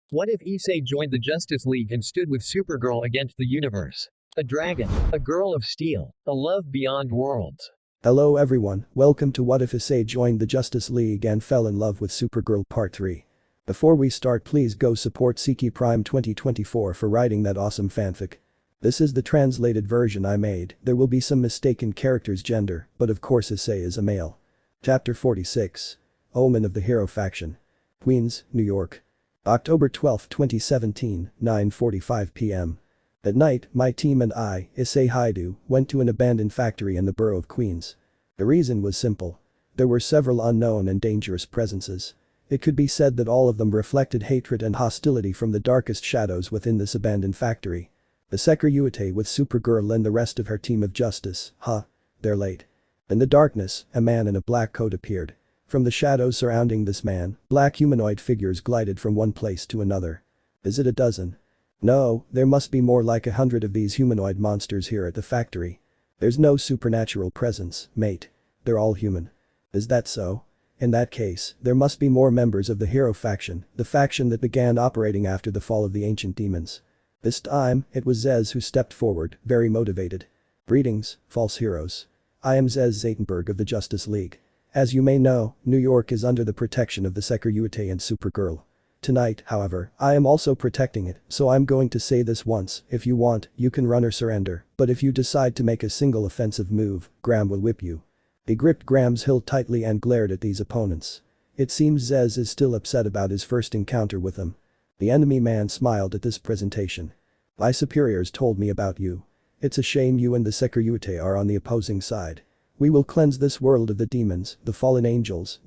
What if Issei joined the Justice League and stood with Supergirl against the universe? A dragon, a girl of steel, a love beyond worlds. Hello everyone, welcome to What If Issei joined the Justice League and fell in love with Supergirl Part 3. Before we start, please go support Seki Prime 2024 for writing that awesome fanfic. This is the translated version I made. There will be some mistaken characters' gender, but of course Issei is a male. Chapter 46. Omen of the Hero Faction. Queens, New York. October 12, 2017, 9:45 p.m. At night, my team and I, Issei Hyoudou, went to an abandoned factory in the borough of Queens. The reason was simple. There were several unknown and dangerous presences. It could be said that all of them reflected hatred and hostility from the darkest shadows within this abandoned factory. The Sekiryuutei with Supergirl and the rest of her team of justice, they're late. In the darkness, a man in a black coat appeared. From the shadows surrounding this man, black humanoid figures glided from one place to another. Is it a dozen? No, there must be more like 100 of these humanoid monsters here at the factory. There's no supernatural presence, mate. They're all human. Is that so? In that case, there must be more members of the Hero Faction, the faction that began operating after the fall of the ancient demons. This time, it was Zez who stepped forward, very motivated. Greetings, false heroes. I am Zez Zatenberg of the Justice League. As you may know, New York is under the protection of the Sekiryuutei and Supergirl. Tonight, however, I am also protecting it, so I'm going to say this once: if you want, you can run or surrender, but if you decide to make a single offensive move, Graham will whip you. He gripped Graham's hilt tightly and glared at these opponents. It seems Zez is still upset about his first encounter with them. The enemy man smiled at this presentation. My superiors told me about you. It's a shame you and the Sekiryuutei are on the opposing side. We will cleanse this world of the demons, the fallen angels,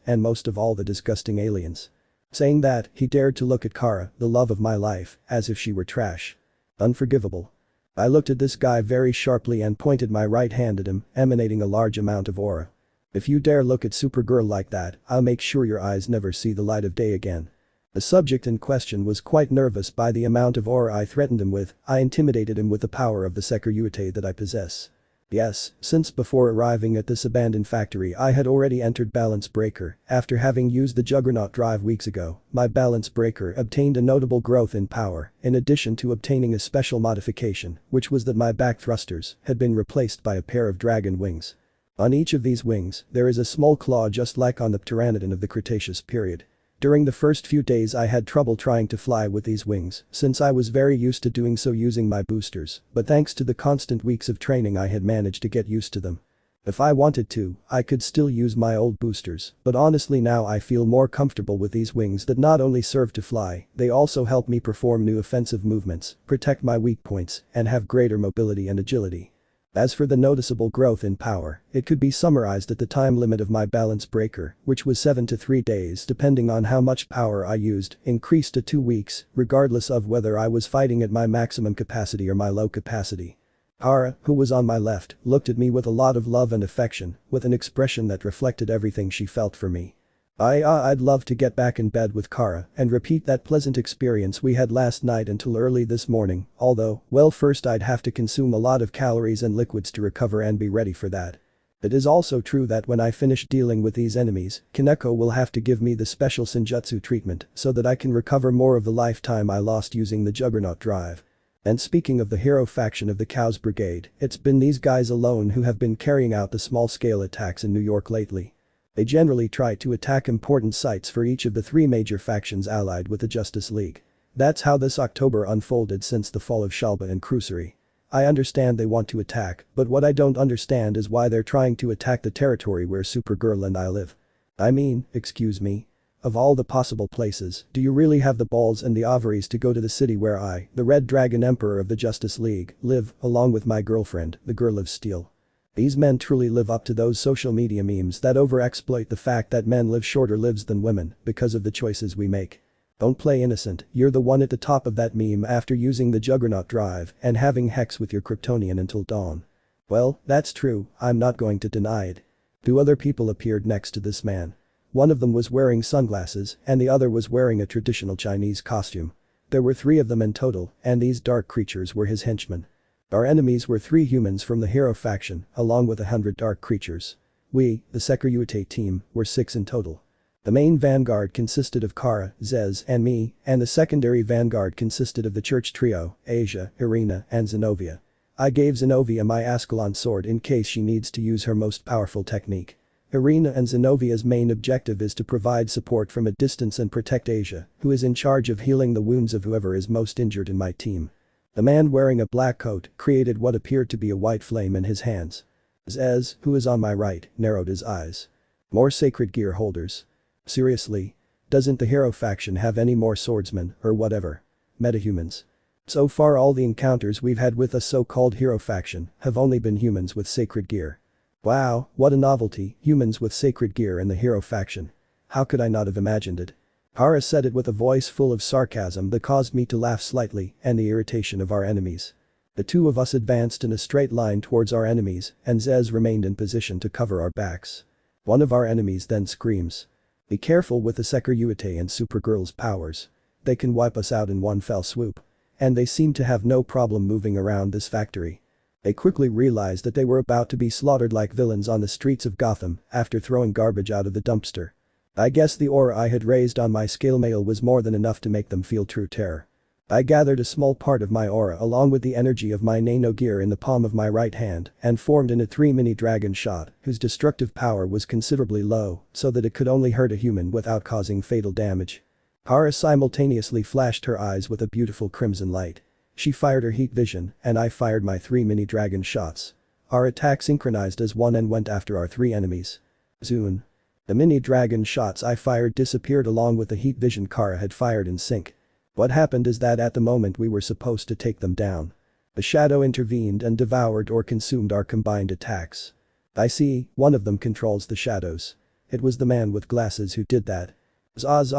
and most of all the disgusting aliens. Saying that, he dared to look at Kara, the love of my life, as if she were trash. Unforgivable. I looked at this guy very sharply and pointed my right hand at him, emanating a large amount of aura. If you dare look at Supergirl like that, I'll make sure your eyes never see the light of day again. The subject in question was quite nervous by the amount of aura I threatened him with. I intimidated him with the power of the Sekiryuutei that I possess. Yes, since before arriving at this abandoned factory I had already entered Balance Breaker. After having used the Juggernaut drive weeks ago, my Balance Breaker obtained a notable growth in power, in addition to obtaining a special modification, which was that my back thrusters had been replaced by a pair of dragon wings. On each of these wings, there is a small claw just like on the Pteranodon of the Cretaceous period. During the first few days I had trouble trying to fly with these wings, since I was very used to doing so using my boosters, but thanks to the constant weeks of training I had managed to get used to them. If I wanted to, I could still use my old boosters, but honestly now I feel more comfortable with these wings that not only serve to fly, they also help me perform new offensive movements, protect my weak points, and have greater mobility and agility. As for the noticeable growth in power, it could be summarized at the time limit of my balance breaker, which was 7 to 3 days depending on how much power I used, increased to 2 weeks, regardless of whether I was fighting at my maximum capacity or my low capacity. Kara, who was on my left, looked at me with a lot of love and affection, with an expression that reflected everything she felt for me. I'd love to get back in bed with Kara and repeat that pleasant experience we had last night until early this morning, although, well, first I'd have to consume a lot of calories and liquids to recover and be ready for that. It is also true that when I finish dealing with these enemies, Kaneko will have to give me the special Senjutsu treatment so that I can recover more of the lifetime I lost using the Juggernaut drive. And speaking of the hero faction of the Cows Brigade, it's been these guys alone who have been carrying out the small-scale attacks in New York lately. They generally try to attack important sites for each of the 3 major factions allied with the Justice League. That's how this October unfolded since the fall of Shalba and Crusoe. I understand they want to attack, but what I don't understand is why they're trying to attack the territory where Supergirl and I live. I mean, excuse me. Of all the possible places, do you really have the balls and the ovaries to go to the city where I, the Red Dragon Emperor of the Justice League, live, along with my girlfriend, the Girl of Steel? These men truly live up to those social media memes that overexploit the fact that men live shorter lives than women because of the choices we make. Don't play innocent, you're the one at the top of that meme after using the Juggernaut drive and having hex with your Kryptonian until dawn. Well, that's true, I'm not going to deny it. 2 other people appeared next to this man. One of them was wearing sunglasses and the other was wearing a traditional Chinese costume. There were 3 of them in total, and these dark creatures were his henchmen. Our enemies were 3 humans from the Hero faction, along with 100 dark creatures. We, the Sekiryuutei team, were 6 in total. The main vanguard consisted of Kara, Zez, and me, and the secondary vanguard consisted of the church trio, Asia, Irina, and Zenobia. I gave Zenobia my Ascalon sword in case she needs to use her most powerful technique. Irina and Zenobia's main objective is to provide support from a distance and protect Asia, who is in charge of healing the wounds of whoever is most injured in my team. The man wearing a black coat created what appeared to be a white flame in his hands. Zez, who is on my right, narrowed his eyes. More sacred gear holders. Seriously? Doesn't the hero faction have any more swordsmen, or whatever? Metahumans. So far all the encounters we've had with a so-called hero faction have only been humans with sacred gear. Wow, what a novelty, humans with sacred gear in the hero faction. How could I not have imagined it? Hara said it with a voice full of sarcasm that caused me to laugh slightly and the irritation of our enemies. The two of us advanced in a straight line towards our enemies and Zez remained in position to cover our backs. One of our enemies then screams. Be careful with the Sekiryuutei and Supergirl's powers. They can wipe us out in one fell swoop. And they seem to have no problem moving around this factory. They quickly realized that they were about to be slaughtered like villains on the streets of Gotham after throwing garbage out of the dumpster. I guess the aura I had raised on my scale mail was more than enough to make them feel true terror. I gathered a small part of my aura along with the energy of my nano gear in the palm of my right hand and formed in a 3-mini dragon shot whose destructive power was considerably low so that it could only hurt a human without causing fatal damage. Hara simultaneously flashed her eyes with a beautiful crimson light. She fired her heat vision and I fired my 3-mini dragon shots. Our attack synchronized as one and went after our 3 enemies. Zoon. The mini dragon shots I fired disappeared along with the heat vision Kara had fired in sync. What happened is that at the moment we were supposed to take them down. The shadow intervened and devoured or consumed our combined attacks. I see, one of them controls the shadows. It was the man with glasses who did that. Zaz.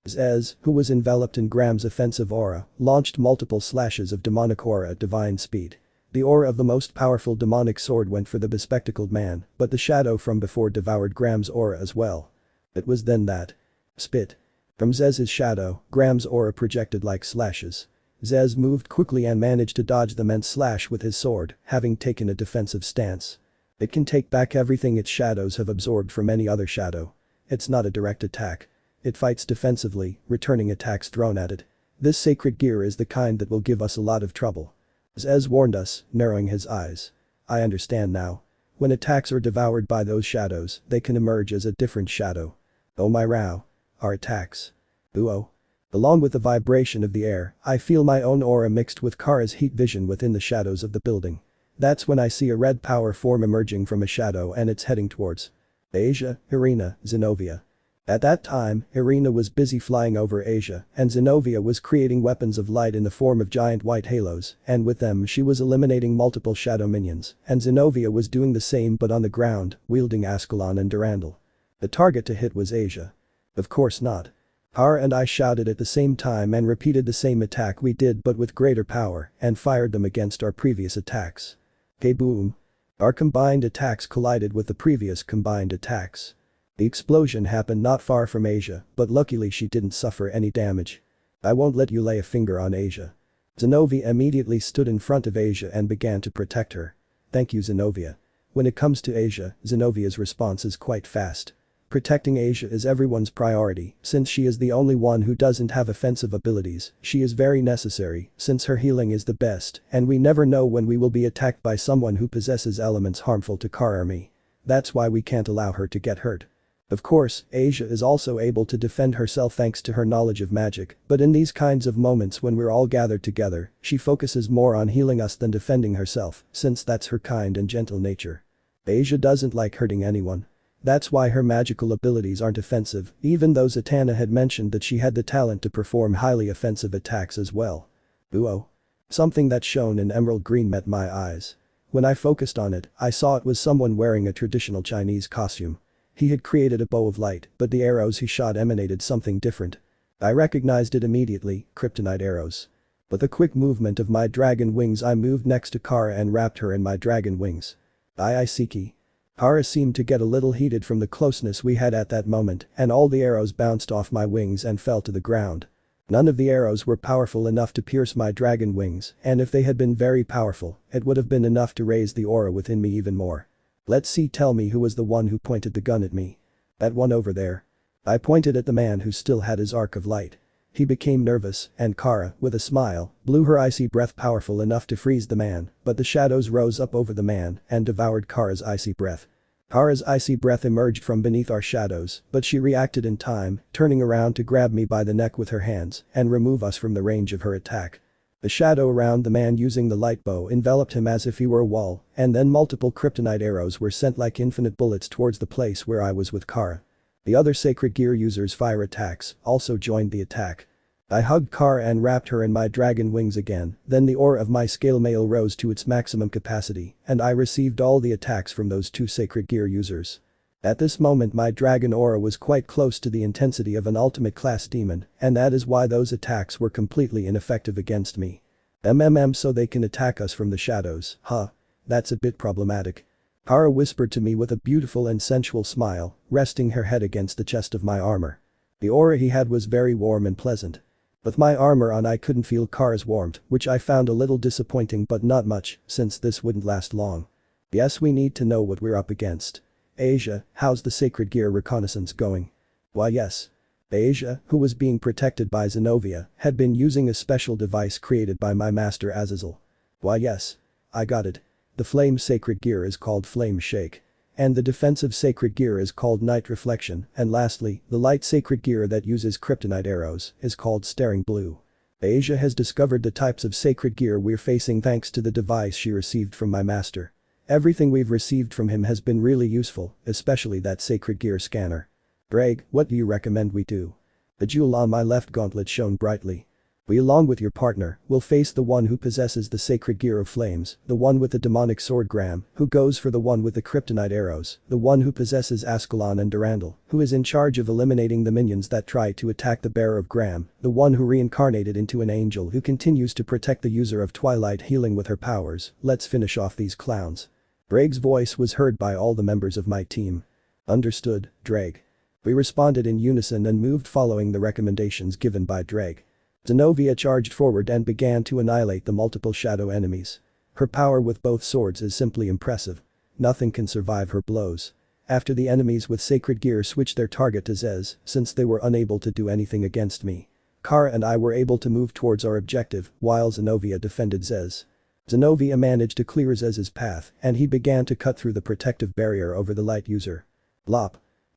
Zez, who was enveloped in Graham's offensive aura, launched multiple slashes of demonic aura at divine speed. The aura of the most powerful demonic sword went for the bespectacled man, but the shadow from before devoured Graham's aura as well. It was then that. Spit. From Zez's shadow, Graham's aura projected like slashes. Zez moved quickly and managed to dodge them and slash with his sword, having taken a defensive stance. It can take back everything its shadows have absorbed from any other shadow. It's not a direct attack. It fights defensively, returning attacks thrown at it. This sacred gear is the kind that will give us a lot of trouble. Zez warned us, narrowing his eyes. I understand now. When attacks are devoured by those shadows, they can emerge as a different shadow. Oh my row. Our attacks. Ooh. Along with the vibration of the air, I feel my own aura mixed with Kara's heat vision within the shadows of the building. That's when I see a red power form emerging from a shadow and it's heading towards Asia, Irina, Zenobia. At that time, Irina was busy flying over Asia and Zenobia was creating weapons of light in the form of giant white halos and with them she was eliminating multiple shadow minions and Zenobia was doing the same but on the ground, wielding Ascalon and Durandal. The target to hit was Asia. Of course not. Hara and I shouted at the same time and repeated the same attack we did but with greater power and fired them against our previous attacks. Kaboom. Our combined attacks collided with the previous combined attacks. The explosion happened not far from Asia, but luckily she didn't suffer any damage. I won't let you lay a finger on Asia. Zenobia immediately stood in front of Asia and began to protect her. Thank you Zenobia. When it comes to Asia, Zenobia's response is quite fast. Protecting Asia is everyone's priority, since she is the only one who doesn't have offensive abilities, she is very necessary, since her healing is the best, and we never know when we will be attacked by someone who possesses elements harmful to Kara army. That's why we can't allow her to get hurt. Of course, Asia is also able to defend herself thanks to her knowledge of magic, but in these kinds of moments when we're all gathered together, she focuses more on healing us than defending herself, since that's her kind and gentle nature. Asia doesn't like hurting anyone. That's why her magical abilities aren't offensive, even though Zatanna had mentioned that she had the talent to perform highly offensive attacks as well. Ooh. Something that shone in emerald green met my eyes. When I focused on it, I saw it was someone wearing a traditional Chinese costume. He had created a bow of light, but the arrows he shot emanated something different. I recognized it immediately, kryptonite arrows. With a quick movement of my dragon wings I moved next to Kara and wrapped her in my dragon wings. Aye Seki. Kara seemed to get a little heated from the closeness we had at that moment and all the arrows bounced off my wings and fell to the ground. None of the arrows were powerful enough to pierce my dragon wings and if they had been very powerful, it would have been enough to raise the aura within me even more. Let's see tell me who was the one who pointed the gun at me. That one over there. I pointed at the man who still had his arc of light. He became nervous, and Kara, with a smile, blew her icy breath powerful enough to freeze the man, but the shadows rose up over the man and devoured Kara's icy breath. Kara's icy breath emerged from beneath our shadows, but she reacted in time, turning around to grab me by the neck with her hands and remove us from the range of her attack. The shadow around the man using the light bow enveloped him as if he were a wall, and then multiple kryptonite arrows were sent like infinite bullets towards the place where I was with Kara. The other sacred gear users' fire attacks also joined the attack. I hugged Kara and wrapped her in my dragon wings again, then the aura of my scale mail rose to its maximum capacity, and I received all the attacks from those two sacred gear users. At this moment my dragon aura was quite close to the intensity of an ultimate class demon, and that is why those attacks were completely ineffective against me. So they can attack us from the shadows, huh? That's a bit problematic. Kara whispered to me with a beautiful and sensual smile, resting her head against the chest of my armor. The aura he had was very warm and pleasant. With my armor on I couldn't feel Kara's warmth, which I found a little disappointing but not much, since this wouldn't last long. Yes, we need to know what we're up against. Asia, how's the sacred gear reconnaissance going? Why yes. Asia, who was being protected by Zenobia, had been using a special device created by my master Azazel. Why yes. I got it. The flame sacred gear is called Flame Shake. And the defensive sacred gear is called Night Reflection, and lastly, the light sacred gear that uses kryptonite arrows is called Staring Blue. Asia has discovered the types of sacred gear we're facing thanks to the device she received from my master. Everything we've received from him has been really useful, especially that sacred gear scanner. Ddraig, what do you recommend we do? The jewel on my left gauntlet shone brightly. We along with your partner will face the one who possesses the sacred gear of flames, the one with the demonic sword Gram, who goes for the one with the kryptonite arrows, the one who possesses Ascalon and Durandal, who is in charge of eliminating the minions that try to attack the bearer of Gram, the one who reincarnated into an angel who continues to protect the user of Twilight healing with her powers. Let's finish off these clowns. Ddraig's voice was heard by all the members of my team. Understood, Ddraig. We responded in unison and moved following the recommendations given by Ddraig. Zenobia charged forward and began to annihilate the multiple shadow enemies. Her power with both swords is simply impressive. Nothing can survive her blows. After the enemies with sacred gear switched their target to Zez, since they were unable to do anything against me. Kara and I were able to move towards our objective, while Zenobia defended Zez. Zenobia managed to clear Zez's path, and he began to cut through the protective barrier over the light user. Blop.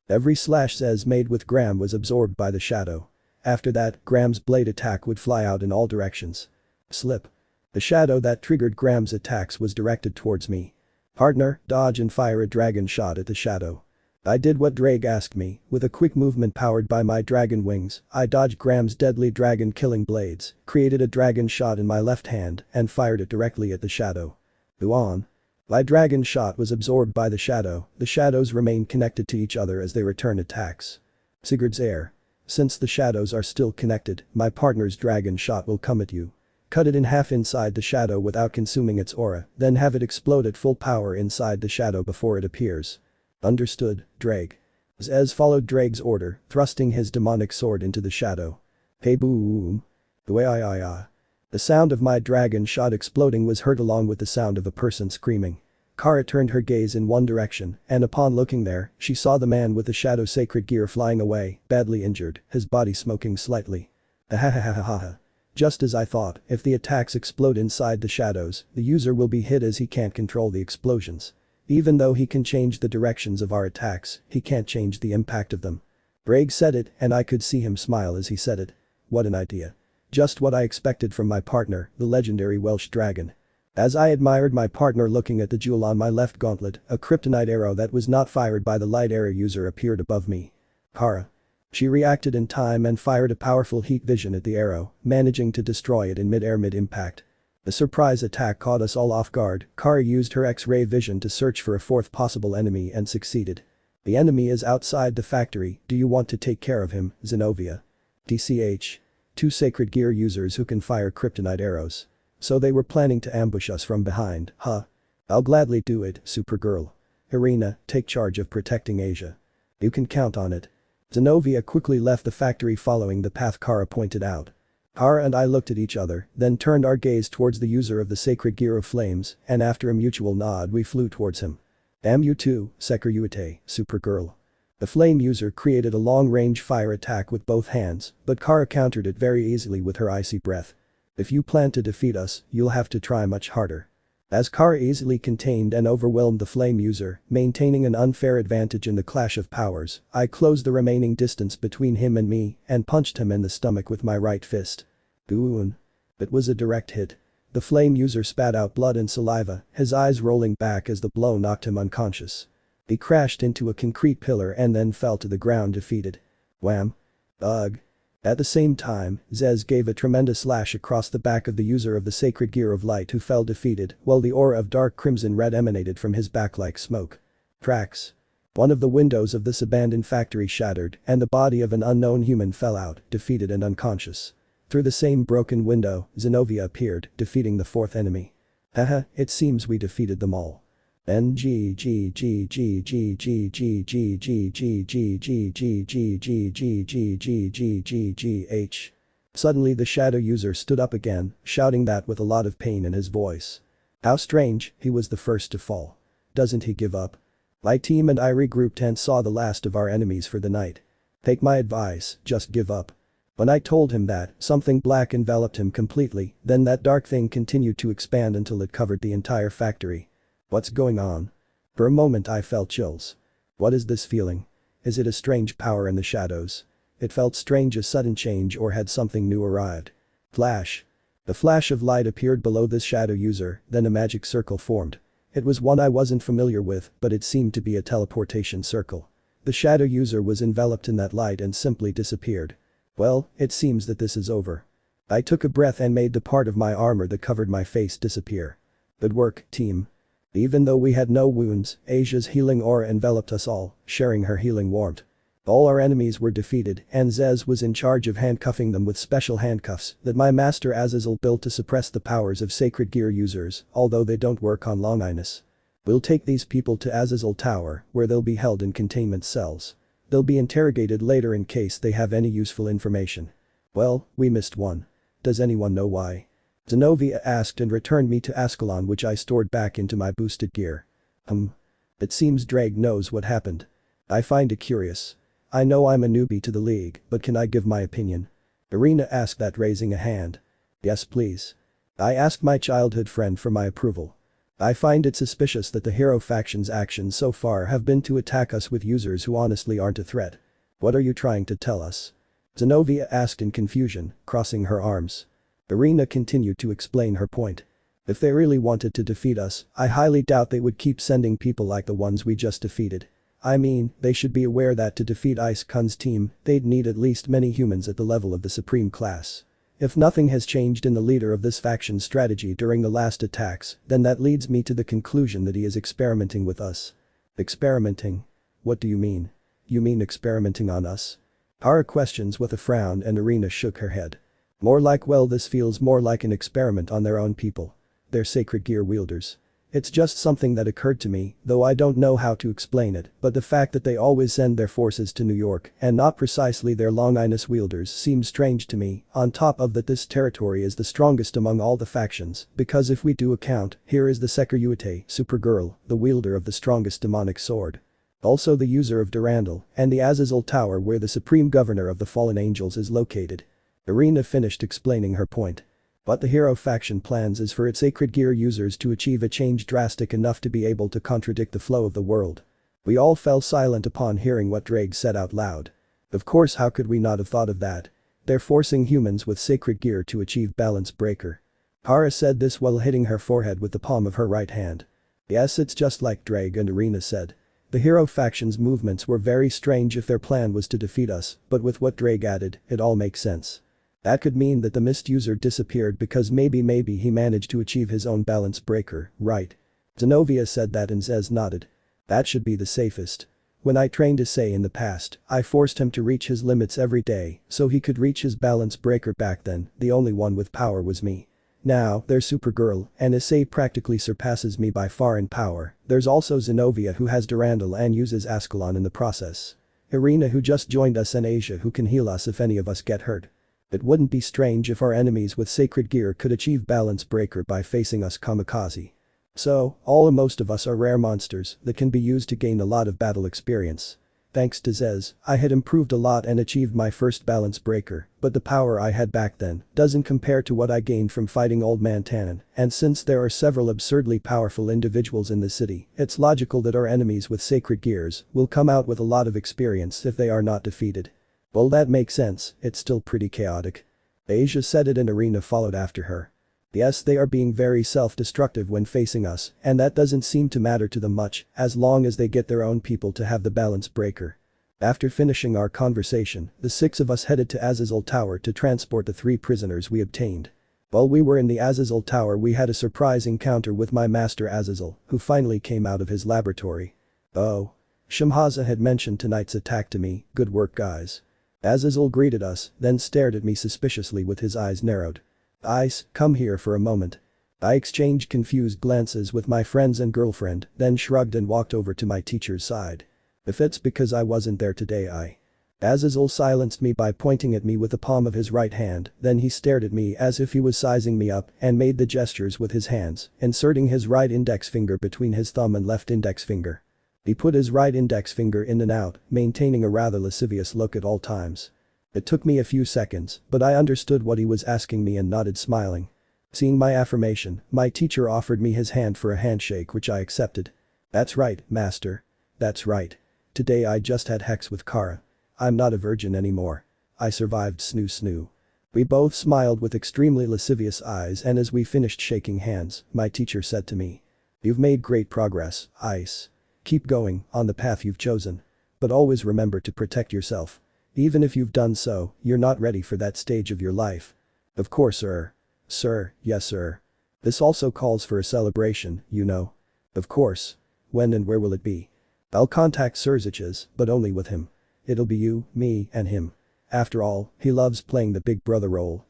Every slash Zez made with Gram was absorbed by the shadow. After that, Gram's blade attack would fly out in all directions. Slip. The shadow that triggered Gram's attacks was directed towards me. Partner, dodge and fire a dragon shot at the shadow. I did what Ddraig asked me, with a quick movement powered by my dragon wings, I dodged Gram's deadly dragon killing blades, created a dragon shot in my left hand, and fired it directly at the shadow. Buon. My dragon shot was absorbed by the shadows remained connected to each other as they return attacks. Sigurd's air. Since the shadows are still connected, my partner's dragon shot will come at you. Cut it in half inside the shadow without consuming its aura, then have it explode at full power inside the shadow before it appears. Understood, Ddraig. Zez followed Draig's order, thrusting his demonic sword into the shadow. Hey boom. The sound of my dragon shot exploding was heard along with the sound of a person screaming. Kara turned her gaze in one direction, and upon looking there, she saw the man with the shadow sacred gear flying away, badly injured, his body smoking slightly. Ahahahaha. Just as I thought, if the attacks explode inside the shadows, the user will be hit as he can't control the explosions. Even though he can change the directions of our attacks, he can't change the impact of them. Ddraig said it, and I could see him smile as he said it. What an idea. Just what I expected from my partner, the legendary Welsh dragon. As I admired my partner looking at the jewel on my left gauntlet, a kryptonite arrow that was not fired by the light arrow user appeared above me. Kara. She reacted in time and fired a powerful heat vision at the arrow, managing to destroy it in mid-air mid-impact. The surprise attack caught us all off guard. Kara used her X-ray vision to search for a fourth possible enemy and succeeded. The enemy is outside the factory, do you want to take care of him, Zenobia? DCH. 2 sacred gear users who can fire kryptonite arrows. So they were planning to ambush us from behind, huh? I'll gladly do it, Supergirl. Irina, take charge of protecting Asia. You can count on it. Zenobia quickly left the factory following the path Kara pointed out. Kara and I looked at each other, then turned our gaze towards the user of the sacred gear of flames, and after a mutual nod we flew towards him. Damn you too, Sekiryuutei, Supergirl. The flame user created a long-range fire attack with both hands, but Kara countered it very easily with her icy breath. If you plan to defeat us, you'll have to try much harder. As Kara easily contained and overwhelmed the flame user, maintaining an unfair advantage in the clash of powers, I closed the remaining distance between him and me and punched him in the stomach with my right fist. Boon. It was a direct hit. The flame user spat out blood and saliva, his eyes rolling back as the blow knocked him unconscious. He crashed into a concrete pillar and then fell to the ground defeated. Wham. Ugh. At the same time, Zez gave a tremendous slash across the back of the user of the sacred gear of light who fell defeated, while the aura of dark crimson red emanated from his back like smoke. Tracks. One of the windows of this abandoned factory shattered and the body of an unknown human fell out, defeated and unconscious. Through the same broken window, Zenovia appeared, defeating the fourth enemy. Haha, it seems we defeated them all. Suddenly the shadow user stood up again, shouting that with a lot of pain in his voice. How strange, he was the first to fall. Doesn't he give up? My team and I regrouped and saw the last of our enemies for the night. Take my advice, just give up. When I told him that, something black enveloped him completely, then that dark thing continued to expand until it covered the entire factory. What's going on? For a moment I felt chills. What is this feeling? Is it a strange power in the shadows? It felt strange, a sudden change, or had something new arrived? Flash. The flash of light appeared below this shadow user, then a magic circle formed. It was one I wasn't familiar with, but it seemed to be a teleportation circle. The shadow user was enveloped in that light and simply disappeared. Well, it seems that this is over. I took a breath and made the part of my armor that covered my face disappear. Good work, team. Even though we had no wounds, Asia's healing aura enveloped us all, sharing her healing warmth. All our enemies were defeated and Zez was in charge of handcuffing them with special handcuffs that my master Azazel built to suppress the powers of sacred gear users, although they don't work on longiness. We'll take these people to Azazel Tower, where they'll be held in containment cells. They'll be interrogated later in case they have any useful information. Well, we missed one. Does anyone know why? Zenovia asked and returned me to Ascalon, which I stored back into my boosted gear. It seems Ddraig knows what happened. I find it curious. I know I'm a newbie to the league, but can I give my opinion? Irina asked that, raising a hand. Yes please. I asked my childhood friend for my approval. I find it suspicious that the hero faction's actions so far have been to attack us with users who honestly aren't a threat. What are you trying to tell us? Zenovia asked in confusion, crossing her arms. Irina continued to explain her point. If they really wanted to defeat us, I highly doubt they would keep sending people like the ones we just defeated. I mean, they should be aware that to defeat Ice Kun's team, they'd need at least many humans at the level of the supreme class. If nothing has changed in the leader of this faction's strategy during the last attacks, then that leads me to the conclusion that he is experimenting with us. Experimenting? What do you mean? You mean experimenting on us? Kara questions with a frown and Irina shook her head. More like, well, this feels more like an experiment on their own people. They're sacred gear wielders. It's just something that occurred to me, though I don't know how to explain it, but the fact that they always send their forces to New York and not precisely their longinus wielders seems strange to me. On top of that, this territory is the strongest among all the factions, because if we do a count, here is the Sekiryuutei, Supergirl, the wielder of the strongest demonic sword. Also the user of Durandal, and the Azazel Tower where the supreme governor of the fallen angels is located. Irina finished explaining her point. What the hero faction plans is for its sacred gear users to achieve a change drastic enough to be able to contradict the flow of the world. We all fell silent upon hearing what Ddraig said out loud. Of course, how could we not have thought of that? They're forcing humans with sacred gear to achieve balance breaker. Kara said this while hitting her forehead with the palm of her right hand. Yes, it's just like Ddraig and Irina said. The hero faction's movements were very strange if their plan was to defeat us, but with what Ddraig added, it all makes sense. That could mean that the mist user disappeared because maybe he managed to achieve his own balance breaker, right? Zenovia said that and Zez nodded. That should be the safest. When I trained Issei in the past, I forced him to reach his limits every day so he could reach his balance breaker. Back then, the only one with power was me. Now, there's Supergirl, and Issei practically surpasses me by far in power. There's also Zenovia who has Durandal and uses Ascalon in the process. Irina who just joined us, and Asia who can heal us if any of us get hurt. It wouldn't be strange if our enemies with sacred gear could achieve balance breaker by facing us kamikaze. So, most of us are rare monsters that can be used to gain a lot of battle experience. Thanks to Zez, I had improved a lot and achieved my first balance breaker, but the power I had back then doesn't compare to what I gained from fighting Old Man Tannen, and since there are several absurdly powerful individuals in the city, it's logical that our enemies with sacred gears will come out with a lot of experience if they are not defeated. Well, that makes sense, it's still pretty chaotic. Asia said it, and Arena followed after her. Yes, they are being very self-destructive when facing us, and that doesn't seem to matter to them much, as long as they get their own people to have the balance breaker. After finishing our conversation, the 6 of us headed to Azazel Tower to transport the 3 prisoners we obtained. While we were in the Azazel Tower, we had a surprise encounter with my master Azazel, who finally came out of his laboratory. Oh. Shamhaza had mentioned tonight's attack to me, good work guys. Azazel greeted us, then stared at me suspiciously with his eyes narrowed. Ice, come here for a moment. I exchanged confused glances with my friends and girlfriend, then shrugged and walked over to my teacher's side. If it's because I wasn't there today, Azazel silenced me by pointing at me with the palm of his right hand, then he stared at me as if he was sizing me up and made the gestures with his hands, inserting his right index finger between his thumb and left index finger. He put his right index finger in and out, maintaining a rather lascivious look at all times. It took me a few seconds, but I understood what he was asking me and nodded, smiling. Seeing my affirmation, my teacher offered me his hand for a handshake, which I accepted. That's right, master. That's right. Today I just had hex with Kara. I'm not a virgin anymore. I survived snoo. We both smiled with extremely lascivious eyes, and as we finished shaking hands, my teacher said to me. You've made great progress, Ice. Keep going on the path you've chosen. But always remember to protect yourself. Even if you've done so, you're not ready for that stage of your life. Of course, sir. Sir, yes sir. This also calls for a celebration, you know. Of course. When and where will it be? I'll contact Serziches, but only with him. It'll be you, me, and him. After all, he loves playing the big brother role,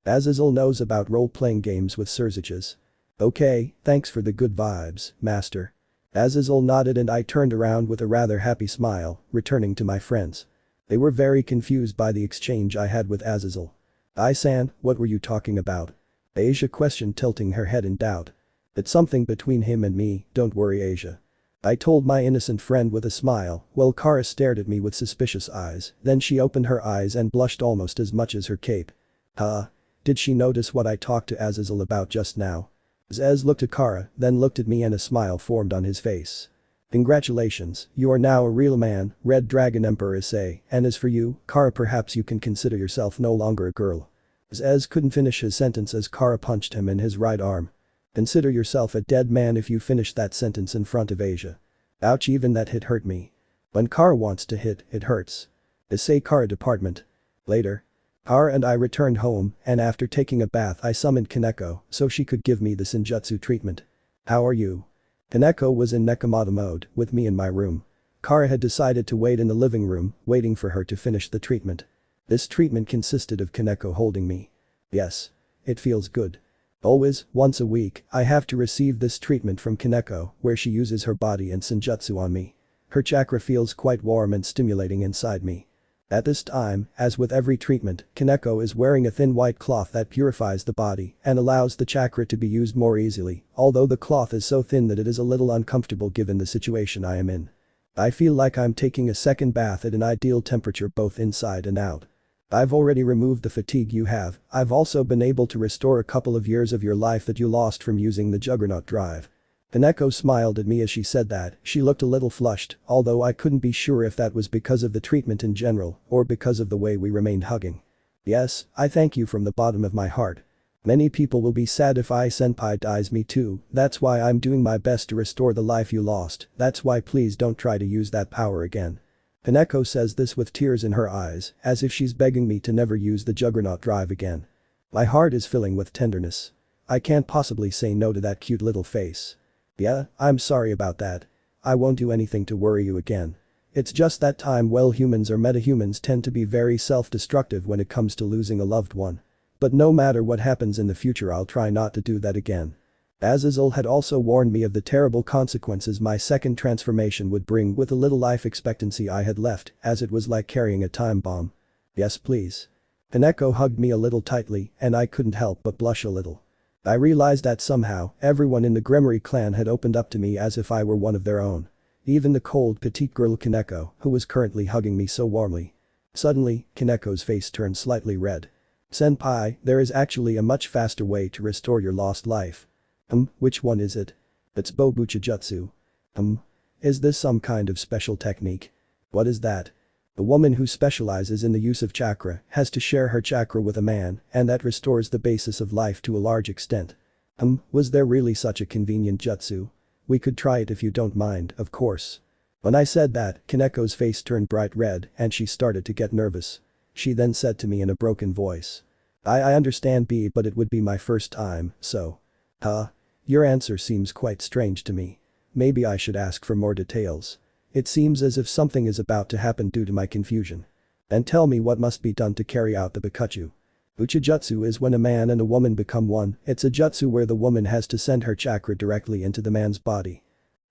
Azazel knows about role-playing games with Serziches. Okay, thanks for the good vibes, master. Azazel nodded and I turned around with a rather happy smile, returning to my friends. They were very confused by the exchange I had with Azazel. San, what were you talking about? Asia questioned, tilting her head in doubt. It's something between him and me, don't worry Asia. I told my innocent friend with a smile, while Kara stared at me with suspicious eyes, then she opened her eyes and blushed almost as much as her cape. Did she notice what I talked to Azazel about just now? Zez looked at Kara, then looked at me and a smile formed on his face. Congratulations, you are now a real man, Red Dragon Emperor Issei, and as for you, Kara, perhaps you can consider yourself no longer a girl. Zez couldn't finish his sentence as Kara punched him in his right arm. Consider yourself a dead man if you finish that sentence in front of Asia. Ouch, even that hit hurt me. When Kara wants to hit, it hurts. Issei Kara department. Later. Kara and I returned home, and after taking a bath I summoned Kaneko so she could give me the Senjutsu treatment. How are you? Kaneko was in Nekomata mode, with me in my room. Kara had decided to wait in the living room, waiting for her to finish the treatment. This treatment consisted of Kaneko holding me. Yes. It feels good. Always, once a week, I have to receive this treatment from Kaneko, where she uses her body and Senjutsu on me. Her chakra feels quite warm and stimulating inside me. At this time, as with every treatment, Kaneko is wearing a thin white cloth that purifies the body and allows the chakra to be used more easily, although the cloth is so thin that it is a little uncomfortable given the situation I am in. I feel like I'm taking a second bath at an ideal temperature both inside and out. I've already removed the fatigue you have. I've also been able to restore a couple of years of your life that you lost from using the Juggernaut drive. Kaneko smiled at me as she said that. She looked a little flushed, although I couldn't be sure if that was because of the treatment in general or because of the way we remained hugging. Yes, I thank you from the bottom of my heart. Many people will be sad if Senpai dies, me too, that's why I'm doing my best to restore the life you lost, that's why please don't try to use that power again. Kaneko says this with tears in her eyes, as if she's begging me to never use the Juggernaut drive again. My heart is filling with tenderness. I can't possibly say no to that cute little face. Yeah, I'm sorry about that. I won't do anything to worry you again. It's just that time, well, humans or metahumans tend to be very self-destructive when it comes to losing a loved one. But no matter what happens in the future, I'll try not to do that again. Azazel had also warned me of the terrible consequences my second transformation would bring with the little life expectancy I had left, as it was like carrying a time bomb. Yes please. Kaneko hugged me a little tightly and I couldn't help but blush a little. I realized that somehow, everyone in the Gremory clan had opened up to me as if I were one of their own. Even the cold petite girl Kaneko, who was currently hugging me so warmly. Suddenly, Kaneko's face turned slightly red. "Senpai, there is actually a much faster way to restore your lost life." Which one is it?" "It's Bobucha Jutsu." Is this some kind of special technique?" "What is that?" "A woman who specializes in the use of chakra has to share her chakra with a man, and that restores the basis of life to a large extent." Was there really such a convenient jutsu? "We could try it if you don't mind, of course." When I said that, Kaneko's face turned bright red and she started to get nervous. She then said to me in a broken voice. I understand B, but it would be my first time, so." "Huh? Your answer seems quite strange to me. Maybe I should ask for more details. It seems as if something is about to happen due to my confusion." "And tell me what must be done to carry out the Bakutsu." "Uchijutsu is when a man and a woman become one. It's a jutsu where the woman has to send her chakra directly into the man's body."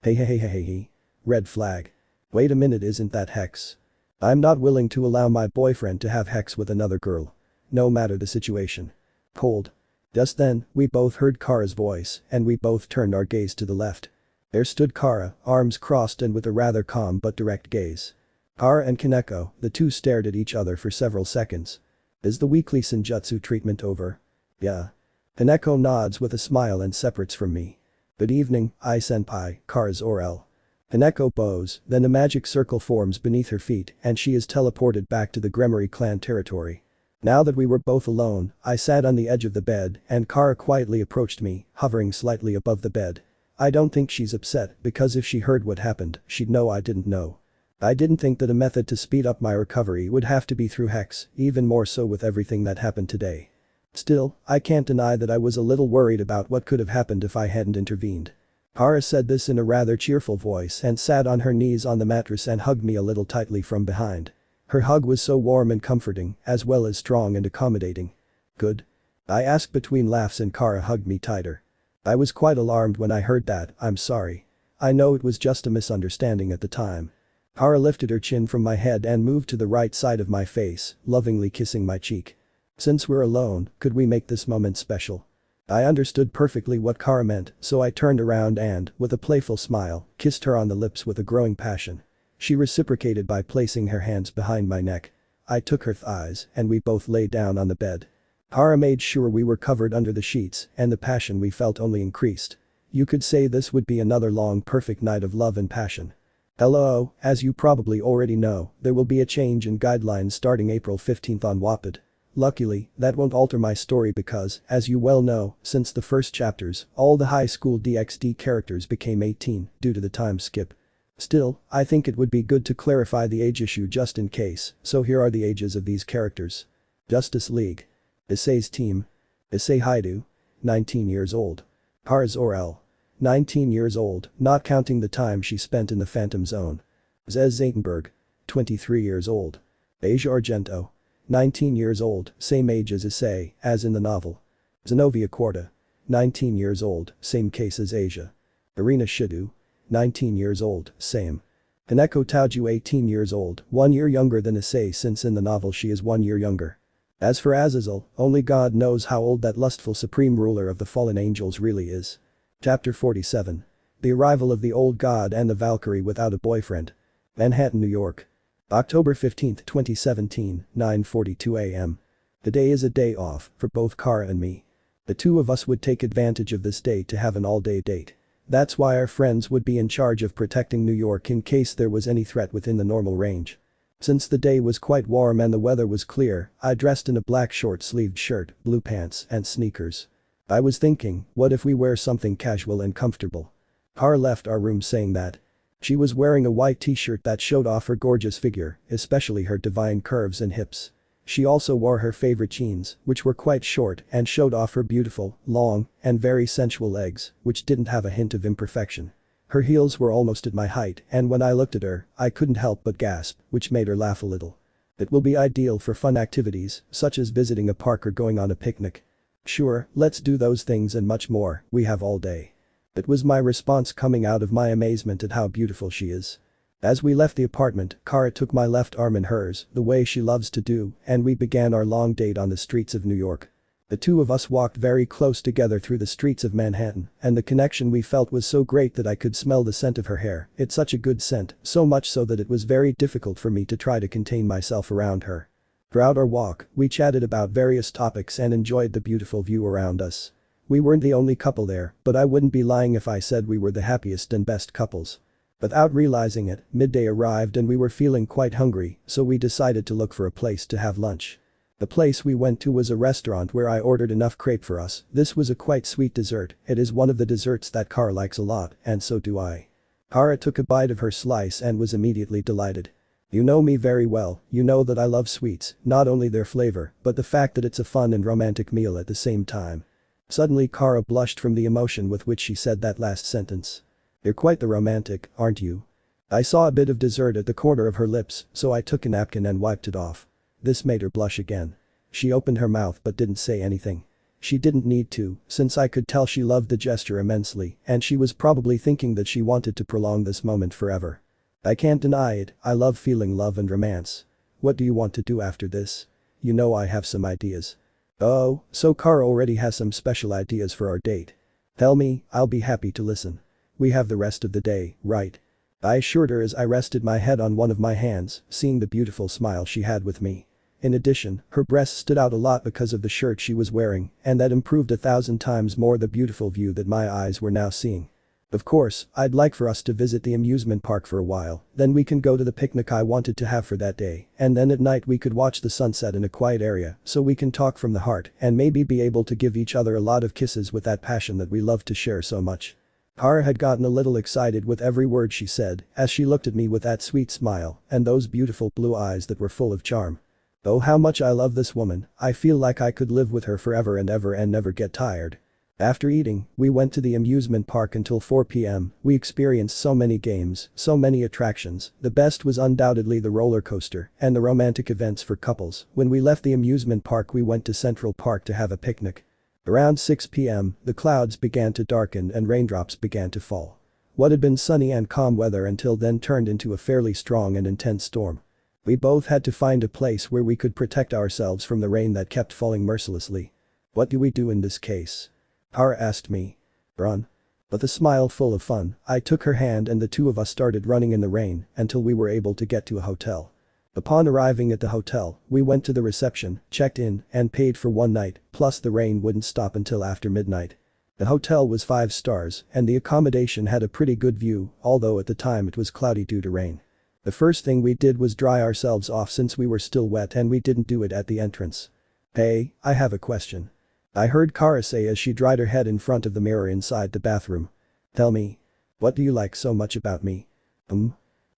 Hey. Red flag. Wait a minute, isn't that Hex? I'm not willing to allow my boyfriend to have Hex with another girl. No matter the situation. Cold. Just then, we both heard Kara's voice and we both turned our gaze to the left. There stood Kara, arms crossed and with a rather calm but direct gaze. Kara and Kaneko, the two stared at each other for several seconds. "Is the weekly Senjutsu treatment over?" "Yeah." Kaneko nods with a smile and separates from me. "Good evening, senpai," Kara's Orel. Kaneko bows, then a magic circle forms beneath her feet and she is teleported back to the Gremory clan territory. Now that we were both alone, I sat on the edge of the bed and Kara quietly approached me, hovering slightly above the bed. I don't think she's upset because if she heard what happened, she'd know I didn't know. I didn't think that a method to speed up my recovery would have to be through Hex, even more so with everything that happened today. Still, I can't deny that I was a little worried about what could have happened if I hadn't intervened. Kara said this in a rather cheerful voice and sat on her knees on the mattress and hugged me a little tightly from behind. Her hug was so warm and comforting, as well as strong and accommodating. "Good?" I asked between laughs and Kara hugged me tighter. I was quite alarmed when I heard that. "I'm sorry. I know it was just a misunderstanding at the time." Kara lifted her chin from my head and moved to the right side of my face, lovingly kissing my cheek. "Since we're alone, could we make this moment special?" I understood perfectly what Kara meant, so I turned around and, with a playful smile, kissed her on the lips with a growing passion. She reciprocated by placing her hands behind my neck. I took her thighs and we both lay down on the bed. Kara made sure we were covered under the sheets and the passion we felt only increased. You could say this would be another long perfect night of love and passion. Hello, as you probably already know, there will be a change in guidelines starting April 15th on Wattpad. Luckily, that won't alter my story because, as you well know, since the first chapters, all the high school DxD characters became 18 due to the time skip. Still, I think it would be good to clarify the age issue just in case, so here are the ages of these characters. Justice League. Issei's team. Issei Hyoudou. 19 years old. Kara's Orel. 19 years old, not counting the time she spent in the Phantom Zone. Zez Zatenberg. 23 years old. Asia Argento. 19 years old, same age as Issei, as in the novel. Zenobia Quarta. 19 years old, same case as Asia. Irina Shidu. 19 years old, same. Kaneko Taoju 18 years old, 1 year younger than Issei since in the novel she is 1 year younger. As for Azazel, only God knows how old that lustful supreme ruler of the fallen angels really is. Chapter 47. The arrival of the old god and the Valkyrie without a boyfriend. Manhattan, New York. October 15, 2017, 9:42 a.m. The day is a day off for both Kara and me. The two of us would take advantage of this day to have an all-day date. That's why our friends would be in charge of protecting New York in case there was any threat within the normal range. Since the day was quite warm and the weather was clear, I dressed in a black short-sleeved shirt, blue pants and sneakers. I was thinking, what if we wear something casual and comfortable? Kara left our room saying that. She was wearing a white t-shirt that showed off her gorgeous figure, especially her divine curves and hips. She also wore her favorite jeans, which were quite short and showed off her beautiful, long, and very sensual legs, which didn't have a hint of imperfection. Her heels were almost at my height and when I looked at her, I couldn't help but gasp, which made her laugh a little. It will be ideal for fun activities, such as visiting a park or going on a picnic. Sure, let's do those things and much more, we have all day. It was my response coming out of my amazement at how beautiful she is. As we left the apartment, Kara took my left arm in hers, the way she loves to do, and we began our long date on the streets of New York. The two of us walked very close together through the streets of Manhattan, and the connection we felt was so great that I could smell the scent of her hair. It's such a good scent, so much so that it was very difficult for me to try to contain myself around her. Throughout our walk, we chatted about various topics and enjoyed the beautiful view around us. We weren't the only couple there, but I wouldn't be lying if I said we were the happiest and best couples. Without realizing it, midday arrived and we were feeling quite hungry, so we decided to look for a place to have lunch. The place we went to was a restaurant where I ordered enough crepe for us. This was a quite sweet dessert. It is one of the desserts that Kara likes a lot, and so do I. Kara took a bite of her slice and was immediately delighted. You know me very well, you know that I love sweets, not only their flavor, but the fact that it's a fun and romantic meal at the same time. Suddenly Kara blushed from the emotion with which she said that last sentence. You're quite the romantic, aren't you? I saw a bit of dessert at the corner of her lips, so I took a napkin and wiped it off. This made her blush again. She opened her mouth but didn't say anything. She didn't need to, since I could tell she loved the gesture immensely, and she was probably thinking that she wanted to prolong this moment forever. I can't deny it, I love feeling love and romance. What do you want to do after this? You know I have some ideas. Oh, so Kara already has some special ideas for our date. Tell me, I'll be happy to listen. We have the rest of the day, right? I assured her as I rested my head on one of my hands, seeing the beautiful smile she had with me. In addition, her breasts stood out a lot because of the shirt she was wearing, and that improved 1,000 times more the beautiful view that my eyes were now seeing. Of course, I'd like for us to visit the amusement park for a while, then we can go to the picnic I wanted to have for that day, and then at night we could watch the sunset in a quiet area so we can talk from the heart and maybe be able to give each other a lot of kisses with that passion that we love to share so much. Kara had gotten a little excited with every word she said as she looked at me with that sweet smile and those beautiful blue eyes that were full of charm. Oh, how much I love this woman, I feel like I could live with her forever and ever and never get tired. After eating, we went to the amusement park until 4 p.m. We experienced so many games, so many attractions. The best was undoubtedly the roller coaster and the romantic events for couples. When we left the amusement park we went to Central Park to have a picnic. Around 6 p.m., the clouds began to darken and raindrops began to fall. What had been sunny and calm weather until then turned into a fairly strong and intense storm. We both had to find a place where we could protect ourselves from the rain that kept falling mercilessly. What do we do in this case? Kara asked me. Run. With a smile full of fun, I took her hand and the two of us started running in the rain until we were able to get to a hotel. Upon arriving at the hotel, we went to the reception, checked in, and paid for one night, plus the rain wouldn't stop until after midnight. The hotel was 5 stars, and the accommodation had a pretty good view, although at the time it was cloudy due to rain. The first thing we did was dry ourselves off since we were still wet and we didn't do it at the entrance. Hey, I have a question. I heard Kara say as she dried her head in front of the mirror inside the bathroom. Tell me. What do you like so much about me?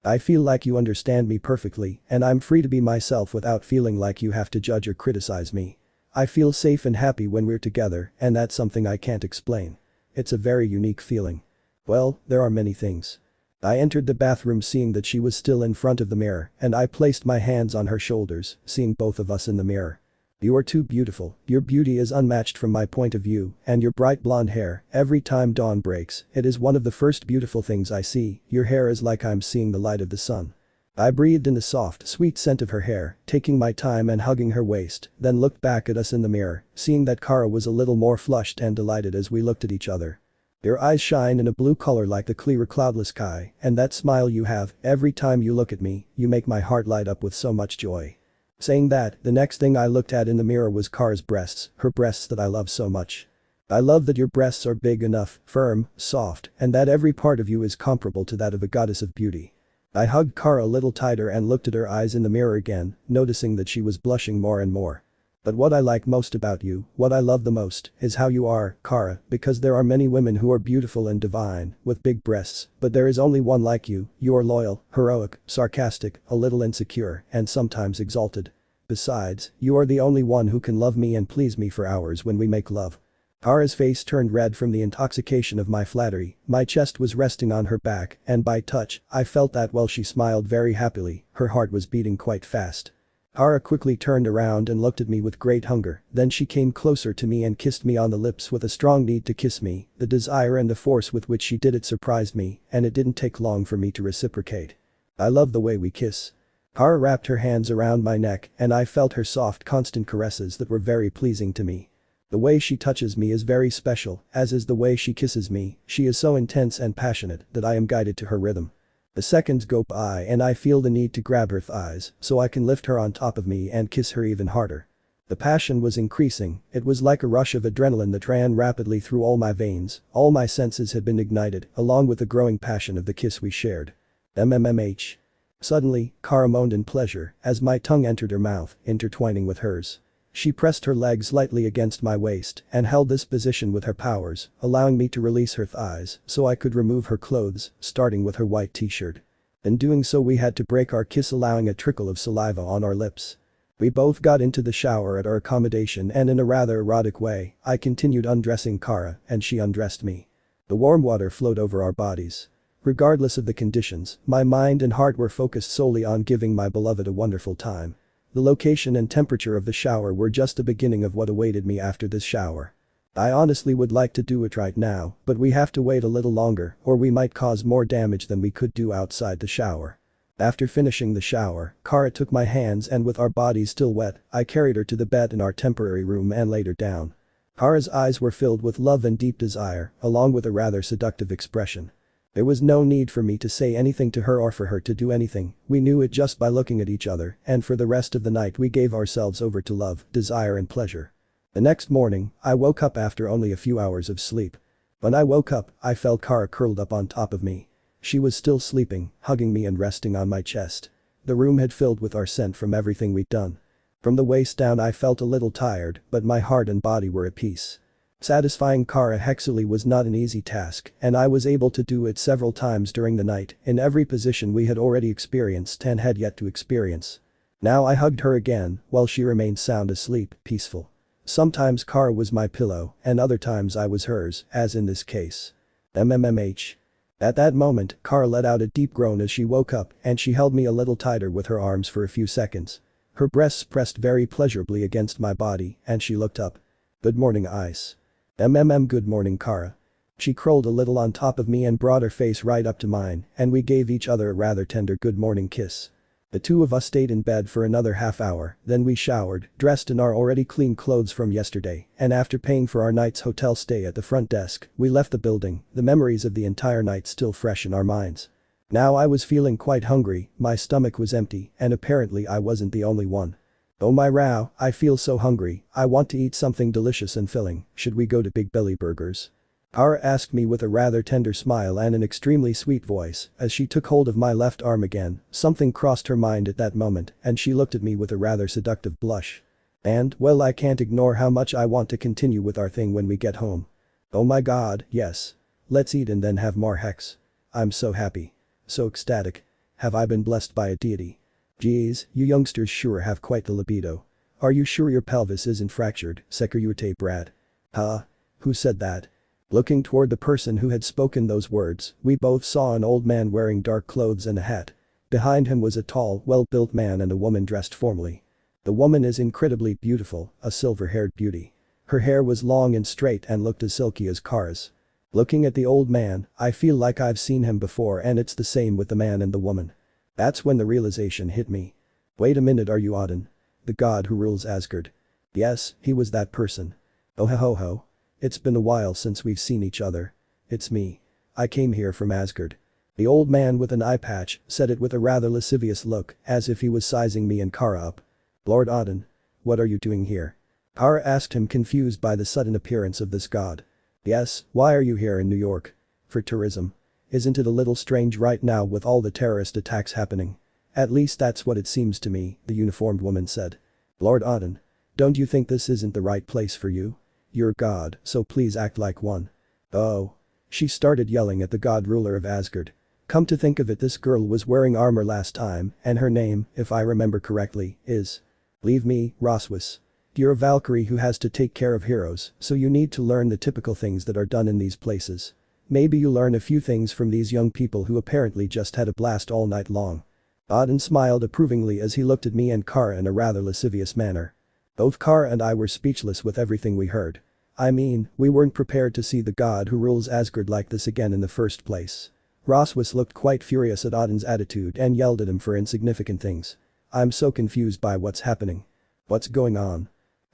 I feel like you understand me perfectly and I'm free to be myself without feeling like you have to judge or criticize me. I feel safe and happy when we're together and that's something I can't explain. It's a very unique feeling. Well, there are many things. I entered the bathroom seeing that she was still in front of the mirror and I placed my hands on her shoulders, seeing both of us in the mirror. You are too beautiful, your beauty is unmatched from my point of view, and your bright blonde hair, every time dawn breaks, it is one of the first beautiful things I see, your hair is like I'm seeing the light of the sun. I breathed in the soft, sweet scent of her hair, taking my time and hugging her waist, then looked back at us in the mirror, seeing that Kara was a little more flushed and delighted as we looked at each other. Your eyes shine in a blue color like the clear cloudless sky, and that smile you have, every time you look at me, you make my heart light up with so much joy. Saying that, the next thing I looked at in the mirror was Kara's breasts, her breasts that I love so much. I love that your breasts are big enough, firm, soft, and that every part of you is comparable to that of a goddess of beauty. I hugged Kara a little tighter and looked at her eyes in the mirror again, noticing that she was blushing more and more. But what I like most about you, what I love the most, is how you are, Kara, because there are many women who are beautiful and divine, with big breasts, but there is only one like you are loyal, heroic, sarcastic, a little insecure, and sometimes exalted. Besides, you are the only one who can love me and please me for hours when we make love. Kara's face turned red from the intoxication of my flattery, my chest was resting on her back, and by touch, I felt that while she smiled very happily, her heart was beating quite fast. Kara quickly turned around and looked at me with great hunger, then she came closer to me and kissed me on the lips with a strong need to kiss me, the desire and the force with which she did it surprised me, and it didn't take long for me to reciprocate. I love the way we kiss. Kara wrapped her hands around my neck and I felt her soft constant caresses that were very pleasing to me. The way she touches me is very special, as is the way she kisses me. She is so intense and passionate that I am guided to her rhythm. The seconds go by and I feel the need to grab her thighs so I can lift her on top of me and kiss her even harder. The passion was increasing, it was like a rush of adrenaline that ran rapidly through all my veins, all my senses had been ignited, along with the growing passion of the kiss we shared. MMMH. Suddenly, Kara moaned in pleasure as my tongue entered her mouth, intertwining with hers. She pressed her legs lightly against my waist and held this position with her powers, allowing me to release her thighs so I could remove her clothes, starting with her white t-shirt. In doing so we had to break our kiss, allowing a trickle of saliva on our lips. We both got into the shower at our accommodation and in a rather erotic way, I continued undressing Kara and she undressed me. The warm water flowed over our bodies. Regardless of the conditions, my mind and heart were focused solely on giving my beloved a wonderful time. The location and temperature of the shower were just the beginning of what awaited me after this shower. I honestly would like to do it right now, but we have to wait a little longer or we might cause more damage than we could do outside the shower. After finishing the shower, Kara took my hands and with our bodies still wet, I carried her to the bed in our temporary room and laid her down. Kara's eyes were filled with love and deep desire, along with a rather seductive expression. There was no need for me to say anything to her or for her to do anything, we knew it just by looking at each other, and for the rest of the night we gave ourselves over to love, desire and pleasure. The next morning, I woke up after only a few hours of sleep. When I woke up, I felt Kara curled up on top of me. She was still sleeping, hugging me and resting on my chest. The room had filled with our scent from everything we'd done. From the waist down I felt a little tired, but my heart and body were at peace. Satisfying Kara sexually was not an easy task, and I was able to do it several times during the night, in every position we had already experienced and had yet to experience. Now I hugged her again, while she remained sound asleep, peaceful. Sometimes Kara was my pillow, and other times I was hers, as in this case. MMMH. At that moment, Kara let out a deep groan as she woke up, and she held me a little tighter with her arms for a few seconds. Her breasts pressed very pleasurably against my body, and she looked up. Good morning, Ice. Good morning, Kara. She curled a little on top of me and brought her face right up to mine, and we gave each other a rather tender good morning kiss. The two of us stayed in bed for another half hour, then we showered, dressed in our already clean clothes from yesterday, and after paying for our night's hotel stay at the front desk, we left the building, the memories of the entire night still fresh in our minds. Now I was feeling quite hungry, my stomach was empty, and apparently I wasn't the only one. Oh my row, I feel so hungry, I want to eat something delicious and filling, should we go to Big Belly Burgers? Kara asked me with a rather tender smile and an extremely sweet voice, as she took hold of my left arm again, something crossed her mind at that moment, and she looked at me with a rather seductive blush. And, well, I can't ignore how much I want to continue with our thing when we get home. Oh my god, yes. Let's eat and then have more hex. I'm so happy. So ecstatic. Have I been blessed by a deity? Geez, you youngsters sure have quite the libido. Are you sure your pelvis isn't fractured, Sekiryuutei brat? Huh? Who said that? Looking toward the person who had spoken those words, we both saw an old man wearing dark clothes and a hat. Behind him was a tall, well-built man and a woman dressed formally. The woman is incredibly beautiful, a silver-haired beauty. Her hair was long and straight and looked as silky as Kara's. Looking at the old man, I feel like I've seen him before and it's the same with the man and the woman. That's when the realization hit me. Wait a minute, are you Odin? The god who rules Asgard? Yes, he was that person. Oh ho ho ho. It's been a while since we've seen each other. It's me. I came here from Asgard. The old man with an eye patch said it with a rather lascivious look, as if he was sizing me and Kara up. Lord Odin. What are you doing here? Kara asked him, confused by the sudden appearance of this god. Yes, why are you here in New York? For tourism. Isn't it a little strange right now with all the terrorist attacks happening? At least that's what it seems to me, the uniformed woman said. Lord Odin. Don't you think this isn't the right place for you? You're God, so please act like one. Oh. She started yelling at the god ruler of Asgard. Come to think of it, this girl was wearing armor last time, and her name, if I remember correctly, is. Leave me, Rossweisse. You're a Valkyrie who has to take care of heroes, so you need to learn the typical things that are done in these places. Maybe you learn a few things from these young people who apparently just had a blast all night long. Odin smiled approvingly as he looked at me and Kara in a rather lascivious manner. Both Kara and I were speechless with everything we heard. I mean, we weren't prepared to see the god who rules Asgard like this again in the first place. Rossweisse looked quite furious at Odin's attitude and yelled at him for insignificant things. I'm so confused by what's happening. What's going on?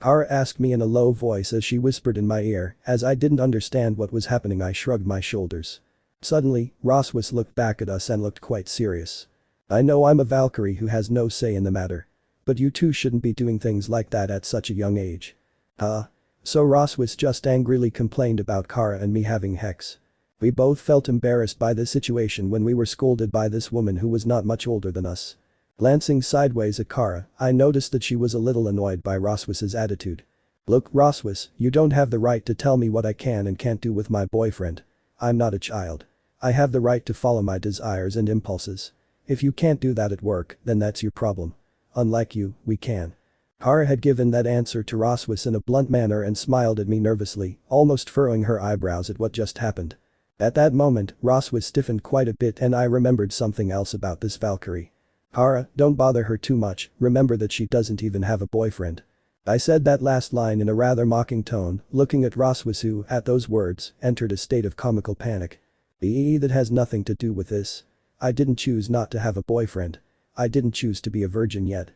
Kara asked me in a low voice as she whispered in my ear. As I didn't understand what was happening, I shrugged my shoulders. Suddenly, Rossweisse looked back at us and looked quite serious. I know I'm a Valkyrie who has no say in the matter. But you two shouldn't be doing things like that at such a young age. So Rossweisse just angrily complained about Kara and me having hex. We both felt embarrassed by this situation when we were scolded by this woman who was not much older than us. Glancing sideways at Kara, I noticed that she was a little annoyed by Rossweisse's attitude. Look, Rossweisse, you don't have the right to tell me what I can and can't do with my boyfriend. I'm not a child. I have the right to follow my desires and impulses. If you can't do that at work, then that's your problem. Unlike you, we can. Kara had given that answer to Rossweisse in a blunt manner and smiled at me nervously, almost furrowing her eyebrows at what just happened. At that moment, Rossweisse stiffened quite a bit and I remembered something else about this Valkyrie. Kara, don't bother her too much, remember that she doesn't even have a boyfriend. I said that last line in a rather mocking tone, looking at Rossweisse who, at those words, entered a state of comical panic. That has nothing to do with this. I didn't choose not to have a boyfriend. I didn't choose to be a virgin yet.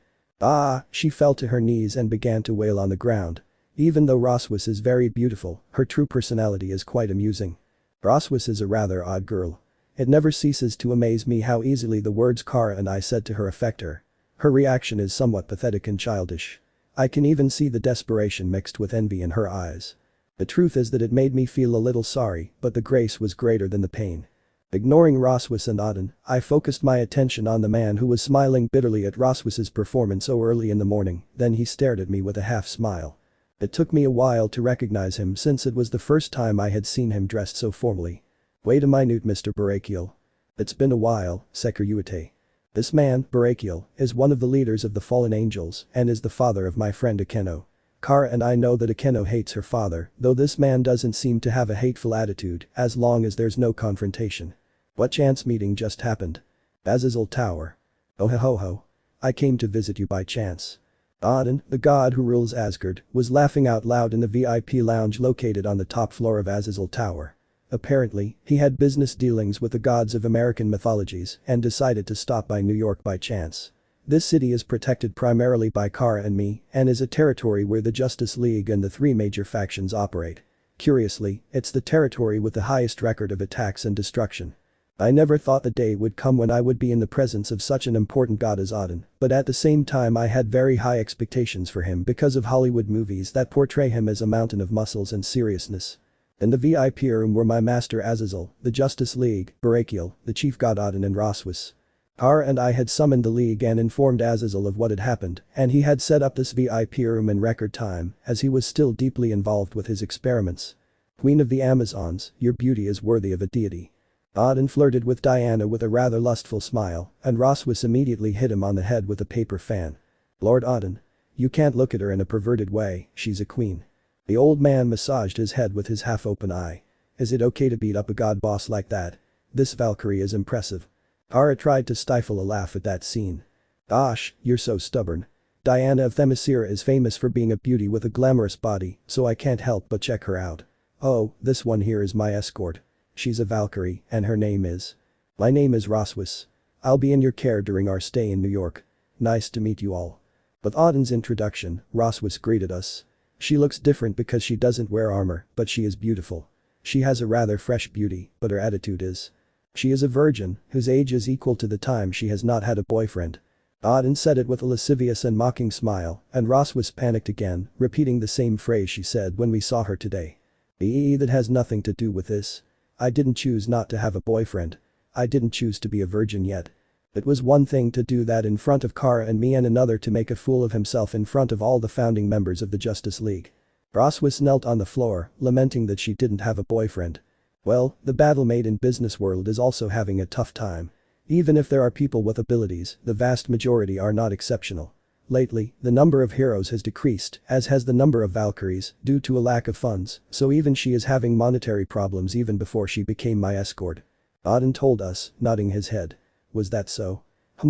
She fell to her knees and began to wail on the ground. Even though Rossweisse is very beautiful, her true personality is quite amusing. Rossweisse is a rather odd girl. It never ceases to amaze me how easily the words Kara and I said to her affect her. Her reaction is somewhat pathetic and childish. I can even see the desperation mixed with envy in her eyes. The truth is that it made me feel a little sorry, but the grace was greater than the pain. Ignoring Rossweisse and Odin, I focused my attention on the man who was smiling bitterly at Rossweisse's performance so early in the morning, then he stared at me with a half smile. It took me a while to recognize him since it was the first time I had seen him dressed so formally. Wait a minute, Mr. Brachial. It's been a while, Sekiryuutei. This man, Brachial, is one of the leaders of the fallen angels and is the father of my friend Akeno. Kara and I know that Akeno hates her father, though this man doesn't seem to have a hateful attitude as long as there's no confrontation. What chance meeting just happened? Azazel Tower. Oh ho ho. I came to visit you by chance. Odin, the god who rules Asgard, was laughing out loud in the VIP lounge located on the top floor of Azazel Tower. Apparently, he had business dealings with the gods of American mythologies and decided to stop by New York by chance. This city is protected primarily by Kara and me and is a territory where the Justice League and the three major factions operate. Curiously, it's the territory with the highest record of attacks and destruction. I never thought the day would come when I would be in the presence of such an important god as Odin, but at the same time I had very high expectations for him because of Hollywood movies that portray him as a mountain of muscles and seriousness. In the VIP room were my master Azazel, the Justice League, Brachial, the chief god Odin and Rossweisse. Kara and I had summoned the League and informed Azazel of what had happened, and he had set up this VIP room in record time, as he was still deeply involved with his experiments. Queen of the Amazons, your beauty is worthy of a deity. Odin flirted with Diana with a rather lustful smile, and Rossweisse immediately hit him on the head with a paper fan. Lord Odin. You can't look at her in a perverted way, she's a queen. The old man massaged his head with his half-open eye. Is it okay to beat up a god boss like that? This Valkyrie is impressive. Kara tried to stifle a laugh at that scene. Gosh, you're so stubborn. Diana of Themyscira is famous for being a beauty with a glamorous body, so I can't help but check her out. Oh, this one here is my escort. She's a Valkyrie, and her name is. My name is Rossweisse. I'll be in your care during our stay in New York. Nice to meet you all. With Odin's introduction, Rossweisse greeted us. She looks different because she doesn't wear armor, but she is beautiful. She has a rather fresh beauty, but her attitude is. She is a virgin, whose age is equal to the time she has not had a boyfriend. Odin said it with a lascivious and mocking smile, and Rossweisse panicked again, repeating the same phrase she said when we saw her today. That has nothing to do with this. I didn't choose not to have a boyfriend. I didn't choose to be a virgin yet. It was one thing to do that in front of Kara and me and another to make a fool of himself in front of all the founding members of the Justice League. Rossweisse knelt on the floor, lamenting that she didn't have a boyfriend. Well, the battle-maiden business world is also having a tough time. Even if there are people with abilities, the vast majority are not exceptional. Lately, the number of heroes has decreased, as has the number of Valkyries, due to a lack of funds, so even she is having monetary problems even before she became my escort. Odin told us, nodding his head. Was that so?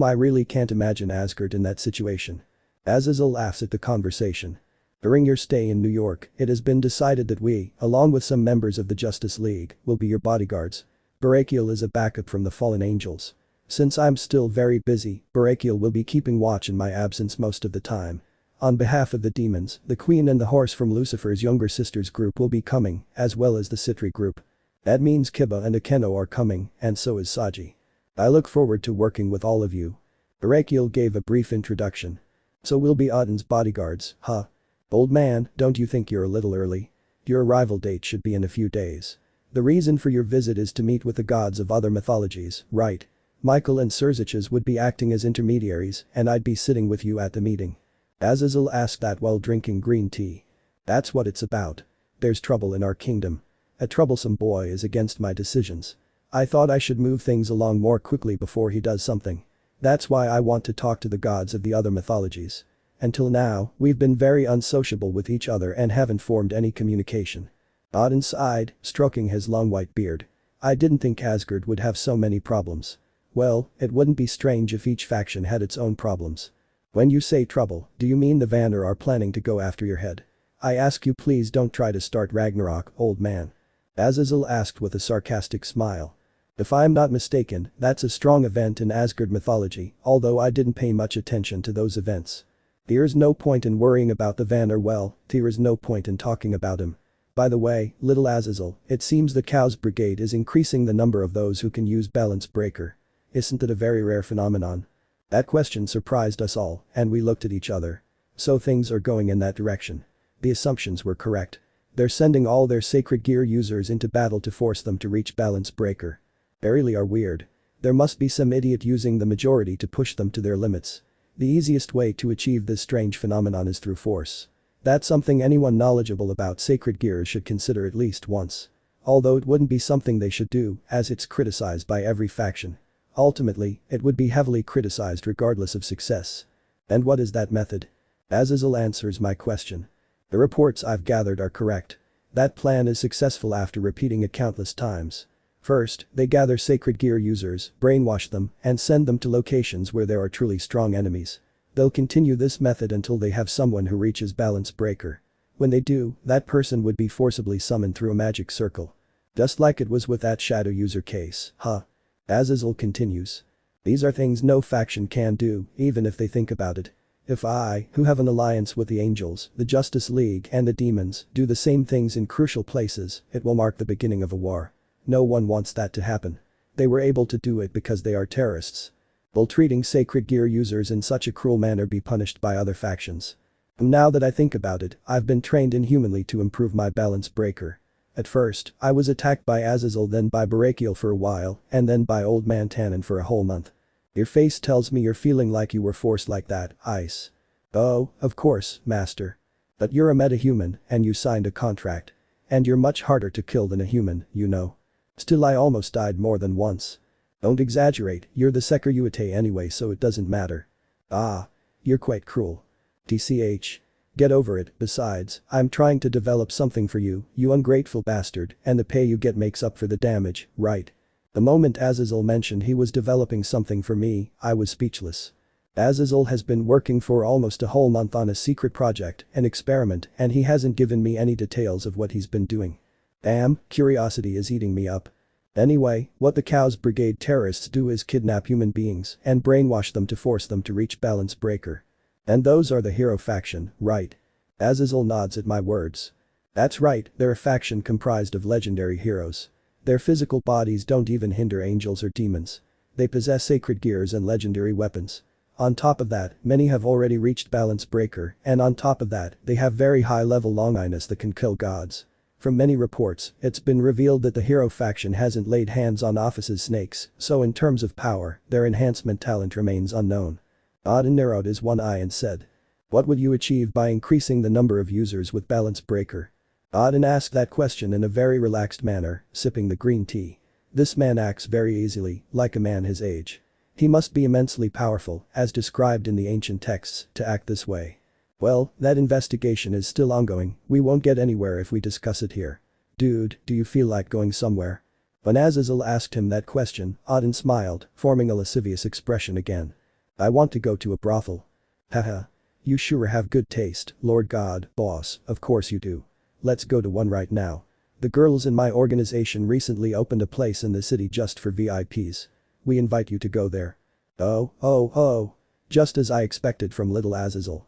I really can't imagine Asgard in that situation. Azazel laughs at the conversation. During your stay in New York, it has been decided that we, along with some members of the Justice League, will be your bodyguards. Brachial is a backup from the fallen angels. Since I'm still very busy, Brachial will be keeping watch in my absence most of the time. On behalf of the demons, the queen and the horse from Lucifer's younger sister's group will be coming, as well as the Citri group. That means Kiba and Akeno are coming, and so is Saji. I look forward to working with all of you. Barakiel gave a brief introduction. So we'll be Odin's bodyguards, huh? Old man, don't you think you're a little early? Your arrival date should be in a few days. The reason for your visit is to meet with the gods of other mythologies, right? Michael and Serziches would be acting as intermediaries, and I'd be sitting with you at the meeting. Azazel asked that while drinking green tea. That's what it's about. There's trouble in our kingdom. A troublesome boy is against my decisions. I thought I should move things along more quickly before he does something. That's why I want to talk to the gods of the other mythologies. Until now, we've been very unsociable with each other and haven't formed any communication. Odin sighed, stroking his long white beard. I didn't think Asgard would have so many problems. Well, it wouldn't be strange if each faction had its own problems. When you say trouble, do you mean the Vanir are planning to go after your head? I ask you please don't try to start Ragnarok, old man. Azazel asked with a sarcastic smile. If I'm not mistaken, that's a strong event in Asgard mythology, although I didn't pay much attention to those events. There's no point in worrying about the Vanir, well, there's no point in talking about him. By the way, little Azazel, it seems the Cows Brigade is increasing the number of those who can use Balance Breaker. Isn't it a very rare phenomenon? That question surprised us all, and we looked at each other. So things are going in that direction. The assumptions were correct. They're sending all their sacred gear users into battle to force them to reach Balance Breaker. They really are weird. There must be some idiot using the majority to push them to their limits. The easiest way to achieve this strange phenomenon is through force. That's something anyone knowledgeable about sacred gears should consider at least once. Although it wouldn't be something they should do, as it's criticized by every faction. Ultimately, it would be heavily criticized regardless of success. And what is that method? Azazel answers my question. The reports I've gathered are correct. That plan is successful after repeating it countless times. First, they gather sacred gear users, brainwash them, and send them to locations where there are truly strong enemies. They'll continue this method until they have someone who reaches Balance Breaker. When they do, that person would be forcibly summoned through a magic circle. Just like it was with that shadow user case, huh? Azazel continues. These are things no faction can do, even if they think about it. If I, who have an alliance with the Angels, the Justice League and the Demons, do the same things in crucial places, it will mark the beginning of a war. No one wants that to happen. They were able to do it because they are terrorists. Will treating sacred gear users in such a cruel manner be punished by other factions? Now that I think about it, I've been trained inhumanly to improve my Balance Breaker. At first, I was attacked by Azazel, then by Barakiel for a while, and then by Old Man Tannen for a whole month. Your face tells me you're feeling like you were forced like that, Ice. Oh, of course, Master. But you're a metahuman, and you signed a contract. And you're much harder to kill than a human, you know. Still, I almost died more than once. Don't exaggerate, you're the Sekiryuutei anyway, so it doesn't matter. Ah. You're quite cruel. TCH. Get over it, besides, I'm trying to develop something for you, you ungrateful bastard, and the pay you get makes up for the damage, right? The moment Azazel mentioned he was developing something for me, I was speechless. Azazel has been working for almost a whole month on a secret project, an experiment, and he hasn't given me any details of what he's been doing. Damn, curiosity is eating me up. Anyway, what the Cows Brigade terrorists do is kidnap human beings and brainwash them to force them to reach Balance Breaker. And those are the hero faction, right? Azazel nods at my words. That's right, they're a faction comprised of legendary heroes. Their physical bodies don't even hinder angels or demons. They possess sacred gears and legendary weapons. On top of that, many have already reached Balance Breaker, and on top of that, they have very high-level longiness that can kill gods. From many reports, it's been revealed that the hero faction hasn't laid hands on Office's snakes, so in terms of power, their enhancement talent remains unknown. Odin narrowed his one eye and said. What would you achieve by increasing the number of users with Balance Breaker? Odin asked that question in a very relaxed manner, sipping the green tea. This man acts very easily, like a man his age. He must be immensely powerful, as described in the ancient texts, to act this way. Well, that investigation is still ongoing, we won't get anywhere if we discuss it here. Dude, do you feel like going somewhere? When Azazel asked him that question, Odin smiled, forming a lascivious expression again. I want to go to a brothel. Haha. You sure have good taste, Lord God, boss, of course you do. Let's go to one right now. The girls in my organization recently opened a place in the city just for VIPs. We invite you to go there. Oh. Just as I expected from little Azazel.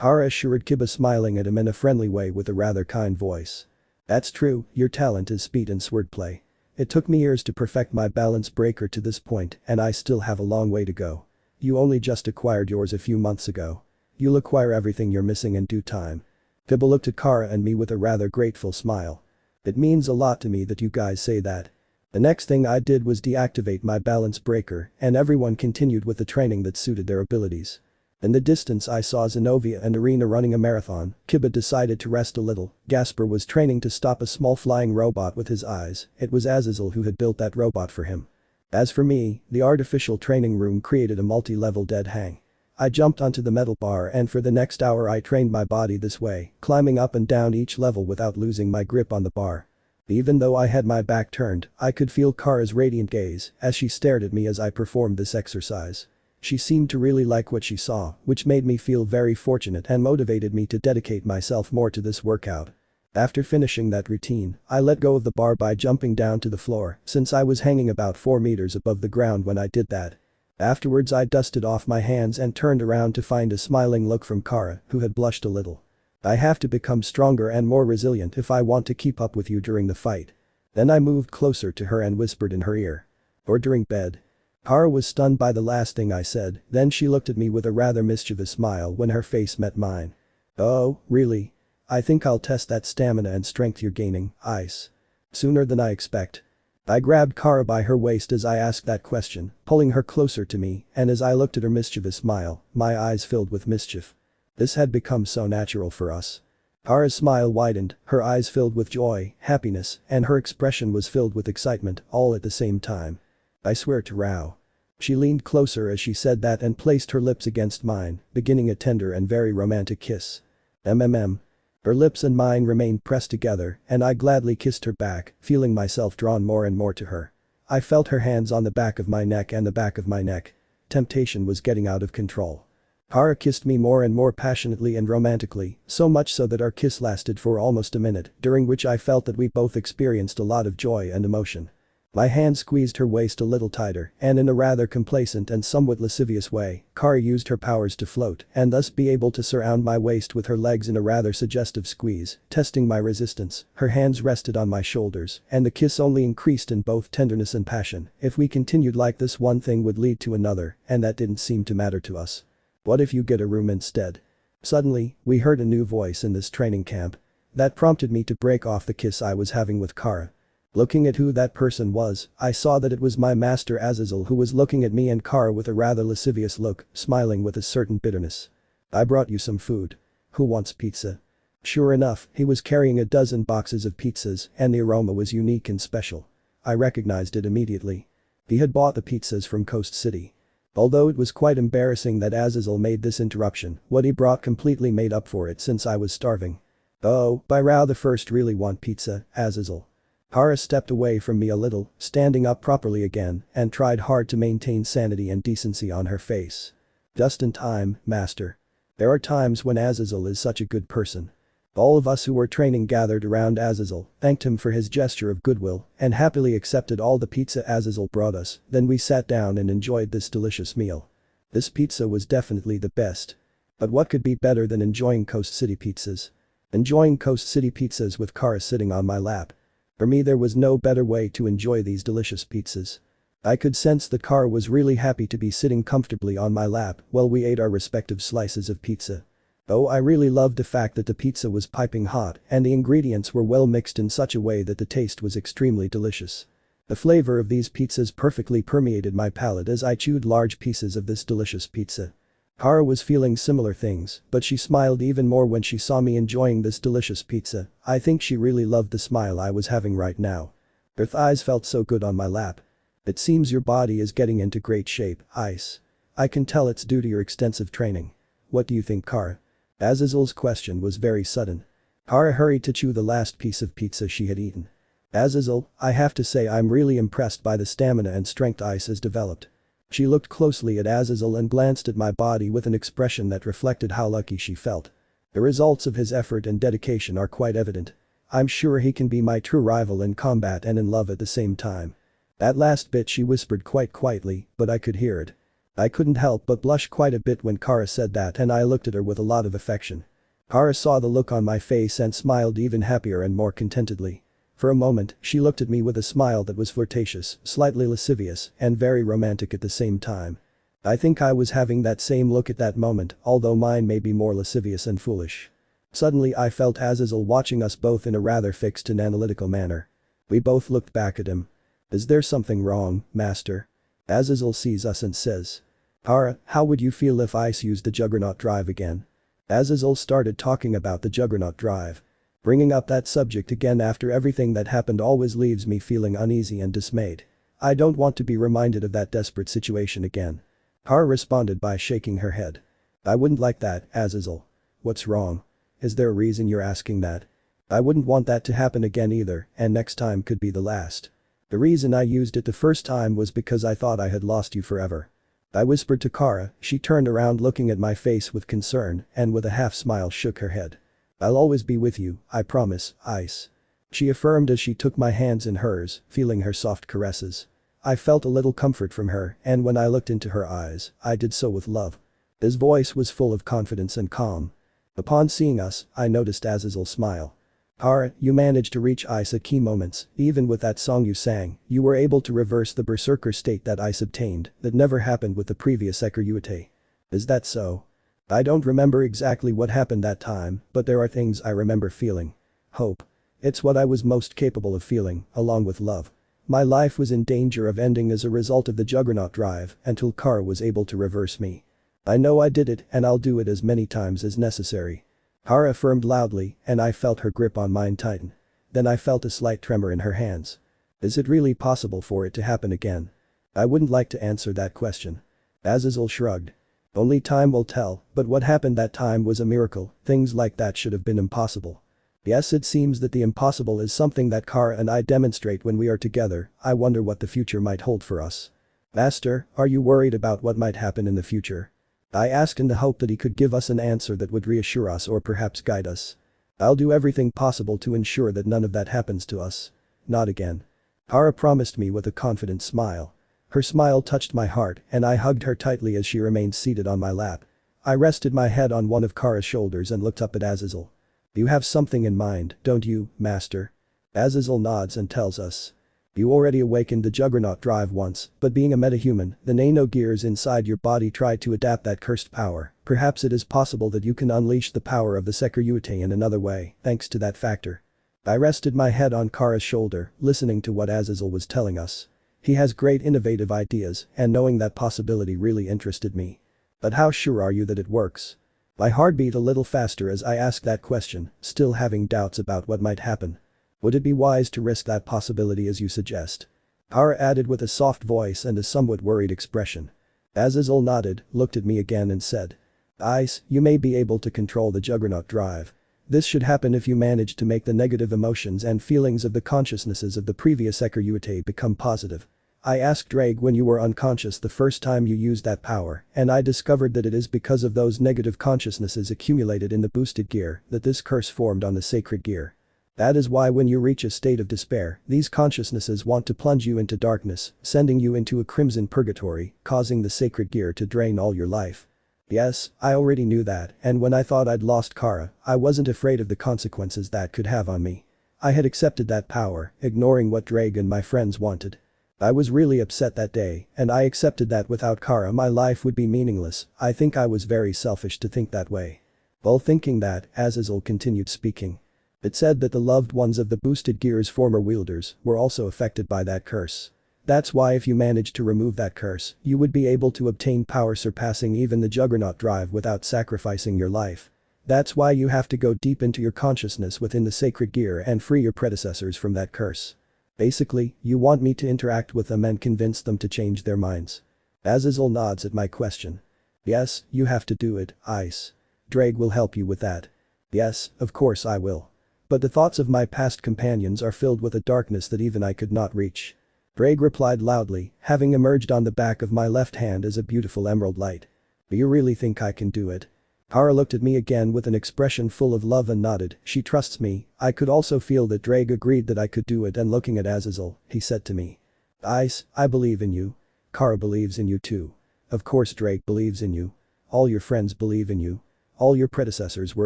Kara assured Kiba, smiling at him in a friendly way with a rather kind voice. That's true, your talent is speed and swordplay. It took me years to perfect my balance breaker to this point and I still have a long way to go. You only just acquired yours a few months ago. You'll acquire everything you're missing in due time. Kiba looked at Kara and me with a rather grateful smile. It means a lot to me that you guys say that. The next thing I did was deactivate my balance breaker and everyone continued with the training that suited their abilities. In the distance I saw Zenobia and Arena running a marathon. Kiba decided to rest a little. Gasper was training to stop a small flying robot with his eyes. It was Azazel who had built that robot for him. As for me, the artificial training room created a multi-level dead hang. I jumped onto the metal bar and for the next hour I trained my body this way, climbing up and down each level without losing my grip on the bar. Even though I had my back turned, I could feel Kara's radiant gaze as she stared at me as I performed this exercise. She seemed to really like what she saw, which made me feel very fortunate and motivated me to dedicate myself more to this workout. After finishing that routine, I let go of the bar by jumping down to the floor since I was hanging about 4 meters above the ground when I did that. Afterwards I dusted off my hands and turned around to find a smiling look from Kara, who had blushed a little. I have to become stronger and more resilient if I want to keep up with you during the fight. Then I moved closer to her and whispered in her ear. Or during bed. Kara was stunned by the last thing I said, then she looked at me with a rather mischievous smile when her face met mine. Oh, really? I think I'll test that stamina and strength you're gaining, Ice. Sooner than I expect. I grabbed Kara by her waist as I asked that question, pulling her closer to me, and as I looked at her mischievous smile, my eyes filled with mischief. This had become so natural for us. Kara's smile widened, her eyes filled with joy, happiness, and her expression was filled with excitement, all at the same time. I swear to Rao. She leaned closer as she said that and placed her lips against mine, beginning a tender and very romantic kiss. Her lips and mine remained pressed together and I gladly kissed her back, feeling myself drawn more and more to her. I felt her hands on the back of my neck and the back of my neck. Temptation was getting out of control. Kara kissed me more and more passionately and romantically, so much so that our kiss lasted for almost a minute, during which I felt that we both experienced a lot of joy and emotion. My hand squeezed her waist a little tighter and in a rather complacent and somewhat lascivious way, Kara used her powers to float and thus be able to surround my waist with her legs in a rather suggestive squeeze, testing my resistance. Her hands rested on my shoulders and the kiss only increased in both tenderness and passion. If we continued like this, one thing would lead to another and that didn't seem to matter to us. What if you get a room instead? Suddenly, we heard a new voice in this training camp. That prompted me to break off the kiss I was having with Kara. Looking at who that person was, I saw that it was my master Azazel who was looking at me and Kara with a rather lascivious look, smiling with a certain bitterness. I brought you some food. Who wants pizza? Sure enough, he was carrying a dozen boxes of pizzas and the aroma was unique and special. I recognized it immediately. He had bought the pizzas from Coast City. Although it was quite embarrassing that Azazel made this interruption, what he brought completely made up for it since I was starving. Oh, by Rao the first really want pizza, Azazel. Kara stepped away from me a little, standing up properly again, and tried hard to maintain sanity and decency on her face. Just in time, master. There are times when Azazel is such a good person. All of us who were training gathered around Azazel, thanked him for his gesture of goodwill, and happily accepted all the pizza Azazel brought us, then we sat down and enjoyed this delicious meal. This pizza was definitely the best. But what could be better than enjoying Coast City pizzas? Enjoying Coast City pizzas with Kara sitting on my lap. For me there was no better way to enjoy these delicious pizzas. I could sense that Kara was really happy to be sitting comfortably on my lap while we ate our respective slices of pizza. Oh, I really loved the fact that the pizza was piping hot and the ingredients were well mixed in such a way that the taste was extremely delicious. The flavor of these pizzas perfectly permeated my palate as I chewed large pieces of this delicious pizza. Kara was feeling similar things, but she smiled even more when she saw me enjoying this delicious pizza. I think she really loved the smile I was having right now. Her thighs felt so good on my lap. It seems your body is getting into great shape, Ice. I can tell it's due to your extensive training. What do you think, Kara? Azazel's question was very sudden. Kara hurried to chew the last piece of pizza she had eaten. Azazel, I have to say I'm really impressed by the stamina and strength Ice has developed. She looked closely at Azazel and glanced at my body with an expression that reflected how lucky she felt. The results of his effort and dedication are quite evident. I'm sure he can be my true rival in combat and in love at the same time. That last bit she whispered quite quietly, but I could hear it. I couldn't help but blush quite a bit when Kara said that, and I looked at her with a lot of affection. Kara saw the look on my face and smiled even happier and more contentedly. For a moment, she looked at me with a smile that was flirtatious, slightly lascivious, and very romantic at the same time. I think I was having that same look at that moment, although mine may be more lascivious and foolish. Suddenly I felt Azazel watching us both in a rather fixed and analytical manner. We both looked back at him. "Is there something wrong, Master?" Azazel sees us and says. "Kara, how would you feel if Ice used the Juggernaut drive again?" Azazel started talking about the Juggernaut drive. Bringing up that subject again after everything that happened always leaves me feeling uneasy and dismayed. I don't want to be reminded of that desperate situation again. Kara responded by shaking her head. "I wouldn't like that, Azazel." "What's wrong? Is there a reason you're asking that?" "I wouldn't want that to happen again either, and next time could be the last. The reason I used it the first time was because I thought I had lost you forever." I whispered to Kara. She turned around looking at my face with concern and with a half smile shook her head. "I'll always be with you, I promise, Ice." She affirmed as she took my hands in hers, feeling her soft caresses. I felt a little comfort from her, and when I looked into her eyes, I did so with love. His voice was full of confidence and calm. Upon seeing us, I noticed Azazel's smile. "Kara, you managed to reach Ice at key moments, even with that song you sang, you were able to reverse the berserker state that Ice obtained, that never happened with the previous Sekiryuutei. Is that so?" "I don't remember exactly what happened that time, but there are things I remember feeling. Hope. It's what I was most capable of feeling, along with love. My life was in danger of ending as a result of the Juggernaut drive until Kara was able to reverse me. I know I did it and I'll do it as many times as necessary." Kara affirmed loudly and I felt her grip on mine tighten. Then I felt a slight tremor in her hands. "Is it really possible for it to happen again?" I wouldn't like to answer that question. Azazel shrugged. "Only time will tell, but what happened that time was a miracle, things like that should have been impossible." "Yes, it seems that the impossible is something that Kara and I demonstrate when we are together. I wonder what the future might hold for us." "Master, are you worried about what might happen in the future?" I asked in the hope that he could give us an answer that would reassure us or perhaps guide us. "I'll do everything possible to ensure that none of that happens to us. Not again." Kara promised me with a confident smile. Her smile touched my heart and I hugged her tightly as she remained seated on my lap. I rested my head on one of Kara's shoulders and looked up at Azazel. "You have something in mind, don't you, Master?" Azazel nods and tells us. "You already awakened the Juggernaut drive once, but being a metahuman, the nano gears inside your body try to adapt that cursed power. Perhaps it is possible that you can unleash the power of the Sekiryuutei in another way, thanks to that factor." I rested my head on Kara's shoulder, listening to what Azazel was telling us. He has great innovative ideas, and knowing that possibility really interested me. "But how sure are you that it works?" My heart beat a little faster as I asked that question, still having doubts about what might happen. "Would it be wise to risk that possibility as you suggest?" Kara added with a soft voice and a somewhat worried expression. Azazel nodded, looked at me again and said. "Ice, you may be able to control the Juggernaut drive. This should happen if you manage to make the negative emotions and feelings of the consciousnesses of the previous Sekiryuutei become positive. I asked Ddraig when you were unconscious the first time you used that power, and I discovered that it is because of those negative consciousnesses accumulated in the boosted gear that this curse formed on the sacred gear. That is why when you reach a state of despair, these consciousnesses want to plunge you into darkness, sending you into a crimson purgatory, causing the sacred gear to drain all your life." Yes, I already knew that, and when I thought I'd lost Kara, I wasn't afraid of the consequences that could have on me. I had accepted that power, ignoring what Ddraig and my friends wanted. I was really upset that day, and I accepted that without Kara my life would be meaningless. I think I was very selfish to think that way. While thinking that, Azazel continued speaking. It said that the loved ones of the boosted gear's former wielders were also affected by that curse. That's why if you managed to remove that curse, you would be able to obtain power surpassing even the Juggernaut drive without sacrificing your life. That's why you have to go deep into your consciousness within the sacred gear and free your predecessors from that curse. Basically, you want me to interact with them and convince them to change their minds." Azazel nods at my question. "Yes, you have to do it, Ice. Ddraig will help you with that." "Yes, of course I will. But the thoughts of my past companions are filled with a darkness that even I could not reach." Ddraig replied loudly, having emerged on the back of my left hand as a beautiful emerald light. "Do you really think I can do it?" Kara looked at me again with an expression full of love and nodded. She trusts me. I could also feel that Ddraig agreed that I could do it, and looking at Azazel, he said to me. "Ice, I believe in you. Kara believes in you too." Of course Ddraig believes in you. All your friends believe in you. All your predecessors were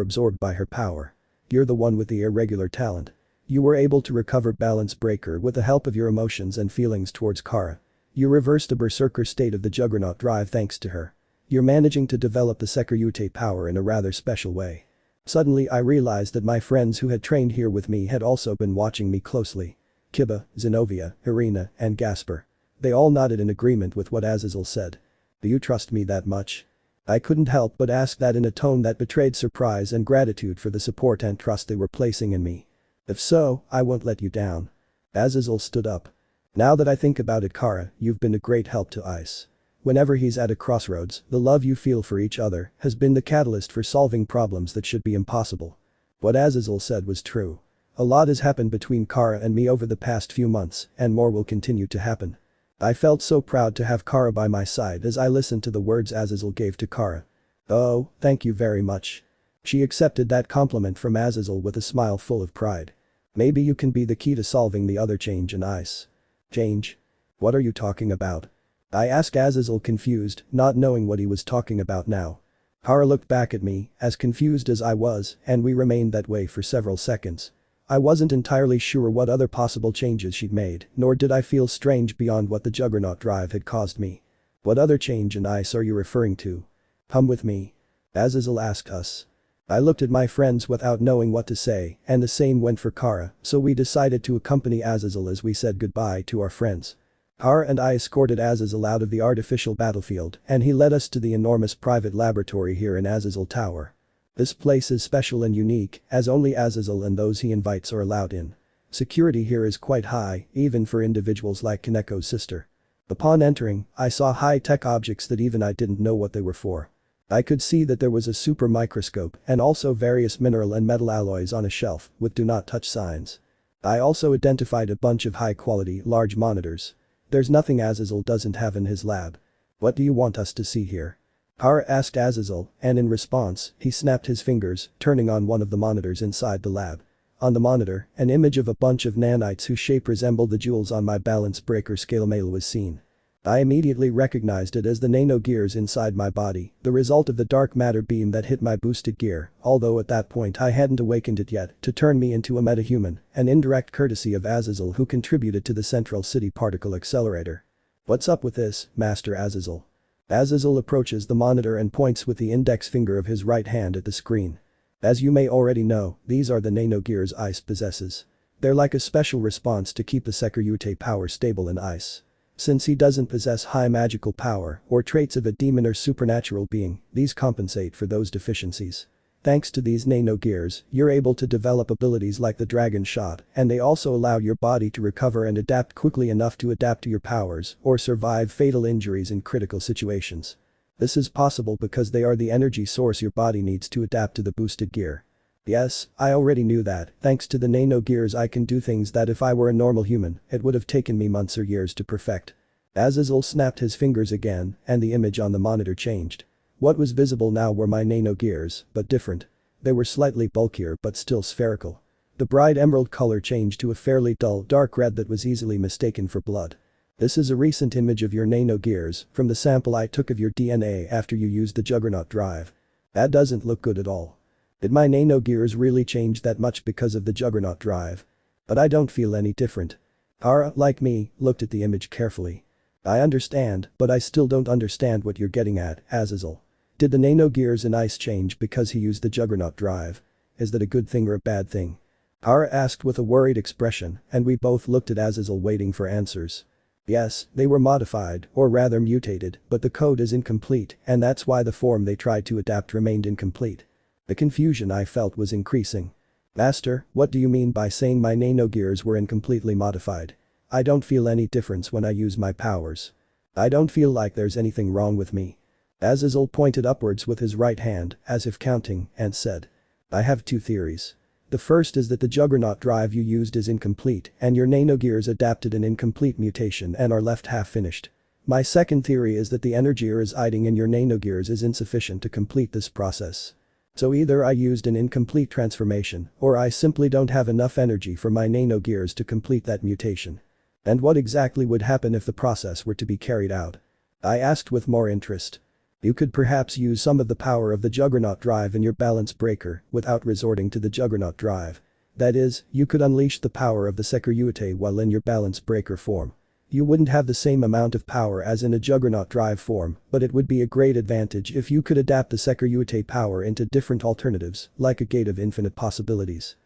absorbed by her power. You're the one with the irregular talent. You were able to recover Balance Breaker with the help of your emotions and feelings towards Kara. You reversed the berserker state of the Juggernaut drive thanks to her. You're managing to develop the Sekiryuutei power in a rather special way. Suddenly I realized that my friends who had trained here with me had also been watching me closely. Kiba, Zenobia, Irina, and Gasper. They all nodded in agreement with what Azazel said. Do you trust me that much? I couldn't help but ask that in a tone that betrayed surprise and gratitude for the support and trust they were placing in me. If so, I won't let you down. Azazel stood up. Now that I think about it, Kara, you've been a great help to Ice. Whenever he's at a crossroads, the love you feel for each other has been the catalyst for solving problems that should be impossible. What Azazel said was true. A lot has happened between Kara and me over the past few months, and more will continue to happen. I felt so proud to have Kara by my side as I listened to the words Azazel gave to Kara. Oh, thank you very much. She accepted that compliment from Azazel with a smile full of pride. Maybe you can be the key to solving the other change in Ice. Change? What are you talking about? I asked Azazel, confused, not knowing what he was talking about now. Kara looked back at me, as confused as I was, and we remained that way for several seconds. I wasn't entirely sure what other possible changes she'd made, nor did I feel strange beyond what the Juggernaut drive had caused me. What other change in Ice are you referring to? Come with me. Azazel asked us. I looked at my friends without knowing what to say, and the same went for Kara, so we decided to accompany Azazel as we said goodbye to our friends. Kara and I escorted Azazel out of the artificial battlefield, and he led us to the enormous private laboratory here in Azazel Tower. This place is special and unique, as only Azazel and those he invites are allowed in. Security here is quite high, even for individuals like Kaneko's sister. Upon entering, I saw high-tech objects that even I didn't know what they were for. I could see that there was a super microscope and also various mineral and metal alloys on a shelf with do not touch signs. I also identified a bunch of high-quality, large monitors. There's nothing Azazel doesn't have in his lab. What do you want us to see here? Kara asked Azazel, and in response, he snapped his fingers, turning on one of the monitors inside the lab. On the monitor, an image of a bunch of nanites whose shape resembled the jewels on my balance breaker scale mail was seen. I immediately recognized it as the nano gears inside my body, the result of the dark matter beam that hit my boosted gear, although at that point I hadn't awakened it yet to turn me into a metahuman, an indirect courtesy of Azazel who contributed to the Central City Particle Accelerator. What's up with this, Master Azazel? Azazel approaches the monitor and points with the index finger of his right hand at the screen. As you may already know, these are the nano gears Ice possesses. They're like a special response to keep the Sekiryuutei power stable in Ice. Since he doesn't possess high magical power or traits of a demon or supernatural being, these compensate for those deficiencies. Thanks to these nano gears, you're able to develop abilities like the Dragon Shot, and they also allow your body to recover and adapt quickly enough to adapt to your powers or survive fatal injuries in critical situations. This is possible because they are the energy source your body needs to adapt to the boosted gear. Yes, I already knew that. Thanks to the nano gears I can do things that if I were a normal human, it would have taken me months or years to perfect. Azazel snapped his fingers again, and the image on the monitor changed. What was visible now were my nano gears, but different. They were slightly bulkier but still spherical. The bright emerald color changed to a fairly dull dark red that was easily mistaken for blood. This is a recent image of your nano gears from the sample I took of your DNA after you used the Juggernaut drive. That doesn't look good at all. Did my nano gears really change that much because of the Juggernaut drive? But I don't feel any different. Kara, like me, looked at the image carefully. I understand, but I still don't understand what you're getting at, Azazel. Did the nano gears in Ice change because he used the Juggernaut drive? Is that a good thing or a bad thing? Kara asked with a worried expression, and we both looked at Azazel waiting for answers. Yes, they were modified, or rather mutated, but the code is incomplete, and that's why the form they tried to adapt remained incomplete. The confusion I felt was increasing. Master, what do you mean by saying my nano gears were incompletely modified? I don't feel any difference when I use my powers. I don't feel like there's anything wrong with me. Azazel pointed upwards with his right hand, as if counting, and said. I have two theories. The first is that the Juggernaut drive you used is incomplete and your nano gears adapted an incomplete mutation and are left half finished. My second theory is that the energy residing in your nano gears is insufficient to complete this process. So either I used an incomplete transformation or I simply don't have enough energy for my nano gears to complete that mutation. And what exactly would happen if the process were to be carried out? I asked with more interest. You could perhaps use some of the power of the Juggernaut Drive in your balance breaker without resorting to the Juggernaut Drive. That is, you could unleash the power of the Sekiryuutei while in your balance breaker form. You wouldn't have the same amount of power as in a Juggernaut Drive form, but it would be a great advantage if you could adapt the Sekiryuutei power into different alternatives, like a gate of infinite possibilities.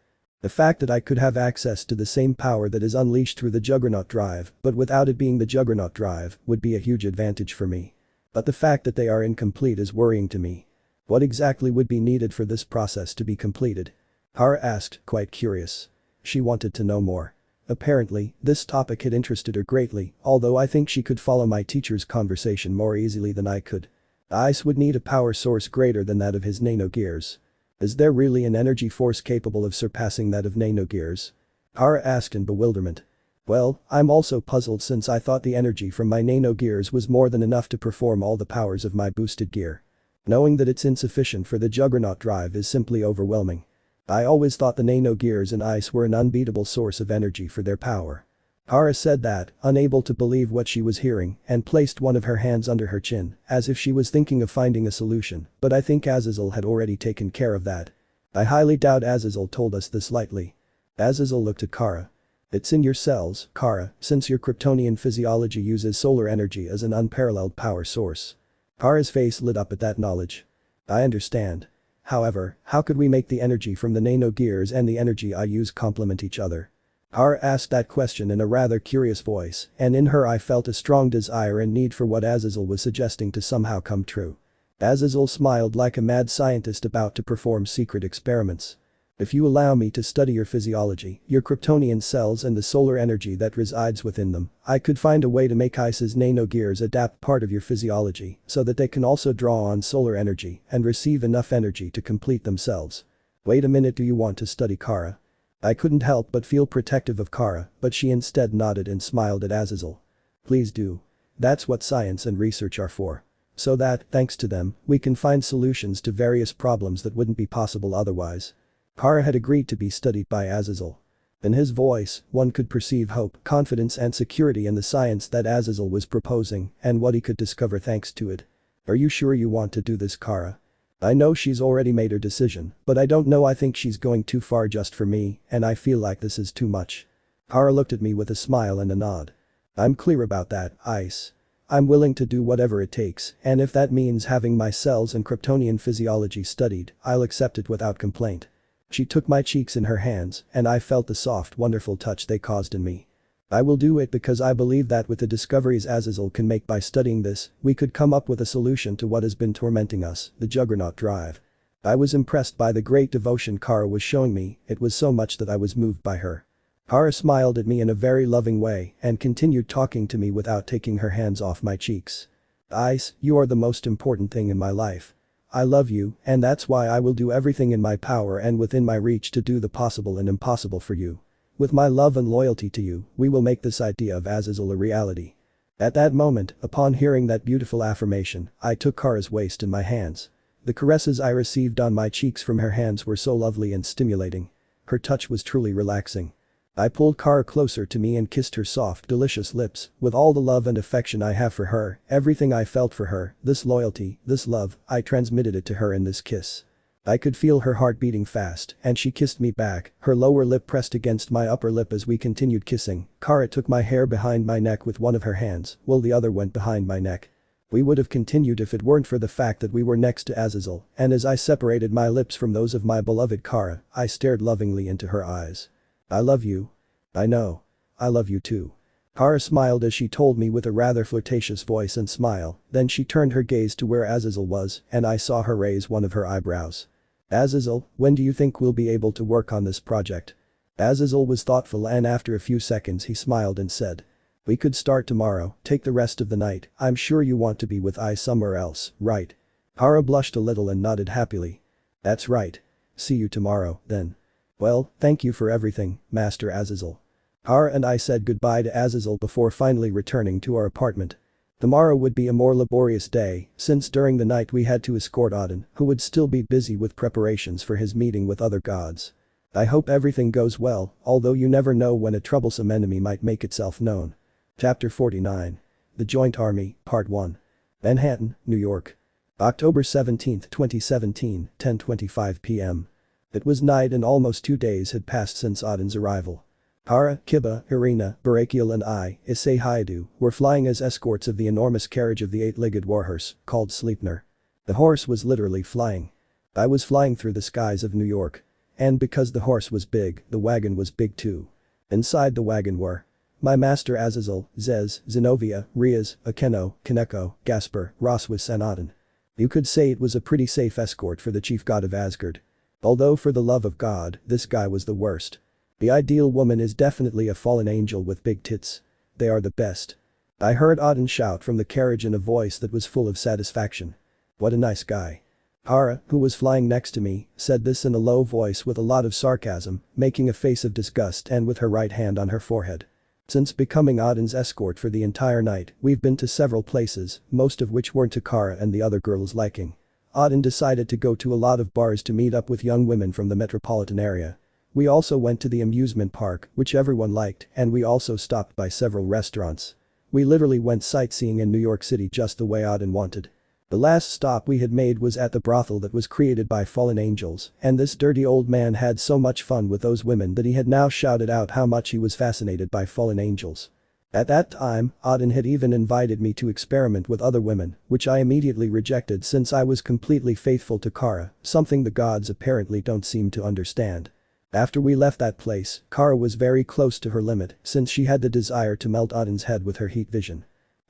The fact that I could have access to the same power that is unleashed through the Juggernaut Drive, but without it being the Juggernaut Drive, would be a huge advantage for me. But the fact that they are incomplete is worrying to me. What exactly would be needed for this process to be completed? Hara asked, quite curious. She wanted to know more. Apparently, this topic had interested her greatly, although I think she could follow my teacher's conversation more easily than I could. Ice would need a power source greater than that of his nanogears. Is there really an energy force capable of surpassing that of nanogears? Hara asked in bewilderment. Well, I'm also puzzled since I thought the energy from my nanogears was more than enough to perform all the powers of my boosted gear. Knowing that it's insufficient for the Juggernaut Drive is simply overwhelming. I always thought the nanogears in ice were an unbeatable source of energy for their power. Hara said that, unable to believe what she was hearing, and placed one of her hands under her chin, as if she was thinking of finding a solution, but I think Azazel had already taken care of that. I highly doubt Azazel told us this lightly. Azazel looked at Kara. It's in your cells, Kara, since your Kryptonian physiology uses solar energy as an unparalleled power source. Kara's face lit up at that knowledge. I understand. However, how could we make the energy from the nanogears and the energy I use complement each other? Kara asked that question in a rather curious voice, and in her I felt a strong desire and need for what Azazel was suggesting to somehow come true. Azazel smiled like a mad scientist about to perform secret experiments. If you allow me to study your physiology, your Kryptonian cells and the solar energy that resides within them, I could find a way to make Ice's nanogears adapt part of your physiology so that they can also draw on solar energy and receive enough energy to complete themselves. Wait a minute, do you want to study Kara? I couldn't help but feel protective of Kara, but she instead nodded and smiled at Azazel. Please do. That's what science and research are for. So that, thanks to them, we can find solutions to various problems that wouldn't be possible otherwise. Kara had agreed to be studied by Azazel. In his voice, one could perceive hope, confidence and security in the science that Azazel was proposing and what he could discover thanks to it. Are you sure you want to do this, Kara? I know she's already made her decision, but I don't know, I think she's going too far just for me, and I feel like this is too much. Kara looked at me with a smile and a nod. I'm clear about that, Ice. I'm willing to do whatever it takes, and if that means having my cells and Kryptonian physiology studied, I'll accept it without complaint. She took my cheeks in her hands, and I felt the soft, wonderful touch they caused in me. I will do it because I believe that with the discoveries Azazel can make by studying this, we could come up with a solution to what has been tormenting us, the Juggernaut Drive. I was impressed by the great devotion Kara was showing me, it was so much that I was moved by her. Kara smiled at me in a very loving way and continued talking to me without taking her hands off my cheeks. Ice, you are the most important thing in my life. I love you, and that's why I will do everything in my power and within my reach to do the possible and impossible for you. With my love and loyalty to you, we will make this idea of Azazel a reality. At that moment, upon hearing that beautiful affirmation, I took Kara's waist in my hands. The caresses I received on my cheeks from her hands were so lovely and stimulating. Her touch was truly relaxing. I pulled Kara closer to me and kissed her soft, delicious lips. With all the love and affection I have for her, everything I felt for her, this loyalty, this love, I transmitted it to her in this kiss. I could feel her heart beating fast, and she kissed me back, her lower lip pressed against my upper lip as we continued kissing. Kara took my hair behind my neck with one of her hands, while the other went behind my neck. We would have continued if it weren't for the fact that we were next to Azazel, and as I separated my lips from those of my beloved Kara, I stared lovingly into her eyes. I love you. I know. I love you too. Kara smiled as she told me with a rather flirtatious voice and smile, then she turned her gaze to where Azazel was, and I saw her raise one of her eyebrows. Azazel, when do you think we'll be able to work on this project? Azazel was thoughtful and after a few seconds he smiled and said. We could start tomorrow, take the rest of the night, I'm sure you want to be with I somewhere else, right? Kara blushed a little and nodded happily. That's right. See you tomorrow, then. Well, thank you for everything, Master Azazel. Kara and I said goodbye to Azazel before finally returning to our apartment. Tomorrow would be a more laborious day, since during the night we had to escort Odin, who would still be busy with preparations for his meeting with other gods. I hope everything goes well, although you never know when a troublesome enemy might make itself known. Chapter 49. The Joint Army, Part 1. Manhattan, New York. October 17, 2017, 10:25 p.m. It was night and almost 2 days had passed since Odin's arrival. Kara, Kiba, Irina, Barakiel and I, Issei Hyoudou, were flying as escorts of the enormous carriage of the 8-legged warhorse, called Sleipnir. The horse was literally flying. I was flying through the skies of New York. And because the horse was big, the wagon was big too. Inside the wagon were my master Azazel, Zez, Zenobia, Rias, Akeno, Kaneko, Gasper, Rossweisse and Odin. You could say it was a pretty safe escort for the chief god of Asgard. Although for the love of God, this guy was the worst. The ideal woman is definitely a fallen angel with big tits. They are the best. I heard Odin shout from the carriage in a voice that was full of satisfaction. What a nice guy. Kara, who was flying next to me, said this in a low voice with a lot of sarcasm, making a face of disgust and with her right hand on her forehead. Since becoming Odin's escort for the entire night, we've been to several places, most of which weren't to Kara and the other girls' liking. Odin decided to go to a lot of bars to meet up with young women from the metropolitan area. We also went to the amusement park, which everyone liked, and we also stopped by several restaurants. We literally went sightseeing in New York City just the way Odin wanted. The last stop we had made was at the brothel that was created by fallen angels, and this dirty old man had so much fun with those women that he had now shouted out how much he was fascinated by fallen angels. At that time, Odin had even invited me to experiment with other women, which I immediately rejected since I was completely faithful to Kara, something the gods apparently don't seem to understand. After we left that place, Kara was very close to her limit since she had the desire to melt Odin's head with her heat vision.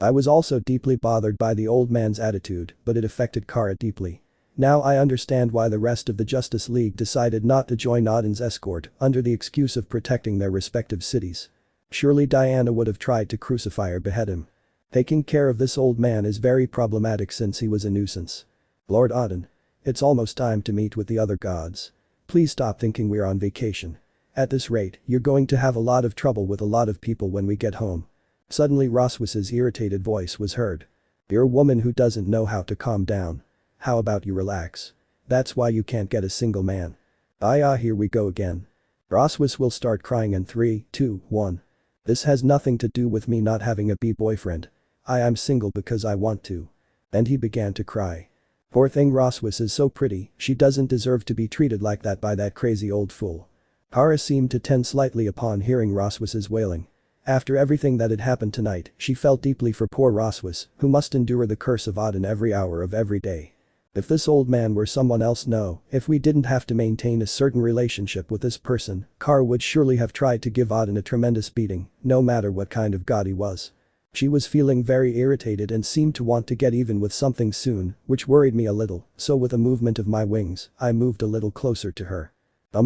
I was also deeply bothered by the old man's attitude, but it affected Kara deeply. Now I understand why the rest of the Justice League decided not to join Odin's escort under the excuse of protecting their respective cities. Surely Diana would have tried to crucify or behead him. Taking care of this old man is very problematic since he was a nuisance. Lord Odin. It's almost time to meet with the other gods. Please stop thinking we're on vacation. At this rate, you're going to have a lot of trouble with a lot of people when we get home. Suddenly Rossweisse's irritated voice was heard. You're a woman who doesn't know how to calm down. How about you relax? That's why you can't get a single man. Here we go again. Rossweisse will start crying in 3, 2, 1. This has nothing to do with me not having a boyfriend. I am single because I want to. And he began to cry. Poor thing, Rossweisse is so pretty, she doesn't deserve to be treated like that by that crazy old fool. Kara seemed to tense slightly upon hearing Rossweisse's wailing. After everything that had happened tonight, she felt deeply for poor Rossweisse, who must endure the curse of Odin every hour of every day. If this old man were someone else, no, if we didn't have to maintain a certain relationship with this person, Kara would surely have tried to give Odin a tremendous beating, no matter what kind of god he was. She was feeling very irritated and seemed to want to get even with something soon, which worried me a little, so with a movement of my wings, I moved a little closer to her.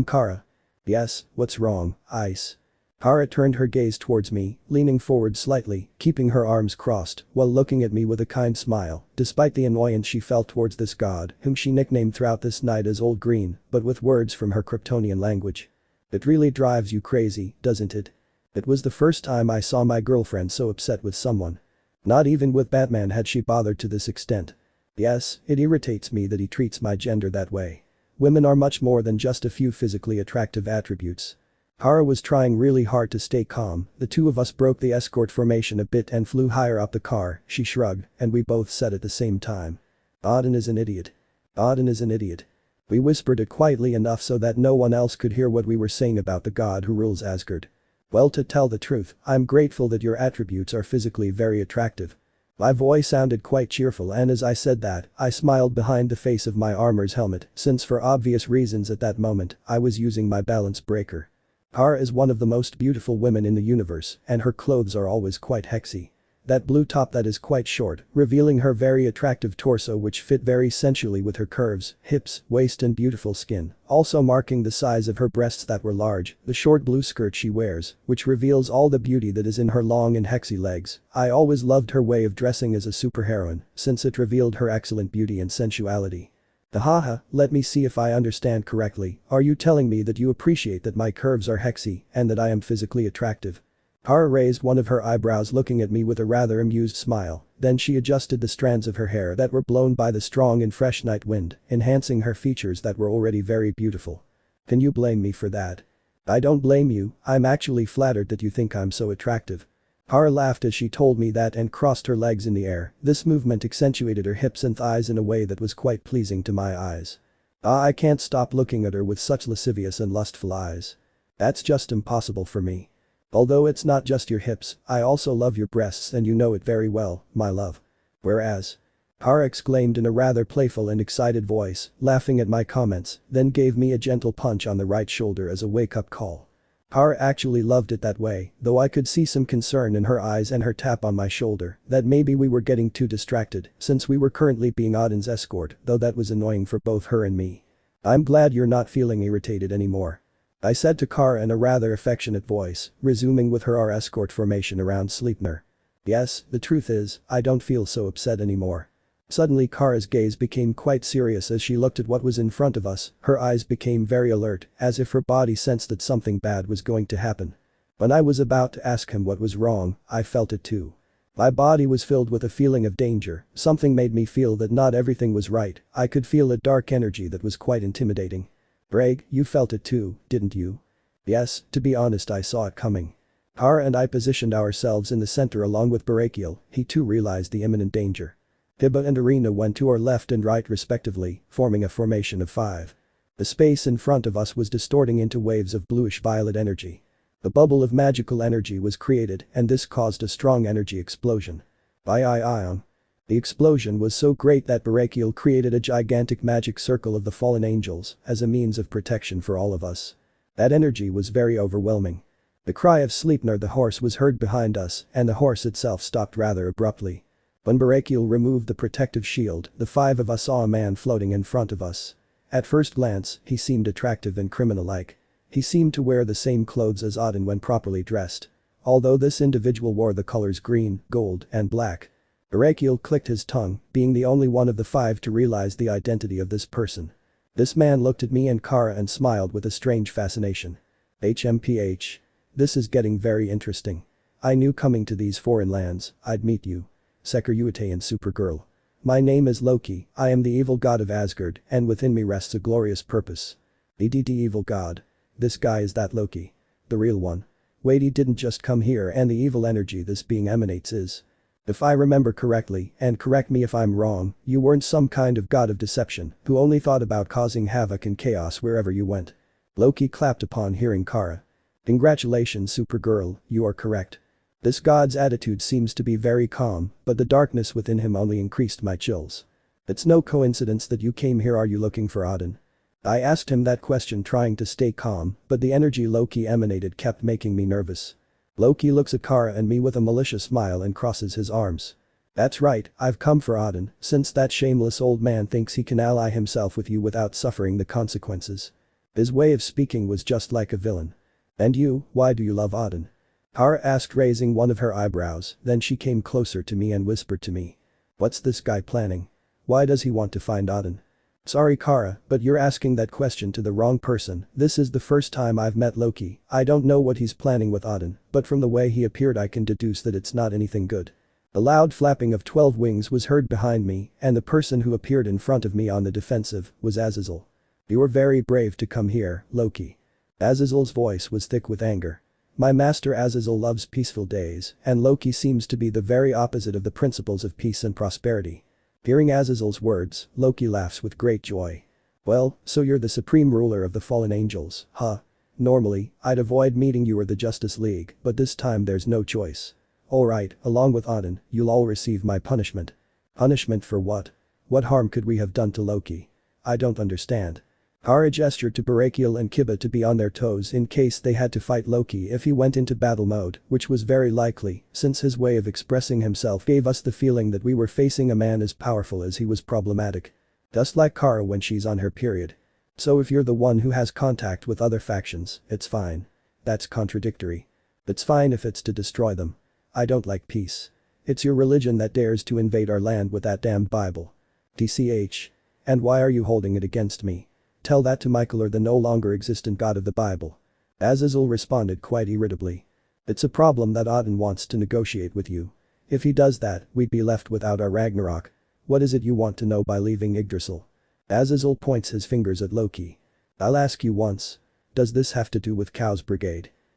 Kara. Yes, what's wrong, Ice? Kara turned her gaze towards me, leaning forward slightly, keeping her arms crossed, while looking at me with a kind smile, despite the annoyance she felt towards this god, whom she nicknamed throughout this night as Old Green, but with words from her Kryptonian language. It really drives you crazy, doesn't it? It was the first time I saw my girlfriend so upset with someone. Not even with Batman had she bothered to this extent. Yes, it irritates me that he treats my gender that way. Women are much more than just a few physically attractive attributes. Kara was trying really hard to stay calm, the two of us broke the escort formation a bit and flew higher up the car, she shrugged, and we both said at the same time. Odin is an idiot. Odin is an idiot. We whispered it quietly enough so that no one else could hear what we were saying about the god who rules Asgard. Well, to tell the truth, I'm grateful that your attributes are physically very attractive. My voice sounded quite cheerful, and as I said that, I smiled behind the face of my armor's helmet, since for obvious reasons at that moment, I was using my balance breaker. Kara is one of the most beautiful women in the universe, and her clothes are always quite sexy. That blue top that is quite short, revealing her very attractive torso which fit very sensually with her curves, hips, waist and beautiful skin, also marking the size of her breasts that were large, the short blue skirt she wears, which reveals all the beauty that is in her long and sexy legs. I always loved her way of dressing as a superheroine, since it revealed her excellent beauty and sensuality. Haha, let me see if I understand correctly, are you telling me that you appreciate that my curves are sexy and that I am physically attractive? Kara raised one of her eyebrows looking at me with a rather amused smile, then she adjusted the strands of her hair that were blown by the strong and fresh night wind, enhancing her features that were already very beautiful. Can you blame me for that? I don't blame you, I'm actually flattered that you think I'm so attractive. Kara laughed as she told me that and crossed her legs in the air. This movement accentuated her hips and thighs in a way that was quite pleasing to my eyes. I can't stop looking at her with such lascivious and lustful eyes. That's just impossible for me. Although it's not just your hips, I also love your breasts and you know it very well, my love. Whereas. Kara exclaimed in a rather playful and excited voice, laughing at my comments, then gave me a gentle punch on the right shoulder as a wake-up call. Kara actually loved it that way, though I could see some concern in her eyes and her tap on my shoulder that maybe we were getting too distracted since we were currently being Odin's escort, though that was annoying for both her and me. I'm glad you're not feeling irritated anymore. I said to Kara in a rather affectionate voice, resuming with her our escort formation around Sleipnir. Yes, the truth is, I don't feel so upset anymore. Suddenly Kara's gaze became quite serious as she looked at what was in front of us, her eyes became very alert, as if her body sensed that something bad was going to happen. When I was about to ask him what was wrong, I felt it too. My body was filled with a feeling of danger, something made me feel that not everything was right, I could feel a dark energy that was quite intimidating. Ddraig, you felt it too, didn't you? Yes, to be honest I saw it coming. Kara and I positioned ourselves in the center along with Barakiel, he too realized the imminent danger. Hiba and Arena went to our left and right respectively, forming a formation of 5. The space in front of us was distorting into waves of bluish-violet energy. A bubble of magical energy was created and this caused a strong energy explosion. The explosion was so great that Barakiel created a gigantic magic circle of the fallen angels as a means of protection for all of us. That energy was very overwhelming. The cry of Sleipnir the horse was heard behind us and the horse itself stopped rather abruptly. When Barakiel removed the protective shield, the 5 of us saw a man floating in front of us. At first glance, he seemed attractive and criminal-like. He seemed to wear the same clothes as Odin when properly dressed. Although this individual wore the colors green, gold, and black. Barakiel clicked his tongue, being the only one of the 5 to realize the identity of this person. This man looked at me and Kara and smiled with a strange fascination. HMPH. This is getting very interesting. I knew coming to these foreign lands, I'd meet you. Sekiryuutei and Supergirl. My name is Loki, I am the evil god of Asgard and within me rests a glorious purpose. EDD evil god. This guy is that Loki. The real one. Wait, he didn't just come here and the evil energy this being emanates is. If I remember correctly, and correct me if I'm wrong, you weren't some kind of god of deception who only thought about causing havoc and chaos wherever you went. Loki clapped upon hearing Kara. Congratulations Supergirl, you are correct. This god's attitude seems to be very calm, but the darkness within him only increased my chills. It's no coincidence that you came here. Are you looking for Odin? I asked him that question trying to stay calm, but the energy Loki emanated kept making me nervous. Loki looks at Kara and me with a malicious smile and crosses his arms. That's right, I've come for Odin, since that shameless old man thinks he can ally himself with you without suffering the consequences. His way of speaking was just like a villain. And you, why do you love Odin? Kara asked, raising one of her eyebrows, then she came closer to me and whispered to me. What's this guy planning? Why does he want to find Odin? Sorry Kara, but you're asking that question to the wrong person. This is the first time I've met Loki. I don't know what he's planning with Odin, but from the way he appeared I can deduce that it's not anything good. A loud flapping of 12 wings was heard behind me and the person who appeared in front of me on the defensive was Azazel. You were very brave to come here, Loki. Azazel's voice was thick with anger. My master Azazel loves peaceful days, and Loki seems to be the very opposite of the principles of peace and prosperity. Hearing Azazel's words, Loki laughs with great joy. Well, so you're the supreme ruler of the fallen angels, huh? Normally, I'd avoid meeting you or the Justice League, but this time there's no choice. Alright, along with Odin, you'll all receive my punishment. Punishment for what? What harm could we have done to Loki? I don't understand. Kara gestured to Barakiel and Kiba to be on their toes in case they had to fight Loki if he went into battle mode, which was very likely, since his way of expressing himself gave us the feeling that we were facing a man as powerful as he was problematic. Just like Kara when she's on her period. So if you're the one who has contact with other factions, it's fine. That's contradictory. It's fine if it's to destroy them. I don't like peace. It's your religion that dares to invade our land with that damned Bible. TCH. And why are you holding it against me? Tell that to Michael or the no longer existent god of the Bible. Azazel responded quite irritably. It's a problem that Odin wants to negotiate with you. If he does that, we'd be left without our Ragnarok. What is it you want to know by leaving Yggdrasil? Azazel points his fingers at Loki. I'll ask you once. Does this have to do with Chaos Brigade?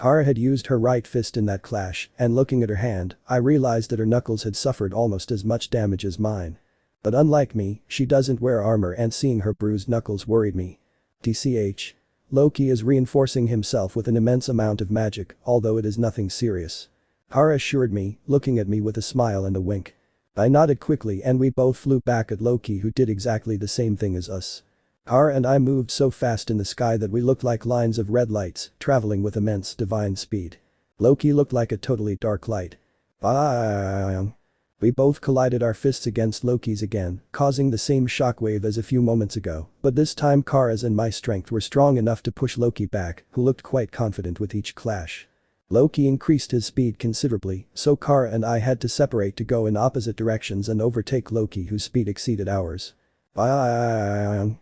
Kara had used her right fist in that clash, and looking at her hand, I realized that her knuckles had suffered almost as much damage as mine. But unlike me, she doesn't wear armor, and seeing her bruised knuckles worried me. TCH. Loki is reinforcing himself with an immense amount of magic, although it is nothing serious. Kara assured me, looking at me with a smile and a wink. I nodded quickly and we both flew back at Loki, who did exactly the same thing as us. Kara and I moved so fast in the sky that we looked like lines of red lights, traveling with immense divine speed. Loki looked like a totally dark light. Bang! We both collided our fists against Loki's again, causing the same shockwave as a few moments ago, but this time Kara's and my strength were strong enough to push Loki back, who looked quite confident with each clash. Loki increased his speed considerably, so Kara and I had to separate to go in opposite directions and overtake Loki, whose speed exceeded ours. Bang!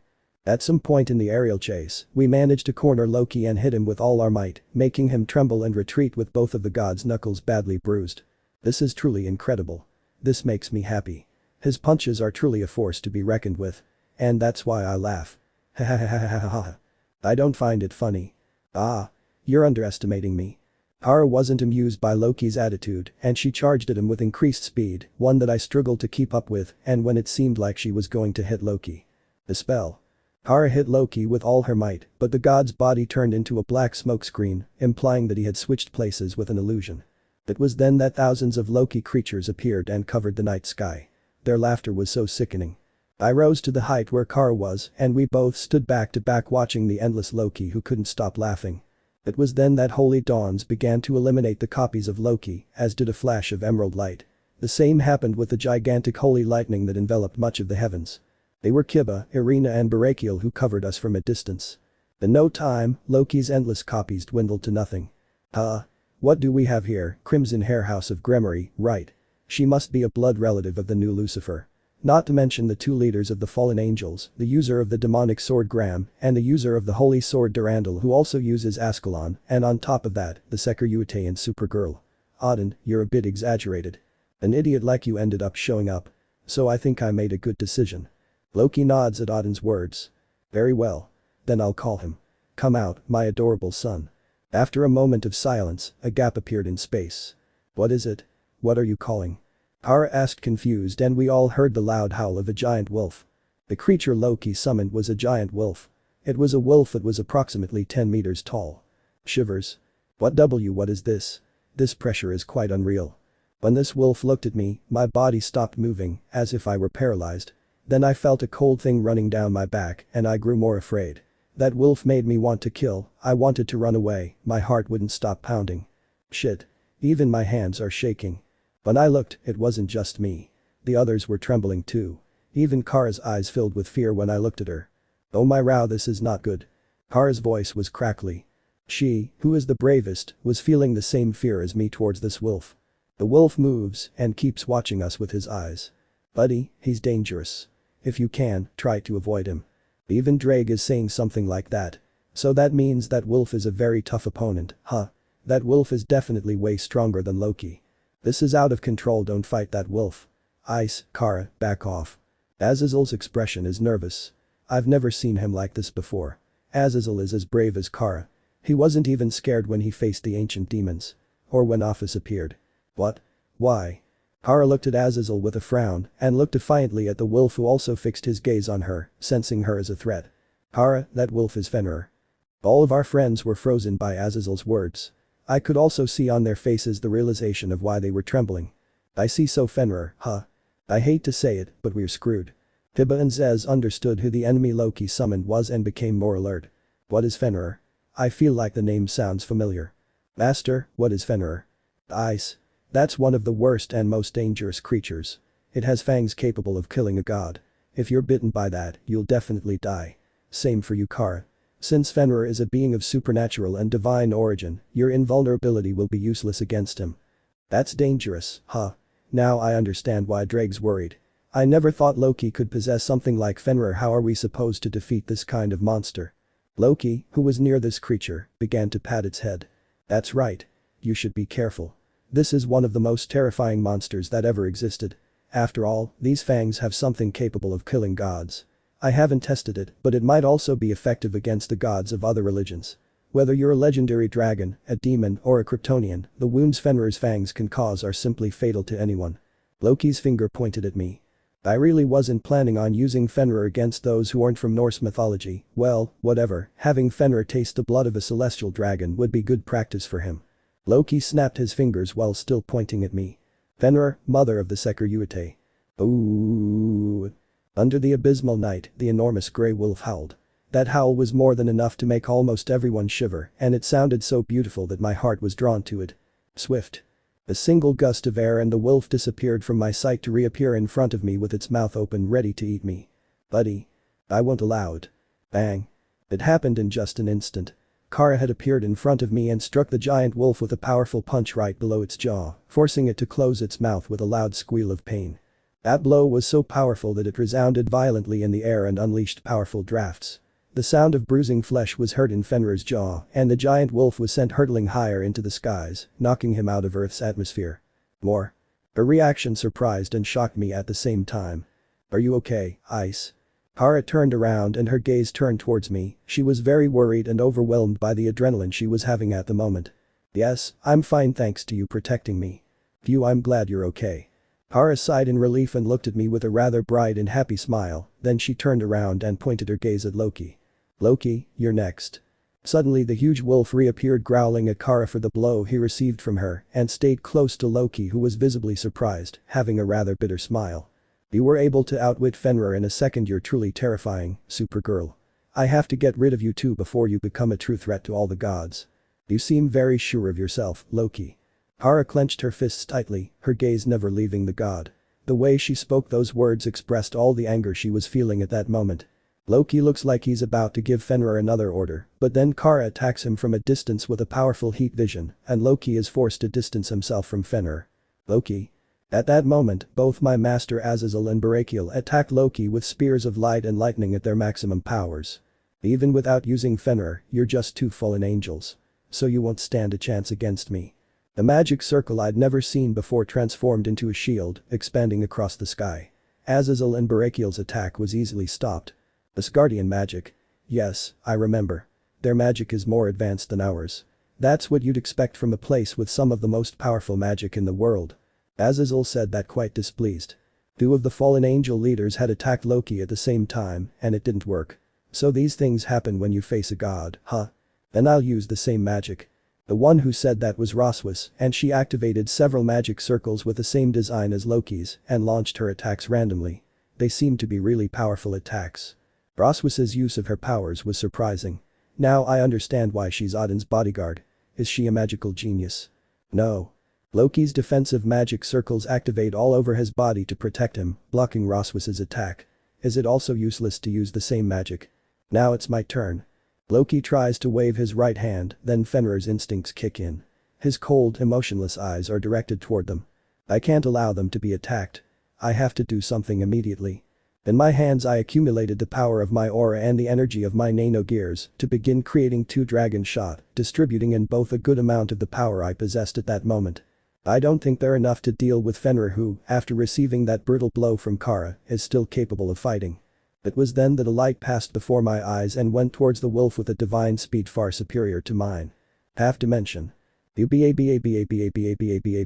At some point in the aerial chase, we managed to corner Loki and hit him with all our might, making him tremble and retreat with both of the god's knuckles badly bruised. This is truly incredible. This makes me happy. His punches are truly a force to be reckoned with. And that's why I laugh. Ha ha ha ha ha ha. I don't find it funny. Ah. You're underestimating me. Kara wasn't amused by Loki's attitude, and she charged at him with increased speed, one that I struggled to keep up with, and when it seemed like she was going to hit Loki. The spell. Kara hit Loki with all her might, but the god's body turned into a black smokescreen, implying that he had switched places with an illusion. It was then that thousands of Loki creatures appeared and covered the night sky. Their laughter was so sickening. I rose to the height where Kara was, and we both stood back to back watching the endless Loki who couldn't stop laughing. It was then that holy dawns began to eliminate the copies of Loki, as did a flash of emerald light. The same happened with the gigantic holy lightning that enveloped much of the heavens. They were Kiba, Irina and Barakiel who covered us from a distance. In no time, Loki's endless copies dwindled to nothing. What do we have here? Crimson Hair House of Gremory, right. She must be a blood relative of the new Lucifer. Not to mention the two leaders of the fallen angels, the user of the demonic sword Gram, and the user of the holy sword Durandal, who also uses escalation, and on top of that, the Sekiryuutei and Supergirl. Odin, you're a bit exaggerated. An idiot like you ended up showing up. So I think I made a good decision. Loki nods at Odin's words. Very well. Then I'll call him. Come out, my adorable son. After a moment of silence, a gap appeared in space. What is it? What are you calling? Kara asked confused, and we all heard the loud howl of a giant wolf. The creature Loki summoned was a giant wolf. It was a wolf that was approximately 10 meters tall. Shivers. What is this? This pressure is quite unreal. When this wolf looked at me, my body stopped moving, as if I were paralyzed. Then I felt a cold thing running down my back, and I grew more afraid. That wolf made me want to kill. I wanted to run away, my heart wouldn't stop pounding. Shit. Even my hands are shaking. When I looked, it wasn't just me. The others were trembling too. Even Kara's eyes filled with fear when I looked at her. Oh my row, this is not good. Kara's voice was crackly. She, who is the bravest, was feeling the same fear as me towards this wolf. The wolf moves and keeps watching us with his eyes. Buddy, he's dangerous. If you can, try to avoid him. Even Ddraig is saying something like that. So that means that wolf is a very tough opponent, huh? That wolf is definitely way stronger than Loki. This is out of control, don't fight that wolf. Ice, Kara, back off. Azazel's expression is nervous. I've never seen him like this before. Azazel is as brave as Kara. He wasn't even scared when he faced the ancient demons. Or when Office appeared. What? Why? Kara looked at Azazel with a frown and looked defiantly at the wolf, who also fixed his gaze on her, sensing her as a threat. Kara, that wolf is Fenrir. All of our friends were frozen by Azazel's words. I could also see on their faces the realization of why they were trembling. I see, so Fenrir, huh? I hate to say it, but we're screwed. Hiba and Zez understood who the enemy Loki summoned was and became more alert. What is Fenrir? I feel like the name sounds familiar. Master, what is Fenrir? Ice. That's one of the worst and most dangerous creatures. It has fangs capable of killing a god. If you're bitten by that, you'll definitely die. Same for you, Kara. Since Fenrir is a being of supernatural and divine origin, your invulnerability will be useless against him. That's dangerous, huh? Now I understand why Ddraig's worried. I never thought Loki could possess something like Fenrir. How are we supposed to defeat this kind of monster? Loki, who was near this creature, began to pat its head. That's right. You should be careful. This is one of the most terrifying monsters that ever existed. After all, these fangs have something capable of killing gods. I haven't tested it, but it might also be effective against the gods of other religions. Whether you're a legendary dragon, a demon, or a Kryptonian, the wounds Fenrir's fangs can cause are simply fatal to anyone. Loki's finger pointed at me. I really wasn't planning on using Fenrir against those who aren't from Norse mythology. Well, whatever, having Fenrir taste the blood of a celestial dragon would be good practice for him. Loki snapped his fingers while still pointing at me. Fenrir, mother of the Sekiryuutei. Ooh. Under the abysmal night, the enormous grey wolf howled. That howl was more than enough to make almost everyone shiver, and it sounded so beautiful that my heart was drawn to it. Swift. A single gust of air and the wolf disappeared from my sight to reappear in front of me with its mouth open ready to eat me. Buddy. I won't allow it. Bang. It happened in just an instant. Kara had appeared in front of me and struck the giant wolf with a powerful punch right below its jaw, forcing it to close its mouth with a loud squeal of pain. That blow was so powerful that it resounded violently in the air and unleashed powerful drafts. The sound of bruising flesh was heard in Fenrir's jaw, and the giant wolf was sent hurtling higher into the skies, knocking him out of Earth's atmosphere. More. Her reaction surprised and shocked me at the same time. Are you okay, Ice? Kara turned around and her gaze turned towards me. She was very worried and overwhelmed by the adrenaline she was having at the moment. Yes, I'm fine thanks to you protecting me. Phew, I'm glad you're okay. Kara sighed in relief and looked at me with a rather bright and happy smile, then she turned around and pointed her gaze at Loki. Loki, you're next. Suddenly the huge wolf reappeared growling at Kara for the blow he received from her and stayed close to Loki who was visibly surprised, having a rather bitter smile. You were able to outwit Fenrir in a second. You're truly terrifying, Supergirl. I have to get rid of you too before you become a true threat to all the gods. You seem very sure of yourself, Loki. Kara clenched her fists tightly, her gaze never leaving the god. The way she spoke those words expressed all the anger she was feeling at that moment. Loki looks like he's about to give Fenrir another order, but then Kara attacks him from a distance with a powerful heat vision, and Loki is forced to distance himself from Fenrir. Loki. At that moment, both my master Azazel and Barakiel attacked Loki with spears of light and lightning at their maximum powers. Even without using Fenrir, you're just two fallen angels. So you won't stand a chance against me. The magic circle I'd never seen before transformed into a shield, expanding across the sky. Azazel and Barakiel's attack was easily stopped. Asgardian magic. Yes, I remember. Their magic is more advanced than ours. That's what you'd expect from a place with some of the most powerful magic in the world. Azazel said that quite displeased. Two of the fallen angel leaders had attacked Loki at the same time, and it didn't work. So these things happen when you face a god, huh? Then I'll use the same magic. The one who said that was Rossweisse, and she activated several magic circles with the same design as Loki's and launched her attacks randomly. They seemed to be really powerful attacks. Rossweisse's use of her powers was surprising. Now I understand why she's Odin's bodyguard. Is she a magical genius? No. Loki's defensive magic circles activate all over his body to protect him, blocking Rossweisse's attack. Is it also useless to use the same magic? Now it's my turn. Loki tries to wave his right hand, then Fenrir's instincts kick in. His cold, emotionless eyes are directed toward them. I can't allow them to be attacked. I have to do something immediately. In my hands I accumulated the power of my aura and the energy of my nano gears to begin creating two dragon shot, distributing in both a good amount of the power I possessed at that moment. I don't think they're enough to deal with Fenrir who, after receiving that brutal blow from Kara, is still capable of fighting. It was then that a light passed before my eyes and went towards the wolf with a divine speed far superior to mine. Half dimension.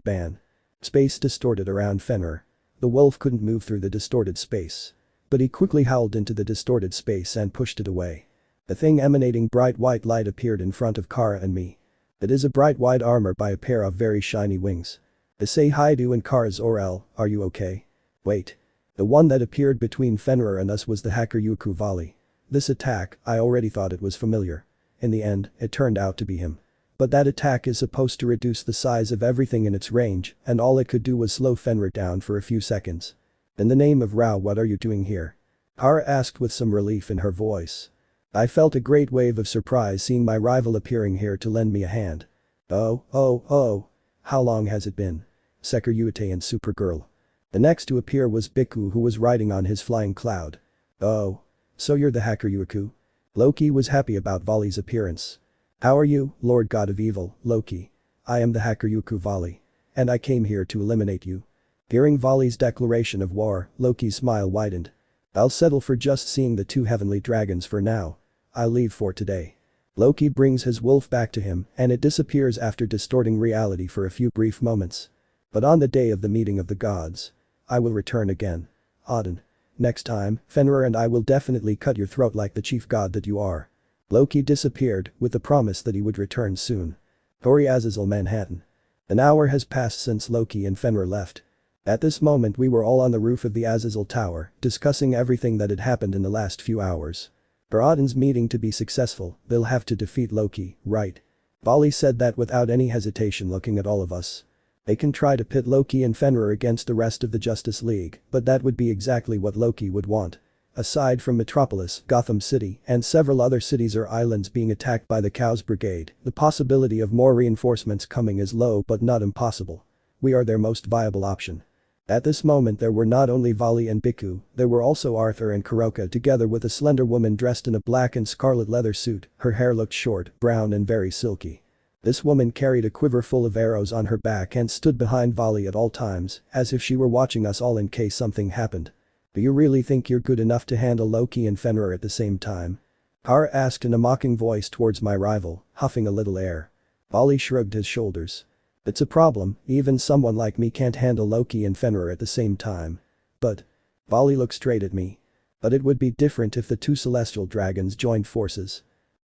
Ban. Space distorted around Fenrir. The wolf couldn't move through the distorted space. But he quickly howled into the distorted space and pushed it away. A thing emanating bright white light appeared in front of Kara and me. It is a bright white armor by a pair of very shiny wings. Issei Hyoudou and Kara's Orel, are you okay? Wait. The one that appeared between Fenrir and us was the Sekiryuutei volley. This attack, I already thought it was familiar. In the end, it turned out to be him. But that attack is supposed to reduce the size of everything in its range, and all it could do was slow Fenrir down for a few seconds. In the name of Ra, what are you doing here? Kara asked with some relief in her voice. I felt a great wave of surprise seeing my rival appearing here to lend me a hand. Oh. How long has it been? Sekiryuutei and Supergirl. The next to appear was Biku who was riding on his flying cloud. Oh. So you're the Sekiryuutei? Loki was happy about Vali's appearance. How are you, Lord God of Evil, Loki? I am the Sekiryuutei Vali. And I came here to eliminate you. Hearing Vali's declaration of war, Loki's smile widened. I'll settle for just seeing the two heavenly dragons for now. I'll leave for today. Loki brings his wolf back to him and it disappears after distorting reality for a few brief moments. But on the day of the meeting of the gods, I will return again. Odin. Next time, Fenrir and I will definitely cut your throat like the chief god that you are. Loki disappeared with the promise that he would return soon. Tori Azazel, Manhattan. An hour has passed since Loki and Fenrir left. At this moment we were all on the roof of the Azazel Tower, discussing everything that had happened in the last few hours. For Odin's meeting to be successful, they'll have to defeat Loki, right? Bali said that without any hesitation, looking at all of us. They can try to pit Loki and Fenrir against the rest of the Justice League, but that would be exactly what Loki would want. Aside from Metropolis, Gotham City, and several other cities or islands being attacked by the Chaos Brigade, the possibility of more reinforcements coming is low but not impossible. We are their most viable option. At this moment there were not only Vali and Bhikkhu, there were also Arthur and Kuroka together with a slender woman dressed in a black and scarlet leather suit. Her hair looked short, brown and very silky. This woman carried a quiver full of arrows on her back and stood behind Vali at all times, as if she were watching us all in case something happened. Do you really think you're good enough to handle Loki and Fenrir at the same time? Kara asked in a mocking voice towards my rival, huffing a little air. Vali shrugged his shoulders. It's a problem, even someone like me can't handle Loki and Fenrir at the same time. But. Vali looked straight at me. But it would be different if the two celestial dragons joined forces.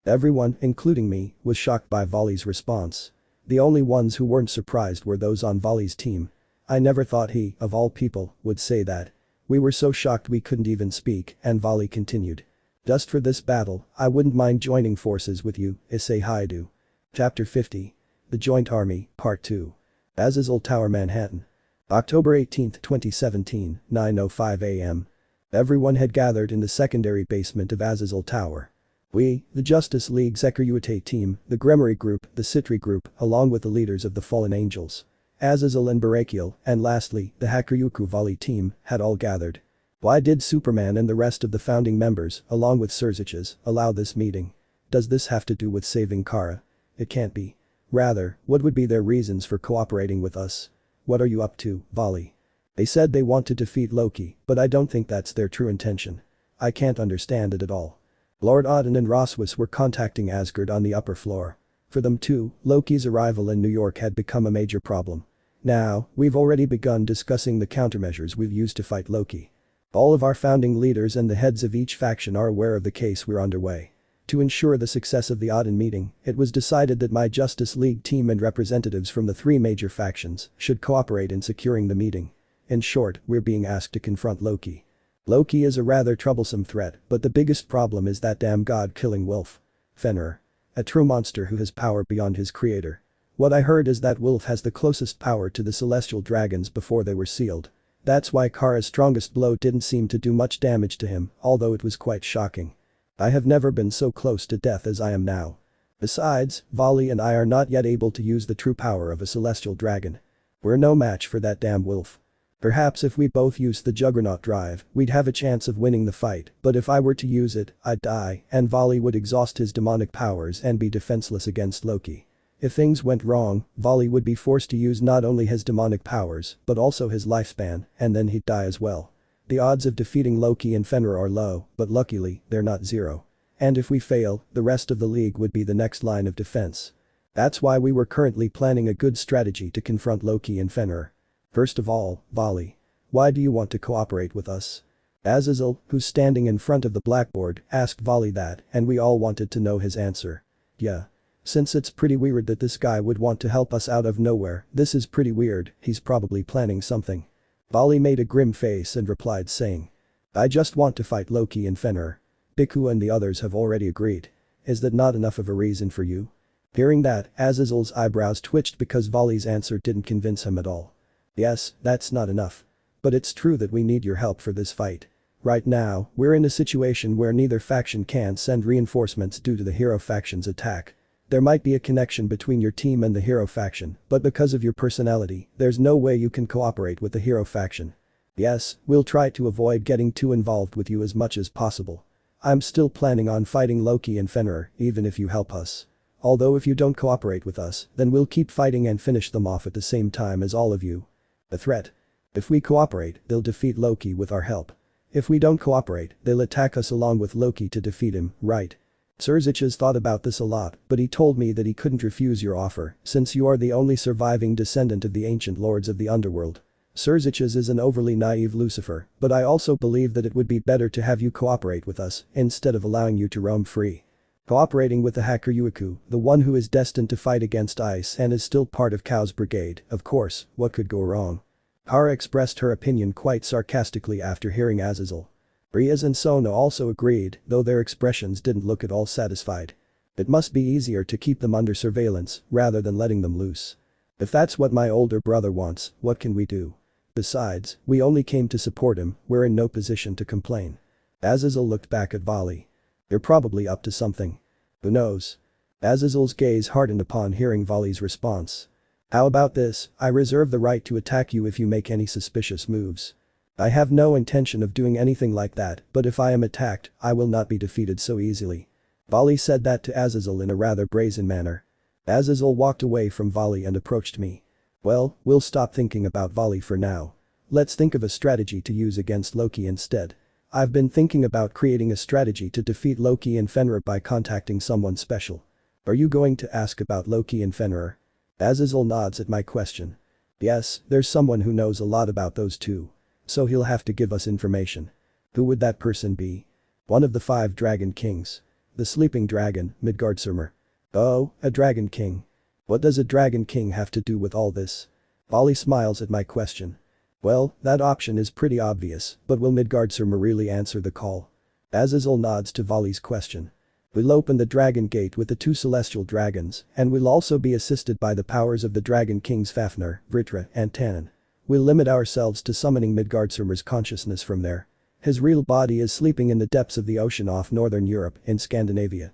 Everyone, including me, was shocked by Vali's response. The only ones who weren't surprised were those on Vali's team. I never thought he, of all people, would say that. We were so shocked we couldn't even speak, and Vali continued. Just for this battle, I wouldn't mind joining forces with you, Issei Hyoudou. Chapter 50. The Joint Army, Part 2. Azazel Tower, Manhattan. October 18, 2017, 9:05 a.m. Everyone had gathered in the secondary basement of Azazel Tower. We, the Justice League Sekiryuutei team, the Gremory group, the Citri group, along with the leaders of the Fallen Angels, Azazel and Barakiel, and lastly, the Hakuryuku Vali team, had all gathered. Why did Superman and the rest of the founding members, along with Surziches, allow this meeting? Does this have to do with saving Kara? It can't be. Rather, what would be their reasons for cooperating with us? What are you up to, Vali? They said they want to defeat Loki, but I don't think that's their true intention. I can't understand it at all. Lord Odin and Rossweisse were contacting Asgard on the upper floor. For them too, Loki's arrival in New York had become a major problem. Now, we've already begun discussing the countermeasures we've used to fight Loki. All of our founding leaders and the heads of each faction are aware of the case we're underway. To ensure the success of the Odin meeting, it was decided that my Justice League team and representatives from the three major factions should cooperate in securing the meeting. In short, we're being asked to confront Loki. Loki is a rather troublesome threat, but the biggest problem is that damn god-killing wolf. Fenrir. A true monster who has power beyond his creator. What I heard is that wolf has the closest power to the celestial dragons before they were sealed. That's why Kara's strongest blow didn't seem to do much damage to him, although it was quite shocking. I have never been so close to death as I am now. Besides, Vali and I are not yet able to use the true power of a celestial dragon. We're no match for that damn wolf. Perhaps if we both used the Juggernaut drive, we'd have a chance of winning the fight, but if I were to use it, I'd die, and Vali would exhaust his demonic powers and be defenseless against Loki. If things went wrong, Vali would be forced to use not only his demonic powers, but also his lifespan, and then he'd die as well. The odds of defeating Loki and Fenrir are low, but luckily, they're not zero. And if we fail, the rest of the league would be the next line of defense. That's why we were currently planning a good strategy to confront Loki and Fenrir. First of all, Vali. Why do you want to cooperate with us? Azazel, who's standing in front of the blackboard, asked Vali that, and we all wanted to know his answer. Yeah. Since it's pretty weird that this guy would want to help us out of nowhere, this is pretty weird, he's probably planning something. Vali made a grim face and replied saying. I just want to fight Loki and Fenrir. Bhikkhu and the others have already agreed. Is that not enough of a reason for you? Hearing that, Azazel's eyebrows twitched because Vali's answer didn't convince him at all. Yes, that's not enough. But it's true that we need your help for this fight. Right now, we're in a situation where neither faction can send reinforcements due to the hero faction's attack. There might be a connection between your team and the hero faction, but because of your personality, there's no way you can cooperate with the hero faction. Yes, we'll try to avoid getting too involved with you as much as possible. I'm still planning on fighting Loki and Fenrir, even if you help us. Although if you don't cooperate with us, then we'll keep fighting and finish them off at the same time as all of you. A threat. If we cooperate, they'll defeat Loki with our help. If we don't cooperate, they'll attack us along with Loki to defeat him, right? Serzich's thought about this a lot, but he told me that he couldn't refuse your offer, since you are the only surviving descendant of the ancient lords of the underworld. Serzich's is an overly naive Lucifer, but I also believe that it would be better to have you cooperate with us, instead of allowing you to roam free. Cooperating with the hacker Yuiku, the one who is destined to fight against Ice and is still part of Chaos Brigade, of course, what could go wrong? Hara expressed her opinion quite sarcastically after hearing Azazel. Rias and Sona also agreed, though their expressions didn't look at all satisfied. It must be easier to keep them under surveillance, rather than letting them loose. If that's what my older brother wants, what can we do? Besides, we only came to support him, we're in no position to complain. Azazel looked back at Vali. They're probably up to something. Who knows? Azazel's gaze hardened upon hearing Vali's response. How about this, I reserve the right to attack you if you make any suspicious moves. I have no intention of doing anything like that, but if I am attacked, I will not be defeated so easily. Vali said that to Azazel in a rather brazen manner. Azazel walked away from Vali and approached me. Well, we'll stop thinking about Vali for now. Let's think of a strategy to use against Loki instead. I've been thinking about creating a strategy to defeat Loki and Fenrir by contacting someone special. Are you going to ask about Loki and Fenrir? Azazel nods at my question. Yes, there's someone who knows a lot about those two. So he'll have to give us information. Who would that person be? One of the 5 dragon kings. The sleeping dragon, Midgardsormr. Oh, a dragon king. What does a dragon king have to do with all this? Vali smiles at my question. Well, that option is pretty obvious, but will Midgardsormr really answer the call? Azazel nods to Vali's question. We'll open the dragon gate with the 2 celestial dragons, and we'll also be assisted by the powers of the dragon kings Fafnir, Vritra, and Tannen. We'll limit ourselves to summoning Midgardsormr's consciousness from there. His real body is sleeping in the depths of the ocean off northern Europe, in Scandinavia.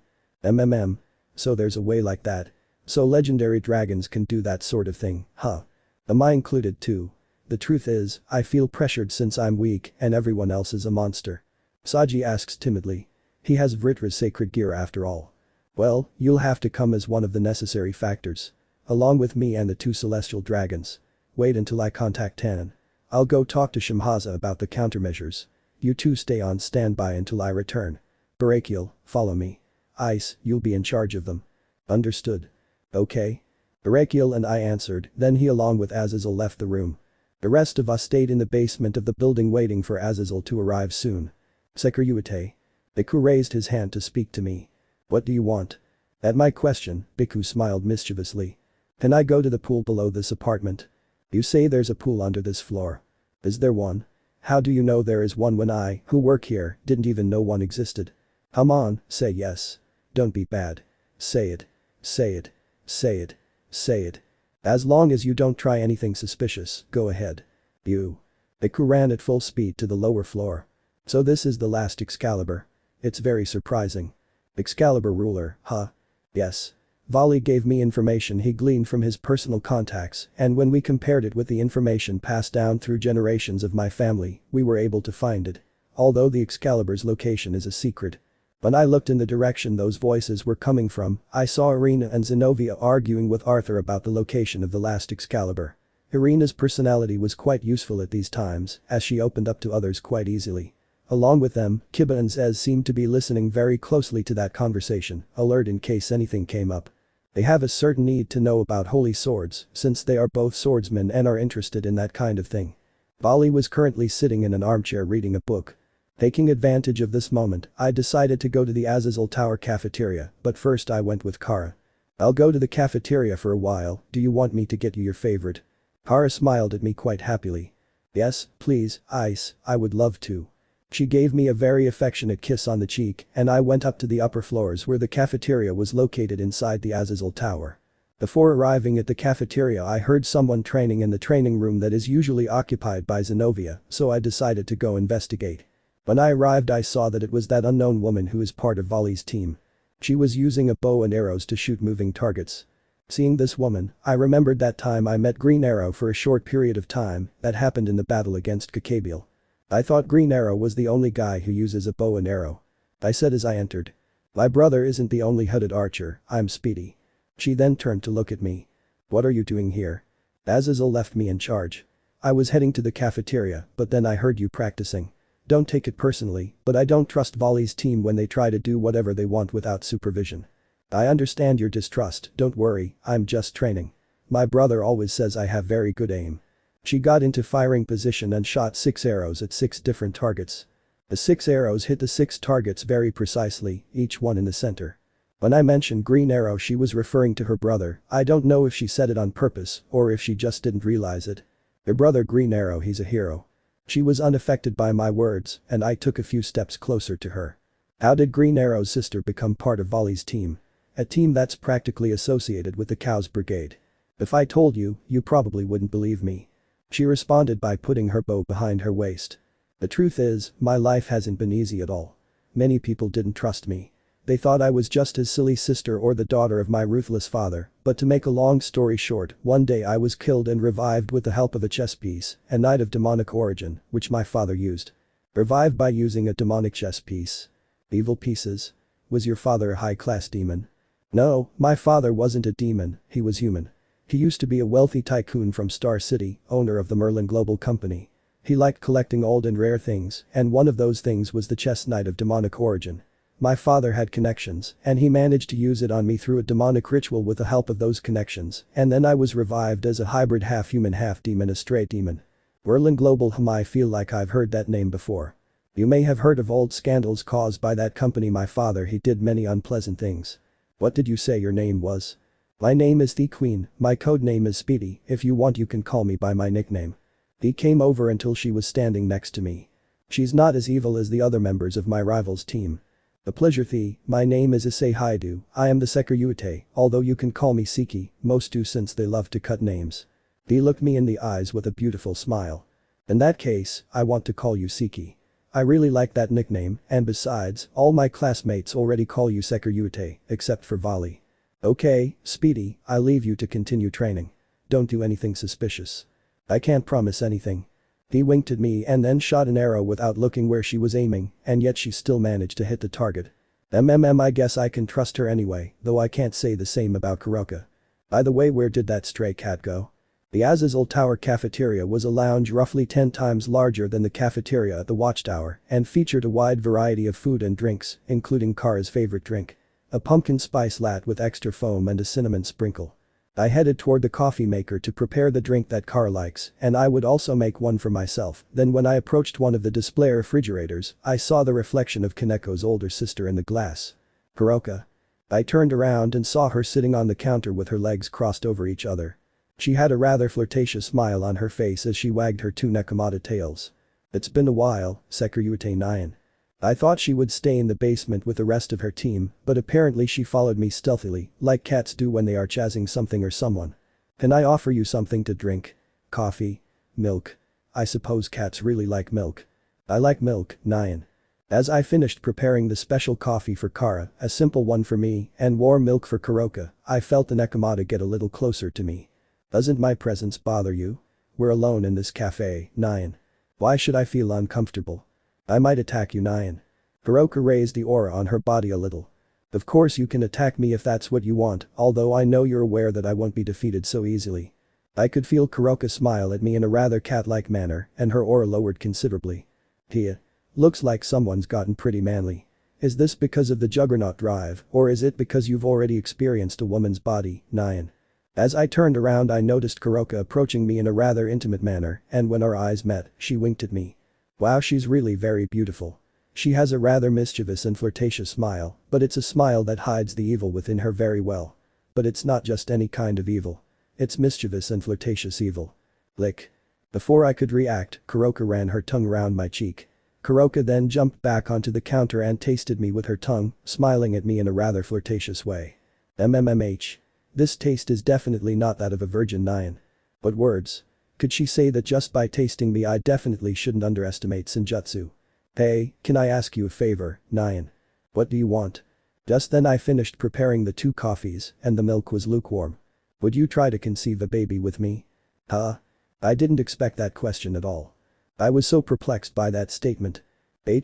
So there's a way like that. So legendary dragons can do that sort of thing, huh? Am I included too? The truth is, I feel pressured since I'm weak and everyone else is a monster. Saji asks timidly. He has Vritra's sacred gear after all. Well, you'll have to come as one of the necessary factors. Along with me and the 2 celestial dragons. Wait until I contact Tannen. I'll go talk to Shimhaza about the countermeasures. You 2 stay on standby until I return. Barakiel, follow me. Ice, you'll be in charge of them. Understood. Okay. Barakiel and I answered, then he along with Azazel left the room. The rest of us stayed in the basement of the building waiting for Azazel to arrive soon. Sekiryuutei. Bhikkhu raised his hand to speak to me. What do you want? At my question, Bhikkhu smiled mischievously. Can I go to the pool below this apartment? You say there's a pool under this floor. Is there one? How do you know there is one when I, who work here, didn't even know one existed? Come on, say yes. Don't be bad. Say it. Say it. Say it. Say it. As long as you don't try anything suspicious, go ahead. You. Bhikkhu ran at full speed to the lower floor. So this is the last Excalibur. It's very surprising. Excalibur ruler, huh? Yes. Vali gave me information he gleaned from his personal contacts, and when we compared it with the information passed down through generations of my family, we were able to find it. Although the Excalibur's location is a secret. When I looked in the direction those voices were coming from, I saw Irina and Zenobia arguing with Arthur about the location of the last Excalibur. Irina's personality was quite useful at these times, as she opened up to others quite easily. Along with them, Kiba and Zez seemed to be listening very closely to that conversation, alert in case anything came up. They have a certain need to know about holy swords, since they are both swordsmen and are interested in that kind of thing. Vali was currently sitting in an armchair reading a book. Taking advantage of this moment, I decided to go to the Azazel Tower cafeteria, but first I went with Kara. I'll go to the cafeteria for a while, do you want me to get you your favorite? Kara smiled at me quite happily. Yes, please, Ice, I would love to. She gave me a very affectionate kiss on the cheek, and I went up to the upper floors where the cafeteria was located inside the Azazel Tower. Before arriving at the cafeteria I heard someone training in the training room that is usually occupied by Zenobia, so I decided to go investigate. When I arrived I saw that it was that unknown woman who is part of Vali's team. She was using a bow and arrows to shoot moving targets. Seeing this woman, I remembered that time I met Green Arrow for a short period of time that happened in the battle against Kakabiel. I thought Green Arrow was the only guy who uses a bow and arrow. I said as I entered. My brother isn't the only hooded archer, I'm Speedy. She then turned to look at me. What are you doing here? Azazel left me in charge. I was heading to the cafeteria, but then I heard you practicing. Don't take it personally, but I don't trust Volley's team when they try to do whatever they want without supervision. I understand your distrust, don't worry, I'm just training. My brother always says I have very good aim. She got into firing position and shot 6 arrows at 6 different targets. The 6 arrows hit the 6 targets very precisely, each one in the center. When I mentioned green arrow she was referring to her brother, I don't know if she said it on purpose or if she just didn't realize it. Her brother Green Arrow, he's a hero. She was unaffected by my words and I took a few steps closer to her. How did Green Arrow's sister become part of Volley's team? A team that's practically associated with the Cows Brigade. If I told you, you probably wouldn't believe me. She responded by putting her bow behind her waist. The truth is, my life hasn't been easy at all. Many people didn't trust me. They thought I was just his silly sister or the daughter of my ruthless father, but to make a long story short, one day I was killed and revived with the help of a chess piece, a knight of demonic origin, which my father used. Revived by using a demonic chess piece. Evil pieces? Was your father a high-class demon? No, my father wasn't a demon, he was human. He used to be a wealthy tycoon from Star City, owner of the Merlin Global Company. He liked collecting old and rare things, and one of those things was the chess knight of demonic origin. My father had connections, and he managed to use it on me through a demonic ritual with the help of those connections, and then I was revived as a hybrid half-human half-demon, a straight demon. Merlin Global. I feel like I've heard that name before. You may have heard of old scandals caused by that company. My father, he did many unpleasant things. What did you say your name was? My name is the Queen, my code name is Speedy, if you want you can call me by my nickname. He came over until she was standing next to me. She's not as evil as the other members of my rival's team. A pleasure Thee, my name is Issei Hyoudou, I am the Sekiryuutei, although you can call me Seki, most do since they love to cut names. He looked me in the eyes with a beautiful smile. In that case, I want to call you Seki. I really like that nickname, and besides, all my classmates already call you Sekiryuutei, except for Volley. Okay, Speedy, I leave you to continue training. Don't do anything suspicious. I can't promise anything. He winked at me and then shot an arrow without looking where she was aiming, and yet she still managed to hit the target. I guess I can trust her anyway, though I can't say the same about Kuroka. By the way, where did that stray cat go? The Azazel Tower cafeteria was a lounge roughly 10 times larger than the cafeteria at the Watchtower and featured a wide variety of food and drinks, including Kara's favorite drink. A pumpkin spice latte with extra foam and a cinnamon sprinkle. I headed toward the coffee maker to prepare the drink that Kara likes, and I would also make one for myself. Then when I approached one of the display refrigerators, I saw the reflection of Kaneko's older sister in the glass. Kuroka. I turned around and saw her sitting on the counter with her legs crossed over each other. She had a rather flirtatious smile on her face as she wagged her 2 Nekomata tails. It's been a while, Sekiryuutei 9. I thought she would stay in the basement with the rest of her team, but apparently she followed me stealthily, like cats do when they are chasing something or someone. Can I offer you something to drink? Coffee? Milk? I suppose cats really like milk. I like milk, 9. As I finished preparing the special coffee for Kara, a simple one for me, and warm milk for Kuroka, I felt the Nekomata get a little closer to me. Doesn't my presence bother you? We're alone in this cafe, 9. Why should I feel uncomfortable? I might attack you, 9. Kuroka raised the aura on her body a little. Of course you can attack me if that's what you want, although I know you're aware that I won't be defeated so easily. I could feel Kuroka smile at me in a rather cat-like manner, and her aura lowered considerably. Tia. Looks like someone's gotten pretty manly. Is this because of the Juggernaut drive, or is it because you've already experienced a woman's body, 9? As I turned around I noticed Kuroka approaching me in a rather intimate manner, and when our eyes met, she winked at me. Wow, she's really very beautiful. She has a rather mischievous and flirtatious smile, but it's a smile that hides the evil within her very well. But it's not just any kind of evil. It's mischievous and flirtatious evil. Lick. Before I could react, Kuroka ran her tongue round my cheek. Kuroka then jumped back onto the counter and tasted me with her tongue, smiling at me in a rather flirtatious way. MMMH. This taste is definitely not that of a virgin, 9. What words? Could she say that just by tasting me I definitely shouldn't underestimate Senjutsu? Hey, can I ask you a favor, 9? What do you want? Just then I finished preparing the 2 coffees, and the milk was lukewarm. Would you try to conceive a baby with me? Huh? I didn't expect that question at all. I was so perplexed by that statement.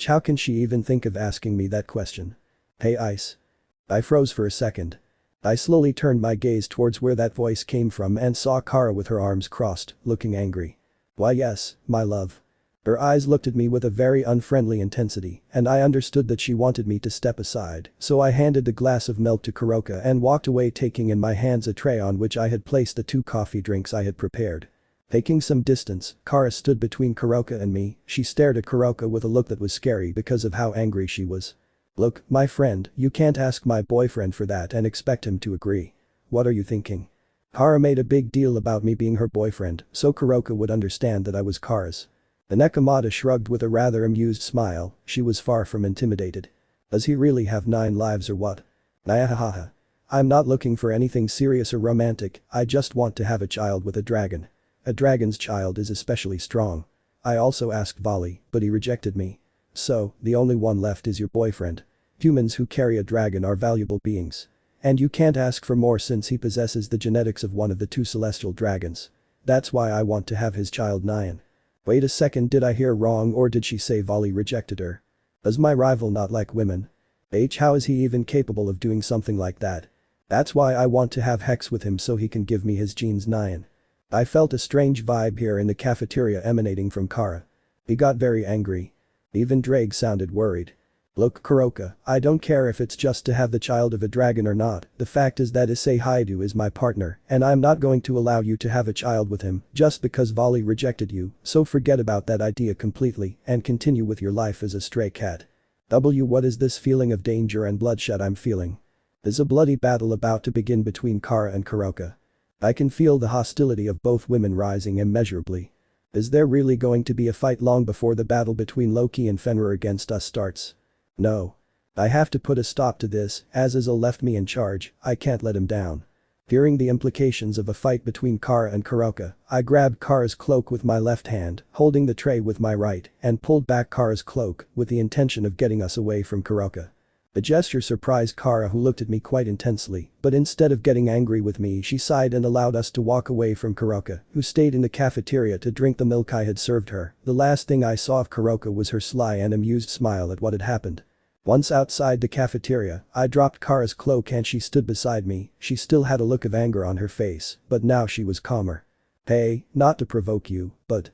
How can she even think of asking me that question? Hey Ice. I froze for a second. I slowly turned my gaze towards where that voice came from and saw Kara with her arms crossed, looking angry. Why yes, my love. Her eyes looked at me with a very unfriendly intensity, and I understood that she wanted me to step aside, so I handed the glass of milk to Kuroka and walked away taking in my hands a tray on which I had placed the 2 coffee drinks I had prepared. Taking some distance, Kara stood between Kuroka and me. She stared at Kuroka with a look that was scary because of how angry she was. "Look, my friend, you can't ask my boyfriend for that and expect him to agree. What are you thinking?" Kara made a big deal about me being her boyfriend, so Kuroka would understand that I was Kara's. The Nekomata shrugged with a rather amused smile. She was far from intimidated. Does he really have 9 lives or what? Nyahaha. I'm not looking for anything serious or romantic, I just want to have a child with a dragon. A dragon's child is especially strong. I also asked Vali, but he rejected me. So, the only one left is your boyfriend. Humans who carry a dragon are valuable beings. And you can't ask for more since he possesses the genetics of one of the 2 celestial dragons. That's why I want to have his child Nyan. Wait a second, did I hear wrong or did she say Vali rejected her? Does my rival not like women? How is he even capable of doing something like that? That's why I want to have Hex with him so he can give me his genes Nyan. I felt a strange vibe here in the cafeteria emanating from Kara. He got very angry. Even Ddraig sounded worried. Look Kuroka, I don't care if it's just to have the child of a dragon or not, the fact is that Issei Hyoudou is my partner and I'm not going to allow you to have a child with him just because Vali rejected you, so forget about that idea completely and continue with your life as a stray cat. What is this feeling of danger and bloodshed I'm feeling? There's a bloody battle about to begin between Kara and Kuroka. I can feel the hostility of both women rising immeasurably. Is there really going to be a fight long before the battle between Loki and Fenrir against us starts? No. I have to put a stop to this, Azazel left me in charge, I can't let him down. Fearing the implications of a fight between Kara and Kuroka, I grabbed Kara's cloak with my left hand, holding the tray with my right, and pulled back Kara's cloak with the intention of getting us away from Kuroka. The gesture surprised Kara, who looked at me quite intensely, but instead of getting angry with me she sighed and allowed us to walk away from Kuroka, who stayed in the cafeteria to drink the milk I had served her. The last thing I saw of Kuroka was her sly and amused smile at what had happened. Once outside the cafeteria, I dropped Kara's cloak and she stood beside me. She still had a look of anger on her face, but now she was calmer. "Hey, not to provoke you, but…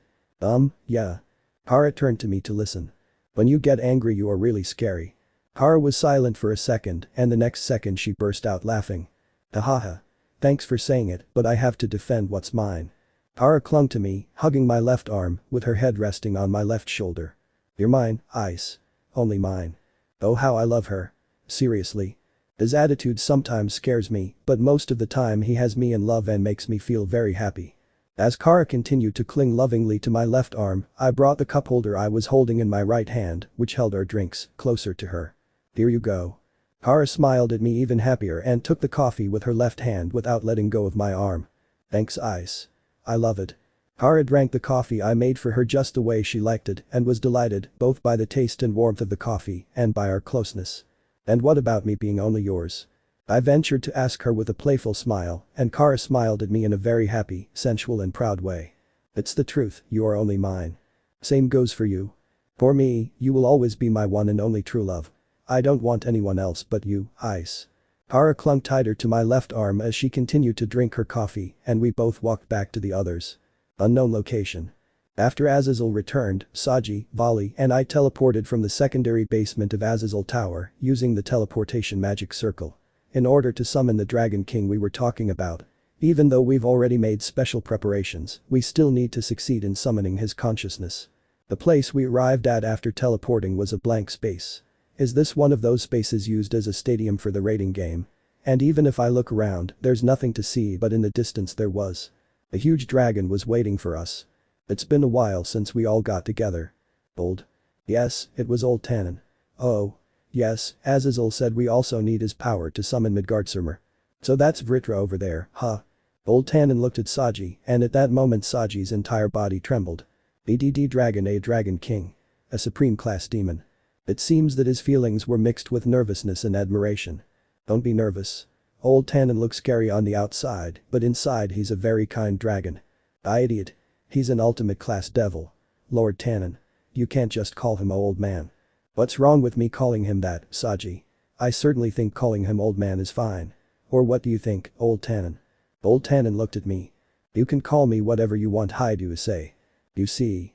yeah." Kara turned to me to listen. "When you get angry you are really scary." Kara was silent for a second and the next second she burst out laughing. "Hahaha. Thanks for saying it, but I have to defend what's mine." Kara clung to me, hugging my left arm, with her head resting on my left shoulder. "You're mine, Ice. Only mine. Oh how I love her. Seriously. His attitude sometimes scares me, but most of the time he has me in love and makes me feel very happy." As Kara continued to cling lovingly to my left arm, I brought the cup holder I was holding in my right hand, which held our drinks, closer to her. "Here you go." Kara smiled at me even happier and took the coffee with her left hand without letting go of my arm. "Thanks Ice. I love it." Kara drank the coffee I made for her just the way she liked it and was delighted both by the taste and warmth of the coffee and by our closeness. "And what about me being only yours?" I ventured to ask her with a playful smile, and Kara smiled at me in a very happy, sensual and proud way. "It's the truth, you are only mine. Same goes for you. For me, you will always be my one and only true love. I don't want anyone else but you, Ice." Kara clung tighter to my left arm as she continued to drink her coffee and we both walked back to the others. Unknown location. After Azazel returned, Saji, Vali and I teleported from the secondary basement of Azazel Tower using the teleportation magic circle. In order to summon the Dragon King we were talking about. Even though we've already made special preparations, we still need to succeed in summoning his consciousness. The place we arrived at after teleporting was a blank space. Is this one of those spaces used as a stadium for the raiding game? And even if I look around, there's nothing to see, but in the distance there was. A huge dragon was waiting for us. It's been a while since we all got together. Old. Yes, it was old Tannen. Oh. Yes, Azazel said we also need his power to summon Midgardsormr. So that's Vritra over there, huh? Old Tannen looked at Saji and at that moment Saji's entire body trembled. BDD Dragon, a Dragon King. A supreme class demon. It seems that his feelings were mixed with nervousness and admiration. Don't be nervous. Old Tannen looks scary on the outside, but inside he's a very kind dragon. Idiot. He's an ultimate class devil. Lord Tannen. You can't just call him old man. What's wrong with me calling him that, Saji? I certainly think calling him old man is fine. Or what do you think, old Tannen? Old Tannen looked at me. You can call me whatever you want, Hyoudou say. You see.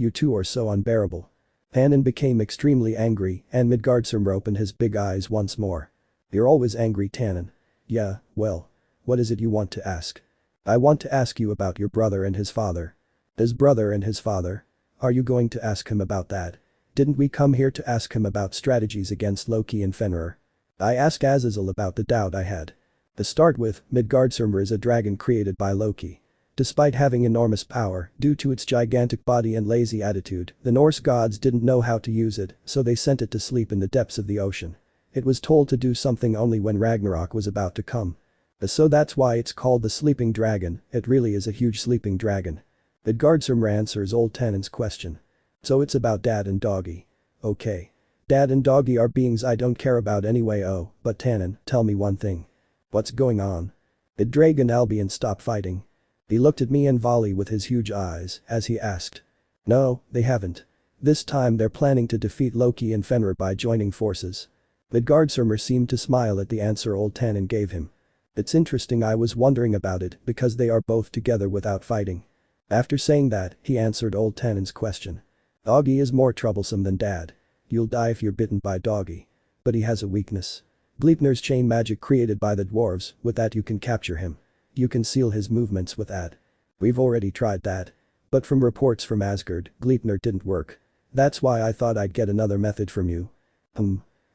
you two are so unbearable. Tannen became extremely angry and Midgardsormr opened his big eyes once more. You're always angry, Tannen. Yeah, well. What is it you want to ask? I want to ask you about your brother and his father. His brother and his father? Are you going to ask him about that? Didn't we come here to ask him about strategies against Loki and Fenrir? I asked Azazel about the doubt I had. To start with, Midgardsormr is a dragon created by Loki. Despite having enormous power, due to its gigantic body and lazy attitude, the Norse gods didn't know how to use it, so they sent it to sleep in the depths of the ocean. It was told to do something only when Ragnarok was about to come. So that's why it's called the sleeping dragon. It really is a huge sleeping dragon. Midgardsormr answers old Tannen's question. So it's about Dad and Doggy. Okay. Dad and Doggy are beings I don't care about anyway. Oh, but Tannen, tell me one thing. What's going on? Did Ddraig and Albion stop fighting? He looked at me and Vali with his huge eyes as he asked. No, they haven't. This time they're planning to defeat Loki and Fenrir by joining forces. Midgardsormr seemed to smile at the answer old Tannen gave him. It's interesting, I was wondering about it because they are both together without fighting. After saying that, he answered old Tannen's question. Doggy is more troublesome than Dad. You'll die if you're bitten by Doggy. But he has a weakness. Gleipnir's chain magic created by the dwarves, with that you can capture him. You can seal his movements with that. We've already tried that. But from reports from Asgard, Gleipnir didn't work. That's why I thought I'd get another method from you.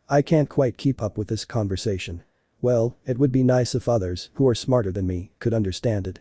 I can't quite keep up with this conversation. Well, it would be nice if others, who are smarter than me, could understand it.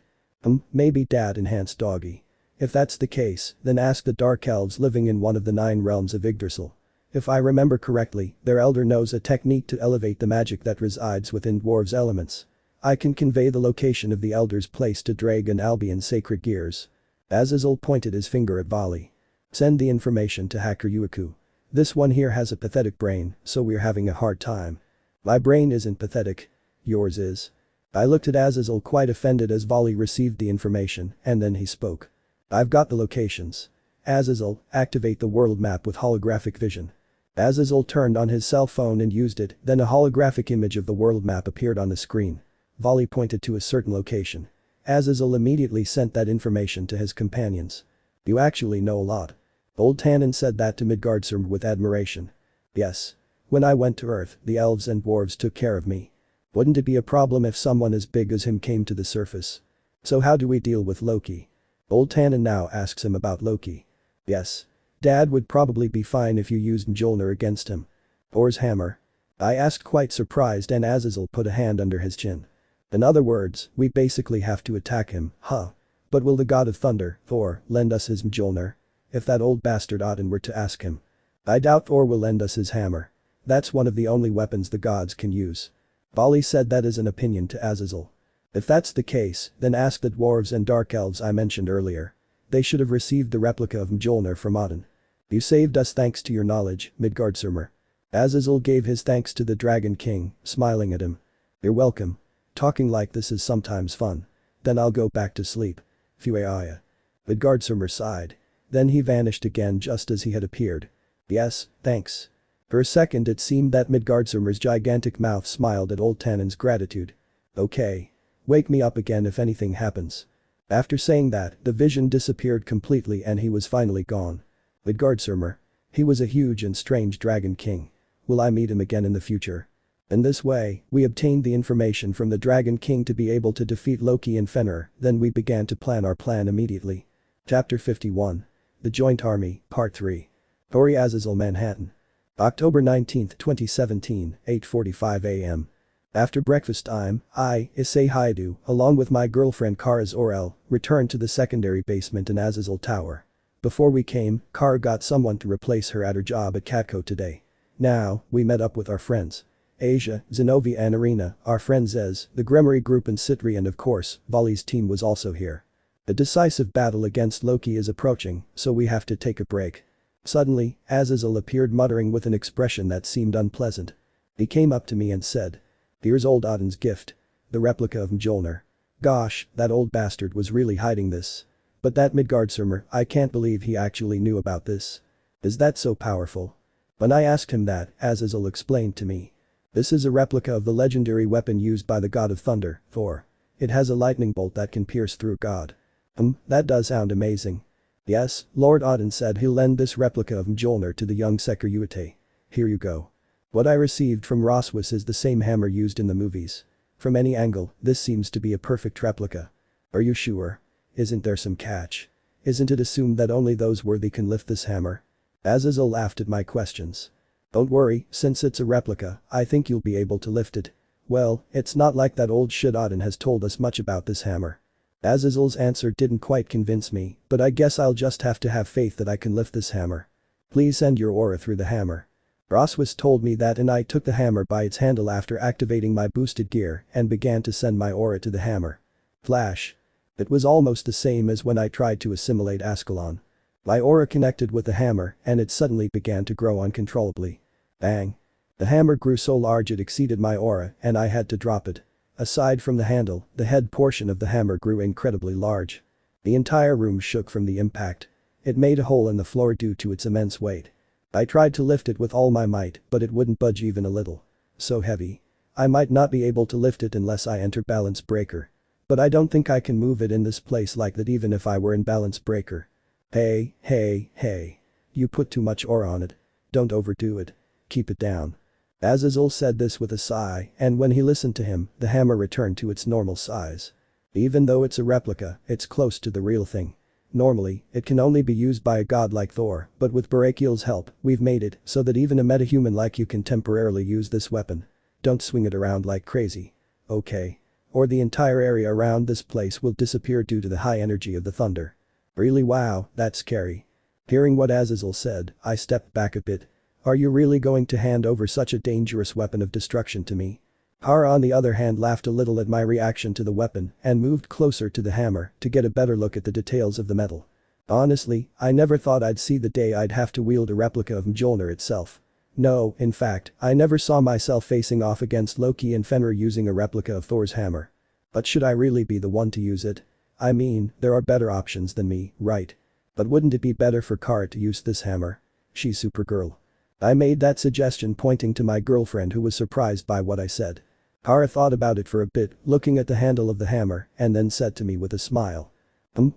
Maybe Dad enhanced Doggy. If that's the case, then ask the Dark Elves living in one of the 9 realms of Yggdrasil. If I remember correctly, their elder knows a technique to elevate the magic that resides within dwarves' elements. I can convey the location of the elder's place to Ddraig and Albion's sacred gears. Azazel pointed his finger at Vali. Send the information to Hacker Yuiku. This one here has a pathetic brain, so we're having a hard time. My brain isn't pathetic. Yours is. I looked at Azazel quite offended as Vali received the information, and then he spoke. I've got the locations. Azazel, activate the world map with holographic vision. Azazel turned on his cell phone and used it, then a holographic image of the world map appeared on the screen. Vali pointed to a certain location. Azazel immediately sent that information to his companions. You actually know a lot. Old Tannen said that to Midgardsormr with admiration. Yes. When I went to Earth, the elves and dwarves took care of me. Wouldn't it be a problem if someone as big as him came to the surface? So how do we deal with Loki? Old Tannen now asks him about Loki. Yes. Dad would probably be fine if you used Mjolnir against him. Thor's hammer. I asked quite surprised and Azazel put a hand under his chin. In other words, we basically have to attack him, huh? But will the god of thunder, Thor, lend us his Mjolnir? If that old bastard Odin were to ask him. I doubt Thor will lend us his hammer. That's one of the only weapons the gods can use. Vali said that as an opinion to Azazel. If that's the case, then ask the dwarves and dark elves I mentioned earlier. They should have received the replica of Mjolnir from Odin. You saved us thanks to your knowledge, Midgardsormr. Azazel gave his thanks to the Dragon King, smiling at him. You're welcome. Talking like this is sometimes fun. Then I'll go back to sleep. Fueaya. Midgardsormr sighed. Then he vanished again just as he had appeared. Yes, thanks. For a second it seemed that Midgardsormr's gigantic mouth smiled at old Tannen's gratitude. Okay. Wake me up again if anything happens. After saying that, the vision disappeared completely and he was finally gone. Midgardsormr. He was a huge and strange dragon king. Will I meet him again in the future? In this way, we obtained the information from the Dragon King to be able to defeat Loki and Fenrir, then we began to plan our plan immediately. Chapter 51. The Joint Army, Part 3. Tori Azazel, Manhattan. October 19, 2017, 8:45 a.m. After breakfast time, I, Issei Hyoudou, along with my girlfriend Kara Zor-El, returned to the secondary basement in Azazel Tower. Before we came, Kara got someone to replace her at her job at Catco today. Now, we met up with our friends. Asia, Zenobia and Arena, our friend Zez, the Gremory group and Citri and of course, Vali's team was also here. A decisive battle against Loki is approaching, so we have to take a break. Suddenly, Azazel appeared muttering with an expression that seemed unpleasant. He came up to me and said. Here's old Odin's gift. The replica of Mjolnir. Gosh, that old bastard was really hiding this. But that Midgardsormr, I can't believe he actually knew about this. Is that so powerful? When I asked him that, Azazel explained to me. This is a replica of the legendary weapon used by the god of thunder, Thor. It has a lightning bolt that can pierce through God. That does sound amazing. Yes, Lord Odin said he'll lend this replica of Mjolnir to the young Sekiryuutei. Here you go. What I received from Rossweisse is the same hammer used in the movies. From any angle, this seems to be a perfect replica. Are you sure? Isn't there some catch? Isn't it assumed that only those worthy can lift this hammer? Azazel laughed at my questions. Don't worry, since it's a replica, I think you'll be able to lift it. Well, it's not like that old shit Odin has told us much about this hammer. Azazel's answer didn't quite convince me, but I guess I'll just have to have faith that I can lift this hammer. Please send your aura through the hammer. Rossweisse told me that and I took the hammer by its handle after activating my boosted gear and began to send my aura to the hammer. Flash. It was almost the same as when I tried to assimilate Ascalon. My aura connected with the hammer and it suddenly began to grow uncontrollably. Bang. The hammer grew so large it exceeded my aura and I had to drop it. Aside from the handle, the head portion of the hammer grew incredibly large. The entire room shook from the impact. It made a hole in the floor due to its immense weight. I tried to lift it with all my might, but it wouldn't budge even a little. So heavy. I might not be able to lift it unless I enter balance breaker. But I don't think I can move it in this place like that even if I were in balance breaker. Hey. You put too much aura on it. Don't overdo it. Keep it down. Azazel said this with a sigh, and when he listened to him, the hammer returned to its normal size. Even though it's a replica, it's close to the real thing. Normally, it can only be used by a god like Thor, but with Barakiel's help, we've made it so that even a metahuman like you can temporarily use this weapon. Don't swing it around like crazy. Okay. Or the entire area around this place will disappear due to the high energy of the thunder. Really, wow, that's scary. Hearing what Azazel said, I stepped back a bit. Are you really going to hand over such a dangerous weapon of destruction to me? Hara on the other hand laughed a little at my reaction to the weapon and moved closer to the hammer to get a better look at the details of the metal. Honestly, I never thought I'd see the day I'd have to wield a replica of Mjolnir itself. No, in fact, I never saw myself facing off against Loki and Fenrir using a replica of Thor's hammer. But should I really be the one to use it? I mean, there are better options than me, right? But wouldn't it be better for Kara to use this hammer? She's Supergirl. I made that suggestion pointing to my girlfriend who was surprised by what I said. Kara thought about it for a bit, looking at the handle of the hammer, and then said to me with a smile.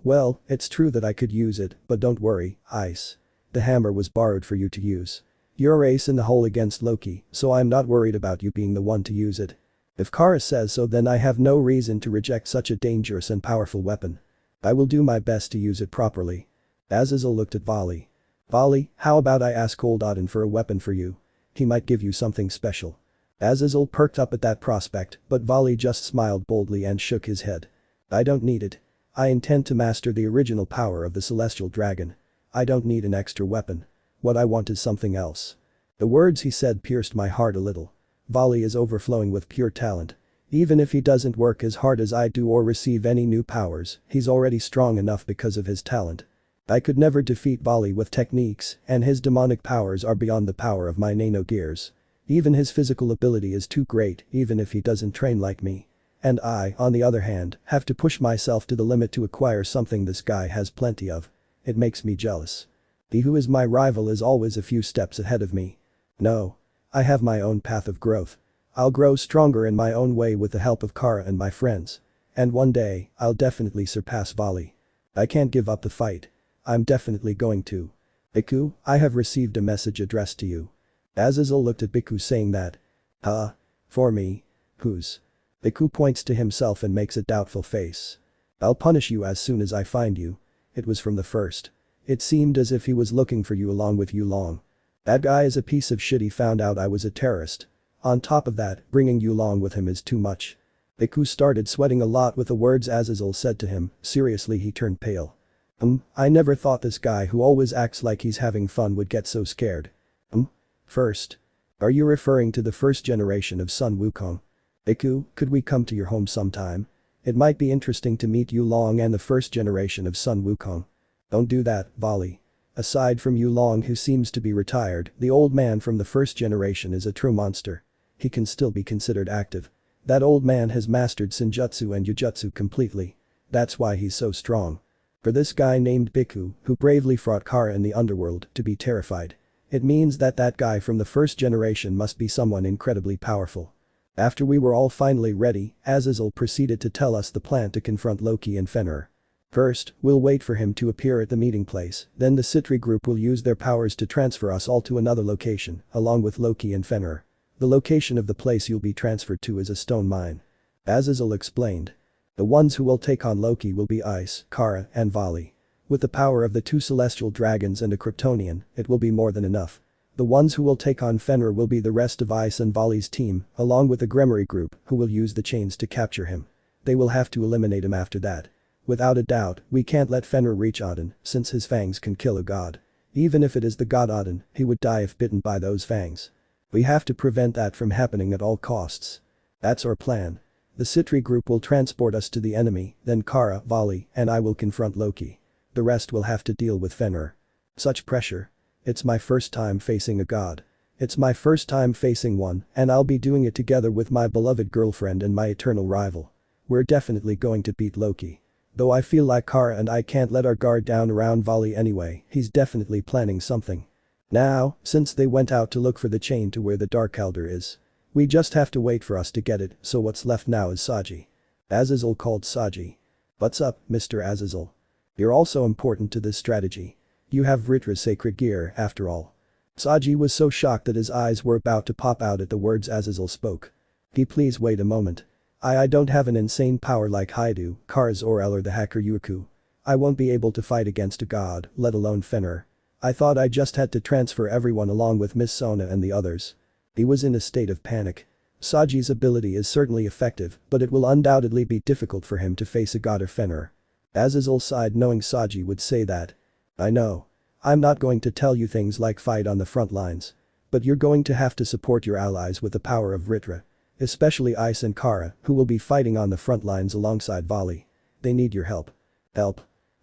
Well, it's true that I could use it, but don't worry, Ice. The hammer was borrowed for you to use. You're ace in the hole against Loki, so I'm not worried about you being the one to use it. If Kara says so then I have no reason to reject such a dangerous and powerful weapon. I will do my best to use it properly. Azazel looked at Vali. Vali, how about I ask old Odin for a weapon for you? He might give you something special. Azazel perked up at that prospect, but Vali just smiled boldly and shook his head. I don't need it. I intend to master the original power of the celestial dragon. I don't need an extra weapon. What I want is something else. The words he said pierced my heart a little. Vali is overflowing with pure talent. Even if he doesn't work as hard as I do or receive any new powers, he's already strong enough because of his talent. I could never defeat Vali with techniques, and his demonic powers are beyond the power of my nano gears. Even his physical ability is too great, even if he doesn't train like me. And I, on the other hand, have to push myself to the limit to acquire something this guy has plenty of. It makes me jealous. He who is my rival is always a few steps ahead of me. No. I have my own path of growth. I'll grow stronger in my own way with the help of Kara and my friends. And one day, I'll definitely surpass Vali. I can't give up the fight. I'm definitely going to. Biku, I have received a message addressed to you. Azazel looked at Biku saying that. Huh? For me? Whose? Biku points to himself and makes a doubtful face. I'll punish you as soon as I find you. It was from the first. It seemed as if he was looking for you along with Yulong. That guy is a piece of shit. He found out I was a terrorist. On top of that, bringing you along with him is too much. Biku started sweating a lot with the words Azazel said to him. Seriously, he turned pale. I never thought this guy who always acts like he's having fun would get so scared. First? Are you referring to the first generation of son Wukong? Biku, could we come to your home sometime? It might be interesting to meet Yulong and the first generation of son Wukong. Don't do that, Vali. Aside from Yulong who seems to be retired, the old man from the first generation is a true monster. He can still be considered active. That old man has mastered Senjutsu and Jujutsu completely. That's why he's so strong. For this guy named Biku, who bravely fought Kara in the underworld, to be terrified. It means that that guy from the first generation must be someone incredibly powerful. After we were all finally ready, Azazel proceeded to tell us the plan to confront Loki and Fenrir. First, we'll wait for him to appear at the meeting place, then the Citri group will use their powers to transfer us all to another location, along with Loki and Fenrir. The location of the place you'll be transferred to is a stone mine. Azazel explained. The ones who will take on Loki will be Ice, Kara, and Vali. With the power of the 2 celestial dragons and a Kryptonian, it will be more than enough. The ones who will take on Fenrir will be the rest of Ice and Vali's team, along with the Gremory group, who will use the chains to capture him. They will have to eliminate him after that. Without a doubt, we can't let Fenrir reach Odin, since his fangs can kill a god. Even if it is the god Odin, he would die if bitten by those fangs. We have to prevent that from happening at all costs. That's our plan. The Citri group will transport us to the enemy, then Kara, Vali, and I will confront Loki. The rest will have to deal with Fenrir. Such pressure. It's my first time facing a god. It's my first time facing one, and I'll be doing it together with my beloved girlfriend and my eternal rival. We're definitely going to beat Loki. Though I feel like Kara and I can't let our guard down around Vali anyway, he's definitely planning something. Now, since they went out to look for the chain to where the Dark Elder is. We just have to wait for us to get it, so what's left now is Saji. Azazel called Saji. What's up, Mr. Azazel? You're also important to this strategy. You have Ritra's sacred gear, after all. Saji was so shocked that his eyes were about to pop out at the words Azazel spoke. Please wait a moment. I don't have an insane power like Hyoudou, Kara's or the hacker Yuku. I won't be able to fight against a god, let alone Fenrir. I thought I just had to transfer everyone along with Miss Sona and the others. He was in a state of panic. Saji's ability is certainly effective, but it will undoubtedly be difficult for him to face a god or Fenrir. Azazel sighed knowing Saji would say that. I know. I'm not going to tell you things like fight on the front lines. But you're going to have to support your allies with the power of Ritra. Especially Ice and Kara, who will be fighting on the front lines alongside Vali. They need your help. Help?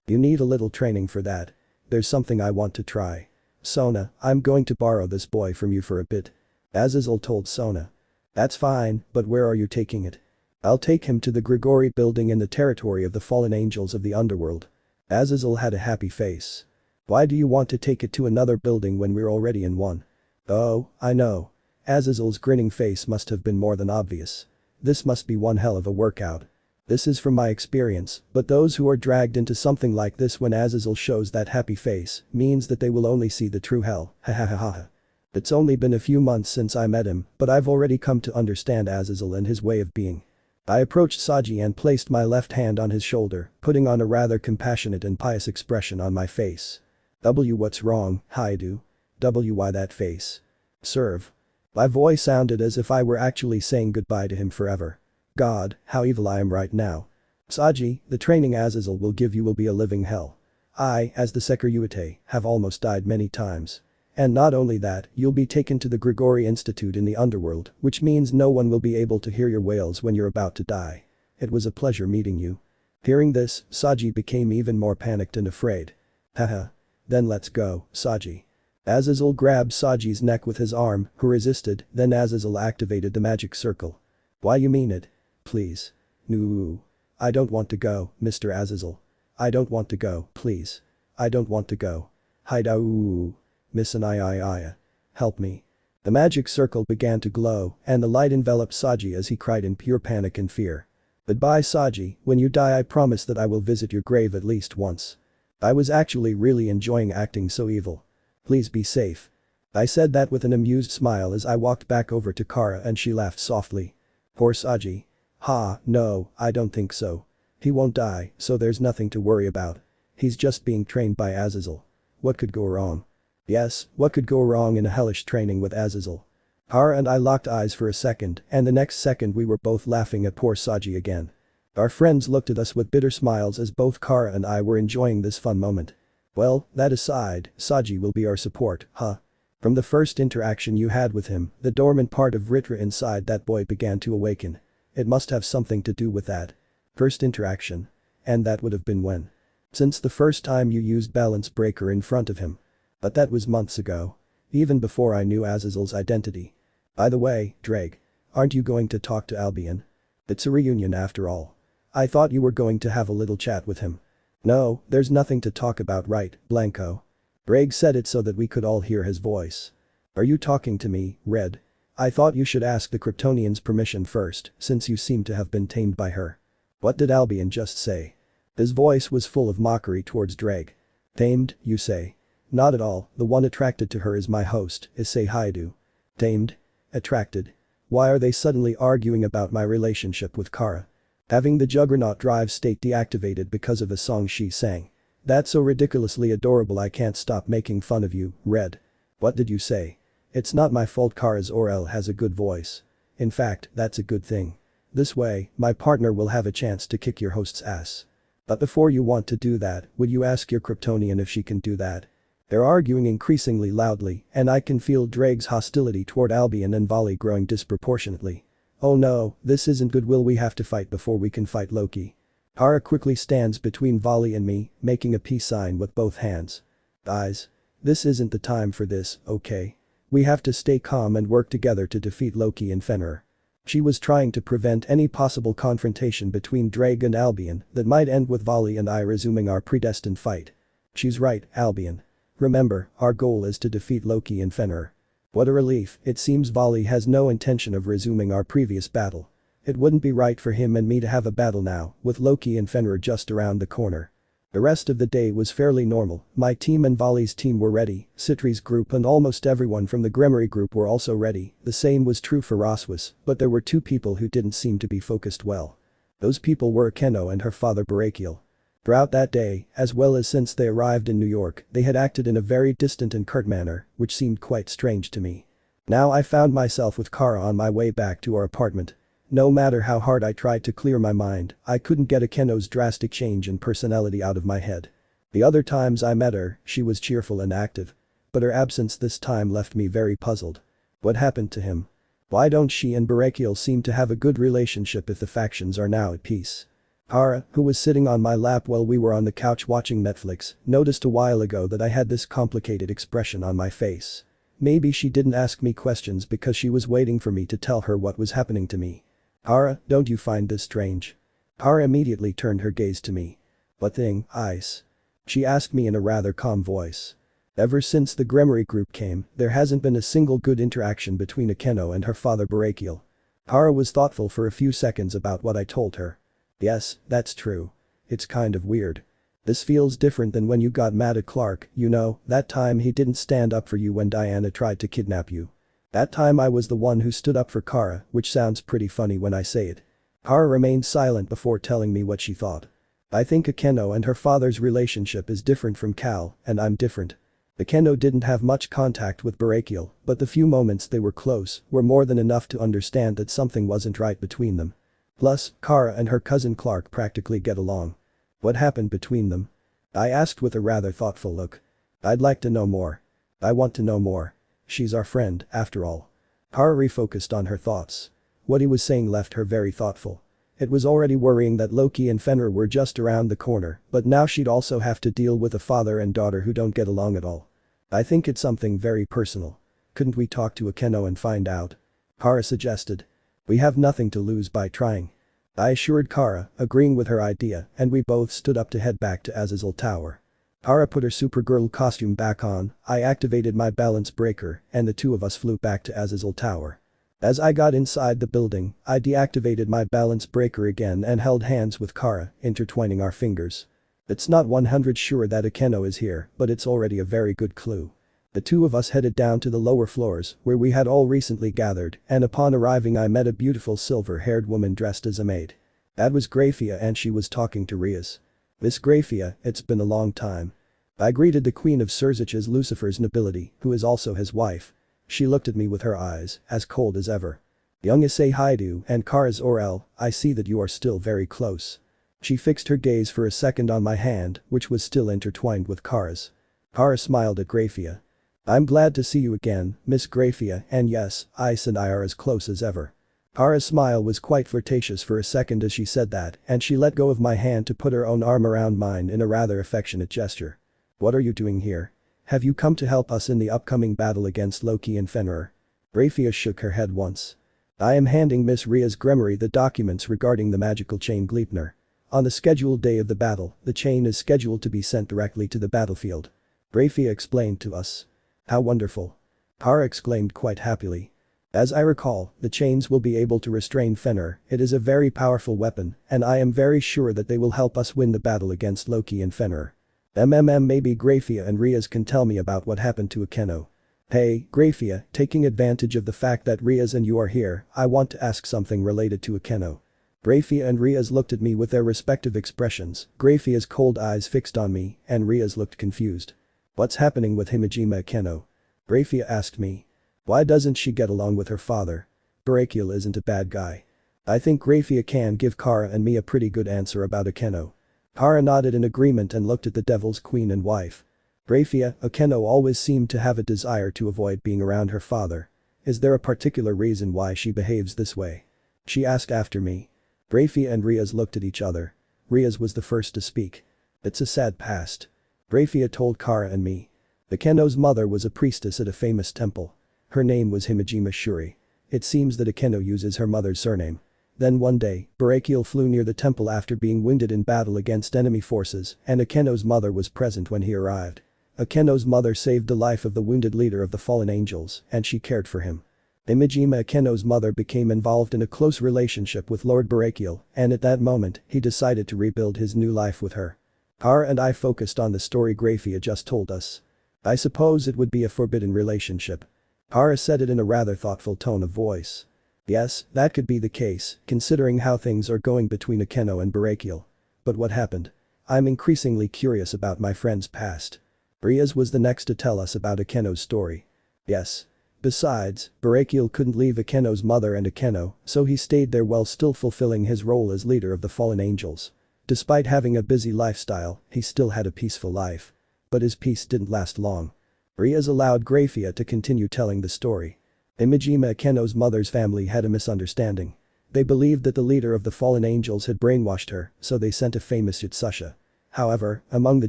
You need a little training for that. There's something I want to try. Sona, I'm going to borrow this boy from you for a bit. Azazel told Sona. That's fine, but where are you taking it? I'll take him to the Gregory building in the territory of the fallen angels of the underworld. Azazel had a happy face. Why do you want to take it to another building when we're already in one? Oh, I know. Azazel's grinning face must have been more than obvious. This must be one hell of a workout. This is from my experience, but those who are dragged into something like this when Azazel shows that happy face means that they will only see the true hell, ha ha ha ha. It's only been a few months since I met him, but I've already come to understand Azazel and his way of being. I approached Saji and placed my left hand on his shoulder, putting on a rather compassionate and pious expression on my face. What's wrong, Hyoudou? Why that face? Serve. My voice sounded as if I were actually saying goodbye to him forever. God, how evil I am right now. Saji, the training Azazel will give you will be a living hell. I, as the Sekiryuutei, have almost died many times. And not only that, you'll be taken to the Gregory Institute in the underworld, which means no one will be able to hear your wails when you're about to die. It was a pleasure meeting you. Hearing this, Saji became even more panicked and afraid. Haha. Then let's go, Saji. Azazel grabbed Saji's neck with his arm, who resisted, then Azazel activated the magic circle. Why you mean it? Please. No. I don't want to go, Mr. Azazel. I don't want to go, please. I don't want to go. Hyoudou. Miss I. Help me. The magic circle began to glow, and the light enveloped Saji as he cried in pure panic and fear. Goodbye Saji, when you die I promise that I will visit your grave at least once. I was actually really enjoying acting so evil. Please be safe. I said that with an amused smile as I walked back over to Kara and she laughed softly. Poor Saji. Ha, no, I don't think so. He won't die, so there's nothing to worry about. He's just being trained by Azazel. What could go wrong? Yes, what could go wrong in a hellish training with Azazel? Kara and I locked eyes for a second, and the next second we were both laughing at poor Saji again. Our friends looked at us with bitter smiles as both Kara and I were enjoying this fun moment. Well, that aside, Saji will be our support, huh? From the first interaction you had with him, the dormant part of Ritra inside that boy began to awaken. It must have something to do with that. First interaction. And that would have been when? Since the first time you used Balance Breaker in front of him. But that was months ago. Even before I knew Azazel's identity. By the way, Ddraig. Aren't you going to talk to Albion? It's a reunion after all. I thought you were going to have a little chat with him. No, there's nothing to talk about, right, Blanco? Ddraig said it so that we could all hear his voice. Are you talking to me, Red? I thought you should ask the Kryptonians permission first, since you seem to have been tamed by her. What did Albion just say? His voice was full of mockery towards Ddraig. Tamed, you say? Not at all, the one attracted to her is my host, Issei Hyoudou. Tamed? Attracted? Why are they suddenly arguing about my relationship with Kara? Having the Juggernaut drive state deactivated because of a song she sang. That's so ridiculously adorable I can't stop making fun of you, Red. What did you say? It's not my fault Kara's Orel has a good voice. In fact, that's a good thing. This way, my partner will have a chance to kick your host's ass. But before you want to do that, would you ask your Kryptonian if she can do that? They're arguing increasingly loudly, and I can feel Draig's hostility toward Albion and Volley growing disproportionately. Oh no, this isn't good. Will we have to fight before we can fight Loki? Kara quickly stands between Volley and me, making a peace sign with both hands. Guys. This isn't the time for this, okay? We have to stay calm and work together to defeat Loki and Fenrir. She was trying to prevent any possible confrontation between Ddraig and Albion that might end with Volley and I resuming our predestined fight. She's right, Albion. Remember, our goal is to defeat Loki and Fenrir. What a relief, it seems Volley has no intention of resuming our previous battle. It wouldn't be right for him and me to have a battle now, with Loki and Fenrir just around the corner. The rest of the day was fairly normal, my team and Volley's team were ready, Citri's group and almost everyone from the Gremory group were also ready, the same was true for Rossweisse, but there were two people who didn't seem to be focused well. Those people were Akeno and her father Barakiel. Throughout that day, as well as since they arrived in New York, they had acted in a very distant and curt manner, which seemed quite strange to me. Now I found myself with Kara on my way back to our apartment. No matter how hard I tried to clear my mind, I couldn't get Akeno's drastic change in personality out of my head. The other times I met her, she was cheerful and active. But her absence this time left me very puzzled. What happened to him? Why don't she and Barakiel seem to have a good relationship if the factions are now at peace? Kara, who was sitting on my lap while we were on the couch watching Netflix, noticed a while ago that I had this complicated expression on my face. Maybe she didn't ask me questions because she was waiting for me to tell her what was happening to me. Kara, don't you find this strange? Kara immediately turned her gaze to me. What thing, Ice? She asked me in a rather calm voice. Ever since the Gremory group came, there hasn't been a single good interaction between Akeno and her father Barakiel. Kara was thoughtful for a few seconds about what I told her. Yes, that's true. It's kind of weird. This feels different than when you got mad at Clark, you know, that time he didn't stand up for you when Diana tried to kidnap you. That time I was the one who stood up for Kara, which sounds pretty funny when I say it. Kara remained silent before telling me what she thought. I think Akeno and her father's relationship is different from Cal, and I'm different. Akeno didn't have much contact with Barakiel, but the few moments they were close were more than enough to understand that something wasn't right between them. Plus, Kara and her cousin Clark practically get along. What happened between them? I asked with a rather thoughtful look. I'd like to know more. I want to know more. She's our friend, after all. Kara refocused on her thoughts. What he was saying left her very thoughtful. It was already worrying that Loki and Fenrir were just around the corner, but now she'd also have to deal with a father and daughter who don't get along at all. I think it's something very personal. Couldn't we talk to Akeno and find out? Kara suggested. We have nothing to lose by trying. I assured Kara, agreeing with her idea, and we both stood up to head back to Azazel Tower. Kara put her Supergirl costume back on, I activated my balance breaker, and the two of us flew back to Azazel Tower. As I got inside the building, I deactivated my balance breaker again and held hands with Kara, intertwining our fingers. It's not 100% sure that Akeno is here, but it's already a very good clue. The two of us headed down to the lower floors, where we had all recently gathered, and upon arriving I met a beautiful silver-haired woman dressed as a maid. That was Grafia and she was talking to Rias. Miss Grafia, it's been a long time. I greeted the queen of Surzich's Lucifer's nobility, who is also his wife. She looked at me with her eyes, as cold as ever. Young Issei Hyoudou and Kara's Orel, I see that you are still very close. She fixed her gaze for a second on my hand, which was still intertwined with Kara's. Kara smiled at Grafia. I'm glad to see you again, Miss Grafia, and yes, Ice and I are as close as ever. Kara's smile was quite flirtatious for a second as she said that, and she let go of my hand to put her own arm around mine in a rather affectionate gesture. What are you doing here? Have you come to help us in the upcoming battle against Loki and Fenrir? Grafia shook her head once. I am handing Miss Rias Gremory the documents regarding the magical chain Gleipnir. On the scheduled day of the battle, the chain is scheduled to be sent directly to the battlefield. Grafia explained to us. How wonderful. Kara exclaimed quite happily. As I recall, the chains will be able to restrain Fenrir, it is a very powerful weapon, and I am very sure that they will help us win the battle against Loki and Fenrir. Maybe Grafia and Rias can tell me about what happened to Akeno. Hey, Grafia, taking advantage of the fact that Rias and you are here, I want to ask something related to Akeno. Grafia and Rias looked at me with their respective expressions, Grafia's cold eyes fixed on me, and Rias looked confused. What's happening with Himejima Akeno? Grafia asked me. Why doesn't she get along with her father? Barakiel isn't a bad guy. I think Grafia can give Kara and me a pretty good answer about Akeno. Kara nodded in agreement and looked at the Devil's Queen and wife. Grafia, Akeno always seemed to have a desire to avoid being around her father. Is there a particular reason why she behaves this way? She asked after me. Grafia and Rias looked at each other. Rias was the first to speak. It's a sad past. Grafia told Kara and me. Akeno's mother was a priestess at a famous temple. Her name was Himejima Shuri. It seems that Akeno uses her mother's surname. Then one day, Barakiel flew near the temple after being wounded in battle against enemy forces, and Akeno's mother was present when he arrived. Akeno's mother saved the life of the wounded leader of the fallen angels, and she cared for him. Himejima Akeno's mother became involved in a close relationship with Lord Barakiel, and at that moment, he decided to rebuild his new life with her. Kara and I focused on the story Grafia just told us. I suppose it would be a forbidden relationship. Kara said it in a rather thoughtful tone of voice. Yes, that could be the case, considering how things are going between Akeno and Barakiel. But what happened? I'm increasingly curious about my friend's past. Rias was the next to tell us about Akeno's story. Yes. Besides, Barakiel couldn't leave Akeno's mother and Akeno, so he stayed there while still fulfilling his role as leader of the fallen angels. Despite having a busy lifestyle, he still had a peaceful life. But his peace didn't last long. Rias allowed Grafia to continue telling the story. Himejima Akeno's mother's family had a misunderstanding. They believed that the leader of the fallen angels had brainwashed her, so they sent a famous Jutsusha. However, among the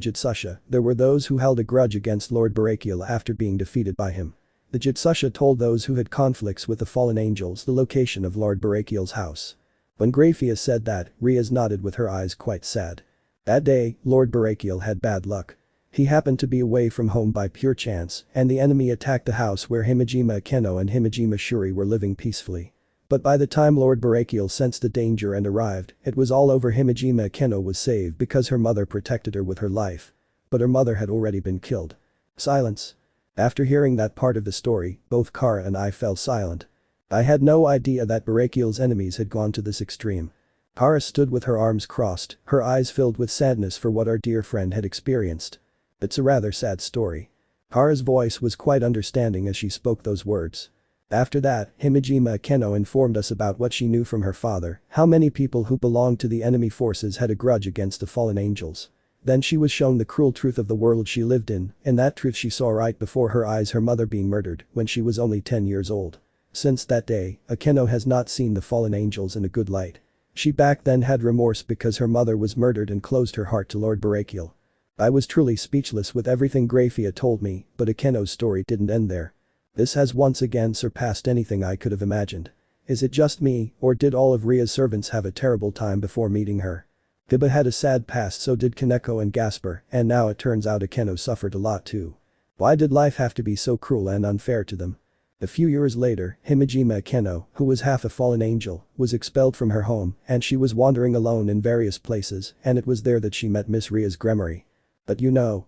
Jutsusha, there were those who held a grudge against Lord Barakiel after being defeated by him. The Jutsusha told those who had conflicts with the fallen angels the location of Lord Barakiel's house. When Grafia said that, Rias nodded with her eyes quite sad. That day, Lord Barakiel had bad luck. He happened to be away from home by pure chance, and the enemy attacked the house where Himejima Akeno and Himejima Shuri were living peacefully. But by the time Lord Barakiel sensed the danger and arrived, it was all over. Himejima Akeno was saved because her mother protected her with her life. But her mother had already been killed. Silence. After hearing that part of the story, both Kara and I fell silent. I had no idea that Barakiel's enemies had gone to this extreme. Kara stood with her arms crossed, her eyes filled with sadness for what our dear friend had experienced. It's a rather sad story. Kara's voice was quite understanding as she spoke those words. After that, Himejima Akeno informed us about what she knew from her father, how many people who belonged to the enemy forces had a grudge against the fallen angels. Then she was shown the cruel truth of the world she lived in, and that truth she saw right before her eyes, her mother being murdered when she was only 10 years old. Since that day, Akeno has not seen the fallen angels in a good light. She back then had remorse because her mother was murdered and closed her heart to Lord Barakiel. I was truly speechless with everything Grafia told me, but Akeno's story didn't end there. This has once again surpassed anything I could have imagined. Is it just me, or did all of Ria's servants have a terrible time before meeting her? Biba had a sad past, so did Kaneko and Gasper, and now it turns out Akeno suffered a lot too. Why did life have to be so cruel and unfair to them? A few years later, Himejima Akeno, who was half a fallen angel, was expelled from her home, and she was wandering alone in various places, and it was there that she met Miss Ria's Gremory. But you know,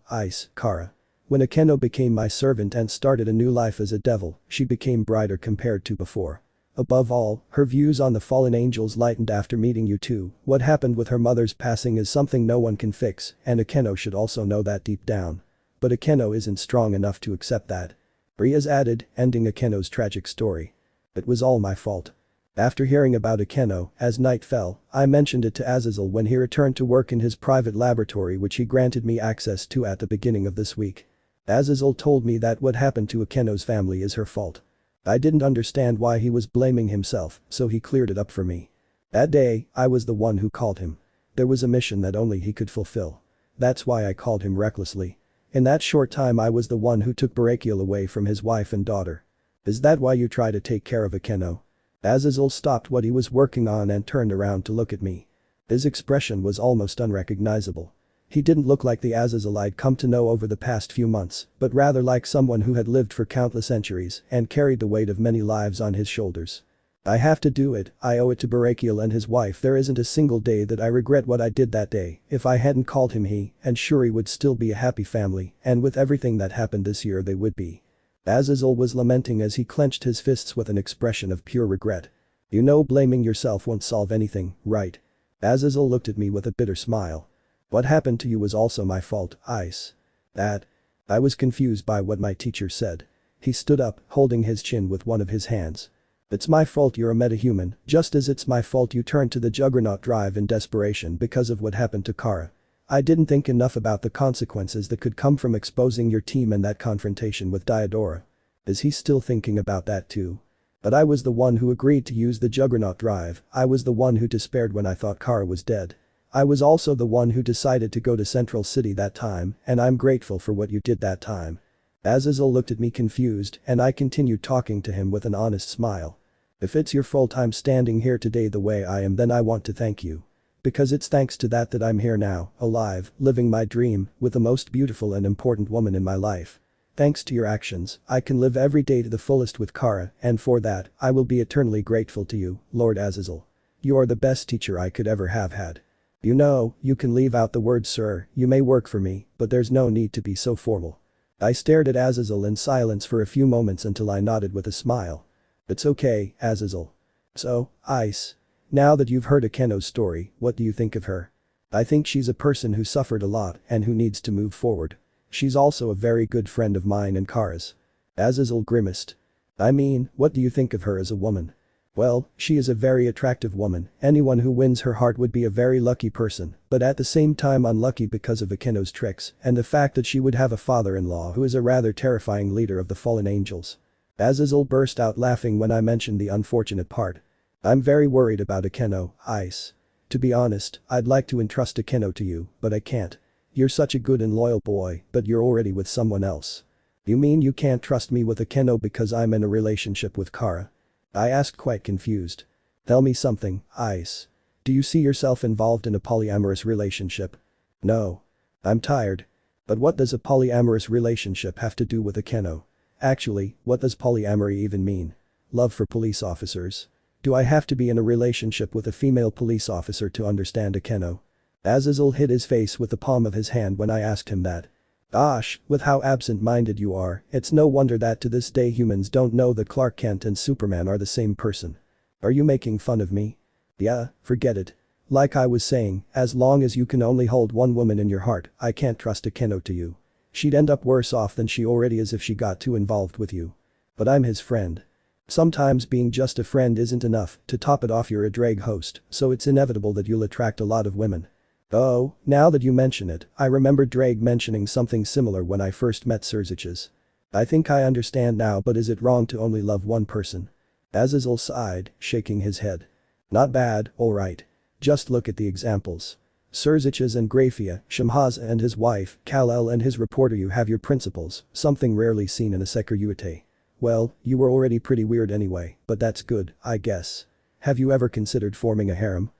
Kara. When Akeno became my servant and started a new life as a devil, she became brighter compared to before. Above all, her views on the fallen angels lightened after meeting you too. What happened with her mother's passing is something no one can fix, and Akeno should also know that deep down. But Akeno isn't strong enough to accept that. Rias added, ending Akeno's tragic story. It was all my fault. After hearing about Akeno, as night fell, I mentioned it to Azazel when he returned to work in his private laboratory, which he granted me access to at the beginning of this week. Azazel told me that what happened to Akeno's family is her fault. I didn't understand why he was blaming himself, so he cleared it up for me. That day, I was the one who called him. There was a mission that only he could fulfill. That's why I called him recklessly. In that short time I was the one who took Barakiel away from his wife and daughter. Is that why you try to take care of Akeno? Azazel stopped what he was working on and turned around to look at me. His expression was almost unrecognizable. He didn't look like the Azazel I'd come to know over the past few months, but rather like someone who had lived for countless centuries and carried the weight of many lives on his shoulders. I have to do it, I owe it to Barakiel and his wife. There isn't a single day that I regret what I did that day. If I hadn't called him he and Shuri would still be a happy family, and with everything that happened this year they would be. Azazel was lamenting as he clenched his fists with an expression of pure regret. You know blaming yourself won't solve anything, right? Azazel looked at me with a bitter smile. What happened to you was also my fault, Ice. That? I was confused by what my teacher said. He stood up, holding his chin with one of his hands. It's my fault you're a metahuman, just as it's my fault you turned to the Juggernaut drive in desperation because of what happened to Kara. I didn't think enough about the consequences that could come from exposing your team in that confrontation with Diodora. Is he still thinking about that too? But I was the one who agreed to use the Juggernaut drive, I was the one who despaired when I thought Kara was dead. I was also the one who decided to go to Central City that time, and I'm grateful for what you did that time. Azazel looked at me confused and I continued talking to him with an honest smile. If it's your fault I'm standing here today the way I am, then I want to thank you. Because it's thanks to that I'm here now, alive, living my dream, with the most beautiful and important woman in my life. Thanks to your actions, I can live every day to the fullest with Kara, and for that, I will be eternally grateful to you, Lord Azazel. You are the best teacher I could ever have had. You know, you can leave out the word sir, you may work for me, but there's no need to be so formal. I stared at Azazel in silence for a few moments until I nodded with a smile. It's okay, Azazel. So, Ice. Now that you've heard Akeno's story, what do you think of her? I think she's a person who suffered a lot and who needs to move forward. She's also a very good friend of mine and Kara's. Azazel grimaced. I mean, what do you think of her as a woman? Well, she is a very attractive woman, anyone who wins her heart would be a very lucky person, but at the same time unlucky because of Akeno's tricks and the fact that she would have a father-in-law who is a rather terrifying leader of the fallen angels. Azazel burst out laughing when I mentioned the unfortunate part. I'm very worried about Akeno, Ice. To be honest, I'd like to entrust Akeno to you, but I can't. You're such a good and loyal boy, but you're already with someone else. You mean you can't trust me with Akeno because I'm in a relationship with Kara? I asked, quite confused. Tell me something, Ice. Do you see yourself involved in a polyamorous relationship? No. I'm tired. But what does a polyamorous relationship have to do with Akeno? Actually, what does polyamory even mean? Love for police officers? Do I have to be in a relationship with a female police officer to understand Akeno? Azazel hid his face with the palm of his hand when I asked him that. Gosh, with how absent-minded you are, it's no wonder that to this day humans don't know that Clark Kent and Superman are the same person. Are you making fun of me? Yeah, forget it. Like I was saying, as long as you can only hold one woman in your heart, I can't trust Akeno to you. She'd end up worse off than she already is if she got too involved with you. But I'm his friend. Sometimes being just a friend isn't enough, to top it off you're a Ddraig host, so it's inevitable that you'll attract a lot of women. Oh, now that you mention it, I remember Ddraig mentioning something similar when I first met Surziches. I think I understand now, but is it wrong to only love one person? Azazel sighed, shaking his head. Not bad, alright. Just look at the examples. Surziches and Grafia, Shamhaza and his wife, Kal-El and his reporter. You have your principles, something rarely seen in a Sekiryuutei. Well, you were already pretty weird anyway, but that's good, I guess. Have you ever considered forming a harem?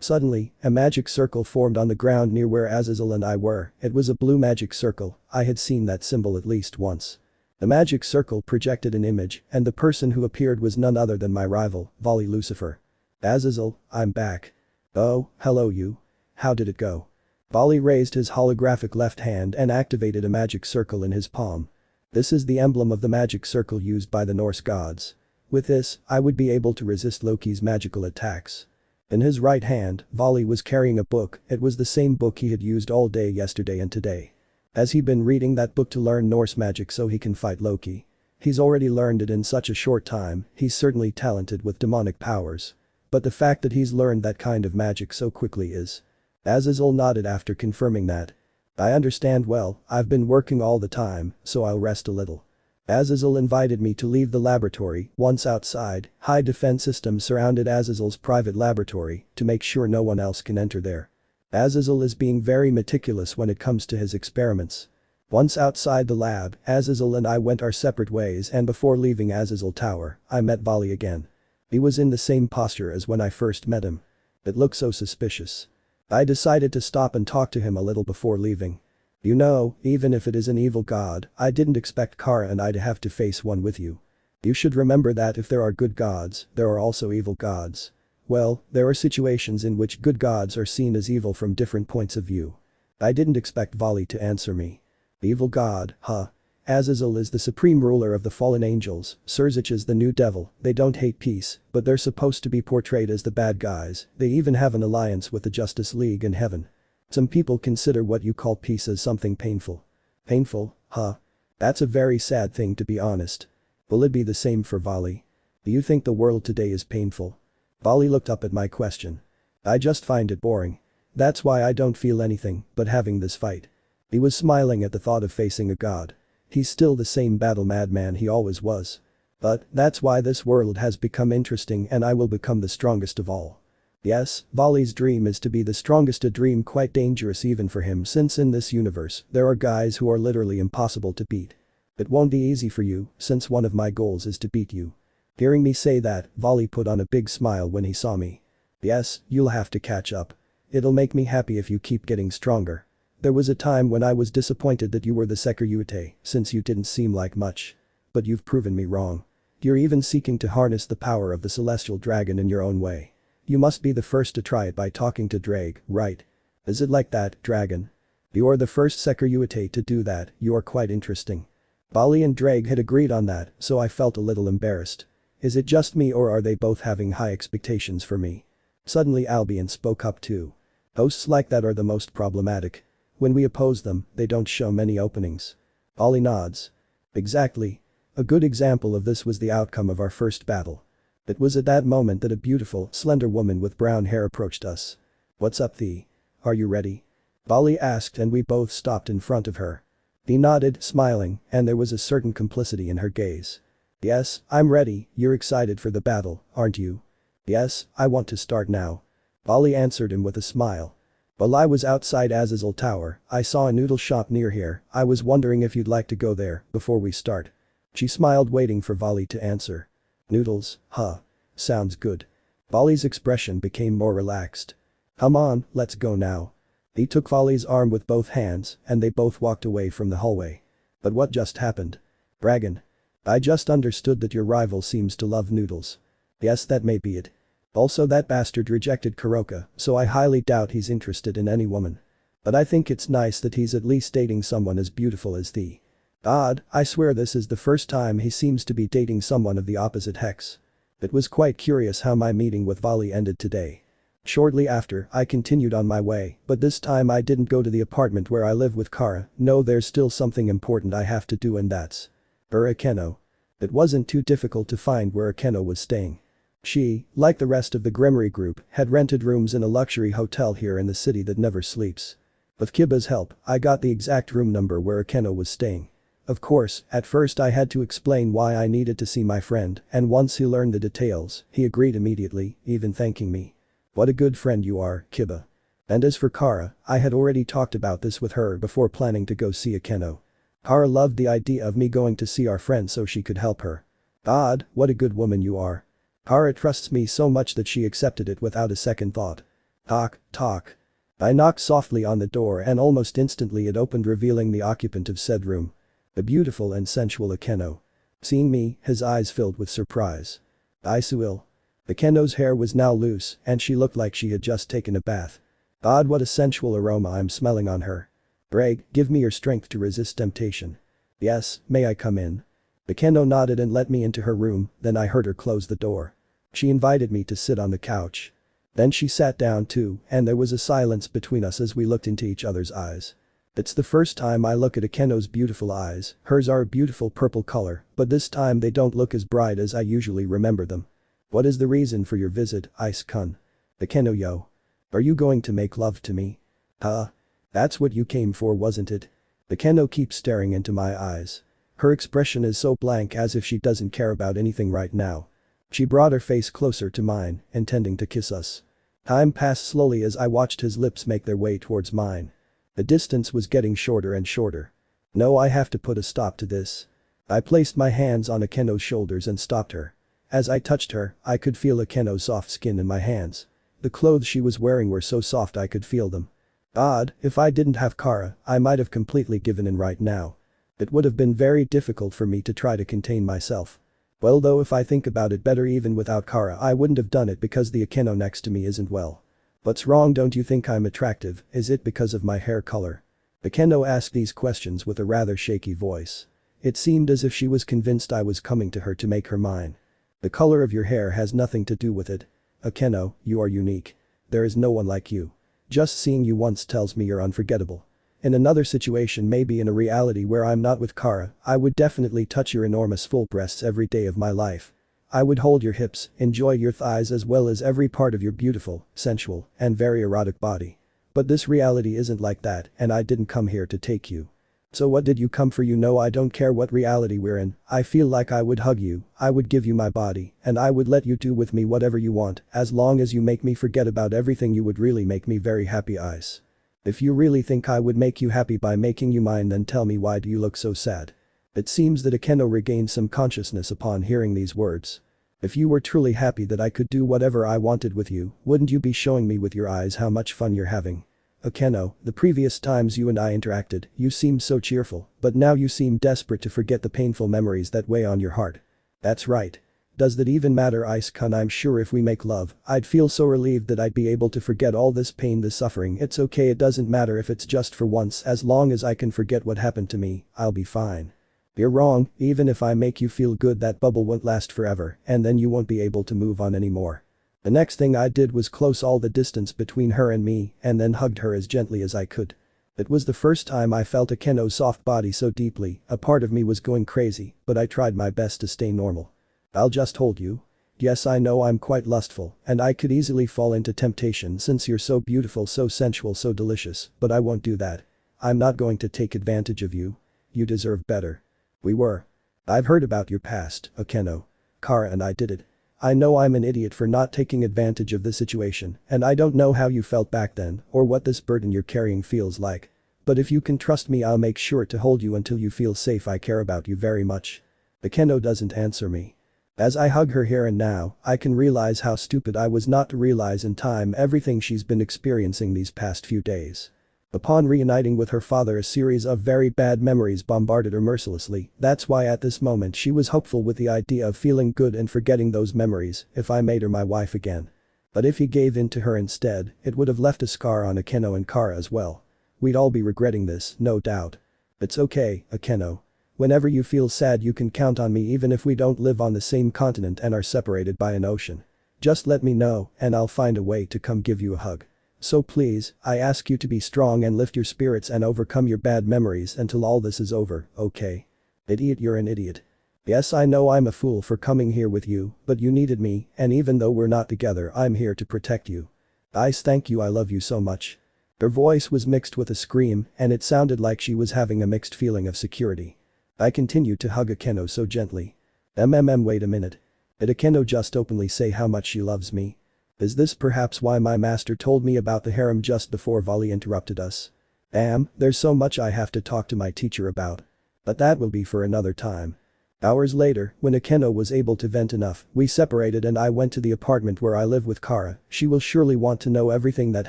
Suddenly, a magic circle formed on the ground near where Azazel and I were. It was a blue magic circle, I had seen that symbol at least once. The magic circle projected an image, and the person who appeared was none other than my rival, Volley Lucifer. Azazel, I'm back. Oh, hello you. How did it go? Volley raised his holographic left hand and activated a magic circle in his palm. This is the emblem of the magic circle used by the Norse gods. With this, I would be able to resist Loki's magical attacks. In his right hand, Volley was carrying a book. It was the same book he had used all day yesterday and today. Has he been reading that book to learn Norse magic so he can fight Loki? He's already learned it in such a short time, he's certainly talented with demonic powers. But the fact that he's learned that kind of magic so quickly is. Azazel nodded after confirming that. I understand well, I've been working all the time, so I'll rest a little. Azazel invited me to leave the laboratory. Once outside, high defense systems surrounded Azazel's private laboratory to make sure no one else can enter there. Azazel is being very meticulous when it comes to his experiments. Once outside the lab, Azazel and I went our separate ways, and before leaving Azazel Tower, I met Volley again. He was in the same posture as when I first met him. It looked so suspicious. I decided to stop and talk to him a little before leaving. You know, even if it is an evil god, I didn't expect Kara and I to have to face one with you. You should remember that if there are good gods, there are also evil gods. Well, there are situations in which good gods are seen as evil from different points of view. I didn't expect Vali to answer me. Evil god, huh? Azazel is the supreme ruler of the fallen angels, Surzich is the new devil, they don't hate peace, but they're supposed to be portrayed as the bad guys, they even have an alliance with the Justice League in heaven. Some people consider what you call peace as something painful. Painful, huh? That's a very sad thing to be honest. Will it be the same for Vali? Do you think the world today is painful? Vali looked up at my question. I just find it boring. That's why I don't feel anything but having this fight. He was smiling at the thought of facing a god. He's still the same battle madman he always was. But that's why this world has become interesting and I will become the strongest of all. Yes, Vali's dream is to be the strongest, a dream quite dangerous even for him since in this universe there are guys who are literally impossible to beat. It won't be easy for you since one of my goals is to beat you. Hearing me say that, Vali put on a big smile when he saw me. Yes, you'll have to catch up. It'll make me happy if you keep getting stronger. There was a time when I was disappointed that you were the Sekiryuutei since you didn't seem like much. But you've proven me wrong. You're even seeking to harness the power of the celestial dragon in your own way. You must be the first to try it by talking to Ddraig, right? Is it like that, dragon? You are the first Sekiryuutei to do that, you are quite interesting. Vali and Ddraig had agreed on that, so I felt a little embarrassed. Is it just me or are they both having high expectations for me? Suddenly Albion spoke up too. Hosts like that are the most problematic. When we oppose them, they don't show many openings. Vali nods. Exactly. A good example of this was the outcome of our first battle. It was at that moment that a beautiful, slender woman with brown hair approached us. What's up Thee? Are you ready? Vali asked and we both stopped in front of her. Thee nodded, smiling, and there was a certain complicity in her gaze. Yes, I'm ready, you're excited for the battle, aren't you? Yes, I want to start now. Vali answered him with a smile. While I was outside Azazel Tower, I saw a noodle shop near here, I was wondering if you'd like to go there before we start. She smiled waiting for Vali to answer. Noodles, huh? Sounds good. Vali's expression became more relaxed. Come on, let's go now. He took Vali's arm with both hands and they both walked away from the hallway. But what just happened? Dragon. I just understood that your rival seems to love noodles. Yes, that may be it. Also that bastard rejected Kuroka, so I highly doubt he's interested in any woman. But I think it's nice that he's at least dating someone as beautiful as thee. Odd, I swear this is the first time he seems to be dating someone of the opposite sex. It was quite curious how my meeting with Vali ended today. Shortly after, I continued on my way, but this time I didn't go to the apartment where I live with Kara, no there's still something important I have to do and that's Akeno. It wasn't too difficult to find where Akeno was staying. She, like the rest of the Gremory group, had rented rooms in a luxury hotel here in the city that never sleeps. With Kiba's help, I got the exact room number where Akeno was staying. Of course, at first I had to explain why I needed to see my friend, and once he learned the details, he agreed immediately, even thanking me. What a good friend you are, Kiba. And as for Kara, I had already talked about this with her before planning to go see Akeno. Kara loved the idea of me going to see our friend so she could help her. Odd, what a good woman you are. Kara trusts me so much that she accepted it without a second thought. Talk, talk. I knocked softly on the door and almost instantly it opened revealing the occupant of said room. The beautiful and sensual Akeno. Seeing me, his eyes filled with surprise. Isuil. Akeno's hair was now loose and she looked like she had just taken a bath. Odd, what a sensual aroma I'm smelling on her. Ddraig, give me your strength to resist temptation. Yes, may I come in? Akeno nodded and let me into her room, then I heard her close the door. She invited me to sit on the couch. Then she sat down too, and there was a silence between us as we looked into each other's eyes. It's the first time I look at Akeno's beautiful eyes, hers are a beautiful purple color, but this time they don't look as bright as I usually remember them. What is the reason for your visit, Ice-kun? Akeno yo. Are you going to make love to me? Huh? That's what you came for wasn't it? Akeno keeps staring into my eyes. Her expression is so blank as if she doesn't care about anything right now. She brought her face closer to mine, intending to kiss us. Time passed slowly as I watched his lips make their way towards mine. The distance was getting shorter and shorter. No, I have to put a stop to this. I placed my hands on Akeno's shoulders and stopped her. As I touched her, I could feel Akeno's soft skin in my hands. The clothes she was wearing were so soft I could feel them. Odd, if I didn't have Kara, I might have completely given in right now. It would have been very difficult for me to try to contain myself. Well though if I think about it better even without Kara I wouldn't have done it because the Akeno next to me isn't well. What's wrong, don't you think I'm attractive, is it because of my hair color? Akeno asked these questions with a rather shaky voice. It seemed as if she was convinced I was coming to her to make her mine. The color of your hair has nothing to do with it. Akeno, you are unique. There is no one like you. Just seeing you once tells me you're unforgettable. In another situation, maybe in a reality where I'm not with Kara, I would definitely touch your enormous full breasts every day of my life. I would hold your hips, enjoy your thighs as well as every part of your beautiful, sensual, and very erotic body. But this reality isn't like that and I didn't come here to take you. So what did you come for? You know I don't care what reality we're in, I feel like I would hug you, I would give you my body, and I would let you do with me whatever you want, as long as you make me forget about everything. You would really make me very happy, Ice. If you really think I would make you happy by making you mine, then tell me, why do you look so sad? It seems that Akeno regained some consciousness upon hearing these words. If you were truly happy that I could do whatever I wanted with you, wouldn't you be showing me with your eyes how much fun you're having? Akeno, the previous times you and I interacted, you seemed so cheerful, but now you seem desperate to forget the painful memories that weigh on your heart. That's right. Does that even matter, Ice-kun? I'm sure if we make love, I'd feel so relieved that I'd be able to forget all this pain, this suffering. It's okay, it doesn't matter if it's just for once, as long as I can forget what happened to me, I'll be fine. You're wrong, even if I make you feel good that bubble won't last forever and then you won't be able to move on anymore. The next thing I did was close all the distance between her and me and then hugged her as gently as I could. It was the first time I felt Akeno's soft body so deeply, a part of me was going crazy, but I tried my best to stay normal. I'll just hold you. Yes, I know I'm quite lustful and I could easily fall into temptation since you're so beautiful, so sensual, so delicious, but I won't do that. I'm not going to take advantage of you. You deserve better. We were. I've heard about your past, Akeno. Kara and I did it. I know I'm an idiot for not taking advantage of the situation, and I don't know how you felt back then or what this burden you're carrying feels like. But if you can trust me, I'll make sure to hold you until you feel safe. I care about you very much. Akeno doesn't answer me. As I hug her here and now, I can realize how stupid I was not to realize in time everything she's been experiencing these past few days. Upon reuniting with her father, a series of very bad memories bombarded her mercilessly. That's why at this moment she was hopeful with the idea of feeling good and forgetting those memories if I made her my wife again. But if he gave in to her instead, it would have left a scar on Akeno and Kara as well. We'd all be regretting this, no doubt. It's okay, Akeno. Whenever you feel sad you can count on me, even if we don't live on the same continent and are separated by an ocean. Just let me know and I'll find a way to come give you a hug. So please, I ask you to be strong and lift your spirits and overcome your bad memories until all this is over, okay? Idiot, you're an idiot. Yes, I know I'm a fool for coming here with you, but you needed me, and even though we're not together, I'm here to protect you. Ice, thank you, I love you so much. Her voice was mixed with a scream and it sounded like she was having a mixed feeling of security. I continued to hug Akeno so gently. Wait a minute. Did Akeno just openly say how much she loves me? Is this perhaps why my master told me about the harem just before Vali interrupted us? There's so much I have to talk to my teacher about. But that will be for another time. Hours later, when Akeno was able to vent enough, we separated and I went to the apartment where I live with Kara. She will surely want to know everything that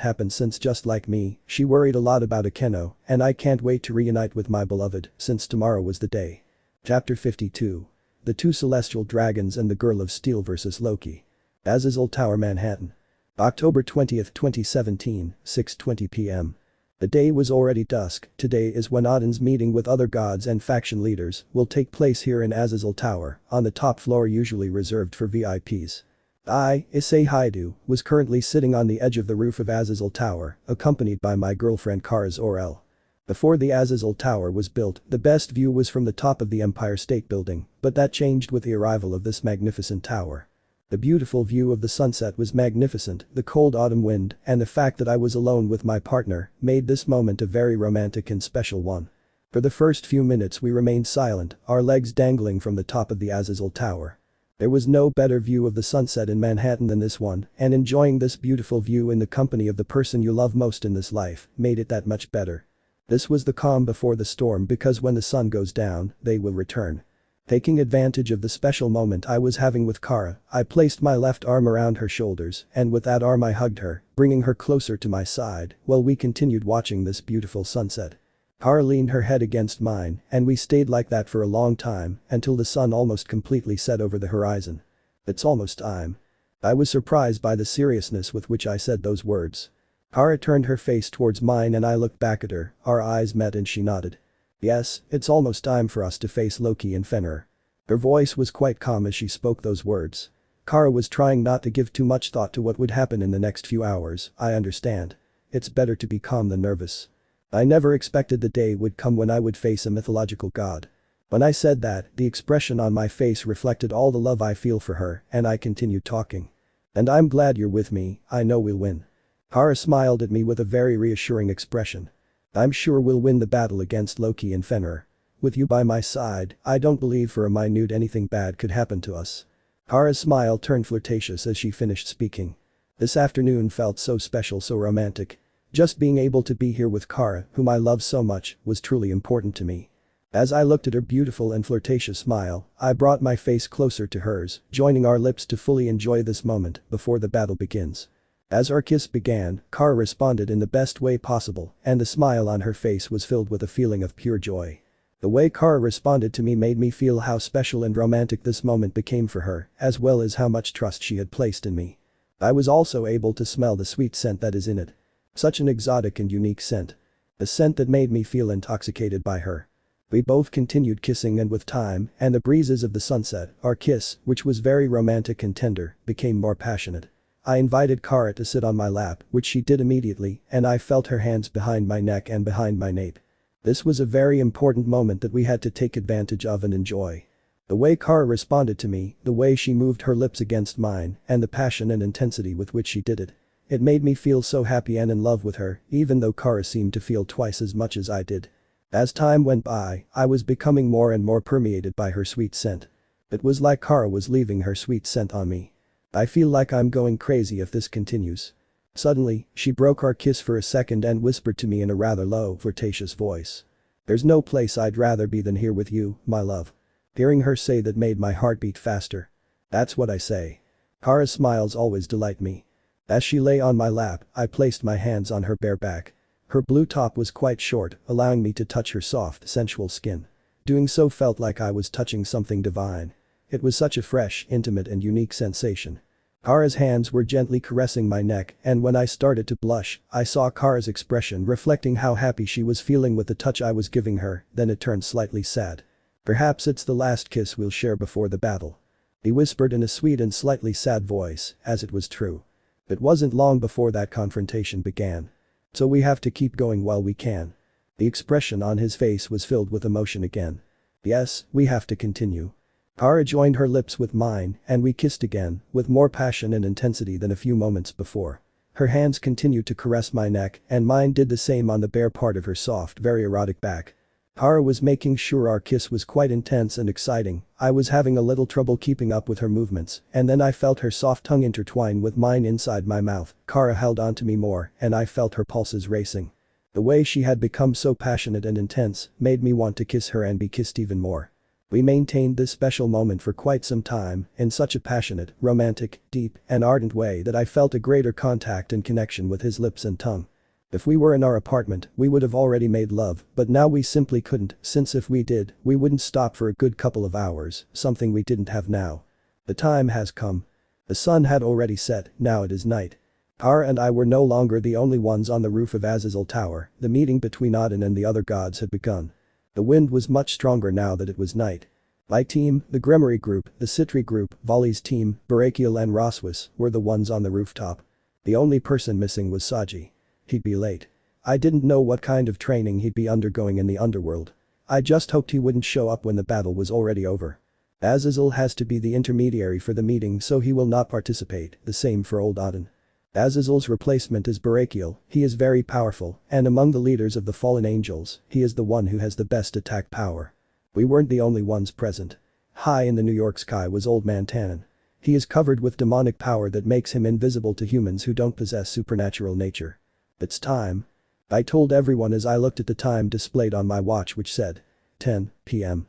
happened since just like me, she worried a lot about Akeno, and I can't wait to reunite with my beloved since tomorrow was the day. Chapter 52. The Two Celestial Dragons and the Girl of Steel vs Loki. Azazel Tower, Manhattan. October 20, 2017, 6:20 p.m. The day was already dusk. Today is when Odin's meeting with other gods and faction leaders will take place here in Azazel Tower, on the top floor usually reserved for VIPs. I, Issei Hyoudou, was currently sitting on the edge of the roof of Azazel Tower, accompanied by my girlfriend Kara Zor-El. Before the Azazel Tower was built, the best view was from the top of the Empire State Building, but that changed with the arrival of this magnificent tower. The beautiful view of the sunset was magnificent, the cold autumn wind, and the fact that I was alone with my partner made this moment a very romantic and special one. For the first few minutes we remained silent, our legs dangling from the top of the Azazel Tower. There was no better view of the sunset in Manhattan than this one, and enjoying this beautiful view in the company of the person you love most in this life made it that much better. This was the calm before the storm, because when the sun goes down, they will return. Taking advantage of the special moment I was having with Kara, I placed my left arm around her shoulders and with that arm I hugged her, bringing her closer to my side while we continued watching this beautiful sunset. Kara leaned her head against mine and we stayed like that for a long time until the sun almost completely set over the horizon. It's almost time. I was surprised by the seriousness with which I said those words. Kara turned her face towards mine and I looked back at her, our eyes met and she nodded. Yes, it's almost time for us to face Loki and Fenrir. Her voice was quite calm as she spoke those words. Kara was trying not to give too much thought to what would happen in the next few hours, I understand. It's better to be calm than nervous. I never expected the day would come when I would face a mythological god. When I said that, the expression on my face reflected all the love I feel for her and I continued talking. And I'm glad you're with me, I know we'll win. Kara smiled at me with a very reassuring expression. I'm sure we'll win the battle against Loki and Fenrir. With you by my side, I don't believe for a minute anything bad could happen to us. Kara's smile turned flirtatious as she finished speaking. This afternoon felt so special, so romantic. Just being able to be here with Kara, whom I love so much, was truly important to me. As I looked at her beautiful and flirtatious smile, I brought my face closer to hers, joining our lips to fully enjoy this moment before the battle begins. As our kiss began, Kara responded in the best way possible and the smile on her face was filled with a feeling of pure joy. The way Kara responded to me made me feel how special and romantic this moment became for her, as well as how much trust she had placed in me. I was also able to smell the sweet scent that is in it. Such an exotic and unique scent. A scent that made me feel intoxicated by her. We both continued kissing and with time and the breezes of the sunset, our kiss, which was very romantic and tender, became more passionate. I invited Kara to sit on my lap, which she did immediately, and I felt her hands behind my neck and behind my nape. This was a very important moment that we had to take advantage of and enjoy. The way Kara responded to me, the way she moved her lips against mine, and the passion and intensity with which she did it. It made me feel so happy and in love with her, even though Kara seemed to feel twice as much as I did. As time went by, I was becoming more and more permeated by her sweet scent. It was like Kara was leaving her sweet scent on me. I feel like I'm going crazy if this continues. Suddenly, she broke our kiss for a second and whispered to me in a rather low, flirtatious voice. There's no place I'd rather be than here with you, my love. Hearing her say that made my heart beat faster. That's what I say. Kara's smiles always delight me. As she lay on my lap, I placed my hands on her bare back. Her blue top was quite short, allowing me to touch her soft, sensual skin. Doing so felt like I was touching something divine. It was such a fresh, intimate and unique sensation. Kara's hands were gently caressing my neck and when I started to blush, I saw Kara's expression reflecting how happy she was feeling with the touch I was giving her, then it turned slightly sad. Perhaps it's the last kiss we'll share before the battle. He whispered in a sweet and slightly sad voice, as it was true. It wasn't long before that confrontation began. So we have to keep going while we can. The expression on his face was filled with emotion again. Yes, we have to continue. Kara joined her lips with mine and we kissed again, with more passion and intensity than a few moments before. Her hands continued to caress my neck and mine did the same on the bare part of her soft, very erotic back. Kara was making sure our kiss was quite intense and exciting. I was having a little trouble keeping up with her movements and then I felt her soft tongue intertwine with mine inside my mouth. Kara held onto me more and I felt her pulses racing. The way she had become so passionate and intense made me want to kiss her and be kissed even more. We maintained this special moment for quite some time in such a passionate, romantic, deep and ardent way that I felt a greater contact and connection with his lips and tongue. If we were in our apartment, we would have already made love, but now we simply couldn't, since if we did, we wouldn't stop for a good couple of hours, something we didn't have now. The time has come. The sun had already set, now it is night. Kara and I were no longer the only ones on the roof of Azazel Tower, the meeting between Odin and the other gods had begun. The wind was much stronger now that it was night. My team, the Gremory group, the Citri group, Volley's team, Barakiel and Rossweisse, were the ones on the rooftop. The only person missing was Saji. He'd be late. I didn't know what kind of training he'd be undergoing in the underworld. I just hoped he wouldn't show up when the battle was already over. Azazel has to be the intermediary for the meeting so he will not participate, the same for old Odin. Azazel's replacement is Barakiel, he is very powerful, and among the leaders of the fallen angels, he is the one who has the best attack power. We weren't the only ones present. High in the New York sky was Old Man Tannen. He is covered with demonic power that makes him invisible to humans who don't possess supernatural nature. It's time. I told everyone as I looked at the time displayed on my watch which said 10 p.m.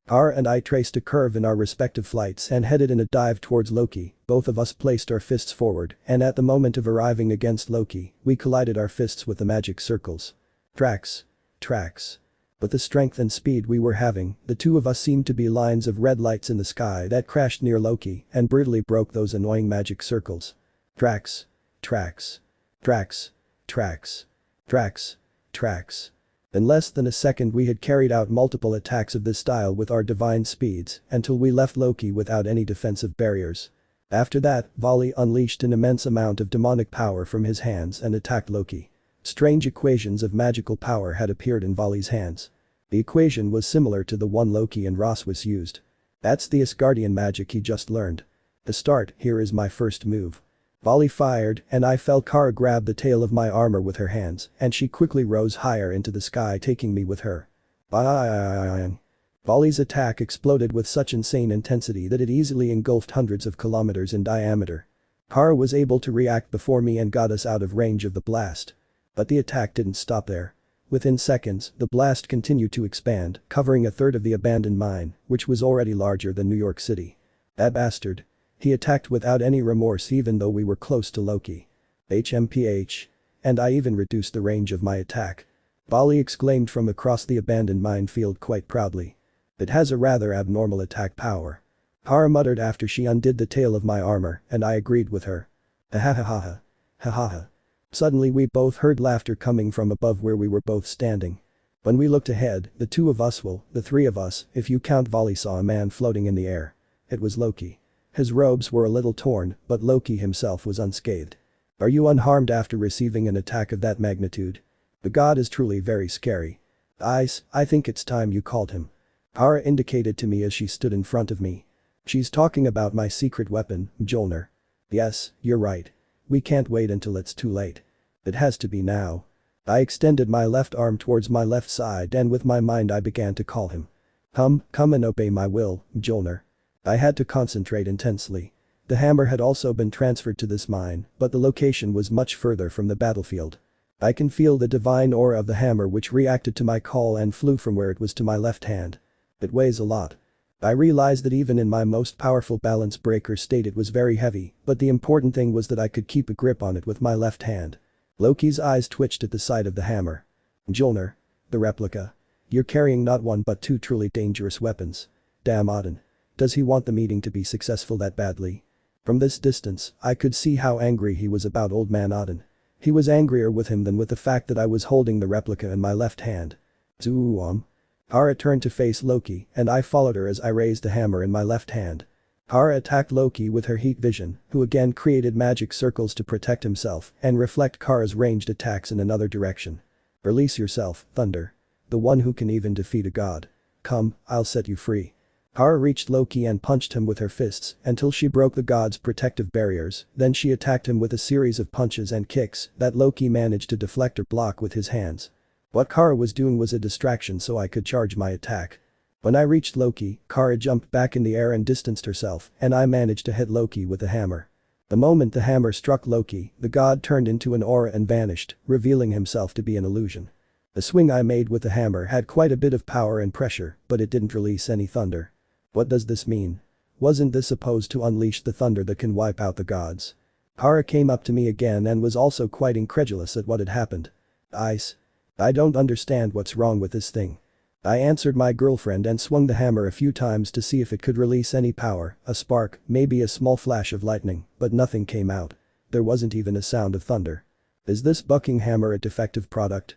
Kara and I traced a curve in our respective flights and headed in a dive towards Loki. Both of us placed our fists forward, and at the moment of arriving against Loki, we collided our fists with the magic circles. Tracks. Tracks. With the strength and speed we were having, the two of us seemed to be lines of red lights in the sky that crashed near Loki and brutally broke those annoying magic circles. Tracks. Tracks. Tracks. Tracks. Tracks. Tracks. In less than a second we had carried out multiple attacks of this style with our divine speeds until we left Loki without any defensive barriers. After that, Vali unleashed an immense amount of demonic power from his hands and attacked Loki. Strange equations of magical power had appeared in Vali's hands. The equation was similar to the one Loki and Rossweisse used. That's the Asgardian magic he just learned. To start, here is my first move. Vali fired, and I felt Kara grab the tail of my armor with her hands, and she quickly rose higher into the sky, taking me with her. Bang! Vali's attack exploded with such insane intensity that it easily engulfed hundreds of kilometers in diameter. Kara was able to react before me and got us out of range of the blast. But the attack didn't stop there. Within seconds, the blast continued to expand, covering a third of the abandoned mine, which was already larger than New York City. That bastard. He attacked without any remorse even though we were close to Loki. HMPH. And I even reduced the range of my attack. Vali exclaimed from across the abandoned minefield quite proudly. It has a rather abnormal attack power. Kara muttered after she undid the tail of my armor, and I agreed with her. Ha. Suddenly we both heard laughter coming from above where we were both standing. When we looked ahead, the two of us, well, the three of us, if you count Vali, saw a man floating in the air. It was Loki. His robes were a little torn, but Loki himself was unscathed. Are you unharmed after receiving an attack of that magnitude? The god is truly very scary. I think it's time you called him. Kara indicated to me as she stood in front of me. She's talking about my secret weapon, Mjolnir. Yes, you're right. We can't wait until it's too late. It has to be now. I extended my left arm towards my left side and with my mind I began to call him. Come and obey my will, Mjolnir. I had to concentrate intensely. The hammer had also been transferred to this mine, but the location was much further from the battlefield. I can feel the divine aura of the hammer which reacted to my call and flew from where it was to my left hand. It weighs a lot. I realized that even in my most powerful balance breaker state it was very heavy, but the important thing was that I could keep a grip on it with my left hand. Loki's eyes twitched at the sight of the hammer. Mjolnir. The replica. You're carrying not one but two truly dangerous weapons. Damn Odin. Does he want the meeting to be successful that badly? From this distance, I could see how angry he was about old man Odin. He was angrier with him than with the fact that I was holding the replica in my left hand. Kara turned to face Loki and I followed her as I raised the hammer in my left hand. Kara attacked Loki with her heat vision, who again created magic circles to protect himself and reflect Kara's ranged attacks in another direction. Release yourself, Thunder. The one who can even defeat a god. Come, I'll set you free. Kara reached Loki and punched him with her fists until she broke the god's protective barriers, then she attacked him with a series of punches and kicks that Loki managed to deflect or block with his hands. What Kara was doing was a distraction so I could charge my attack. When I reached Loki, Kara jumped back in the air and distanced herself and I managed to hit Loki with a hammer. The moment the hammer struck Loki, the god turned into an aura and vanished, revealing himself to be an illusion. The swing I made with the hammer had quite a bit of power and pressure, but it didn't release any thunder. What does this mean? Wasn't this supposed to unleash the thunder that can wipe out the gods? Kara came up to me again and was also quite incredulous at what had happened. I don't understand what's wrong with this thing. I answered my girlfriend and swung the hammer a few times to see if it could release any power, a spark, maybe a small flash of lightning, but nothing came out. There wasn't even a sound of thunder. Is this bucking hammer a defective product?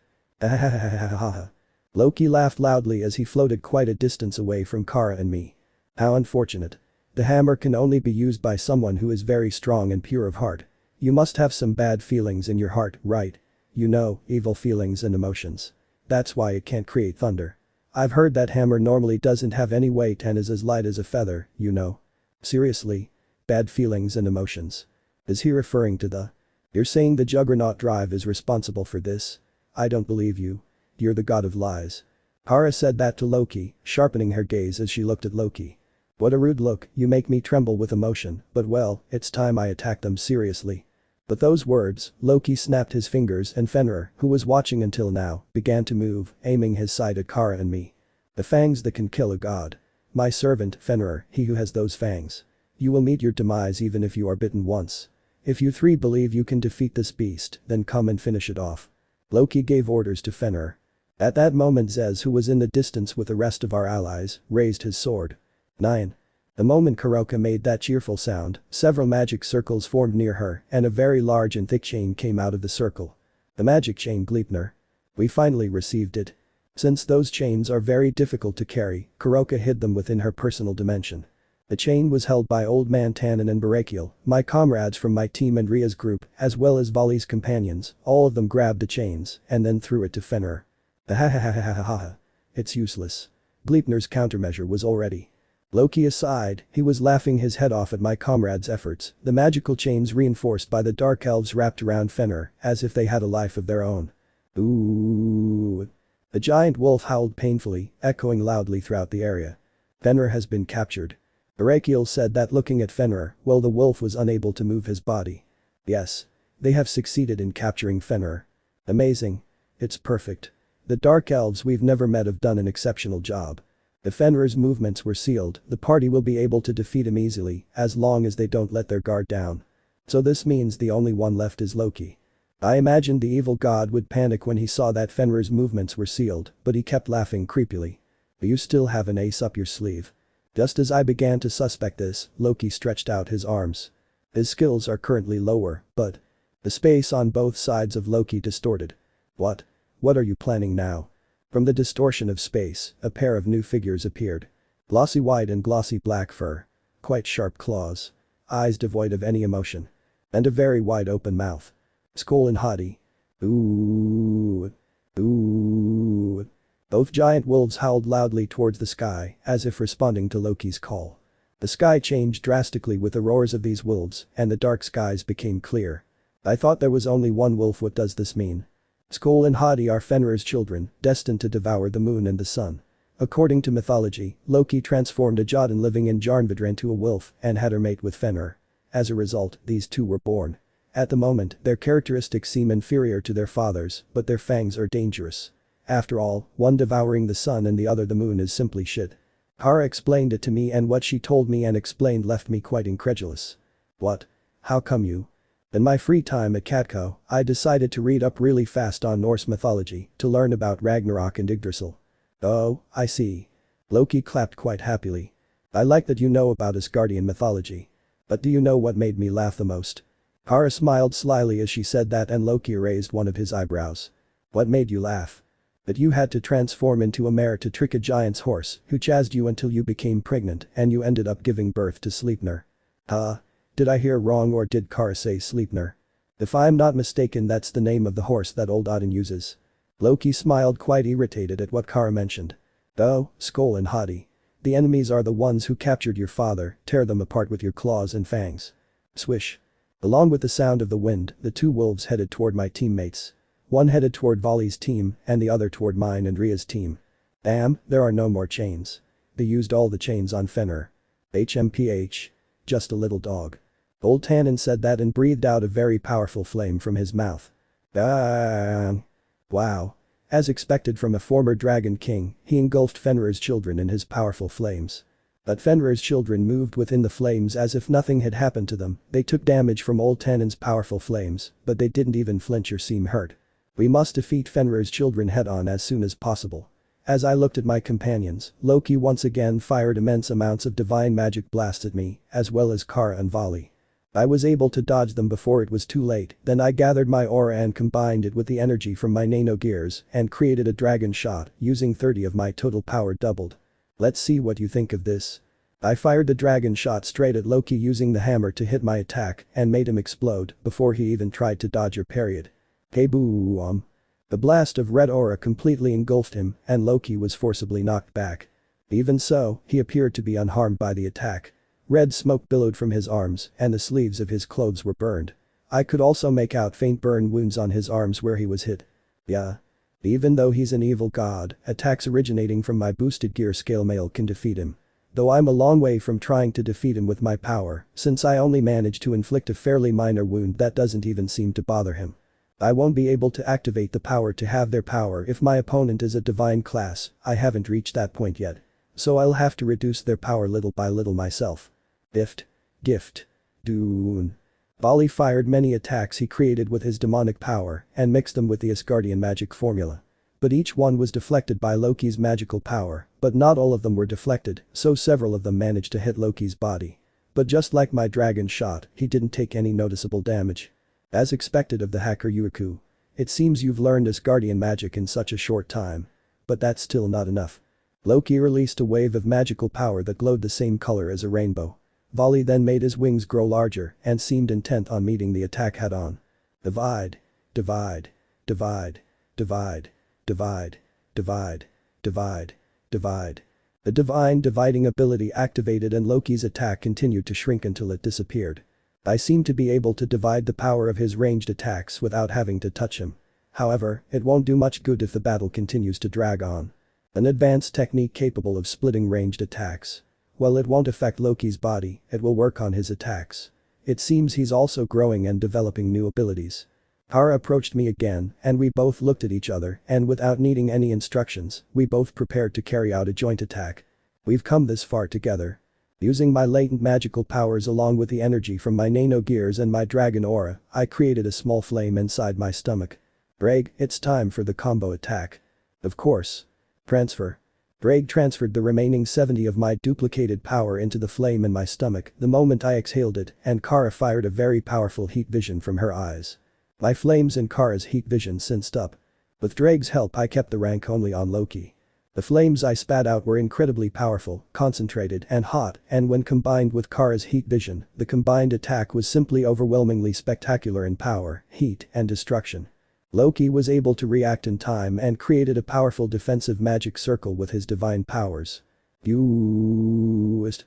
Loki laughed loudly as he floated quite a distance away from Kara and me. How unfortunate. The hammer can only be used by someone who is very strong and pure of heart. You must have some bad feelings in your heart, right? You know, evil feelings and emotions. That's why it can't create thunder. I've heard that hammer normally doesn't have any weight and is as light as a feather, you know. Seriously? Bad feelings and emotions. Is he referring to the... You're saying the Juggernaut drive is responsible for this? I don't believe you. You're the god of lies. Kara said that to Loki, sharpening her gaze as she looked at Loki. What a rude look, you make me tremble with emotion, but well, it's time I attack them seriously. But those words, Loki snapped his fingers and Fenrir, who was watching until now, began to move, aiming his sight at Kara and me. The fangs that can kill a god. My servant, Fenrir, he who has those fangs. You will meet your demise even if you are bitten once. If you three believe you can defeat this beast, then come and finish it off." Loki gave orders to Fenrir. At that moment Zez, who was in the distance with the rest of our allies, raised his sword. 9. The moment Kuroka made that cheerful sound, several magic circles formed near her and a very large and thick chain came out of the circle. The magic chain Gleipnir. We finally received it. Since those chains are very difficult to carry, Kuroka hid them within her personal dimension. The chain was held by Old Man Tannen and Barakiel, my comrades from my team and Rias group, as well as Vali's companions. All of them grabbed the chains and then threw it to Fenrir. Ha. It's useless. Gleipnir's countermeasure was already. Loki aside, he was laughing his head off at my comrades' efforts. The magical chains reinforced by the dark elves wrapped around Fenrir as if they had a life of their own. Ooh. The giant wolf howled painfully, echoing loudly throughout the area. Fenrir has been captured. Barakiel said that looking at Fenrir, well, the wolf was unable to move his body. Yes. They have succeeded in capturing Fenrir. Amazing. It's perfect. The dark elves we've never met have done an exceptional job. If Fenrir's movements were sealed, the party will be able to defeat him easily, as long as they don't let their guard down. So this means the only one left is Loki. I imagined the evil god would panic when he saw that Fenrir's movements were sealed, but he kept laughing creepily. You still have an ace up your sleeve. Just as I began to suspect this, Loki stretched out his arms. His skills are currently lower, but… The space on both sides of Loki distorted. What? What are you planning now? From the distortion of space, a pair of new figures appeared. Glossy white and glossy black fur. Quite sharp claws. Eyes devoid of any emotion. And a very wide open mouth. Skull and haughty. Ooh. Ooh. Both giant wolves howled loudly towards the sky, as if responding to Loki's call. The sky changed drastically with the roars of these wolves, and the dark skies became clear. I thought there was only one wolf. What does this mean? Skoll and Hati are Fenrir's children, destined to devour the moon and the sun. According to mythology, Loki transformed a Jotun living in Jarnvidr into a wolf and had her mate with Fenrir. As a result, these two were born. At the moment, their characteristics seem inferior to their fathers, but their fangs are dangerous. After all, one devouring the sun and the other the moon is simply shit. Kara explained it to me, and what she told me and explained left me quite incredulous. What? How come you? In my free time at Catco, I decided to read up really fast on Norse mythology to learn about Ragnarok and Yggdrasil. Oh, I see. Loki clapped quite happily. I like that you know about Asgardian mythology. But do you know what made me laugh the most? Kara smiled slyly as she said that, and Loki raised one of his eyebrows. What made you laugh? That you had to transform into a mare to trick a giant's horse who chased you until you became pregnant and you ended up giving birth to Sleipnir. Huh? Did I hear wrong, or did Kara say Sleipnir? If I'm not mistaken, that's the name of the horse that old Odin uses. Loki smiled, quite irritated at what Kara mentioned. Oh, Skoll and Hati. The enemies are the ones who captured your father. Tear them apart with your claws and fangs. Swish. Along with the sound of the wind, the two wolves headed toward my teammates. One headed toward Vali's team and the other toward mine and Ria's team. Damn, there are no more chains. They used all the chains on Fenrir. HMPH. Just a little dog. Old Tannen said that and breathed out a very powerful flame from his mouth. Bang. Wow. As expected from a former dragon king, he engulfed Fenrir's children in his powerful flames. But Fenrir's children moved within the flames as if nothing had happened to them. They took damage from Old Tannen's powerful flames, but they didn't even flinch or seem hurt. We must defeat Fenrir's children head-on as soon as possible. As I looked at my companions, Loki once again fired immense amounts of divine magic blast at me, as well as Kara and Vali. I was able to dodge them before it was too late. Then I gathered my aura and combined it with the energy from my nano gears and created a dragon shot, using 30 of my total power doubled. Let's see what you think of this. I fired the dragon shot straight at Loki using the hammer to hit my attack and made him explode before he even tried to dodge or parry it. Kaboom! The blast of red aura completely engulfed him and Loki was forcibly knocked back. Even so, he appeared to be unharmed by the attack. Red smoke billowed from his arms and the sleeves of his clothes were burned. I could also make out faint burn wounds on his arms where he was hit. Yeah. Even though he's an evil god, attacks originating from my boosted gear scale mail can defeat him. Though I'm a long way from trying to defeat him with my power, since I only managed to inflict a fairly minor wound that doesn't even seem to bother him. I won't be able to activate the power to have their power if my opponent is a divine class. I haven't reached that point yet. So I'll have to reduce their power little by little myself. Gift. Gift. Dune. Vali fired many attacks he created with his demonic power and mixed them with the Asgardian magic formula. But each one was deflected by Loki's magical power, but not all of them were deflected, so several of them managed to hit Loki's body. But just like my dragon shot, he didn't take any noticeable damage. As expected of the hacker Yuku. It seems you've learned Asgardian magic in such a short time. But that's still not enough. Loki released a wave of magical power that glowed the same color as a rainbow. Vali then made his wings grow larger and seemed intent on meeting the attack head-on. Divide. Divide. Divide. Divide. Divide. Divide. Divide. Divide. The divine dividing ability activated and Loki's attack continued to shrink until it disappeared. I seemed to be able to divide the power of his ranged attacks without having to touch him. However, it won't do much good if the battle continues to drag on. An advanced technique capable of splitting ranged attacks. While it won't affect Loki's body, it will work on his attacks. It seems he's also growing and developing new abilities. Kara approached me again and we both looked at each other and without needing any instructions, we both prepared to carry out a joint attack. We've come this far together. Using my latent magical powers along with the energy from my nano gears and my dragon aura, I created a small flame inside my stomach. Ddraig, it's time for the combo attack. Of course. Transfer. Ddraig transferred the remaining 70 of my duplicated power into the flame in my stomach the moment I exhaled it and Kara fired a very powerful heat vision from her eyes. My flames and Kara's heat vision synced up. With Ddraig's help I kept the rank only on Loki. The flames I spat out were incredibly powerful, concentrated and hot and when combined with Kara's heat vision, the combined attack was simply overwhelmingly spectacular in power, heat and destruction. Loki was able to react in time and created a powerful defensive magic circle with his divine powers. Used.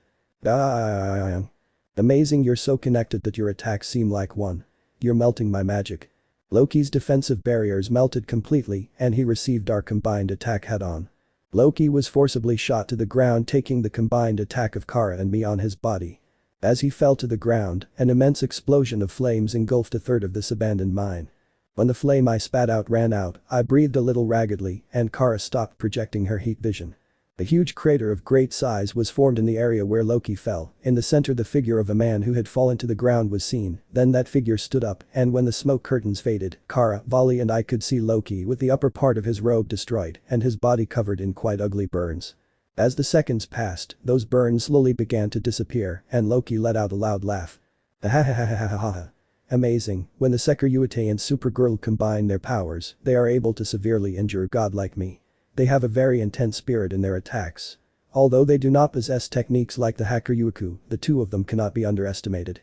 Amazing, you're so connected that your attacks seem like one. You're melting my magic. Loki's defensive barriers melted completely and he received our combined attack head-on. Loki was forcibly shot to the ground taking the combined attack of Kara and me on his body. As he fell to the ground, an immense explosion of flames engulfed a third of this abandoned mine. When the flame I spat out ran out, I breathed a little raggedly and Kara stopped projecting her heat vision. A huge crater of great size was formed in the area where Loki fell. In the center the figure of a man who had fallen to the ground was seen, then that figure stood up and when the smoke curtains faded, Kara, Vali and I could see Loki with the upper part of his robe destroyed and his body covered in quite ugly burns. As the seconds passed, those burns slowly began to disappear and Loki let out a loud laugh. Ahahahahaha. Amazing, when the Sekiryuutei and Supergirl combine their powers, they are able to severely injure a god like me. They have a very intense spirit in their attacks. Although they do not possess techniques like the hacker Yuku, the two of them cannot be underestimated.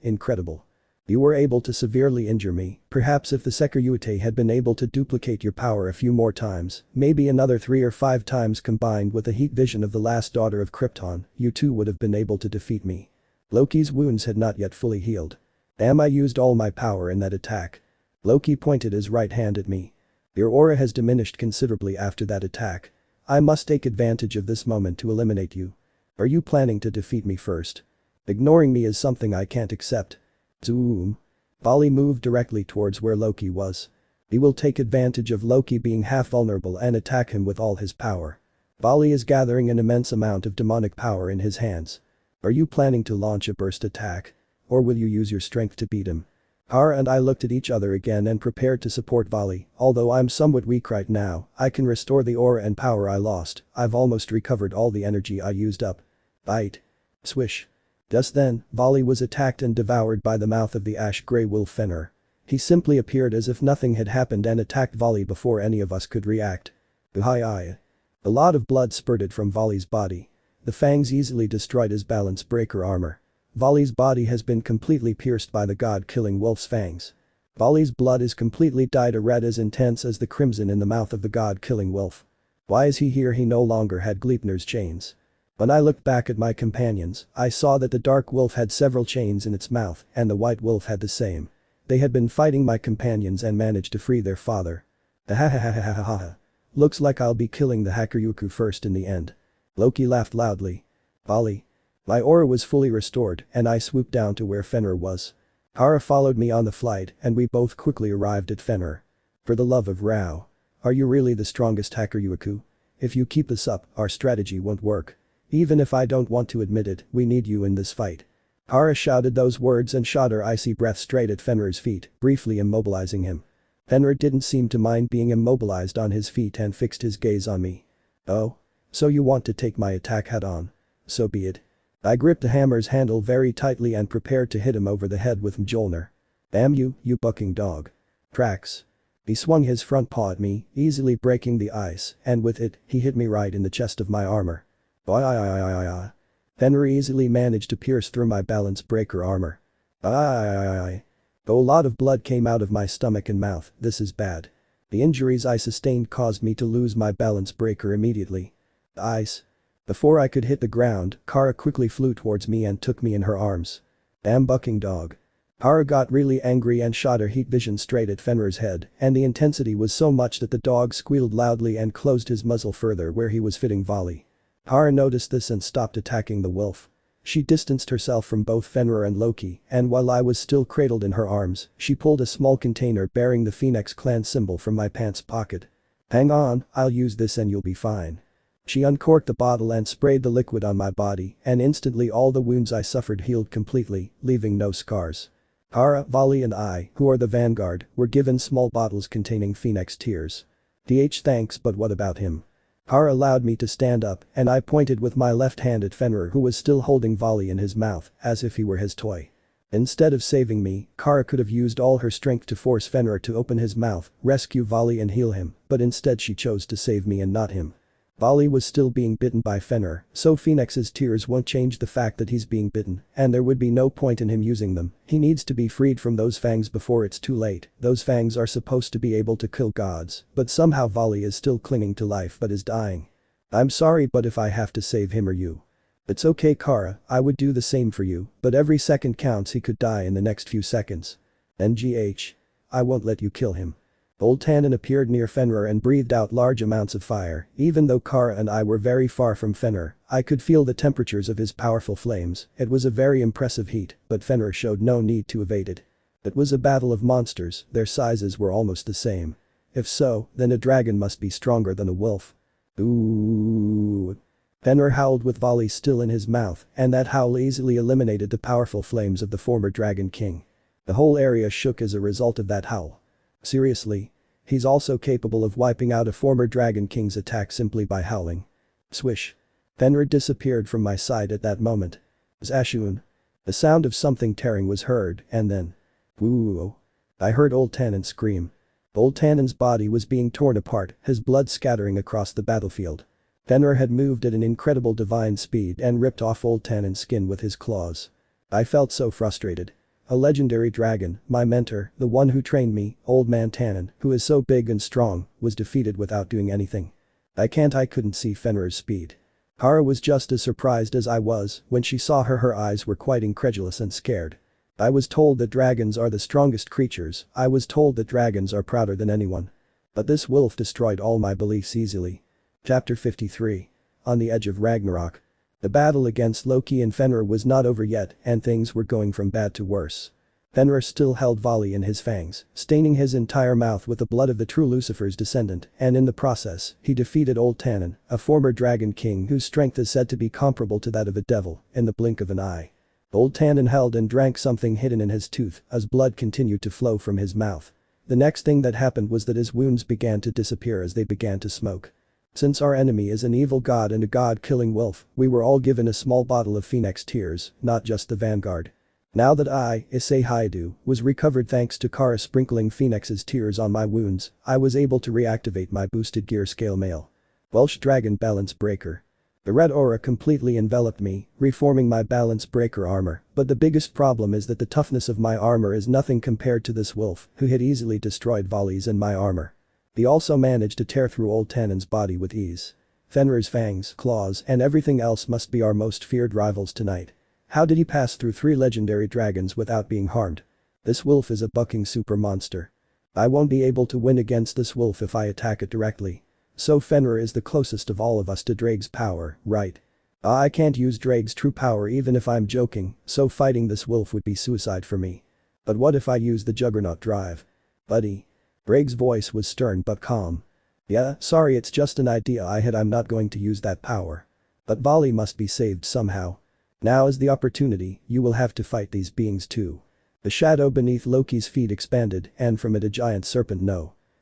Incredible. You were able to severely injure me. Perhaps if the Sekiryuutei had been able to duplicate your power a few more times, maybe another 3 or 5 times combined with the heat vision of the last daughter of Krypton, you too would have been able to defeat me. Loki's wounds had not yet fully healed. Damn, I used all my power in that attack. Loki pointed his right hand at me. Your aura has diminished considerably after that attack. I must take advantage of this moment to eliminate you. Are you planning to defeat me first? Ignoring me is something I can't accept. Zoom. Vali moved directly towards where Loki was. He will take advantage of Loki being half vulnerable and attack him with all his power. Vali is gathering an immense amount of demonic power in his hands. Are you planning to launch a burst attack? Or will you use your strength to beat him? Kara and I looked at each other again and prepared to support Vali. Although I'm somewhat weak right now, I can restore the aura and power I lost. I've almost recovered all the energy I used up. Bite. Swish. Just then, Vali was attacked and devoured by the mouth of the ash-grey wolf Fenrir. He simply appeared as if nothing had happened and attacked Vali before any of us could react. A lot of blood spurted from Vali's body. The fangs easily destroyed his balance breaker armor. Vali's body has been completely pierced by the god-killing wolf's fangs. Vali's blood is completely dyed a red as intense as the crimson in the mouth of the god-killing wolf. Why is he here? He no longer had Gleipnir's chains. When I looked back at my companions, I saw that the dark wolf had several chains in its mouth and the white wolf had the same. They had been fighting my companions and managed to free their father. Ahahahahaha. Looks like I'll be killing the hacker Yuku first in the end. Loki laughed loudly. Vali. My aura was fully restored and I swooped down to where Fenrir was. Kara followed me on the flight and we both quickly arrived at Fenrir. For the love of Rao. Are you really the strongest hacker Yuku? If you keep this up, our strategy won't work. Even if I don't want to admit it, we need you in this fight." Kara shouted those words and shot her icy breath straight at Fenrir's feet, briefly immobilizing him. Fenrir didn't seem to mind being immobilized on his feet and fixed his gaze on me. "Oh? So you want to take my attack head on? So be it." I gripped the hammer's handle very tightly and prepared to hit him over the head with Mjolnir. "Damn you, you bucking dog." Cracks. He swung his front paw at me, easily breaking the ice, and with it, he hit me right in the chest of my armor. Oi. Fenrir easily managed to pierce through my balance breaker armor. A lot of blood came out of my stomach and mouth. This is bad. The injuries I sustained caused me to lose my balance breaker immediately. Ice. Before I could hit the ground, Kara quickly flew towards me and took me in her arms. "Damn bucking dog." Kara got really angry and shot her heat vision straight at Fenrir's head, and the intensity was so much that the dog squealed loudly and closed his muzzle further where he was fitting volley. Kara noticed this and stopped attacking the wolf. She distanced herself from both Fenrir and Loki, and while I was still cradled in her arms, she pulled a small container bearing the Phoenix clan symbol from my pants pocket. "Hang on, I'll use this and you'll be fine." She uncorked the bottle and sprayed the liquid on my body, and instantly all the wounds I suffered healed completely, leaving no scars. Kara, Volley and I, who are the vanguard, were given small bottles containing Phoenix tears. Thanks, but what about him? Kara allowed me to stand up, and I pointed with my left hand at Fenrir who was still holding Volley in his mouth, as if he were his toy. Instead of saving me, Kara could have used all her strength to force Fenrir to open his mouth, rescue Volley and heal him, but instead she chose to save me and not him. Volley was still being bitten by Fenrir, so Phoenix's tears won't change the fact that he's being bitten, and there would be no point in him using them. He needs to be freed from those fangs before it's too late. Those fangs are supposed to be able to kill gods, but somehow Volley is still clinging to life but is dying. I'm sorry, but if I have to save him or you. It's okay, Kara, I would do the same for you, but every second counts. He could die in the next few seconds. NGH. I won't let you kill him. Old Tannen appeared near Fenrir and breathed out large amounts of fire. Even though Kara and I were very far from Fenrir, I could feel the temperatures of his powerful flames. It was a very impressive heat, but Fenrir showed no need to evade it. It was a battle of monsters, their sizes were almost the same. If so, then a dragon must be stronger than a wolf. Ooh. Fenrir howled with Volley still in his mouth, and that howl easily eliminated the powerful flames of the former Dragon King. The whole area shook as a result of that howl. Seriously? He's also capable of wiping out a former Dragon King's attack simply by howling. Swish. Fenrir disappeared from my side at that moment. Zashun. The sound of something tearing was heard, and then. Woo. I heard Old Tannen scream. Old Tannen's body was being torn apart, his blood scattering across the battlefield. Fenrir had moved at an incredible divine speed and ripped off Old Tannen's skin with his claws. I felt so frustrated. A legendary dragon, my mentor, the one who trained me, Old Man Tannen, who is so big and strong, was defeated without doing anything. I couldn't see Fenrir's speed. Kara was just as surprised as I was. When she saw her eyes were quite incredulous and scared. I was told that dragons are the strongest creatures. I was told that dragons are prouder than anyone. But this wolf destroyed all my beliefs easily. Chapter 53. On the edge of Ragnarok. The battle against Loki and Fenrir was not over yet, and things were going from bad to worse. Fenrir still held Volley in his fangs, staining his entire mouth with the blood of the true Lucifer's descendant, and in the process, he defeated Old Tannen, a former Dragon King whose strength is said to be comparable to that of a devil, in the blink of an eye. Old Tannen held and drank something hidden in his tooth as blood continued to flow from his mouth. The next thing that happened was that his wounds began to disappear as they began to smoke. Since our enemy is an evil god and a god-killing wolf, we were all given a small bottle of Phoenix tears, not just the vanguard. Now that I, Issei Hyoudou, was recovered thanks to Kara sprinkling Phoenix's tears on my wounds, I was able to reactivate my boosted gear scale mail. Welsh Dragon Balance Breaker. The red aura completely enveloped me, reforming my balance breaker armor, but the biggest problem is that the toughness of my armor is nothing compared to this wolf, who had easily destroyed volleys in my armor. He also managed to tear through Old Tannen's body with ease. Fenrir's fangs, claws, and everything else must be our most feared rivals tonight. How did he pass through 3 legendary dragons without being harmed? This wolf is a bucking super monster. I won't be able to win against this wolf if I attack it directly. So Fenrir is the closest of all of us to Ddraig's power, right? I can't use Ddraig's true power even if I'm joking, so fighting this wolf would be suicide for me. But what if I use the Juggernaut drive? Buddy. Ddraig's voice was stern but calm. Yeah, sorry, it's just an idea I had. I'm not going to use that power. But Vali must be saved somehow. Now is the opportunity, you will have to fight these beings too. The shadow beneath Loki's feet expanded and from it a giant serpent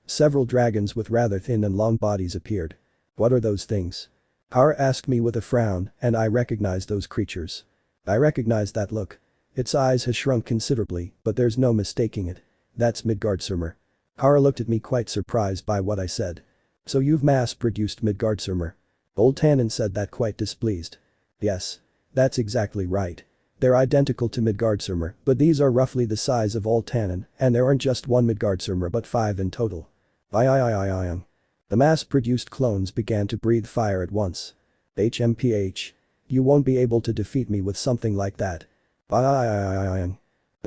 several dragons with rather thin and long bodies appeared. What are those things? Har asked me with a frown and I recognized those creatures. I recognized that look. Its eyes has shrunk considerably but there's no mistaking it. That's Midgardsormr. Har looked at me quite surprised by what I said. So you've mass-produced Midgardsormr? Old Tannen said that quite displeased. Yes. That's exactly right. They're identical to Midgardsormr but these are roughly the size of Old Tannen and there aren't just one Midgardsormr but 5 in total. The mass-produced clones began to breathe fire at once. HMPH. You won't be able to defeat me with something like that. The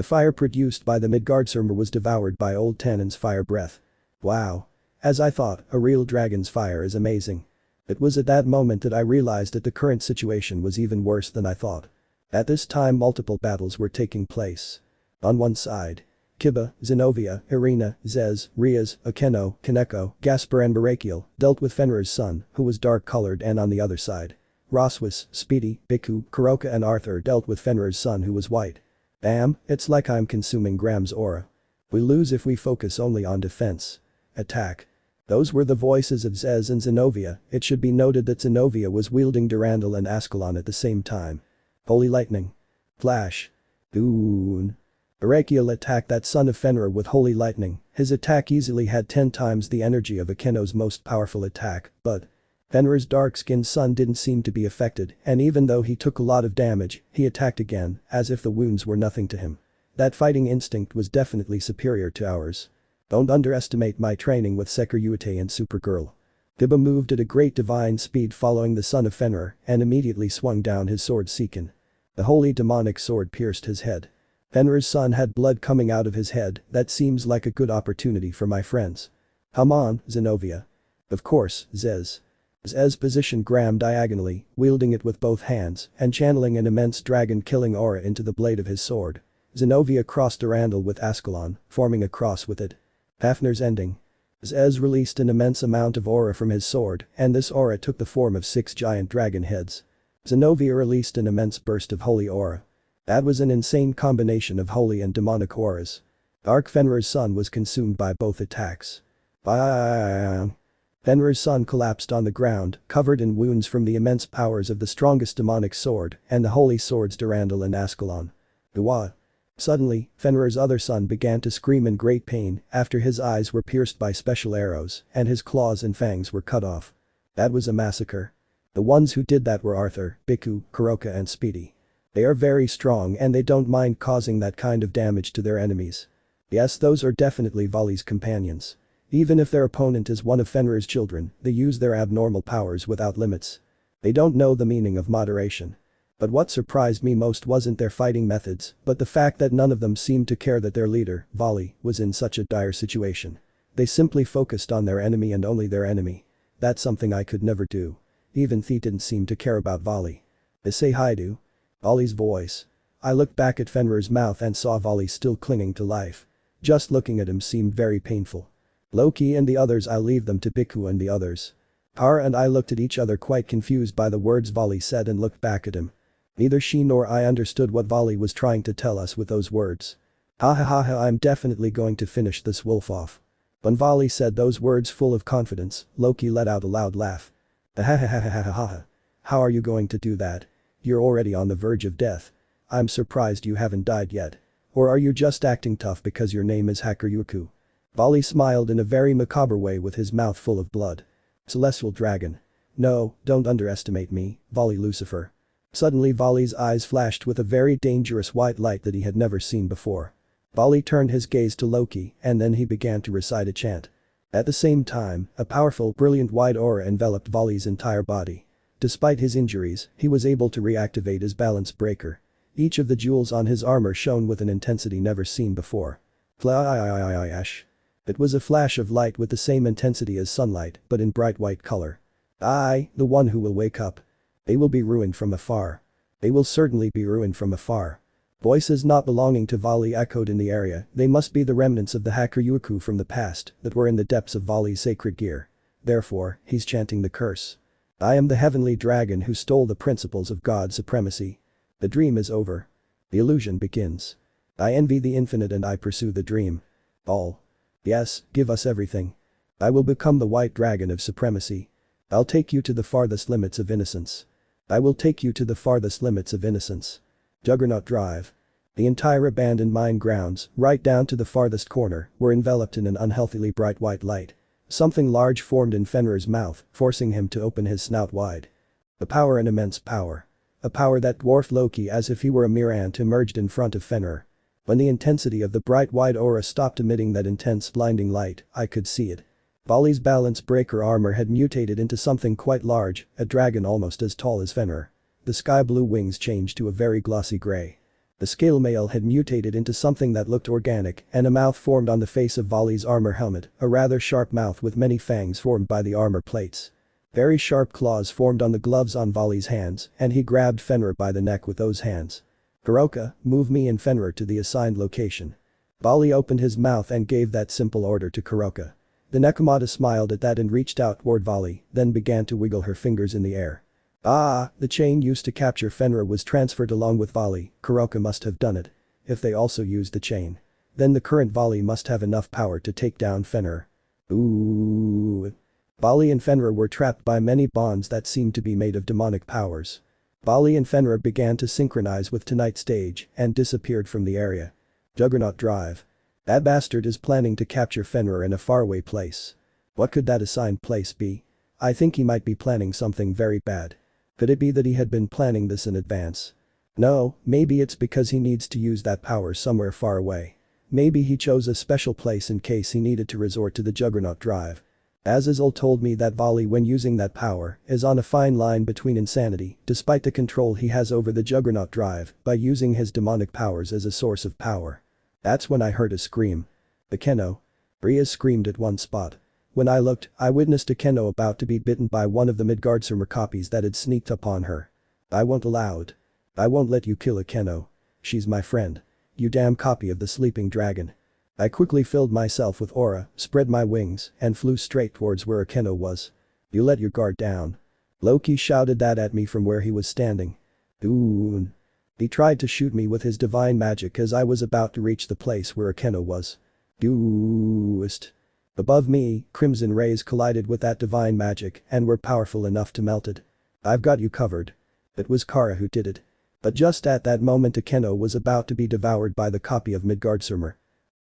fire produced by the Midgardsormr was devoured by Old Tannen's fire breath. Wow. As I thought, a real dragon's fire is amazing. It was at that moment that I realized that the current situation was even worse than I thought. At this time multiple battles were taking place. On one side, Kiba, Zenobia, Irina, Zez, Rias, Akeno, Kaneko, Gaspar and Barakiel dealt with Fenrir's son, who was dark-colored, and on the other side, Rossweisse, Speedy, Biku, Kuroka and Arthur dealt with Fenrir's son who was white. Damn, it's like I'm consuming Graham's aura. We lose if we focus only on defense. Attack. Those were the voices of Zez and Zenobia. It should be noted that Zenobia was wielding Durandal and Ascalon at the same time. Holy lightning. Flash. Doon. Barakiel attacked that son of Fenrir with holy lightning. His attack easily had 10 times the energy of Akeno's most powerful attack, but Fenrir's dark-skinned son didn't seem to be affected, and even though he took a lot of damage, he attacked again, as if the wounds were nothing to him. That fighting instinct was definitely superior to ours. Don't underestimate my training with Sekiryuutei and Supergirl. Kiba moved at a great divine speed following the son of Fenrir and immediately swung down his sword Sekin. The holy demonic sword pierced his head. Fenrir's son had blood coming out of his head. That seems like a good opportunity for my friends. Come on, Zenobia. Of course, Zez. Zez positioned Graham diagonally, wielding it with both hands and channeling an immense dragon-killing aura into the blade of his sword. Zenobia crossed Durandal with Ascalon, forming a cross with it. Fafnir's ending. Zez released an immense amount of aura from his sword and this aura took the form of 6 giant dragon heads. Zenobia released an immense burst of holy aura. That was an insane combination of holy and demonic auras. Dark Fenrir's son was consumed by both attacks. Fenrir's son collapsed on the ground, covered in wounds from the immense powers of the strongest demonic sword and the holy swords Durandal and Ascalon. Dua. Suddenly, Fenrir's other son began to scream in great pain after his eyes were pierced by special arrows and his claws and fangs were cut off. That was a massacre. The ones who did that were Arthur, Biku, Kuroka and Speedy. They are very strong and they don't mind causing that kind of damage to their enemies. Yes, those are definitely Vali's companions. Even if their opponent is one of Fenrir's children, they use their abnormal powers without limits. They don't know the meaning of moderation. But what surprised me most wasn't their fighting methods, but the fact that none of them seemed to care that their leader, Vali, was in such a dire situation. They simply focused on their enemy and only their enemy. That's something I could never do. Even Thi didn't seem to care about Vali. Issei Hyoudou. Vali's voice. I looked back at Fenrir's mouth and saw Vali still clinging to life. Just looking at him seemed very painful. Loki and the others, I'll leave them to Biku and the others. Har and I looked at each other quite confused by the words Vali said and looked back at him. Neither she nor I understood what Vali was trying to tell us with those words. Ha ha ha ha, I'm definitely going to finish this wolf off. When Vali said those words full of confidence, Loki let out a loud laugh. Ha ha ha ha ha ha ha. How are you going to do that? You're already on the verge of death. I'm surprised you haven't died yet. Or are you just acting tough because your name is Hakuryuku? Vali smiled in a very macabre way with his mouth full of blood. Celestial dragon. No, don't underestimate me, Vali Lucifer. Suddenly Vali's eyes flashed with a very dangerous white light that he had never seen before. Vali turned his gaze to Loki and then he began to recite a chant. At the same time, a powerful, brilliant white aura enveloped Vali's entire body. Despite his injuries, he was able to reactivate his balance breaker. Each of the jewels on his armor shone with an intensity never seen before. Flash. It was a flash of light with the same intensity as sunlight, but in bright white color. The one who will wake up. They will be ruined from afar. They will certainly be ruined from afar. Voices not belonging to Vali echoed in the area. They must be the remnants of the Hakuryuku from the past that were in the depths of Vali's sacred gear. Therefore, he's chanting the curse. I am the heavenly dragon who stole the principles of God supremacy. The dream is over. The illusion begins. I envy the infinite and I pursue the dream. All. Yes, give us everything. I will become the white dragon of supremacy. I'll take you to the farthest limits of innocence. I will take you to the farthest limits of innocence. Juggernaut Drive. The entire abandoned mine grounds, right down to the farthest corner, were enveloped in an unhealthily bright white light. Something large formed in Fenrir's mouth, forcing him to open his snout wide. A power, an immense power. A power that dwarfed Loki as if he were a mere ant emerged in front of Fenrir. When the intensity of the bright white aura stopped emitting that intense blinding light, I could see it. Vali's balance breaker armor had mutated into something quite large, a dragon almost as tall as Fenrir. The sky blue wings changed to a very glossy gray. The scale mail had mutated into something that looked organic, and a mouth formed on the face of Vali's armor helmet, a rather sharp mouth with many fangs formed by the armor plates. Very sharp claws formed on the gloves on Vali's hands, and he grabbed Fenrir by the neck with those hands. Kuroka, move me and Fenrir to the assigned location. Vali opened his mouth and gave that simple order to Kuroka. The Nekomata smiled at that and reached out toward Vali, then began to wiggle her fingers in the air. Ah, the chain used to capture Fenrir was transferred along with Vali. Kuroka must have done it. If they also used the chain, then the current Vali must have enough power to take down Fenrir. Ooh. Vali and Fenrir were trapped by many bonds that seemed to be made of demonic powers. Vali and Fenrir began to synchronize with tonight's stage and disappeared from the area. Juggernaut Drive. That bastard is planning to capture Fenrir in a faraway place. What could that assigned place be? I think he might be planning something very bad. Could it be that he had been planning this in advance? No, maybe it's because he needs to use that power somewhere far away. Maybe he chose a special place in case he needed to resort to the Juggernaut Drive. Azazel told me that Vali, when using that power, is on a fine line between insanity, despite the control he has over the Juggernaut Drive, by using his demonic powers as a source of power. That's when I heard a scream. The Keno. Rias screamed at one spot. When I looked, I witnessed a Keno about to be bitten by one of the Midgardsormr copies that had sneaked up on her. I won't allow it. I won't let you kill a Keno. She's my friend. You damn copy of the sleeping dragon. I quickly filled myself with aura, spread my wings, and flew straight towards where a Keno was. You let your guard down. Loki shouted that at me from where he was standing. Ooh. He tried to shoot me with his divine magic as I was about to reach the place where a Keno was. Goost. Above me, crimson rays collided with that divine magic and were powerful enough to melt it. I've got you covered. It was Kara who did it. But just at that moment a Keno was about to be devoured by the copy of Midgardsormr.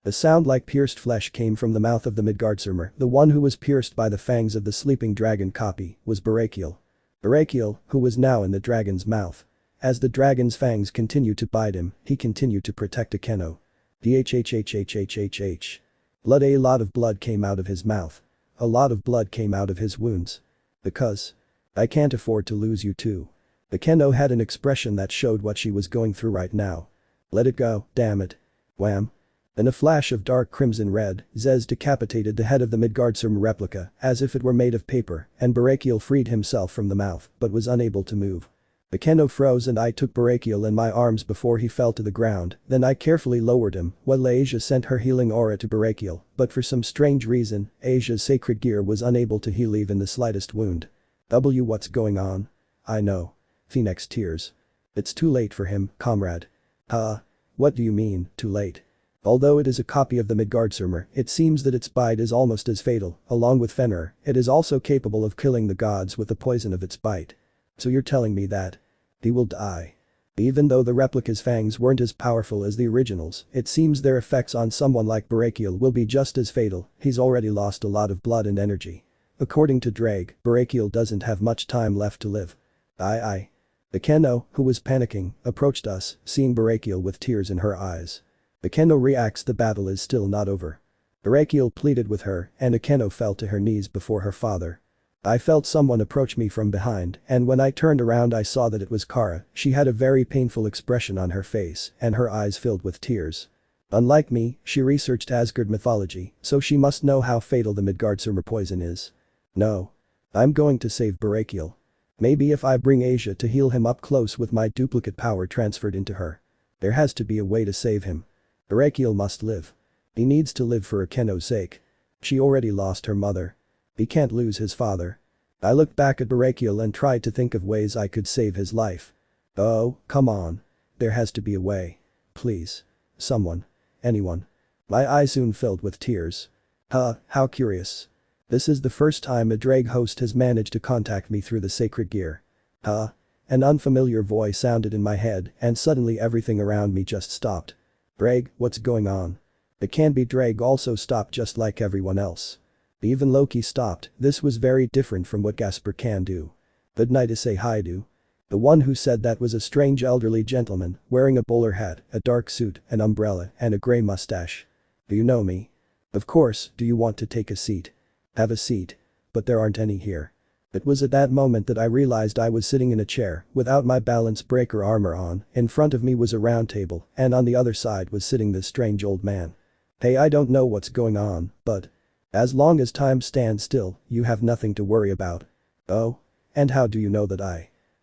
A sound like pierced flesh came from the mouth of the Midgardsormr. The one who was pierced by the fangs of the sleeping dragon copy was Barakiel. Barakiel, who was now in the dragon's mouth. As the dragon's fangs continued to bite him, he continued to protect a Keno. Dhhhhhhhh. Blood. A lot of blood came out of his mouth. A lot of blood came out of his wounds. Because. I can't afford to lose you too. The Keno had an expression that showed what she was going through right now. Let it go, damn it. Wham. In a flash of dark crimson red, Zez decapitated the head of the Midgardsormr replica as if it were made of paper, and Barakiel freed himself from the mouth but was unable to move. The Keno froze and I took Barakiel in my arms before he fell to the ground, then I carefully lowered him while Asia sent her healing aura to Barakiel, but for some strange reason, Asia's sacred gear was unable to heal even the slightest wound. What's going on? I know. Phoenix tears. It's too late for him, comrade. What do you mean, too late? Although it is a copy of the Midgardsormr, it seems that its bite is almost as fatal. Along with Fenrir, it is also capable of killing the gods with the poison of its bite. So you're telling me that he will die. Even though the replica's fangs weren't as powerful as the originals, it seems their effects on someone like Barakiel will be just as fatal. He's already lost a lot of blood and energy. According to Ddraig, Barakiel doesn't have much time left to live. Aye. The Keno, who was panicking, approached us, seeing Barakiel with tears in her eyes. The Keno reacts the battle is still not over. Barakiel pleaded with her, and a Keno fell to her knees before her father. I felt someone approach me from behind, and when I turned around I saw that it was Kara. She had a very painful expression on her face, and her eyes filled with tears. Unlike me, she researched Asgard mythology, so she must know how fatal the Midgardsormr poison is. No. I'm going to save Barakiel. Maybe if I bring Asia to heal him up close with my duplicate power transferred into her. There has to be a way to save him. Barakiel must live. He needs to live for a Keno's sake. She already lost her mother. He can't lose his father. I looked back at Barakiel and tried to think of ways I could save his life. Oh, come on. There has to be a way. Please. Someone. Anyone. My eyes soon filled with tears. How curious. This is the first time a Ddraig host has managed to contact me through the sacred gear. An unfamiliar voice sounded in my head and suddenly everything around me just stopped. Ddraig, what's going on? It can't be. Ddraig also stopped just like everyone else. Even Loki stopped. This was very different from what Gasper can do. Good night, Issei Hyoudou. The one who said that was a strange elderly gentleman wearing a bowler hat, a dark suit, an umbrella, and a grey mustache. Do you know me? Of course. Do you want to take a seat? Have a seat. But there aren't any here. It was at that moment that I realized I was sitting in a chair without my balance breaker armor on. In front of me was a round table and on the other side was sitting this strange old man. Hey, I don't know what's going on, but as long as time stands still, you have nothing to worry about. Oh? And how do you know that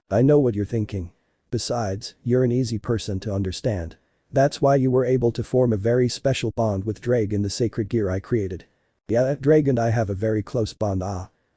I know what you're thinking. Besides, you're an easy person to understand. That's why you were able to form a very special bond with Ddraig in the sacred gear I created. Yeah, Ddraig and I have a very close bond.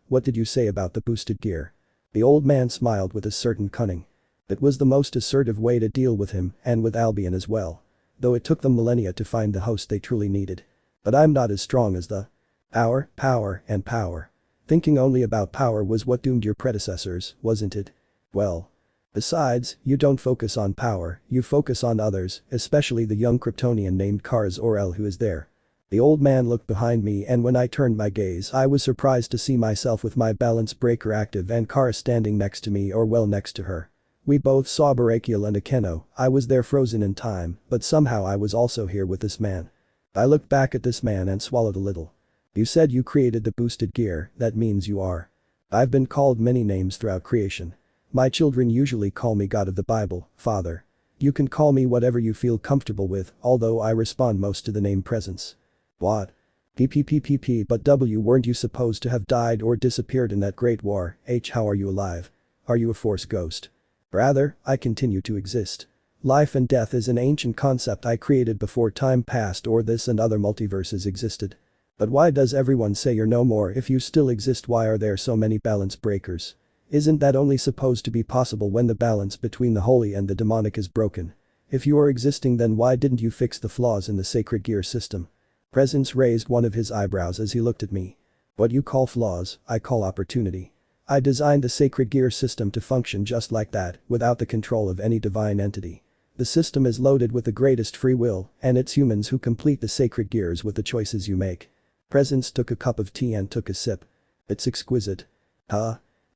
What did you say about the boosted gear? The old man smiled with a certain cunning. It was the most assertive way to deal with him and with Albion as well. Though it took them millennia to find the host they truly needed. But I'm not as strong as the power, and power. Thinking only about power was what doomed your predecessors, wasn't it? Well. Besides, you don't focus on power, you focus on others, especially the young Kryptonian named Kars Orel who is there. The old man looked behind me and when I turned my gaze I was surprised to see myself with my balance breaker active and Kara standing next to me or well next to her. We both saw Barakiel and Akeno. I was there frozen in time, but somehow I was also here with this man. I looked back at this man and swallowed a little. You said you created the boosted gear, that means you are. I've been called many names throughout creation. My children usually call me God of the Bible, Father. You can call me whatever you feel comfortable with, although I respond most to the name Presence. What? But weren't you supposed to have died or disappeared in that great war? How are you alive? Are you a force ghost? Rather, I continue to exist. Life and death is an ancient concept I created before time passed or this and other multiverses existed. But why does everyone say you're no more if you still exist? Why are there so many balance breakers? Isn't that only supposed to be possible when the balance between the holy and the demonic is broken? If you are existing then why didn't you fix the flaws in the sacred gear system? Presence raised one of his eyebrows as he looked at me. What you call flaws, I call opportunity. I designed the sacred gear system to function just like that, without the control of any divine entity. The system is loaded with the greatest free will, and it's humans who complete the sacred gears with the choices you make. Presence took a cup of tea and took a sip. It's exquisite.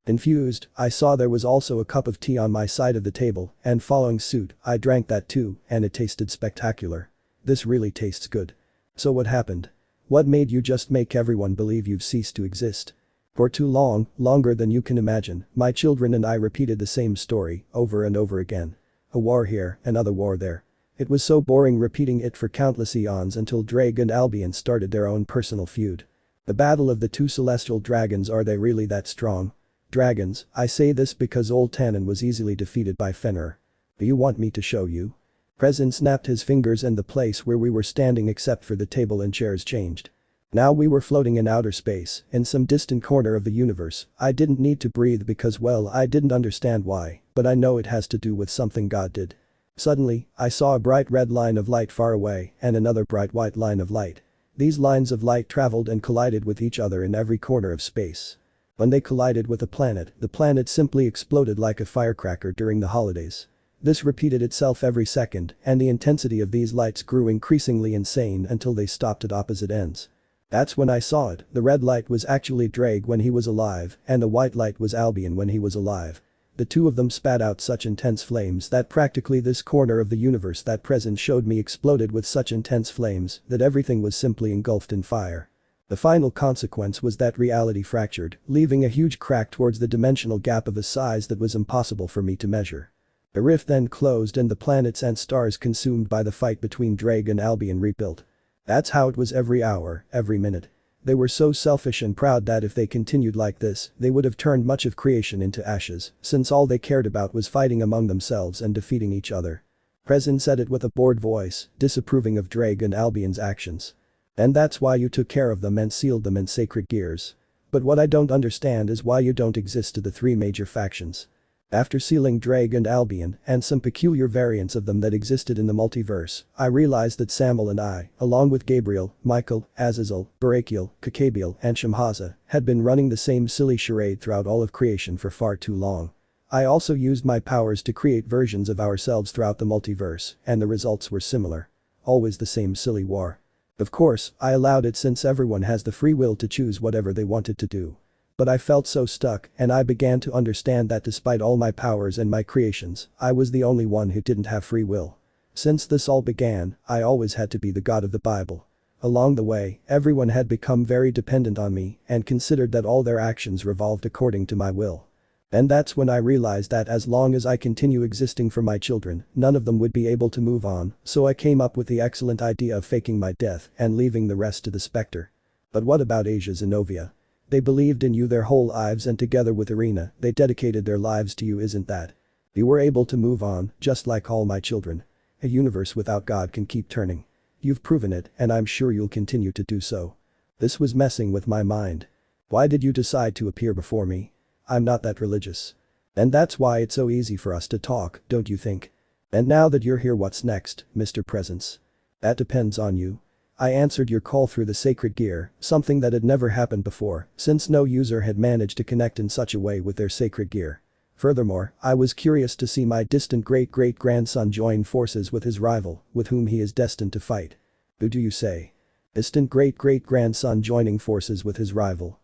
Confused, I saw there was also a cup of tea on my side of the table, and following suit, I drank that too, and it tasted spectacular. This really tastes good. So what happened? What made you just make everyone believe you've ceased to exist? For too long, longer than you can imagine, my children and I repeated the same story, over and over again. A war here, another war there. It was so boring repeating it for countless eons until Ddraig and Albion started their own personal feud. The battle of the two celestial dragons, are they really that strong? Dragons, I say this because old Tannen was easily defeated by Fenrir. Do you want me to show you? Presence snapped his fingers and the place where we were standing except for the table and chairs changed. Now we were floating in outer space, in some distant corner of the universe. I didn't need to breathe because well I didn't understand why, but I know it has to do with something God did. Suddenly, I saw a bright red line of light far away and another bright white line of light. These lines of light traveled and collided with each other in every corner of space. When they collided with the planet simply exploded like a firecracker during the holidays. This repeated itself every second, and the intensity of these lights grew increasingly insane until they stopped at opposite ends. That's when I saw it. The red light was actually Ddraig when he was alive, and the white light was Albion when he was alive. The two of them spat out such intense flames that practically this corner of the universe that Presence showed me exploded with such intense flames that everything was simply engulfed in fire. The final consequence was that reality fractured, leaving a huge crack towards the dimensional gap of a size that was impossible for me to measure. The rift then closed and the planets and stars consumed by the fight between Ddraig and Albion rebuilt. That's how it was every hour, every minute. They were so selfish and proud that if they continued like this, they would have turned much of creation into ashes, since all they cared about was fighting among themselves and defeating each other. Presence said it with a bored voice, disapproving of Ddraig and Albion's actions. And that's why you took care of them and sealed them in sacred gears. But what I don't understand is why you don't exist to the three major factions. After sealing Ddraig and Albion and some peculiar variants of them that existed in the multiverse, I realized that Samuel and I, along with Gabriel, Michael, Azazel, Barakiel, Kakabiel and Shamhaza, had been running the same silly charade throughout all of creation for far too long. I also used my powers to create versions of ourselves throughout the multiverse, and the results were similar. Always the same silly war. Of course, I allowed it since everyone has the free will to choose whatever they wanted to do. But I felt so stuck and I began to understand that despite all my powers and my creations, I was the only one who didn't have free will. Since this all began, I always had to be the god of the Bible. Along the way, everyone had become very dependent on me and considered that all their actions revolved according to my will. And that's when I realized that as long as I continue existing for my children, none of them would be able to move on, so I came up with the excellent idea of faking my death and leaving the rest to the Spectre. But what about Asia Zenobia? They believed in you their whole lives and together with Irina, they dedicated their lives to you, isn't that? You were able to move on, just like all my children. A universe without God can keep turning. You've proven it and I'm sure you'll continue to do so. This was messing with my mind. Why did you decide to appear before me? I'm not that religious. And that's why it's so easy for us to talk, don't you think? And now that you're here, what's next, Mr. Presence? That depends on you. I answered your call through the sacred gear, something that had never happened before, since no user had managed to connect in such a way with their sacred gear. Furthermore, I was curious to see my distant great-great-grandson join forces with his rival, with whom he is destined to fight. Who do you say? Distant great-great-grandson joining forces with his rival.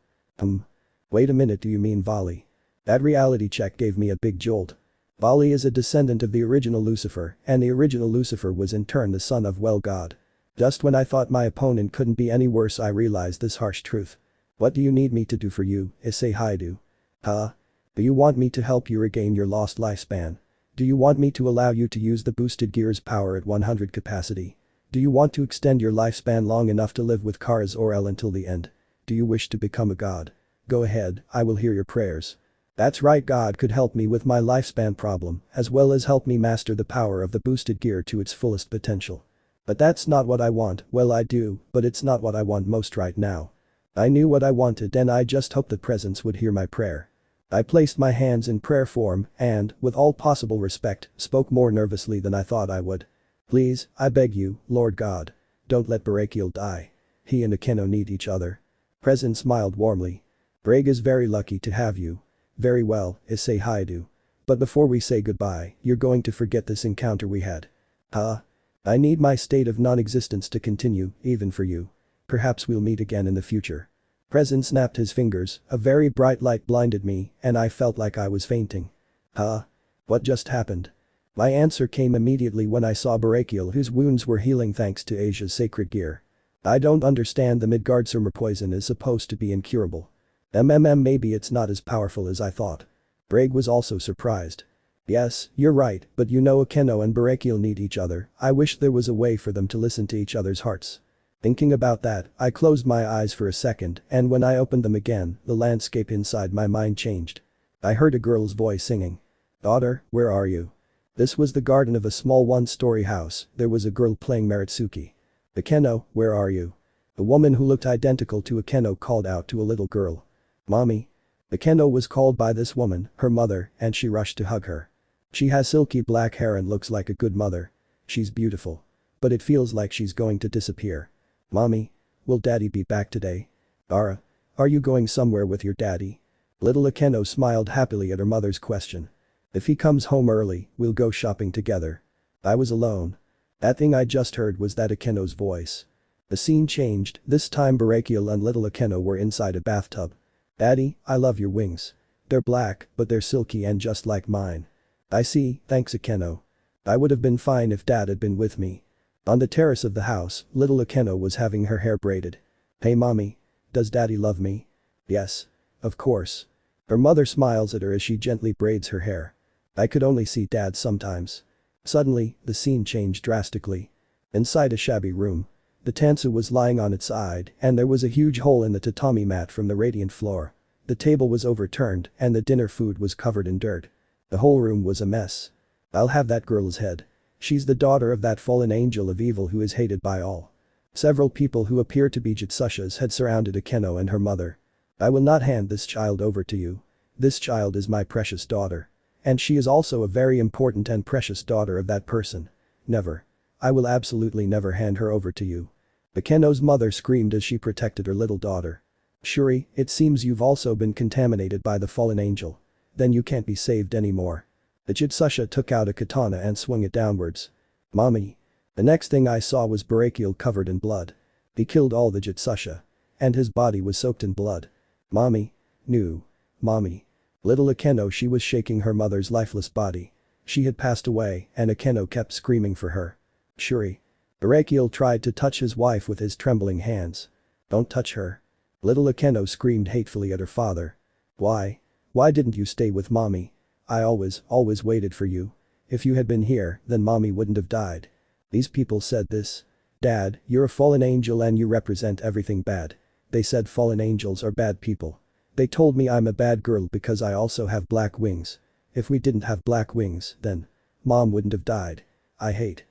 Wait a minute, do you mean Vali? That reality check gave me a big jolt. Vali is a descendant of the original Lucifer, and the original Lucifer was in turn the son of God. Just when I thought my opponent couldn't be any worse, I realized this harsh truth. What do you need me to do for you, Issei Hyoudou? Huh? Do you want me to help you regain your lost lifespan? Do you want me to allow you to use the boosted gear's power at 100 capacity? Do you want to extend your lifespan long enough to live with Kara Zor-El until the end? Do you wish to become a god? Go ahead, I will hear your prayers. That's right, God could help me with my lifespan problem, as well as help me master the power of the boosted gear to its fullest potential. But that's not what I want. Well, I do, but it's not what I want most right now. I knew what I wanted and I just hoped the presence would hear my prayer. I placed my hands in prayer form and, with all possible respect, spoke more nervously than I thought I would. Please, I beg you, Lord God. Don't let Barakiel die. He and Akeno need each other. Presence smiled warmly. Ddraig is very lucky to have you. Very well, Issei Hyoudou. But before we say goodbye, you're going to forget this encounter we had. Huh? I need my state of non-existence to continue, even for you. Perhaps we'll meet again in the future. Presence snapped his fingers, a very bright light blinded me, and I felt like I was fainting. Huh? What just happened? My answer came immediately when I saw Barakiel, whose wounds were healing thanks to Asia's sacred gear. I don't understand, the Midgardsormr poison is supposed to be incurable. Maybe it's not as powerful as I thought. Ddraig was also surprised. Yes, you're right, but you know Akeno and Barakiel need each other. I wish there was a way for them to listen to each other's hearts. Thinking about that, I closed my eyes for a second, and when I opened them again, the landscape inside my mind changed. I heard a girl's voice singing. Daughter, where are you? This was the garden of a small one-story house. There was a girl playing Maritsuki. Akeno, where are you? A woman who looked identical to Akeno called out to a little girl. Mommy. Akeno was called by this woman, her mother, and she rushed to hug her. She has silky black hair and looks like a good mother. She's beautiful. But it feels like she's going to disappear. Mommy. Will daddy be back today? Are you going somewhere with your daddy? Little Akeno smiled happily at her mother's question. If he comes home early, we'll go shopping together. I was alone. That thing I just heard was that Akeno's voice. The scene changed, this time Barakiel and little Akeno were inside a bathtub. Daddy, I love your wings. They're black, but they're silky and just like mine. I see, thanks Akeno. I would have been fine if dad had been with me. On the terrace of the house, little Akeno was having her hair braided. Hey mommy. Does daddy love me? Yes. Of course. Her mother smiles at her as she gently braids her hair. I could only see dad sometimes. Suddenly, the scene changed drastically. Inside a shabby room. The tansu was lying on its side and there was a huge hole in the tatami mat from the radiant floor. The table was overturned and the dinner food was covered in dirt. The whole room was a mess. I'll have that girl's head. She's the daughter of that fallen angel of evil who is hated by all. Several people who appear to be Jitsushas had surrounded Akeno and her mother. I will not hand this child over to you. This child is my precious daughter. And she is also a very important and precious daughter of that person. Never. I will absolutely never hand her over to you. Akeno's mother screamed as she protected her little daughter. Shuri, it seems you've also been contaminated by the fallen angel. Then you can't be saved anymore. The Jitsusha took out a katana and swung it downwards. Mommy. The next thing I saw was Barakiel covered in blood. He killed all the Jitsusha. And his body was soaked in blood. Mommy. No. Mommy. Little Akeno, she was shaking her mother's lifeless body. She had passed away and Akeno kept screaming for her. Shuri. Barakiel tried to touch his wife with his trembling hands. Don't touch her. Little Akeno screamed hatefully at her father. Why? Why didn't you stay with mommy? I always waited for you. If you had been here, then mommy wouldn't have died. These people said this. Dad, you're a fallen angel and you represent everything bad. They said fallen angels are bad people. They told me I'm a bad girl because I also have black wings. If we didn't have black wings, then mom wouldn't have died. I hate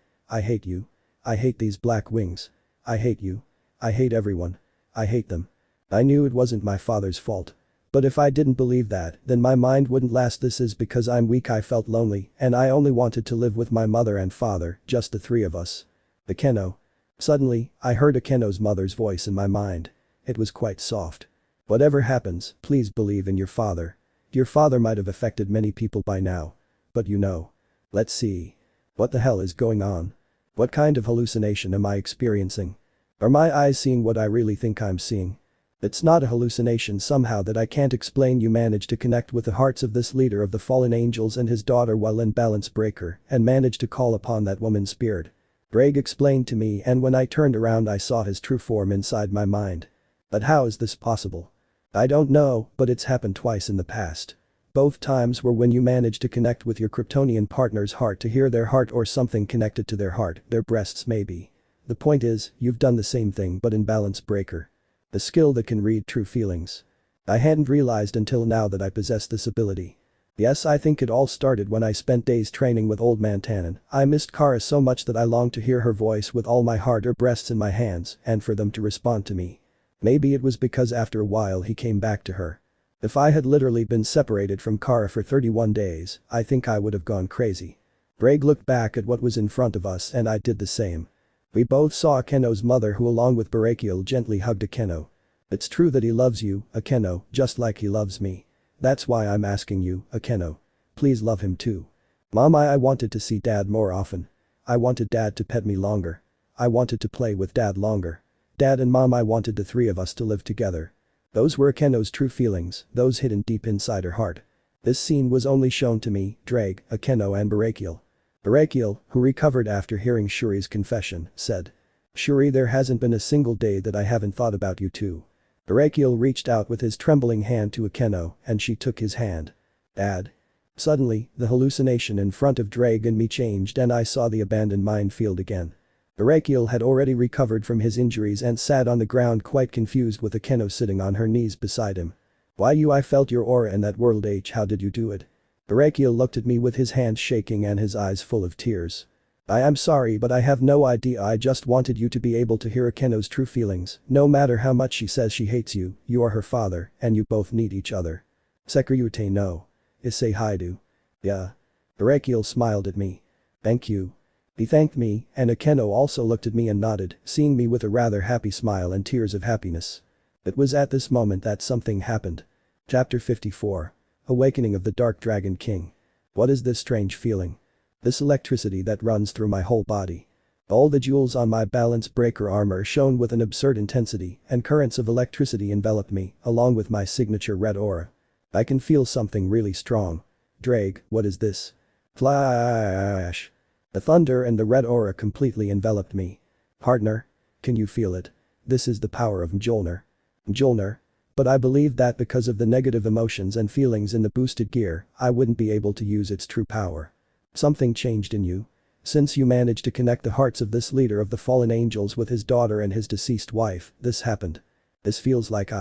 you. I hate these black wings. I hate you. I hate everyone. I hate them. I knew it wasn't my father's fault. But if I didn't believe that, then my mind wouldn't last. This is because I'm weak. I felt lonely and I only wanted to live with my mother and father, just the three of us. Akeno. Suddenly, I heard Akeno's mother's voice in my mind. It was quite soft. Whatever happens, please believe in your father. Your father might have affected many people by now. But you know. Let's see. What the hell is going on? What kind of hallucination am I experiencing? Are my eyes seeing what I really think I'm seeing? It's not a hallucination somehow that I can't explain. You managed to connect with the hearts of this leader of the fallen angels and his daughter while in balance breaker and managed to call upon that woman's spirit. Ddraig explained to me and when I turned around I saw his true form inside my mind. But how is this possible? I don't know, but it's happened twice in the past. Both times were when you managed to connect with your Kryptonian partner's heart to hear their heart or something connected to their heart, their breasts maybe. The point is, you've done the same thing but in balance breaker. The skill that can read true feelings. I hadn't realized until now that I possess this ability. Yes, I think it all started when I spent days training with Old Man Tannen. I missed Kara so much that I longed to hear her voice with all my heart, her breasts in my hands, and for them to respond to me. Maybe it was because after a while he came back to her. If I had literally been separated from Kara for 31 days, I think I would have gone crazy. Ddraig looked back at what was in front of us and I did the same. We both saw Akeno's mother who along with Barakiel gently hugged Akeno. It's true that he loves you, Akeno, just like he loves me. That's why I'm asking you, Akeno. Please love him too. Mom, I wanted to see Dad more often. I wanted Dad to pet me longer. I wanted to play with Dad longer. Dad and Mom, I wanted the three of us to live together. Those were Akeno's true feelings, those hidden deep inside her heart. This scene was only shown to me, Ddraig, Akeno and Barakiel. Barakiel, who recovered after hearing Shuri's confession, said. Shuri, there hasn't been a single day that I haven't thought about you too. Barakiel reached out with his trembling hand to Akeno and she took his hand. Dad. Suddenly, the hallucination in front of Ddraig and me changed and I saw the abandoned minefield again. Barakiel had already recovered from his injuries and sat on the ground quite confused with Akeno sitting on her knees beside him. Why you, I felt your aura in that world. How did you do it? Barakiel looked at me with his hands shaking and his eyes full of tears. I am sorry but I have no idea. I just wanted you to be able to hear Akeno's true feelings. No matter how much she says she hates you, you are her father and you both need each other. Sekiryuutei no. Issei Hyoudou. Yeah. Barakiel smiled at me. Thank you. He thanked me and Akeno also looked at me and nodded, seeing me with a rather happy smile and tears of happiness. It was at this moment that something happened. Chapter 54. Awakening of the Dark Dragon King. What is this strange feeling? This electricity that runs through my whole body. All the jewels on my balance breaker armor shone with an absurd intensity and currents of electricity enveloped me, along with my signature red aura. I can feel something really strong. Ddraig, what is this? Flash. The thunder and the red aura completely enveloped me. Partner? Can you feel it? This is the power of Mjolnir. Mjolnir? But I believed that because of the negative emotions and feelings in the boosted gear, I wouldn't be able to use its true power. Something changed in you. Since you managed to connect the hearts of this leader of the fallen angels with his daughter and his deceased wife, this happened. This feels like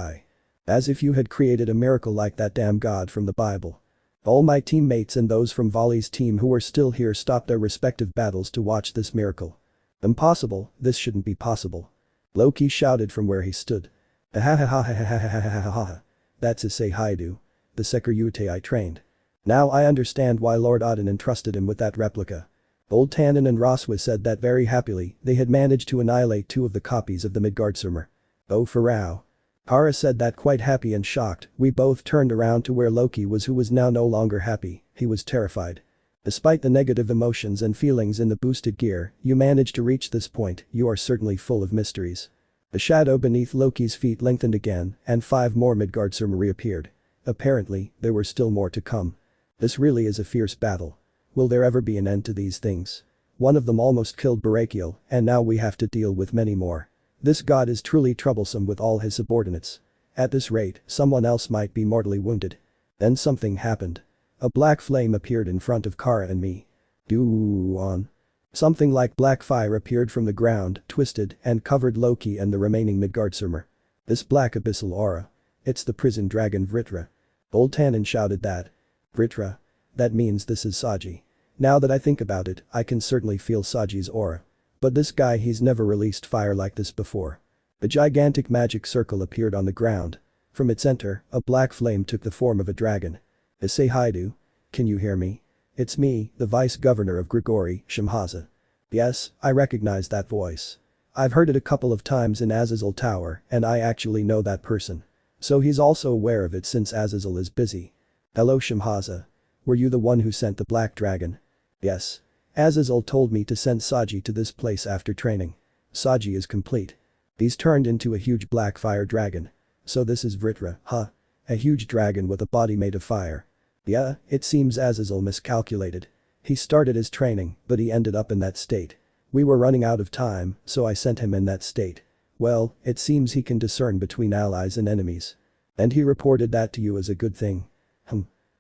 as if you had created a miracle like that damn god from the Bible. All my teammates and those from Volley's team who were still here stopped their respective battles to watch this miracle. Impossible, this shouldn't be possible. Loki shouted from where he stood. That's Issei Hyoudou. The Sekiryuutei I trained. Now I understand why Lord Odin entrusted him with that replica. Old Tannen and Rossweisse said that very happily they had managed to annihilate 2 of the copies of the Midgardsormr. Oh Pharaoh. Kara said that quite happy and shocked. We both turned around to where Loki was, who was now no longer happy, he was terrified. Despite the negative emotions and feelings in the boosted gear, you managed to reach this point, you are certainly full of mysteries. The shadow beneath Loki's feet lengthened again, and 5 more Midgardsormr reappeared. Apparently, there were still more to come. This really is a fierce battle. Will there ever be an end to these things? One of them almost killed Barakiel, and now we have to deal with many more. This god is truly troublesome with all his subordinates. At this rate, someone else might be mortally wounded. Then something happened. A black flame appeared in front of Kara and me. On. Something like black fire appeared from the ground, twisted, and covered Loki and the remaining Midgardsormr. This black abyssal aura. It's the prison dragon Vritra. Old Tannen shouted that. Vritra? That means this is Saji. Now that I think about it, I can certainly feel Saji's aura. But this guy, he's never released fire like this before. A gigantic magic circle appeared on the ground. From its center, a black flame took the form of a dragon. Issei Hyoudou? Can you hear me? It's me, the vice-governor of Gregory, Shimhaza. Yes, I recognize that voice. I've heard it a couple of times in Azazel Tower, and I actually know that person. So he's also aware of it since Azazel is busy. Hello Shimhaza. Were you the one who sent the black dragon? Yes. Azazel told me to send Saji to this place after training. Saji is complete. He's turned into a huge black fire dragon. So this is Vritra, huh? A huge dragon with a body made of fire. Yeah, it seems Azazel miscalculated. He started his training, but he ended up in that state. We were running out of time, so I sent him in that state. Well, it seems he can discern between allies and enemies. And he reported that to you as a good thing.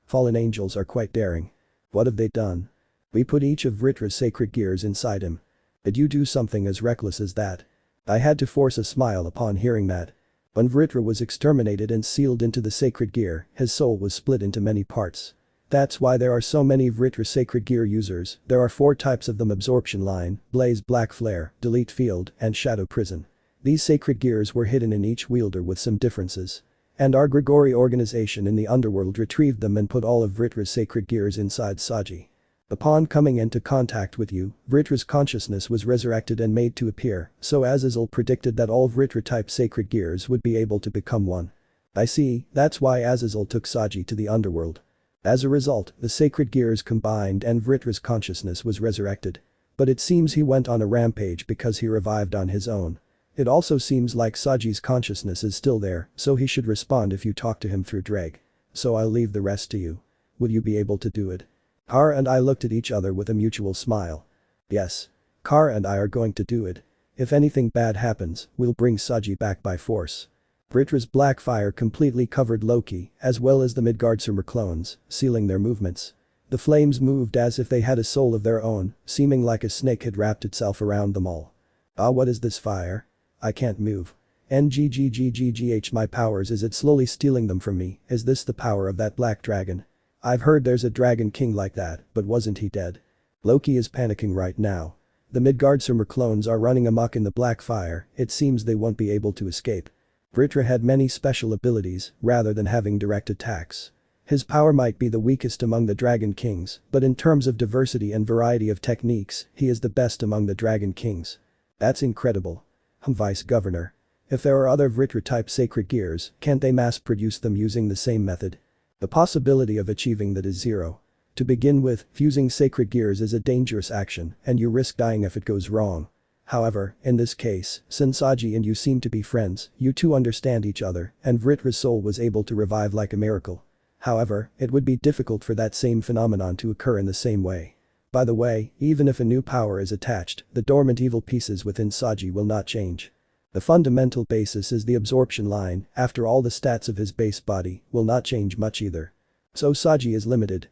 Fallen angels are quite daring. What have they done? We put each of Vritra's sacred gears inside him. Did you do something as reckless as that? I had to force a smile upon hearing that. When Vritra was exterminated and sealed into the sacred gear, his soul was split into many parts. That's why there are so many Vritra sacred gear users. There are 4 types of them: absorption line, blaze, black flare, delete field, and shadow prison. These sacred gears were hidden in each wielder with some differences. And our Gregory organization in the underworld retrieved them and put all of Vritra's sacred gears inside Saji. Upon coming into contact with you, Vritra's consciousness was resurrected and made to appear, so Azazel predicted that all Vritra-type sacred gears would be able to become one. I see, that's why Azazel took Saji to the underworld. As a result, the sacred gears combined and Vritra's consciousness was resurrected. But it seems he went on a rampage because he revived on his own. It also seems like Saji's consciousness is still there, so he should respond if you talk to him through Ddraig. So I'll leave the rest to you. Will you be able to do it? Kara and I looked at each other with a mutual smile. Yes. Kara and I are going to do it. If anything bad happens, we'll bring Saji back by force. Vritra's black fire completely covered Loki, as well as the Midgardsormr clones, sealing their movements. The flames moved as if they had a soul of their own, seeming like a snake had wrapped itself around them all. What is this fire? I can't move. NGGGGGH, my powers, is it slowly stealing them from me? Is this the power of that black dragon? I've heard there's a dragon king like that, but wasn't he dead? Loki is panicking right now. The Midgardsormr clones are running amok in the black fire, it seems they won't be able to escape. Vritra had many special abilities, rather than having direct attacks. His power might be the weakest among the Dragon Kings, but in terms of diversity and variety of techniques, he is the best among the Dragon Kings. That's incredible. Vice Governor. If there are other Vritra-type sacred gears, can't they mass-produce them using the same method? The possibility of achieving that is zero. To begin with, fusing sacred gears is a dangerous action, and you risk dying if it goes wrong. However, in this case, since Saji and you seem to be friends, you two understand each other, and Vritra's soul was able to revive like a miracle. However, it would be difficult for that same phenomenon to occur in the same way. By the way, even if a new power is attached, the dormant evil pieces within Saji will not change. The fundamental basis is the absorption line, after all the stats of his base body will not change much either. So Saji is limited,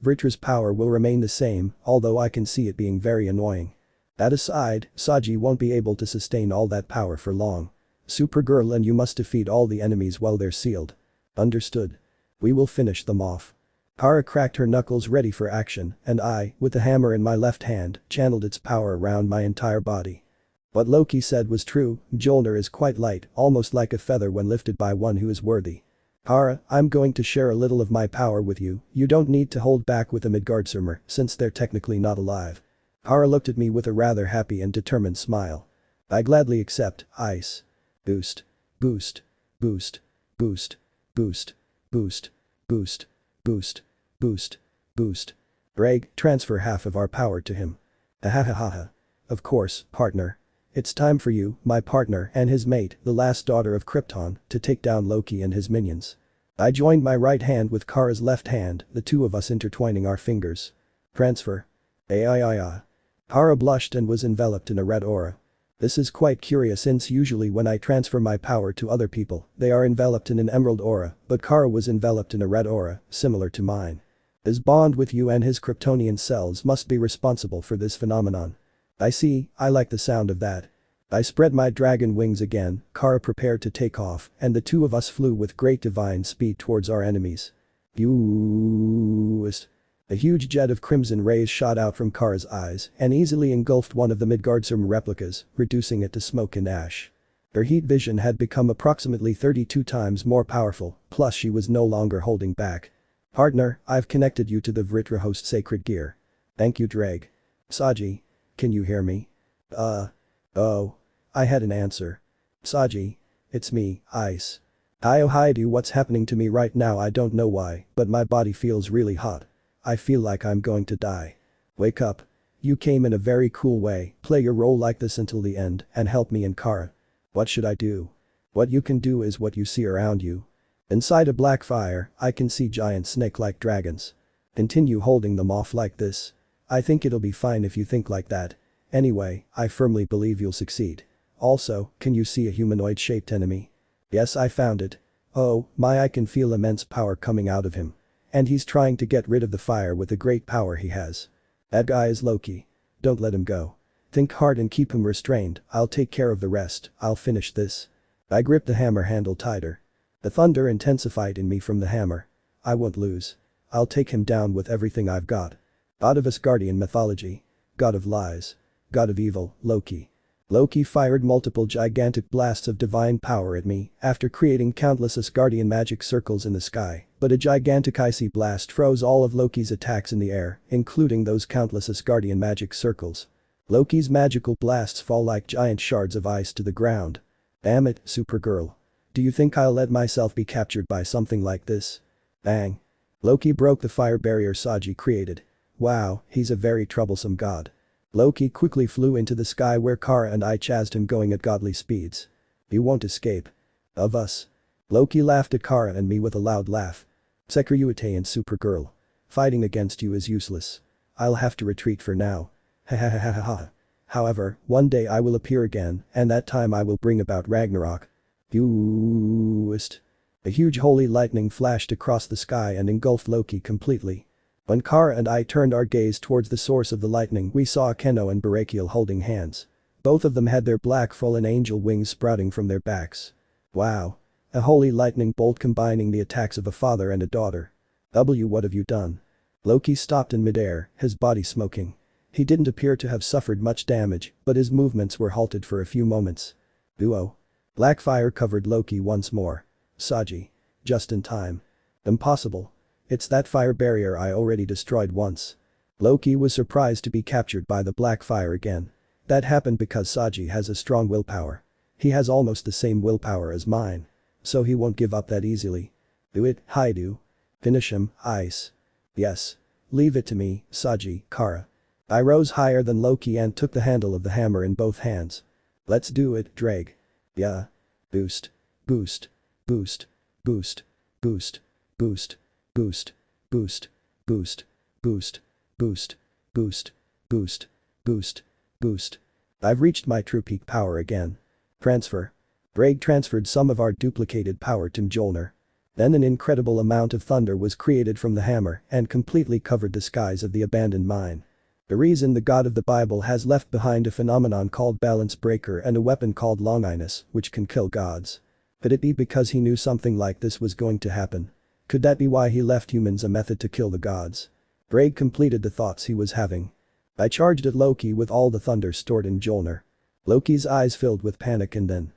Vritra's power will remain the same, although I can see it being very annoying. That aside, Saji won't be able to sustain all that power for long. Supergirl and you must defeat all the enemies while they're sealed. Understood. We will finish them off. Kara cracked her knuckles ready for action, and I, with the hammer in my left hand, channeled its power around my entire body. What Loki said was true, Mjolnir is quite light, almost like a feather when lifted by one who is worthy. Kara, I'm going to share a little of my power with you, you don't need to hold back with the Midgardsormr since they're technically not alive. Kara looked at me with a rather happy and determined smile. I gladly accept, ice. Boost. Boost. Boost. Boost. Boost. Boost. Boost. Boost. Boost. Boost. Ddraig, transfer half of our power to him. Ahahaha. Of course, partner. It's time for you, my partner and his mate, the last daughter of Krypton, to take down Loki and his minions. I joined my right hand with Kara's left hand, the two of us intertwining our fingers. Transfer. Aiaiaia. Kara blushed and was enveloped in a red aura. This is quite curious since usually when I transfer my power to other people, they are enveloped in an emerald aura, but Kara was enveloped in a red aura, similar to mine. His bond with you and his Kryptonian cells must be responsible for this phenomenon. I see, I like the sound of that. I spread my dragon wings again, Kara prepared to take off, and the two of us flew with great divine speed towards our enemies. Yooooooost. A huge jet of crimson rays shot out from Kara's eyes and easily engulfed one of the Midgardsormr replicas, reducing it to smoke and ash. Her heat vision had become approximately 32 times more powerful, plus she was no longer holding back. Partner, I've connected you to the Vritra host sacred gear. Thank you Ddraig. Saji. Can you hear me? Oh. I had an answer. Saji. It's me, Ice. Issei Hyoudou, what's happening to me right now I don't know why, but my body feels really hot. I feel like I'm going to die. Wake up. You came in a very cool way, play your role like this until the end and help me and Kara. What should I do? What you can do is what you see around you. Inside a black fire, I can see giant snake-like dragons. Continue holding them off like this. I think it'll be fine if you think like that. Anyway, I firmly believe you'll succeed. Also, can you see a humanoid-shaped enemy? Yes, I found it. Oh, I can feel immense power coming out of him. And he's trying to get rid of the fire with the great power he has. That guy is Loki. Don't let him go. Think hard and keep him restrained, I'll take care of the rest, I'll finish this. I gripped the hammer handle tighter. The thunder intensified in me from the hammer. I won't lose. I'll take him down with everything I've got. God of Asgardian mythology. God of lies. God of evil, Loki. Loki fired multiple gigantic blasts of divine power at me after creating countless Asgardian magic circles in the sky, but a gigantic icy blast froze all of Loki's attacks in the air, including those countless Asgardian magic circles. Loki's magical blasts fall like giant shards of ice to the ground. Damn it, Supergirl. Do you think I'll let myself be captured by something like this? Bang. Loki broke the fire barrier Saji created. Wow, he's a very troublesome god. Loki quickly flew into the sky where Kara and I chased him going at godly speeds. You won't escape. Of us. Loki laughed at Kara and me with a loud laugh. Sekiryuutei and Supergirl. Fighting against you is useless. I'll have to retreat for now. Ha. However, one day I will appear again and that time I will bring about Ragnarok. Yooooooost. A huge holy lightning flashed across the sky and engulfed Loki completely. When Kara and I turned our gaze towards the source of the lightning we saw Keno and Barakiel holding hands. Both of them had their black fallen angel wings sprouting from their backs. Wow. A holy lightning bolt combining the attacks of a father and a daughter. What have you done? Loki stopped in midair, his body smoking. He didn't appear to have suffered much damage, but his movements were halted for a few moments. Duo. Black fire covered Loki once more. Saji. Just in time. Impossible. It's that fire barrier I already destroyed once. Loki was surprised to be captured by the black fire again. That happened because Saji has a strong willpower. He has almost the same willpower as mine. So he won't give up that easily. Do it, Hyoudou. Finish him, Ice. Yes. Leave it to me, Saji, Kara. I rose higher than Loki and took the handle of the hammer in both hands. Let's do it, Ddraig. Yeah. Boost. Boost. Boost. Boost. Boost. Boost. Boost. Boost. Boost. Boost. Boost. Boost. Boost. Boost. Boost. I've reached my true peak power again. Transfer. Ddraig transferred some of our duplicated power to Mjolnir. Then an incredible amount of thunder was created from the hammer and completely covered the skies of the abandoned mine. The reason the god of the Bible has left behind a phenomenon called balance breaker and a weapon called Longinus, which can kill gods. Could it be because he knew something like this was going to happen? Could that be why he left humans a method to kill the gods? Ddraig completed the thoughts he was having. I charged at Loki with all the thunder stored in Mjolnir. Loki's eyes filled with panic and then.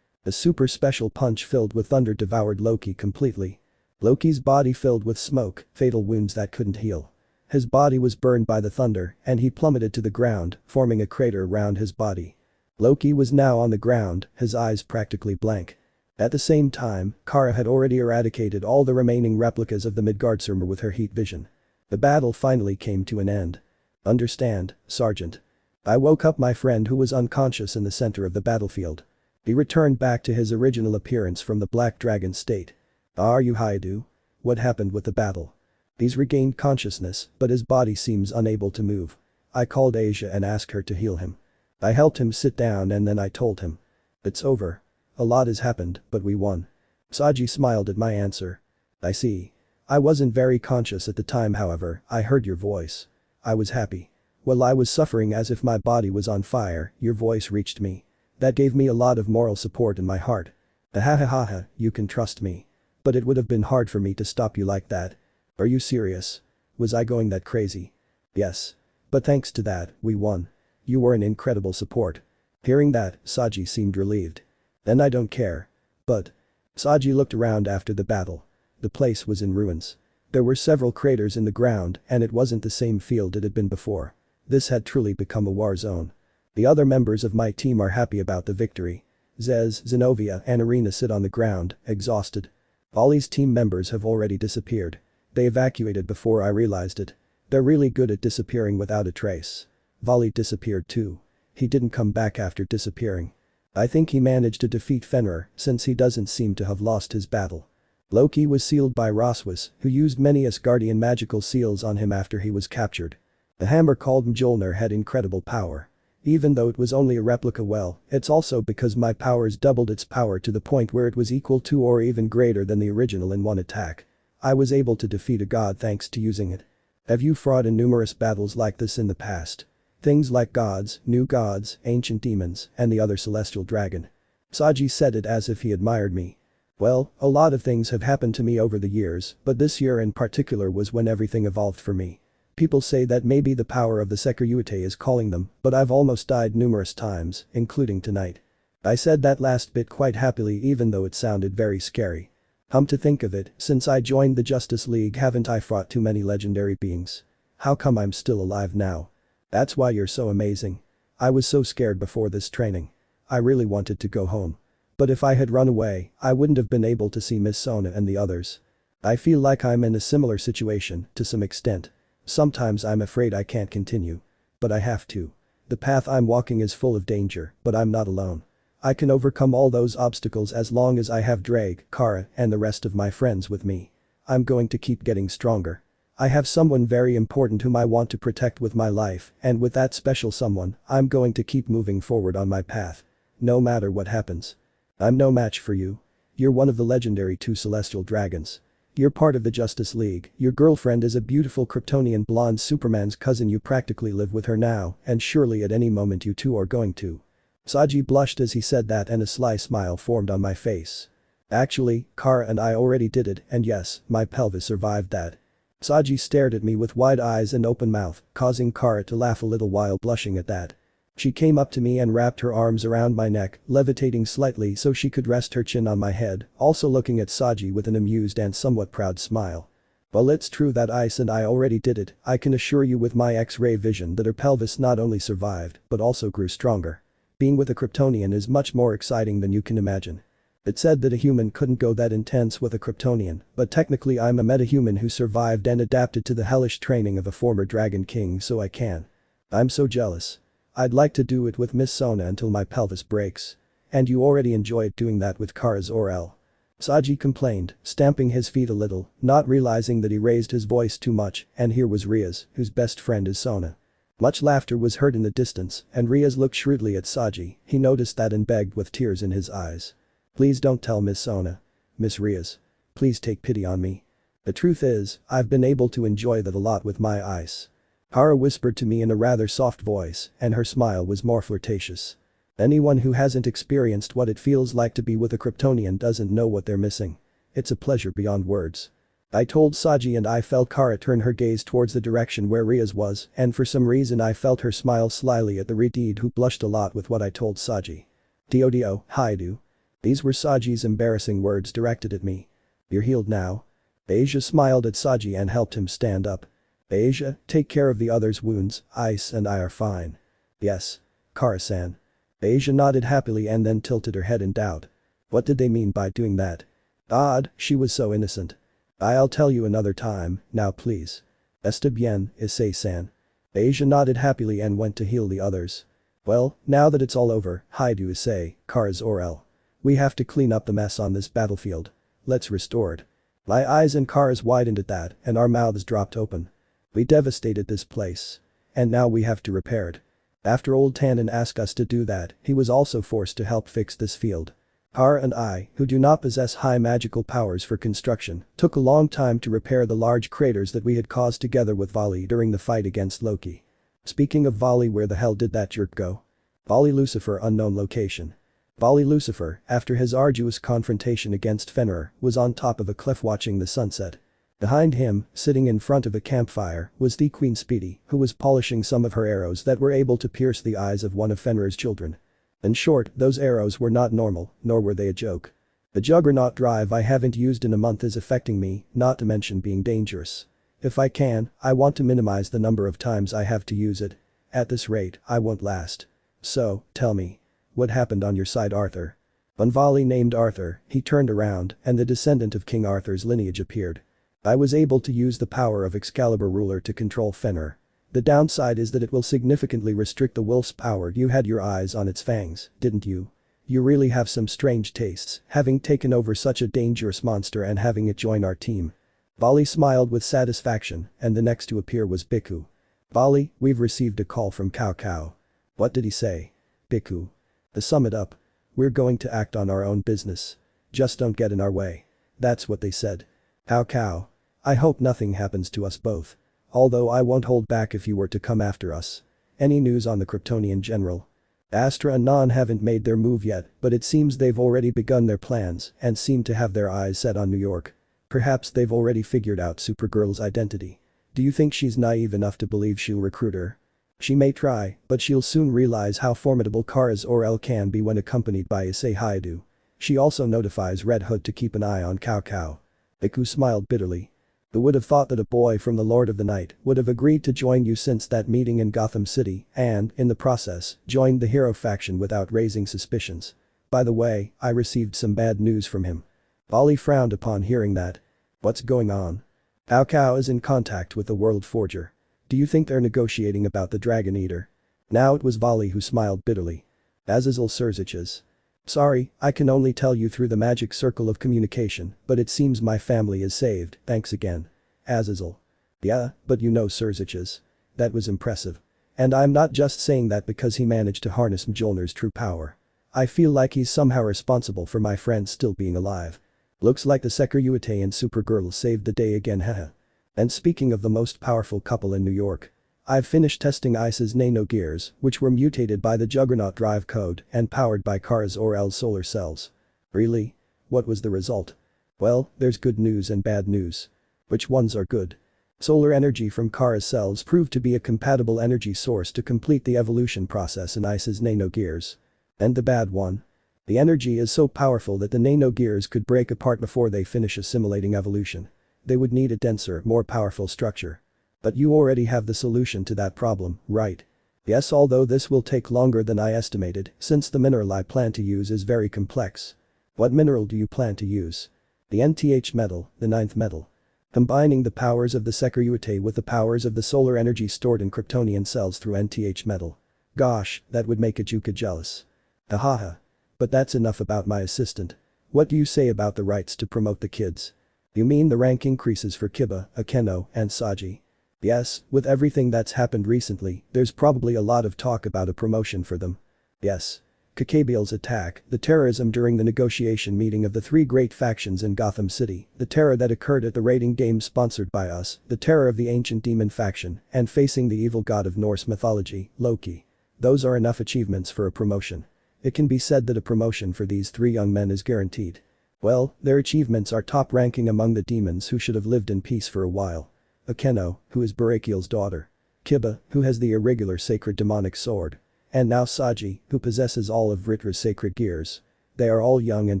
A super special punch filled with thunder devoured Loki completely. Loki's body filled with smoke, fatal wounds that couldn't heal. His body was burned by the thunder, and he plummeted to the ground, forming a crater around his body. Loki was now on the ground, his eyes practically blank. At the same time, Kara had already eradicated all the remaining replicas of the Midgardsormr with her heat vision. The battle finally came to an end. Understand, Sergeant. I woke up my friend who was unconscious in the center of the battlefield. He returned back to his original appearance from the Black Dragon state. Are you Hyoudou? What happened with the battle? He's regained consciousness, but his body seems unable to move. I called Asia and asked her to heal him. I helped him sit down and then I told him. It's over. A lot has happened, but we won. Saji smiled at my answer. I see. I wasn't very conscious at the time, however, I heard your voice. I was happy. While I was suffering as if my body was on fire, your voice reached me. That gave me a lot of moral support in my heart. Ahahaha, you can trust me. But it would have been hard for me to stop you like that. Are you serious? Was I going that crazy? Yes. But thanks to that, we won. You were an incredible support. Hearing that, Saji seemed relieved. Then I don't care. But. Saji looked around after the battle. The place was in ruins. There were several craters in the ground and it wasn't the same field it had been before. This had truly become a war zone. The other members of my team are happy about the victory. Zez, Zenobia and Arena sit on the ground, exhausted. Ollie's team members have already disappeared. They evacuated before I realized it. They're really good at disappearing without a trace. Volley disappeared too. He didn't come back after disappearing. I think he managed to defeat Fenrir since he doesn't seem to have lost his battle. Loki was sealed by Rossweisse, who used many Asgardian magical seals on him after he was captured. The hammer called Mjolnir had incredible power. Even though it was only a replica, well, it's also because my powers doubled its power to the point where it was equal to or even greater than the original in one attack. I was able to defeat a god thanks to using it. Have you fought in numerous battles like this in the past? Things like gods, new gods, ancient demons, and the other celestial dragon. Saji said it as if he admired me. Well, a lot of things have happened to me over the years, but this year in particular was when everything evolved for me. People say that maybe the power of the Sekiryuutei is calling them, but I've almost died numerous times, including tonight. I said that last bit quite happily even though it sounded very scary. To think of it, since I joined the Justice League haven't I fought too many legendary beings? How come I'm still alive now? That's why you're so amazing. I was so scared before this training. I really wanted to go home. But if I had run away, I wouldn't have been able to see Miss Sona and the others. I feel like I'm in a similar situation, to some extent. Sometimes I'm afraid I can't continue. But I have to. The path I'm walking is full of danger, but I'm not alone. I can overcome all those obstacles as long as I have Ddraig, Kara, and the rest of my friends with me. I'm going to keep getting stronger. I have someone very important whom I want to protect with my life, and with that special someone, I'm going to keep moving forward on my path. No matter what happens. I'm no match for you. You're one of the legendary 2 celestial dragons. You're part of the Justice League, your girlfriend is a beautiful Kryptonian blonde Superman's cousin, you practically live with her now, and surely at any moment you two are going to. Saji blushed as he said that and a sly smile formed on my face. Actually, Kara and I already did it and yes, my pelvis survived that. Saji stared at me with wide eyes and open mouth, causing Kara to laugh a little while blushing at that. She came up to me and wrapped her arms around my neck, levitating slightly so she could rest her chin on my head, also looking at Saji with an amused and somewhat proud smile. Well, it's true that Ice and I already did it, I can assure you with my X-ray vision that her pelvis not only survived, but also grew stronger. Being with a Kryptonian is much more exciting than you can imagine. It said that a human couldn't go that intense with a Kryptonian, but technically I'm a metahuman who survived and adapted to the hellish training of a former Dragon King, so I can. I'm so jealous. I'd like to do it with Miss Sona until my pelvis breaks. And you already enjoyed doing that with Kara's Orel. Saji complained, stamping his feet a little, not realizing that he raised his voice too much, and here was Rias, whose best friend is Sona. Much laughter was heard in the distance, and Rias looked shrewdly at Saji, he noticed that and begged with tears in his eyes. Please don't tell Miss Sona. Miss Rias. Please take pity on me. The truth is, I've been able to enjoy that a lot with my Ice. Kara whispered to me in a rather soft voice, and her smile was more flirtatious. Anyone who hasn't experienced what it feels like to be with a Kryptonian doesn't know what they're missing. It's a pleasure beyond words. I told Saji and I felt Kara turn her gaze towards the direction where Rias was, and for some reason I felt her smile slyly at the Redeed who blushed a lot with what I told Saji. Dio Hyoudou. These were Saji's embarrassing words directed at me. You're healed now. Beja smiled at Saji and helped him stand up. Beja, take care of the others' wounds, Ice and I are fine. Yes. Kara-san. Beja nodded happily and then tilted her head in doubt. What did they mean by doing that? Odd, she was so innocent. I'll tell you another time, now please. Está bien, Issei-san. Beja nodded happily and went to heal the others. Well, now that it's all over, Hyoudou Issei, Kara's Orel. We have to clean up the mess on this battlefield. Let's restore it. My eyes and Kara's widened at that and our mouths dropped open. We devastated this place. And now we have to repair it. After old Tannen asked us to do that, he was also forced to help fix this field. Kara and I, who do not possess high magical powers for construction, took a long time to repair the large craters that we had caused together with Vali during the fight against Loki. Speaking of Vali, where the hell did that jerk go? Vali Lucifer, unknown location. Vali Lucifer, after his arduous confrontation against Fenrir, was on top of a cliff watching the sunset. Behind him, sitting in front of a campfire, was the Queen Speedy, who was polishing some of her arrows that were able to pierce the eyes of one of Fenrir's children. In short, those arrows were not normal, nor were they a joke. The Juggernaut drive I haven't used in a month is affecting me, not to mention being dangerous. If I can, I want to minimize the number of times I have to use it. At this rate, I won't last. So, tell me. What happened on your side, Arthur? When Vali named Arthur, he turned around and the descendant of King Arthur's lineage appeared. I was able to use the power of Excalibur ruler to control Fenrir. The downside is that it will significantly restrict the wolf's power. You had your eyes on its fangs, didn't you? You really have some strange tastes, having taken over such a dangerous monster and having it join our team. Vali smiled with satisfaction, and the next to appear was Biku. Vali, we've received a call from Cao Cao. What did he say? Biku. To sum it up. We're going to act on our own business. Just don't get in our way. That's what they said. Cao Cao. I hope nothing happens to us both. Although I won't hold back if you were to come after us. Any news on the Kryptonian general? Astra and Non haven't made their move yet, but it seems they've already begun their plans and seem to have their eyes set on New York. Perhaps they've already figured out Supergirl's identity. Do you think she's naive enough to believe she'll recruit her? She may try, but she'll soon realize how formidable Kara's Orel can be when accompanied by Issei Hyoudou. She also notifies Red Hood to keep an eye on Cao Cao. Biku smiled bitterly. Who would have thought that a boy from the Lord of the Night would have agreed to join you since that meeting in Gotham City and, in the process, joined the hero faction without raising suspicions. By the way, I received some bad news from him. Vali frowned upon hearing that. What's going on? Cao Cao is in contact with the World Forger. Do you think they're negotiating about the Dragon Eater? Now it was Vali who smiled bitterly. Azazel Surziches. Sorry, I can only tell you through the magic circle of communication, but it seems my family is saved, thanks again. Azazel. Yeah, but you know Surziches. That was impressive. And I'm not just saying that because he managed to harness Mjolnir's true power. I feel like he's somehow responsible for my friend still being alive. Looks like the Sekiryuutei and Supergirl saved the day again, haha. And speaking of the most powerful couple in New York. I've finished testing Ice's nano gears, which were mutated by the Juggernaut drive code and powered by Kara's Orel solar cells. Really? What was the result? Well, there's good news and bad news. Which ones are good? Solar energy from Kara's cells proved to be a compatible energy source to complete the evolution process in Ice's nano gears. And the bad one? The energy is so powerful that the nano gears could break apart before they finish assimilating evolution. They would need a denser, more powerful structure. But you already have the solution to that problem, right? Yes, although this will take longer than I estimated, since the mineral I plan to use is very complex. What mineral do you plan to use? The NTH metal, the ninth metal. Combining the powers of the Sekiryuutei with the powers of the solar energy stored in Kryptonian cells through NTH metal. Gosh, that would make a Juka jealous. Hahaha. But that's enough about my assistant. What do you say about the rights to promote the kids? You mean the rank increases for Kiba, Akeno, and Saji? Yes, with everything that's happened recently, there's probably a lot of talk about a promotion for them. Yes. Kakabiel's attack, the terrorism during the negotiation meeting of the three great factions in Gotham City, the terror that occurred at the raiding game sponsored by us, the terror of the ancient demon faction, and facing the evil god of Norse mythology, Loki. Those are enough achievements for a promotion. It can be said that a promotion for these three young men is guaranteed. Well, their achievements are top ranking among the demons who should have lived in peace for a while. Akeno, who is Barakiel's daughter. Kiba, who has the irregular sacred demonic sword. And now Saji, who possesses all of Vritra's sacred gears. They are all young and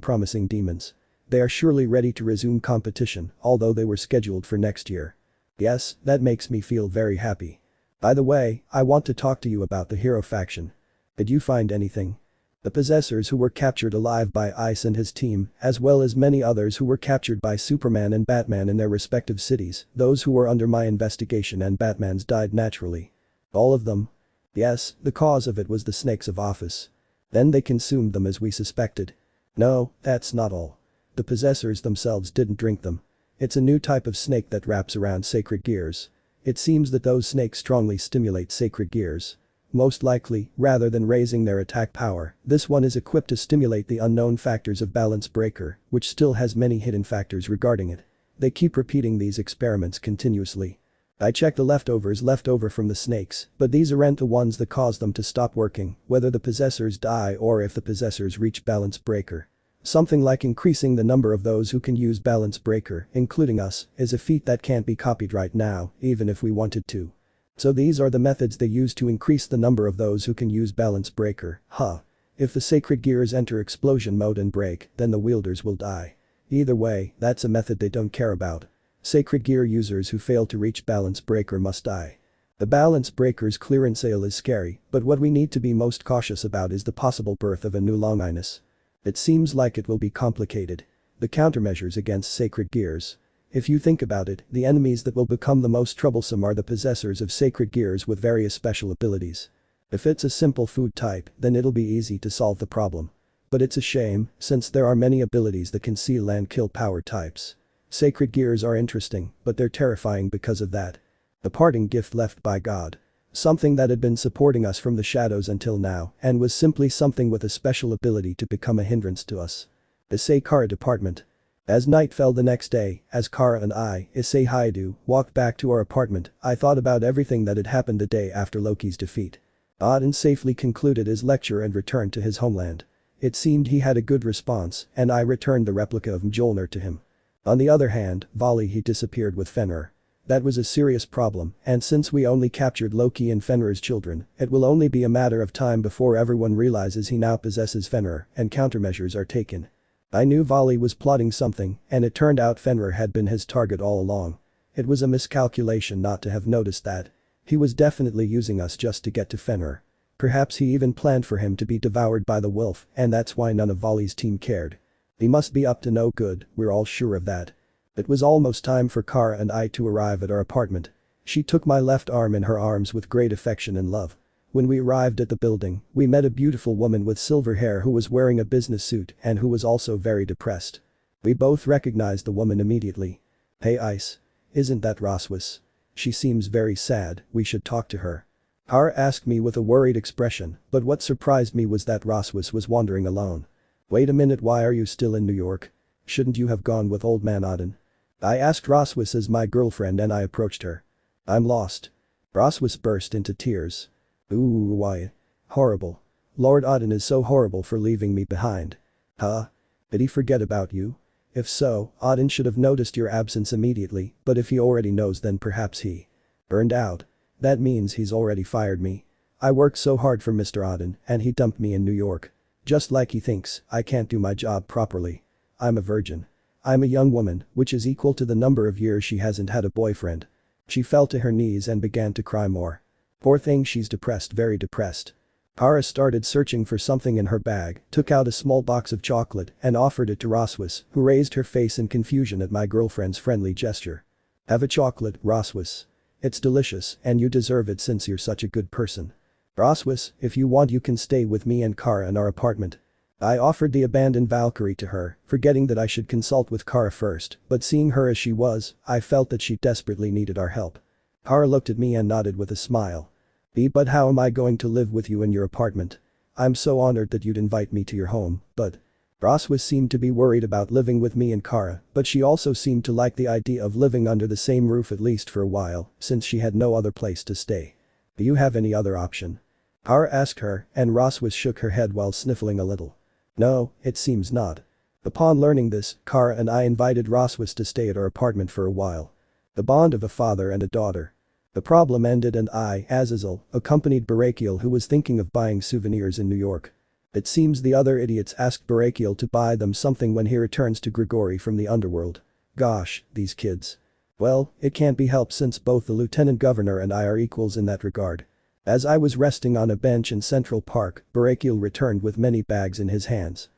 promising demons. They are surely ready to resume competition, although they were scheduled for next year. Yes, that makes me feel very happy. By the way, I want to talk to you about the hero faction. Did you find anything? The possessors who were captured alive by Ice and his team, as well as many others who were captured by Superman and Batman in their respective cities, those who were under my investigation and Batman's died naturally. All of them? Yes, the cause of it was the snakes of office. Then they consumed them as we suspected. No, that's not all. The possessors themselves didn't drink them. It's a new type of snake that wraps around sacred gears. It seems that those snakes strongly stimulate sacred gears. Most likely, rather than raising their attack power, this one is equipped to stimulate the unknown factors of Balance Breaker, which still has many hidden factors regarding it. They keep repeating these experiments continuously. I checked the leftovers left over from the snakes, but these aren't the ones that cause them to stop working, whether the possessors die or if the possessors reach Balance Breaker. Something like increasing the number of those who can use Balance Breaker, including us, is a feat that can't be copied right now, even if we wanted to. So these are the methods they use to increase the number of those who can use Balance Breaker, huh? If the sacred gears enter explosion mode and break, then the wielders will die. Either way, that's a method they don't care about. Sacred gear users who fail to reach Balance Breaker must die. The Balance Breaker's clearance sale is scary, but what we need to be most cautious about is the possible birth of a new Longinus. It seems like it will be complicated. The countermeasures against sacred gears. If you think about it, the enemies that will become the most troublesome are the possessors of sacred gears with various special abilities. If it's a simple food type, then it'll be easy to solve the problem. But it's a shame, since there are many abilities that can seal and kill power types. Sacred gears are interesting, but they're terrifying because of that. The parting gift left by God. Something that had been supporting us from the shadows until now, and was simply something with a special ability to become a hindrance to us. Issei Kara Department. As night fell the next day, as Kara and I, Issei Hyoudou, walked back to our apartment, I thought about everything that had happened the day after Loki's defeat. Odin safely concluded his lecture and returned to his homeland. It seemed he had a good response, and I returned the replica of Mjolnir to him. On the other hand, he disappeared with Fenrir. That was a serious problem, and since we only captured Loki and Fenrir's children, it will only be a matter of time before everyone realizes he now possesses Fenrir, and countermeasures are taken. I knew Vali was plotting something, and it turned out Fenrir had been his target all along. It was a miscalculation not to have noticed that. He was definitely using us just to get to Fenrir. Perhaps he even planned for him to be devoured by the wolf, and that's why none of Vali's team cared. He must be up to no good, we're all sure of that. It was almost time for Kara and I to arrive at our apartment. She took my left arm in her arms with great affection and love. When we arrived at the building, we met a beautiful woman with silver hair who was wearing a business suit and who was also very depressed. We both recognized the woman immediately. "Hey Ice. Isn't that Rossweisse? She seems very sad, we should talk to her." Kara asked me with a worried expression, but what surprised me was that Rossweisse was wandering alone. "Wait a minute, why are you still in New York? Shouldn't you have gone with old man Odin?" I asked Rossweisse as my girlfriend and I approached her. "I'm lost." Rossweisse burst into tears. "Ooh, why? Horrible. Lord Odin is so horrible for leaving me behind." "Huh? Did he forget about you? If so, Odin should have noticed your absence immediately, but if he already knows then perhaps he burned out. That means he's already fired me. I worked so hard for Mr. Odin and he dumped me in New York. Just like he thinks I can't do my job properly. I'm a virgin. I'm a young woman, which is equal to the number of years she hasn't had a boyfriend." She fell to her knees and began to cry more. Poor thing, she's depressed, very depressed. Kara started searching for something in her bag, took out a small box of chocolate and offered it to Rossweisse, who raised her face in confusion at my girlfriend's friendly gesture. "Have a chocolate, Rossweisse. It's delicious and you deserve it since you're such a good person. Rossweisse, if you want you can stay with me and Kara in our apartment." I offered the abandoned Valkyrie to her, forgetting that I should consult with Kara first, but seeing her as she was, I felt that she desperately needed our help. Kara looked at me and nodded with a smile. "But how am I going to live with you in your apartment? I'm so honored that you'd invite me to your home, but..." Rossweisse seemed to be worried about living with me and Kara, but she also seemed to like the idea of living under the same roof at least for a while, since she had no other place to stay. "Do you have any other option?" Kara asked her, and Rossweisse shook her head while sniffling a little. "No, it seems not." Upon learning this, Kara and I invited Rossweisse to stay at our apartment for a while. The bond of a father and a daughter. The problem ended and I, Azazel, accompanied Barakiel who was thinking of buying souvenirs in New York. It seems the other idiots asked Barakiel to buy them something when he returns to Gregory from the underworld. Gosh, these kids. Well, it can't be helped since both the lieutenant governor and I are equals in that regard. As I was resting on a bench in Central Park, Barakiel returned with many bags in his hands.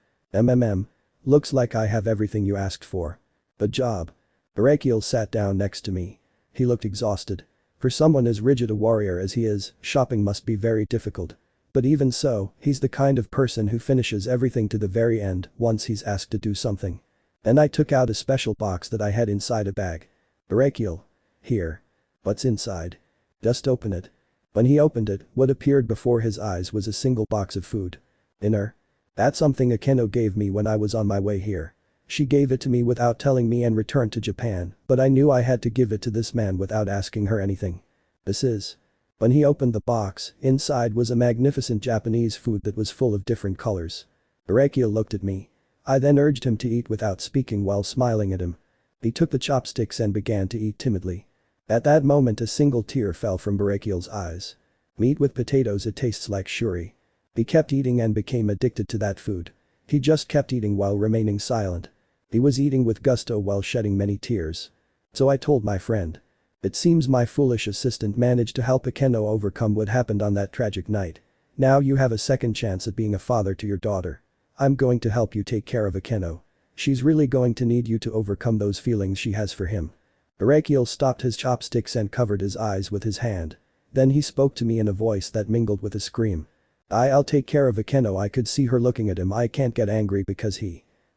Looks like I have everything you asked for. Good job. Barakiel sat down next to me. He looked exhausted. For someone as rigid a warrior as he is, shopping must be very difficult. But even so, he's the kind of person who finishes everything to the very end once he's asked to do something. Then I took out a special box that I had inside a bag. Barakiel. Here. What's inside? Just open it. When he opened it, what appeared before his eyes was a single box of food. Dinner. That's something Akeno gave me when I was on my way here. She gave it to me without telling me and returned to Japan, but I knew I had to give it to this man without asking her anything. This is. When he opened the box, inside was a magnificent Japanese food that was full of different colors. Barakiel looked at me. I then urged him to eat without speaking while smiling at him. He took the chopsticks and began to eat timidly. At that moment a single tear fell from Barakiel's eyes. Meat with potatoes, it tastes like shuri. He kept eating and became addicted to that food. He just kept eating while remaining silent. He was eating with gusto while shedding many tears. So I told my friend. It seems my foolish assistant managed to help Akeno overcome what happened on that tragic night. Now you have a second chance at being a father to your daughter. I'm going to help you take care of Akeno. She's really going to need you to overcome those feelings she has for him. Barakiel stopped his chopsticks and covered his eyes with his hand. Then he spoke to me in a voice that mingled with a scream. I'll take care of Akeno. I could see her looking at him. I can't get angry because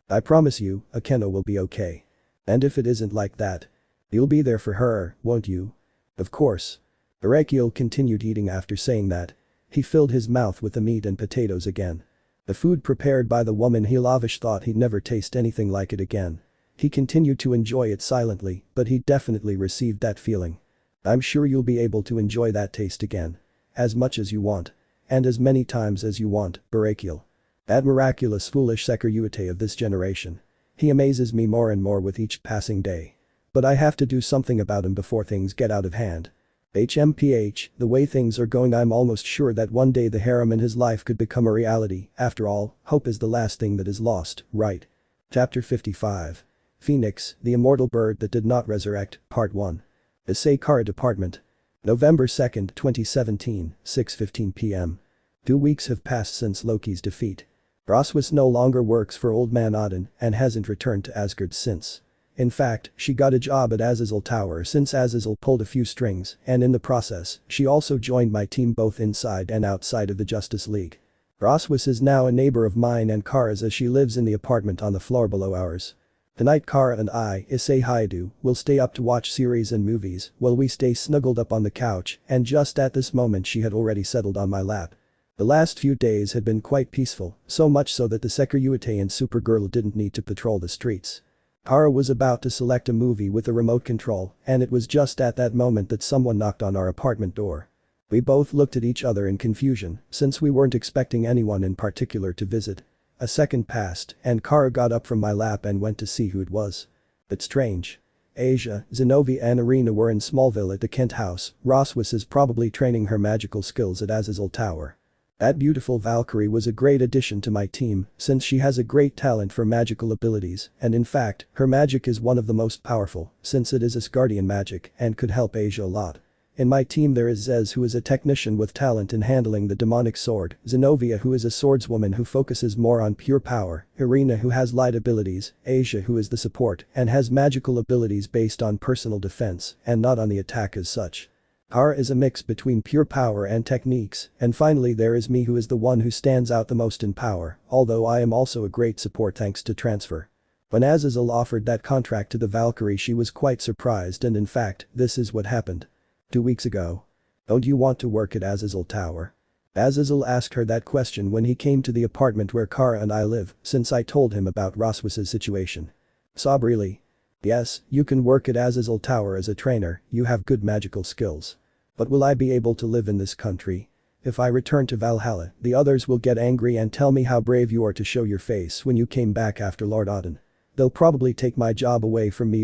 I promise you, Akeno will be okay. And if it isn't like that, you'll be there for her, won't you? Of course. Barakiel continued eating after saying that. He filled his mouth with the meat and potatoes again. The food prepared by the woman he lavish thought he'd never taste anything like it again. He continued to enjoy it silently, but he definitely received that feeling. I'm sure you'll be able to enjoy that taste again. As much as you want. And as many times as you want, Barakiel. That miraculous foolish Sekiryuutei of this generation. He amazes me more and more with each passing day. But I have to do something about him before things get out of hand. HMPH, the way things are going, I'm almost sure that one day the harem in his life could become a reality. After all, hope is the last thing that is lost, right? Chapter 55. Phoenix, the immortal bird that did not resurrect, Part 1. Issei Kara Department. November 2, 2017, 6:15 p.m. 2 weeks have passed since Loki's defeat. Rossweisse no longer works for Old Man Odin and hasn't returned to Asgard since. In fact, she got a job at Azazel Tower since Azazel pulled a few strings, and in the process, she also joined my team both inside and outside of the Justice League. Rossweisse is now a neighbor of mine and Kara's as she lives in the apartment on the floor below ours. Tonight Kara and I, Issei Hyoudou, will stay up to watch series and movies while we stay snuggled up on the couch, and just at this moment she had already settled on my lap. The last few days had been quite peaceful, so much so that the Sekiryuutei and Supergirl didn't need to patrol the streets. Kara was about to select a movie with a remote control, and it was just at that moment that someone knocked on our apartment door. We both looked at each other in confusion, since we weren't expecting anyone in particular to visit. A second passed, and Kara got up from my lap and went to see who it was. But strange. Asia, Zenobia and Irina were in Smallville at the Kent house. Rossweisse is probably training her magical skills at Azazel Tower. That beautiful Valkyrie was a great addition to my team, since she has a great talent for magical abilities, and in fact, her magic is one of the most powerful, since it is Asgardian magic and could help Asia a lot. In my team there is Zez, who is a technician with talent in handling the demonic sword, Zenobia, who is a swordswoman who focuses more on pure power, Irina, who has light abilities, Asia, who is the support and has magical abilities based on personal defense and not on the attack as such. Kara is a mix between pure power and techniques, and finally there is me, who is the one who stands out the most in power, although I am also a great support thanks to transfer. When Azazel offered that contract to the Valkyrie, she was quite surprised, and in fact, this is what happened. 2 weeks ago. Don't you want to work at Azazel Tower? Azazel asked her that question when he came to the apartment where Kara and I live, since I told him about Rossweisse's situation. Sob, really? Yes, you can work at Azazel Tower as a trainer, you have good magical skills. But will I be able to live in this country? If I return to Valhalla, the others will get angry and tell me how brave you are to show your face when you came back after Lord Odin. They'll probably take my job away from me,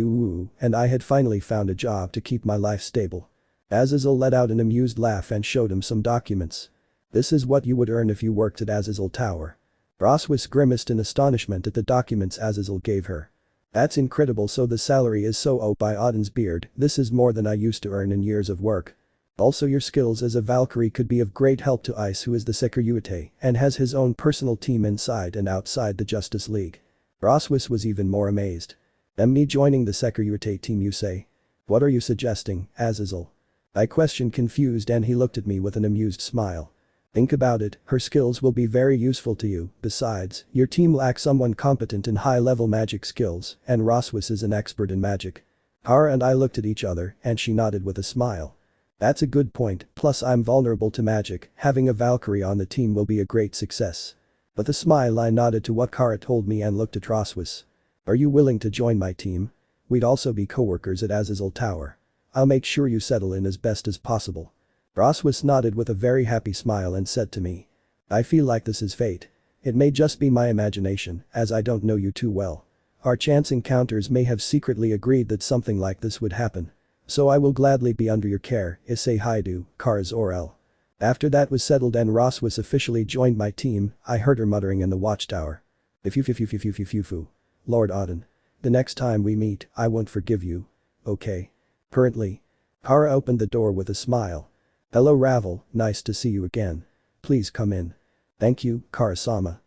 and I had finally found a job to keep my life stable. Azazel let out an amused laugh and showed him some documents. This is what you would earn if you worked at Azazel Tower. Rossweisse grimaced in astonishment at the documents Azazel gave her. That's incredible, so the salary is so oh by Odin's beard, this is more than I used to earn in years of work. Also your skills as a Valkyrie could be of great help to Ice, who is the Sekiryuutei and has his own personal team inside and outside the Justice League. Rossweisse was even more amazed. Me joining the Sekiryuutei team, you say? What are you suggesting, Azazel? I questioned, confused, and he looked at me with an amused smile. Think about it, her skills will be very useful to you. Besides, your team lacks someone competent in high-level magic skills, and Rossweisse is an expert in magic. Kara and I looked at each other, and she nodded with a smile. That's a good point, plus I'm vulnerable to magic, having a Valkyrie on the team will be a great success. With a smile I nodded to what Kara told me and looked at Rossweisse. Are you willing to join my team? We'd also be co-workers at Azazel Tower. I'll make sure you settle in as best as possible. Rossweisse nodded with a very happy smile and said to me. I feel like this is fate. It may just be my imagination, as I don't know you too well. Our chance encounters may have secretly agreed that something like this would happen. So I will gladly be under your care, Issei Hyoudou, Kara's Orel. After that was settled and Rossweisse officially joined my team, I heard her muttering in the watchtower. If Lord Odin. The next time we meet, I won't forgive you. Okay. Currently. Kara opened the door with a smile. Hello Ravel, nice to see you again. Please come in. Thank you, Kara-sama.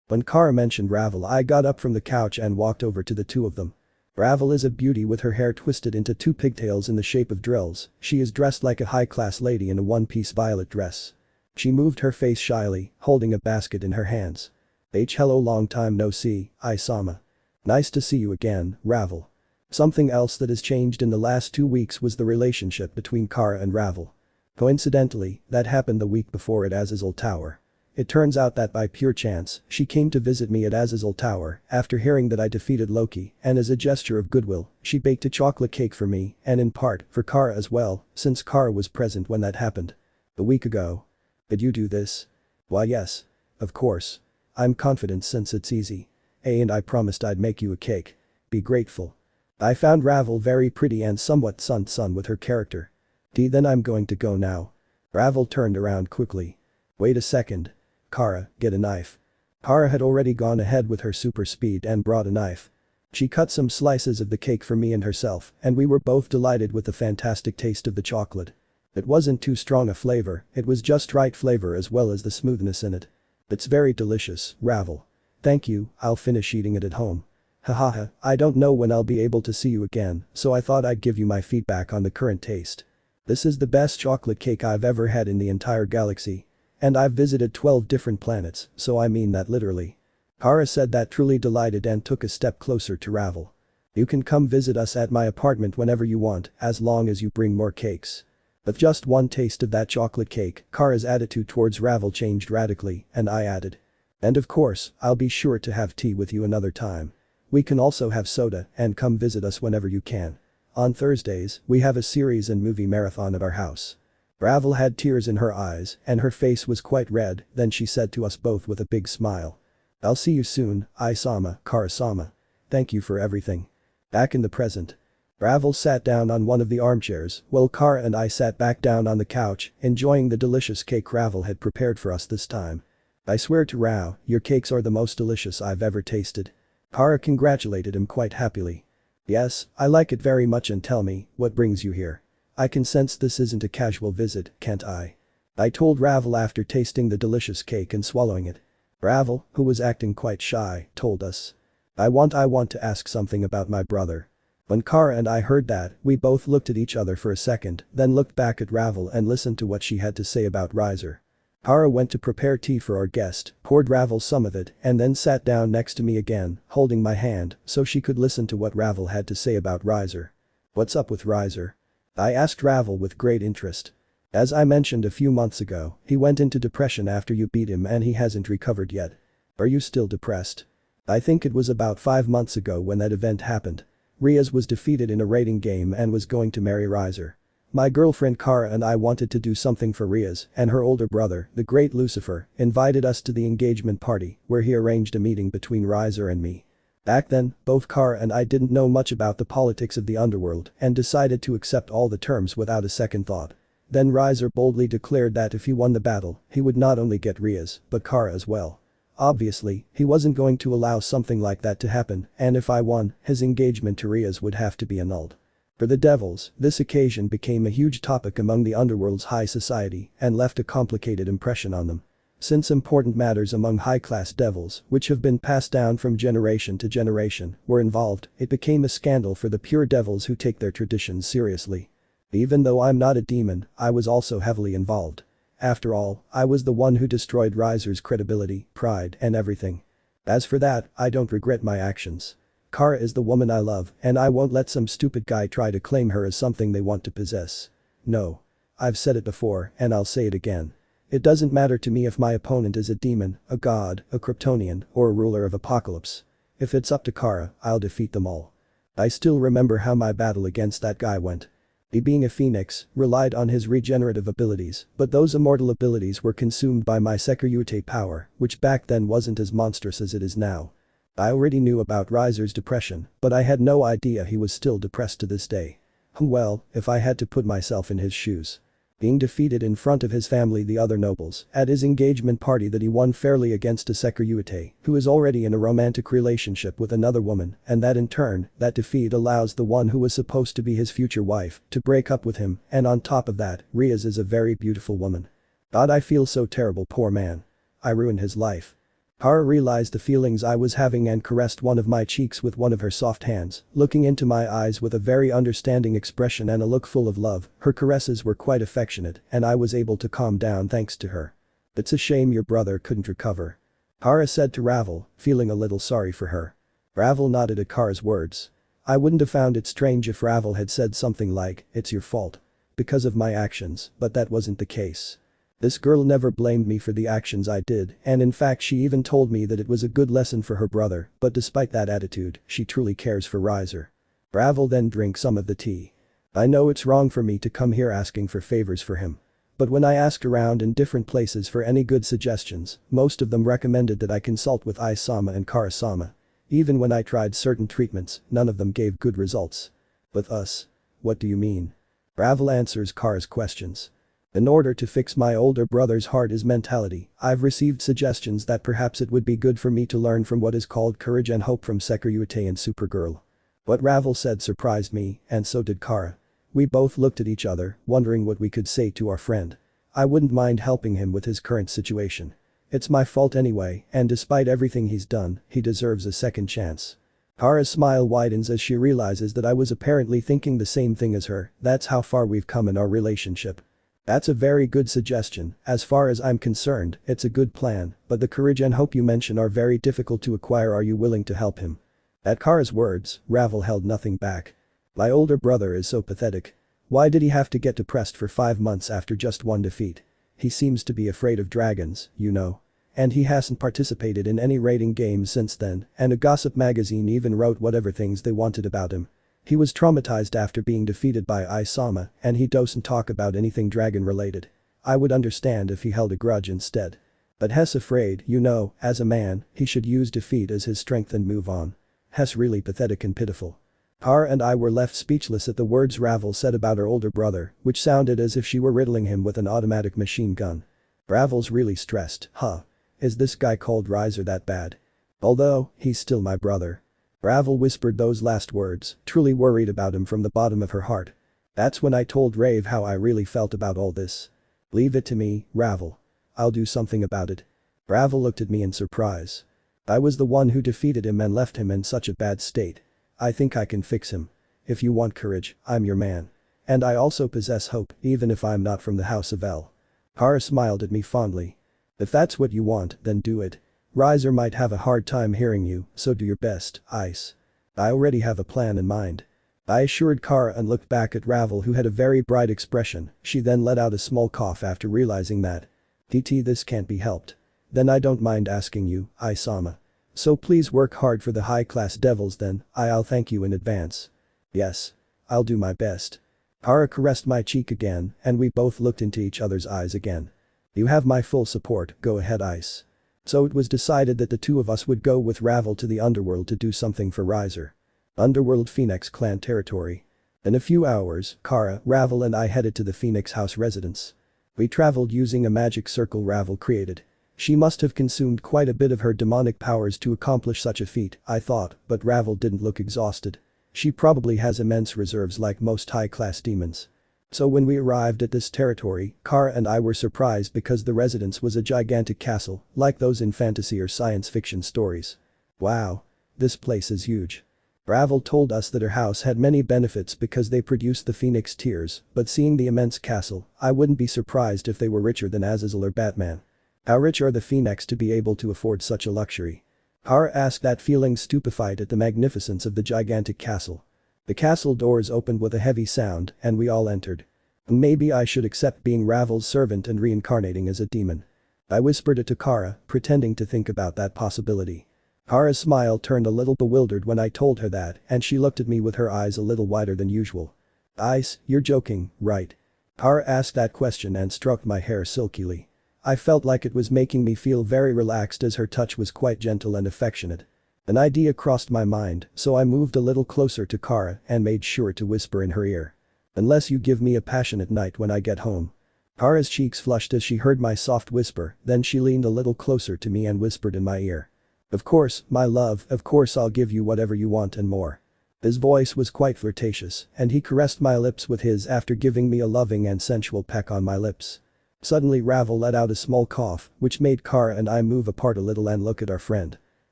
When Kara mentioned Ravel, I got up from the couch and walked over to the two of them. Ravel is a beauty with her hair twisted into two pigtails in the shape of drills. She is dressed like a high-class lady in a one-piece violet dress. She moved her face shyly, holding a basket in her hands. Hello, long time no see, Isama. Nice to see you again, Ravel. Something else that has changed in the last 2 weeks was the relationship between Kara and Ravel. Coincidentally, that happened the week before at Azazel Tower. It turns out that by pure chance, she came to visit me at Azazel Tower after hearing that I defeated Loki, and as a gesture of goodwill, she baked a chocolate cake for me and in part for Kara as well, since Kara was present when that happened. A week ago. Did you do this? Why yes. Of course. I'm confident since it's easy. And I promised I'd make you a cake. Be grateful. I found Ravel very pretty and somewhat sun with her character. Then I'm going to go now. Ravel turned around quickly. Wait a second. Kara, get a knife. Kara had already gone ahead with her super speed and brought a knife. She cut some slices of the cake for me and herself, and we were both delighted with the fantastic taste of the chocolate. It wasn't too strong a flavor, it was just right flavor as well as the smoothness in it. It's very delicious, Ravel. Thank you, I'll finish eating it at home. Hahaha, I don't know when I'll be able to see you again, so I thought I'd give you my feedback on the current taste. This is the best chocolate cake I've ever had in the entire galaxy. And I've visited 12 different planets, so I mean that literally. Kara said that, truly delighted, and took a step closer to Ravel. You can come visit us at my apartment whenever you want, as long as you bring more cakes. With just one taste of that chocolate cake, Kara's attitude towards Ravel changed radically, and I added. And of course, I'll be sure to have tea with you another time. We can also have soda and come visit us whenever you can. On Thursdays, we have a series and movie marathon at our house. Ravel had tears in her eyes and her face was quite red, then she said to us both with a big smile. I'll see you soon, Isama, Kara-sama. Thank you for everything. Back in the present. Ravel sat down on one of the armchairs while Kara and I sat back down on the couch, enjoying the delicious cake Ravel had prepared for us this time. I swear to Rao, your cakes are the most delicious I've ever tasted. Kara congratulated him quite happily. Yes, I like it very much, and tell me, what brings you here? I can sense this isn't a casual visit, can't I? I told Ravel after tasting the delicious cake and swallowing it. Ravel, who was acting quite shy, told us. I want to ask something about my brother. When Kara and I heard that, we both looked at each other for a second, then looked back at Ravel and listened to what she had to say about Riser. Kara went to prepare tea for our guest, poured Ravel some of it, and then sat down next to me again, holding my hand, so she could listen to what Ravel had to say about Riser. What's up with Riser? I asked Ravel with great interest. As I mentioned a few months ago, he went into depression after you beat him and he hasn't recovered yet. Are you still depressed? I think it was about 5 months ago when that event happened. Rias was defeated in a raiding game and was going to marry Riser. My girlfriend Kara and I wanted to do something for Rias, and her older brother, the great Lucifer, invited us to the engagement party where he arranged a meeting between Riser and me. Back then, both Kara and I didn't know much about the politics of the underworld and decided to accept all the terms without a second thought. Then Riser boldly declared that if he won the battle, he would not only get Rias, but Kara as well. Obviously, he wasn't going to allow something like that to happen, and if I won, his engagement to Rias would have to be annulled. For the devils, this occasion became a huge topic among the underworld's high society and left a complicated impression on them. Since important matters among high-class devils, which have been passed down from generation to generation, were involved, it became a scandal for the pure devils who take their traditions seriously. Even though I'm not a demon, I was also heavily involved. After all, I was the one who destroyed Riser's credibility, pride, and everything. As for that, I don't regret my actions. Kara is the woman I love, and I won't let some stupid guy try to claim her as something they want to possess. No. I've said it before, and I'll say it again. It doesn't matter to me if my opponent is a demon, a god, a Kryptonian, or a ruler of Apocalypse. If it's up to Kara, I'll defeat them all. I still remember how my battle against that guy went. He, being a phoenix, relied on his regenerative abilities, but those immortal abilities were consumed by my Sekiryuutei power, which back then wasn't as monstrous as it is now. I already knew about Riser's depression, but I had no idea he was still depressed to this day. Well, if I had to put myself in his shoes. Being defeated in front of his family, the other nobles, at his engagement party that he won fairly against a Sekiryuutei, who is already in a romantic relationship with another woman, and that in turn, that defeat allows the one who was supposed to be his future wife to break up with him, and on top of that, Rias is a very beautiful woman. God, I feel so terrible, poor man. I ruined his life. Kara realized the feelings I was having and caressed one of my cheeks with one of her soft hands, looking into my eyes with a very understanding expression and a look full of love. Her caresses were quite affectionate, and I was able to calm down thanks to her. It's a shame your brother couldn't recover. Kara said to Ravel, feeling a little sorry for her. Ravel nodded at Kara's words. I wouldn't have found it strange if Ravel had said something like, it's your fault. Because of my actions, but that wasn't the case. This girl never blamed me for the actions I did, and in fact she even told me that it was a good lesson for her brother, but despite that attitude, she truly cares for Riser. Ravel then drank some of the tea. I know it's wrong for me to come here asking for favors for him. But when I asked around in different places for any good suggestions, most of them recommended that I consult with Ai-sama and Kara-sama. Even when I tried certain treatments, none of them gave good results. With us? What do you mean? Ravel answers Kara's questions. In order to fix my older brother's heart is mentality, I've received suggestions that perhaps it would be good for me to learn from what is called courage and hope from Sekiryuutei and Supergirl. What Ravel said surprised me, and so did Kara. We both looked at each other, wondering what we could say to our friend. I wouldn't mind helping him with his current situation. It's my fault anyway, and despite everything he's done, he deserves a second chance. Kara's smile widens as she realizes that I was apparently thinking the same thing as her. That's how far we've come in our relationship. That's a very good suggestion. As far as I'm concerned, it's a good plan, but the courage and hope you mention are very difficult to acquire. Are you willing to help him? At Kara's words, Ravel held nothing back. My older brother is so pathetic. Why did he have to get depressed for 5 months after just one defeat? He seems to be afraid of dragons, you know. And he hasn't participated in any raiding games since then, and a gossip magazine even wrote whatever things they wanted about him. He was traumatized after being defeated by Ai-sama, and he doesn't talk about anything dragon related. I would understand if he held a grudge instead. But Hess afraid, you know, as a man, he should use defeat as his strength and move on. Hess really pathetic and pitiful. Kara and I were left speechless at the words Ravel said about her older brother, which sounded as if she were riddling him with an automatic machine gun. Ravel's really stressed, huh? Is this guy called Riser that bad? Although, he's still my brother. Ravel whispered those last words, truly worried about him from the bottom of her heart. That's when I told Rave how I really felt about all this. Leave it to me, Ravel. I'll do something about it. Ravel looked at me in surprise. I was the one who defeated him and left him in such a bad state. I think I can fix him. If you want courage, I'm your man. And I also possess hope, even if I'm not from the House of L. Kara smiled at me fondly. If that's what you want, then do it. Riser might have a hard time hearing you, so do your best, Ice. I already have a plan in mind. I assured Kara and looked back at Ravel, who had a very bright expression. She then let out a small cough after realizing that. TT, this can't be helped. Then I don't mind asking you, Ai-sama. So please work hard for the high-class devils then. I'll thank you in advance. Yes. I'll do my best. Kara caressed my cheek again, and we both looked into each other's eyes again. You have my full support, go ahead, Ice. So it was decided that the two of us would go with Ravel to the underworld to do something for Riser. Underworld Phoenix clan territory. In a few hours, Kara, Ravel and I headed to the Phoenix House residence. We traveled using a magic circle Ravel created. She must have consumed quite a bit of her demonic powers to accomplish such a feat, I thought, but Ravel didn't look exhausted. She probably has immense reserves like most high-class demons. So when we arrived at this territory, Kara and I were surprised because the residence was a gigantic castle, like those in fantasy or science fiction stories. Wow. This place is huge. Ravel told us that her house had many benefits because they produced the Phoenix Tears, but seeing the immense castle, I wouldn't be surprised if they were richer than Azazel or Batman. How rich are the Phoenix to be able to afford such a luxury? Kara asked that, feeling stupefied at the magnificence of the gigantic castle. The castle doors opened with a heavy sound and we all entered. Maybe I should accept being Ravel's servant and reincarnating as a demon. I whispered it to Kara, pretending to think about that possibility. Kara's smile turned a little bewildered when I told her that and she looked at me with her eyes a little wider than usual. Ice, you're joking, right? Kara asked that question and stroked my hair silkily. I felt like it was making me feel very relaxed as her touch was quite gentle and affectionate. An idea crossed my mind, so I moved a little closer to Kara and made sure to whisper in her ear. Unless you give me a passionate night when I get home. Kara's cheeks flushed as she heard my soft whisper, then she leaned a little closer to me and whispered in my ear. Of course, my love, of course I'll give you whatever you want and more. His voice was quite flirtatious, and he caressed my lips with his after giving me a loving and sensual peck on my lips. Suddenly Ravel let out a small cough, which made Kara and I move apart a little and look at our friend.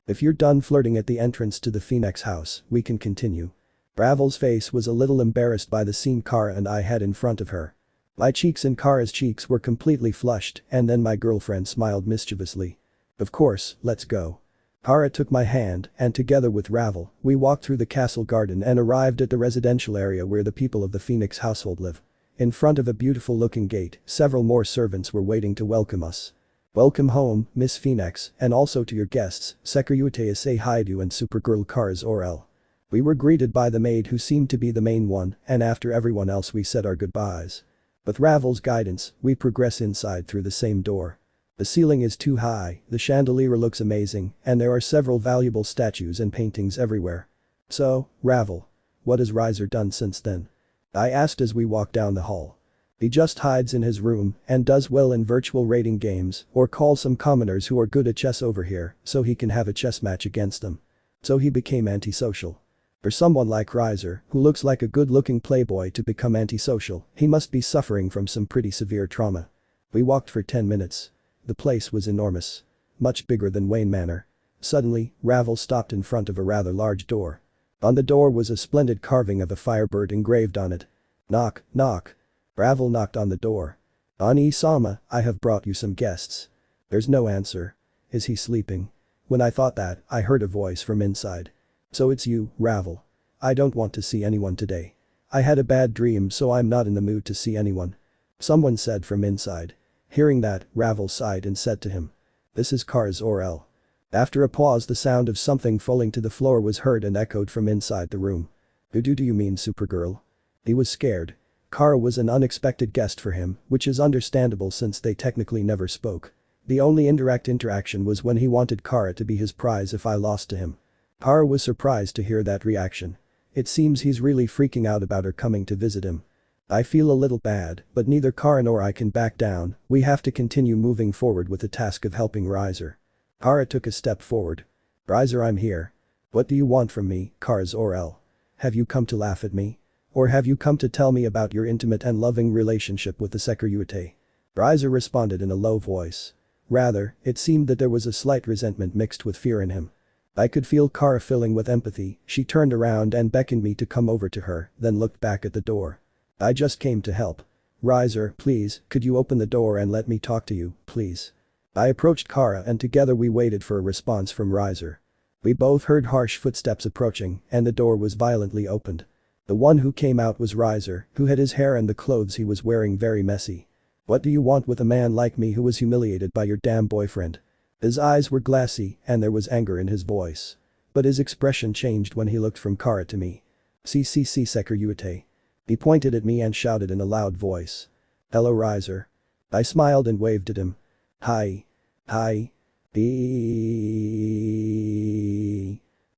If you're done flirting at the entrance to the Phoenix house, we can continue. Ravel's face was a little embarrassed by the scene Kara and I had in front of her. My cheeks and Kara's cheeks were completely flushed and then my girlfriend smiled mischievously. Of course, let's go. Kara took my hand and together with Ravel, we walked through the castle garden and arrived at the residential area where the people of the Phoenix household live. In front of a beautiful looking gate, several more servants were waiting to welcome us. Welcome home, Miss Phoenix, and also to your guests, Sekiryuutei, Issei Hyoudou and Supergirl Kars Orel. We were greeted by the maid who seemed to be the main one and after everyone else we said our goodbyes. With Ravel's guidance, we progress inside through the same door. The ceiling is too high, the chandelier looks amazing, and there are several valuable statues and paintings everywhere. So, Ravel. What has Riser done since then? I asked as we walked down the hall. He just hides in his room and does well in virtual rating games or calls some commoners who are good at chess over here so he can have a chess match against them. So he became antisocial. For someone like Riser, who looks like a good-looking playboy to become antisocial, he must be suffering from some pretty severe trauma. We walked for 10 minutes. The place was enormous. Much bigger than Wayne Manor. Suddenly, Ravel stopped in front of a rather large door. On the door was a splendid carving of a firebird engraved on it. Knock, knock. Ravel knocked on the door. Ani-sama, I have brought you some guests. There's no answer. Is he sleeping? When I thought that, I heard a voice from inside. So it's you, Ravel. I don't want to see anyone today. I had a bad dream so I'm not in the mood to see anyone. Someone said from inside. Hearing that, Ravel sighed and said to him. This is Kars Orel. After a pause the sound of something falling to the floor was heard and echoed from inside the room. Who do you mean Supergirl? He was scared. Kara was an unexpected guest for him, which is understandable since they technically never spoke. The only indirect interaction was when he wanted Kara to be his prize if I lost to him. Kara was surprised to hear that reaction. It seems he's really freaking out about her coming to visit him. I feel a little bad, but neither Kara nor I can back down, we have to continue moving forward with the task of helping Riser. Kara took a step forward. Riser, I'm here. What do you want from me, Kars Orel? Have you come to laugh at me? Or have you come to tell me about your intimate and loving relationship with the Sekiryuutei? Riser responded in a low voice. Rather, it seemed that there was a slight resentment mixed with fear in him. I could feel Kara filling with empathy, she turned around and beckoned me to come over to her, then looked back at the door. I just came to help. Riser, please, could you open the door and let me talk to you, please? I approached Kara and together we waited for a response from Riser. We both heard harsh footsteps approaching and the door was violently opened. The one who came out was Riser, who had his hair and the clothes he was wearing very messy. What do you want with a man like me who was humiliated by your damn boyfriend? His eyes were glassy and there was anger in his voice. But his expression changed when he looked from Kara to me. Sekiryuutei. He pointed at me and shouted in a loud voice. Hello Riser. I smiled and waved at him. Hi. Hi.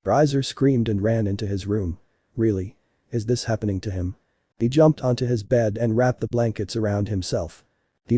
Riser screamed and ran into his room. Really? Is this happening to him? He jumped onto his bed and wrapped the blankets around himself.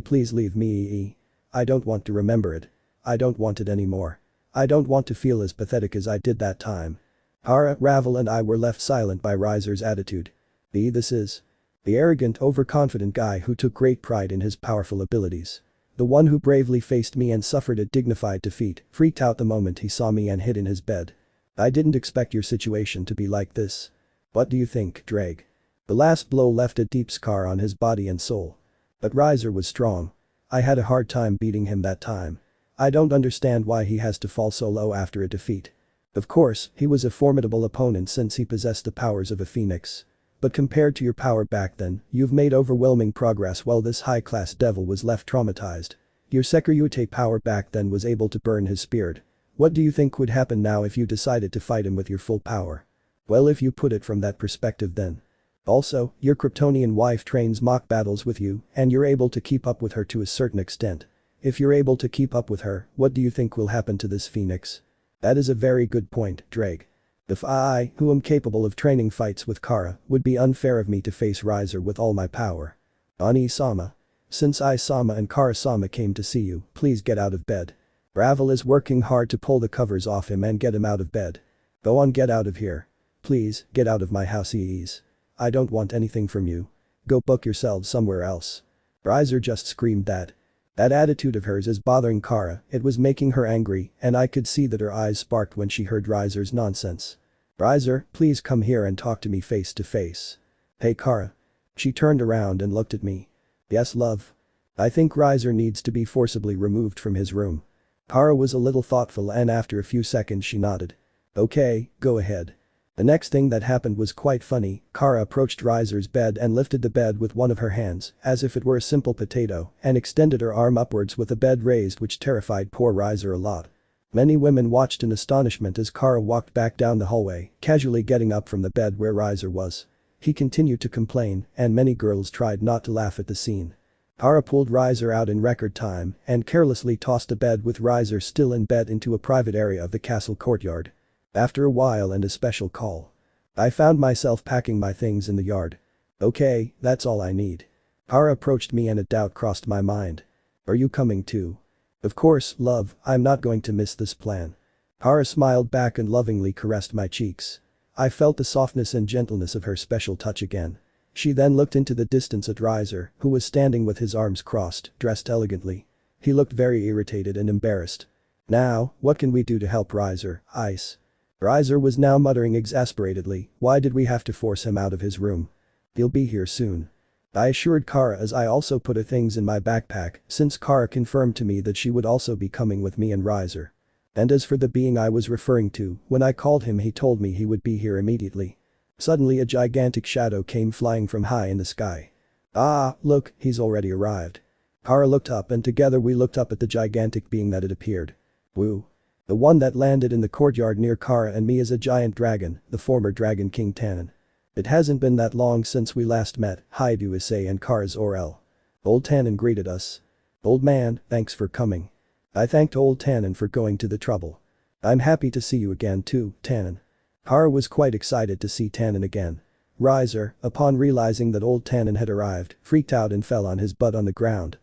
Please leave me. I don't want to remember it. I don't want it anymore. I don't want to feel as pathetic as I did that time. Kara, Ravel and I were left silent by Riser's attitude. This is the arrogant, overconfident guy who took great pride in his powerful abilities. The one who bravely faced me and suffered a dignified defeat, freaked out the moment he saw me and hid in his bed. I didn't expect your situation to be like this. What do you think, Ddraig? The last blow left a deep scar on his body and soul. But Riser was strong. I had a hard time beating him that time. I don't understand why he has to fall so low after a defeat. Of course, he was a formidable opponent since he possessed the powers of a phoenix. But compared to your power back then, you've made overwhelming progress while this high-class devil was left traumatized. Your Sekiryuutei power back then was able to burn his spirit. What do you think would happen now if you decided to fight him with your full power? Well, if you put it from that perspective then. Also, your Kryptonian wife trains mock battles with you, and you're able to keep up with her to a certain extent. If you're able to keep up with her, what do you think will happen to this phoenix? That is a very good point, Ddraig. If I, who am capable of training fights with Kara, would be unfair of me to face Riser with all my power. Ani-sama. Since I-sama and Kara-sama came to see you, please get out of bed. Ravel is working hard to pull the covers off him and get him out of bed. Go on, get out of here. Please, get out of my house ease. I don't want anything from you. Go book yourselves somewhere else. Riser just screamed that. That attitude of hers is bothering Kara, it was making her angry, and I could see that her eyes sparked when she heard Riser's nonsense. Riser, please come here and talk to me face to face. Hey Kara. She turned around and looked at me. Yes, love. I think Riser needs to be forcibly removed from his room. Kara was a little thoughtful and after a few seconds she nodded. Okay, go ahead. The next thing that happened was quite funny. Kara approached Riser's bed and lifted the bed with one of her hands, as if it were a simple potato, and extended her arm upwards with the bed raised, which terrified poor Riser a lot. Many women watched in astonishment as Kara walked back down the hallway, casually getting up from the bed where Riser was. He continued to complain, and many girls tried not to laugh at the scene. Kara pulled Riser out in record time and carelessly tossed a bed with Riser still in bed into a private area of the castle courtyard. After a while and a special call, I found myself packing my things in the yard. Okay, that's all I need. Kara approached me and a doubt crossed my mind. Are you coming too? Of course, love, I'm not going to miss this plan. Kara smiled back and lovingly caressed my cheeks. I felt the softness and gentleness of her special touch again. She then looked into the distance at Riser, who was standing with his arms crossed, dressed elegantly. He looked very irritated and embarrassed. Now, what can we do to help Riser, Ice? Riser was now muttering exasperatedly, why did we have to force him out of his room? He'll be here soon. I assured Kara as I also put her things in my backpack, since Kara confirmed to me that she would also be coming with me and Riser. And as for the being I was referring to, when I called him he told me he would be here immediately. Suddenly a gigantic shadow came flying from high in the sky. Ah, look, he's already arrived. Kara looked up and together we looked up at the gigantic being that had appeared. Woo. The one that landed in the courtyard near Kara and me is a giant dragon, the former Dragon King Tannen. It hasn't been that long since we last met, Hyoudou, Issei and Kara's Orel. Old Tannen greeted us. Old man, thanks for coming. I thanked old Tannen for going to the trouble. I'm happy to see you again too, Tannen. Kara was quite excited to see Tannen again. Riser, upon realizing that old Tannen had arrived, freaked out and fell on his butt on the ground.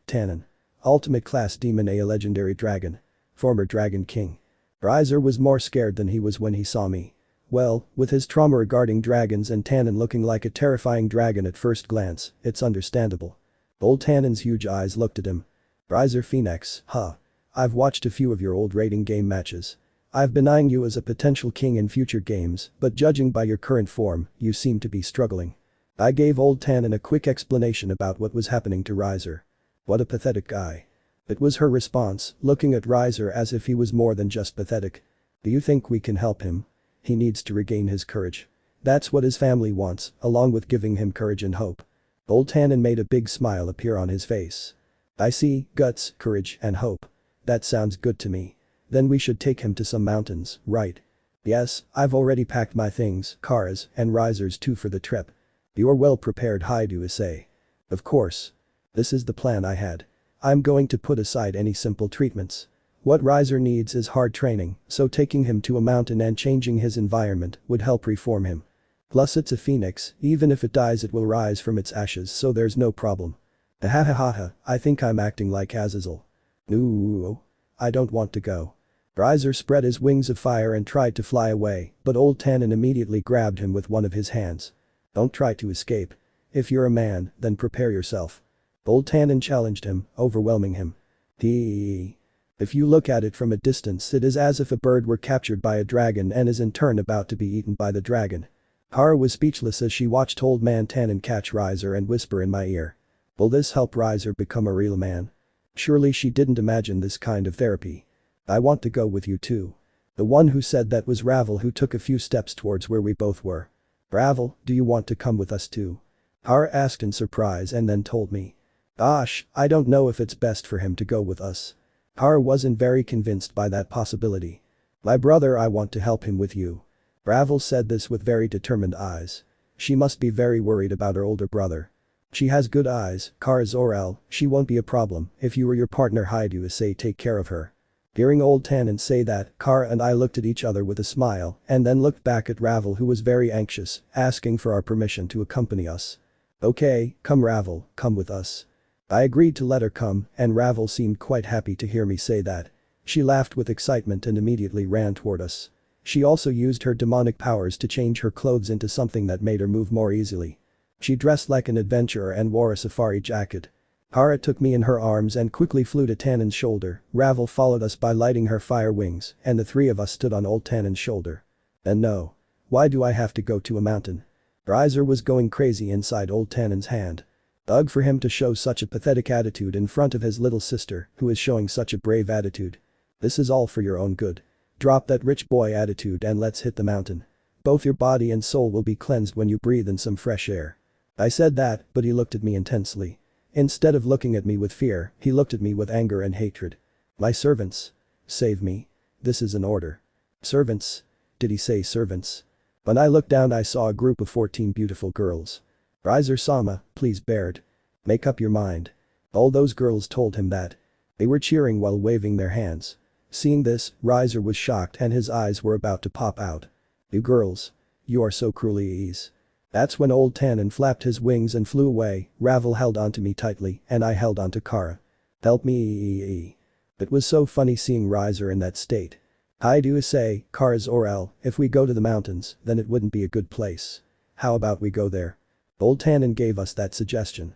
Tannen. Ultimate class demon, a legendary dragon. Former Dragon King. Riser was more scared than he was when he saw me. Well, with his trauma regarding dragons and Tannen looking like a terrifying dragon at first glance, it's understandable. Old Tannen's huge eyes looked at him. Riser Phoenix, huh. I've watched a few of your old raiding game matches. I've been eyeing you as a potential king in future games, but judging by your current form, you seem to be struggling. I gave old Tannen a quick explanation about what was happening to Riser. What a pathetic guy. It was her response, looking at Riser as if he was more than just pathetic. Do you think we can help him? He needs to regain his courage. That's what his family wants, along with giving him courage and hope. Old Tannen made a big smile appear on his face. I see, guts, courage, and hope. That sounds good to me. Then we should take him to some mountains, right? Yes, I've already packed my things, Kara's, and Riser's too for the trip. You're well prepared, Hyoudou, Issei. Of course. This is the plan I had. I'm going to put aside any simple treatments. What Riser needs is hard training, so taking him to a mountain and changing his environment would help reform him. Plus it's a phoenix, even if it dies it will rise from its ashes, so there's no problem. Ahahaha, I think I'm acting like Azazel. No. I don't want to go. Riser spread his wings of fire and tried to fly away, but old Tannen immediately grabbed him with one of his hands. Don't try to escape. If you're a man, then prepare yourself. Old Tannen challenged him, overwhelming him. If you look at it from a distance, it is as if a bird were captured by a dragon and is in turn about to be eaten by the dragon. Hara was speechless as she watched old man Tannen catch Riser and whisper in my ear. Will this help Riser become a real man? Surely she didn't imagine this kind of therapy. I want to go with you too. The one who said that was Ravel, who took a few steps towards where we both were. Ravel, do you want to come with us too? Hara asked in surprise and then told me. Gosh, I don't know if it's best for him to go with us. Hara wasn't very convinced by that possibility. My brother, I want to help him with you. Ravel said this with very determined eyes. She must be very worried about her older brother. She has good eyes, Kara Zor-El, she won't be a problem. If you were your partner Hyoudou, take care of her. Hearing old Tannen say that, Kara and I looked at each other with a smile and then looked back at Ravel, who was very anxious, asking for our permission to accompany us. Okay, come Ravel, come with us. I agreed to let her come, and Ravel seemed quite happy to hear me say that. She laughed with excitement and immediately ran toward us. She also used her demonic powers to change her clothes into something that made her move more easily. She dressed like an adventurer and wore a safari jacket. Hara took me in her arms and quickly flew to Tannen's shoulder. Ravel followed us by lighting her fire wings, and the three of us stood on old Tannen's shoulder. And no. Why do I have to go to a mountain? Riser was going crazy inside old Tannen's hand. Ugh, for him to show such a pathetic attitude in front of his little sister, who is showing such a brave attitude. This is all for your own good. Drop that rich boy attitude and let's hit the mountain. Both your body and soul will be cleansed when you breathe in some fresh air. I said that, but he looked at me intensely. Instead of looking at me with fear, he looked at me with anger and hatred. My servants. Save me. This is an order. Servants? Did he say servants? When I looked down, I saw a group of 14 beautiful girls. Riser-sama, please Baird. Make up your mind. All those girls told him that. They were cheering while waving their hands. Seeing this, Riser was shocked and his eyes were about to pop out. You girls. You are so cruelly easy. That's when old Tannen flapped his wings and flew away. Ravel held onto me tightly and I held onto Kara. Help me. It was so funny seeing Riser in that state. Hyoudou, Kara Zor-El, if we go to the mountains, then it wouldn't be a good place. How about we go there? Old Tannen gave us that suggestion.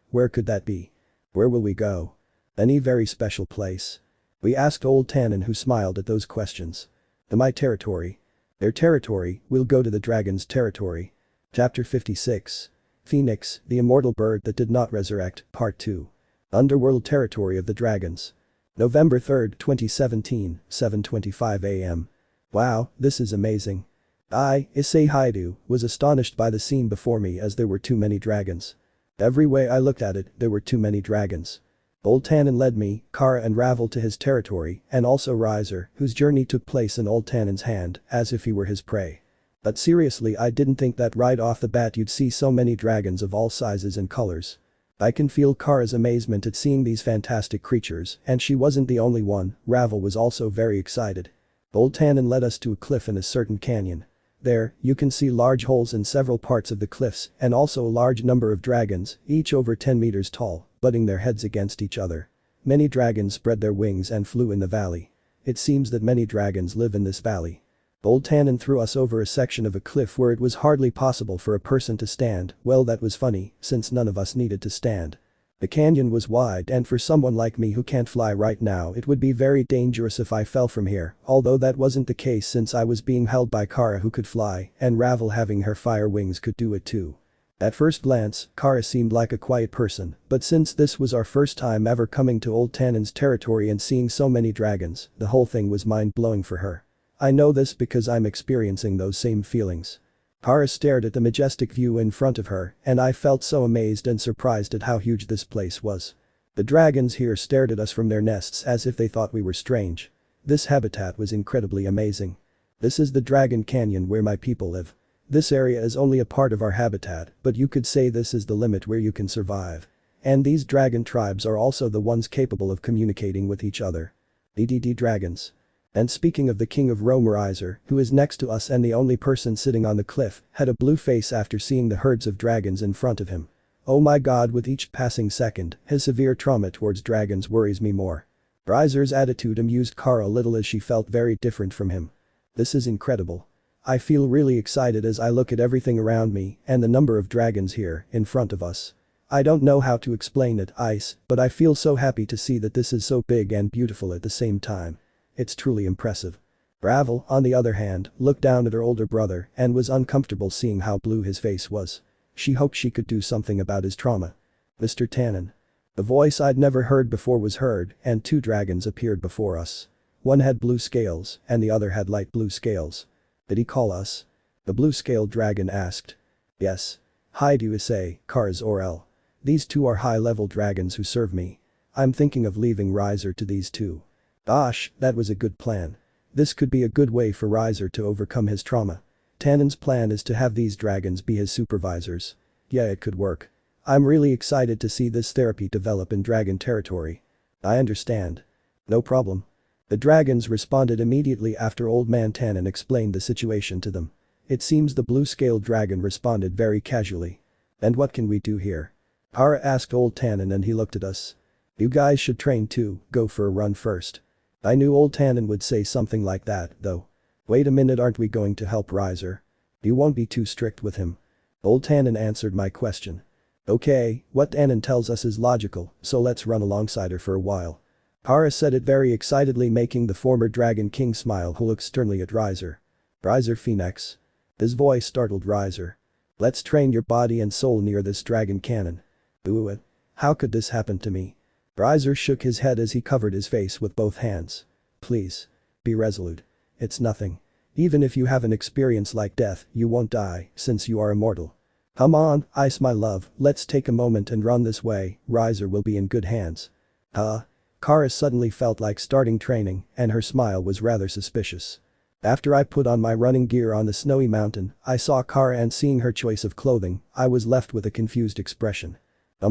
Where could that be? Where will we go? Any very special place? We asked old Tannen, who smiled at those questions. To my territory. Their territory, we'll go to the dragon's territory. Chapter 56. Phoenix, the immortal bird that did not resurrect, Part 2. Underworld territory of the dragons. November 3, 2017, 7:25 AM. Wow, this is amazing. I, Issei Hyoudou, was astonished by the scene before me as there were too many dragons. Every way I looked at it, there were too many dragons. Old Tannen led me, Kara and Ravel to his territory, and also Riser, whose journey took place in old Tannen's hand, as if he were his prey. But seriously, I didn't think that right off the bat you'd see so many dragons of all sizes and colors. I can feel Kara's amazement at seeing these fantastic creatures, and she wasn't the only one. Ravel was also very excited. Old Tannen led us to a cliff in a certain canyon. There, you can see large holes in several parts of the cliffs and also a large number of dragons, each over 10 meters tall, butting their heads against each other. Many dragons spread their wings and flew in the valley. It seems that many dragons live in this valley. Old Tannen threw us over a section of a cliff where it was hardly possible for a person to stand. Well, that was funny, since none of us needed to stand. The canyon was wide, and for someone like me who can't fly right now, it would be very dangerous if I fell from here, although that wasn't the case since I was being held by Kara, who could fly, and Ravel, having her fire wings, could do it too. At first glance, Kara seemed like a quiet person, but since this was our first time ever coming to old Tannen's territory and seeing so many dragons, the whole thing was mind-blowing for her. I know this because I'm experiencing those same feelings. Kara stared at the majestic view in front of her, and I felt so amazed and surprised at how huge this place was. The dragons here stared at us from their nests as if they thought we were strange. This habitat was incredibly amazing. This is the Dragon Canyon where my people live. This area is only a part of our habitat, but you could say this is the limit where you can survive. And these dragon tribes are also the ones capable of communicating with each other. DDD dragons. And speaking of the king of Rias, who is next to us and the only person sitting on the cliff, had a blue face after seeing the herds of dragons in front of him. Oh my god, with each passing second, his severe trauma towards dragons worries me more. Riser's attitude amused Kara a little as she felt very different from him. This is incredible. I feel really excited as I look at everything around me and the number of dragons here in front of us. I don't know how to explain it, Ice, but I feel so happy to see that this is so big and beautiful at the same time. It's truly impressive. Ravel, on the other hand, looked down at her older brother and was uncomfortable seeing how blue his face was. She hoped she could do something about his trauma. Mr. Tannen. The voice I'd never heard before was heard, and two dragons appeared before us. One had blue scales, and the other had light blue scales. Did he call us? The blue-scaled dragon asked. Yes. Hi to Issei, Kars Orel. These two are high-level dragons who serve me. I'm thinking of leaving Riser to these two. Gosh, that was a good plan. This could be a good way for Riser to overcome his trauma. Tannen's plan is to have these dragons be his supervisors. Yeah, it could work. I'm really excited to see this therapy develop in dragon territory. I understand. No problem. The dragons responded immediately after Old Man Tannen explained the situation to them. It seems the blue-scaled dragon responded very casually. And what can we do here? Kara asked Old Tannen and he looked at us. You guys should train too, go for a run first. I knew Old Tannen would say something like that, though. Wait a minute, aren't we going to help Riser? You won't be too strict with him. Old Tannen answered my question. Okay, what Tannen tells us is logical, so let's run alongside her for a while. Kara said it very excitedly, making the former Dragon King smile who looked sternly at Riser. Riser Phoenix. His voice startled Riser. Let's train your body and soul near this dragon cannon. Ooh, how could this happen to me? Riser shook his head as he covered his face with both hands. Please. Be resolute. It's nothing. Even if you have an experience like death, you won't die, since you are immortal. Come on, Ice my love, let's take a moment and run this way, Riser will be in good hands. Kara suddenly felt like starting training, and her smile was rather suspicious. After I put on my running gear on the snowy mountain, I saw Kara, and seeing her choice of clothing, I was left with a confused expression.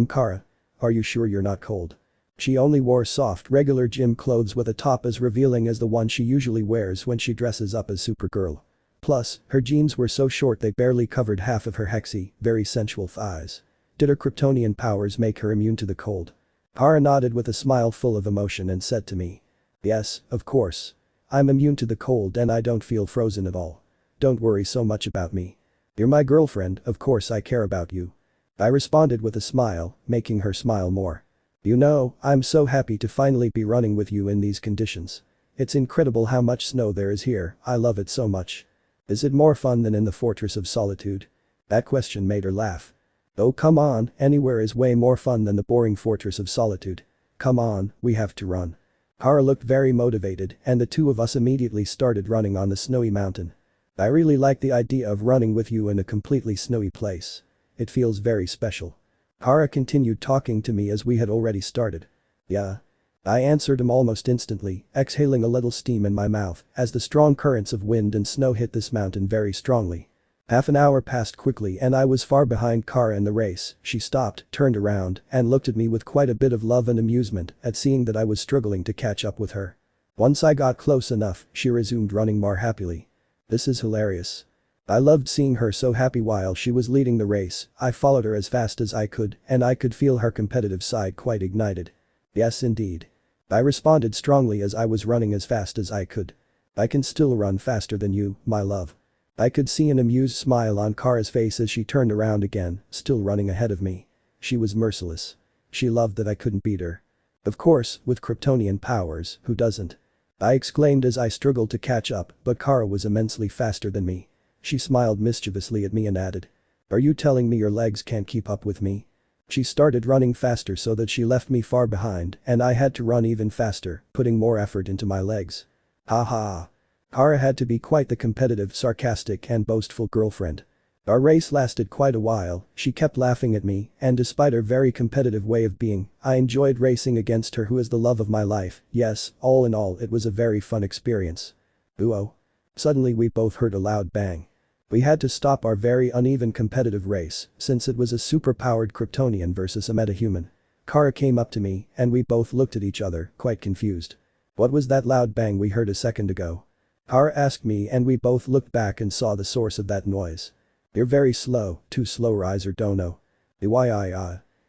Kara. Are you sure you're not cold? She only wore soft regular gym clothes with a top as revealing as the one she usually wears when she dresses up as Supergirl. Plus, her jeans were so short they barely covered half of her hexy, very sensual thighs. Did her Kryptonian powers make her immune to the cold? Kara nodded with a smile full of emotion and said to me. Yes, of course. I'm immune to the cold and I don't feel frozen at all. Don't worry so much about me. You're my girlfriend, of course I care about you. I responded with a smile, making her smile more. You know, I'm so happy to finally be running with you in these conditions. It's incredible how much snow there is here, I love it so much. Is it more fun than in the Fortress of Solitude? That question made her laugh. Oh come on, anywhere is way more fun than the boring Fortress of Solitude. Come on, we have to run. Kara looked very motivated and the two of us immediately started running on the snowy mountain. I really like the idea of running with you in a completely snowy place. It feels very special. Kara continued talking to me as we had already started. Yeah. I answered him almost instantly, exhaling a little steam in my mouth as the strong currents of wind and snow hit this mountain very strongly. Half an hour passed quickly and I was far behind Kara in the race. She stopped, turned around, and looked at me with quite a bit of love and amusement at seeing that I was struggling to catch up with her. Once I got close enough, she resumed running more happily. This is hilarious. I loved seeing her so happy while she was leading the race. I followed her as fast as I could, and I could feel her competitive side quite ignited. Yes indeed. I responded strongly as I was running as fast as I could. I can still run faster than you, my love. I could see an amused smile on Kara's face as she turned around again, still running ahead of me. She was merciless. She loved that I couldn't beat her. Of course, with Kryptonian powers, who doesn't? I exclaimed as I struggled to catch up, but Kara was immensely faster than me. She smiled mischievously at me and added. Are you telling me your legs can't keep up with me? She started running faster so that she left me far behind and I had to run even faster, putting more effort into my legs. Ha ha. Kara had to be quite the competitive, sarcastic and boastful girlfriend. Our race lasted quite a while, she kept laughing at me, and despite her very competitive way of being, I enjoyed racing against her who is the love of my life. Yes, all in all it was a very fun experience. Ooh-oh. Suddenly we both heard a loud bang. We had to stop our very uneven competitive race, since it was a super-powered Kryptonian versus a metahuman. Kara came up to me, and we both looked at each other, quite confused. What was that loud bang we heard a second ago? Kara asked me and we both looked back and saw the source of that noise. You're very slow, too slow Riser Dono.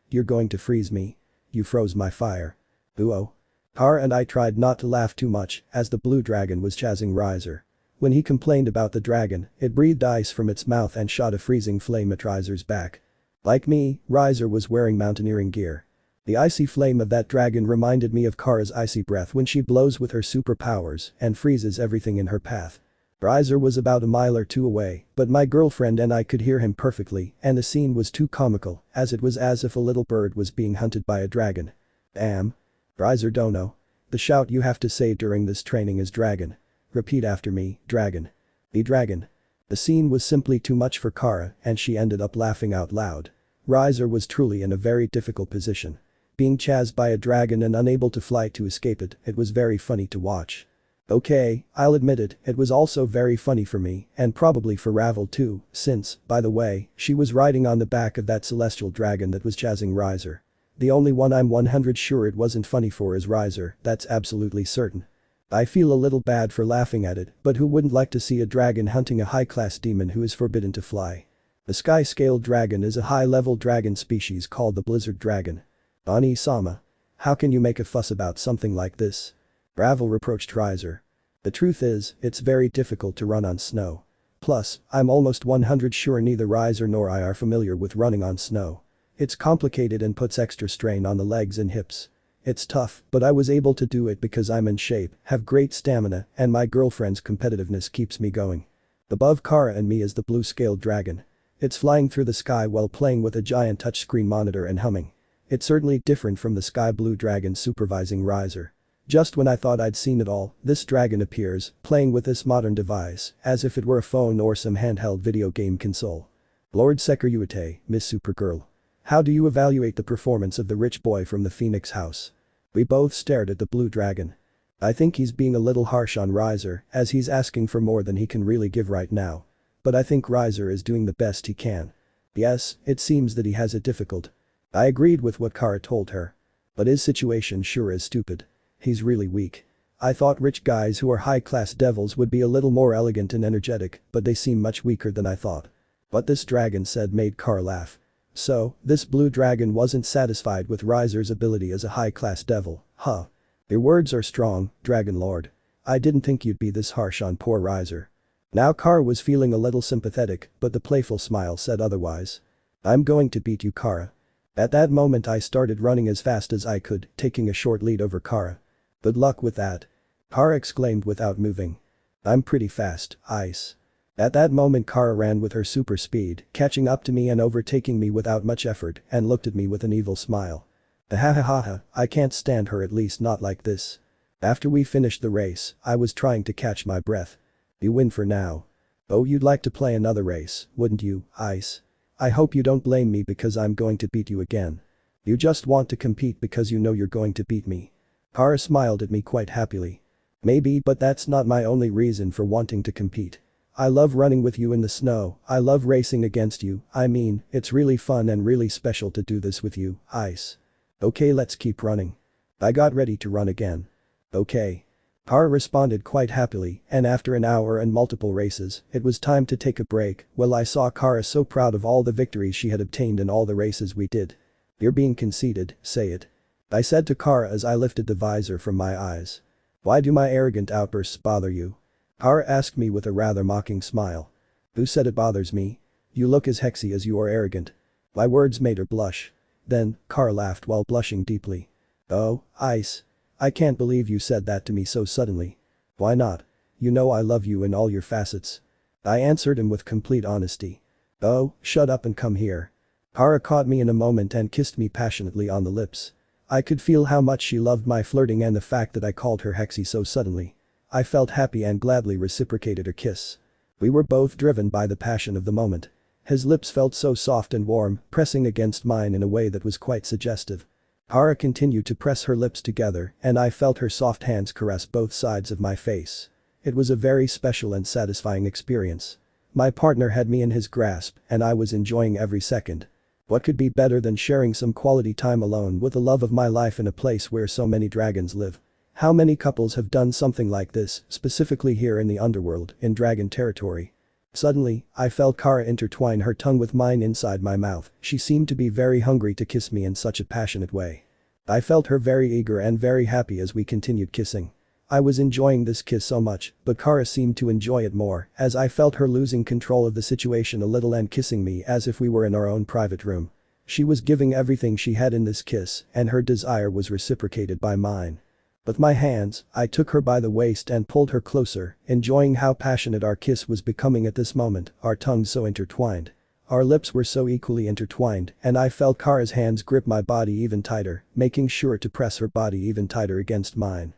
You're going to freeze me. You froze my fire. Oh. Kara and I tried not to laugh too much as the blue dragon was chasing Riser. When he complained about the dragon, it breathed ice from its mouth and shot a freezing flame at Riser's back. Like me, Riser was wearing mountaineering gear. The icy flame of that dragon reminded me of Kara's icy breath when she blows with her superpowers and freezes everything in her path. Riser was about a mile or two away, but my girlfriend and I could hear him perfectly and the scene was too comical as it was as if a little bird was being hunted by a dragon. Damn. Riser don't know. The shout you have to say during this training is dragon. Repeat after me, dragon. The dragon. The scene was simply too much for Kara and she ended up laughing out loud. Riser was truly in a very difficult position. Being chased by a dragon and unable to fly to escape it, it was very funny to watch. Okay, I'll admit it was also very funny for me and probably for Ravel too, since, by the way, she was riding on the back of that celestial dragon that was chasing Riser. The only one I'm 100 sure it wasn't funny for is Riser, that's absolutely certain. I feel a little bad for laughing at it, but who wouldn't like to see a dragon hunting a high-class demon who is forbidden to fly? The sky-scaled dragon is a high-level dragon species called the blizzard dragon. Ani-sama. How can you make a fuss about something like this? Ravel reproached Riser. The truth is, it's very difficult to run on snow. Plus, I'm almost 100 sure neither Riser nor I are familiar with running on snow. It's complicated and puts extra strain on the legs and hips. It's tough, but I was able to do it because I'm in shape, have great stamina, and my girlfriend's competitiveness keeps me going. Above Kara and me is the blue-scaled dragon. It's flying through the sky while playing with a giant touchscreen monitor and humming. It's certainly different from the sky blue dragon supervising Riser. Just when I thought I'd seen it all, this dragon appears, playing with this modern device, as if it were a phone or some handheld video game console. Lord Sekiryuutei, Miss Supergirl. How do you evaluate the performance of the rich boy from the Phoenix house? We both stared at the blue dragon. I think he's being a little harsh on Riser, as he's asking for more than he can really give right now. But I think Riser is doing the best he can. Yes, it seems that he has it difficult. I agreed with what Kara told her. But his situation sure is stupid. He's really weak. I thought rich guys who are high-class devils would be a little more elegant and energetic, but they seem much weaker than I thought. What this dragon said made Kara laugh. So, this blue dragon wasn't satisfied with Riser's ability as a high-class devil, huh? Your words are strong, Dragon Lord. I didn't think you'd be this harsh on poor Riser. Now Kara was feeling a little sympathetic, but the playful smile said otherwise. I'm going to beat you, Kara. At that moment I started running as fast as I could, taking a short lead over Kara. Good luck with that. Kara exclaimed without moving. I'm pretty fast, Ice. At that moment Kara ran with her super speed, catching up to me and overtaking me without much effort and looked at me with an evil smile. Ha, I can't stand her, at least not like this. After we finished the race, I was trying to catch my breath. You win for now. Oh, you'd like to play another race, wouldn't you, Ice? I hope you don't blame me because I'm going to beat you again. You just want to compete because you know you're going to beat me. Kara smiled at me quite happily. Maybe, but that's not my only reason for wanting to compete. I love running with you in the snow, I love racing against you, I mean, it's really fun and really special to do this with you, Ice. Okay, let's keep running. I got ready to run again. Okay. Kara responded quite happily, and after an hour and multiple races, it was time to take a break. Well, I saw Kara so proud of all the victories she had obtained in all the races we did. You're being conceited, say it. I said to Kara as I lifted the visor from my eyes. Why do my arrogant outbursts bother you? Kara asked me with a rather mocking smile. Who said it bothers me? You look as hexy as you are arrogant. My words made her blush. Then, Kara laughed while blushing deeply. Oh, Ice. I can't believe you said that to me so suddenly. Why not? You know I love you in all your facets. I answered him with complete honesty. Oh, shut up and come here. Kara caught me in a moment and kissed me passionately on the lips. I could feel how much she loved my flirting and the fact that I called her hexy so suddenly. I felt happy and gladly reciprocated her kiss. We were both driven by the passion of the moment. His lips felt so soft and warm, pressing against mine in a way that was quite suggestive. Kara continued to press her lips together and I felt her soft hands caress both sides of my face. It was a very special and satisfying experience. My partner had me in his grasp and I was enjoying every second. What could be better than sharing some quality time alone with the love of my life in a place where so many dragons live? How many couples have done something like this, specifically here in the underworld, in dragon territory? Suddenly, I felt Kara intertwine her tongue with mine inside my mouth. She seemed to be very hungry to kiss me in such a passionate way. I felt her very eager and very happy as we continued kissing. I was enjoying this kiss so much, but Kara seemed to enjoy it more, as I felt her losing control of the situation a little and kissing me as if we were in our own private room. She was giving everything she had in this kiss, and her desire was reciprocated by mine. With my hands, I took her by the waist and pulled her closer, enjoying how passionate our kiss was becoming at this moment, our tongues so intertwined. Our lips were so equally intertwined, and I felt Kara's hands grip my body even tighter, making sure to press her body even tighter against mine.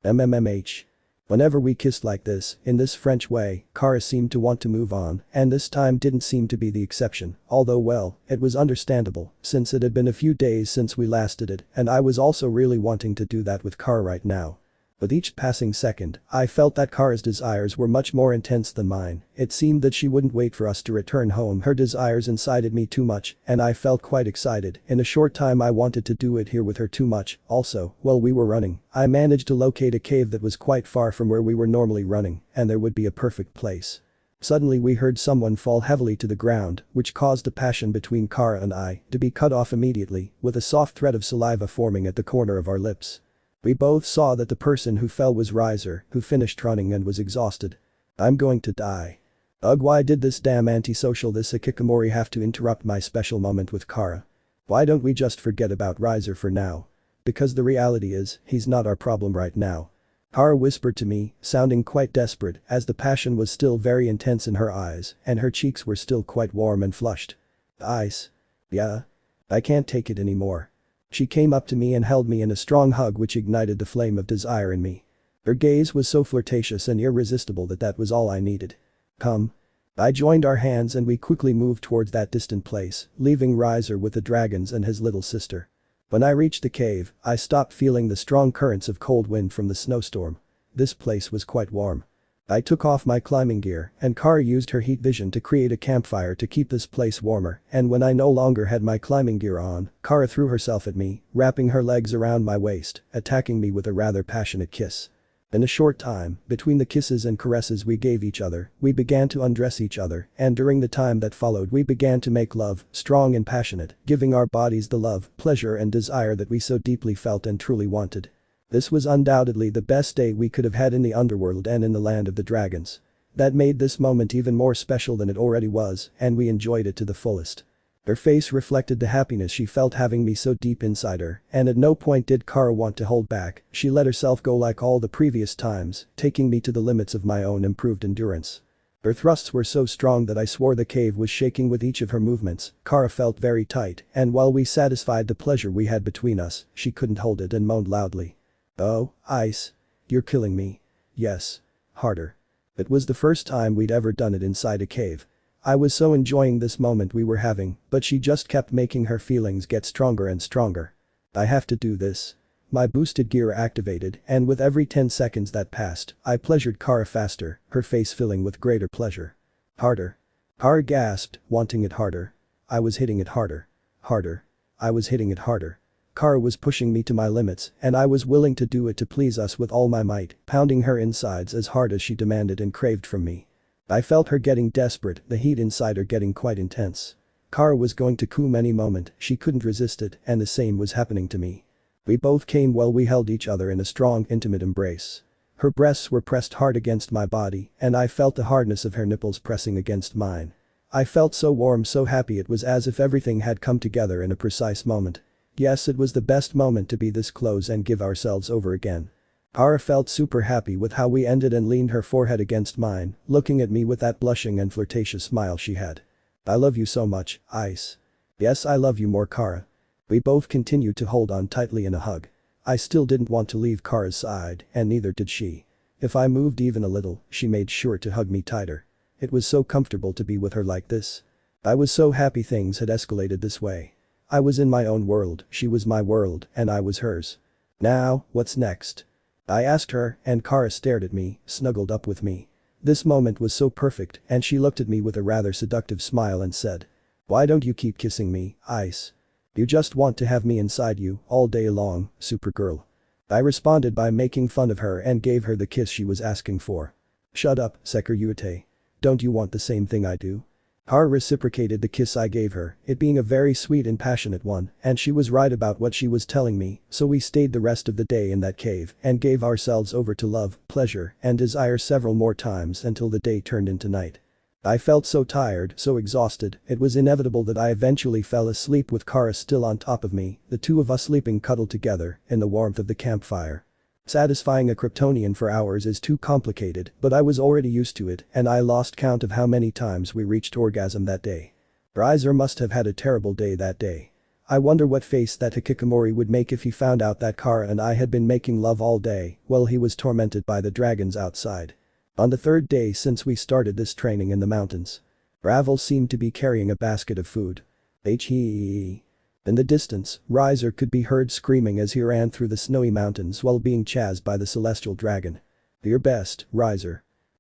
MMMH. Whenever we kissed like this, in this French way, Kara seemed to want to move on, and this time didn't seem to be the exception, although well, it was understandable, since it had been a few days since we last did it, and I was also really wanting to do that with Kara right now. With each passing second, I felt that Kara's desires were much more intense than mine. It seemed that she wouldn't wait for us to return home. Her desires incited me too much, and I felt quite excited. In a short time I wanted to do it here with her too much. Also, while we were running, I managed to locate a cave that was quite far from where we were normally running, and there would be a perfect place. Suddenly we heard someone fall heavily to the ground, which caused the passion between Kara and I to be cut off immediately, with a soft thread of saliva forming at the corner of our lips. We both saw that the person who fell was Rias, who finished running and was exhausted. I'm going to die. Ugh, why did this damn antisocial this Hikikomori have to interrupt my special moment with Kara? Why don't we just forget about Rias for now? Because the reality is, he's not our problem right now. Kara whispered to me, sounding quite desperate as the passion was still very intense in her eyes and her cheeks were still quite warm and flushed. Ice. Yeah. I can't take it anymore. She came up to me and held me in a strong hug which ignited the flame of desire in me. Her gaze was so flirtatious and irresistible that was all I needed. Come. I joined our hands and we quickly moved towards that distant place, leaving Rias with the dragons and his little sister. When I reached the cave, I stopped feeling the strong currents of cold wind from the snowstorm. This place was quite warm. I took off my climbing gear, and Kara used her heat vision to create a campfire to keep this place warmer, and when I no longer had my climbing gear on, Kara threw herself at me, wrapping her legs around my waist, attacking me with a rather passionate kiss. In a short time, between the kisses and caresses we gave each other, we began to undress each other, and during the time that followed we began to make love, strong and passionate, giving our bodies the love, pleasure and desire that we so deeply felt and truly wanted. This was undoubtedly the best day we could have had in the underworld and in the land of the dragons. That made this moment even more special than it already was, and we enjoyed it to the fullest. Her face reflected the happiness she felt having me so deep inside her, and at no point did Kara want to hold back. She let herself go like all the previous times, taking me to the limits of my own improved endurance. Her thrusts were so strong that I swore the cave was shaking with each of her movements. Kara felt very tight, and while we satisfied the pleasure we had between us, she couldn't hold it and moaned loudly. Oh, Ice. You're killing me. Yes. Harder. It was the first time we'd ever done it inside a cave. I was so enjoying this moment we were having, but she just kept making her feelings get stronger and stronger. I have to do this. My boosted gear activated, and with every 10 seconds that passed, I pleasured Kara faster, her face filling with greater pleasure. Harder. Kara gasped, wanting it harder. I was hitting it harder. Harder. I was hitting it harder. Kara was pushing me to my limits, and I was willing to do it to please us with all my might, pounding her insides as hard as she demanded and craved from me. I felt her getting desperate, the heat inside her getting quite intense. Kara was going to come any moment, she couldn't resist it, and the same was happening to me. We both came while we held each other in a strong, intimate embrace. Her breasts were pressed hard against my body, and I felt the hardness of her nipples pressing against mine. I felt so warm, so happy, it was as if everything had come together in a precise moment. Yes, it was the best moment to be this close and give ourselves over again. Kara felt super happy with how we ended and leaned her forehead against mine, looking at me with that blushing and flirtatious smile she had. I love you so much, Ice. Yes, I love you more, Kara. We both continued to hold on tightly in a hug. I still didn't want to leave Kara's side, and neither did she. If I moved even a little, she made sure to hug me tighter. It was so comfortable to be with her like this. I was so happy things had escalated this way. I was in my own world, she was my world, and I was hers. Now, what's next? I asked her, and Kara stared at me, snuggled up with me. This moment was so perfect, and she looked at me with a rather seductive smile and said, "Why don't you keep kissing me, Ice? You just want to have me inside you all day long, Supergirl." I responded by making fun of her and gave her the kiss she was asking for. "Shut up, Sekiryuutei. don't you want the same thing I do? Kara reciprocated the kiss I gave her, it being a very sweet and passionate one, and she was right about what she was telling me, so we stayed the rest of the day in that cave and gave ourselves over to love, pleasure, and desire several more times until the day turned into night. I felt so tired, so exhausted, it was inevitable that I eventually fell asleep with Kara still on top of me, the two of us sleeping cuddled together in the warmth of the campfire. Satisfying a Kryptonian for hours is too complicated, but I was already used to it and I lost count of how many times we reached orgasm that day. Rias must have had a terrible day that day. I wonder what face that Hikikomori would make if he found out that Kara and I had been making love all day while he was tormented by the dragons outside. On the third day since we started this training in the mountains. Ravel seemed to be carrying a basket of food. He. In the distance, Rias could be heard screaming as he ran through the snowy mountains while being chased by the celestial dragon. "Do your best, Rias."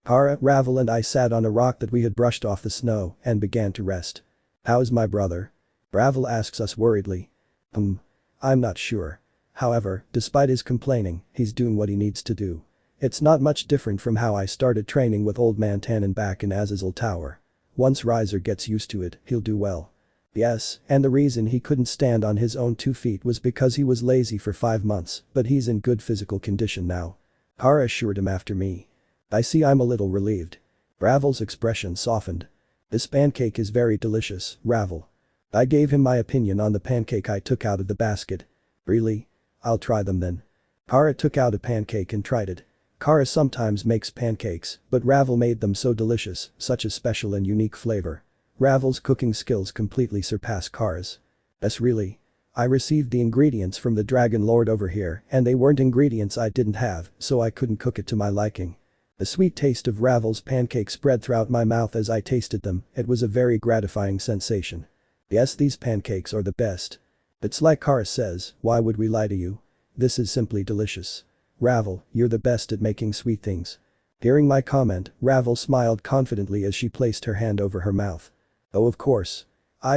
Kara, Ravel and I sat on a rock that we had brushed off the snow and began to rest. "How's my brother?" Ravel asks us worriedly. I'm not sure. However, despite his complaining, he's doing what he needs to do. It's not much different from how I started training with old man Tannen back in Azazel Tower. Once Rias gets used to it, he'll do well. Yes, and the reason he couldn't stand on his own 2 feet was because he was lazy for 5 months, but he's in good physical condition now. Kara assured him after me. I see I'm a little relieved. Ravel's expression softened. "This pancake is very delicious, Ravel." I gave him my opinion on the pancake I took out of the basket. "Really? I'll try them then." Kara took out a pancake and tried it. Kara sometimes makes pancakes, but Ravel made them so delicious, such a special and unique flavor. Ravel's cooking skills completely surpass Kara's. That's really. I received the ingredients from the Dragon Lord over here and they weren't ingredients I didn't have, so I couldn't cook it to my liking. The sweet taste of Ravel's pancake spread throughout my mouth as I tasted them, it was a very gratifying sensation. Yes, these pancakes are the best. It's like Kara says, why would we lie to you? This is simply delicious. Ravel, you're the best at making sweet things. Hearing my comment, Ravel smiled confidently as she placed her hand over her mouth. Oh, of course.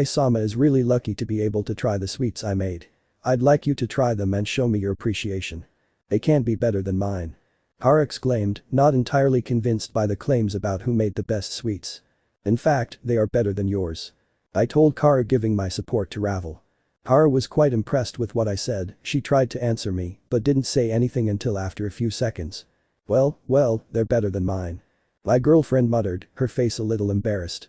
Sama is really lucky to be able to try the sweets I made. I'd like you to try them and show me your appreciation. They can't be better than mine. Kara exclaimed, not entirely convinced by the claims about who made the best sweets. In fact, they are better than yours. I told Kara, giving my support to Ravel. Kara was quite impressed with what I said, she tried to answer me, but didn't say anything until after a few seconds. Well, they're better than mine. My girlfriend muttered, her face a little embarrassed.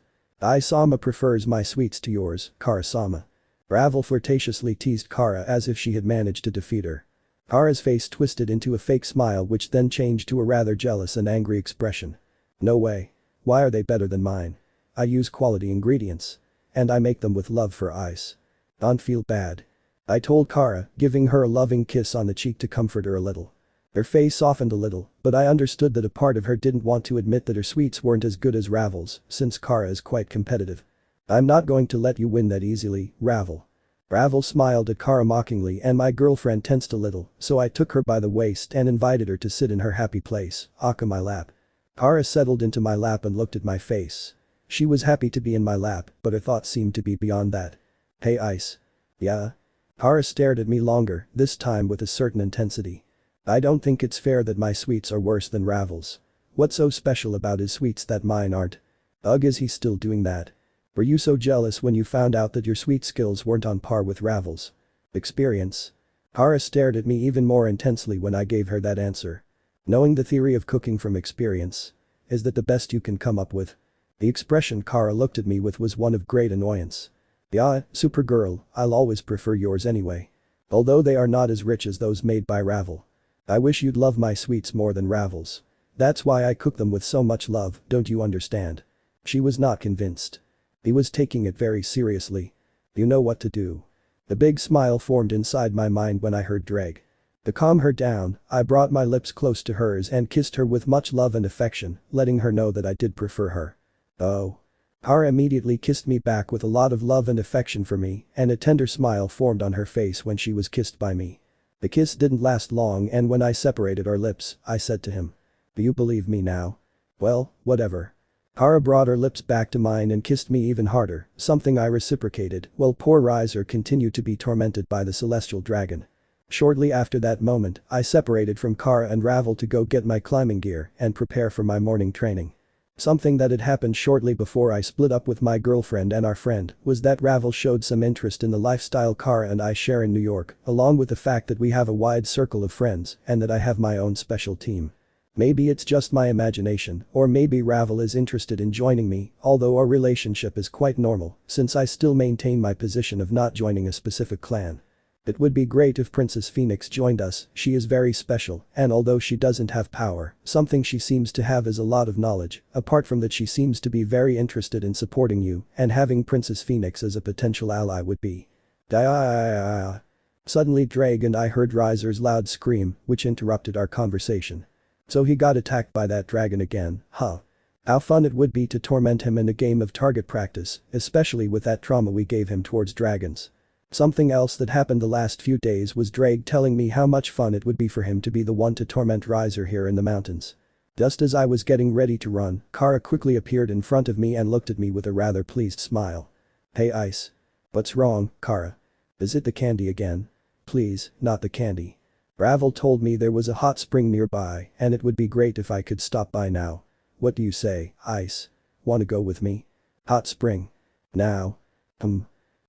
Sama prefers my sweets to yours, Kara-sama. Ravel flirtatiously teased Kara as if she had managed to defeat her. Kara's face twisted into a fake smile which then changed to a rather jealous and angry expression. No way. Why are they better than mine? I use quality ingredients. And I make them with love for Ice. Don't feel bad. I told Kara, giving her a loving kiss on the cheek to comfort her a little. Her face softened a little, but I understood that a part of her didn't want to admit that her sweets weren't as good as Ravel's, since Kara is quite competitive. I'm not going to let you win that easily, Ravel. Ravel smiled at Kara mockingly and my girlfriend tensed a little, so I took her by the waist and invited her to sit in her happy place, Aka my lap. Kara settled into my lap and looked at my face. She was happy to be in my lap, but her thoughts seemed to be beyond that. Hey Ice. Yeah? Kara stared at me longer, this time with a certain intensity. I don't think it's fair that my sweets are worse than Ravel's. What's so special about his sweets that mine aren't? Ugh, is he still doing that? Were you so jealous when you found out that your sweet skills weren't on par with Ravel's? Experience. Kara stared at me even more intensely when I gave her that answer. Knowing the theory of cooking from experience. Is that the best you can come up with? The expression Kara looked at me with was one of great annoyance. Yeah, Supergirl, I'll always prefer yours anyway. Although they are not as rich as those made by Ravel. I wish you'd love my sweets more than Ravel's. That's why I cook them with so much love, don't you understand? She was not convinced. He was taking it very seriously. You know what to do. A big smile formed inside my mind when I heard Ddraig. To calm her down, I brought my lips close to hers and kissed her with much love and affection, letting her know that I did prefer her. Oh. Kara immediately kissed me back with a lot of love and affection for me, and a tender smile formed on her face when she was kissed by me. The kiss didn't last long and when I separated our lips, I said to him. Do you believe me now? Well, whatever. Kara brought her lips back to mine and kissed me even harder, something I reciprocated, while poor Rias continued to be tormented by the celestial dragon. Shortly after that moment, I separated from Kara and Ravel to go get my climbing gear and prepare for my morning training. Something that had happened shortly before I split up with my girlfriend and our friend was that Ravel showed some interest in the lifestyle Kara and I share in New York, along with the fact that we have a wide circle of friends and that I have my own special team. Maybe it's just my imagination, or maybe Ravel is interested in joining me, although our relationship is quite normal, since I still maintain my position of not joining a specific clan. It would be great if Princess Phoenix joined us, she is very special, and although she doesn't have power, something she seems to have is a lot of knowledge, apart from that she seems to be very interested in supporting you, and having Princess Phoenix as a potential ally would be. Suddenly Ddraig and I heard Riser's loud scream, which interrupted our conversation. So he got attacked by that dragon again, huh? How fun it would be to torment him in a game of target practice, especially with that trauma we gave him towards dragons. Something else that happened the last few days was Ddraig telling me how much fun it would be for him to be the one to torment Riser here in the mountains. Just as I was getting ready to run, Kara quickly appeared in front of me and looked at me with a rather pleased smile. Hey Ice. What's wrong, Kara? Is it the candy again? Please, not the candy. Ravel told me there was a hot spring nearby and it would be great if I could stop by now. What do you say, Ice? Wanna go with me? Hot spring? Now?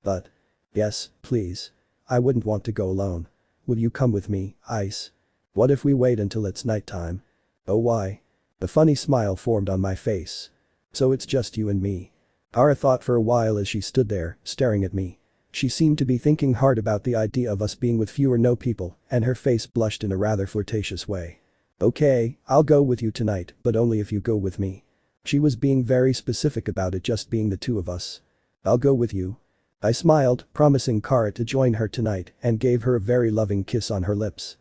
But. Yes, please. I wouldn't want to go alone. Will you come with me, Ice? What if we wait until it's nighttime? Oh why? The funny smile formed on my face. So it's just you and me. Kara thought for a while as she stood there, staring at me. She seemed to be thinking hard about the idea of us being with few or no people, and her face blushed in a rather flirtatious way. Okay, I'll go with you tonight, but only if you go with me. She was being very specific about it just being the two of us. I'll go with you. I smiled, promising Kara to join her tonight, and gave her a very loving kiss on her lips.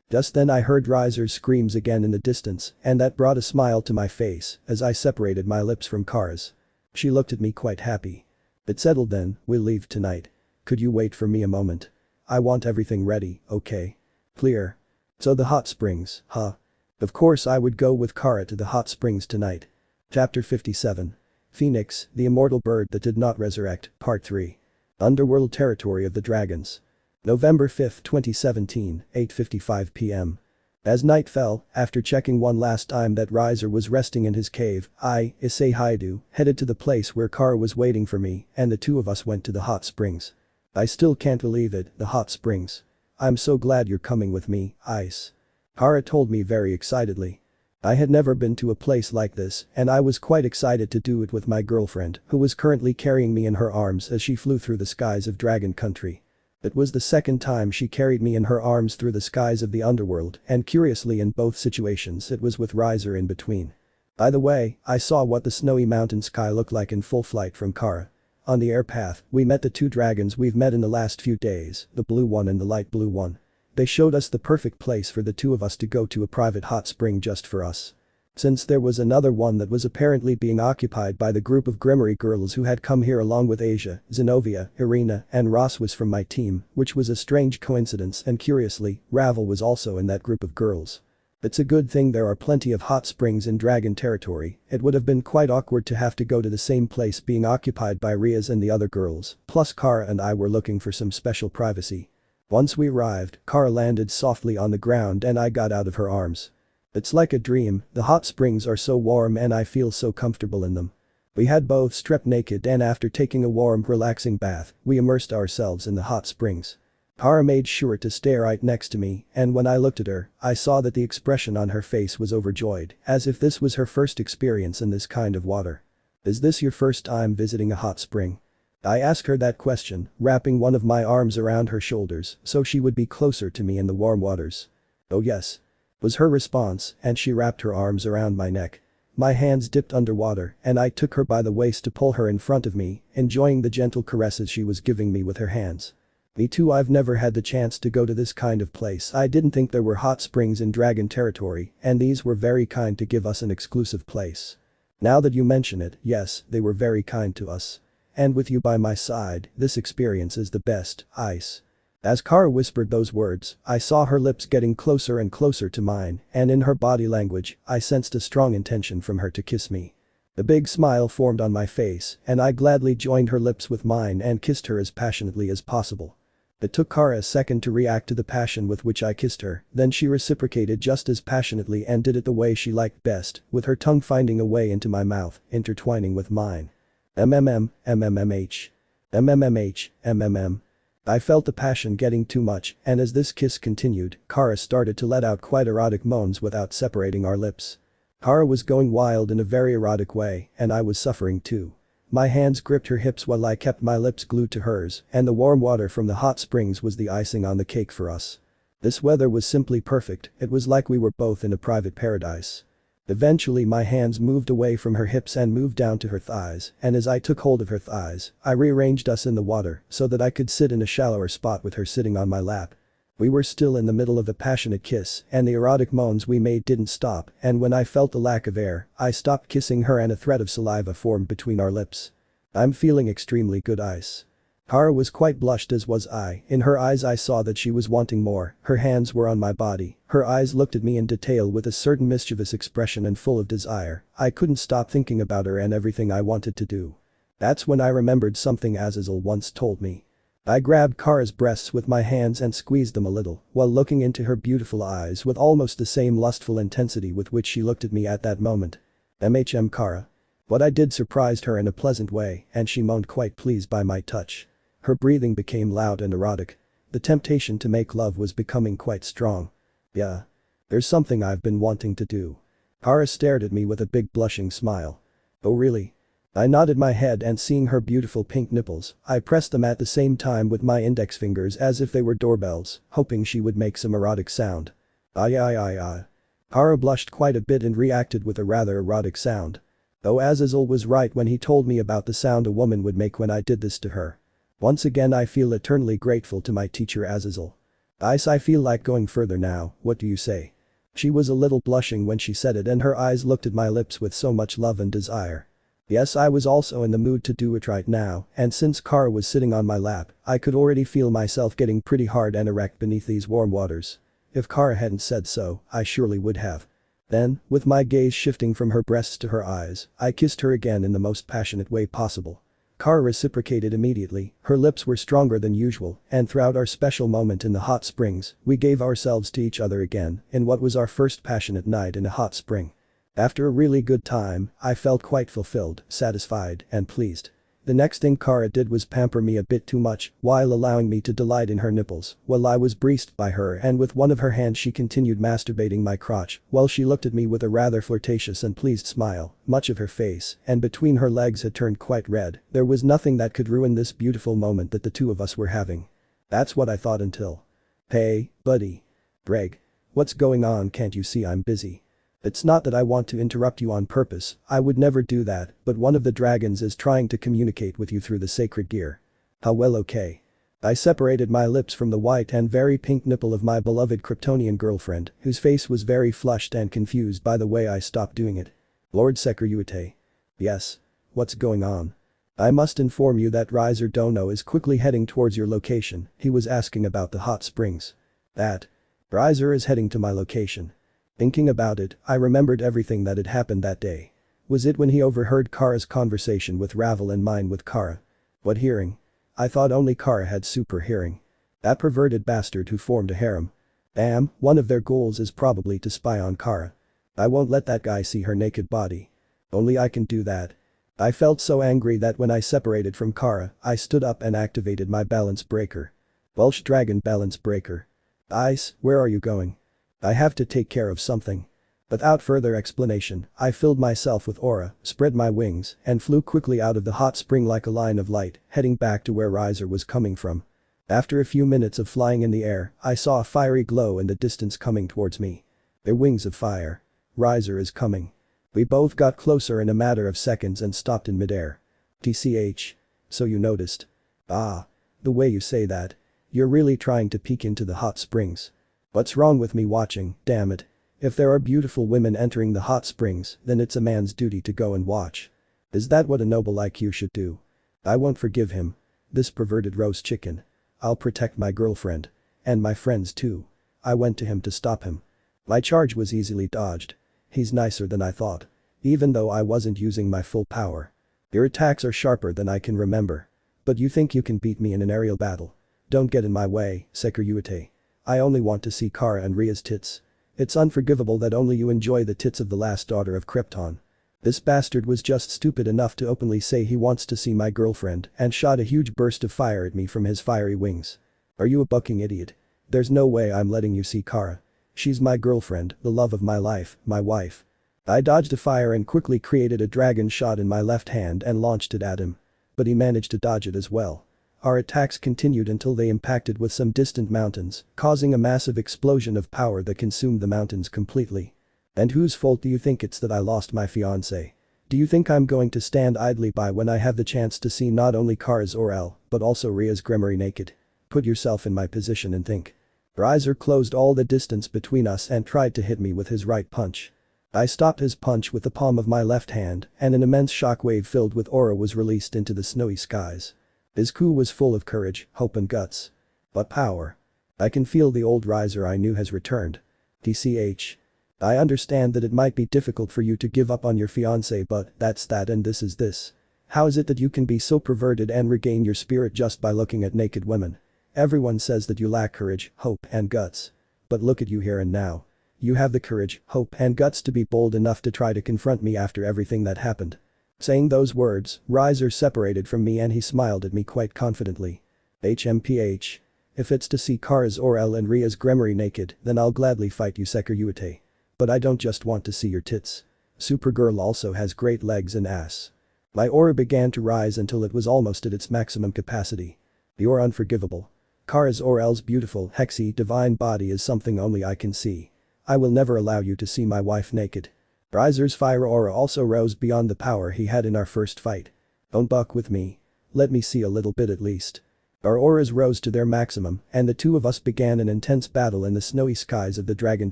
Just then I heard Riser's screams again in the distance, and that brought a smile to my face as I separated my lips from Kara's. She looked at me quite happy. It's settled then, we'll leave tonight. Could you wait for me a moment? I want everything ready, okay? Clear. So the hot springs, huh? Of course I would go with Kara to the hot springs tonight. Chapter 57. Phoenix, the immortal bird that did not resurrect, Part 3. Underworld territory of the dragons. November 5, 2017, 8:55 p.m. As night fell, after checking one last time that Riser was resting in his cave, I, Issei Hyoudou, headed to the place where Kara was waiting for me and the two of us went to the hot springs. I still can't believe it, the hot springs. I'm so glad you're coming with me, Ice. Kara told me very excitedly. I had never been to a place like this and I was quite excited to do it with my girlfriend who was currently carrying me in her arms as she flew through the skies of Dragon Country. It was the second time she carried me in her arms through the skies of the underworld and curiously in both situations it was with Riser in between. By the way, I saw what the snowy mountain sky looked like in full flight from Kara. On the air path, we met the two dragons we've met in the last few days, the blue one and the light blue one. They showed us the perfect place for the two of us to go to a private hot spring just for us. Since there was another one that was apparently being occupied by the group of Gremory girls who had come here along with Asia, Zenobia, Irina, and Rossweisse from my team, which was a strange coincidence and curiously, Ravel was also in that group of girls. It's a good thing there are plenty of hot springs in dragon territory, it would have been quite awkward to have to go to the same place being occupied by Rias and the other girls, plus Kara and I were looking for some special privacy. Once we arrived, Kara landed softly on the ground and I got out of her arms. It's like a dream, the hot springs are so warm and I feel so comfortable in them. We had both stripped naked and after taking a warm, relaxing bath, we immersed ourselves in the hot springs. Kara made sure to stay right next to me and when I looked at her, I saw that the expression on her face was overjoyed, as if this was her first experience in this kind of water. Is this your first time visiting a hot spring? I asked her that question, wrapping one of my arms around her shoulders so she would be closer to me in the warm waters. Oh yes. Was her response and she wrapped her arms around my neck. My hands dipped underwater and I took her by the waist to pull her in front of me, enjoying the gentle caresses she was giving me with her hands. Me too, I've never had the chance to go to this kind of place. I didn't think there were hot springs in dragon territory and these were very kind to give us an exclusive place. Now that you mention it, yes, they were very kind to us. And with you by my side, this experience is the best, Ice. As Kara whispered those words, I saw her lips getting closer and closer to mine, and in her body language, I sensed a strong intention from her to kiss me. A big smile formed on my face, and I gladly joined her lips with mine and kissed her as passionately as possible. It took Kara a second to react to the passion with which I kissed her, then she reciprocated just as passionately and did it the way she liked best, with her tongue finding a way into my mouth, intertwining with mine. MMM, MMMH. MMMH, MMM. I felt the passion getting too much, and as this kiss continued, Kara started to let out quite erotic moans without separating our lips. Kara was going wild in a very erotic way, and I was suffering too. My hands gripped her hips while I kept my lips glued to hers, and the warm water from the hot springs was the icing on the cake for us. This weather was simply perfect, it was like we were both in a private paradise. Eventually my hands moved away from her hips and moved down to her thighs, and as I took hold of her thighs, I rearranged us in the water so that I could sit in a shallower spot with her sitting on my lap. We were still in the middle of a passionate kiss, and the erotic moans we made didn't stop, and when I felt the lack of air, I stopped kissing her and a thread of saliva formed between our lips. I'm feeling extremely good ice. Kara was quite blushed as was I, in her eyes I saw that she was wanting more, her hands were on my body, her eyes looked at me in detail with a certain mischievous expression and full of desire, I couldn't stop thinking about her and everything I wanted to do. That's when I remembered something Azazel once told me. I grabbed Kara's breasts with my hands and squeezed them a little, while looking into her beautiful eyes with almost the same lustful intensity with which she looked at me at that moment. Kara. What I did surprised her in a pleasant way, and she moaned quite pleased by my touch. Her breathing became loud and erotic. The temptation to make love was becoming quite strong. Yeah. There's something I've been wanting to do. Kara stared at me with a big blushing smile. Oh really? I nodded my head and seeing her beautiful pink nipples, I pressed them at the same time with my index fingers as if they were doorbells, hoping she would make some erotic sound. Ah. Kara blushed quite a bit and reacted with a rather erotic sound. Though Azazel was right when he told me about the sound a woman would make when I did this to her. Once again I feel eternally grateful to my teacher Azazel. I feel like going further now, what do you say? She was a little blushing when she said it and her eyes looked at my lips with so much love and desire. Yes, I was also in the mood to do it right now, and since Kara was sitting on my lap, I could already feel myself getting pretty hard and erect beneath these warm waters. If Kara hadn't said so, I surely would have. Then, with my gaze shifting from her breasts to her eyes, I kissed her again in the most passionate way possible. Kara reciprocated immediately, her lips were stronger than usual, and throughout our special moment in the hot springs, we gave ourselves to each other again, in what was our first passionate night in a hot spring. After a really good time, I felt quite fulfilled, satisfied, and pleased. The next thing Kara did was pamper me a bit too much, while allowing me to delight in her nipples, while I was breezed by her and with one of her hands she continued masturbating my crotch, while she looked at me with a rather flirtatious and pleased smile, much of her face, and between her legs had turned quite red, there was nothing that could ruin this beautiful moment that the two of us were having. That's what I thought until. Hey, buddy. Ddraig. What's going on, can't you see I'm busy? It's not that I want to interrupt you on purpose, I would never do that, but one of the dragons is trying to communicate with you through the sacred gear. How well okay. I separated my lips from the white and very pink nipple of my beloved Kryptonian girlfriend, whose face was very flushed and confused by the way I stopped doing it. Lord Sekiryuutei. Yes. What's going on? I must inform you that Riser Dono is quickly heading towards your location, he was asking about the hot springs. That. Riser is heading to my location. Thinking about it, I remembered everything that had happened that day. Was it when he overheard Kara's conversation with Ravel and mine with Kara? What hearing? I thought only Kara had super hearing. That perverted bastard who formed a harem. Damn, one of their goals is probably to spy on Kara. I won't let that guy see her naked body. Only I can do that. I felt so angry that when I separated from Kara, I stood up and activated my balance breaker. Welsh Dragon balance breaker. Ice, where are you going? I have to take care of something. Without further explanation, I filled myself with aura, spread my wings, and flew quickly out of the hot spring like a line of light, heading back to where Riser was coming from. After a few minutes of flying in the air, I saw a fiery glow in the distance coming towards me. They're wings of fire. Riser is coming. We both got closer in a matter of seconds and stopped in midair. TCH. So you noticed. Ah. The way you say that. You're really trying to peek into the hot springs. What's wrong with me watching, damn it. If there are beautiful women entering the hot springs, then it's a man's duty to go and watch. Is that what a noble like you should do? I won't forgive him. This perverted roast chicken. I'll protect my girlfriend. And my friends too. I went to him to stop him. My charge was easily dodged. He's nicer than I thought. Even though I wasn't using my full power. Your attacks are sharper than I can remember. But you think you can beat me in an aerial battle? Don't get in my way, Sekiryuutei. I only want to see Kara and Ria's tits. It's unforgivable that only you enjoy the tits of the last daughter of Krypton. This bastard was just stupid enough to openly say he wants to see my girlfriend and shot a huge burst of fire at me from his fiery wings. Are you a bucking idiot? There's no way I'm letting you see Kara. She's my girlfriend, the love of my life, my wife. I dodged a fire and quickly created a dragon shot in my left hand and launched it at him. But he managed to dodge it as well. Our attacks continued until they impacted with some distant mountains, causing a massive explosion of power that consumed the mountains completely. And whose fault do you think it's that I lost my fiancé? Do you think I'm going to stand idly by when I have the chance to see not only Kara's Zor-El, but also Ria's Gremory naked? Put yourself in my position and think. Riser closed all the distance between us and tried to hit me with his right punch. I stopped his punch with the palm of my left hand and an immense shockwave filled with aura was released into the snowy skies. His coup was full of courage, hope and guts. But power. I can feel the old Riser I knew has returned. TCH. I understand that it might be difficult for you to give up on your fiancé but that's that and this is this. How is it that you can be so perverted and regain your spirit just by looking at naked women? Everyone says that you lack courage, hope and guts. But look at you here and now. You have the courage, hope and guts to be bold enough to try to confront me after everything that happened. Saying those words, Riser separated from me and he smiled at me quite confidently. HMPH. If it's to see Kara's Zor-El and Ria's Gremory naked, then I'll gladly fight you Sekiryuutei. But I don't just want to see your tits. Supergirl also has great legs and ass. My aura began to rise until it was almost at its maximum capacity. You're unforgivable. Kara's Zor-El's beautiful, hexy, divine body is something only I can see. I will never allow you to see my wife naked. Riser's fire aura also rose beyond the power he had in our first fight. Don't buck with me. Let me see a little bit at least. Our auras rose to their maximum and the two of us began an intense battle in the snowy skies of the dragon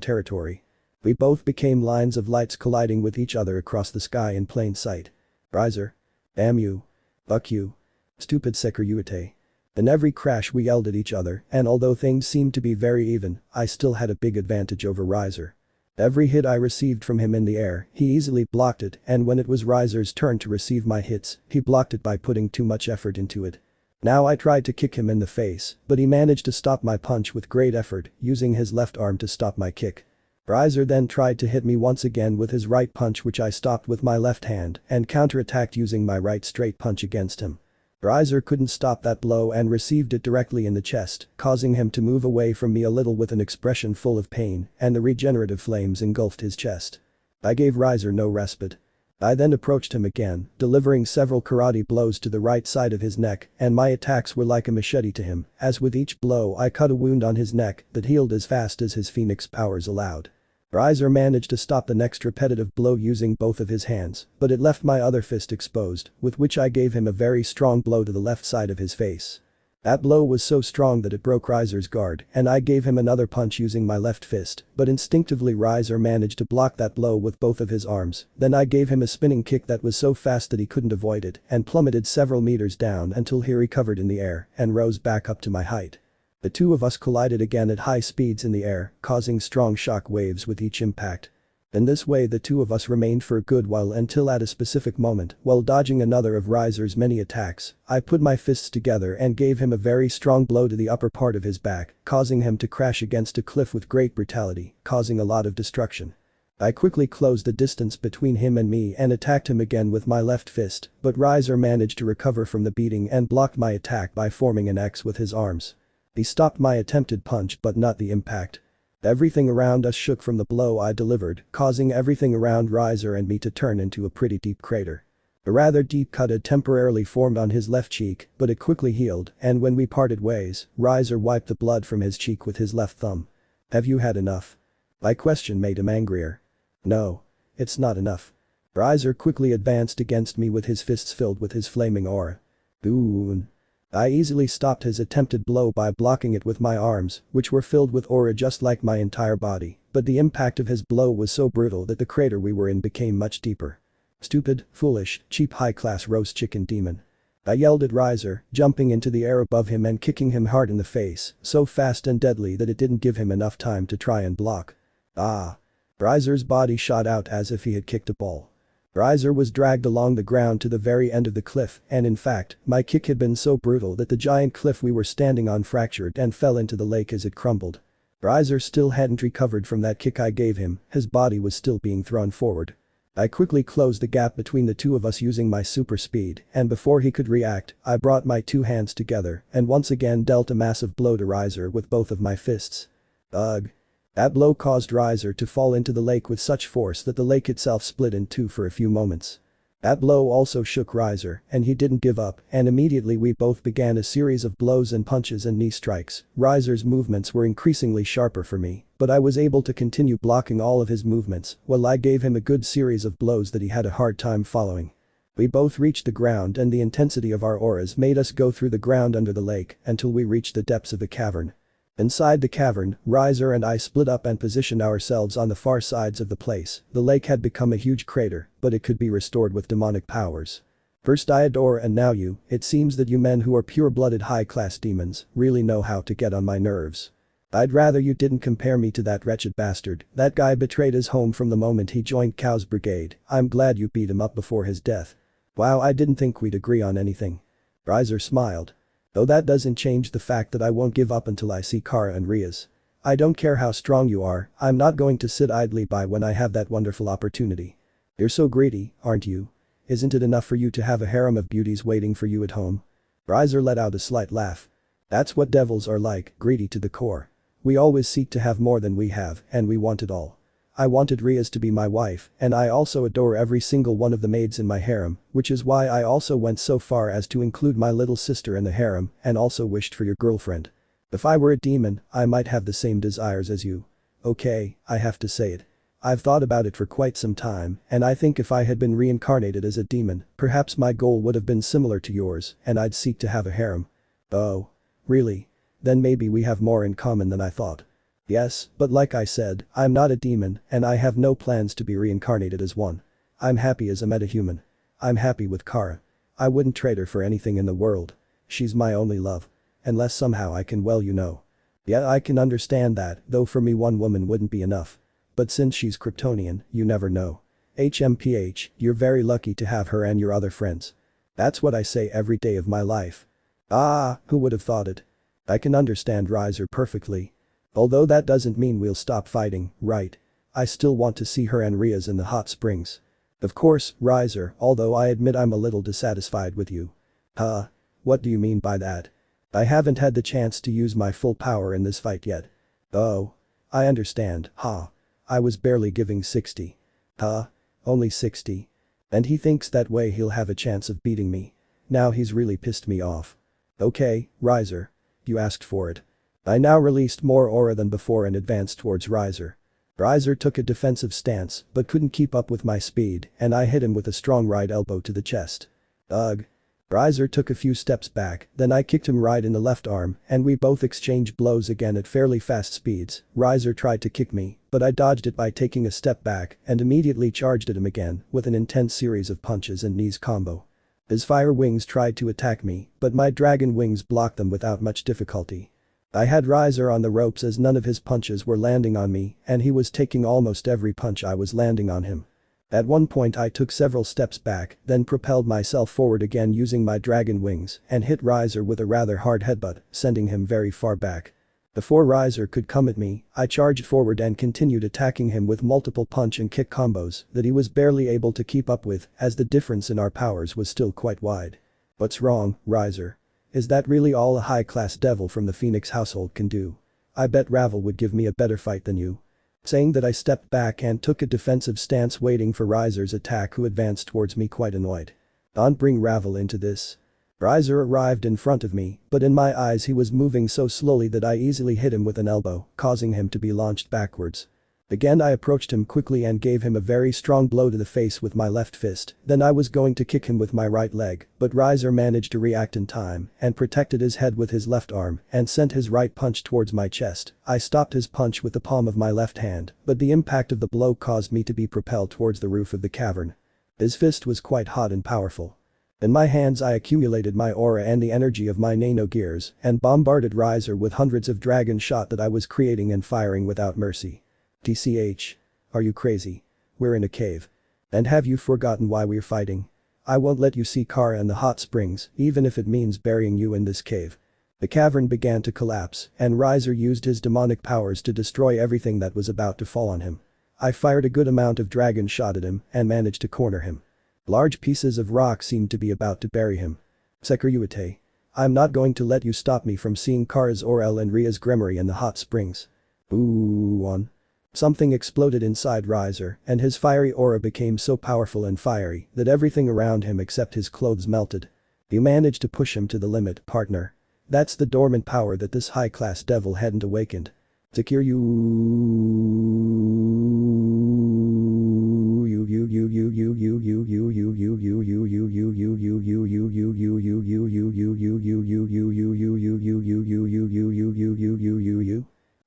territory. We both became lines of lights colliding with each other across the sky in plain sight. Riser. Damn you. Fuck you. Stupid Sekiryuutei. In every crash we yelled at each other and although things seemed to be very even, I still had a big advantage over Riser. Every hit I received from him in the air, he easily blocked it and when it was Riser's turn to receive my hits, he blocked it by putting too much effort into it. Now I tried to kick him in the face, but he managed to stop my punch with great effort, using his left arm to stop my kick. Riser then tried to hit me once again with his right punch which I stopped with my left hand and counterattacked using my right straight punch against him. Riser couldn't stop that blow and received it directly in the chest, causing him to move away from me a little with an expression full of pain and the regenerative flames engulfed his chest. I gave Riser no respite. I then approached him again, delivering several karate blows to the right side of his neck and my attacks were like a machete to him, as with each blow I cut a wound on his neck that healed as fast as his phoenix powers allowed. Riser managed to stop the next repetitive blow using both of his hands, but it left my other fist exposed, with which I gave him a very strong blow to the left side of his face. That blow was so strong that it broke Riser's guard and I gave him another punch using my left fist, but instinctively Riser managed to block that blow with both of his arms, then I gave him a spinning kick that was so fast that he couldn't avoid it and plummeted several meters down until he recovered in the air and rose back up to my height. The two of us collided again at high speeds in the air, causing strong shock waves with each impact. In this way the two of us remained for a good while until at a specific moment, while dodging another of Riser's many attacks, I put my fists together and gave him a very strong blow to the upper part of his back, causing him to crash against a cliff with great brutality, causing a lot of destruction. I quickly closed the distance between him and me and attacked him again with my left fist, but Riser managed to recover from the beating and blocked my attack by forming an X with his arms. He stopped my attempted punch but not the impact. Everything around us shook from the blow I delivered, causing everything around Riser and me to turn into a pretty deep crater. A rather deep cut had temporarily formed on his left cheek, but it quickly healed and when we parted ways, Riser wiped the blood from his cheek with his left thumb. Have you had enough? My question made him angrier. No. It's not enough. Riser quickly advanced against me with his fists filled with his flaming aura. Boon. I easily stopped his attempted blow by blocking it with my arms, which were filled with aura just like my entire body, but the impact of his blow was so brutal that the crater we were in became much deeper. Stupid, foolish, cheap high-class roast chicken demon. I yelled at Riser, jumping into the air above him and kicking him hard in the face, so fast and deadly that it didn't give him enough time to try and block. Ah. Riser's body shot out as if he had kicked a ball. Riser was dragged along the ground to the very end of the cliff, and in fact, my kick had been so brutal that the giant cliff we were standing on fractured and fell into the lake as it crumbled. Riser still hadn't recovered from that kick I gave him, his body was still being thrown forward. I quickly closed the gap between the two of us using my super speed, and before he could react, I brought my two hands together and once again dealt a massive blow to Riser with both of my fists. Ugh. That blow caused Riser to fall into the lake with such force that the lake itself split in two for a few moments. That blow also shook Riser, and he didn't give up, and immediately we both began a series of blows and punches and knee strikes. Riser's movements were increasingly sharper for me, but I was able to continue blocking all of his movements while I gave him a good series of blows that he had a hard time following. We both reached the ground and the intensity of our auras made us go through the ground under the lake until we reached the depths of the cavern. Inside the cavern, Riser and I split up and positioned ourselves on the far sides of the place. The lake had become a huge crater, but it could be restored with demonic powers. First I adore and now you, it seems that you men who are pure-blooded high-class demons really know how to get on my nerves. I'd rather you didn't compare me to that wretched bastard. That guy betrayed his home from the moment he joined Cow's brigade. I'm glad you beat him up before his death. Wow, I didn't think we'd agree on anything. Riser smiled. Though that doesn't change the fact that I won't give up until I see Kara and Rias. I don't care how strong you are, I'm not going to sit idly by when I have that wonderful opportunity. You're so greedy, aren't you? Isn't it enough for you to have a harem of beauties waiting for you at home? Riser let out a slight laugh. That's what devils are like, greedy to the core. We always seek to have more than we have, and we want it all. I wanted Rias to be my wife, and I also adore every single one of the maids in my harem, which is why I also went so far as to include my little sister in the harem and also wished for your girlfriend. If I were a demon, I might have the same desires as you. Okay, I have to say it. I've thought about it for quite some time, and I think if I had been reincarnated as a demon, perhaps my goal would have been similar to yours and I'd seek to have a harem. Oh. Really? Then maybe we have more in common than I thought. Yes, but like I said, I'm not a demon and I have no plans to be reincarnated as one. I'm happy as a metahuman. I'm happy with Kara. I wouldn't trade her for anything in the world. She's my only love. Unless somehow I can, well, you know. Yeah, I can understand that, though for me one woman wouldn't be enough. But since she's Kryptonian, you never know. HMPH, you're very lucky to have her and your other friends. That's what I say every day of my life. Ah, who would have thought it? I can understand Riser perfectly. Although that doesn't mean we'll stop fighting, right? I still want to see her and Rias in the hot springs. Of course, Riser, although I admit I'm a little dissatisfied with you. Huh? What do you mean by that? I haven't had the chance to use my full power in this fight yet. Oh. I understand, huh? I was barely giving 60. Huh? Only 60. And he thinks that way he'll have a chance of beating me. Now he's really pissed me off. Okay, Riser. You asked for it. I now released more aura than before and advanced towards Riser. Riser took a defensive stance but couldn't keep up with my speed and I hit him with a strong right elbow to the chest. Ugh. Riser took a few steps back, then I kicked him right in the left arm and we both exchanged blows again at fairly fast speeds. Riser tried to kick me, but I dodged it by taking a step back and immediately charged at him again with an intense series of punches and knees combo. His fire wings tried to attack me, but my dragon wings blocked them without much difficulty. I had Riser on the ropes as none of his punches were landing on me and he was taking almost every punch I was landing on him. At one point I took several steps back, then propelled myself forward again using my dragon wings and hit Riser with a rather hard headbutt, sending him very far back. Before Riser could come at me, I charged forward and continued attacking him with multiple punch and kick combos that he was barely able to keep up with as the difference in our powers was still quite wide. What's wrong, Riser? Is that really all a high-class devil from the Phoenix household can do? I bet Ravel would give me a better fight than you. Saying that I stepped back and took a defensive stance waiting for Riser's attack who advanced towards me quite annoyed. Don't bring Ravel into this. Riser arrived in front of me, but in my eyes he was moving so slowly that I easily hit him with an elbow, causing him to be launched backwards. Again I approached him quickly and gave him a very strong blow to the face with my left fist, then I was going to kick him with my right leg, but Riser managed to react in time and protected his head with his left arm and sent his right punch towards my chest. I stopped his punch with the palm of my left hand, but the impact of the blow caused me to be propelled towards the roof of the cavern. His fist was quite hot and powerful. In my hands I accumulated my aura and the energy of my nano gears and bombarded Riser with hundreds of dragon shot that I was creating and firing without mercy. TCH. Are you crazy? We're in a cave. And have you forgotten why we're fighting? I won't let you see Kara and the hot springs, even if it means burying you in this cave. The cavern began to collapse, and Riser used his demonic powers to destroy everything that was about to fall on him. I fired a good amount of dragon shot at him and managed to corner him. Large pieces of rock seemed to be about to bury him. Sekiryuutei. I'm not going to let you stop me from seeing Kara's Orel and Rias' Gremory in the hot springs. Ooh on. Something exploded inside Riser, and his fiery aura became so powerful and fiery that everything around him except his clothes melted. You managed to push him to the limit, partner. That's the dormant power that this high-class devil hadn't awakened.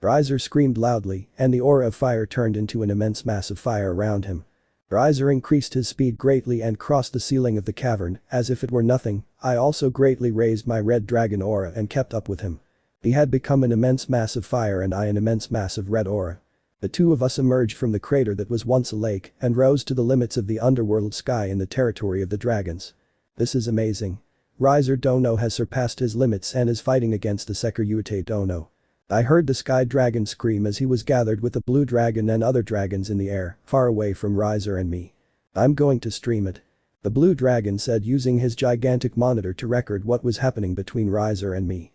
Riser screamed loudly, and the aura of fire turned into an immense mass of fire around him. Riser increased his speed greatly and crossed the ceiling of the cavern, as if it were nothing. I also greatly raised my red dragon aura and kept up with him. He had become an immense mass of fire and I an immense mass of red aura. The two of us emerged from the crater that was once a lake and rose to the limits of the underworld sky in the territory of the dragons. This is amazing. Riser Dono has surpassed his limits and is fighting against the Sekiryuutei Dono. I heard the sky dragon scream as he was gathered with the blue dragon and other dragons in the air, far away from Riser and me. I'm going to stream it. The blue dragon said using his gigantic monitor to record what was happening between Riser and me.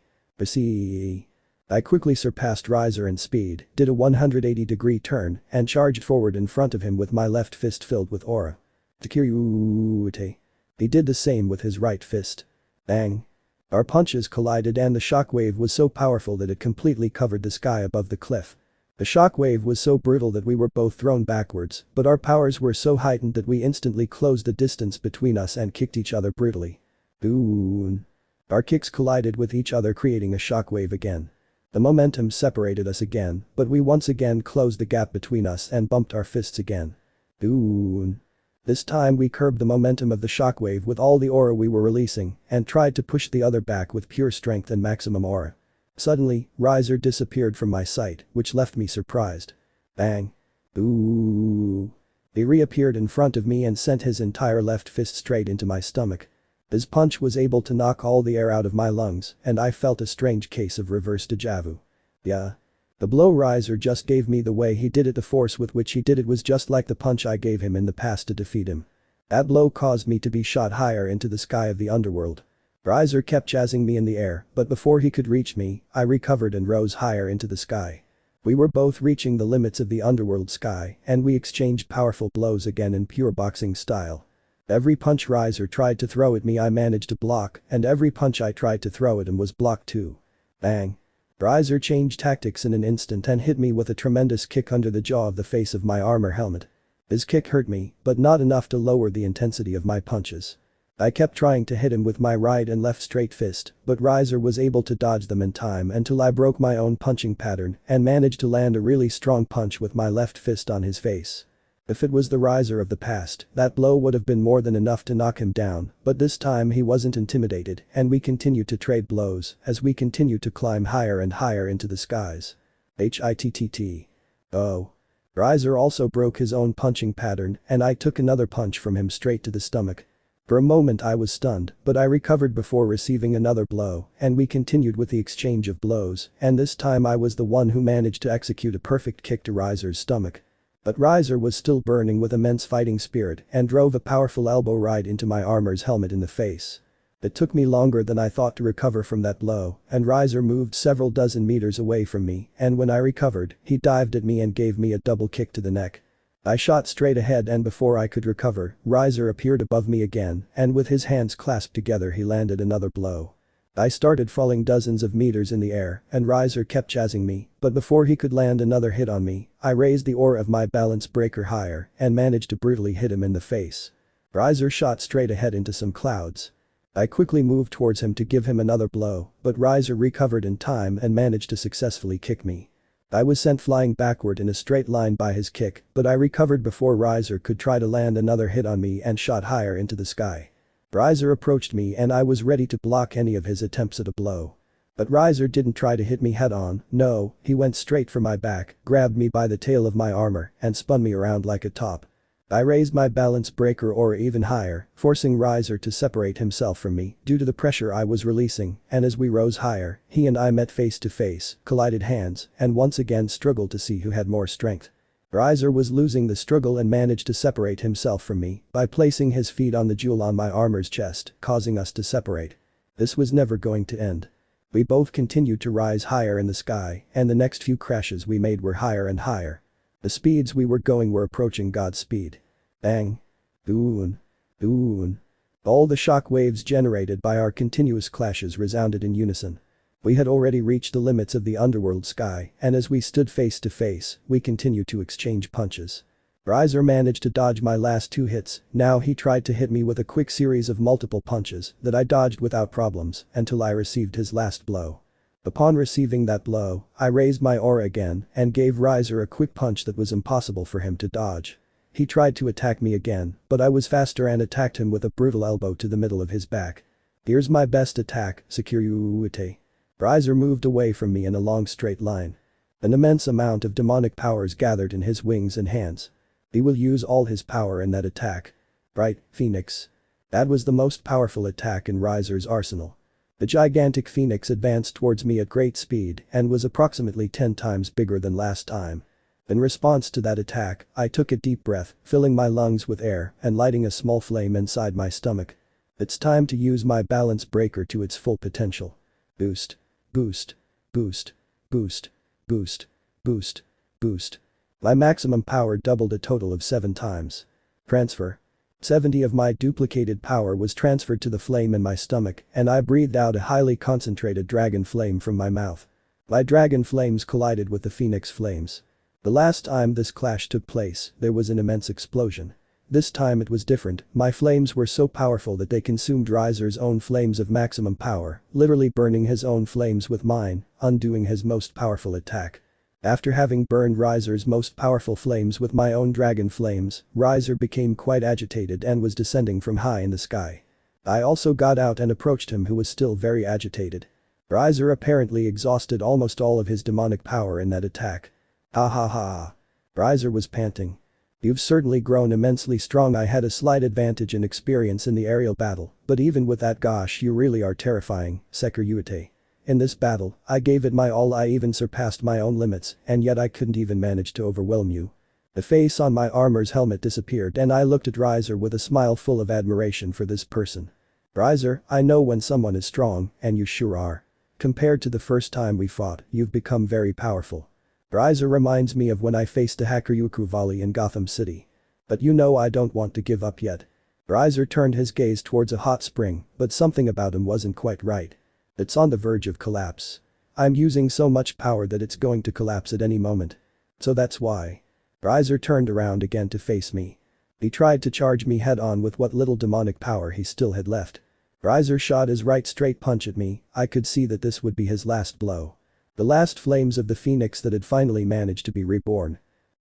I quickly surpassed Riser in speed, did a 180-degree turn, and charged forward in front of him with my left fist filled with aura. Sekiryuutei. He did the same with his right fist. Bang. Our punches collided and the shockwave was so powerful that it completely covered the sky above the cliff. The shockwave was so brutal that we were both thrown backwards, but our powers were so heightened that we instantly closed the distance between us and kicked each other brutally. Boom. Our kicks collided with each other creating a shockwave again. The momentum separated us again, but we once again closed the gap between us and bumped our fists again. Boom. This time we curbed the momentum of the shockwave with all the aura we were releasing and tried to push the other back with pure strength and maximum aura. Suddenly, Riser disappeared from my sight, which left me surprised. Bang. Ooh. He reappeared in front of me and sent his entire left fist straight into my stomach. His punch was able to knock all the air out of my lungs and I felt a strange case of reverse deja vu. Yeah. The blow Riser just gave me, the way he did it, the force with which he did it was just like the punch I gave him in the past to defeat him. That blow caused me to be shot higher into the sky of the underworld. Riser kept chasing me in the air, but before he could reach me, I recovered and rose higher into the sky. We were both reaching the limits of the underworld sky and we exchanged powerful blows again in pure boxing style. Every punch Riser tried to throw at me I managed to block, and every punch I tried to throw at him was blocked too. Bang. Riser changed tactics in an instant and hit me with a tremendous kick under the jaw of the face of my armor helmet. His kick hurt me, but not enough to lower the intensity of my punches. I kept trying to hit him with my right and left straight fist, but Riser was able to dodge them in time until I broke my own punching pattern and managed to land a really strong punch with my left fist on his face. If it was the Riser of the past, that blow would have been more than enough to knock him down, but this time he wasn't intimidated and we continued to trade blows as we continued to climb higher and higher into the skies. Hittt. Oh. Riser also broke his own punching pattern and I took another punch from him straight to the stomach. For a moment I was stunned, but I recovered before receiving another blow and we continued with the exchange of blows, and this time I was the one who managed to execute a perfect kick to Riser's stomach. But Riser was still burning with immense fighting spirit and drove a powerful elbow right into my armor's helmet in the face. It took me longer than I thought to recover from that blow, and Riser moved several dozen meters away from me, and when I recovered, he dived at me and gave me a double kick to the neck. I shot straight ahead and before I could recover, Riser appeared above me again and with his hands clasped together he landed another blow. I started falling dozens of meters in the air and Riser kept chasing me, but before he could land another hit on me, I raised the aura of my balance breaker higher and managed to brutally hit him in the face. Riser shot straight ahead into some clouds. I quickly moved towards him to give him another blow, but Riser recovered in time and managed to successfully kick me. I was sent flying backward in a straight line by his kick, but I recovered before Riser could try to land another hit on me and shot higher into the sky. Riser approached me and I was ready to block any of his attempts at a blow. But Riser didn't try to hit me head on, no, he went straight for my back, grabbed me by the tail of my armor and spun me around like a top. I raised my balance breaker or even higher, forcing Riser to separate himself from me due to the pressure I was releasing, and as we rose higher, he and I met face to face, collided hands, and once again struggled to see who had more strength. Riser was losing the struggle and managed to separate himself from me by placing his feet on the jewel on my armor's chest, causing us to separate. This was never going to end. We both continued to rise higher in the sky, and the next few crashes we made were higher and higher. The speeds we were going were approaching God's speed. Bang. Boon. Boon. All the shock waves generated by our continuous clashes resounded in unison. We had already reached the limits of the underworld sky, and as we stood face to face, we continued to exchange punches. Riser managed to dodge my last 2 hits, now he tried to hit me with a quick series of multiple punches that I dodged without problems until I received his last blow. Upon receiving that blow, I raised my aura again and gave Riser a quick punch that was impossible for him to dodge. He tried to attack me again, but I was faster and attacked him with a brutal elbow to the middle of his back. Here's my best attack, Sekiryuutei. Riser moved away from me in a long straight line. An immense amount of demonic powers gathered in his wings and hands. He will use all his power in that attack. Right, Phoenix. That was the most powerful attack in Riser's arsenal. The gigantic Phoenix advanced towards me at great speed and was approximately 10 times bigger than last time. In response to that attack, I took a deep breath, filling my lungs with air and lighting a small flame inside my stomach. It's time to use my balance breaker to its full potential. Boost. Boost. Boost. Boost. Boost. Boost. Boost. My maximum power doubled a total of 7 times. Transfer. 70 of my duplicated power was transferred to the flame in my stomach and I breathed out a highly concentrated dragon flame from my mouth. My dragon flames collided with the Phoenix flames. The last time this clash took place, there was an immense explosion. This time it was different, my flames were so powerful that they consumed Riser's own flames of maximum power, literally burning his own flames with mine, undoing his most powerful attack. After having burned Riser's most powerful flames with my own dragon flames, Riser became quite agitated and was descending from high in the sky. I also got out and approached him who was still very agitated. Riser apparently exhausted almost all of his demonic power in that attack. Ha ha ha. Riser was panting. You've certainly grown immensely strong. I had a slight advantage in experience in the aerial battle, but even with that, gosh, you really are terrifying, Sekiryuutei. In this battle, I gave it my all. I even surpassed my own limits, and yet I couldn't even manage to overwhelm you. The face on my armor's helmet disappeared and I looked at Riser with a smile full of admiration for this person. Riser, I know when someone is strong, and you sure are. Compared to the first time we fought, you've become very powerful. Riser reminds me of when I faced a Hakuryuku volley in Gotham City. But you know I don't want to give up yet. Riser turned his gaze towards a hot spring, but something about him wasn't quite right. It's on the verge of collapse. I'm using so much power that it's going to collapse at any moment. So that's why. Riser turned around again to face me. He tried to charge me head on with what little demonic power he still had left. Riser shot his right straight punch at me. I could see that this would be his last blow. The last flames of the Phoenix that had finally managed to be reborn.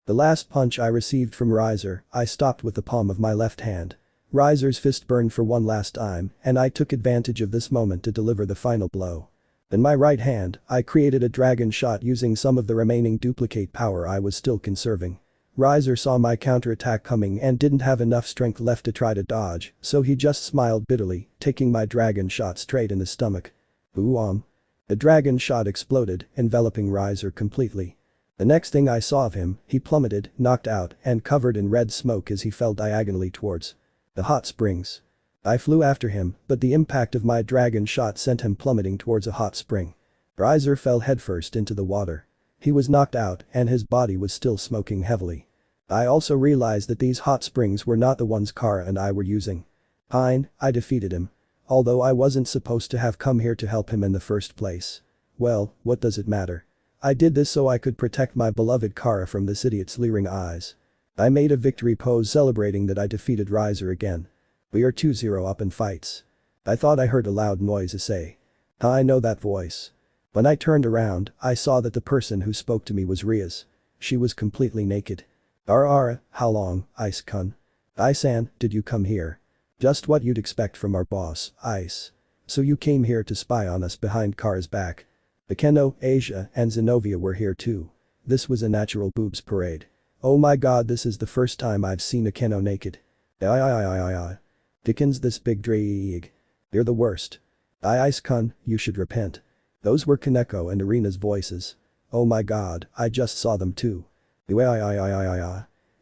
The last punch I received from Riser, I stopped with the palm of my left hand. Riser's fist burned for one last time, and I took advantage of this moment to deliver the final blow. In my right hand, I created a dragon shot using some of the remaining duplicate power I was still conserving. Riser saw my counterattack coming and didn't have enough strength left to try to dodge, so he just smiled bitterly, taking my dragon shot straight in the stomach. Boom. The dragon shot exploded, enveloping Riser completely. The next thing I saw of him, he plummeted, knocked out, and covered in red smoke as he fell diagonally towards the hot springs. I flew after him, but the impact of my dragon shot sent him plummeting towards a hot spring. Riser fell headfirst into the water. He was knocked out and his body was still smoking heavily. I also realized that these hot springs were not the ones Kara and I were using. Fine, I defeated him. Although I wasn't supposed to have come here to help him in the first place. Well, what does it matter? I did this so I could protect my beloved Kara from this idiot's leering eyes. I made a victory pose celebrating that I defeated Riser again. We are 2-0 up in fights. I thought I heard a loud noise say. I know that voice. When I turned around, I saw that the person who spoke to me was Rias. She was completely naked. How long, Ice-kun? Ice-san, did you come here? Just what you'd expect from our boss, Ice. So you came here to spy on us behind Kara's back. Bekeno, Asia, and Zenobia were here too. This was a natural boobs parade. Oh my god, this is the first time I've seen a Keno naked. Dickens, this big Ddraig. They're the worst. Ice Kun, you should repent. Those were Kaneko and Irina's voices. Oh my god, I just saw them too.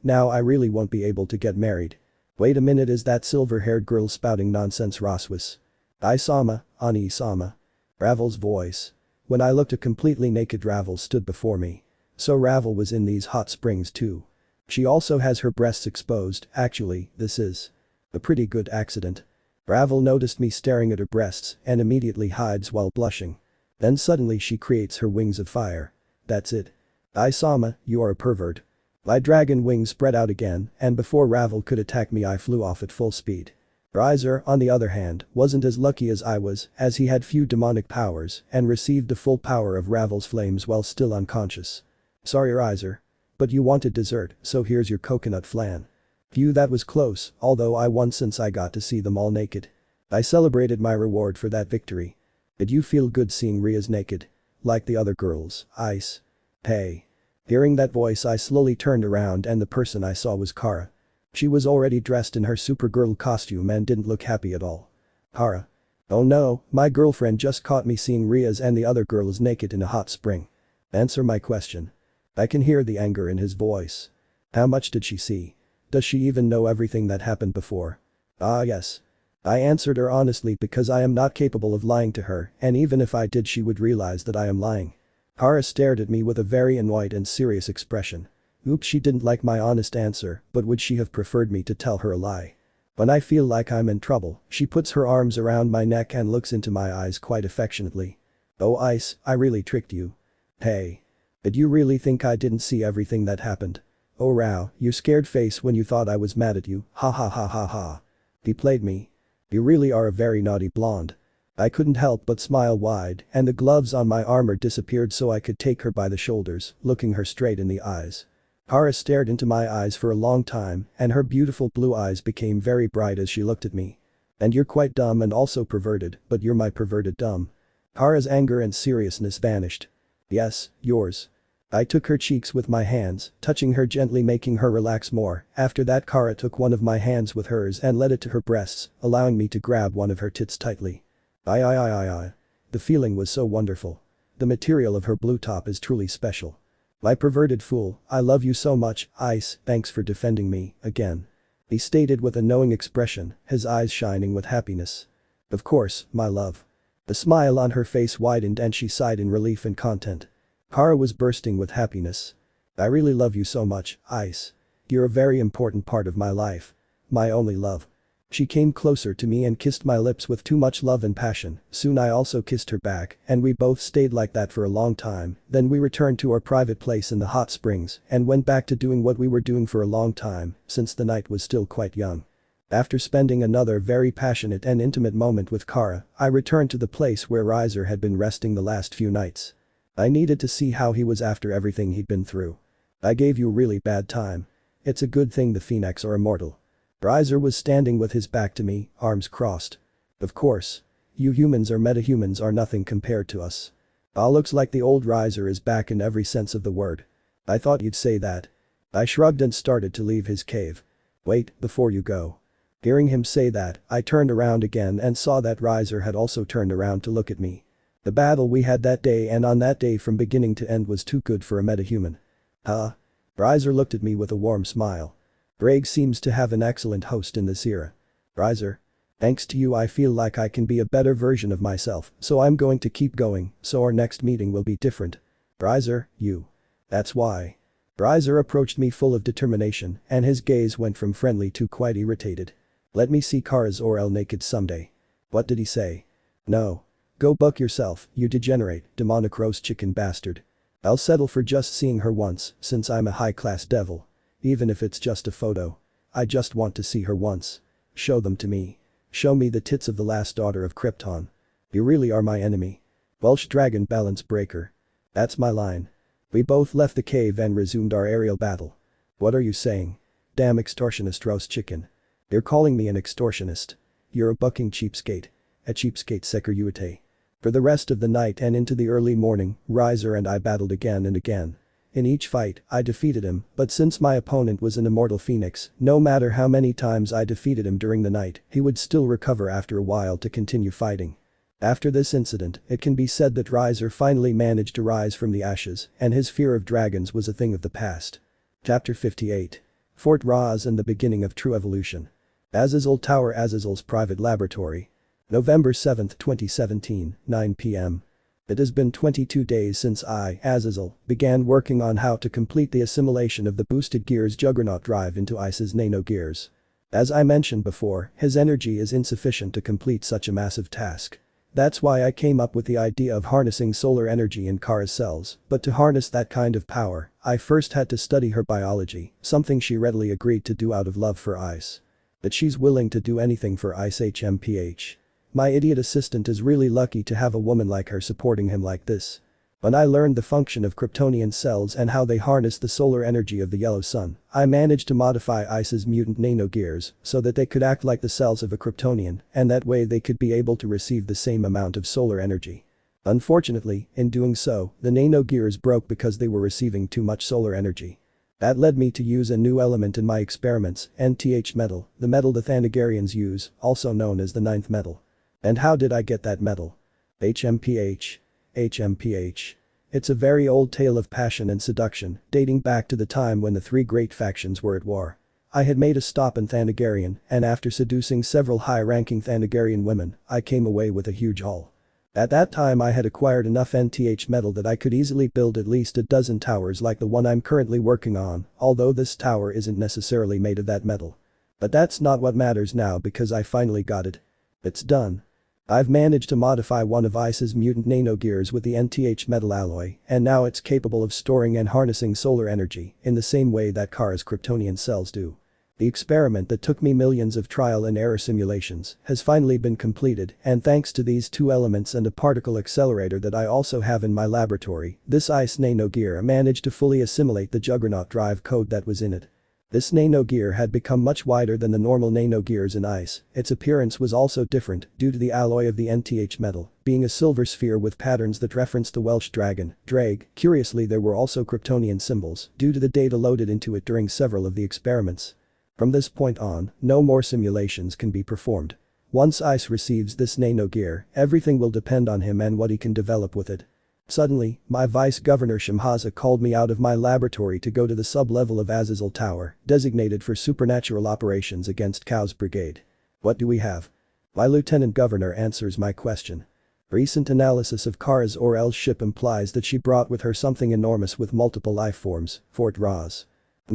Now I really won't be able to get married. Wait a minute, is that silver-haired girl spouting nonsense Rossweisse? Isama, Ani-sama. Ravel's voice. When I looked, a completely naked Ravel stood before me. So Ravel was in these hot springs too. She also has her breasts exposed. Actually, this is a pretty good accident. Ravel noticed me staring at her breasts and immediately hides while blushing. Then suddenly she creates her wings of fire. That's it. Isama, you are a pervert. My dragon wings spread out again, and before Ravel could attack me I flew off at full speed. Riser, on the other hand, wasn't as lucky as I was, as he had few demonic powers and received the full power of Ravel's flames while still unconscious. Sorry Riser. But you wanted dessert, so here's your coconut flan. Phew, that was close, although I won since I got to see them all naked. I celebrated my reward for that victory. Did you feel good seeing Rias naked? Like the other girls, Ice? Hey. Hearing that voice I slowly turned around and the person I saw was Kara. She was already dressed in her Supergirl costume and didn't look happy at all. Kara. Oh no, my girlfriend just caught me seeing Rias and the other girls naked in a hot spring. Answer my question. I can hear the anger in his voice. How much did she see? Does she even know everything that happened before? Ah yes. I answered her honestly because I am not capable of lying to her, and even if I did she would realize that I am lying. Kara stared at me with a very annoyed and serious expression. Oops, she didn't like my honest answer, but would she have preferred me to tell her a lie? When I feel like I'm in trouble, she puts her arms around my neck and looks into my eyes quite affectionately. Oh Ice, I really tricked you. Hey. Did you really think I didn't see everything that happened? Oh Rao, you scared face when you thought I was mad at you, ha ha ha ha ha. He played me. You really are a very naughty blonde. I couldn't help but smile wide and the gloves on my armor disappeared so I could take her by the shoulders, looking her straight in the eyes. Kara stared into my eyes for a long time and her beautiful blue eyes became very bright as she looked at me. And you're quite dumb and also perverted, but you're my perverted dumb. Kara's anger and seriousness vanished. Yes, yours. I took her cheeks with my hands, touching her gently making her relax more. After that Kara took one of my hands with hers and led it to her breasts, allowing me to grab one of her tits tightly. I. The feeling was so wonderful. The material of her blue top is truly special. My perverted fool, I love you so much, Ice, thanks for defending me, again. He stated with a knowing expression, his eyes shining with happiness. Of course, my love. The smile on her face widened and she sighed in relief and content. Kara was bursting with happiness. I really love you so much, Ice. You're a very important part of my life. My only love. She came closer to me and kissed my lips with too much love and passion, soon I also kissed her back and we both stayed like that for a long time, then we returned to our private place in the hot springs and went back to doing what we were doing for a long time, since the night was still quite young. After spending another very passionate and intimate moment with Kara, I returned to the place where Riser had been resting the last few nights. I needed to see how he was after everything he'd been through. I gave you a really bad time. It's a good thing the Phoenix are immortal. Riser was standing with his back to me, arms crossed. Of course. You humans or metahumans are nothing compared to us. Looks like the old Riser is back in every sense of the word. I thought you'd say that. I shrugged and started to leave his cave. Wait, before you go. Hearing him say that, I turned around again and saw that Riser had also turned around to look at me. The battle we had that day and on that day from beginning to end was too good for a metahuman. Huh? Riser looked at me with a warm smile. Ddraig seems to have an excellent host in this era. Riser. Thanks to you I feel like I can be a better version of myself, so I'm going to keep going, so our next meeting will be different. Riser, you. That's why. Riser approached me full of determination and his gaze went from friendly to quite irritated. Let me see Kara's Orel naked someday. What did he say? No. Go buck yourself, you degenerate, demonic roast chicken bastard. I'll settle for just seeing her once, since I'm a high-class devil. Even if it's just a photo. I just want to see her once. Show them to me. Show me the tits of the last daughter of Krypton. You really are my enemy. Welsh dragon balance breaker. That's my line. We both left the cave and resumed our aerial battle. What are you saying? Damn extortionist roast chicken. You're calling me an extortionist. You're a bucking cheapskate. A cheapskate Sekiryuutei. For the rest of the night and into the early morning, Riser and I battled again and again. In each fight, I defeated him, but since my opponent was an immortal phoenix, no matter how many times I defeated him during the night, he would still recover after a while to continue fighting. After this incident, it can be said that Rias finally managed to rise from the ashes, and his fear of dragons was a thing of the past. Chapter 58. Fort Rias and the beginning of true evolution. Azazel Tower, Azazel's private laboratory. November 7, 2017, 9 p.m. It has been 22 days since I, Azazel, began working on how to complete the assimilation of the boosted gears Juggernaut drive into Issei's nano gears. As I mentioned before, his energy is insufficient to complete such a massive task. That's why I came up with the idea of harnessing solar energy in Kara's cells, but to harness that kind of power, I first had to study her biology, something she readily agreed to do out of love for Ice. That she's willing to do anything for Ice HMPH. My idiot assistant is really lucky to have a woman like her supporting him like this. When I learned the function of Kryptonian cells and how they harness the solar energy of the yellow sun, I managed to modify Ice's mutant nanogears so that they could act like the cells of a Kryptonian, and that way they could be able to receive the same amount of solar energy. Unfortunately, in doing so, the nanogears broke because they were receiving too much solar energy. That led me to use a new element in my experiments, NTH metal, the metal the Thanagarians use, also known as the ninth metal. And how did I get that metal? HMPH. HMPH. It's a very old tale of passion and seduction, dating back to the time when the three great factions were at war. I had made a stop in Thanagarian, and after seducing several high-ranking Thanagarian women, I came away with a huge haul. At that time I had acquired enough NTH metal that I could easily build at least a dozen towers like the one I'm currently working on, although this tower isn't necessarily made of that metal. But that's not what matters now because I finally got it. It's done. I've managed to modify one of Ice's mutant nanogears with the NTH metal alloy, and now it's capable of storing and harnessing solar energy in the same way that Kara's Kryptonian cells do. The experiment that took me millions of trial and error simulations has finally been completed, and thanks to these two elements and a particle accelerator that I also have in my laboratory, this Ice nanogear managed to fully assimilate the Juggernaut drive code that was in it. This nanogear had become much wider than the normal nanogears in Ice. Its appearance was also different due to the alloy of the NTH metal, being a silver sphere with patterns that referenced the Welsh dragon, Ddraig. Curiously, there were also Kryptonian symbols due to the data loaded into it during several of the experiments. From this point on, no more simulations can be performed. Once Ice receives this nanogear, everything will depend on him and what he can develop with it. Suddenly, my vice-governor Shimhaza called me out of my laboratory to go to the sub-level of Azazel Tower, designated for supernatural operations against Cow's brigade. What do we have? My lieutenant governor answers my question. Recent analysis of Kara's Orel's ship implies that she brought with her something enormous with multiple life forms, Fort Rias.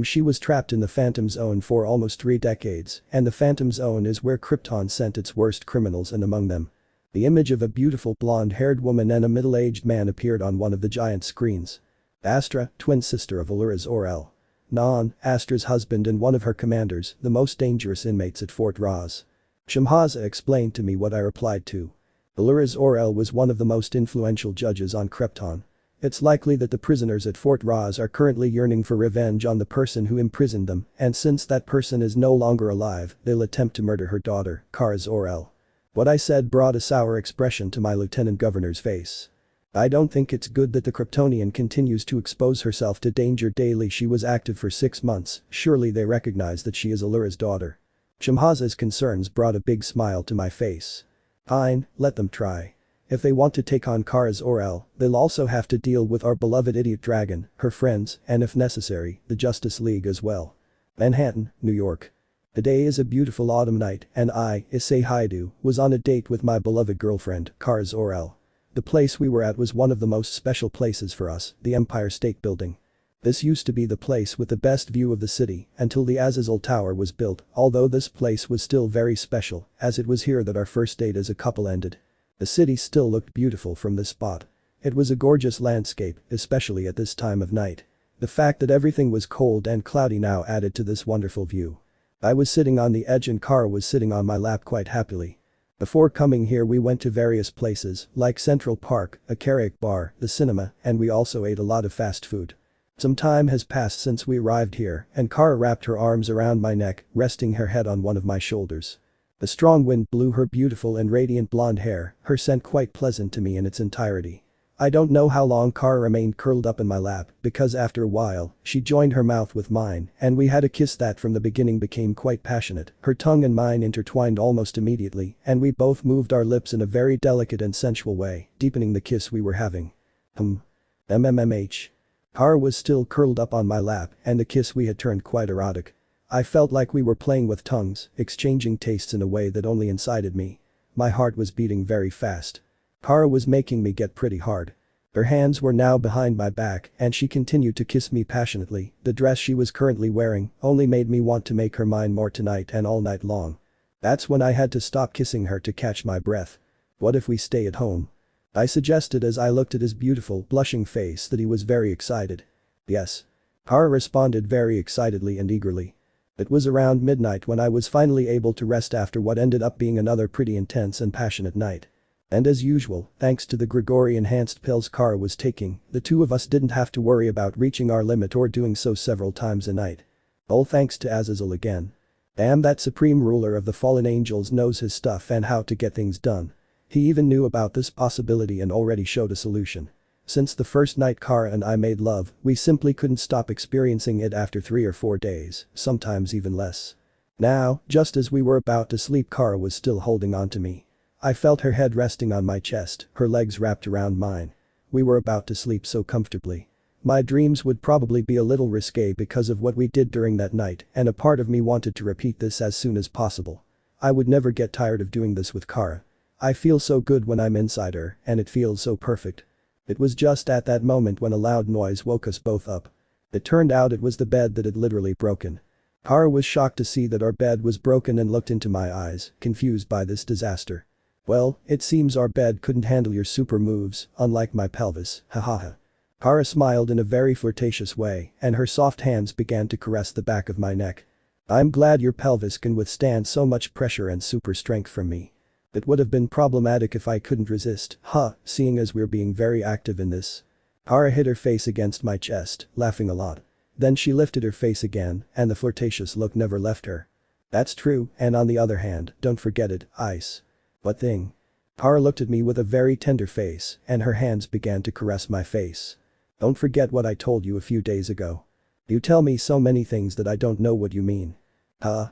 She was trapped in the Phantom Zone for almost 3 decades, and the Phantom Zone is where Krypton sent its worst criminals, and among them, the image of a beautiful blonde-haired woman and a middle-aged man appeared on one of the giant screens. Astra, twin sister of Allura's Orel. Non, Astra's husband and one of her commanders, the most dangerous inmates at Fort Rias. Shimhaza explained to me what I replied to. Allura's Orel was one of the most influential judges on Krypton. It's likely that the prisoners at Fort Rias are currently yearning for revenge on the person who imprisoned them, and since that person is no longer alive, they'll attempt to murder her daughter, Kara's Orel. What I said brought a sour expression to my lieutenant governor's face. I don't think it's good that the Kryptonian continues to expose herself to danger daily. She was active for 6 months, surely they recognize that she is Allura's daughter. Shimhaza's concerns brought a big smile to my face. Fine, let them try. If they want to take on Kara's Orel, they'll also have to deal with our beloved idiot dragon, her friends, and if necessary, the Justice League as well. Manhattan, New York. Today is a beautiful autumn night and I, Issei Hyoudou, was on a date with my beloved girlfriend, Kara's Orel. The place we were at was one of the most special places for us, the Empire State Building. This used to be the place with the best view of the city until the Azazel Tower was built, although this place was still very special, as it was here that our first date as a couple ended. The city still looked beautiful from this spot. It was a gorgeous landscape, especially at this time of night. The fact that everything was cold and cloudy now added to this wonderful view. I was sitting on the edge and Kara was sitting on my lap quite happily. Before coming here we went to various places, like Central Park, a karaoke bar, the cinema, and we also ate a lot of fast food. Some time has passed since we arrived here, and Kara wrapped her arms around my neck, resting her head on one of my shoulders. The strong wind blew her beautiful and radiant blonde hair, her scent quite pleasant to me in its entirety. I don't know how long Kara remained curled up in my lap because after a while, she joined her mouth with mine and we had a kiss that from the beginning became quite passionate. Her tongue and mine intertwined almost immediately and we both moved our lips in a very delicate and sensual way, deepening the kiss we were having. MMMH. Kara was still curled up on my lap and the kiss we had turned quite erotic. I felt like we were playing with tongues, exchanging tastes in a way that only incited me. My heart was beating very fast. Kara was making me get pretty hard. Her hands were now behind my back and she continued to kiss me passionately. The dress she was currently wearing only made me want to make her mine more tonight and all night long. That's when I had to stop kissing her to catch my breath. What if we stay at home? I suggested as I looked at his beautiful, blushing face that he was very excited. Yes. Kara responded very excitedly and eagerly. It was around midnight when I was finally able to rest after what ended up being another pretty intense and passionate night. And as usual, thanks to the Gregory enhanced pills Kara was taking, the two of us didn't have to worry about reaching our limit or doing so several times a night. All thanks to Azazel again. Damn, that supreme ruler of the fallen angels knows his stuff and how to get things done. He even knew about this possibility and already showed a solution. Since the first night Kara and I made love, we simply couldn't stop experiencing it after 3 or 4 days, sometimes even less. Now, just as we were about to sleep, Kara was still holding on to me. I felt her head resting on my chest, her legs wrapped around mine. We were about to sleep so comfortably. My dreams would probably be a little risque because of what we did during that night, and a part of me wanted to repeat this as soon as possible. I would never get tired of doing this with Kara. I feel so good when I'm inside her, and it feels so perfect. It was just at that moment when a loud noise woke us both up. It turned out it was the bed that had literally broken. Kara was shocked to see that our bed was broken and looked into my eyes, confused by this disaster. Well, it seems our bed couldn't handle your super moves, unlike my pelvis, hahaha. Kara smiled in a very flirtatious way and her soft hands began to caress the back of my neck. I'm glad your pelvis can withstand so much pressure and super strength from me. It would have been problematic if I couldn't resist, seeing as we're being very active in this. Kara hit her face against my chest, laughing a lot. Then she lifted her face again and the flirtatious look never left her. That's true, and on the other hand, don't forget it, Ice. What thing? Kara looked at me with a very tender face and her hands began to caress my face. Don't forget what I told you a few days ago. You tell me so many things that I don't know what you mean. Do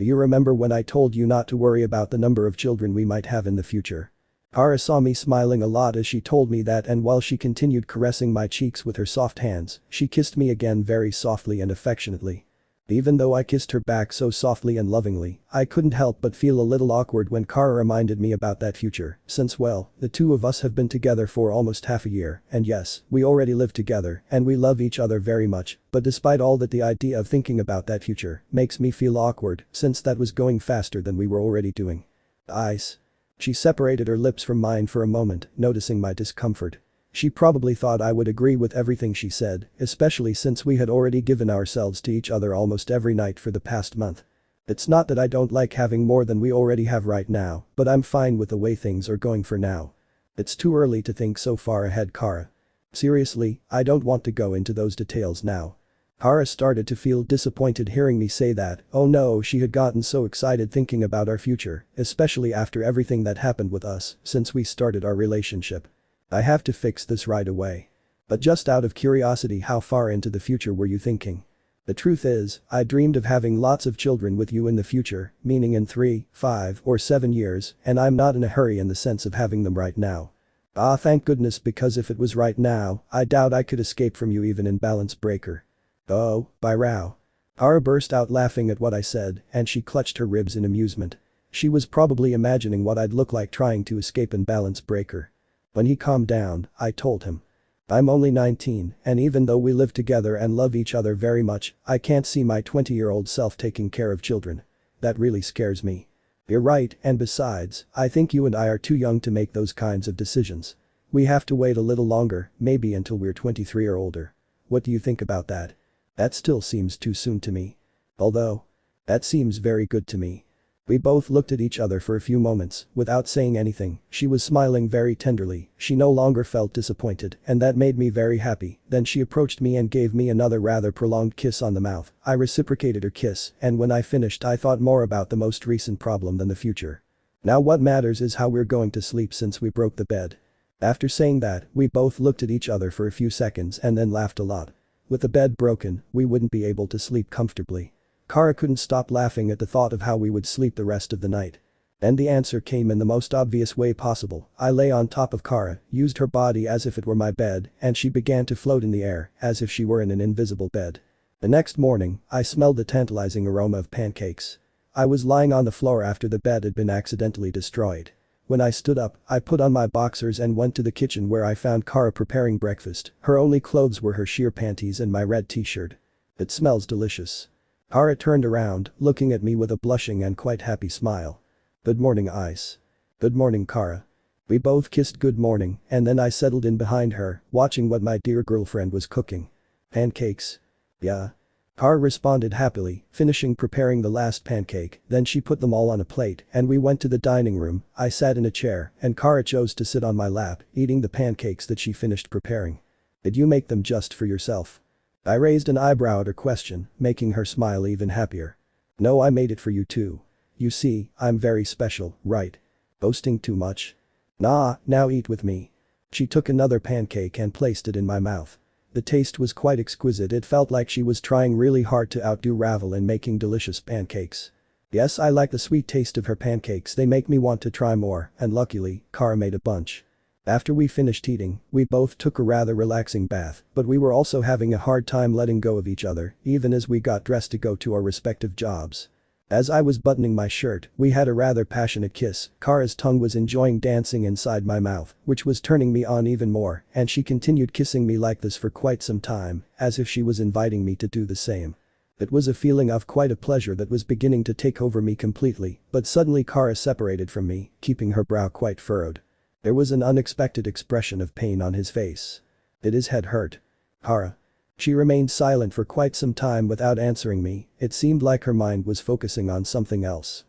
you remember when I told you not to worry about the number of children we might have in the future? Kara saw me smiling a lot as she told me that, and while she continued caressing my cheeks with her soft hands, she kissed me again very softly and affectionately. Even though I kissed her back so softly and lovingly, I couldn't help but feel a little awkward when Kara reminded me about that future, since well, the two of us have been together for almost half a year, and yes, we already live together and we love each other very much, but despite all that, the idea of thinking about that future makes me feel awkward since that was going faster than we were already doing. Ice. She separated her lips from mine for a moment, noticing my discomfort. She probably thought I would agree with everything she said, especially since we had already given ourselves to each other almost every night for the past month. It's not that I don't like having more than we already have right now, but I'm fine with the way things are going for now. It's too early to think so far ahead, Kara. Seriously, I don't want to go into those details now. Kara started to feel disappointed hearing me say that. Oh no, she had gotten so excited thinking about our future, especially after everything that happened with us since we started our relationship. I have to fix this right away. But just out of curiosity, how far into the future were you thinking? The truth is, I dreamed of having lots of children with you in the future, meaning in 3, 5, or 7 years, and I'm not in a hurry in the sense of having them right now. Thank goodness, because if it was right now, I doubt I could escape from you even in Balance Breaker. Oh, by Rao. Kara burst out laughing at what I said and she clutched her ribs in amusement. She was probably imagining what I'd look like trying to escape in Balance Breaker. When he calmed down, I told him. I'm only 19, and even though we live together and love each other very much, I can't see my 20-year-old self taking care of children. That really scares me. You're right, and besides, I think you and I are too young to make those kinds of decisions. We have to wait a little longer, maybe until we're 23 or older. What do you think about that? That still seems too soon to me. Although, that seems very good to me. We both looked at each other for a few moments, without saying anything. She was smiling very tenderly, she no longer felt disappointed, and that made me very happy. Then she approached me and gave me another rather prolonged kiss on the mouth. I reciprocated her kiss, and when I finished I thought more about the most recent problem than the future. Now what matters is how we're going to sleep since we broke the bed. After saying that, we both looked at each other for a few seconds and then laughed a lot. With the bed broken, we wouldn't be able to sleep comfortably. Kara couldn't stop laughing at the thought of how we would sleep the rest of the night. And the answer came in the most obvious way possible. I lay on top of Kara, used her body as if it were my bed, and she began to float in the air, as if she were in an invisible bed. The next morning, I smelled the tantalizing aroma of pancakes. I was lying on the floor after the bed had been accidentally destroyed. When I stood up, I put on my boxers and went to the kitchen where I found Kara preparing breakfast. Her only clothes were her sheer panties and my red t-shirt. It smells delicious. Kara turned around, looking at me with a blushing and quite happy smile. Good morning, Ice. Good morning, Kara. We both kissed good morning, and then I settled in behind her, watching what my dear girlfriend was cooking. Pancakes? Yeah. Kara responded happily, finishing preparing the last pancake, then she put them all on a plate and we went to the dining room. I sat in a chair and Kara chose to sit on my lap, eating the pancakes that she finished preparing. Did you make them just for yourself? I raised an eyebrow at her question, making her smile even happier. No, I made it for you too. You see, I'm very special, right? Boasting too much? Nah, now eat with me. She took another pancake and placed it in my mouth. The taste was quite exquisite. It felt like she was trying really hard to outdo Ravel in making delicious pancakes. Yes, I like the sweet taste of her pancakes. They make me want to try more, and luckily, Kara made a bunch. After we finished eating, we both took a rather relaxing bath, but we were also having a hard time letting go of each other, even as we got dressed to go to our respective jobs. As I was buttoning my shirt, we had a rather passionate kiss. Kara's tongue was enjoying dancing inside my mouth, which was turning me on even more, and she continued kissing me like this for quite some time, as if she was inviting me to do the same. It was a feeling of quite a pleasure that was beginning to take over me completely, but suddenly Kara separated from me, keeping her brow quite furrowed. There was an unexpected expression of pain on his face. Did his head hurt? Kara. She remained silent for quite some time without answering me. It seemed like her mind was focusing on something else.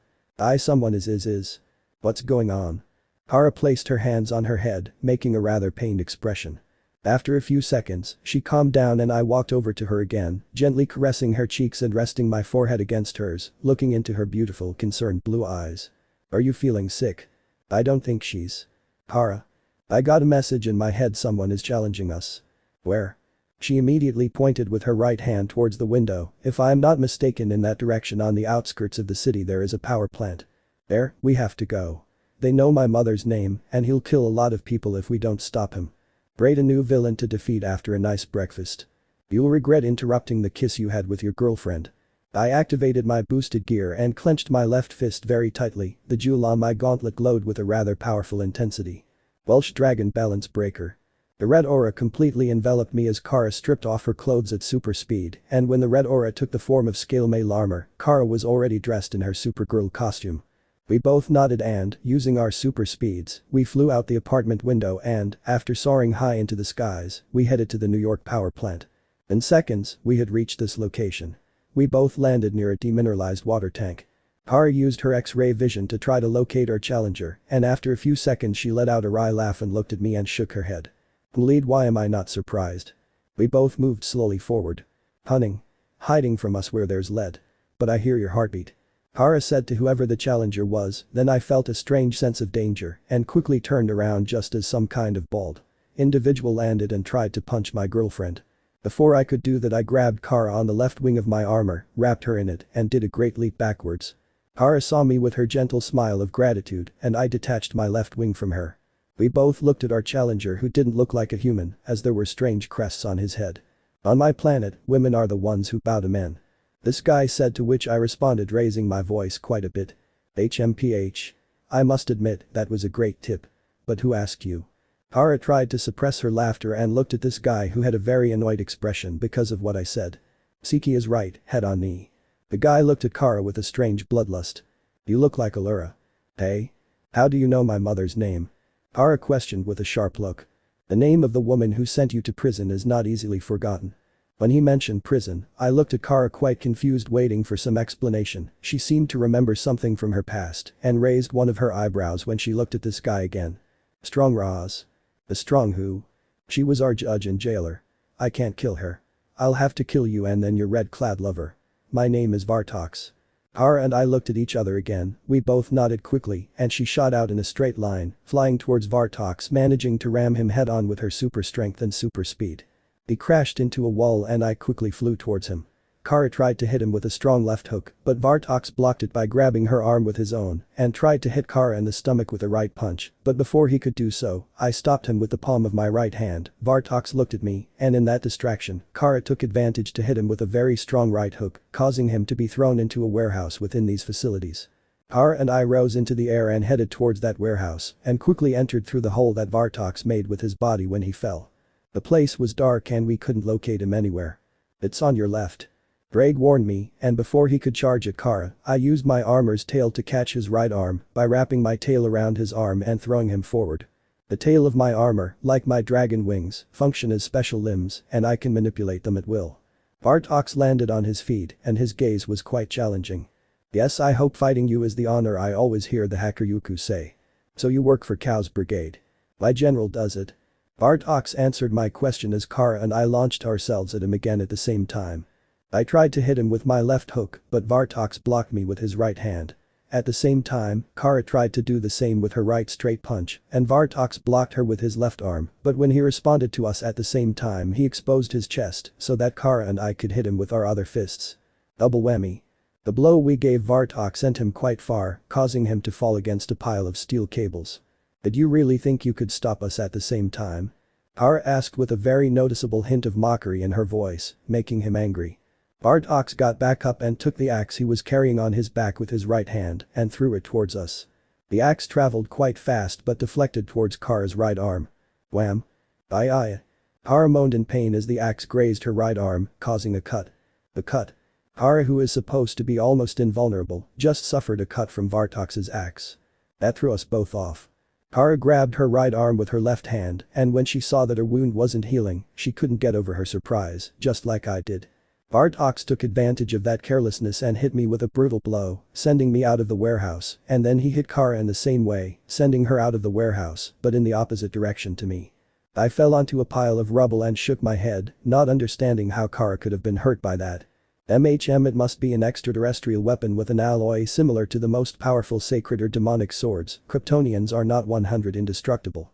Someone is. What's going on? Kara placed her hands on her head, making a rather pained expression. After a few seconds, she calmed down and I walked over to her again, gently caressing her cheeks and resting my forehead against hers, looking into her beautiful, concerned blue eyes. Are you feeling sick? I don't think she's. Kara. I got a message in my head. Someone is challenging us. Where? She immediately pointed with her right hand towards the window. If I am not mistaken, in that direction on the outskirts of the city there is a power plant. There, we have to go. They know my mother's name, and he'll kill a lot of people if we don't stop him. Great, a new villain to defeat after a nice breakfast. You'll regret interrupting the kiss you had with your girlfriend. I activated my boosted gear and clenched my left fist very tightly. The jewel on my gauntlet glowed with a rather powerful intensity. Welsh Dragon Balance Breaker. The red aura completely enveloped me as Kara stripped off her clothes at super speed, and when the red aura took the form of scale mail armor, Kara was already dressed in her Supergirl costume. We both nodded and, using our super speeds, we flew out the apartment window and, after soaring high into the skies, we headed to the New York power plant. In seconds, we had reached this location. We both landed near a demineralized water tank. Kara used her X-ray vision to try to locate our challenger, and after a few seconds she let out a wry laugh and looked at me and shook her head. Bullied, why am I not surprised? We both moved slowly forward. Hunting. Hiding from us where there's lead. But I hear your heartbeat. Kara said to whoever the challenger was. Then I felt a strange sense of danger and quickly turned around just as some kind of bald individual landed and tried to punch my girlfriend. Before I could do that, I grabbed Kara on the left wing of my armor, wrapped her in it, and did a great leap backwards. Kara saw me with her gentle smile of gratitude and I detached my left wing from her. We both looked at our challenger, who didn't look like a human, as there were strange crests on his head. On my planet, women are the ones who bow to men. This guy said, to which I responded, raising my voice quite a bit. HMPH. I must admit, that was a great tip. But who asked you? Kara tried to suppress her laughter and looked at this guy, who had a very annoyed expression because of what I said. Seki is right, head on knee. The guy looked at Kara with a strange bloodlust. You look like Allura. Hey? How do you know my mother's name? Kara questioned with a sharp look. The name of the woman who sent you to prison is not easily forgotten. When he mentioned prison, I looked at Kara quite confused, waiting for some explanation. She seemed to remember something from her past and raised one of her eyebrows when she looked at this guy again. Strong Roz. The strong who? She was our judge and jailer. I can't kill her. I'll have to kill you and then your red-clad lover. My name is Vartox. Kara and I looked at each other again, we both nodded quickly, and she shot out in a straight line, flying towards Vartox, managing to ram him head-on with her super strength and super speed. He crashed into a wall and I quickly flew towards him. Kara tried to hit him with a strong left hook, but Vartox blocked it by grabbing her arm with his own and tried to hit Kara in the stomach with a right punch, but before he could do so, I stopped him with the palm of my right hand. Vartox looked at me, and in that distraction, Kara took advantage to hit him with a very strong right hook, causing him to be thrown into a warehouse within these facilities. Kara and I rose into the air and headed towards that warehouse and quickly entered through the hole that Vartox made with his body when he fell. The place was dark and we couldn't locate him anywhere. "It's on your left," Ddraig warned me, and before he could charge at Kara, I used my armor's tail to catch his right arm by wrapping my tail around his arm and throwing him forward. The tail of my armor, like my dragon wings, function as special limbs and I can manipulate them at will. Vartox landed on his feet and his gaze was quite challenging. "Yes, I hope fighting you is the honor I always hear the Hakuryuku say. So you work for Chaos Brigade. My general does it." Vartox answered my question as Kara and I launched ourselves at him again at the same time. I tried to hit him with my left hook, but Vartox blocked me with his right hand. At the same time, Kara tried to do the same with her right straight punch, and Vartox blocked her with his left arm, but when he responded to us at the same time he exposed his chest so that Kara and I could hit him with our other fists. Double whammy. The blow we gave Vartox sent him quite far, causing him to fall against a pile of steel cables. "Did you really think you could stop us at the same time?" Kara asked with a very noticeable hint of mockery in her voice, making him angry. Vartox got back up and took the axe he was carrying on his back with his right hand and threw it towards us. The axe traveled quite fast but deflected towards Kara's right arm. Wham! Aye. Kara moaned in pain as the axe grazed her right arm, causing a cut. The cut. Kara, who is supposed to be almost invulnerable, just suffered a cut from Vartox's axe. That threw us both off. Kara grabbed her right arm with her left hand and when she saw that her wound wasn't healing, she couldn't get over her surprise, just like I did. Vartox took advantage of that carelessness and hit me with a brutal blow, sending me out of the warehouse, and then he hit Kara in the same way, sending her out of the warehouse, but in the opposite direction to me. I fell onto a pile of rubble and shook my head, not understanding how Kara could have been hurt by that. It must be an extraterrestrial weapon with an alloy similar to the most powerful sacred or demonic swords. Kryptonians are not 100 indestructible.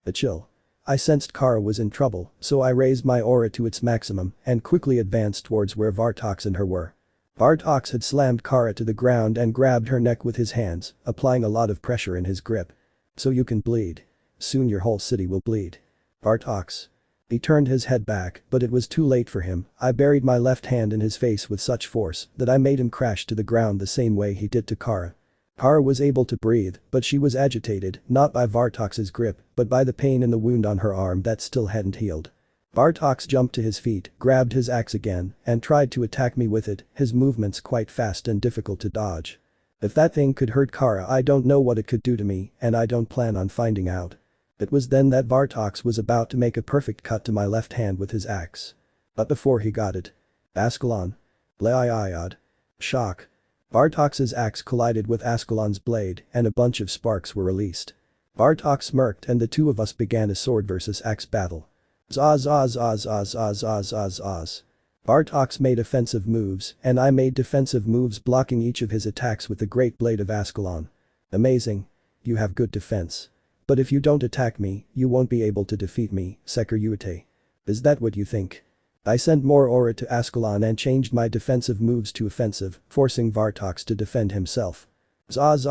A chill. I sensed Kara was in trouble, so I raised my aura to its maximum and quickly advanced towards where Vartox and her were. Vartox had slammed Kara to the ground and grabbed her neck with his hands, applying a lot of pressure in his grip. "So you can bleed. Soon your whole city will bleed. Vartox." He turned his head back, but it was too late for him. I buried my left hand in his face with such force that I made him crash to the ground the same way he did to Kara. Kara was able to breathe, but she was agitated, not by Vartox's grip, but by the pain in the wound on her arm that still hadn't healed. Vartox jumped to his feet, grabbed his axe again, and tried to attack me with it, his movements quite fast and difficult to dodge. If that thing could hurt Kara, I don't know what it could do to me, and I don't plan on finding out. It was then that Vartox was about to make a perfect cut to my left hand with his axe. But before he got it. Ascalon. Blayayad. Shock. Vartox's axe collided with Ascalon's blade and a bunch of sparks were released. Vartox smirked and the two of us began a sword versus axe battle. Zaz. Vartox made offensive moves and I made defensive moves, blocking each of his attacks with the great blade of Ascalon. Amazing. You have good defense. But if you don't attack me, you won't be able to defeat me, Sekiryuutei. Is that what you think? I sent more aura to Ascalon and changed my defensive moves to offensive, forcing Vartox to defend himself. Zaz.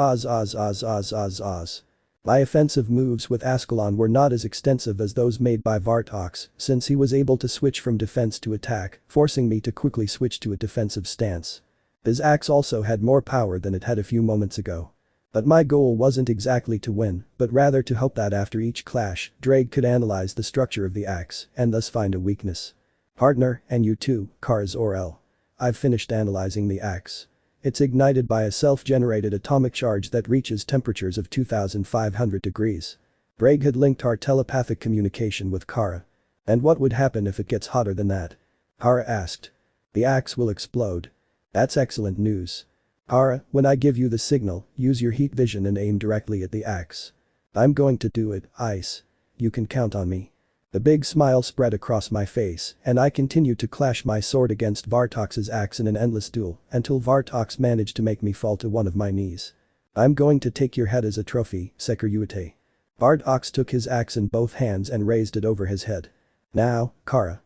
My offensive moves with Ascalon were not as extensive as those made by Vartox, since he was able to switch from defense to attack, forcing me to quickly switch to a defensive stance. His axe also had more power than it had a few moments ago. But my goal wasn't exactly to win, but rather to hope that after each clash, Ddraig could analyze the structure of the axe and thus find a weakness. Partner, and you too, Kars Orel. I've finished analyzing the axe. It's ignited by a self-generated atomic charge that reaches temperatures of 2500 degrees. Ddraig had linked our telepathic communication with Kara. And what would happen if it gets hotter than that? Kara asked. The axe will explode. That's excellent news. Kara, when I give you the signal, use your heat vision and aim directly at the axe. I'm going to do it, Ice. You can count on me. A big smile spread across my face, and I continued to clash my sword against Vartox's axe in an endless duel until Vartox managed to make me fall to one of my knees. I'm going to take your head as a trophy, Sekiryuutei. Vartox took his axe in both hands and raised it over his head. Now, Kara.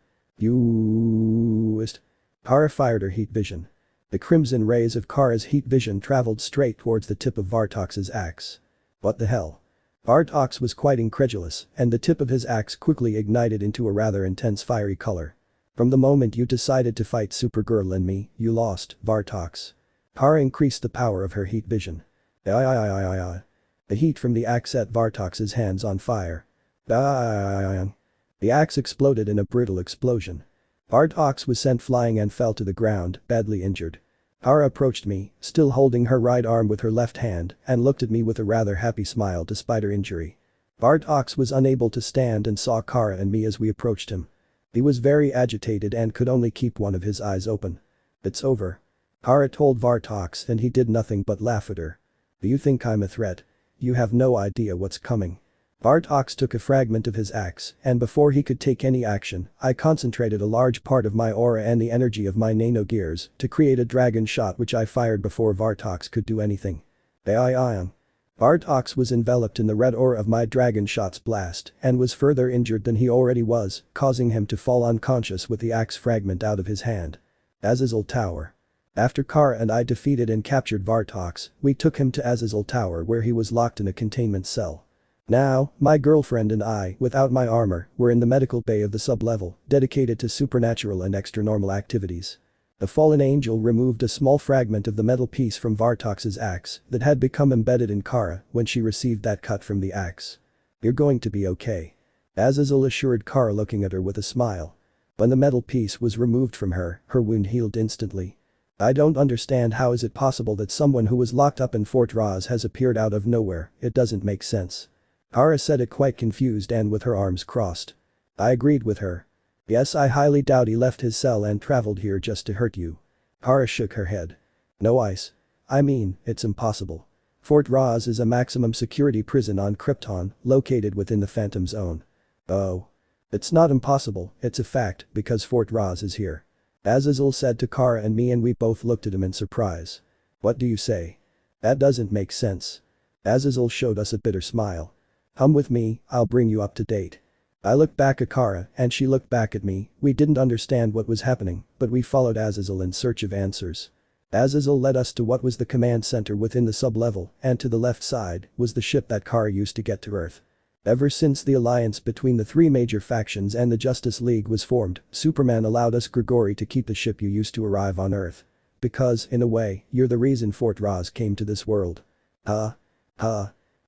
Kara fired her heat vision. The crimson rays of Kara's heat vision traveled straight towards the tip of Vartox's axe. What the hell? Vartox was quite incredulous, and the tip of his axe quickly ignited into a rather intense fiery color. From the moment you decided to fight Supergirl and me, you lost, Vartox. Kara increased the power of her heat vision. The heat from the axe set Vartox's hands on fire. The axe exploded in a brutal explosion. Vartox was sent flying and fell to the ground, badly injured. Kara approached me, still holding her right arm with her left hand, and looked at me with a rather happy smile despite her injury. Vartox was unable to stand and saw Kara and me as we approached him. He was very agitated and could only keep one of his eyes open. It's over. Kara told Vartox, and he did nothing but laugh at her. Do you think I'm a threat? You have no idea what's coming. Vartox took a fragment of his axe, and before he could take any action, I concentrated a large part of my aura and the energy of my nano gears to create a dragon shot which I fired before Vartox could do anything. Vartox was enveloped in the red aura of my dragon shot's blast and was further injured than he already was, causing him to fall unconscious with the axe fragment out of his hand. Azazel Tower. After Kara and I defeated and captured Vartox, we took him to Azazel Tower where he was locked in a containment cell. Now, my girlfriend and I, without my armor, were in the medical bay of the sub-level, dedicated to supernatural and extra-normal activities. The fallen angel removed a small fragment of the metal piece from Vartox's axe that had become embedded in Kara when she received that cut from the axe. You're going to be okay. Azazel assured Kara, looking at her with a smile. When the metal piece was removed from her, her wound healed instantly. I don't understand how is it possible that someone who was locked up in Fort Ross has appeared out of nowhere, it doesn't make sense. Kara said it quite confused and with her arms crossed. I agreed with her. Yes, I highly doubt he left his cell and traveled here just to hurt you. Kara shook her head. No ice. I mean, it's impossible. Fort Ross is a maximum security prison on Krypton, located within the Phantom Zone. Oh. It's not impossible, it's a fact, because Fort Ross is here. Azazel said to Kara and me, and we both looked at him in surprise. What do you say? That doesn't make sense. Azazel showed us a bitter smile. Come with me, I'll bring you up to date. I looked back at Kara and she looked back at me. We didn't understand what was happening, but we followed Azazel in search of answers. Azazel led us to what was the command center within the sub-level, and to the left side was the ship that Kara used to get to Earth. Ever since the alliance between the three major factions and the Justice League was formed, Superman allowed us Gregory to keep the ship you used to arrive on Earth. Because, in a way, you're the reason Fort Ross came to this world.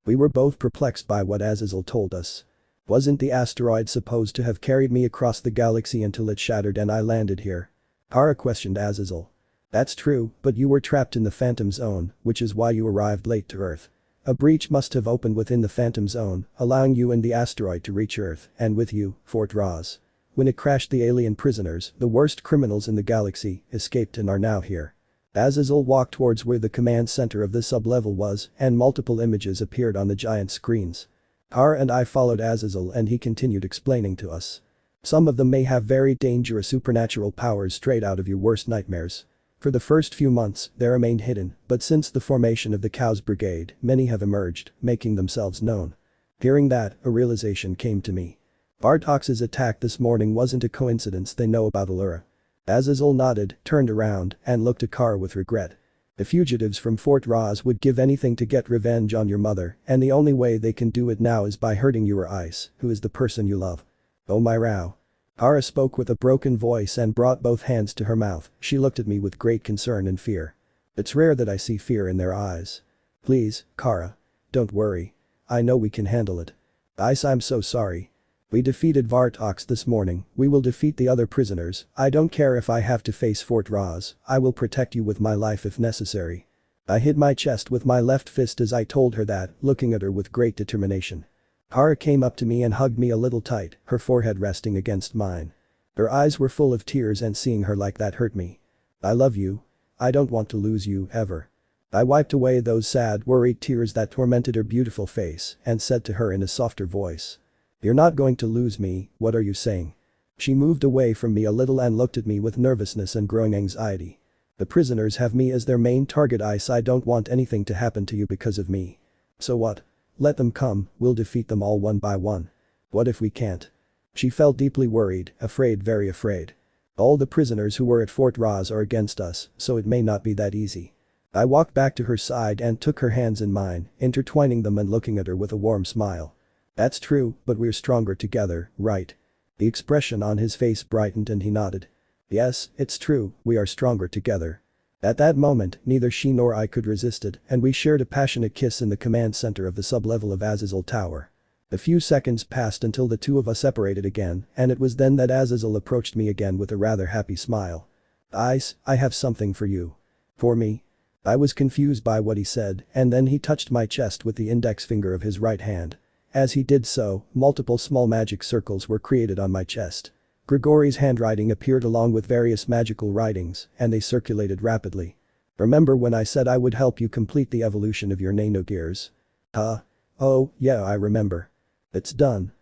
We were both perplexed by what Azazel told us. Wasn't the asteroid supposed to have carried me across the galaxy until it shattered and I landed here? Kara questioned Azazel. That's true, but you were trapped in the Phantom Zone, which is why you arrived late to Earth. A breach must have opened within the Phantom Zone, allowing you and the asteroid to reach Earth, and with you, Fort Ross. When it crashed, the alien prisoners, the worst criminals in the galaxy, escaped and are now here. Azazel walked towards where the command center of the sub-level was, and multiple images appeared on the giant screens. Kara and I followed Azazel and he continued explaining to us. Some of them may have very dangerous supernatural powers straight out of your worst nightmares. For the first few months, they remained hidden, but since the formation of the Cows Brigade, many have emerged, making themselves known. Hearing that, a realization came to me. Vartox's attack this morning wasn't a coincidence. They know about Allura. Azazel nodded, turned around, and looked at Kara with regret. The fugitives from Fort Ross would give anything to get revenge on your mother, and the only way they can do it now is by hurting your Ice, who is the person you love. Oh my Rao. Kara spoke with a broken voice and brought both hands to her mouth. She looked at me with great concern and fear. It's rare that I see fear in their eyes. Please, Kara. Don't worry. I know we can handle it. Ice, I'm so sorry. We defeated Vartox this morning, we will defeat the other prisoners. I don't care if I have to face Fort Ross, I will protect you with my life if necessary. I hit my chest with my left fist as I told her that, looking at her with great determination. Kara came up to me and hugged me a little tight, her forehead resting against mine. Her eyes were full of tears and seeing her like that hurt me. I love you. I don't want to lose you, ever. I wiped away those sad, worried tears that tormented her beautiful face and said to her in a softer voice. You're not going to lose me, what are you saying? She moved away from me a little and looked at me with nervousness and growing anxiety. The prisoners have me as their main target. I don't want anything to happen to you because of me. So what? Let them come, we'll defeat them all one by one. What if we can't? She felt deeply worried, afraid, very afraid. All the prisoners who were at Fort Ross are against us, so it may not be that easy. I walked back to her side and took her hands in mine, intertwining them and looking at her with a warm smile. That's true, but we're stronger together, right? The expression on his face brightened and he nodded. Yes, it's true, we are stronger together. At that moment, neither she nor I could resist it, and we shared a passionate kiss in the command center of the sublevel of Azazel Tower. A few seconds passed until the two of us separated again, and it was then that Azazel approached me again with a rather happy smile. I have something for you. For me? I was confused by what he said, and then he touched my chest with the index finger of his right hand. As he did so, multiple small magic circles were created on my chest. Gregory's handwriting appeared along with various magical writings, and they circulated rapidly. Remember when I said I would help you complete the evolution of your nanogears? Huh? Oh, yeah, I remember. It's done.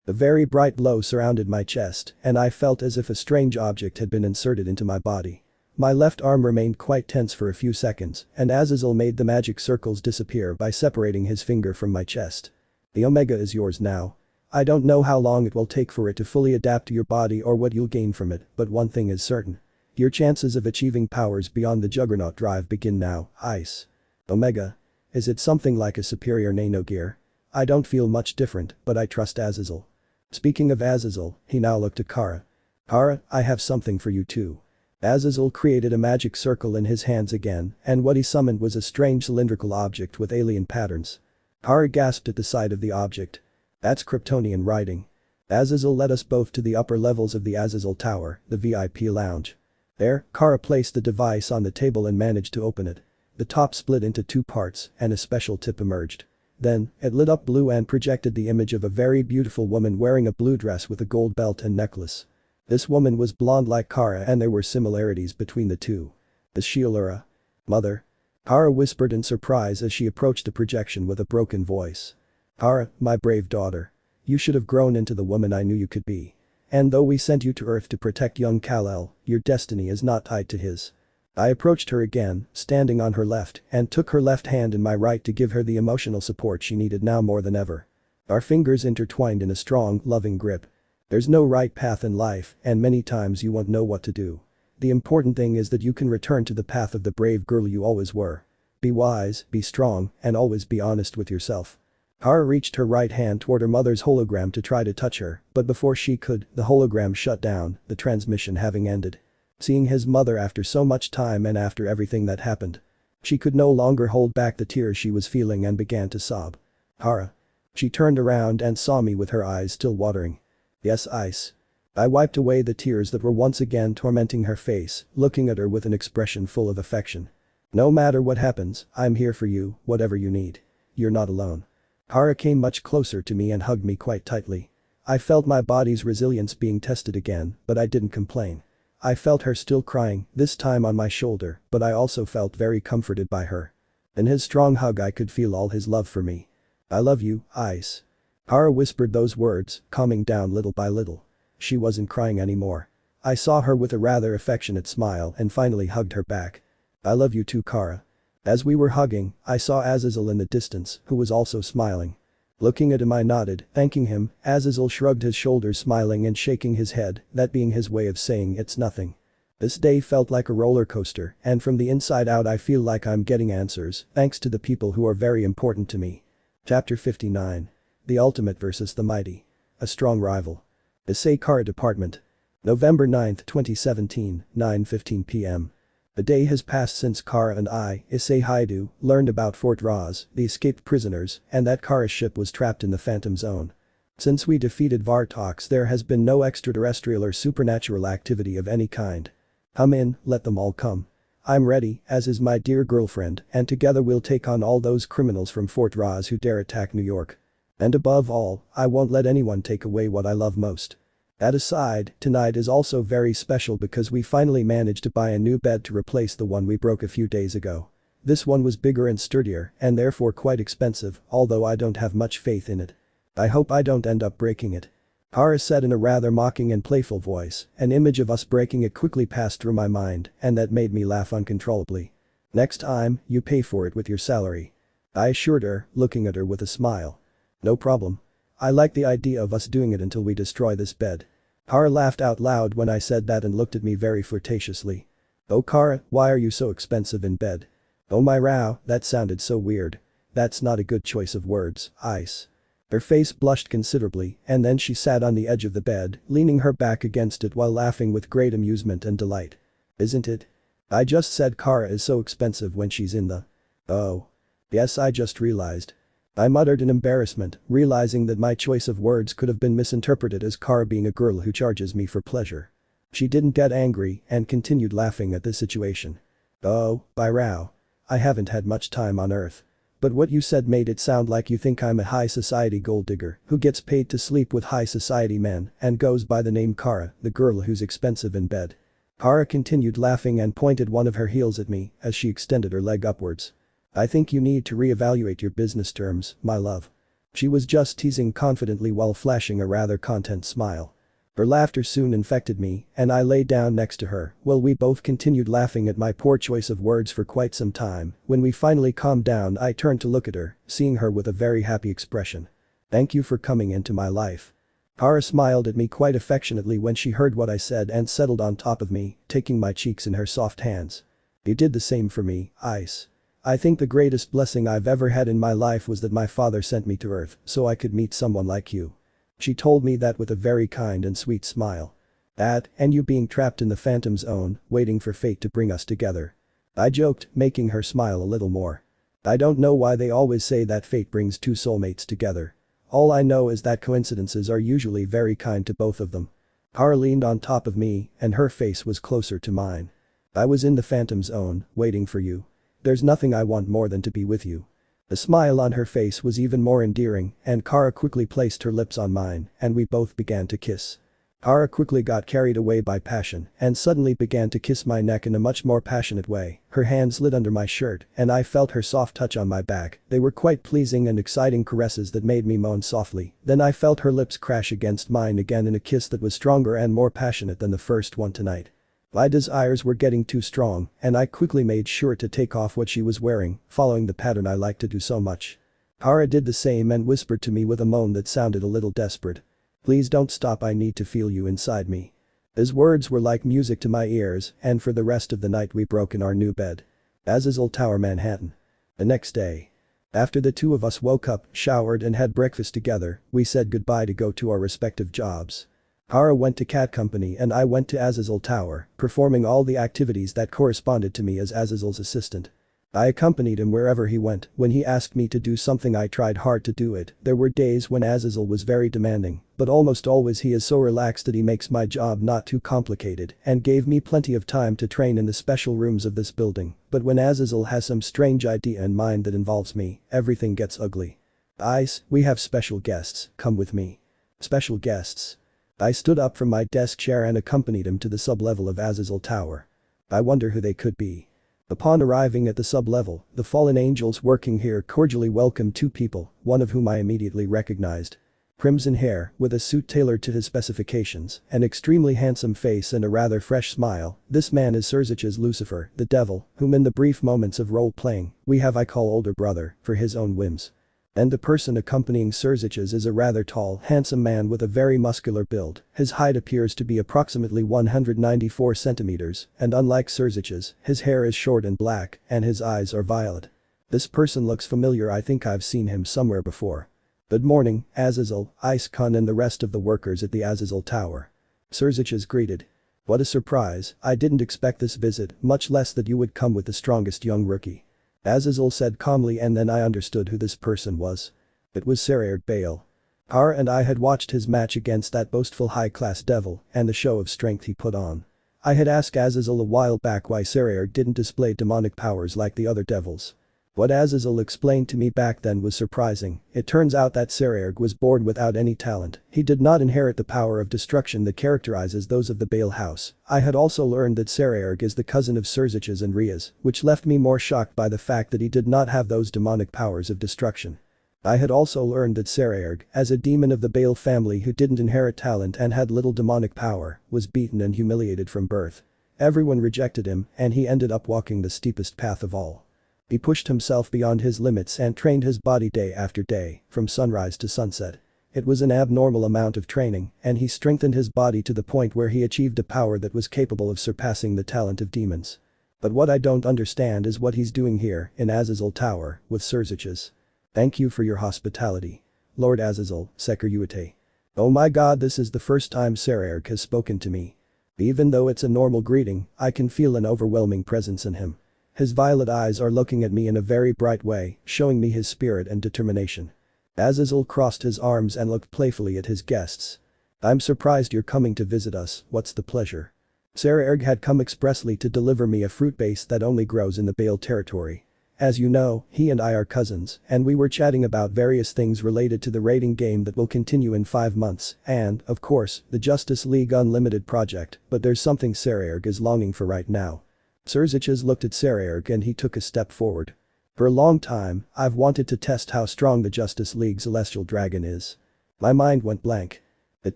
A very bright glow surrounded my chest, and I felt as if a strange object had been inserted into my body. My left arm remained quite tense for a few seconds, and Azazel made the magic circles disappear by separating his finger from my chest. The Omega is yours now. I don't know how long it will take for it to fully adapt to your body or what you'll gain from it, but one thing is certain. Your chances of achieving powers beyond the Juggernaut drive begin now, Ice. Omega. Is it something like a superior nanogear? I don't feel much different, but I trust Azazel. Speaking of Azazel, he now looked at Kara. Kara, I have something for you too. Azazel created a magic circle in his hands again, and what he summoned was a strange cylindrical object with alien patterns. Kara gasped at the sight of the object. That's Kryptonian writing. Azazel led us both to the upper levels of the Azazel Tower, the VIP lounge. There, Kara placed the device on the table and managed to open it. The top split into two parts, and a special tip emerged. Then, it lit up blue and projected the image of a very beautiful woman wearing a blue dress with a gold belt and necklace. This woman was blonde like Kara and there were similarities between the two. Is she Allura? Mother? Kara whispered in surprise as she approached the projection with a broken voice. Kara, my brave daughter. You should have grown into the woman I knew you could be. And though we sent you to Earth to protect young Kal-El, your destiny is not tied to his. I approached her again, standing on her left, and took her left hand in my right to give her the emotional support she needed now more than ever. Our fingers intertwined in a strong, loving grip. There's no right path in life, and many times you won't know what to do. The important thing is that you can return to the path of the brave girl you always were. Be wise, be strong, and always be honest with yourself. Kara reached her right hand toward her mother's hologram to try to touch her, but before she could, the hologram shut down, the transmission having ended. Seeing his mother after so much time and after everything that happened. She could no longer hold back the tears she was feeling and began to sob. Kara. She turned around and saw me with her eyes still watering. Yes, Ice. I wiped away the tears that were once again tormenting her face, looking at her with an expression full of affection. No matter what happens, I'm here for you, whatever you need. You're not alone. Kara came much closer to me and hugged me quite tightly. I felt my body's resilience being tested again, but I didn't complain. I felt her still crying, this time on my shoulder, but I also felt very comforted by her. In his strong hug I could feel all his love for me. I love you, Ice. Kara whispered those words, calming down little by little. She wasn't crying anymore. I saw her with a rather affectionate smile and finally hugged her back. I love you too, Kara. As we were hugging, I saw Azazel in the distance, who was also smiling. Looking at him I nodded, thanking him. Azazel shrugged his shoulders smiling and shaking his head, that being his way of saying it's nothing. This day felt like a roller coaster, and from the inside out I feel like I'm getting answers, thanks to the people who are very important to me. Chapter 59. The Ultimate versus the Mighty. A strong rival. Issei Kara Department. November 9, 2017, 9:15 p.m. A day has passed since Kara and I, Issei Hyoudou, learned about Fort Ross, the escaped prisoners, and that Kara's ship was trapped in the Phantom Zone. Since we defeated Vartox there has been no extraterrestrial or supernatural activity of any kind. Come in, let them all come. I'm ready, as is my dear girlfriend, and together we'll take on all those criminals from Fort Ross who dare attack New York. And above all, I won't let anyone take away what I love most. That aside, tonight is also very special because we finally managed to buy a new bed to replace the one we broke a few days ago. This one was bigger and sturdier, and therefore quite expensive, although I don't have much faith in it. I hope I don't end up breaking it. Kara said in a rather mocking and playful voice, an image of us breaking it quickly passed through my mind, and that made me laugh uncontrollably. Next time, you pay for it with your salary. I assured her, looking at her with a smile. No problem. I like the idea of us doing it until we destroy this bed. Kara laughed out loud when I said that and looked at me very flirtatiously. Oh Kara, why are you so expensive in bed? Oh my Rao, that sounded so weird. That's not a good choice of words, Ice. Her face blushed considerably, and then she sat on the edge of the bed, leaning her back against it while laughing with great amusement and delight. Isn't it? I just said Kara is so expensive when she's in the… Oh. Yes, I just realized. I muttered in embarrassment, realizing that my choice of words could have been misinterpreted as Kara being a girl who charges me for pleasure. She didn't get angry and continued laughing at the situation. Oh, by Rao. I haven't had much time on Earth. But what you said made it sound like you think I'm a high society gold digger who gets paid to sleep with high society men and goes by the name Kara, the girl who's expensive in bed. Kara continued laughing and pointed one of her heels at me as she extended her leg upwards. I think you need to re-evaluate your business terms, my love. She was just teasing confidently while flashing a rather content smile. Her laughter soon infected me, and I lay down next to her while we both continued laughing at my poor choice of words for quite some time. When we finally calmed down, I turned to look at her, seeing her with a very happy expression. Thank you for coming into my life. Kara smiled at me quite affectionately when she heard what I said and settled on top of me, taking my cheeks in her soft hands. You did the same for me, Ice. I think the greatest blessing I've ever had in my life was that my father sent me to Earth so I could meet someone like you. She told me that with a very kind and sweet smile. That, and you being trapped in the Phantom Zone, waiting for fate to bring us together. I joked, making her smile a little more. I don't know why they always say that fate brings two soulmates together. All I know is that coincidences are usually very kind to both of them. Kara leaned on top of me, and her face was closer to mine. I was in the Phantom Zone, waiting for you. There's nothing I want more than to be with you. The smile on her face was even more endearing, and Kara quickly placed her lips on mine, and we both began to kiss. Kara quickly got carried away by passion and suddenly began to kiss my neck in a much more passionate way. Her hands slid under my shirt and I felt her soft touch on my back. They were quite pleasing and exciting caresses that made me moan softly. Then I felt her lips crash against mine again in a kiss that was stronger and more passionate than the first one tonight. My desires were getting too strong, and I quickly made sure to take off what she was wearing, following the pattern I like to do so much. Kara did the same and whispered to me with a moan that sounded a little desperate. Please don't stop, I need to feel you inside me. His words were like music to my ears, and for the rest of the night we broke in our new bed. Azazel Tower, Manhattan. The next day. After the two of us woke up, showered and had breakfast together, we said goodbye to go to our respective jobs. Kara went to Cat Company and I went to Azazel Tower, performing all the activities that corresponded to me as Azazel's assistant. I accompanied him wherever he went. When he asked me to do something I tried hard to do it. There were days when Azazel was very demanding, but almost always he is so relaxed that he makes my job not too complicated and gave me plenty of time to train in the special rooms of this building. But when Azazel has some strange idea in mind that involves me, everything gets ugly. Ice, we have special guests, come with me. Special guests. I stood up from my desk chair and accompanied him to the sub-level of Azazel Tower. I wonder who they could be. Upon arriving at the sub-level, the fallen angels working here cordially welcomed two people, one of whom I immediately recognized. Crimson hair, with a suit tailored to his specifications, an extremely handsome face and a rather fresh smile. This man is Serzich's Lucifer, the devil, whom in the brief moments of role-playing, I call older brother, for his own whims. And the person accompanying Serzich's is a rather tall, handsome man with a very muscular build. His height appears to be approximately 194 centimeters, and unlike Serzich's, his hair is short and black, and his eyes are violet. This person looks familiar, I think I've seen him somewhere before. Good morning, Azazel, Ice-kun and the rest of the workers at the Azazel Tower. Serzich's greeted. What a surprise, I didn't expect this visit, much less that you would come with the strongest young rookie. Azazel said calmly, and then I understood who this person was. It was Sekiryuutei Bale. Kara and I had watched his match against that boastful high-class devil and the show of strength he put on. I had asked Azazel a while back why Sekiryuutei didn't display demonic powers like the other devils. What Azazel explained to me back then was surprising. It turns out that Sekiryuutei was born without any talent. He did not inherit the power of destruction that characterizes those of the Bale house. I had also learned that Sekiryuutei is the cousin of Serzich's and Rias, which left me more shocked by the fact that he did not have those demonic powers of destruction. I had also learned that Sekiryutei, as a demon of the Bale family who didn't inherit talent and had little demonic power, was beaten and humiliated from birth. Everyone rejected him and he ended up walking the steepest path of all. He pushed himself beyond his limits and trained his body day after day, from sunrise to sunset. It was an abnormal amount of training and he strengthened his body to the point where he achieved a power that was capable of surpassing the talent of demons. But what I don't understand is what he's doing here in Azazel Tower with Sekiryutei. Thank you for your hospitality. Lord Azazel, Sekiryuutei. Oh my god, this is the first time Sekiryutei has spoken to me. Even though it's a normal greeting, I can feel an overwhelming presence in him. His violet eyes are looking at me in a very bright way, showing me his spirit and determination. Azazel crossed his arms and looked playfully at his guests. I'm surprised you're coming to visit us, what's the pleasure? Sekiryutei had come expressly to deliver me a fruit base that only grows in the Bale territory. As you know, he and I are cousins, and we were chatting about various things related to the raiding game that will continue in 5 months, and, of course, the Justice League Unlimited project, but there's something Sekiryutei is longing for right now. Sekiryutei looked at Sekiryutei and he took a step forward. For a long time, I've wanted to test how strong the Justice League Celestial Dragon is. My mind went blank. It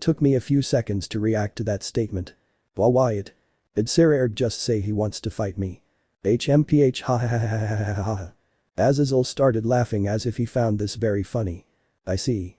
took me a few seconds to react to that statement. Well, why did Sekiryutei just say he wants to fight me? HMPH ha ha ha ha ha ha ha. Azazel started laughing as if he found this very funny. I see.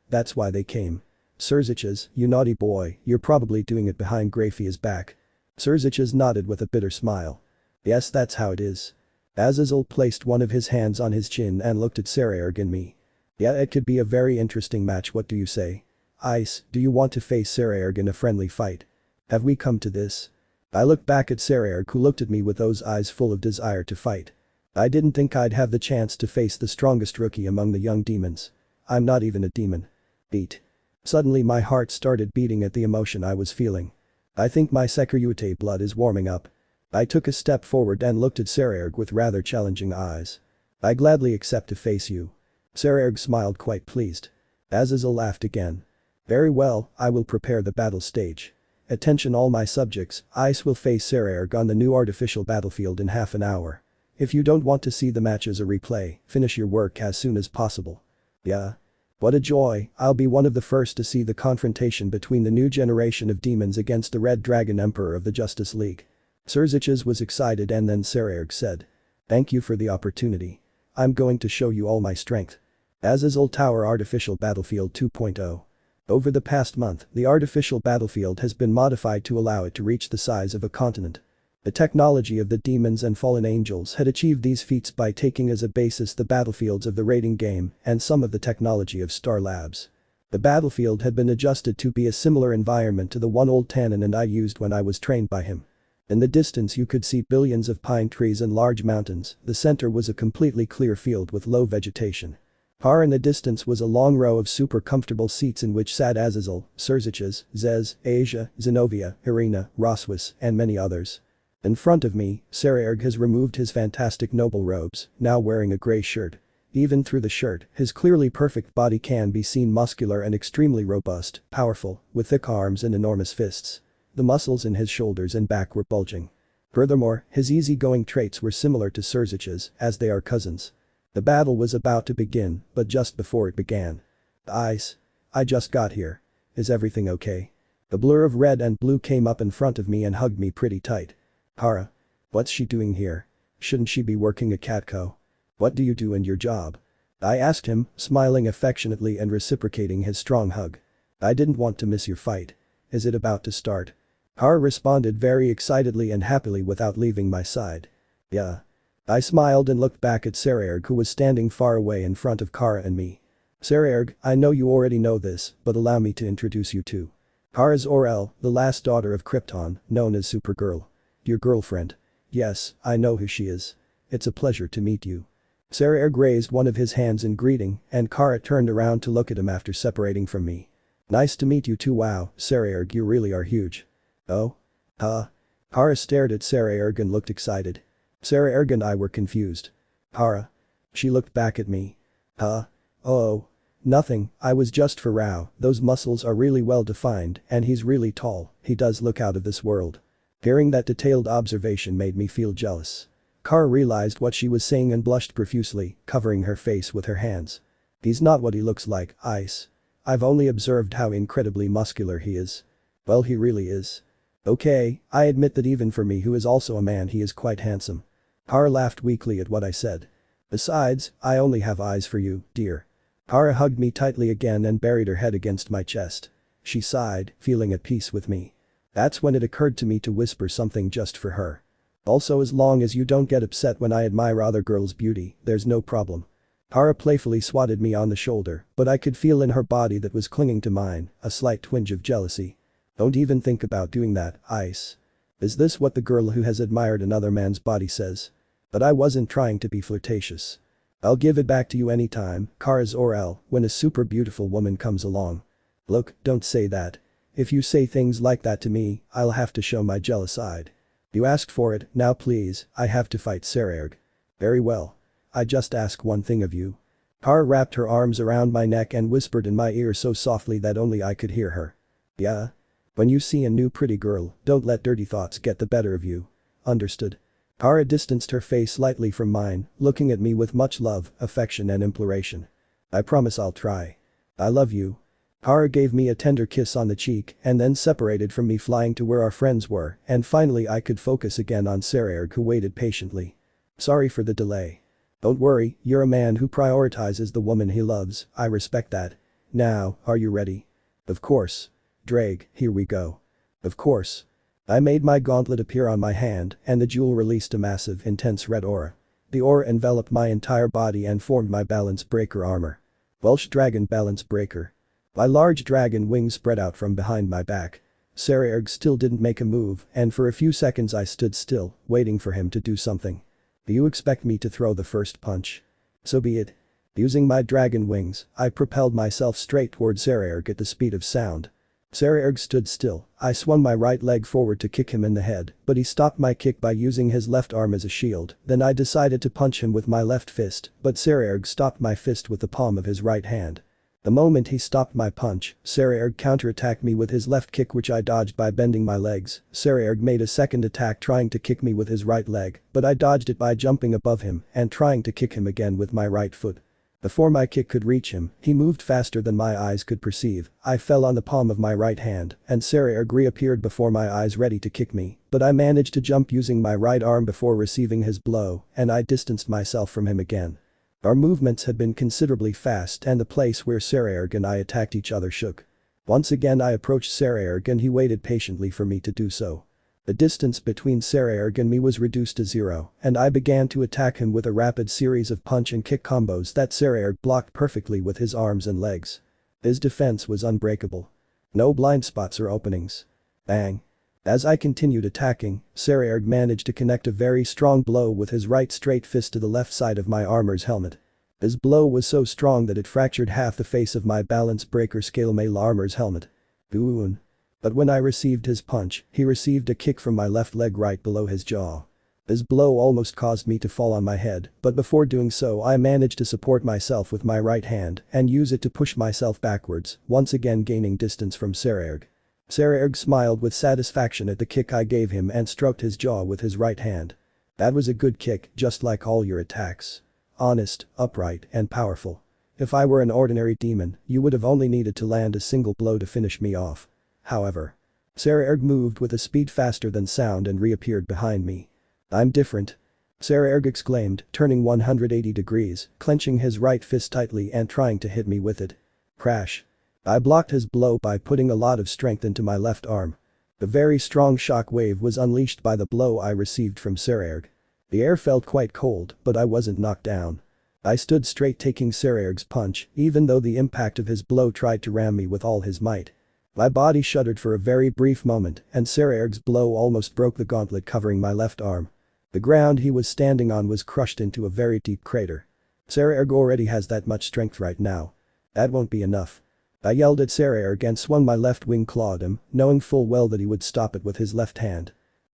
That's why they came. Sekiryutei, you naughty boy, you're probably doing it behind Graphia's back. Sekiryutei nodded with a bitter smile. Yes, that's how it is. Azazel placed one of his hands on his chin and looked at Sekiryutei and me. Yeah, it could be a very interesting match, what do you say? Ice, do you want to face Sekiryutei in a friendly fight? Have we come to this? I looked back at Sekiryutei who looked at me with those eyes full of desire to fight. I didn't think I'd have the chance to face the strongest rookie among the young demons. I'm not even a demon. Beat. Suddenly my heart started beating at the emotion I was feeling. I think my Sekiryuutei blood is warming up. I took a step forward and looked at Sekiryutei with rather challenging eyes. I gladly accept to face you. Sekiryutei smiled quite pleased. Azazel laughed again. Very well, I will prepare the battle stage. Attention all my subjects, Ice will face Sekiryutei on the new artificial battlefield in half an hour. If you don't want to see the match as a replay, finish your work as soon as possible. Yeah. What a joy, I'll be one of the first to see the confrontation between the new generation of demons against the Red Dragon Emperor of the Justice League. Sekiryutei was excited and then Sekiryutei said. Thank you for the opportunity. I'm going to show you all my strength. Azazel Tower Artificial Battlefield 2.0. Over the past month, the artificial battlefield has been modified to allow it to reach the size of a continent. The technology of the demons and fallen angels had achieved these feats by taking as a basis the battlefields of the raiding game and some of the technology of Star Labs. The battlefield had been adjusted to be a similar environment to the one old Tannen and I used when I was trained by him. In the distance you could see billions of pine trees and large mountains, the center was a completely clear field with low vegetation. Far in the distance was a long row of super comfortable seats in which sat Azazel, Sekiryutei, Zez, Asia, Zenobia, Irina, Rossweisse, and many others. In front of me, Sekiryutei has removed his fantastic noble robes, now wearing a grey shirt. Even through the shirt, his clearly perfect body can be seen muscular and extremely robust, powerful, with thick arms and enormous fists. The muscles in his shoulders and back were bulging. Furthermore, his easygoing traits were similar to Sekiryutei's, as they are cousins. The battle was about to begin, but just before it began. Ice. I just got here. Is everything okay? The blur of red and blue came up in front of me and hugged me pretty tight. Hara. What's she doing here? Shouldn't she be working at Catco? What do you do in your job? I asked him, smiling affectionately and reciprocating his strong hug. I didn't want to miss your fight. Is it about to start? Hara responded very excitedly and happily without leaving my side. Yeah. I smiled and looked back at Sekiryutei who was standing far away in front of Kara and me. Sekiryutei, I know you already know this, but allow me to introduce you to. Kara's Orel, the last daughter of Krypton, known as Supergirl. Your girlfriend. Yes, I know who she is. It's a pleasure to meet you. Sekiryutei raised one of his hands in greeting and Kara turned around to look at him after separating from me. Nice to meet you too. Wow, Sekiryutei, you really are huge. Oh? Huh? Kara stared at Sekiryutei and looked excited. Sekiryutei and I were confused. Kara. She looked back at me. Huh? Oh. Nothing, I was just for Rao, those muscles are really well defined and he's really tall, he does look out of this world. Hearing that detailed observation made me feel jealous. Kara realized what she was saying and blushed profusely, covering her face with her hands. He's not what he looks like, Ice. I've only observed how incredibly muscular he is. Well, he really is. Okay, I admit that even for me who is also a man he is quite handsome. Kara laughed weakly at what I said. Besides, I only have eyes for you, dear. Kara hugged me tightly again and buried her head against my chest. She sighed, feeling at peace with me. That's when it occurred to me to whisper something just for her. Also, as long as you don't get upset when I admire other girls' beauty, there's no problem. Kara playfully swatted me on the shoulder, but I could feel in her body that was clinging to mine, a slight twinge of jealousy. Don't even think about doing that, Ice. Is this what the girl who has admired another man's body says? But I wasn't trying to be flirtatious. I'll give it back to you anytime, Kara's or when a super beautiful woman comes along. Look, don't say that. If you say things like that to me, I'll have to show my jealous side. You asked for it, now please, I have to fight Sekiryuutei. Very well. I just ask one thing of you. Kara wrapped her arms around my neck and whispered in my ear so softly that only I could hear her. Yeah? When you see a new pretty girl, don't let dirty thoughts get the better of you. Understood? Kara distanced her face slightly from mine, looking at me with much love, affection and imploration. I promise I'll try. I love you. Kara gave me a tender kiss on the cheek and then separated from me, flying to where our friends were, and finally I could focus again on Sekiryuutei, who waited patiently. Sorry for the delay. Don't worry, you're a man who prioritizes the woman he loves, I respect that. Now, are you ready? Of course. Ddraig, here we go. Of course. I made my gauntlet appear on my hand and the jewel released a massive, intense red aura. The aura enveloped my entire body and formed my balance breaker armor. Welsh Dragon Balance Breaker. My large dragon wings spread out from behind my back. Sekiryuutei still didn't make a move and for a few seconds I stood still, waiting for him to do something. Do you expect me to throw the first punch? So be it. Using my dragon wings, I propelled myself straight toward Sekiryuutei at the speed of sound. Sekiryuutei stood still. I swung my right leg forward to kick him in the head, but he stopped my kick by using his left arm as a shield. Then I decided to punch him with my left fist, but Sekiryuutei stopped my fist with the palm of his right hand. The moment he stopped my punch, Sekiryuutei counterattacked me with his left kick, which I dodged by bending my legs. Sekiryuutei made a second attack trying to kick me with his right leg, but I dodged it by jumping above him and trying to kick him again with my right foot. Before my kick could reach him, he moved faster than my eyes could perceive. I fell on the palm of my right hand, and Sekiryuutei reappeared before my eyes ready to kick me, but I managed to jump using my right arm before receiving his blow, and I distanced myself from him again. Our movements had been considerably fast and the place where Sekiryuutei and I attacked each other shook. Once again I approached Sekiryuutei and he waited patiently for me to do so. The distance between Sekiryuutei and me was reduced to 0, and I began to attack him with a rapid series of punch and kick combos that Sekiryuutei blocked perfectly with his arms and legs. His defense was unbreakable. No blind spots or openings. Bang. As I continued attacking, Sekiryuutei managed to connect a very strong blow with his right straight fist to the left side of my armor's helmet. His blow was so strong that it fractured half the face of my balance breaker scale mail armor's helmet. Boon. But when I received his punch, he received a kick from my left leg right below his jaw. His blow almost caused me to fall on my head, but before doing so I managed to support myself with my right hand and use it to push myself backwards, once again gaining distance from Sekiryuutei. Sekiryuutei smiled with satisfaction at the kick I gave him and stroked his jaw with his right hand. That was a good kick, just like all your attacks. Honest, upright, and powerful. If I were an ordinary demon, you would have only needed to land a single blow to finish me off. However, Sekiryuutei moved with a speed faster than sound and reappeared behind me. I'm different. Sekiryuutei exclaimed, turning 180 degrees, clenching his right fist tightly and trying to hit me with it. Crash. I blocked his blow by putting a lot of strength into my left arm. A very strong shock wave was unleashed by the blow I received from Sekiryuutei. The air felt quite cold, but I wasn't knocked down. I stood straight taking Sekiryuutei's punch, even though the impact of his blow tried to ram me with all his might. My body shuddered for a very brief moment and Sekiryuutei's blow almost broke the gauntlet covering my left arm. The ground he was standing on was crushed into a very deep crater. Sekiryuutei already has that much strength right now. That won't be enough. I yelled at Sekiryuutei and swung my left wing claw at him, knowing full well that he would stop it with his left hand.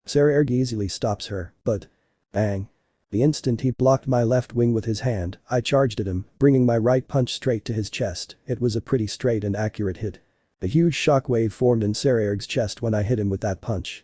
Sekiryuutei easily stops her, but… Bang. The instant he blocked my left wing with his hand, I charged at him, bringing my right punch straight to his chest. It was a pretty straight and accurate hit. A huge shockwave formed in Sekiryuutei's chest when I hit him with that punch.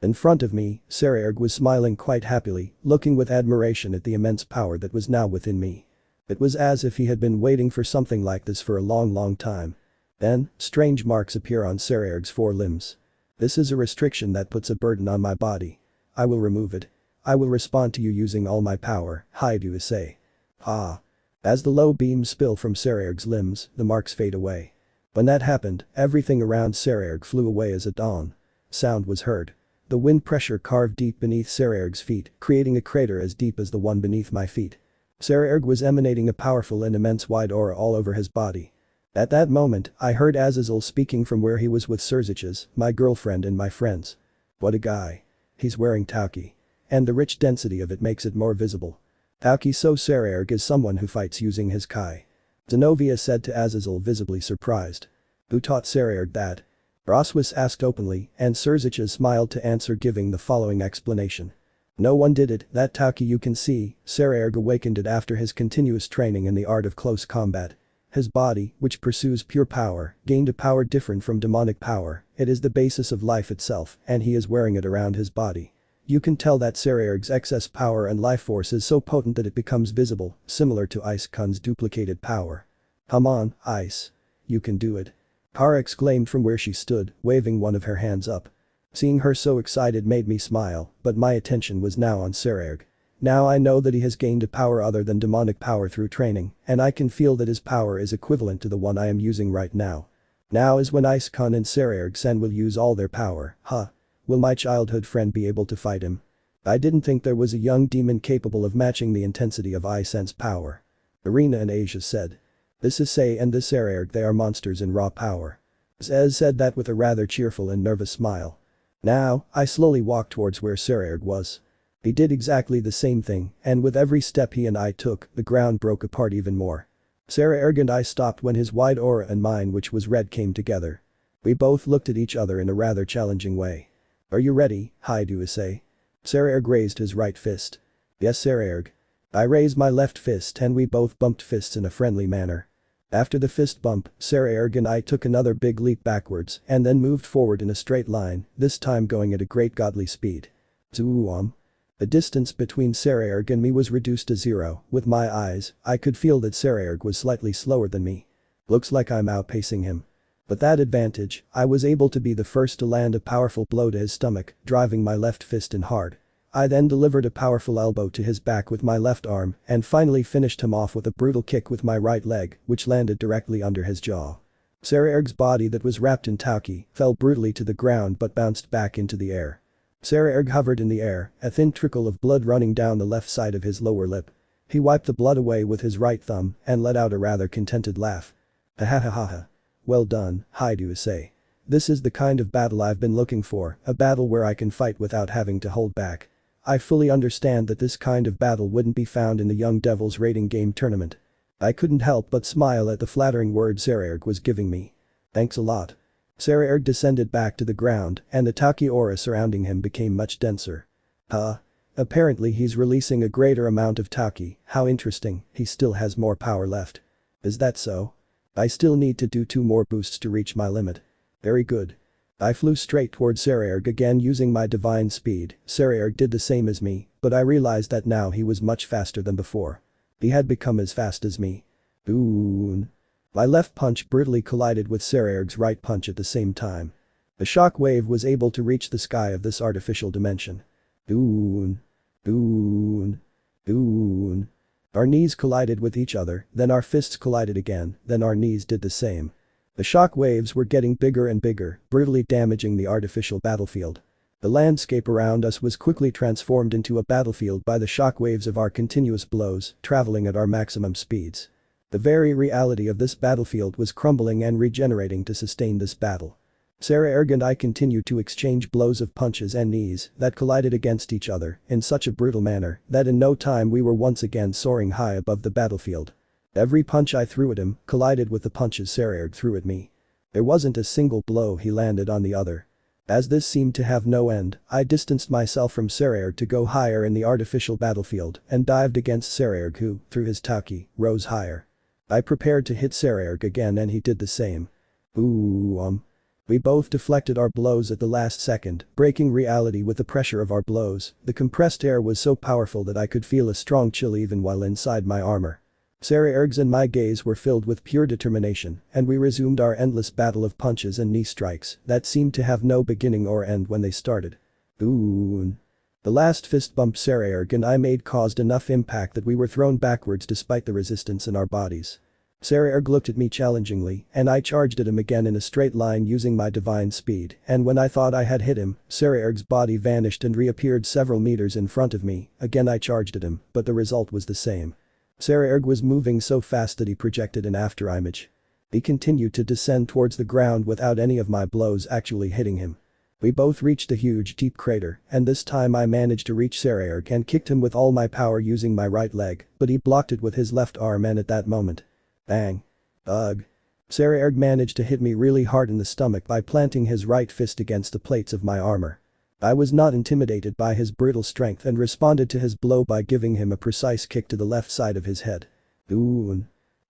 In front of me, Sekiryuutei was smiling quite happily, looking with admiration at the immense power that was now within me. It was as if he had been waiting for something like this for a long time. Then, strange marks appear on Sekiryuutei's forelimbs. This is a restriction that puts a burden on my body. I will remove it. I will respond to you using all my power, Hyoudou Issei. Ah. As the low beams spill from Sekiryuutei's limbs, the marks fade away. When that happened, everything around Sekiryuutei flew away as a dawn. Sound was heard. The wind pressure carved deep beneath Sekiryuutei's feet, creating a crater as deep as the one beneath my feet. Sekiryuutei was emanating a powerful and immense wide aura all over his body. At that moment, I heard Azazel speaking from where he was with Senjutsu, my girlfriend and my friends. What a guy. He's wearing tauki. And the rich density of it makes it more visible. Tauki so Sekiryuutei is someone who fights using his kai. Zenovia said to Azazel, visibly surprised. Who taught Sekiryuutei that? Rossweisse asked openly, and Senjutsu smiled to answer, giving the following explanation. No one did it, that tauki you can see, Sekiryuutei awakened it after his continuous training in the art of close combat. His body, which pursues pure power, gained a power different from demonic power. It is the basis of life itself, and he is wearing it around his body. You can tell that Sekiryuutei's excess power and life force is so potent that it becomes visible, similar to Ice-kun's duplicated power. Come on, Ice. You can do it. Kara exclaimed from where she stood, waving one of her hands up. Seeing her so excited made me smile, but my attention was now on Sekiryuutei. Now I know that he has gained a power other than demonic power through training, and I can feel that his power is equivalent to the one I am using right now. Now is when Ice-kun and Sekiryuutei will use all their power, huh? Will my childhood friend be able to fight him? I didn't think there was a young demon capable of matching the intensity of Ice-sen's power. Arena and Asia said. This Issei and this Sekiryuutei, they are monsters in raw power. Zez said that with a rather cheerful and nervous smile. Now, I slowly walked towards where Sekiryuutei was. He did exactly the same thing, and with every step he and I took, the ground broke apart even more. Sekiryuutei and I stopped when his wide aura and mine, which was red, came together. We both looked at each other in a rather challenging way. Are you ready, Hyoudou Issei? Sekiryuutei raised his right fist. Yes, Sekiryuutei. I raised my left fist and we both bumped fists in a friendly manner. After the fist bump, Sekiryuutei and I took another big leap backwards and then moved forward in a straight line, this time going at a great godly speed. Zoom. The distance between Sekiryuutei and me was reduced to 0, with my eyes, I could feel that Sekiryuutei was slightly slower than me. Looks like I'm outpacing him. With that advantage, I was able to be the first to land a powerful blow to his stomach, driving my left fist in hard. I then delivered a powerful elbow to his back with my left arm and finally finished him off with a brutal kick with my right leg, which landed directly under his jaw. Sekiryuutei's body that was wrapped in tauki fell brutally to the ground but bounced back into the air. Sekiryuutei hovered in the air, a thin trickle of blood running down the left side of his lower lip. He wiped the blood away with his right thumb and let out a rather contented laugh. Ha. Well done, Hyoudou Issei. This is the kind of battle I've been looking for, a battle where I can fight without having to hold back. I fully understand that this kind of battle wouldn't be found in the Young Devils rating game tournament. I couldn't help but smile at the flattering words Sekiryuutei was giving me. Thanks a lot. Sekiryuutei descended back to the ground and the tauki aura surrounding him became much denser. Apparently he's releasing a greater amount of tauki, how interesting, he still has more power left. Is that so? I still need to do 2 more boosts to reach my limit. Very good. I flew straight towards Sekiryuutei again using my divine speed. Sekiryuutei did the same as me, but I realized that now he was much faster than before. He had become as fast as me. Boon. My left punch brutally collided with Sekiryuutei's right punch at the same time. The shock wave was able to reach the sky of this artificial dimension. Boon. Our knees collided with each other, then our fists collided again, then our knees did the same. The shock waves were getting bigger and bigger, brutally damaging the artificial battlefield. The landscape around us was quickly transformed into a battlefield by the shock waves of our continuous blows, traveling at our maximum speeds. The very reality of this battlefield was crumbling and regenerating to sustain this battle. Sekiryuutei and I continued to exchange blows of punches and knees that collided against each other in such a brutal manner that in no time we were once again soaring high above the battlefield. Every punch I threw at him collided with the punches Sekiryuutei threw at me. There wasn't a single blow he landed on the other. As this seemed to have no end, I distanced myself from Sekiryuutei to go higher in the artificial battlefield and dived against Sekiryuutei who, through his tauki, rose higher. I prepared to hit Sekiryuutei again and he did the same. Boom. We both deflected our blows at the last second, breaking reality with the pressure of our blows. The compressed air was so powerful that I could feel a strong chill even while inside my armor. Sekiryutei's and my gaze were filled with pure determination, and we resumed our endless battle of punches and knee strikes that seemed to have no beginning or end when they started. Ooh. The last fist bump Sekiryutei and I made caused enough impact that we were thrown backwards despite the resistance in our bodies. Sekiryutei looked at me challengingly, and I charged at him again in a straight line using my divine speed, and when I thought I had hit him, Sekiryutei's body vanished and reappeared several meters in front of me. Again I charged at him, but the result was the same. Sekiryutei was moving so fast that he projected an afterimage. He continued to descend towards the ground without any of my blows actually hitting him. We both reached a huge deep crater, and this time I managed to reach Sekiryutei and kicked him with all my power using my right leg, but he blocked it with his left arm, and at that moment. Bang. Ugh. Sekiryutei managed to hit me really hard in the stomach by planting his right fist against the plates of my armor. I was not intimidated by his brutal strength and responded to his blow by giving him a precise kick to the left side of his head. Ooh.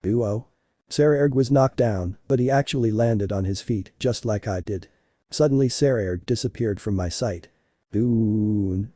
Ooh-oh. Sekiryutei was knocked down, but he actually landed on his feet, just like I did. Suddenly Sekiryutei disappeared from my sight. Ooh.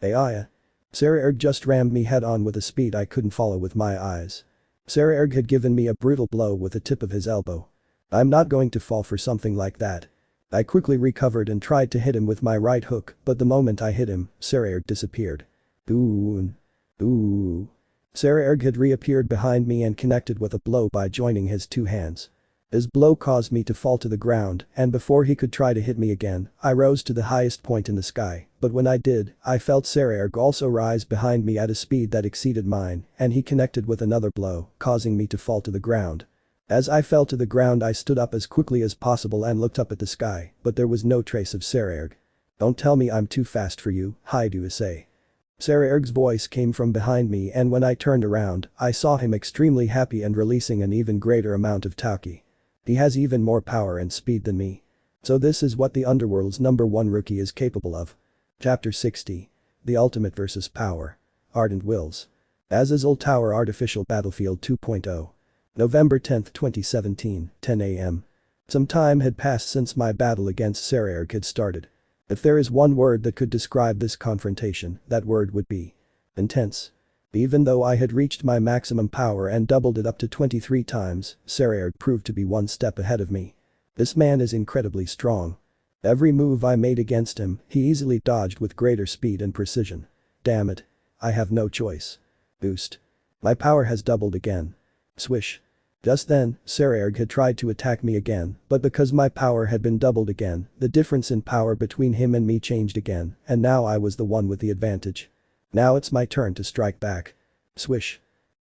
Ayaya. Sekiryutei just rammed me head on with a speed I couldn't follow with my eyes. Sekiryutei had given me a brutal blow with the tip of his elbow. I'm not going to fall for something like that. I quickly recovered and tried to hit him with my right hook, but the moment I hit him, Sekiryutei disappeared. Ooh. Ooh. Sekiryutei had reappeared behind me and connected with a blow by joining his two hands. His blow caused me to fall to the ground, and before he could try to hit me again, I rose to the highest point in the sky, but when I did, I felt Sekiryutei also rise behind me at a speed that exceeded mine, and he connected with another blow, causing me to fall to the ground. As I fell to the ground I stood up as quickly as possible and looked up at the sky, but there was no trace of Sekiryutei. Don't tell me I'm too fast for you, Hyoudou Issei. Sekiryutei's voice came from behind me, and when I turned around, I saw him extremely happy and releasing an even greater amount of Tauki. He has even more power and speed than me. So this is what the Underworld's #1 rookie is capable of. Chapter 60. The Ultimate vs. Power. Ardent Wills. Azazel Tower Artificial Battlefield 2.0. November 10, 2017, 10 AM. Some time had passed since my battle against Sekiryutei had started. If there is one word that could describe this confrontation, that word would be intense. Even though I had reached my maximum power and doubled it up to 23 times, Sekiryutei proved to be one step ahead of me. This man is incredibly strong. Every move I made against him, he easily dodged with greater speed and precision. Damn it. I have no choice. Boost. My power has doubled again. Swish. Just then, Sekiryutei had tried to attack me again, but because my power had been doubled again, the difference in power between him and me changed again, and now I was the one with the advantage. Now it's my turn to strike back. Swish.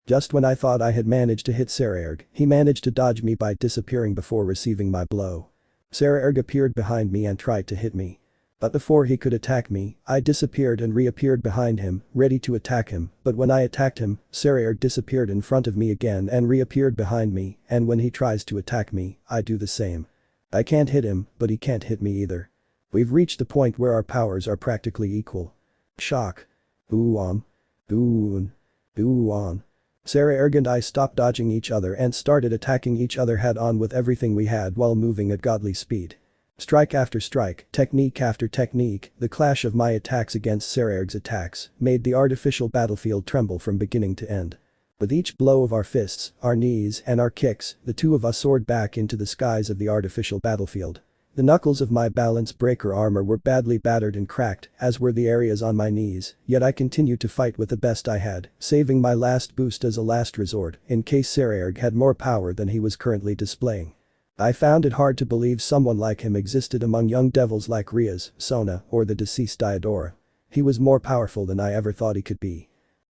Just when I thought I had managed to hit Sekiryutei, he managed to dodge me by disappearing before receiving my blow. Sekiryutei appeared behind me and tried to hit me. But before he could attack me, I disappeared and reappeared behind him, ready to attack him, but when I attacked him, Sekiryutei disappeared in front of me again and reappeared behind me, and when he tries to attack me, I do the same. I can't hit him, but he can't hit me either. We've reached the point where our powers are practically equal. Shock. Ooh-on. Ooh-on. Ooh-on. Sekiryutei and I stopped dodging each other and started attacking each other head-on with everything we had while moving at godly speed. Strike after strike, technique after technique, the clash of my attacks against Sekiryutei's attacks made the artificial battlefield tremble from beginning to end. With each blow of our fists, our knees, and our kicks, the two of us soared back into the skies of the artificial battlefield. The knuckles of my balance breaker armor were badly battered and cracked, as were the areas on my knees, yet I continued to fight with the best I had, saving my last boost as a last resort, in case Sekiryutei had more power than he was currently displaying. I found it hard to believe someone like him existed among young devils like Rias, Sona, or the deceased Diodora. He was more powerful than I ever thought he could be.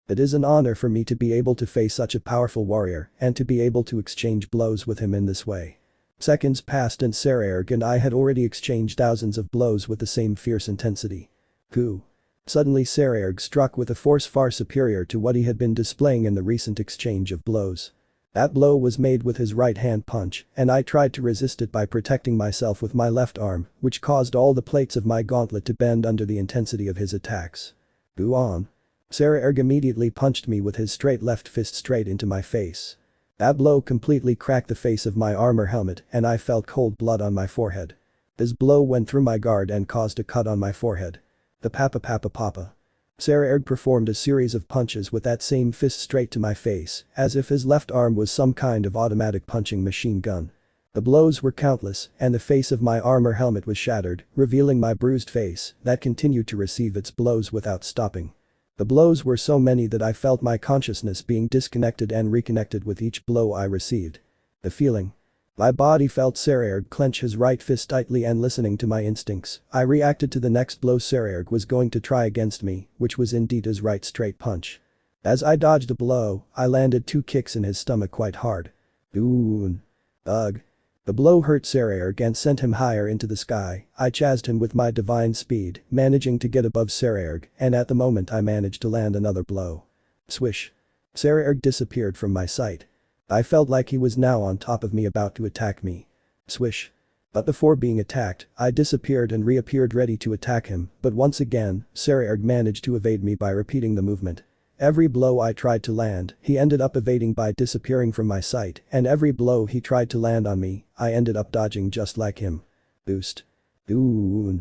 It is an honor for me to be able to face such a powerful warrior, and to be able to exchange blows with him in this way. Seconds passed and Sekiryutei and I had already exchanged thousands of blows with the same fierce intensity. Who? Suddenly Sekiryutei struck with a force far superior to what he had been displaying in the recent exchange of blows. That blow was made with his right hand punch, and I tried to resist it by protecting myself with my left arm, which caused all the plates of my gauntlet to bend under the intensity of his attacks. Go on. Sekiryutei immediately punched me with his straight left fist straight into my face. That blow completely cracked the face of my armor helmet and I felt cold blood on my forehead. This blow went through my guard and caused a cut on my forehead. The papa. Sekiryuutei performed a series of punches with that same fist straight to my face, as if his left arm was some kind of automatic punching machine gun. The blows were countless, and the face of my armor helmet was shattered, revealing my bruised face that continued to receive its blows without stopping. The blows were so many that I felt my consciousness being disconnected and reconnected with each blow I received. The feeling. My body felt Sekiryuutei clench his right fist tightly, and listening to my instincts, I reacted to the next blow Sekiryuutei was going to try against me, which was indeed his right straight punch. As I dodged a blow, I landed 2 kicks in his stomach quite hard. Ugh. The blow hurt Sekiryuutei and sent him higher into the sky. I chased him with my divine speed, managing to get above Sekiryuutei, and at the moment I managed to land another blow. Swish. Sekiryuutei disappeared from my sight. I felt like he was now on top of me about to attack me. Swish. But before being attacked, I disappeared and reappeared ready to attack him, but once again, Sekiryuutei managed to evade me by repeating the movement. Every blow I tried to land, he ended up evading by disappearing from my sight, and every blow he tried to land on me, I ended up dodging just like him. Boost. Ooh.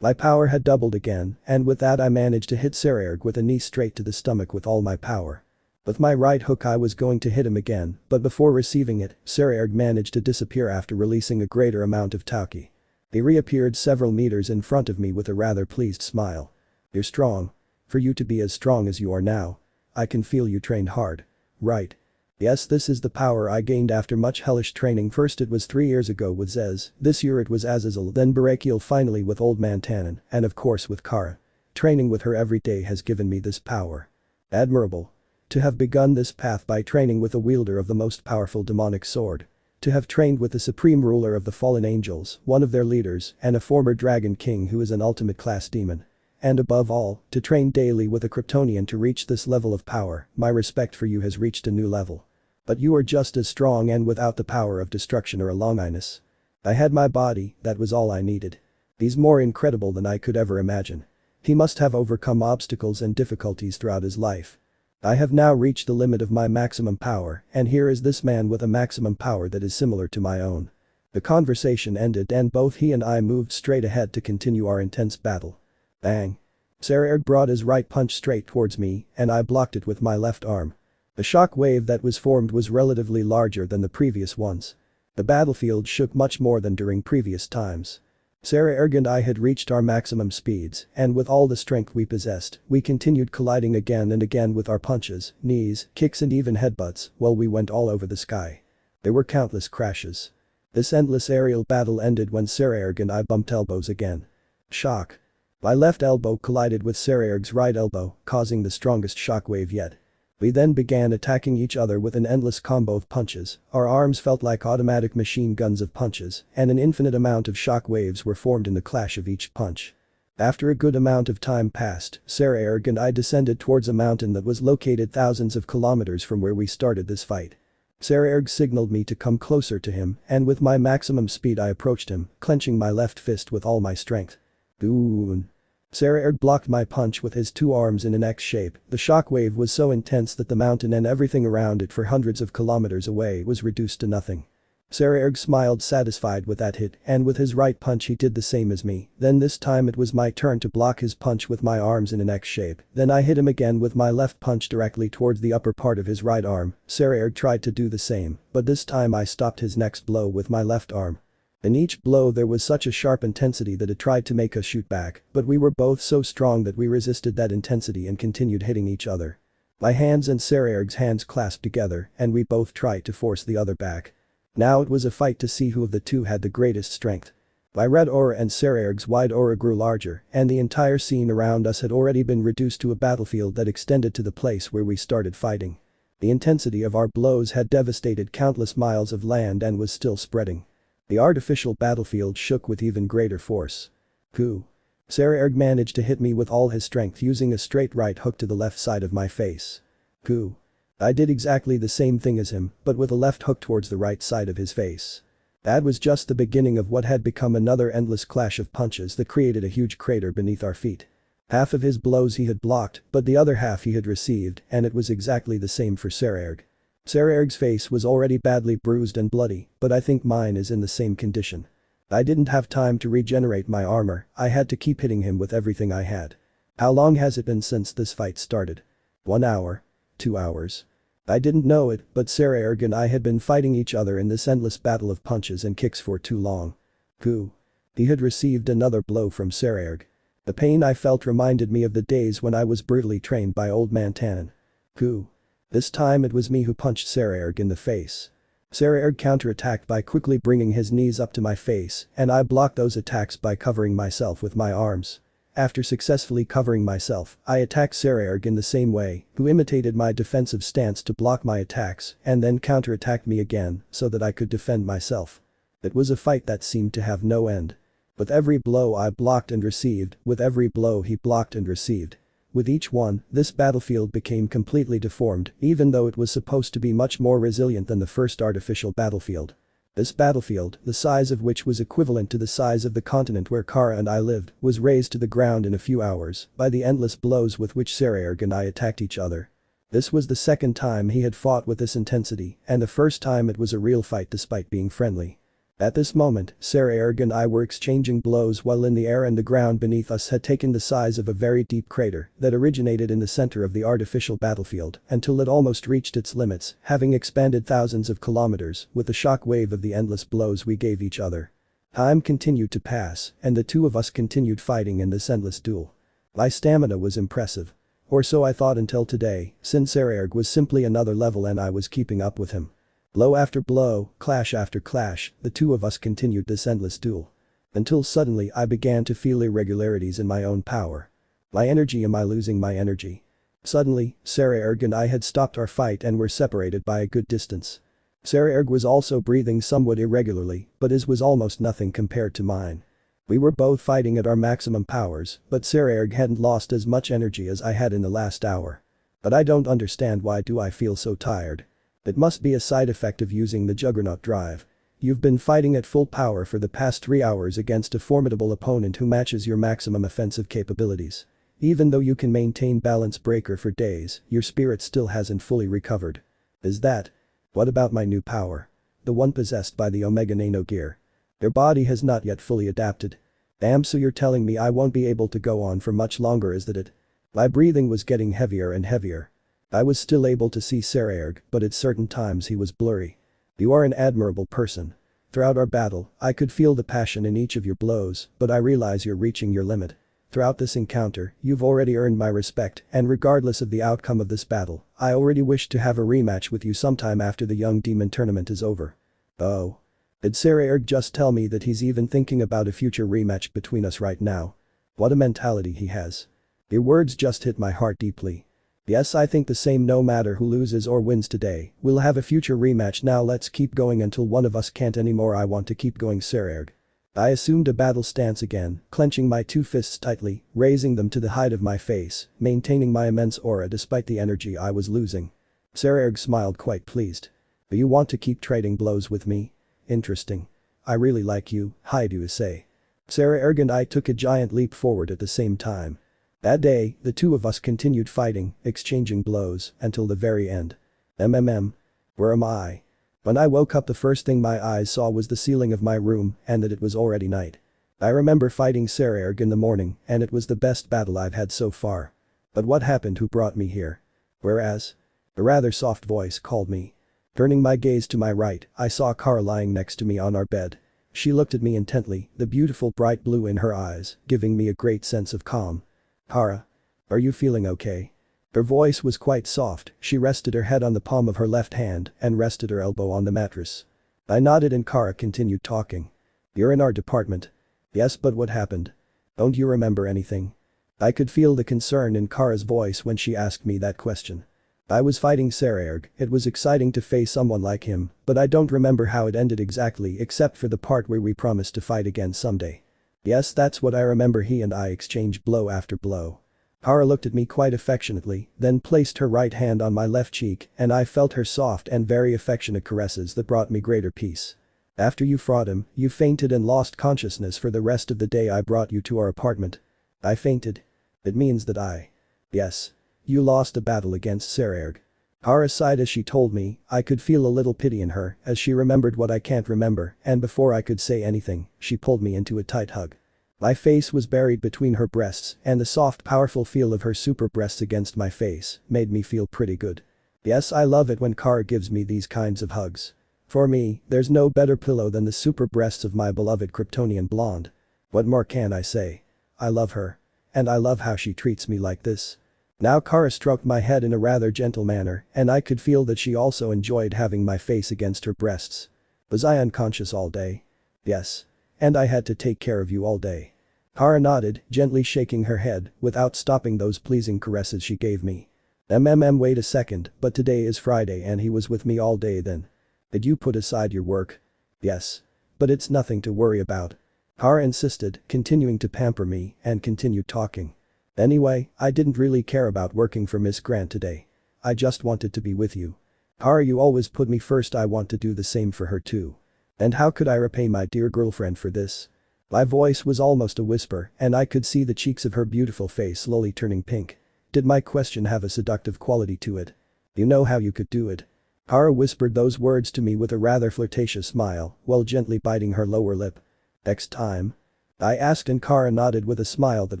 My power had doubled again, and with that I managed to hit Sekiryuutei with a knee straight to the stomach with all my power. With my right hook I was going to hit him again, but before receiving it, Sekiryuutei managed to disappear after releasing a greater amount of Tauki. He reappeared several meters in front of me with a rather pleased smile. You're strong. For you to be as strong as you are now. I can feel you trained hard. Right. Yes, this is the power I gained after much hellish training. First it was 3 years ago with Zez, this year it was Azazel, then Brachial, finally with Old Man Tannen, and of course with Kara. Training with her every day has given me this power. Admirable. To have begun this path by training with a wielder of the most powerful demonic sword. To have trained with the supreme ruler of the fallen angels, one of their leaders, and a former dragon king who is an ultimate class demon. And above all, to train daily with a Kryptonian to reach this level of power. My respect for you has reached a new level. But you are just as strong and without the power of destruction or a longiness. I had my body, that was all I needed. He's more incredible than I could ever imagine. He must have overcome obstacles and difficulties throughout his life. I have now reached the limit of my maximum power, and here is this man with a maximum power that is similar to my own. The conversation ended and both he and I moved straight ahead to continue our intense battle. Bang. Sekiryuutei brought his right punch straight towards me, and I blocked it with my left arm. The shock wave that was formed was relatively larger than the previous ones. The battlefield shook much more than during previous times. Sekiryuutei and I had reached our maximum speeds, and with all the strength we possessed, we continued colliding again and again with our punches, knees, kicks and even headbutts, while we went all over the sky. There were countless crashes. This endless aerial battle ended when Sekiryuutei and I bumped elbows again. Shock. My left elbow collided with Sekiryuutei's right elbow, causing the strongest shockwave yet. We then began attacking each other with an endless combo of punches. Our arms felt like automatic machine guns of punches, and an infinite amount of shock waves were formed in the clash of each punch. After a good amount of time passed, Sekiryuutei and I descended towards a mountain that was located thousands of kilometers from where we started this fight. Sekiryuutei signaled me to come closer to him, and with my maximum speed I approached him, clenching my left fist with all my strength. Ooh. Sekiryuutei blocked my punch with his 2 arms in an X shape. The shockwave was so intense that the mountain and everything around it for hundreds of kilometers away was reduced to nothing. Sekiryuutei smiled satisfied with that hit, and with his right punch he did the same as me. Then this time it was my turn to block his punch with my arms in an X shape. Then I hit him again with my left punch directly towards the upper part of his right arm. Sekiryuutei tried to do the same, but this time I stopped his next blow with my left arm. In each blow there was such a sharp intensity that it tried to make us shoot back, but we were both so strong that we resisted that intensity and continued hitting each other. My hands and Sekiryuutei's hands clasped together, and we both tried to force the other back. Now it was a fight to see who of the two had the greatest strength. My red aura and Sekiryuutei's wide aura grew larger, and the entire scene around us had already been reduced to a battlefield that extended to the place where we started fighting. The intensity of our blows had devastated countless miles of land and was still spreading. The artificial battlefield shook with even greater force. Coup. Sekiryuutei managed to hit me with all his strength using a straight right hook to the left side of my face. Coup. I did exactly the same thing as him, but with a left hook towards the right side of his face. That was just the beginning of what had become another endless clash of punches that created a huge crater beneath our feet. Half of his blows he had blocked, but the other half he had received, and it was exactly the same for Sekiryuutei. Sekiryuutei's face was already badly bruised and bloody, but I think mine is in the same condition. I didn't have time to regenerate my armor, I had to keep hitting him with everything I had. How long has it been since this fight started? 1 hour? 2 hours? I didn't know it, but Sekiryuutei and I had been fighting each other in this endless battle of punches and kicks for too long. Goo. He had received another blow from Sekiryuutei. The pain I felt reminded me of the days when I was brutally trained by Old Man Tannen. Goo. This time it was me who punched Sekiryuutei in the face. Sekiryuutei counterattacked by quickly bringing his knees up to my face, and I blocked those attacks by covering myself with my arms. After successfully covering myself, I attacked Sekiryuutei in the same way, who imitated my defensive stance to block my attacks and then counterattacked me again so that I could defend myself. It was a fight that seemed to have no end. With every blow I blocked and received, with every blow he blocked and received. With each one, this battlefield became completely deformed, even though it was supposed to be much more resilient than the first artificial battlefield. This battlefield, the size of which was equivalent to the size of the continent where Kara and I lived, was razed to the ground in a few hours by the endless blows with which Sekiryuutei and I attacked each other. This was the second time he had fought with this intensity, and the first time it was a real fight despite being friendly. At this moment, Sekiryuutei and I were exchanging blows while in the air, and the ground beneath us had taken the size of a very deep crater that originated in the center of the artificial battlefield until it almost reached its limits, having expanded thousands of kilometers with the shock wave of the endless blows we gave each other. Time continued to pass, and the two of us continued fighting in this endless duel. My stamina was impressive. Or so I thought until today, since Sekiryuutei was simply another level and I was keeping up with him. Blow after blow, clash after clash, the two of us continued this endless duel. Until suddenly I began to feel irregularities in my own power. My energy, am I losing my energy? Suddenly, Sekiryuutei and I had stopped our fight and were separated by a good distance. Sekiryuutei was also breathing somewhat irregularly, but his was almost nothing compared to mine. We were both fighting at our maximum powers, but Sekiryuutei hadn't lost as much energy as I had in the last hour. But I don't understand, why do I feel so tired? It must be a side effect of using the Juggernaut drive. You've been fighting at full power for the past 3 hours against a formidable opponent who matches your maximum offensive capabilities. Even though you can maintain balance breaker for days, your spirit still hasn't fully recovered. Is that? What about my new power? The one possessed by the Omega Nano Gear. Their body has not yet fully adapted. Damn, so you're telling me I won't be able to go on for much longer, is that it? My breathing was getting heavier and heavier. I was still able to see Sekiryuutei, but at certain times he was blurry. You are an admirable person. Throughout our battle, I could feel the passion in each of your blows, but I realize you're reaching your limit. Throughout this encounter, you've already earned my respect, and regardless of the outcome of this battle, I already wish to have a rematch with you sometime after the Young Demon tournament is over. Oh. Did Sekiryuutei just tell me that he's even thinking about a future rematch between us right now? What a mentality he has. Your words just hit my heart deeply. Yes, I think the same. No matter who loses or wins today, we'll have a future rematch. Now let's keep going until one of us can't anymore. I want to keep going, Sekiryuutei. I assumed a battle stance again, clenching my two fists tightly, raising them to the height of my face, maintaining my immense aura despite the energy I was losing. Sekiryuutei smiled, quite pleased. Do you want to keep trading blows with me? Interesting. I really like you, Hyoudou Issei. Sekiryuutei and I took a giant leap forward at the same time. That day, the two of us continued fighting, exchanging blows, until the very end. Where am I? When I woke up, the first thing my eyes saw was the ceiling of my room and that it was already night. I remember fighting Sekiryuutei in the morning, and it was the best battle I've had so far. But what happened? Who brought me here? Whereas? A rather soft voice called me. Turning my gaze to my right, I saw Kara lying next to me on our bed. She looked at me intently, the beautiful bright blue in her eyes, giving me a great sense of calm. Kara? Are you feeling okay? Her voice was quite soft. She rested her head on the palm of her left hand and rested her elbow on the mattress. I nodded and Kara continued talking. You're in our department. Yes, but what happened? Don't you remember anything? I could feel the concern in Kara's voice when she asked me that question. I was fighting Sekiryuutei. It was exciting to face someone like him, but I don't remember how it ended exactly except for the part where we promised to fight again someday. Yes, that's what I remember. He and I exchanged blow after blow. Kara looked at me quite affectionately, then placed her right hand on my left cheek, and I felt her soft and very affectionate caresses that brought me greater peace. After you fought him, you fainted and lost consciousness for the rest of the day. I brought you to our apartment. I fainted. It means that Yes. You lost a battle against Sekiryuutei. Kara sighed as she told me. I could feel a little pity in her as she remembered what I can't remember, and before I could say anything, she pulled me into a tight hug. My face was buried between her breasts, and the soft powerful feel of her super breasts against my face made me feel pretty good. Yes, I love it when Kara gives me these kinds of hugs. For me, there's no better pillow than the super breasts of my beloved Kryptonian blonde. What more can I say? I love her. And I love how she treats me like this. Now Kara stroked my head in a rather gentle manner, and I could feel that she also enjoyed having my face against her breasts. Was I unconscious all day? Yes. And I had to take care of you all day. Kara nodded, gently shaking her head, without stopping those pleasing caresses she gave me. Wait a second, but today is Friday and he was with me all day then. Did you put aside your work? Yes. But it's nothing to worry about. Kara insisted, continuing to pamper me, and continued talking. Anyway, I didn't really care about working for Miss Grant today. I just wanted to be with you. Kara, you always put me first. I want to do the same for her too. And how could I repay my dear girlfriend for this? My voice was almost a whisper, and I could see the cheeks of her beautiful face slowly turning pink. Did my question have a seductive quality to it? You know how you could do it. Kara whispered those words to me with a rather flirtatious smile, while gently biting her lower lip. Next time? I asked, and Kara nodded with a smile that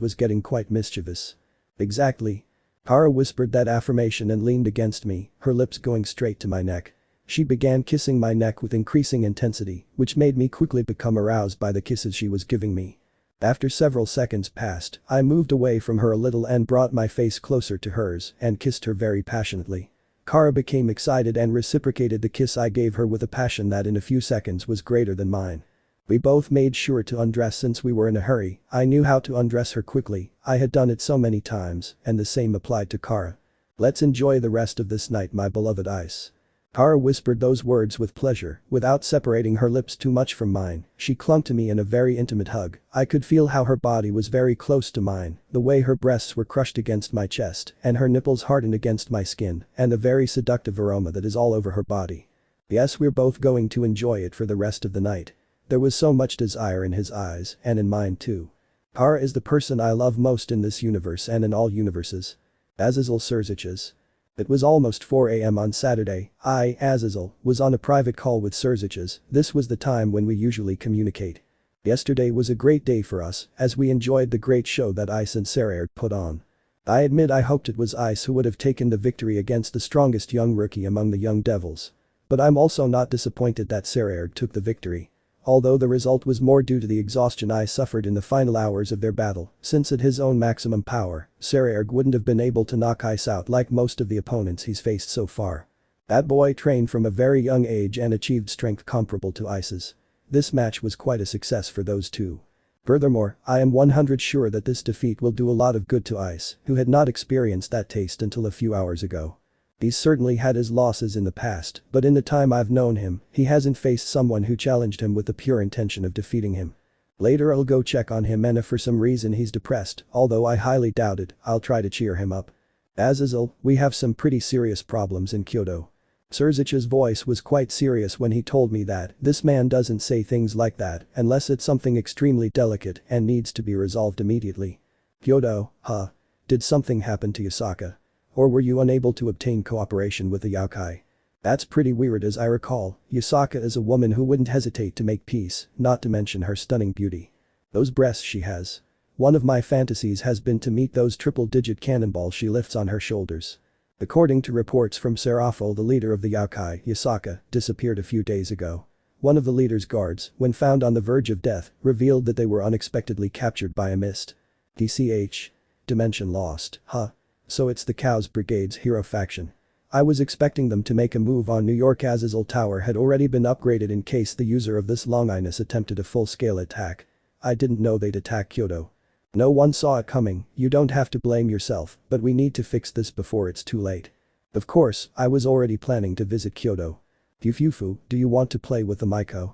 was getting quite mischievous. Exactly. Kara whispered that affirmation and leaned against me, her lips going straight to my neck. She began kissing my neck with increasing intensity, which made me quickly become aroused by the kisses she was giving me. After several seconds passed, I moved away from her a little and brought my face closer to hers and kissed her very passionately. Kara became excited and reciprocated the kiss I gave her with a passion that in a few seconds was greater than mine. We both made sure to undress since we were in a hurry. I knew how to undress her quickly, I had done it so many times, and the same applied to Kara. Let's enjoy the rest of this night, my beloved Ice. Kara whispered those words with pleasure, without separating her lips too much from mine. She clung to me in a very intimate hug. I could feel how her body was very close to mine, the way her breasts were crushed against my chest, and her nipples hardened against my skin, and the very seductive aroma that is all over her body. Yes, we're both going to enjoy it for the rest of the night. There was so much desire in his eyes, and in mine too. Kara is the person I love most in this universe and in all universes. Azazel Serziches. It was almost 4 a.m. on Saturday. I, Azazel, was on a private call with Serziches. This was the time when we usually communicate. Yesterday was a great day for us, as we enjoyed the great show that Ice and Sekiryuutei put on. I admit I hoped it was Ice who would have taken the victory against the strongest young rookie among the young devils. But I'm also not disappointed that Sekiryuutei took the victory. Although the result was more due to the exhaustion I suffered in the final hours of their battle, since at his own maximum power, Sekiryuutei wouldn't have been able to knock Ice out like most of the opponents he's faced so far. That boy trained from a very young age and achieved strength comparable to Ice's. This match was quite a success for those two. Furthermore, I am 100% sure that this defeat will do a lot of good to Ice, who had not experienced that taste until a few hours ago. He's certainly had his losses in the past, but in the time I've known him, he hasn't faced someone who challenged him with the pure intention of defeating him. Later I'll go check on him, and if for some reason he's depressed, although I highly doubt it, I'll try to cheer him up. Azazel, we have some pretty serious problems in Kyoto. Serzich's voice was quite serious when he told me that this man doesn't say things like that unless it's something extremely delicate and needs to be resolved immediately. Kyoto, huh? Did something happen to Yasaka? Or were you unable to obtain cooperation with the yokai? That's pretty weird. As I recall, Yasaka is a woman who wouldn't hesitate to make peace, not to mention her stunning beauty. Those breasts she has. One of my fantasies has been to meet those triple-digit cannonballs she lifts on her shoulders. According to reports from Serafo, the leader of the yokai, Yasaka, disappeared a few days ago. One of the leader's guards, when found on the verge of death, revealed that they were unexpectedly captured by a mist. DCH. Dimension lost, huh? So it's the Chaos Brigade's hero faction. I was expecting them to make a move on New York. Azazel Tower had already been upgraded in case the user of this longinus attempted a full-scale attack. I didn't know they'd attack Kyoto. No one saw it coming. You don't have to blame yourself, but we need to fix this before it's too late. Of course, I was already planning to visit Kyoto. Fufufu, do you want to play with the Maiko?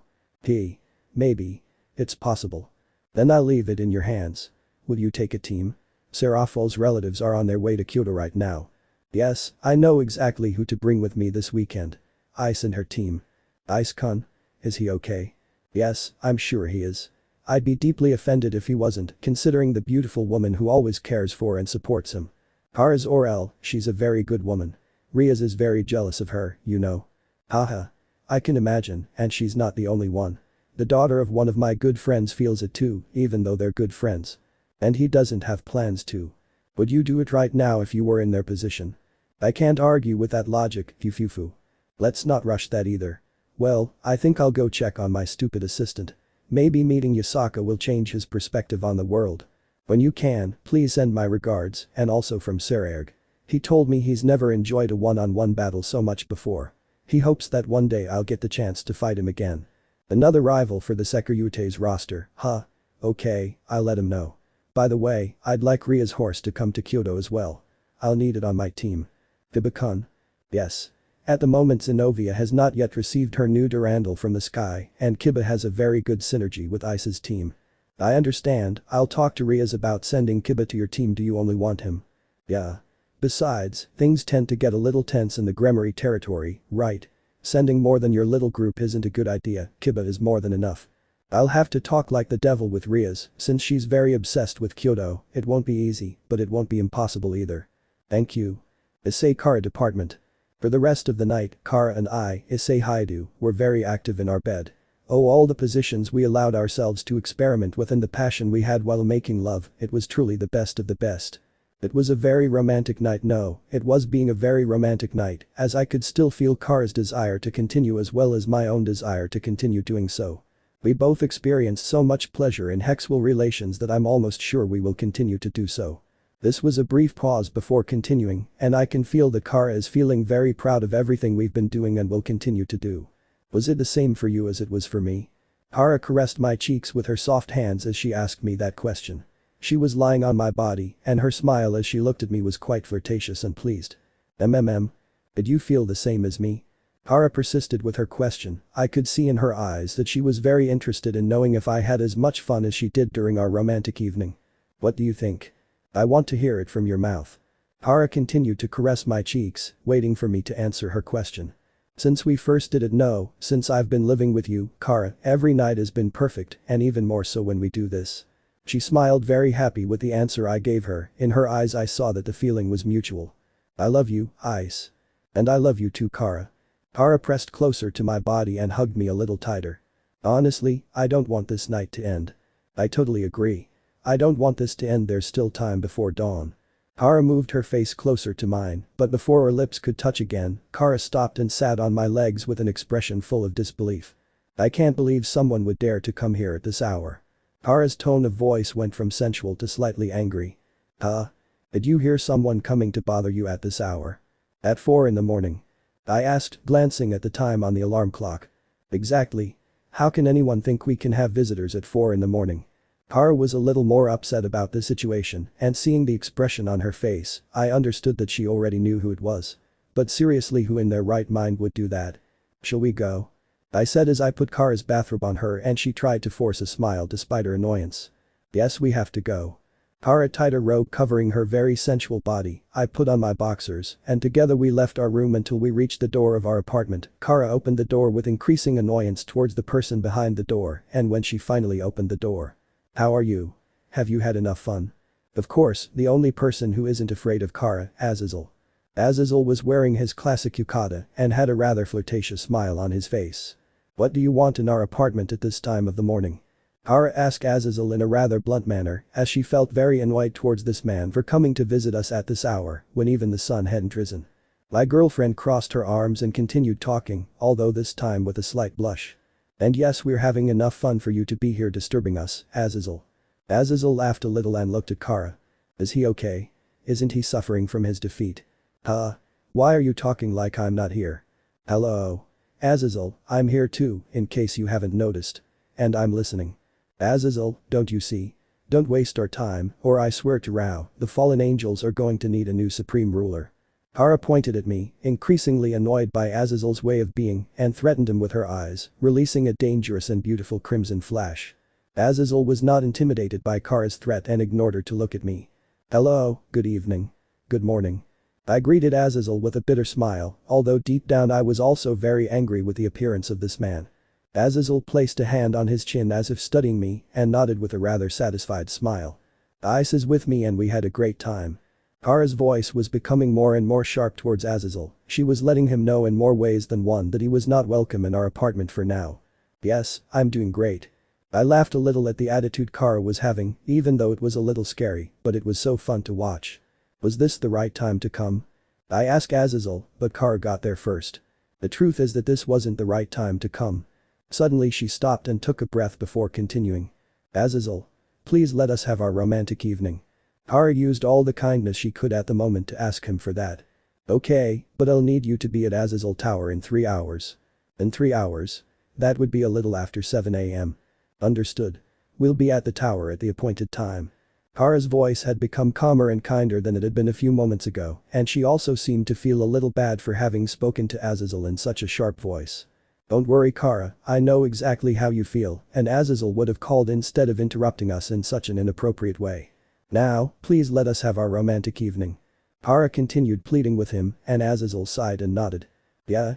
Maybe. It's possible. Then I'll leave it in your hands. Will you take a team? Serafo's relatives are on their way to Kyoto right now. Yes, I know exactly who to bring with me this weekend. Ice and her team. Ice-kun? Is he okay? Yes, I'm sure he is. I'd be deeply offended if he wasn't, considering the beautiful woman who always cares for and supports him. Kara's Orel, she's a very good woman. Rias is very jealous of her, you know. Haha. I can imagine, and she's not the only one. The daughter of one of my good friends feels it too, even though they're good friends. And he doesn't have plans to. Would you do it right now if you were in their position? I can't argue with that logic, Fufufu. Let's not rush that either. Well, I think I'll go check on my stupid assistant. Maybe meeting Yasaka will change his perspective on the world. When you can, please send my regards, and also from Sekiryuutei. He told me he's never enjoyed a one-on-one battle so much before. He hopes that one day I'll get the chance to fight him again. Another rival for the Sekiryuutei's roster, huh? Okay, I'll let him know. By the way, I'd like Ria's horse to come to Kyoto as well. I'll need it on my team. Fibakun? Yes. At the moment Zenobia has not yet received her new Durandal from the sky and Kiba has a very good synergy with Ice's team. I understand, I'll talk to Rias about sending Kiba to your team. Do you only want him? Yeah. Besides, things tend to get a little tense in the Gremory territory, right? Sending more than your little group isn't a good idea, Kiba is more than enough. I'll have to talk like the devil with Rias, since she's very obsessed with Kyoto. It won't be easy, but it won't be impossible either. Thank you. Issei Kara department. For the rest of the night, Kara and I, Issei Hyoudou, were very active in our bed. Oh, all the positions we allowed ourselves to experiment with and the passion we had while making love, it was truly the best of the best. It was a very romantic night. No, it was being a very romantic night, as I could still feel Kara's desire to continue as well as my own desire to continue doing so. We both experienced so much pleasure in sexual relations that I'm almost sure we will continue to do so. This was a brief pause before continuing, and I can feel that Kara is feeling very proud of everything we've been doing and will continue to do. Was it the same for you as it was for me? Kara caressed my cheeks with her soft hands as she asked me that question. She was lying on my body, and her smile as she looked at me was quite flirtatious and pleased. Did you feel the same as me? Kara persisted with her question. I could see in her eyes that she was very interested in knowing if I had as much fun as she did during our romantic evening. What do you think? I want to hear it from your mouth. Kara continued to caress my cheeks, waiting for me to answer her question. Since we first did it, no, since I've been living with you, Kara, every night has been perfect, and even more so when we do this. She smiled very happy with the answer I gave her. In her eyes I saw that the feeling was mutual. I love you, Ice. And I love you too, Kara. Kara pressed closer to my body and hugged me a little tighter. Honestly, I don't want this night to end. I totally agree. I don't want this to end. There's still time before dawn. Kara moved her face closer to mine, but before her lips could touch again, Kara stopped and sat on my legs with an expression full of disbelief. I can't believe someone would dare to come here at this hour. Kara's tone of voice went from sensual to slightly angry. Huh? Did you hear someone coming to bother you at this hour? At 4 in the morning? I asked, glancing at the time on the alarm clock. Exactly. How can anyone think we can have visitors at 4 in the morning? Kara was a little more upset about the situation, and seeing the expression on her face, I understood that she already knew who it was. But seriously, who in their right mind would do that? Shall we go? I said as I put Kara's bathrobe on her and she tried to force a smile despite her annoyance. Yes, we have to go. Kara tied a robe covering her very sensual body. I put on my boxers, and together we left our room until we reached the door of our apartment. Kara opened the door with increasing annoyance towards the person behind the door, and when she finally opened the door. How are you? Have you had enough fun? Of course, the only person who isn't afraid of Kara, Azazel. Azazel was wearing his classic yukata and had a rather flirtatious smile on his face. What do you want in our apartment at this time of the morning? Kara asked Azazel in a rather blunt manner, as she felt very annoyed towards this man for coming to visit us at this hour, when even the sun hadn't risen. My girlfriend crossed her arms and continued talking, although this time with a slight blush. And yes, we're having enough fun for you to be here disturbing us, Azazel. Azazel laughed a little and looked at Kara. Is he okay? Isn't he suffering from his defeat? Huh? Why are you talking like I'm not here? Hello? Azazel, I'm here too, in case you haven't noticed. And I'm listening. Azazel, don't you see? Don't waste our time, or I swear to Rao, the fallen angels are going to need a new supreme ruler. Kara pointed at me, increasingly annoyed by Azazel's way of being, and threatened him with her eyes, releasing a dangerous and beautiful crimson flash. Azazel was not intimidated by Kara's threat and ignored her to look at me. Hello, good evening. Good morning. I greeted Azazel with a bitter smile, although deep down I was also very angry with the appearance of this man. Azazel placed a hand on his chin as if studying me and nodded with a rather satisfied smile. Ice is with me and we had a great time. Kara's voice was becoming more and more sharp towards Azazel. She was letting him know in more ways than one that he was not welcome in our apartment for now. Yes, I'm doing great. I laughed a little at the attitude Kara was having, even though it was a little scary, but it was so fun to watch. Was this the right time to come? I asked Azazel, but Kara got there first. The truth is that this wasn't the right time to come. Suddenly she stopped and took a breath before continuing. Azazel. Please let us have our romantic evening. Kara used all the kindness she could at the moment to ask him for that. Okay, but I'll need you to be at Azazel Tower in 3 hours. In 3 hours? That would be a little after 7 a.m. Understood. We'll be at the tower at the appointed time. Kara's voice had become calmer and kinder than it had been a few moments ago, and she also seemed to feel a little bad for having spoken to Azazel in such a sharp voice. Don't worry Kara, I know exactly how you feel, and Azazel would have called instead of interrupting us in such an inappropriate way. Now, please let us have our romantic evening. Kara continued pleading with him, and Azazel sighed and nodded. Yeah.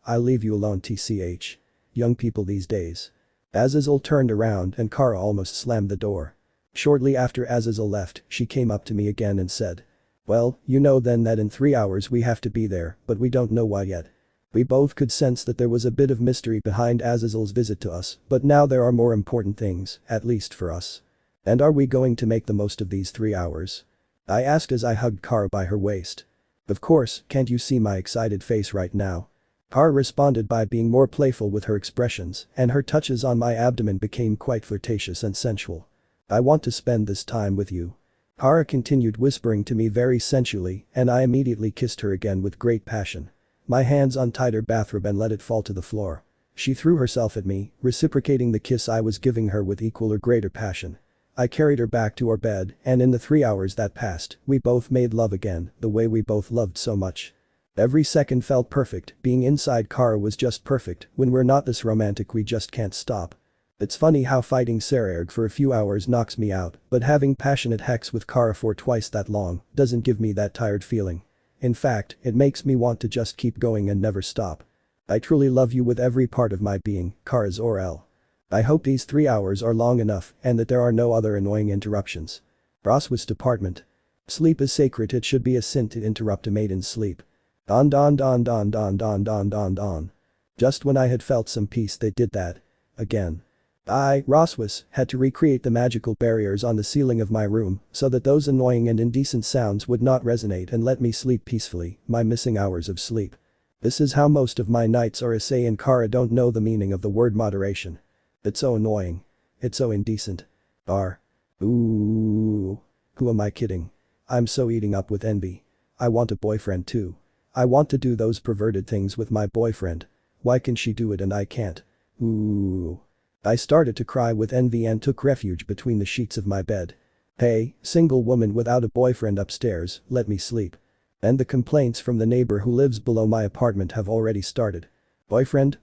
I'll leave you alone tch. Young people these days. Azazel turned around and Kara almost slammed the door. Shortly after Azazel left, she came up to me again and said. Well, you know then that in 3 hours we have to be there, but we don't know why yet. We both could sense that there was a bit of mystery behind Azazel's visit to us, but now there are more important things, at least for us. And are we going to make the most of these 3 hours? I asked as I hugged Kara by her waist. Of course, can't you see my excited face right now? Kara responded by being more playful with her expressions, and her touches on my abdomen became quite flirtatious and sensual. I want to spend this time with you. Kara continued whispering to me very sensually, and I immediately kissed her again with great passion. My hands untied her bathrobe and let it fall to the floor. She threw herself at me, reciprocating the kiss I was giving her with equal or greater passion. I carried her back to our bed, and in the 3 hours that passed, we both made love again, the way we both loved so much. Every second felt perfect, being inside Kara was just perfect, when we're not this romantic we just can't stop. It's funny how fighting Sekiryuutei for a few hours knocks me out, but having passionate hex with Kara for twice that long doesn't give me that tired feeling. In fact, it makes me want to just keep going and never stop. I truly love you with every part of my being, Kara's Orel. I hope these 3 hours are long enough and that there are no other annoying interruptions. Rossweisse department. Sleep is sacred, it should be a sin to interrupt a maiden's sleep. Don. Just when I had felt some peace they did that. Again. I, Rossweisse, had to recreate the magical barriers on the ceiling of my room so that those annoying and indecent sounds would not resonate and let me sleep peacefully, my missing hours of sleep. This is how most of my nights are. Issei and Kara don't know the meaning of the word moderation. It's so annoying. It's so indecent. Ooh. Who am I kidding? I'm so eating up with envy. I want a boyfriend too. I want to do those perverted things with my boyfriend. Why can she do it and I can't? Ooh. I started to cry with envy and took refuge between the sheets of my bed. Hey, single woman without a boyfriend upstairs, let me sleep. And the complaints from the neighbor who lives below my apartment have already started. Boyfriend.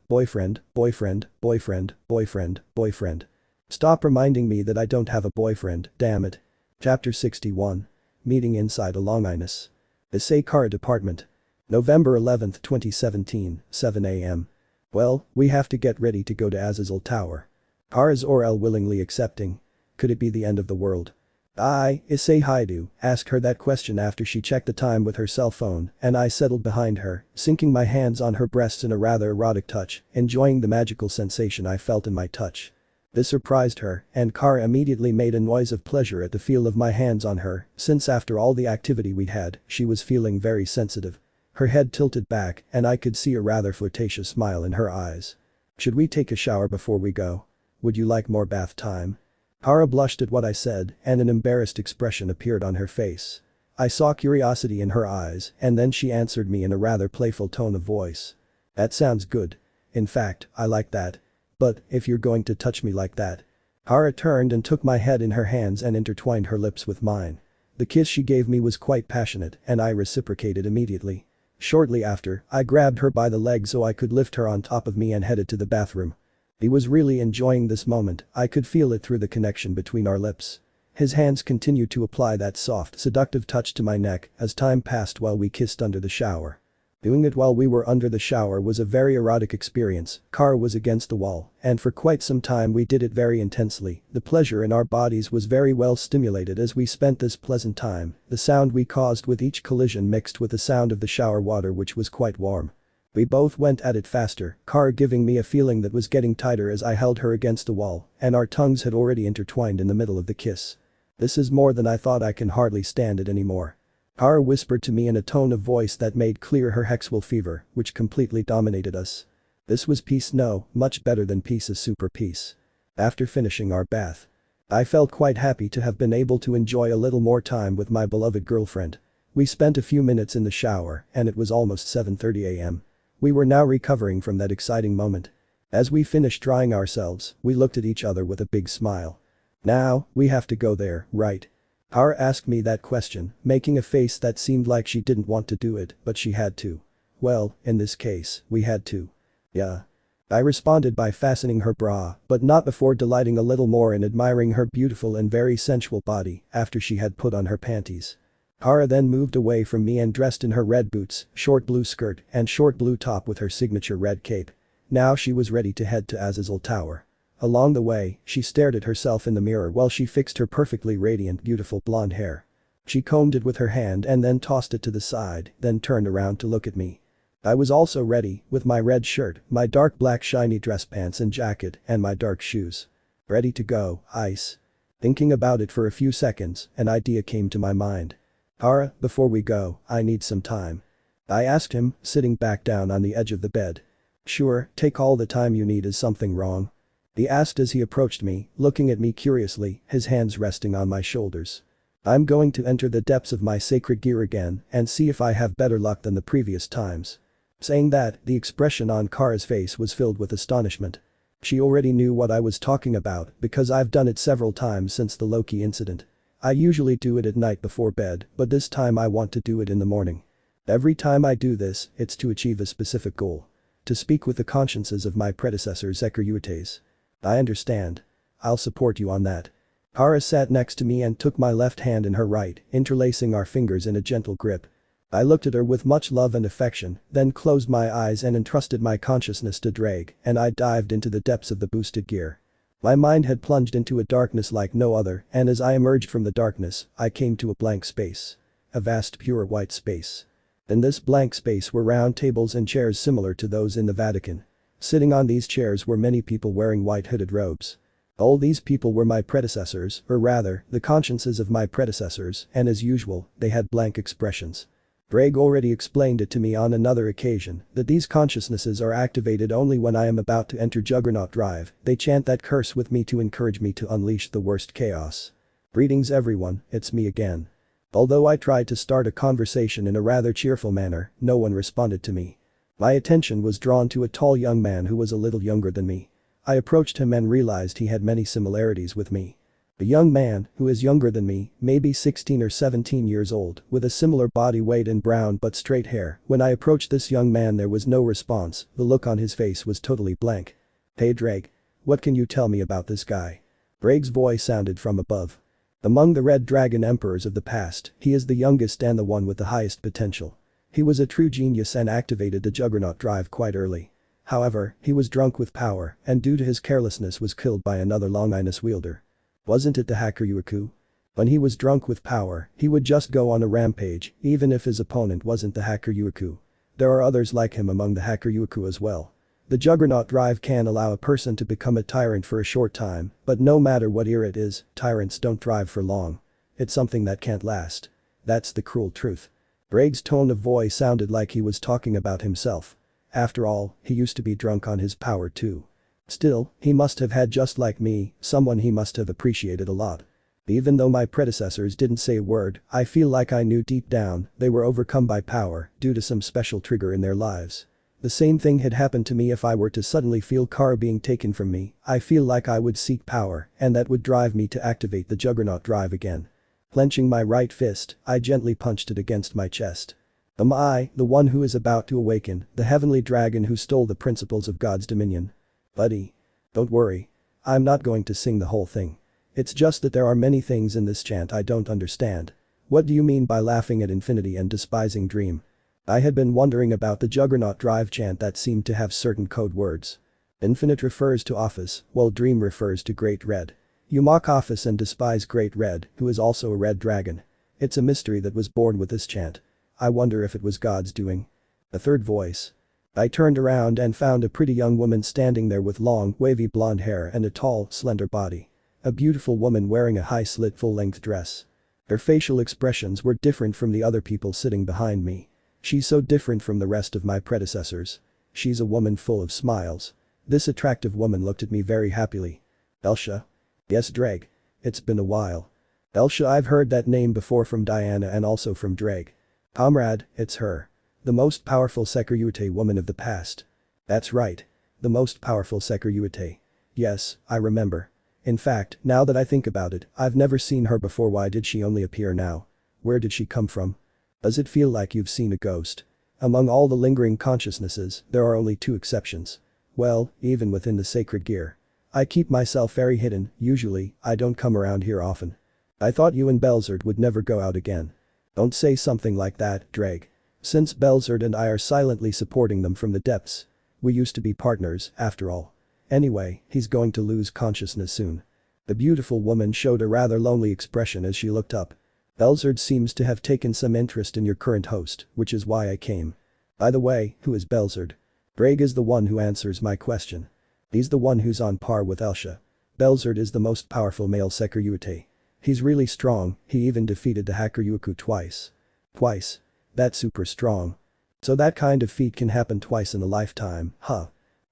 Stop reminding me that I don't have a boyfriend, damn it. Chapter 61. Meeting inside a Longinus. Issei Kara Department. November 11, 2017, 7 a.m. Well, we have to get ready to go to Azazel Tower. Kara's Orel willingly accepting. Could it be the end of the world? I, Issei Hyoudou, asked her that question after she checked the time with her cell phone, and I settled behind her, sinking my hands on her breasts in a rather erotic touch, enjoying the magical sensation I felt in my touch. This surprised her, and Kara immediately made a noise of pleasure at the feel of my hands on her, since after all the activity we'd had, she was feeling very sensitive. Her head tilted back, and I could see a rather flirtatious smile in her eyes. Should we take a shower before we go? Would you like more bath time? Kara blushed at what I said, and an embarrassed expression appeared on her face. I saw curiosity in her eyes, and then she answered me in a rather playful tone of voice. That sounds good. In fact, I like that. But, if you're going to touch me like that. Kara turned and took my head in her hands and intertwined her lips with mine. The kiss she gave me was quite passionate, and I reciprocated immediately. Shortly after, I grabbed her by the leg so I could lift her on top of me and headed to the bathroom. He was really enjoying this moment, I could feel it through the connection between our lips. His hands continued to apply that soft, seductive touch to my neck as time passed while we kissed under the shower. Doing it while we were under the shower was a very erotic experience. Kara was against the wall, and for quite some time we did it very intensely. The pleasure in our bodies was very well stimulated as we spent this pleasant time. The sound we caused with each collision mixed with the sound of the shower water, which was quite warm. We both went at it faster, Kara giving me a feeling that was getting tighter as I held her against the wall, and our tongues had already intertwined in the middle of the kiss. This is more than I thought. I can hardly stand it anymore. Kara whispered to me in a tone of voice that made clear her sexual fever, which completely dominated us. This was peace. No, much better than peace is super peace. After finishing our bath, I felt quite happy to have been able to enjoy a little more time with my beloved girlfriend. We spent a few minutes in the shower and it was almost 7:30 a.m. We were now recovering from that exciting moment. As we finished drying ourselves, we looked at each other with a big smile. Now, we have to go there, right? Kara asked me that question, making a face that seemed like she didn't want to do it, but she had to. Well, in this case, we had to. Yeah. I responded by fastening her bra, but not before delighting a little more in admiring her beautiful and very sensual body after she had put on her panties. Kara then moved away from me and dressed in her red boots, short blue skirt, and short blue top with her signature red cape. Now she was ready to head to Azazel Tower. Along the way, she stared at herself in the mirror while she fixed her perfectly radiant beautiful blonde hair. She combed it with her hand and then tossed it to the side, then turned around to look at me. I was also ready, with my red shirt, my dark black shiny dress pants and jacket, and my dark shoes. Ready to go, Ice. Thinking about it for a few seconds, an idea came to my mind. Kara, before we go, I need some time. I asked him, sitting back down on the edge of the bed. Sure, take all the time you need. Is something wrong? He asked as he approached me, looking at me curiously, his hands resting on my shoulders. I'm going to enter the depths of my sacred gear again and see if I have better luck than the previous times. Saying that, the expression on Kara's face was filled with astonishment. She already knew what I was talking about because I've done it several times since the Loki incident. I usually do it at night before bed, but this time I want to do it in the morning. Every time I do this, it's to achieve a specific goal. To speak with the consciences of my predecessor Sekiryuuteis. I understand. I'll support you on that. Kara sat next to me and took my left hand in her right, interlacing our fingers in a gentle grip. I looked at her with much love and affection, then closed my eyes and entrusted my consciousness to Ddraig, and I dived into the depths of the boosted gear. My mind had plunged into a darkness like no other, and as I emerged from the darkness, I came to a blank space. A vast pure white space. In this blank space were round tables and chairs similar to those in the Vatican. Sitting on these chairs were many people wearing white hooded robes. All these people were my predecessors, or rather, the consciences of my predecessors, and as usual, they had blank expressions. Ddraig already explained it to me on another occasion, that these consciousnesses are activated only when I am about to enter Juggernaut Drive. They chant that curse with me to encourage me to unleash the worst chaos. Greetings everyone, it's me again. Although I tried to start a conversation in a rather cheerful manner, no one responded to me. My attention was drawn to a tall young man who was a little younger than me. I approached him and realized he had many similarities with me. A young man, who is younger than me, maybe 16 or 17 years old, with a similar body weight and brown but straight hair. When I approached this young man there was no response, the look on his face was totally blank. Hey Ddraig. What can you tell me about this guy? Draig's voice sounded from above. Among the Red Dragon Emperors of the past, he is the youngest and the one with the highest potential. He was a true genius and activated the Juggernaut Drive quite early. However, he was drunk with power and due to his carelessness was killed by another Longinus wielder. Wasn't it the Sekiryuutei? When he was drunk with power, he would just go on a rampage, even if his opponent wasn't the Sekiryuutei. There are others like him among the Sekiryuutei as well. The Juggernaut Drive can allow a person to become a tyrant for a short time, but no matter what era it is, tyrants don't drive for long. It's something that can't last. That's the cruel truth. Draig's tone of voice sounded like he was talking about himself. After all, he used to be drunk on his power too. Still, he must have had, just like me, someone he must have appreciated a lot. Even though my predecessors didn't say a word, I feel like I knew deep down they were overcome by power due to some special trigger in their lives. The same thing had happened to me if I were to suddenly feel Kara being taken from me. I feel like I would seek power and that would drive me to activate the Juggernaut Drive again. Clenching my right fist, I gently punched it against my chest. Am I the one who is about to awaken, the heavenly dragon who stole the principles of God's dominion? Buddy. Don't worry. I'm not going to sing the whole thing. It's just that there are many things in this chant I don't understand. What do you mean by laughing at infinity and despising dream? I had been wondering about the Juggernaut Drive chant that seemed to have certain code words. Infinite refers to office, while Dream refers to Great Red. You mock office and despise Great Red, who is also a red dragon. It's a mystery that was born with this chant. I wonder if it was God's doing. A third voice. I turned around and found a pretty young woman standing there with long, wavy blonde hair and a tall, slender body. A beautiful woman wearing a high-slit full-length dress. Her facial expressions were different from the other people sitting behind me. She's so different from the rest of my predecessors. She's a woman full of smiles. This attractive woman looked at me very happily. Elsha? Yes, Ddraig. It's been a while. Elsha, I've heard that name before from Diana and also from Ddraig. Comrade, it's her. The most powerful Sekiryuutei woman of the past. That's right. The most powerful Sekiryuutei. Yes, I remember. In fact, now that I think about it, I've never seen her before. Why did she only appear now? Where did she come from? Does it feel like you've seen a ghost? Among all the lingering consciousnesses, there are only two exceptions. Well, even within the sacred gear. I keep myself very hidden, usually, I don't come around here often. I thought you and Belzerd would never go out again. Don't say something like that, Ddraig. Since Belzerd and I are silently supporting them from the depths. We used to be partners, after all. Anyway, he's going to lose consciousness soon. The beautiful woman showed a rather lonely expression as she looked up. Belzerd seems to have taken some interest in your current host, which is why I came. By the way, who is Belzerd? Ddraig is the one who answers my question. He's the one who's on par with Elsha. Belzerd is the most powerful male Sekiryuutei. He's really strong, he even defeated the Hakuryuku twice. Twice? That's super strong. So that kind of feat can happen twice in a lifetime, huh?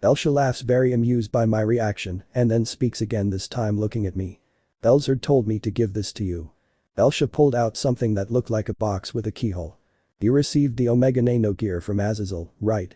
Elsha laughs, very amused by my reaction, and then speaks again, this time looking at me. Belzerd told me to give this to you. Elsha pulled out something that looked like a box with a keyhole. You received the Omega Nano gear from Azazel, right?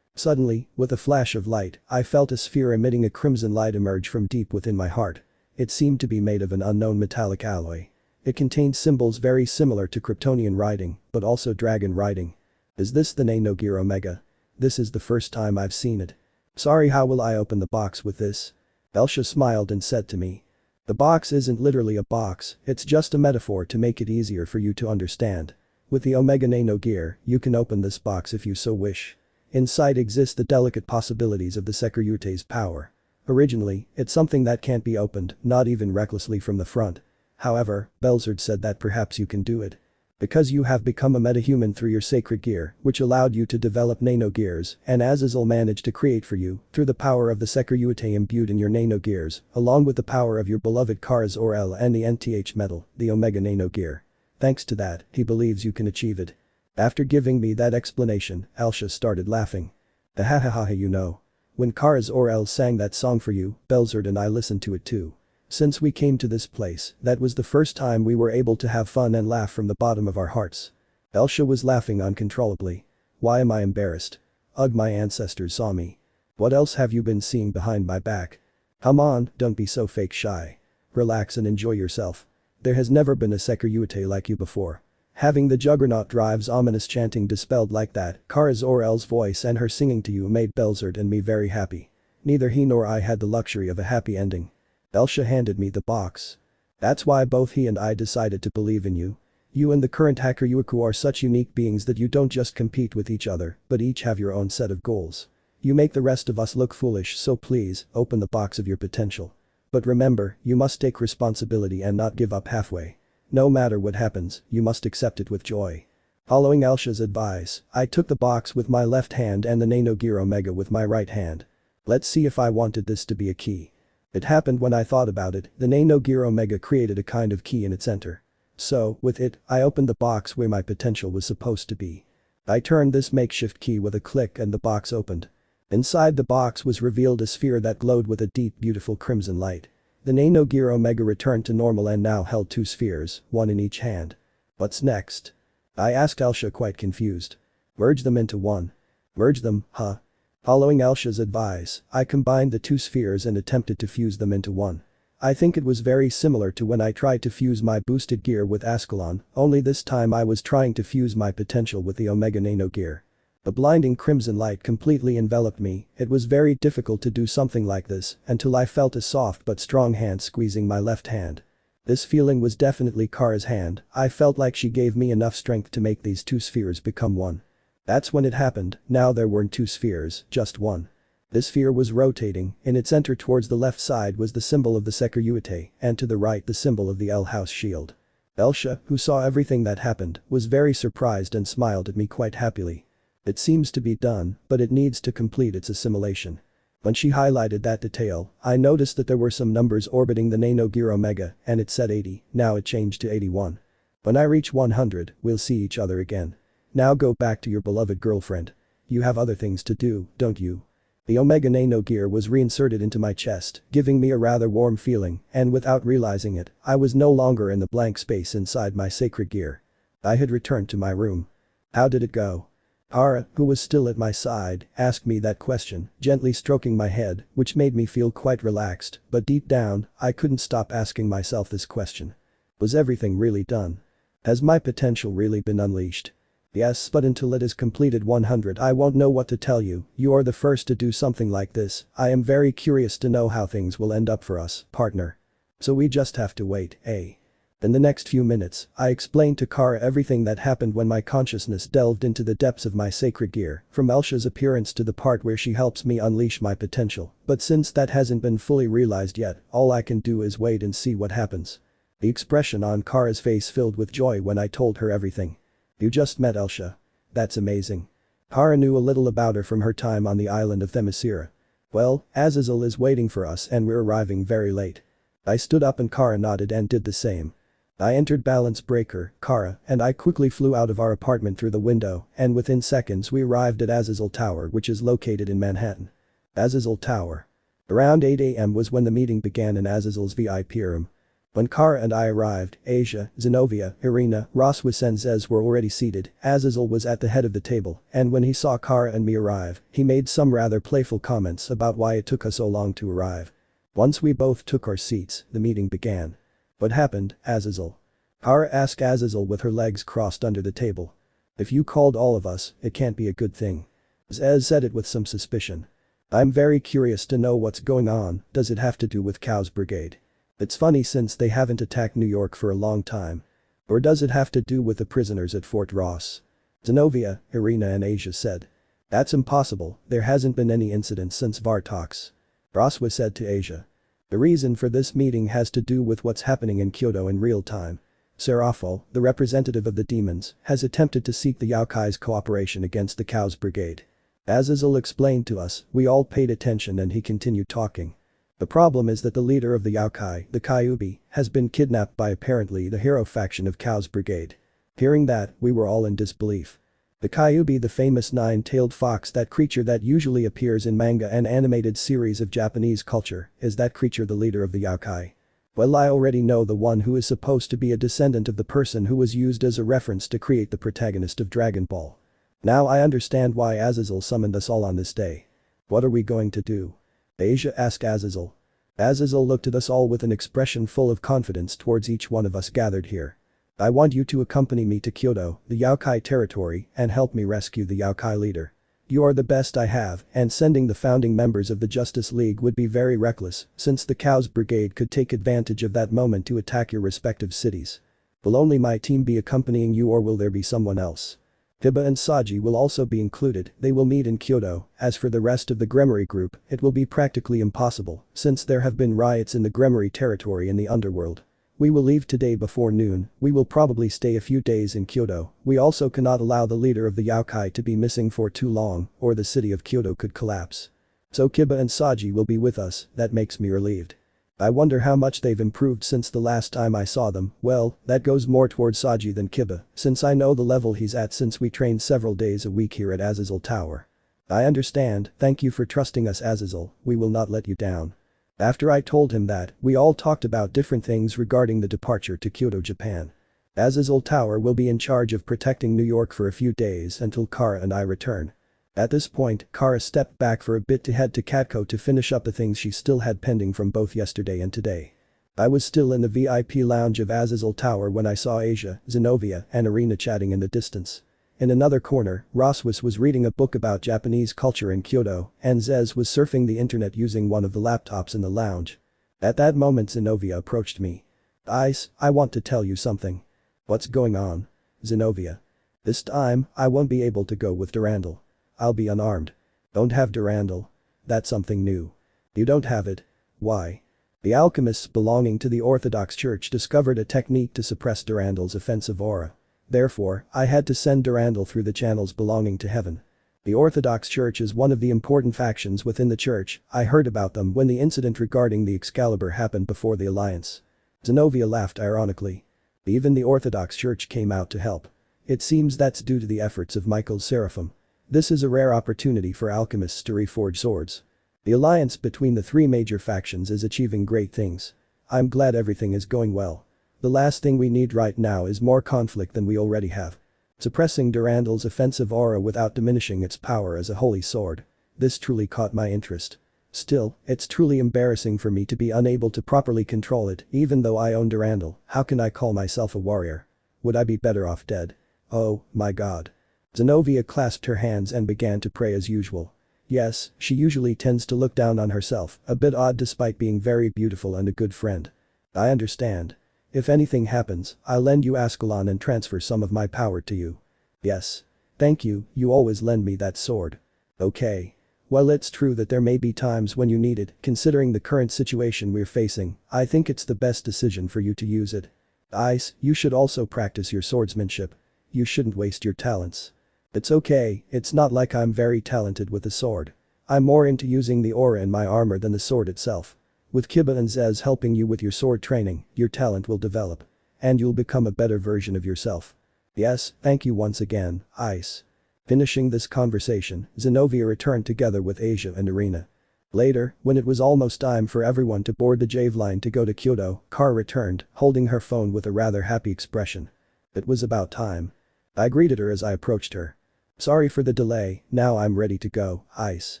Suddenly, with a flash of light, I felt a sphere emitting a crimson light emerge from deep within my heart. It seemed to be made of an unknown metallic alloy. It contained symbols very similar to Kryptonian writing, but also dragon writing. Is this the Nano gear Omega? This is the first time I've seen it. Sorry, how will I open the box with this? Elsha smiled and said to me. The box isn't literally a box, it's just a metaphor to make it easier for you to understand. With the Omega Nano gear, you can open this box if you so wish. Inside exist the delicate possibilities of the Sekiryuutei's power. Originally, it's something that can't be opened, not even recklessly from the front. However, Belzerd said that perhaps you can do it. Because you have become a metahuman through your sacred gear, which allowed you to develop nano gears, and Azazel managed to create for you, through the power of the Sekiryuutei imbued in your nano gears, along with the power of your beloved Kara Zor-El and the NTH metal, the Omega Nano gear. Thanks to that, he believes you can achieve it. After giving me that explanation, Elsha started laughing. Ahahaha, you know. When Kara Zor-El sang that song for you, Belzerd and I listened to it too. Since we came to this place, that was the first time we were able to have fun and laugh from the bottom of our hearts. Elsha was laughing uncontrollably. Why am I embarrassed? Ugh, my ancestors saw me. What else have you been seeing behind my back? Come on, don't be so fake shy. Relax and enjoy yourself. There has never been a Sekiryuutei like you before. Having the Juggernaut Drive's ominous chanting dispelled like that, Kara Zor-El's voice and her singing to you made Belzerd and me very happy. Neither he nor I had the luxury of a happy ending. Elsha handed me the box. That's why both he and I decided to believe in you. You and the current Hakuryuku are such unique beings that you don't just compete with each other, but each have your own set of goals. You make the rest of us look foolish, so please, open the box of your potential. But remember, you must take responsibility and not give up halfway. No matter what happens, you must accept it with joy. Following Elsha's advice, I took the box with my left hand and the Nano Gear Omega with my right hand. Let's see if I wanted this to be a key. It happened when I thought about it, the Nano Gear Omega created a kind of key in its center. So, with it, I opened the box where my potential was supposed to be. I turned this makeshift key with a click and the box opened. Inside the box was revealed a sphere that glowed with a deep, beautiful crimson light. The Nano Gear Omega returned to normal and now held two spheres, one in each hand. What's next? I asked Elsha, quite confused. Merge them into one. Merge them, huh? Following Elsha's advice, I combined the two spheres and attempted to fuse them into one. I think it was very similar to when I tried to fuse my boosted gear with Ascalon, only this time I was trying to fuse my potential with the Omega Nano Gear. The blinding crimson light completely enveloped me. It was very difficult to do something like this until I felt a soft but strong hand squeezing my left hand. This feeling was definitely Kara's hand. I felt like she gave me enough strength to make these two spheres become one. That's when it happened. Now there weren't two spheres, just one. This sphere was rotating. In its center towards the left side was the symbol of the Sekiryuutei, and to the right the symbol of the L house shield. Elsha, who saw everything that happened, was very surprised and smiled at me quite happily. It seems to be done, but it needs to complete its assimilation. When she highlighted that detail, I noticed that there were some numbers orbiting the Nano-Gear Omega, and it said 80, now it changed to 81. When I reach 100, we'll see each other again. Now go back to your beloved girlfriend. You have other things to do, don't you? The Omega Nano-Gear was reinserted into my chest, giving me a rather warm feeling, and without realizing it, I was no longer in the blank space inside my sacred gear. I had returned to my room. How did it go? Kara, who was still at my side, asked me that question, gently stroking my head, which made me feel quite relaxed, but deep down, I couldn't stop asking myself this question. Was everything really done? Has my potential really been unleashed? Yes, but until it is completed 100 I won't know what to tell you. You are the first to do something like this. I am very curious to know how things will end up for us, partner. So we just have to wait, eh? In the next few minutes, I explained to Kara everything that happened when my consciousness delved into the depths of my sacred gear, from Elsha's appearance to the part where she helps me unleash my potential, but since that hasn't been fully realized yet, all I can do is wait and see what happens. The expression on Kara's face filled with joy when I told her everything. You just met Elsha. That's amazing. Kara knew a little about her from her time on the island of Themyscira. Well, Azazel is waiting for us and we're arriving very late. I stood up and Kara nodded and did the same. I entered Balance Breaker, Kara, and I quickly flew out of our apartment through the window, and within seconds we arrived at Azazel Tower, which is located in Manhattan. Azazel Tower. Around 8 AM was when the meeting began in Azazel's VIP room. When Kara and I arrived, Asia, Zenobia, Irina, Rossweisse and Zez were already seated. Azazel was at the head of the table, and when he saw Kara and me arrive, he made some rather playful comments about why it took us so long to arrive. Once we both took our seats, the meeting began. What happened, Azazel? Kara asked Azazel with her legs crossed under the table. If you called all of us, it can't be a good thing. Zez said it with some suspicion. I'm very curious to know what's going on. Does it have to do with Chaos Brigade? It's funny since they haven't attacked New York for a long time. Or does it have to do with the prisoners at Fort Ross? Zenobia, Irina and Asia said. That's impossible, there hasn't been any incidents since Vartox. Rossweisse said to Asia. The reason for this meeting has to do with what's happening in Kyoto in real time. Serafo, the representative of the demons, has attempted to seek the Yaokai's cooperation against the Chaos Brigade. Azazel explained to us, we all paid attention and he continued talking. The problem is that the leader of the Yaokai, the Kyuubi, has been kidnapped by apparently the hero faction of Chaos Brigade. Hearing that, we were all in disbelief. The Kyuubi, the famous nine-tailed fox, that creature that usually appears in manga and animated series of Japanese culture, is that creature the leader of the Yaokai? Well, I already know the one who is supposed to be a descendant of the person who was used as a reference to create the protagonist of Dragon Ball. Now I understand why Azazel summoned us all on this day. What are we going to do? Asia asked Azazel. Azazel looked at us all with an expression full of confidence towards each one of us gathered here. I want you to accompany me to Kyoto, the Yaokai territory, and help me rescue the Yaokai leader. You are the best I have, and sending the founding members of the Justice League would be very reckless, since the Chaos Brigade could take advantage of that moment to attack your respective cities. Will only my team be accompanying you or will there be someone else? Hiba and Saji will also be included. They will meet in Kyoto. As for the rest of the Gremory group, it will be practically impossible, since there have been riots in the Gremory territory in the underworld. We will leave today before noon. We will probably stay a few days in Kyoto. We also cannot allow the leader of the Yaokai to be missing for too long, or the city of Kyoto could collapse. So Kiba and Saji will be with us. That makes me relieved. I wonder how much they've improved since the last time I saw them. Well, that goes more towards Saji than Kiba, since I know the level he's at since we trained several days a week here at Azazel Tower. I understand, thank you for trusting us, Azazel, we will not let you down. After I told him that, we all talked about different things regarding the departure to Kyoto, Japan. Azazel Tower will be in charge of protecting New York for a few days until Kara and I return. At this point, Kara stepped back for a bit to head to Katko to finish up the things she still had pending from both yesterday and today. I was still in the VIP lounge of Azazel Tower when I saw Asia, Zenobia, and Irina chatting in the distance. In another corner, Rossweisse was reading a book about Japanese culture in Kyoto, and Zez was surfing the internet using one of the laptops in the lounge. At that moment Zenobia approached me. Ice, I want to tell you something. What's going on? Zenobia. This time, I won't be able to go with Durandal. I'll be unarmed. Don't have Durandal. That's something new. You don't have it. Why? The alchemists belonging to the Orthodox Church discovered a technique to suppress Durandal's offensive aura. Therefore, I had to send Durandal through the channels belonging to heaven. The Orthodox Church is one of the important factions within the church. I heard about them when the incident regarding the Excalibur happened before the alliance. Zenobia laughed ironically. Even the Orthodox Church came out to help. It seems that's due to the efforts of Michael's Seraphim. This is a rare opportunity for alchemists to reforge swords. The alliance between the three major factions is achieving great things. I'm glad everything is going well. The last thing we need right now is more conflict than we already have. Suppressing Durandal's offensive aura without diminishing its power as a holy sword. This truly caught my interest. Still, it's truly embarrassing for me to be unable to properly control it even though I own Durandal. How can I call myself a warrior? Would I be better off dead? Oh, my god. Zenobia clasped her hands and began to pray as usual. Yes, she usually tends to look down on herself, a bit odd despite being very beautiful and a good friend. I understand. If anything happens, I'll lend you Ascalon and transfer some of my power to you. Yes. Thank you, you always lend me that sword. Okay. Well, it's true that there may be times when you need it. Considering the current situation we're facing, I think it's the best decision for you to use it. Ice, you should also practice your swordsmanship. You shouldn't waste your talents. It's okay, it's not like I'm very talented with the sword. I'm more into using the aura in my armor than the sword itself. With Kiba and Zez helping you with your sword training, your talent will develop. And you'll become a better version of yourself. Yes, thank you once again, Ice. Finishing this conversation, Zenobia returned together with Asia and Irina. Later, when it was almost time for everyone to board the Javelin to go to Kyoto, Kara returned, holding her phone with a rather happy expression. It was about time. I greeted her as I approached her. Sorry for the delay, now I'm ready to go, Ice.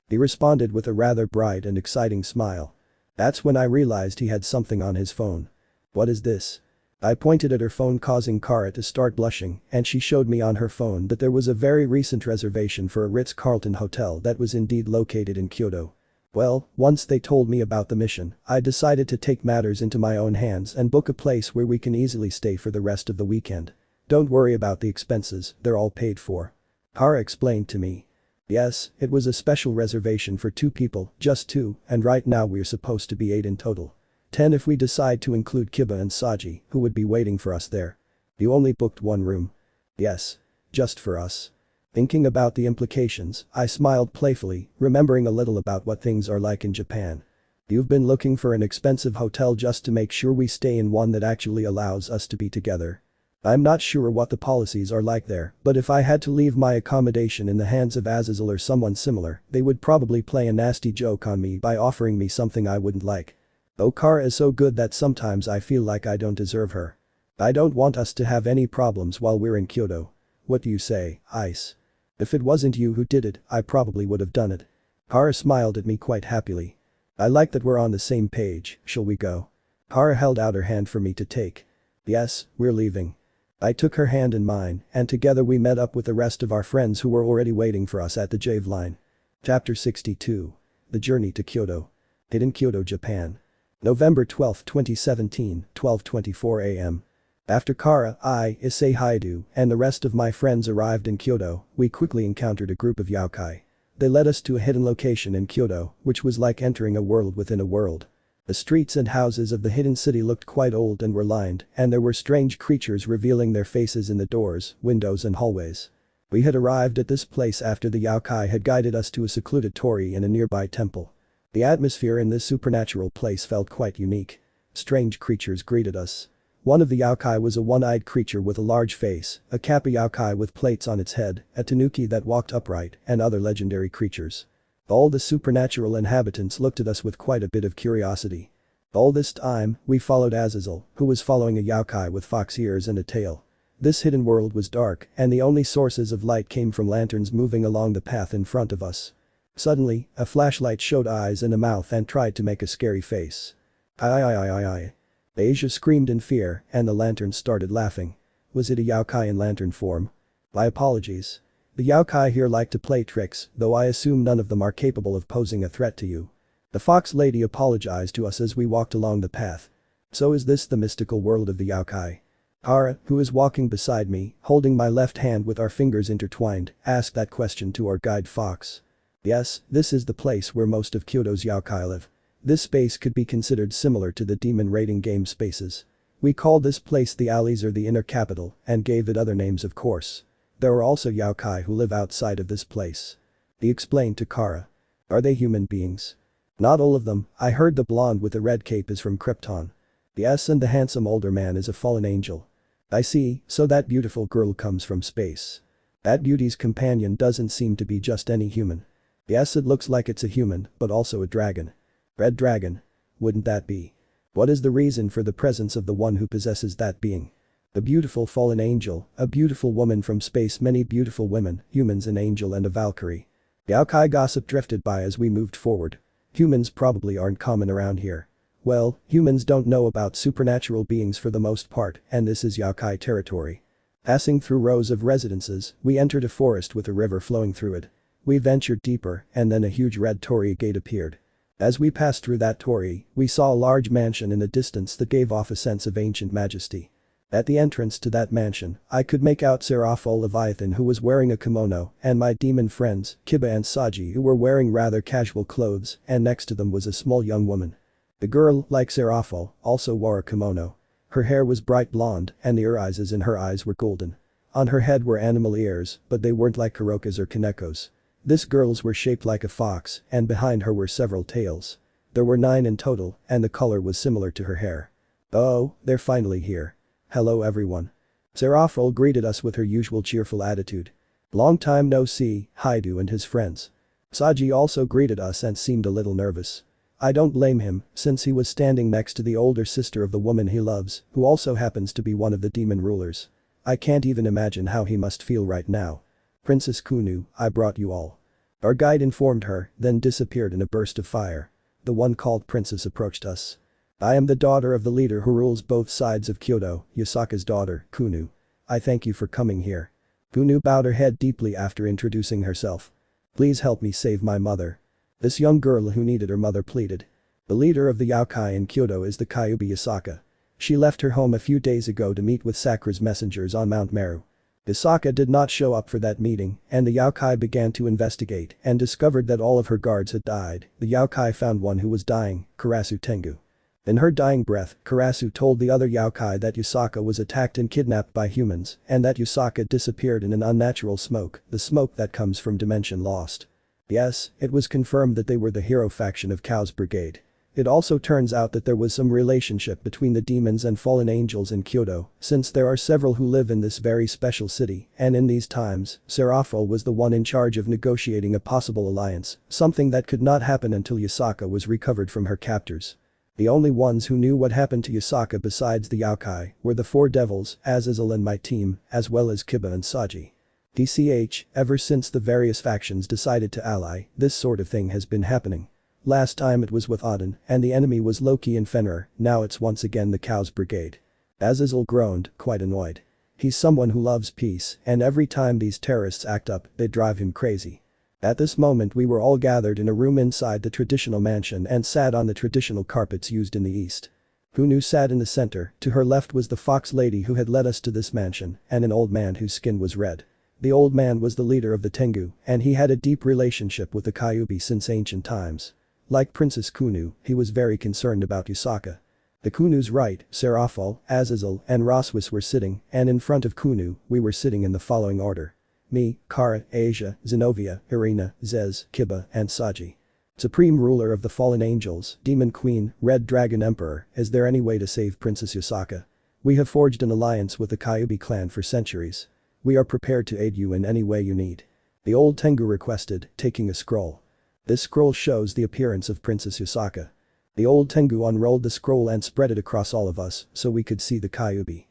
He responded with a rather bright and exciting smile. That's when I realized he had something on his phone. What is this? I pointed at her phone causing Kara to start blushing and she showed me on her phone that there was a very recent reservation for a Ritz-Carlton hotel that was indeed located in Kyoto. Well, once they told me about the mission, I decided to take matters into my own hands and book a place where we can easily stay for the rest of the weekend. Don't worry about the expenses, they're all paid for. Kara explained to me. Yes, it was a special reservation for 2 people, just 2, and right now we're supposed to be 8 in total. 10 if we decide to include Kiba and Saji, who would be waiting for us there. You only booked 1 room. Yes. Just for us. Thinking about the implications, I smiled playfully, remembering a little about what things are like in Japan. You've been looking for an expensive hotel just to make sure we stay in one that actually allows us to be together. I'm not sure what the policies are like there, but if I had to leave my accommodation in the hands of Azazel or someone similar, they would probably play a nasty joke on me by offering me something I wouldn't like. Though Kara is so good that sometimes I feel like I don't deserve her. I don't want us to have any problems while we're in Kyoto. What do you say, Ice? If it wasn't you who did it, I probably would have done it. Kara smiled at me quite happily. I like that we're on the same page, shall we go? Kara held out her hand for me to take. Yes, we're leaving. I took her hand in mine, and together we met up with the rest of our friends who were already waiting for us at the Javelin. Chapter 62. The Journey to Kyoto. Hidden Kyoto, Japan. November 12, 2017, 12:24 a.m. After Kara, I, Issei Hyoudou, and the rest of my friends arrived in Kyoto, we quickly encountered a group of yokai. They led us to a hidden location in Kyoto, which was like entering a world within a world. The streets and houses of the hidden city looked quite old and were lined, and there were strange creatures revealing their faces in the doors, windows and hallways. We had arrived at this place after the yokai had guided us to a secluded torii in a nearby temple. The atmosphere in this supernatural place felt quite unique. Strange creatures greeted us. One of the yokai was a one-eyed creature with a large face, a kappa yokai with plates on its head, a tanuki that walked upright, and other legendary creatures. All the supernatural inhabitants looked at us with quite a bit of curiosity. All this time, we followed Azazel, who was following a yokai with fox ears and a tail. This hidden world was dark, and the only sources of light came from lanterns moving along the path in front of us. Suddenly, a flashlight showed eyes and a mouth and tried to make a scary face. Aye. Asia screamed in fear, and the lantern started laughing. Was it a yokai in lantern form? My apologies. The yokai here like to play tricks, though I assume none of them are capable of posing a threat to you. The fox lady apologized to us as we walked along the path. So is this the mystical world of the yokai? Kara, who is walking beside me, holding my left hand with our fingers intertwined, asked that question to our guide Fox. Yes, this is the place where most of Kyoto's yokai live. This space could be considered similar to the demon raiding game spaces. We call this place the alleys or the inner capital and gave it other names of course. There are also yokai who live outside of this place. He explained to Kara. Are they human beings? Not all of them, I heard the blonde with the red cape is from Krypton. Yes, and the handsome older man is a fallen angel. I see, so that beautiful girl comes from space. That beauty's companion doesn't seem to be just any human. Yes, it looks like it's a human, but also a dragon. Red dragon? Wouldn't that be? What is the reason for the presence of the one who possesses that being? The beautiful fallen angel, a beautiful woman from space, many beautiful women, humans, an angel and a Valkyrie. Yokai gossip drifted by as we moved forward. Humans probably aren't common around here. Well, humans don't know about supernatural beings for the most part, and this is yokai territory. Passing through rows of residences, we entered a forest with a river flowing through it. We ventured deeper, and then a huge red torii gate appeared. As we passed through that torii, we saw a large mansion in the distance that gave off a sense of ancient majesty. At the entrance to that mansion, I could make out Seraphol Leviathan who was wearing a kimono, and my demon friends, Kiba and Saji, who were wearing rather casual clothes, and next to them was a small young woman. The girl, like Seraphol, also wore a kimono. Her hair was bright blonde, and the irises in her eyes were golden. On her head were animal ears, but they weren't like Kuroka's or Kaneko's. This girl's were shaped like a fox, and behind her were several tails. There were 9 in total, and the color was similar to her hair. Oh, they're finally here. Hello everyone. Seraphol greeted us with her usual cheerful attitude. Long time no see, Hyoudou and his friends. Saji also greeted us and seemed a little nervous. I don't blame him, since he was standing next to the older sister of the woman he loves, who also happens to be one of the demon rulers. I can't even imagine how he must feel right now. Princess Kunu, I brought you all. Our guide informed her, then disappeared in a burst of fire. The one called Princess approached us. I am the daughter of the leader who rules both sides of Kyoto, Yasaka's daughter, Kunu. I thank you for coming here. Kunu bowed her head deeply after introducing herself. Please help me save my mother. This young girl who needed her mother pleaded. The leader of the yokai in Kyoto is the Kyuubi Yasaka. She left her home a few days ago to meet with Sakura's messengers on Mount Meru. Yasaka did not show up for that meeting, and the yokai began to investigate and discovered that all of her guards had died. The yokai found one who was dying, Karasu Tengu. In her dying breath, Karasu told the other yokai that Yasaka was attacked and kidnapped by humans, and that Yasaka disappeared in an unnatural smoke, the smoke that comes from Dimension Lost. Yes, it was confirmed that they were the hero faction of Chaos Brigade. It also turns out that there was some relationship between the demons and fallen angels in Kyoto, since there are several who live in this very special city, and in these times, Seraphol was the one in charge of negotiating a possible alliance, something that could not happen until Yasaka was recovered from her captors. The only ones who knew what happened to Yasaka besides the yokai were the 4 devils, Azazel and my team, as well as Kiba and Saji. DCH, ever since the various factions decided to ally, this sort of thing has been happening. Last time it was with Odin, and the enemy was Loki and Fenrir, now it's once again the Chaos Brigade. Azazel groaned, quite annoyed. He's someone who loves peace, and every time these terrorists act up, they drive him crazy. At this moment we were all gathered in a room inside the traditional mansion and sat on the traditional carpets used in the east. Kunu sat in the center, to her left was the fox lady who had led us to this mansion, and an old man whose skin was red. The old man was the leader of the Tengu, and he had a deep relationship with the Kyuubi since ancient times. Like Princess Kunu, he was very concerned about Yasaka. The Kunu's right, Seraphol, Azazel, and Rossweisse were sitting, and in front of Kunu, we were sitting in the following order. Me, Kara, Asia, Zenobia, Irina, Zez, Kiba, and Saji. Supreme ruler of the fallen angels, demon queen, red dragon emperor, is there any way to save Princess Yasaka? We have forged an alliance with the Kyuubi clan for centuries. We are prepared to aid you in any way you need. The old Tengu requested, taking a scroll. This scroll shows the appearance of Princess Yasaka. The old Tengu unrolled the scroll and spread it across all of us so we could see the Kyuubi.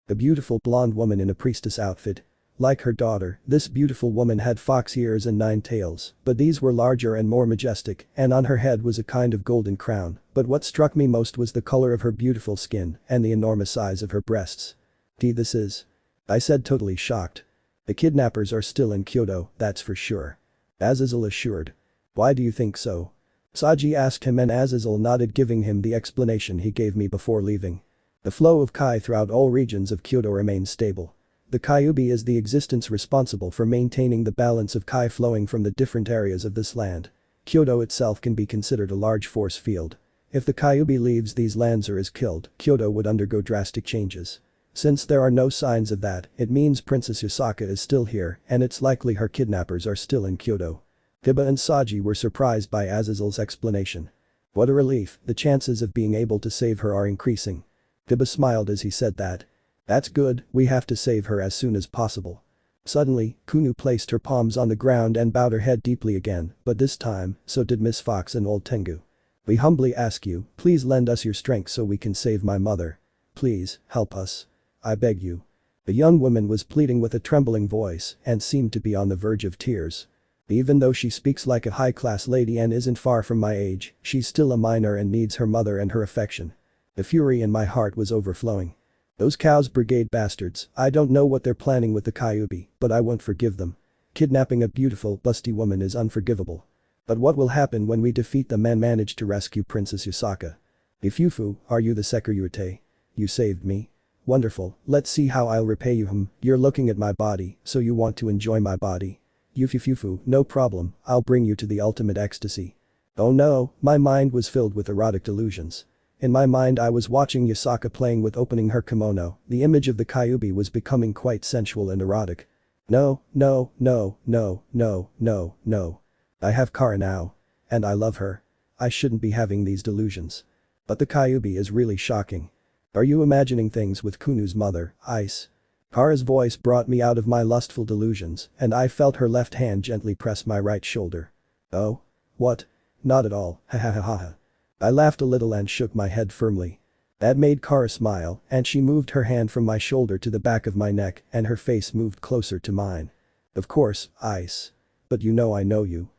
The beautiful blonde woman in a priestess outfit. Like her daughter, this beautiful woman had fox ears and 9 tails, but these were larger and more majestic, and on her head was a kind of golden crown, but what struck me most was the color of her beautiful skin and the enormous size of her breasts. This is? I said, totally shocked. The kidnappers are still in Kyoto, that's for sure. Azazel assured. Why do you think so? Saji asked him and Azazel nodded, giving him the explanation he gave me before leaving. The flow of Kai throughout all regions of Kyoto remains stable. The Kyuubi is the existence responsible for maintaining the balance of Kai flowing from the different areas of this land. Kyoto itself can be considered a large force field. If the Kyuubi leaves these lands or is killed, Kyoto would undergo drastic changes. Since there are no signs of that, it means Princess Yusaka is still here and it's likely her kidnappers are still in Kyoto. Hiba and Saji were surprised by Azazel's explanation. What a relief, the chances of being able to save her are increasing. Hiba smiled as he said that. That's good, we have to save her as soon as possible. Suddenly, Kunu placed her palms on the ground and bowed her head deeply again, but this time, so did Miss Fox and Old Tengu. We humbly ask you, please lend us your strength so we can save my mother. Please, help us. I beg you. The young woman was pleading with a trembling voice and seemed to be on the verge of tears. Even though she speaks like a high-class lady and isn't far from my age, she's still a minor and needs her mother and her affection. The fury in my heart was overflowing. Those Cows Brigade bastards, I don't know what they're planning with the Kyuubi, but I won't forgive them. Kidnapping a beautiful, busty woman is unforgivable. But what will happen when we defeat them and manage to rescue Princess Yusaka? Ifufu, are you the Sekiryuutei? You saved me. Wonderful, let's see how I'll repay you. You're looking at my body, so you want to enjoy my body. Yufufufu, no problem, I'll bring you to the ultimate ecstasy. Oh no, my mind was filled with erotic delusions. In my mind I was watching Yusaka playing with opening her kimono, the image of the Kyuubi was becoming quite sensual and erotic. No, no, no, no, no, no, no. I have Kara now. And I love her. I shouldn't be having these delusions. But the Kyuubi is really shocking. Are you imagining things with Kunu's mother, Ice? Kara's voice brought me out of my lustful delusions, and I felt her left hand gently press my right shoulder. Oh? What? Not at all, ha ha ha ha ha. I laughed a little and shook my head firmly. That made Kara smile, and she moved her hand from my shoulder to the back of my neck and her face moved closer to mine. Of course, Ice. But you know I know you.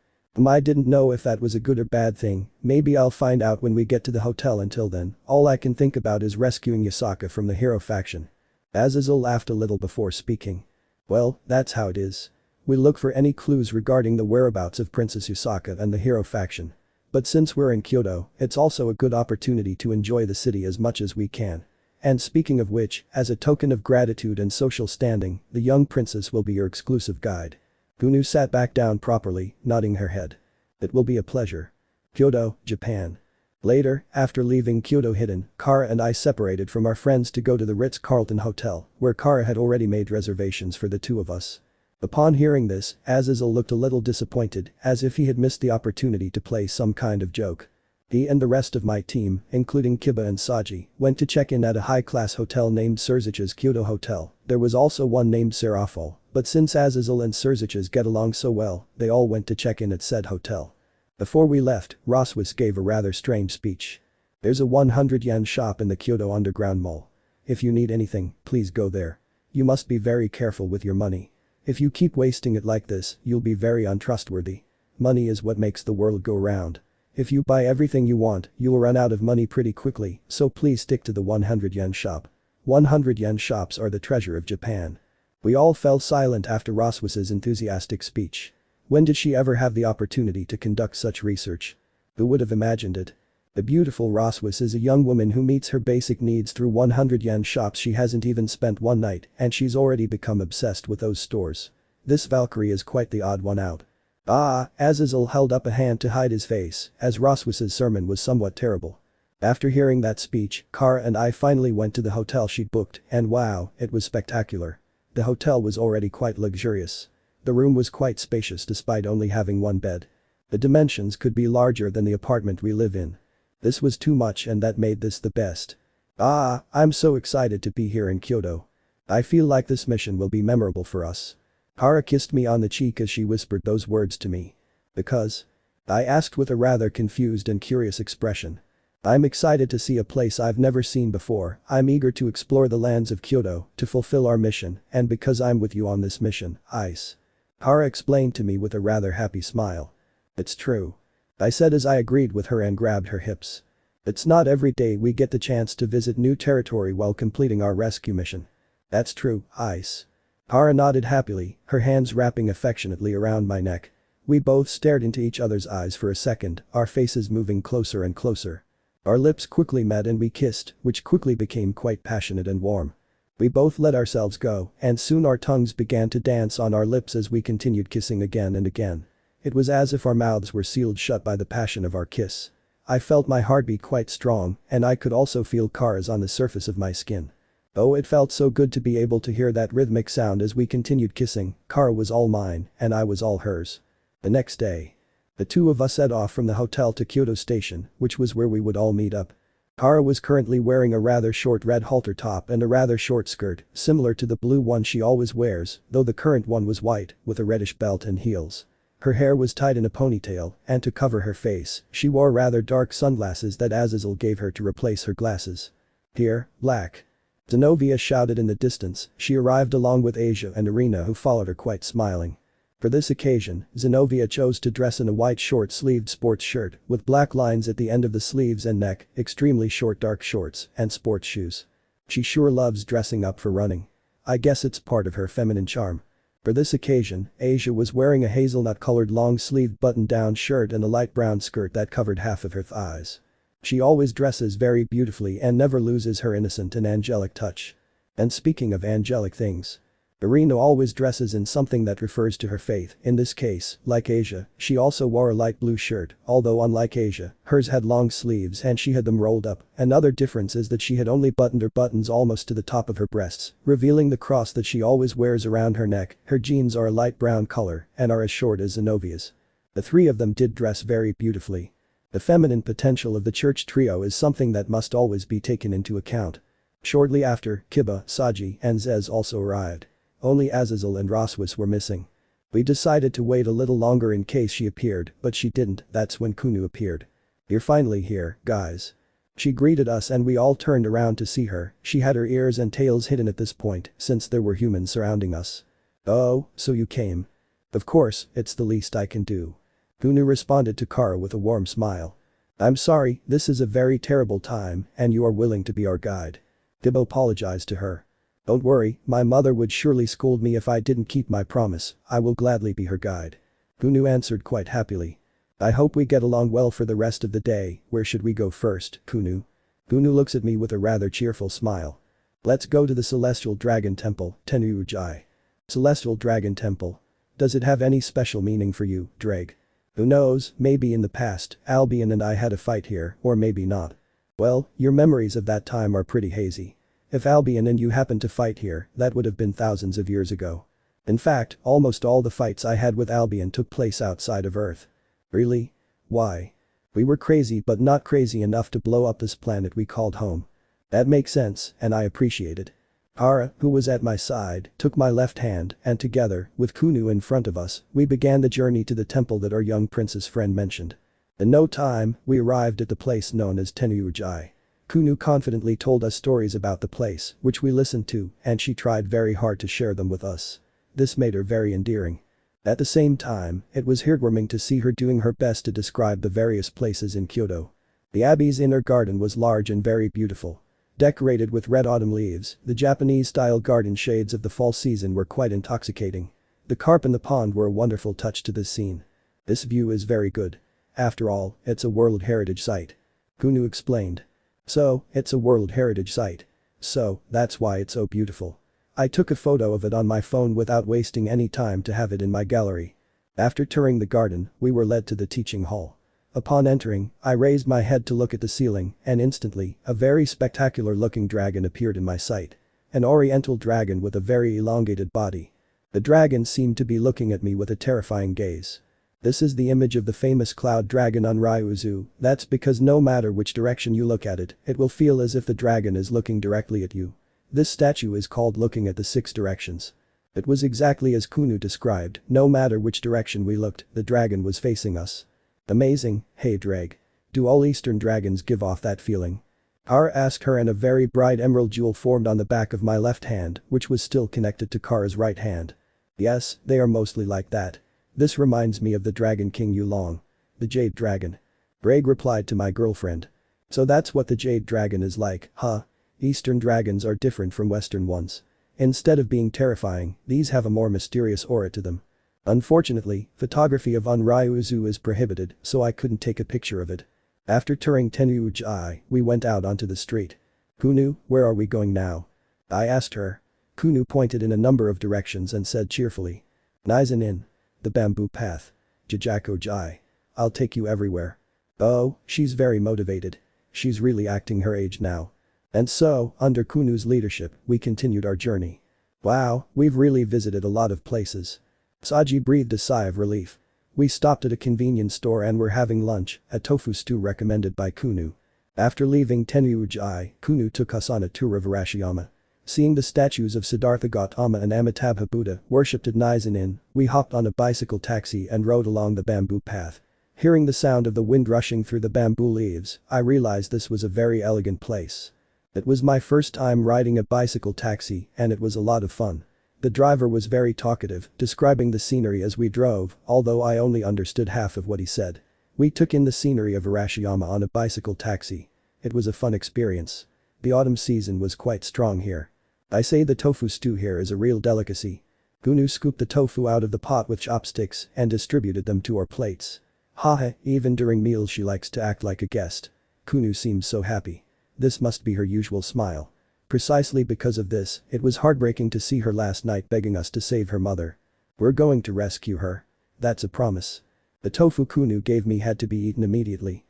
I didn't know if that was a good or bad thing, maybe I'll find out when we get to the hotel. Until then, all I can think about is rescuing Yusaka from the hero faction. Azazel laughed a little before speaking. Well, that's how it is. We look for any clues regarding the whereabouts of Princess Yusaka and the hero faction. But since we're in Kyoto, it's also a good opportunity to enjoy the city as much as we can. And speaking of which, as a token of gratitude and social standing, the young princess will be your exclusive guide. Kunu sat back down properly, nodding her head. It will be a pleasure. Kyoto, Japan. Later, after leaving Kyoto Hidden, Kara and I separated from our friends to go to the Ritz-Carlton Hotel, where Kara had already made reservations for the two of us. Upon hearing this, Azazel looked a little disappointed, as if he had missed the opportunity to play some kind of joke. He and the rest of my team, including Kiba and Saji, went to check in at a high-class hotel named Surzich's Kyoto Hotel. There was also one named Serafal, but since Azazel and Surzich's get along so well, they all went to check in at said hotel. Before we left, Rossweisse gave a rather strange speech. There's a 100 yen shop in the Kyoto Underground Mall. If you need anything, please go there. You must be very careful with your money. If you keep wasting it like this, you'll be very untrustworthy. Money is what makes the world go round. If you buy everything you want, you'll run out of money pretty quickly, so please stick to the 100 yen shop. 100 yen shops are the treasure of Japan. We all fell silent after Rossweisse's enthusiastic speech. When did she ever have the opportunity to conduct such research? Who would have imagined it? The beautiful Rossweisse is a young woman who meets her basic needs through 100 yen shops. She hasn't even spent one night and she's already become obsessed with those stores. This Valkyrie is quite the odd one out. Ah, Azazel held up a hand to hide his face, as Rossweisse's sermon was somewhat terrible. After hearing that speech, Kara and I finally went to the hotel she'd booked, and wow, it was spectacular. The hotel was already quite luxurious. The room was quite spacious despite only having one bed. The dimensions could be larger than the apartment we live in. This was too much and that made this the best. Ah, I'm so excited to be here in Kyoto. I feel like this mission will be memorable for us. Kara kissed me on the cheek as she whispered those words to me. Because? I asked with a rather confused and curious expression. I'm excited to see a place I've never seen before. I'm eager to explore the lands of Kyoto to fulfill our mission, and because I'm with you on this mission, Ice. Kara explained to me with a rather happy smile. It's true. I said as I agreed with her and grabbed her hips. It's not every day we get the chance to visit new territory while completing our rescue mission. That's true, Ice. Kara nodded happily, her hands wrapping affectionately around my neck. We both stared into each other's eyes for a second, our faces moving closer and closer. Our lips quickly met and we kissed, which quickly became quite passionate and warm. We both let ourselves go, and soon our tongues began to dance on our lips as we continued kissing again and again. It was as if our mouths were sealed shut by the passion of our kiss. I felt my heartbeat quite strong, and I could also feel Kara's on the surface of my skin. Oh, it felt so good to be able to hear that rhythmic sound as we continued kissing. Kara was all mine, and I was all hers. The next day. The two of us set off from the hotel to Kyoto Station, which was where we would all meet up. Kara was currently wearing a rather short red halter top and a rather short skirt, similar to the blue one she always wears, though the current one was white, with a reddish belt and heels. Her hair was tied in a ponytail, and to cover her face, she wore rather dark sunglasses that Azazel gave her to replace her glasses. Here, black. Zenobia shouted in the distance. She arrived along with Asia and Irina, who followed her quite smiling. For this occasion, Zenobia chose to dress in a white short-sleeved sports shirt with black lines at the end of the sleeves and neck, extremely short dark shorts, and sports shoes. She sure loves dressing up for running. I guess it's part of her feminine charm. For this occasion, Asia was wearing a hazelnut-colored long-sleeved button-down shirt and a light brown skirt that covered half of her thighs. She always dresses very beautifully and never loses her innocent and angelic touch. And speaking of angelic things, Irina always dresses in something that refers to her faith. In this case, like Asia, she also wore a light blue shirt, although unlike Asia, hers had long sleeves and she had them rolled up. Another difference is that she had only buttoned her buttons almost to the top of her breasts, revealing the cross that she always wears around her neck. Her jeans are a light brown color and are as short as Zenobia's. The three of them did dress very beautifully. The feminine potential of the church trio is something that must always be taken into account. Shortly after, Kiba, Saji, and Zez also arrived. Only Azazel and Rossweisse were missing. We decided to wait a little longer in case she appeared, but she didn't. That's when Kunu appeared. "You're finally here, guys." She greeted us and we all turned around to see her. She had her ears and tails hidden at this point, since there were humans surrounding us. "Oh, so you came. Of course, it's the least I can do." Kunu responded to Kara with a warm smile. "I'm sorry, this is a very terrible time, and you are willing to be our guide." Kiba apologized to her. "Don't worry, my mother would surely scold me if I didn't keep my promise. I will gladly be her guide." Kunu answered quite happily. "I hope we get along well for the rest of the day. Where should we go first, Kunu?" Kunu looks at me with a rather cheerful smile. "Let's go to the Celestial Dragon Temple, Tenuujai." Celestial Dragon Temple. Does it have any special meaning for you, Ddraig? Who knows, maybe in the past, Albion and I had a fight here, or maybe not. Well, your memories of that time are pretty hazy. If Albion and you happened to fight here, that would have been thousands of years ago. In fact, almost all the fights I had with Albion took place outside of Earth. Really? Why? We were crazy but not crazy enough to blow up this planet we called home. That makes sense, and I appreciate it. Kara, who was at my side, took my left hand, and together, with Kunu in front of us, we began the journey to the temple that our young princess friend mentioned. In no time, we arrived at the place known as Tenuujai. Kunu confidently told us stories about the place, which we listened to, and she tried very hard to share them with us. This made her very endearing. At the same time, it was heartwarming to see her doing her best to describe the various places in Kyoto. The abbey's inner garden was large and very beautiful. Decorated with red autumn leaves, the Japanese-style garden shades of the fall season were quite intoxicating. The carp in the pond were a wonderful touch to this scene. "This view is very good. After all, it's a World Heritage Site," Kunu explained. "So, it's a World Heritage Site. So, that's why it's so beautiful. I took a photo of it on my phone without wasting any time to have it in my gallery." After touring the garden, we were led to the teaching hall. Upon entering, I raised my head to look at the ceiling, and instantly, a very spectacular-looking dragon appeared in my sight. An oriental dragon with a very elongated body. The dragon seemed to be looking at me with a terrifying gaze. This is the image of the famous cloud dragon on Ryuzu. That's because no matter which direction you look at it, it will feel as if the dragon is looking directly at you. This statue is called Looking at the Six Directions. It was exactly as Kunu described. No matter which direction we looked, the dragon was facing us. Amazing, hey Ddraig. Do all Eastern dragons give off that feeling? Kara asked her, and a very bright emerald jewel formed on the back of my left hand, which was still connected to Kara's right hand. Yes, they are mostly like that. This reminds me of the Dragon King Yulong. The Jade Dragon. Ddraig replied to my girlfriend. So that's what the Jade Dragon is like, huh? Eastern dragons are different from Western ones. Instead of being terrifying, these have a more mysterious aura to them. Unfortunately, photography of Onryuzu is prohibited, so I couldn't take a picture of it. After touring Tenyuji, we went out onto the street. Kunu, where are we going now? I asked her. Kunu pointed in a number of directions and said cheerfully. Nizen in. The bamboo path. Jajako-ji. I'll take you everywhere. Oh, she's very motivated. She's really acting her age now. And so, under Kunu's leadership, we continued our journey. Wow, we've really visited a lot of places. Saji breathed a sigh of relief. We stopped at a convenience store and were having lunch, a tofu stew recommended by Kunu. After leaving Tenyuji, Kunu took us on a tour of Arashiyama. Seeing the statues of Siddhartha Gautama and Amitabha Buddha worshipped at Nizen Inn, we hopped on a bicycle taxi and rode along the bamboo path. Hearing the sound of the wind rushing through the bamboo leaves, I realized this was a very elegant place. It was my first time riding a bicycle taxi and it was a lot of fun. The driver was very talkative, describing the scenery as we drove, although I only understood half of what he said. We took in the scenery of Arashiyama on a bicycle taxi. It was a fun experience. The autumn season was quite strong here. I say the tofu stew here is a real delicacy. Kunu scooped the tofu out of the pot with chopsticks and distributed them to our plates. Haha, even during meals she likes to act like a guest. Kunu seemed so happy. This must be her usual smile. Precisely because of this, it was heartbreaking to see her last night begging us to save her mother. We're going to rescue her. That's a promise. The tofu Kunu gave me had to be eaten immediately.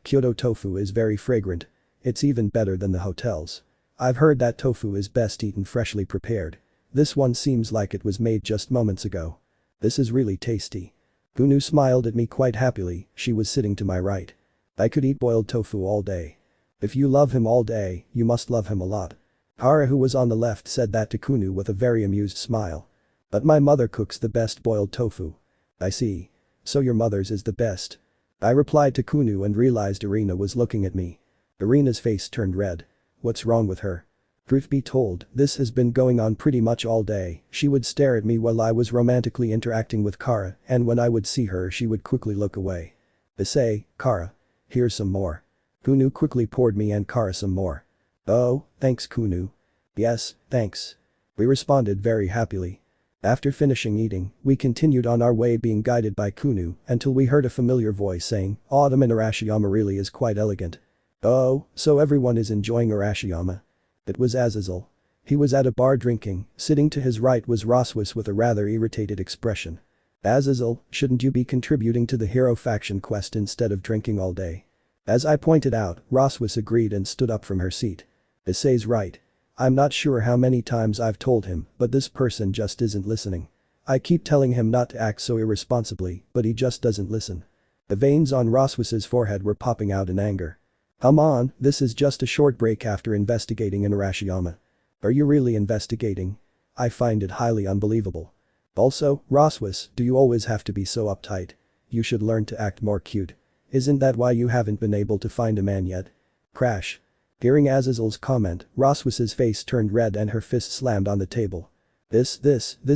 Kyoto tofu is very fragrant. It's even better than the hotels. I've heard that tofu is best eaten freshly prepared. This one seems like it was made just moments ago. This is really tasty. Kunu smiled at me quite happily, she was sitting to my right. I could eat boiled tofu all day. If you love him all day, you must love him a lot. Hara, who was on the left, said that to Kunu with a very amused smile. But my mother cooks the best boiled tofu. I see. So your mother's is the best. I replied to Kunu and realized Irina was looking at me. Irina's face turned red. What's wrong with her? Truth be told, this has been going on pretty much all day. She would stare at me while I was romantically interacting with Kara, and when I would see her she would quickly look away. Issei, Kara. Here's some more. Kunu quickly poured me and Kara some more. Oh, thanks Kunu. Yes, thanks. We responded very happily. After finishing eating, we continued on our way being guided by Kunu until we heard a familiar voice saying, Autumn in Arashiyama really is quite elegant. Oh, so everyone is enjoying Arashiyama. It was Azazel. He was at a bar drinking, sitting to his right was Rossweisse with a rather irritated expression. Azazel, shouldn't you be contributing to the hero faction quest instead of drinking all day? As I pointed out, Rossweisse agreed and stood up from her seat. Issei's right. I'm not sure how many times I've told him, but this person just isn't listening. I keep telling him not to act so irresponsibly, but he just doesn't listen. The veins on Rossweisse's forehead were popping out in anger. Come on, this is just a short break after investigating in Arashiyama. Are you really investigating? I find it highly unbelievable. Also, Rossweisse, do you always have to be so uptight? You should learn to act more cute. Isn't that why you haven't been able to find a man yet? Crash. Hearing Azazel's comment, Rossweisse's face turned red and her fist slammed on the table. This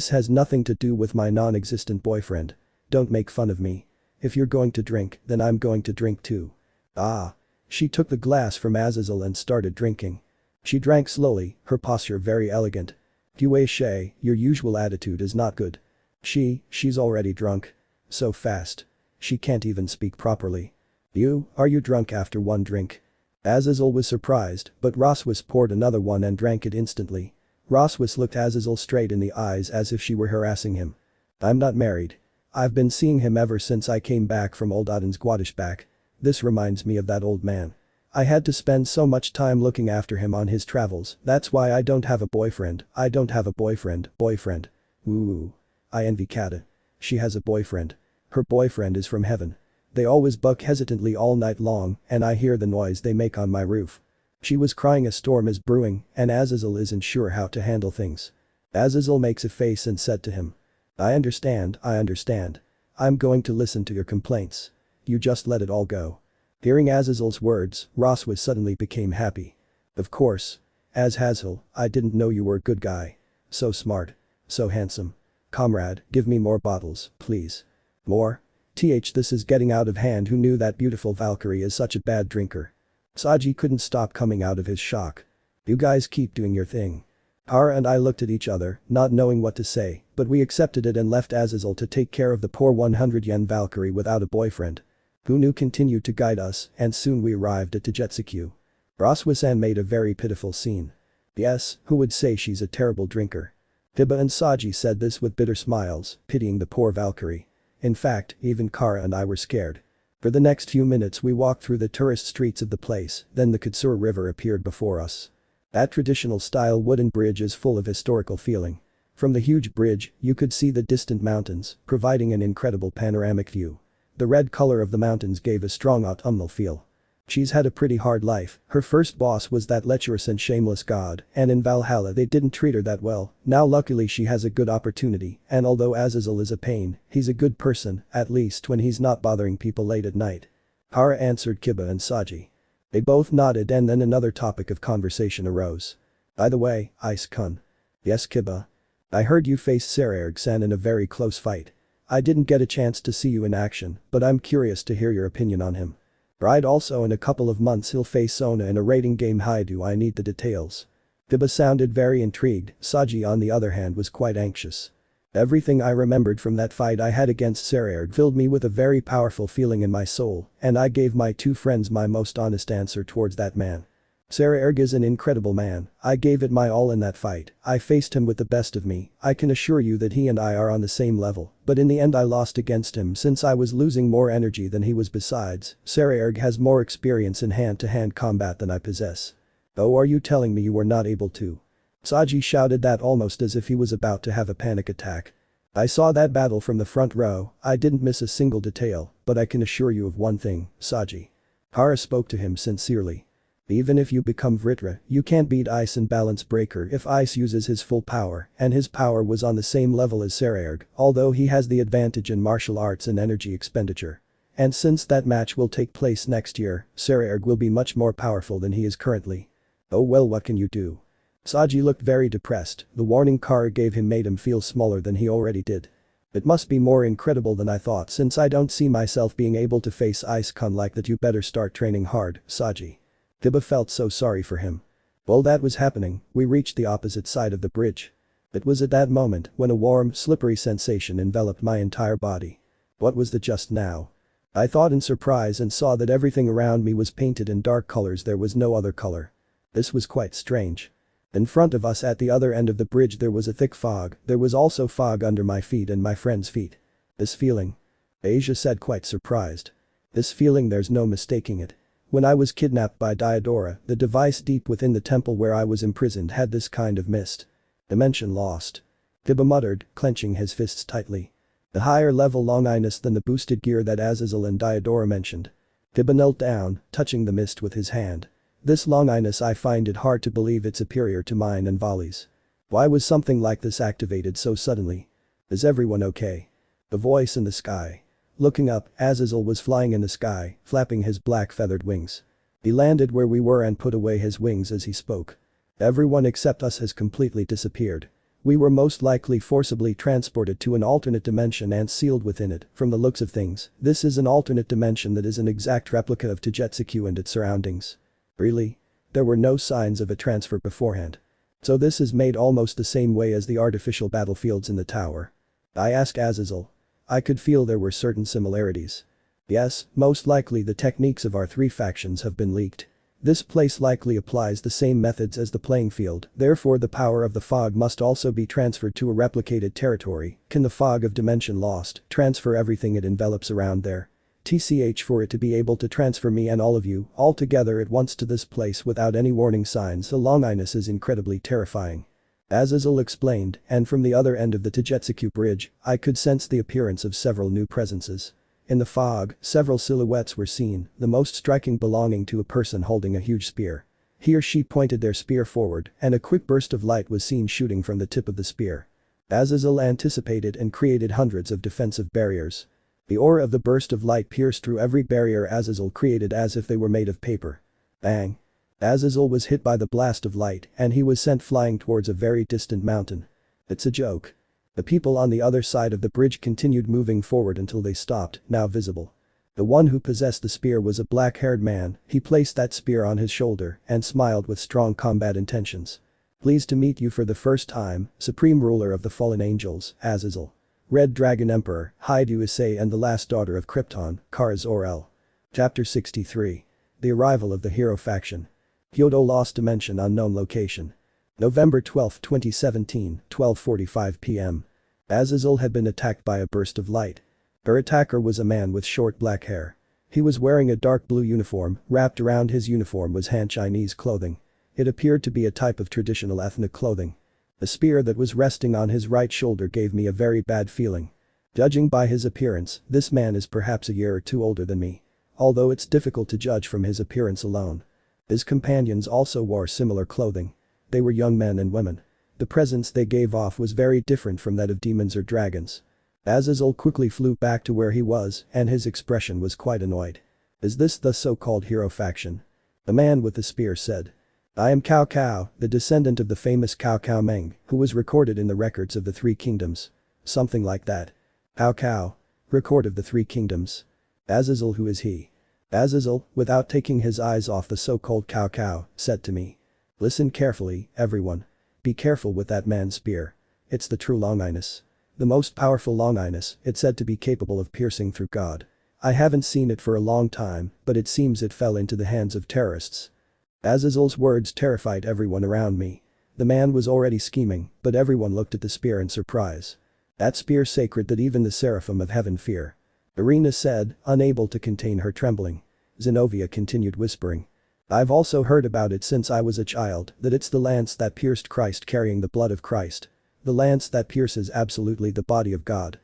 has nothing to do with my non-existent boyfriend. Don't make fun of me. If you're going to drink, then I'm going to drink too. Ah. She took the glass from Azazel and started drinking. She drank slowly, her posture very elegant. Issei, your usual attitude is not good. She's already drunk. So fast. She can't even speak properly. Are you drunk after one drink? Azazel was surprised, but Rossweisse poured another one and drank it instantly. Rossweisse looked Azazel straight in the eyes as if she were harassing him. I'm not married. I've been seeing him ever since I came back from old Odin's Guadishback. This reminds me of that old man. I had to spend so much time looking after him on his travels, that's why I don't have a boyfriend. Boyfriend. Ooh. I envy Kata. She has a boyfriend. Her boyfriend is from heaven. They always buck hesitantly all night long and I hear the noise they make on my roof. She was crying a storm is brewing and Azazel isn't sure how to handle things. Azazel makes a face and said to him. I understand. I'm going to listen to your complaints. You just let it all go. Hearing Azazel's words, Rossweisse suddenly became happy. Of course. Azazel, I didn't know you were a good guy. So smart. So handsome. Comrade, give me more bottles, please. More? This is getting out of hand. Who knew that beautiful Valkyrie is such a bad drinker? Saji couldn't stop coming out of his shock. You guys keep doing your thing. Hara and I looked at each other, not knowing what to say, but but we accepted it and left Azazel to take care of the poor 100 yen Valkyrie without a boyfriend. Gunu continued to guide us, and soon we arrived at Tajetsuku. Rossweisse made a very pitiful scene. Yes, who would say she's a terrible drinker? Hiba and Saji said this with bitter smiles, pitying the poor Valkyrie. In fact, even Kara and I were scared. For the next few minutes we walked through the tourist streets of the place, then the Katsura River appeared before us. That traditional-style wooden bridge is full of historical feeling. From the huge bridge, you could see the distant mountains, providing an incredible panoramic view. The red color of the mountains gave a strong autumnal feel. She's had a pretty hard life, her first boss was that lecherous and shameless god, and in Valhalla they didn't treat her that well, now luckily she has a good opportunity, and although Azazel is a pain, he's a good person, at least when he's not bothering people late at night. Hara answered Kiba and Saji. They both nodded and then another topic of conversation arose. By the way, Ice-kun. Yes Kiba. I heard you faced Sekiryuutei in a very close fight. I didn't get a chance to see you in action, but I'm curious to hear your opinion on him. Right, also in a couple of months he'll face Sona in a rating game. Hi, do I need the details? Kiba sounded very intrigued, Saji on the other hand was quite anxious. Everything I remembered from that fight I had against Sekiryuutei filled me with a very powerful feeling in my soul, and I gave my two friends my most honest answer towards that man. Sekiryuutei is an incredible man, I gave it my all in that fight, I faced him with the best of me, I can assure you that he and I are on the same level, but in the end I lost against him since I was losing more energy than he was. Besides, Sekiryuutei has more experience in hand-to-hand combat than I possess. Oh, are you telling me you were not able to? Saji shouted that almost as if he was about to have a panic attack. I saw that battle from the front row, I didn't miss a single detail, but I can assure you of one thing, Saji. Hara spoke to him sincerely. Even if you become Vritra, you can't beat Ice and Balance Breaker if Ice uses his full power, and his power was on the same level as Sekiryuutei, although he has the advantage in martial arts and energy expenditure. And since that match will take place next year, Sekiryuutei will be much more powerful than he is currently. Oh well, what can you do? Saji looked very depressed, the warning Kara gave him made him feel smaller than he already did. It must be more incredible than I thought since I don't see myself being able to face Ice-kun like that. You better start training hard, Saji. Kiba felt so sorry for him. While that was happening, we reached the opposite side of the bridge. It was at that moment when a warm, slippery sensation enveloped my entire body. What was that just now? I thought in surprise and saw that everything around me was painted in dark colors. There was no other color. This was quite strange. In front of us at the other end of the bridge there was a thick fog, there was also fog under my feet and my friend's feet. This feeling? Asia said quite surprised. This feeling, there's no mistaking it. When I was kidnapped by Diodora, the device deep within the temple where I was imprisoned had this kind of mist. Dimension lost. Kiba muttered, clenching his fists tightly. The higher level longiness than the boosted gear that Azazel and Diodora mentioned. Kiba knelt down, touching the mist with his hand. This longiness, I find it hard to believe it's superior to mine and Vali's. Why was something like this activated so suddenly? Is everyone okay? The voice in the sky. Looking up, Azazel was flying in the sky, flapping his black feathered wings. He landed where we were and put away his wings as he spoke. Everyone except us has completely disappeared. We were most likely forcibly transported to an alternate dimension and sealed within it. From the looks of things, this is an alternate dimension that is an exact replica of Tajetsuku and its surroundings. Really? There were no signs of a transfer beforehand. So this is made almost the same way as the artificial battlefields in the tower. I asked Azazel. I could feel there were certain similarities. Yes, most likely the techniques of our three factions have been leaked. This place likely applies the same methods as the playing field, therefore the power of the fog must also be transferred to a replicated territory. Can the fog of dimension lost transfer everything it envelops around there? TCH, for it to be able to transfer me and all of you all together at once to this place without any warning signs, the longiness is incredibly terrifying. Azazel explained, and from the other end of the Tajetsuku bridge, I could sense the appearance of several new presences. In the fog, several silhouettes were seen, the most striking belonging to a person holding a huge spear. He or she pointed their spear forward, and a quick burst of light was seen shooting from the tip of the spear. Azazel anticipated and created hundreds of defensive barriers. The aura of the burst of light pierced through every barrier Azazel created as if they were made of paper. Bang! Azazel was hit by the blast of light and he was sent flying towards a very distant mountain. It's a joke. The people on the other side of the bridge continued moving forward until they stopped, now visible. The one who possessed the spear was a black-haired man. He placed that spear on his shoulder and smiled with strong combat intentions. Pleased to meet you for the first time, Supreme Ruler of the Fallen Angels, Azazel. Red Dragon Emperor, Hyoudou Issei and the last daughter of Krypton, Kara Zor-El. Chapter 63. The arrival of the hero faction. Hyoudou lost dimension unknown location. November 12, 2017, 12:45 p.m. Azazel had been attacked by a burst of light. Her attacker was a man with short black hair. He was wearing a dark blue uniform, wrapped around his uniform was Han Chinese clothing. It appeared to be a type of traditional ethnic clothing. The spear that was resting on his right shoulder gave me a very bad feeling. Judging by his appearance, this man is perhaps a year or two older than me. Although it's difficult to judge from his appearance alone. His companions also wore similar clothing. They were young men and women. The presence they gave off was very different from that of demons or dragons. Azazel quickly flew back to where he was and his expression was quite annoyed. Is this the so-called hero faction? The man with the spear said. I am Cao Cao, the descendant of the famous Cao Cao Meng, who was recorded in the records of the Three Kingdoms. Something like that. Cao Cao. Record of the Three Kingdoms. Azazel, who is he? Azazel, without taking his eyes off the so-called Cao Cao, said to me. Listen carefully, everyone. Be careful with that man's spear. It's the true Longinus. The most powerful Longinus, it's said to be capable of piercing through God. I haven't seen it for a long time, but it seems it fell into the hands of terrorists. Azazel's words terrified everyone around me. The man was already scheming, but everyone looked at the spear in surprise. That spear sacred that even the seraphim of heaven fear. Irina said, unable to contain her trembling. Zenobia continued whispering. I've also heard about it since I was a child, that it's the lance that pierced Christ carrying the blood of Christ. The lance that pierces absolutely the body of God.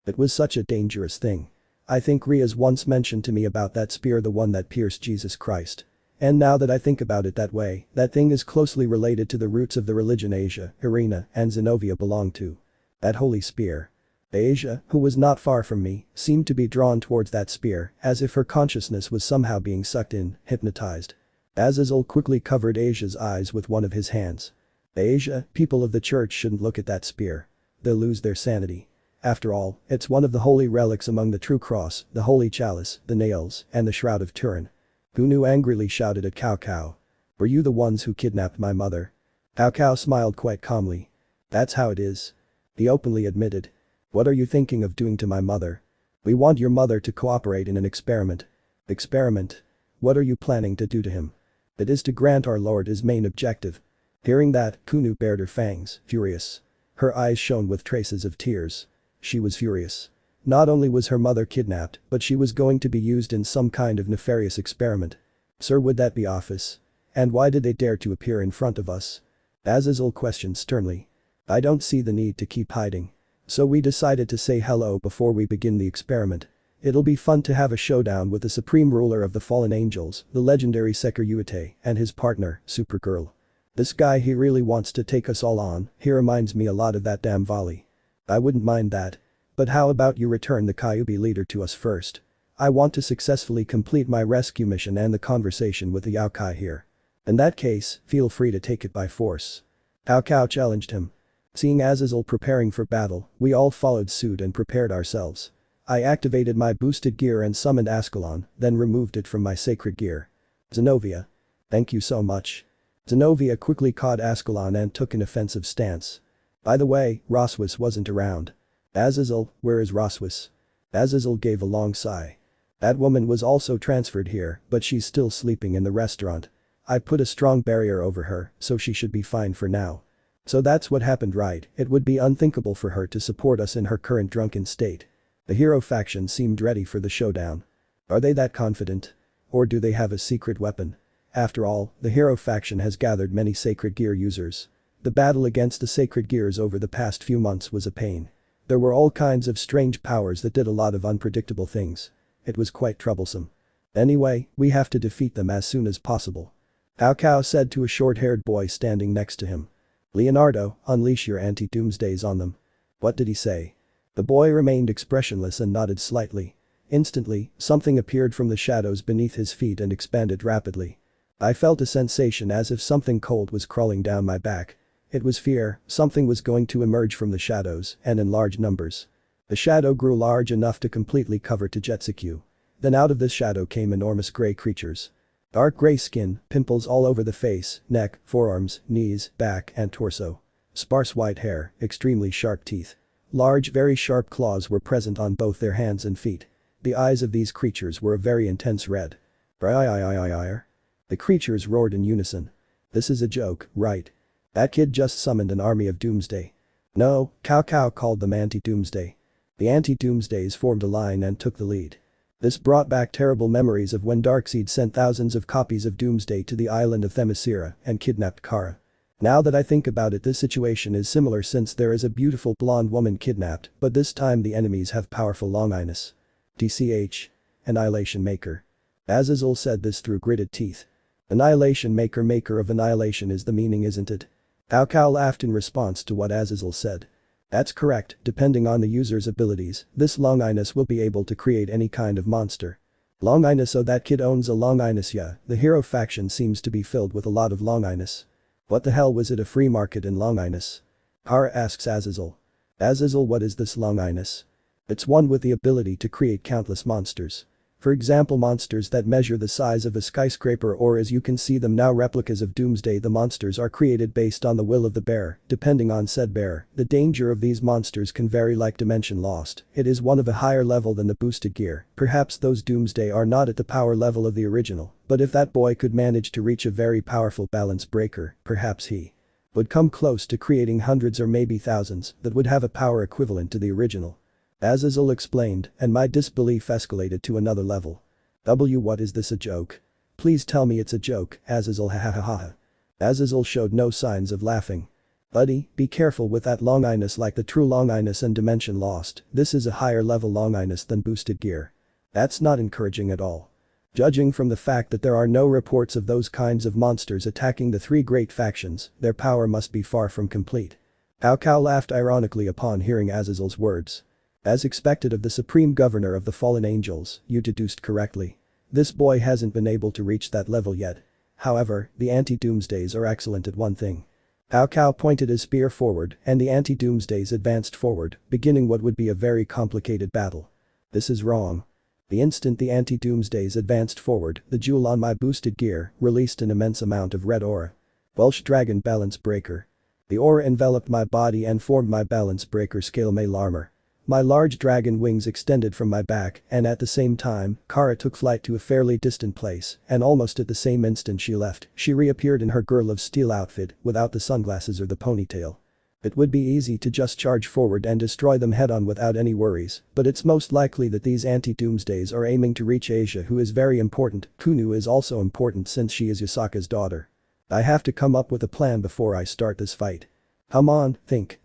It was such a dangerous thing. I think Rias once mentioned to me about that spear, the one that pierced Jesus Christ. And now that I think about it that way, that thing is closely related to the roots of the religion Asia, Irina, and Zenobia belong to. That holy spear. Asia, who was not far from me, seemed to be drawn towards that spear, as if her consciousness was somehow being sucked in, hypnotized. Azazel quickly covered Asia's eyes with one of his hands. Asia, people of the church shouldn't look at that spear. They'll lose their sanity. After all, it's one of the holy relics among the true cross, the holy chalice, the nails, and the shroud of Turin. Gunu angrily shouted at Cao Cao. Were you the ones who kidnapped my mother? Cao Cao smiled quite calmly. That's how it is. He openly admitted. What are you thinking of doing to my mother? We want your mother to cooperate in an experiment. Experiment? What are you planning to do to him? It is to grant our Lord his main objective. Hearing that, Kunu bared her fangs, furious. Her eyes shone with traces of tears. She was furious. Not only was her mother kidnapped, but she was going to be used in some kind of nefarious experiment. Sir, would that be office? And why did they dare to appear in front of us? Azazel questioned sternly. I don't see the need to keep hiding. So we decided to say hello before we begin the experiment. It'll be fun to have a showdown with the supreme ruler of the fallen angels, the legendary Sekiryuutei, and his partner, Supergirl. This guy, he really wants to take us all on. He reminds me a lot of that damn volley. I wouldn't mind that. But how about you return the Kyuubi leader to us first? I want to successfully complete my rescue mission and the conversation with the Yaokai here. In that case, feel free to take it by force. Cao Cao challenged him. Seeing Azazel preparing for battle, we all followed suit and prepared ourselves. I activated my boosted gear and summoned Ascalon, then removed it from my sacred gear. Zenobia. Thank you so much. Zenobia quickly caught Ascalon and took an offensive stance. By the way, Rossweisse wasn't around. Azazel, where is Rossweisse? Azazel gave a long sigh. That woman was also transferred here, but she's still sleeping in the restaurant. I put a strong barrier over her, so she should be fine for now. So that's what happened, right? It would be unthinkable for her to support us in her current drunken state. The hero faction seemed ready for the showdown. Are they that confident? Or do they have a secret weapon? After all, the hero faction has gathered many sacred gear users. The battle against the sacred gears over the past few months was a pain. There were all kinds of strange powers that did a lot of unpredictable things. It was quite troublesome. Anyway, we have to defeat them as soon as possible. Cao Cao said to a short-haired boy standing next to him. Leonardo, unleash your anti-doomsdays on them. What did he say? The boy remained expressionless and nodded slightly. Instantly, something appeared from the shadows beneath his feet and expanded rapidly. I felt a sensation as if something cold was crawling down my back. It was fear, something was going to emerge from the shadows, and in large numbers. The shadow grew large enough to completely cover Tajetsuku. Then out of this shadow came enormous grey creatures. Dark gray skin, pimples all over the face, neck, forearms, knees, back and torso. Sparse white hair, extremely sharp teeth. Large, very sharp claws were present on both their hands and feet. The eyes of these creatures were a very intense red. The creatures roared in unison. This is a joke, right? That kid just summoned an army of Doomsday. No, Cao Cao called them anti-Doomsday. The anti-Doomsdays formed a line and took the lead. This brought back terrible memories of when Darkseid sent thousands of copies of Doomsday to the island of Themyscira and kidnapped Kara. Now that I think about it, this situation is similar since there is a beautiful blonde woman kidnapped, but this time the enemies have powerful longinus. TCH. Annihilation Maker. Azazel said this through gritted teeth. Annihilation Maker, maker of annihilation is the meaning, isn't it? Cao Cao laughed in response to what Azazel said. That's correct, depending on the user's abilities, this longinus will be able to create any kind of monster. Longinus, so that kid owns a longinus, yeah, the hero faction seems to be filled with a lot of longinus. What the hell, was it a free market in longinus? Kara asks Azazel. Azazel, what is this longinus? It's one with the ability to create countless monsters. For example, monsters that measure the size of a skyscraper, or as you can see them now, replicas of Doomsday. The monsters are created based on the will of the bearer, depending on said bearer. The danger of these monsters can vary like Dimension Lost. It is one of a higher level than the boosted gear. Perhaps those Doomsday are not at the power level of the original, but if that boy could manage to reach a very powerful balance breaker, perhaps he would come close to creating hundreds or maybe thousands that would have a power equivalent to the original. Azazel explained, and my disbelief escalated to another level. What is this, a joke? Please tell me it's a joke, Azazel, ha ha ha ha. Azazel showed no signs of laughing. Buddy, be careful with that longinus, like the true longinus and Dimension Lost. This is a higher level longinus than boosted gear. That's not encouraging at all. Judging from the fact that there are no reports of those kinds of monsters attacking the three great factions, their power must be far from complete. Cao Cao laughed ironically upon hearing Azazel's words. As expected of the Supreme Governor of the Fallen Angels, you deduced correctly. This boy hasn't been able to reach that level yet. However, the anti-Doomsdays are excellent at one thing. Cao Cao pointed his spear forward and the anti-Doomsdays advanced forward, beginning what would be a very complicated battle. This is wrong. The instant the anti-Doomsdays advanced forward, the jewel on my boosted gear released an immense amount of red aura. Welsh Dragon Balance Breaker. The aura enveloped my body and formed my Balance Breaker scale mail armor. My large dragon wings extended from my back, and at the same time, Kara took flight to a fairly distant place, and almost at the same instant she left, she reappeared in her Girl of Steel outfit, without the sunglasses or the ponytail. It would be easy to just charge forward and destroy them head-on without any worries, but it's most likely that these anti-Doomsdays are aiming to reach Asia, who is very important. Kunu is also important since she is Yasaka's daughter. I have to come up with a plan before I start this fight. Come on, think.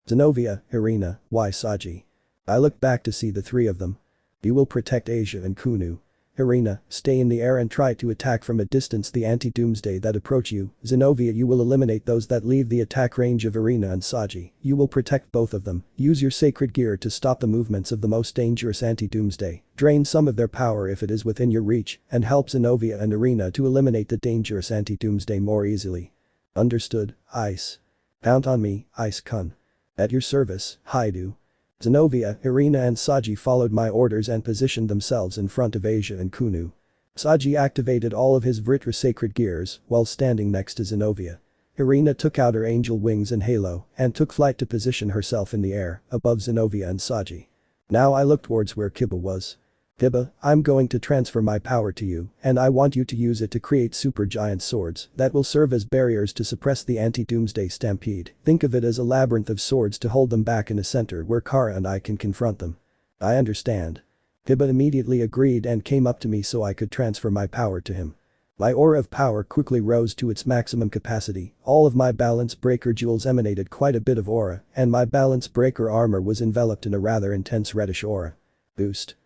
Zenovia, Irina, why Saji? I looked back to see the three of them. You will protect Asia and Kunu. Irina, stay in the air and try to attack from a distance the anti-Doomsday that approach you. Zenovia, you will eliminate those that leave the attack range of Irina, and Saji, you will protect both of them. Use your sacred gear to stop the movements of the most dangerous anti-Doomsday. Drain some of their power if it is within your reach, and help Zenovia and Irina to eliminate the dangerous anti-Doomsday more easily. Understood, Ice. Count on me, Ice-kun. At your service, Hyoudou. Zenovia, Irina and Saji followed my orders and positioned themselves in front of Asia and Kunu. Saji activated all of his Vritra sacred gears while standing next to Zenovia. Irina took out her angel wings and halo and took flight to position herself in the air above Zenovia and Saji. Now I looked towards where Kiba was. Kiba, I'm going to transfer my power to you, and I want you to use it to create super giant swords that will serve as barriers to suppress the anti-Doomsday stampede. Think of it as a labyrinth of swords to hold them back in a center where Kara and I can confront them. I understand. Kiba immediately agreed and came up to me so I could transfer my power to him. My aura of power quickly rose to its maximum capacity, all of my balance breaker jewels emanated quite a bit of aura, and my balance breaker armor was enveloped in a rather intense reddish aura. Boost.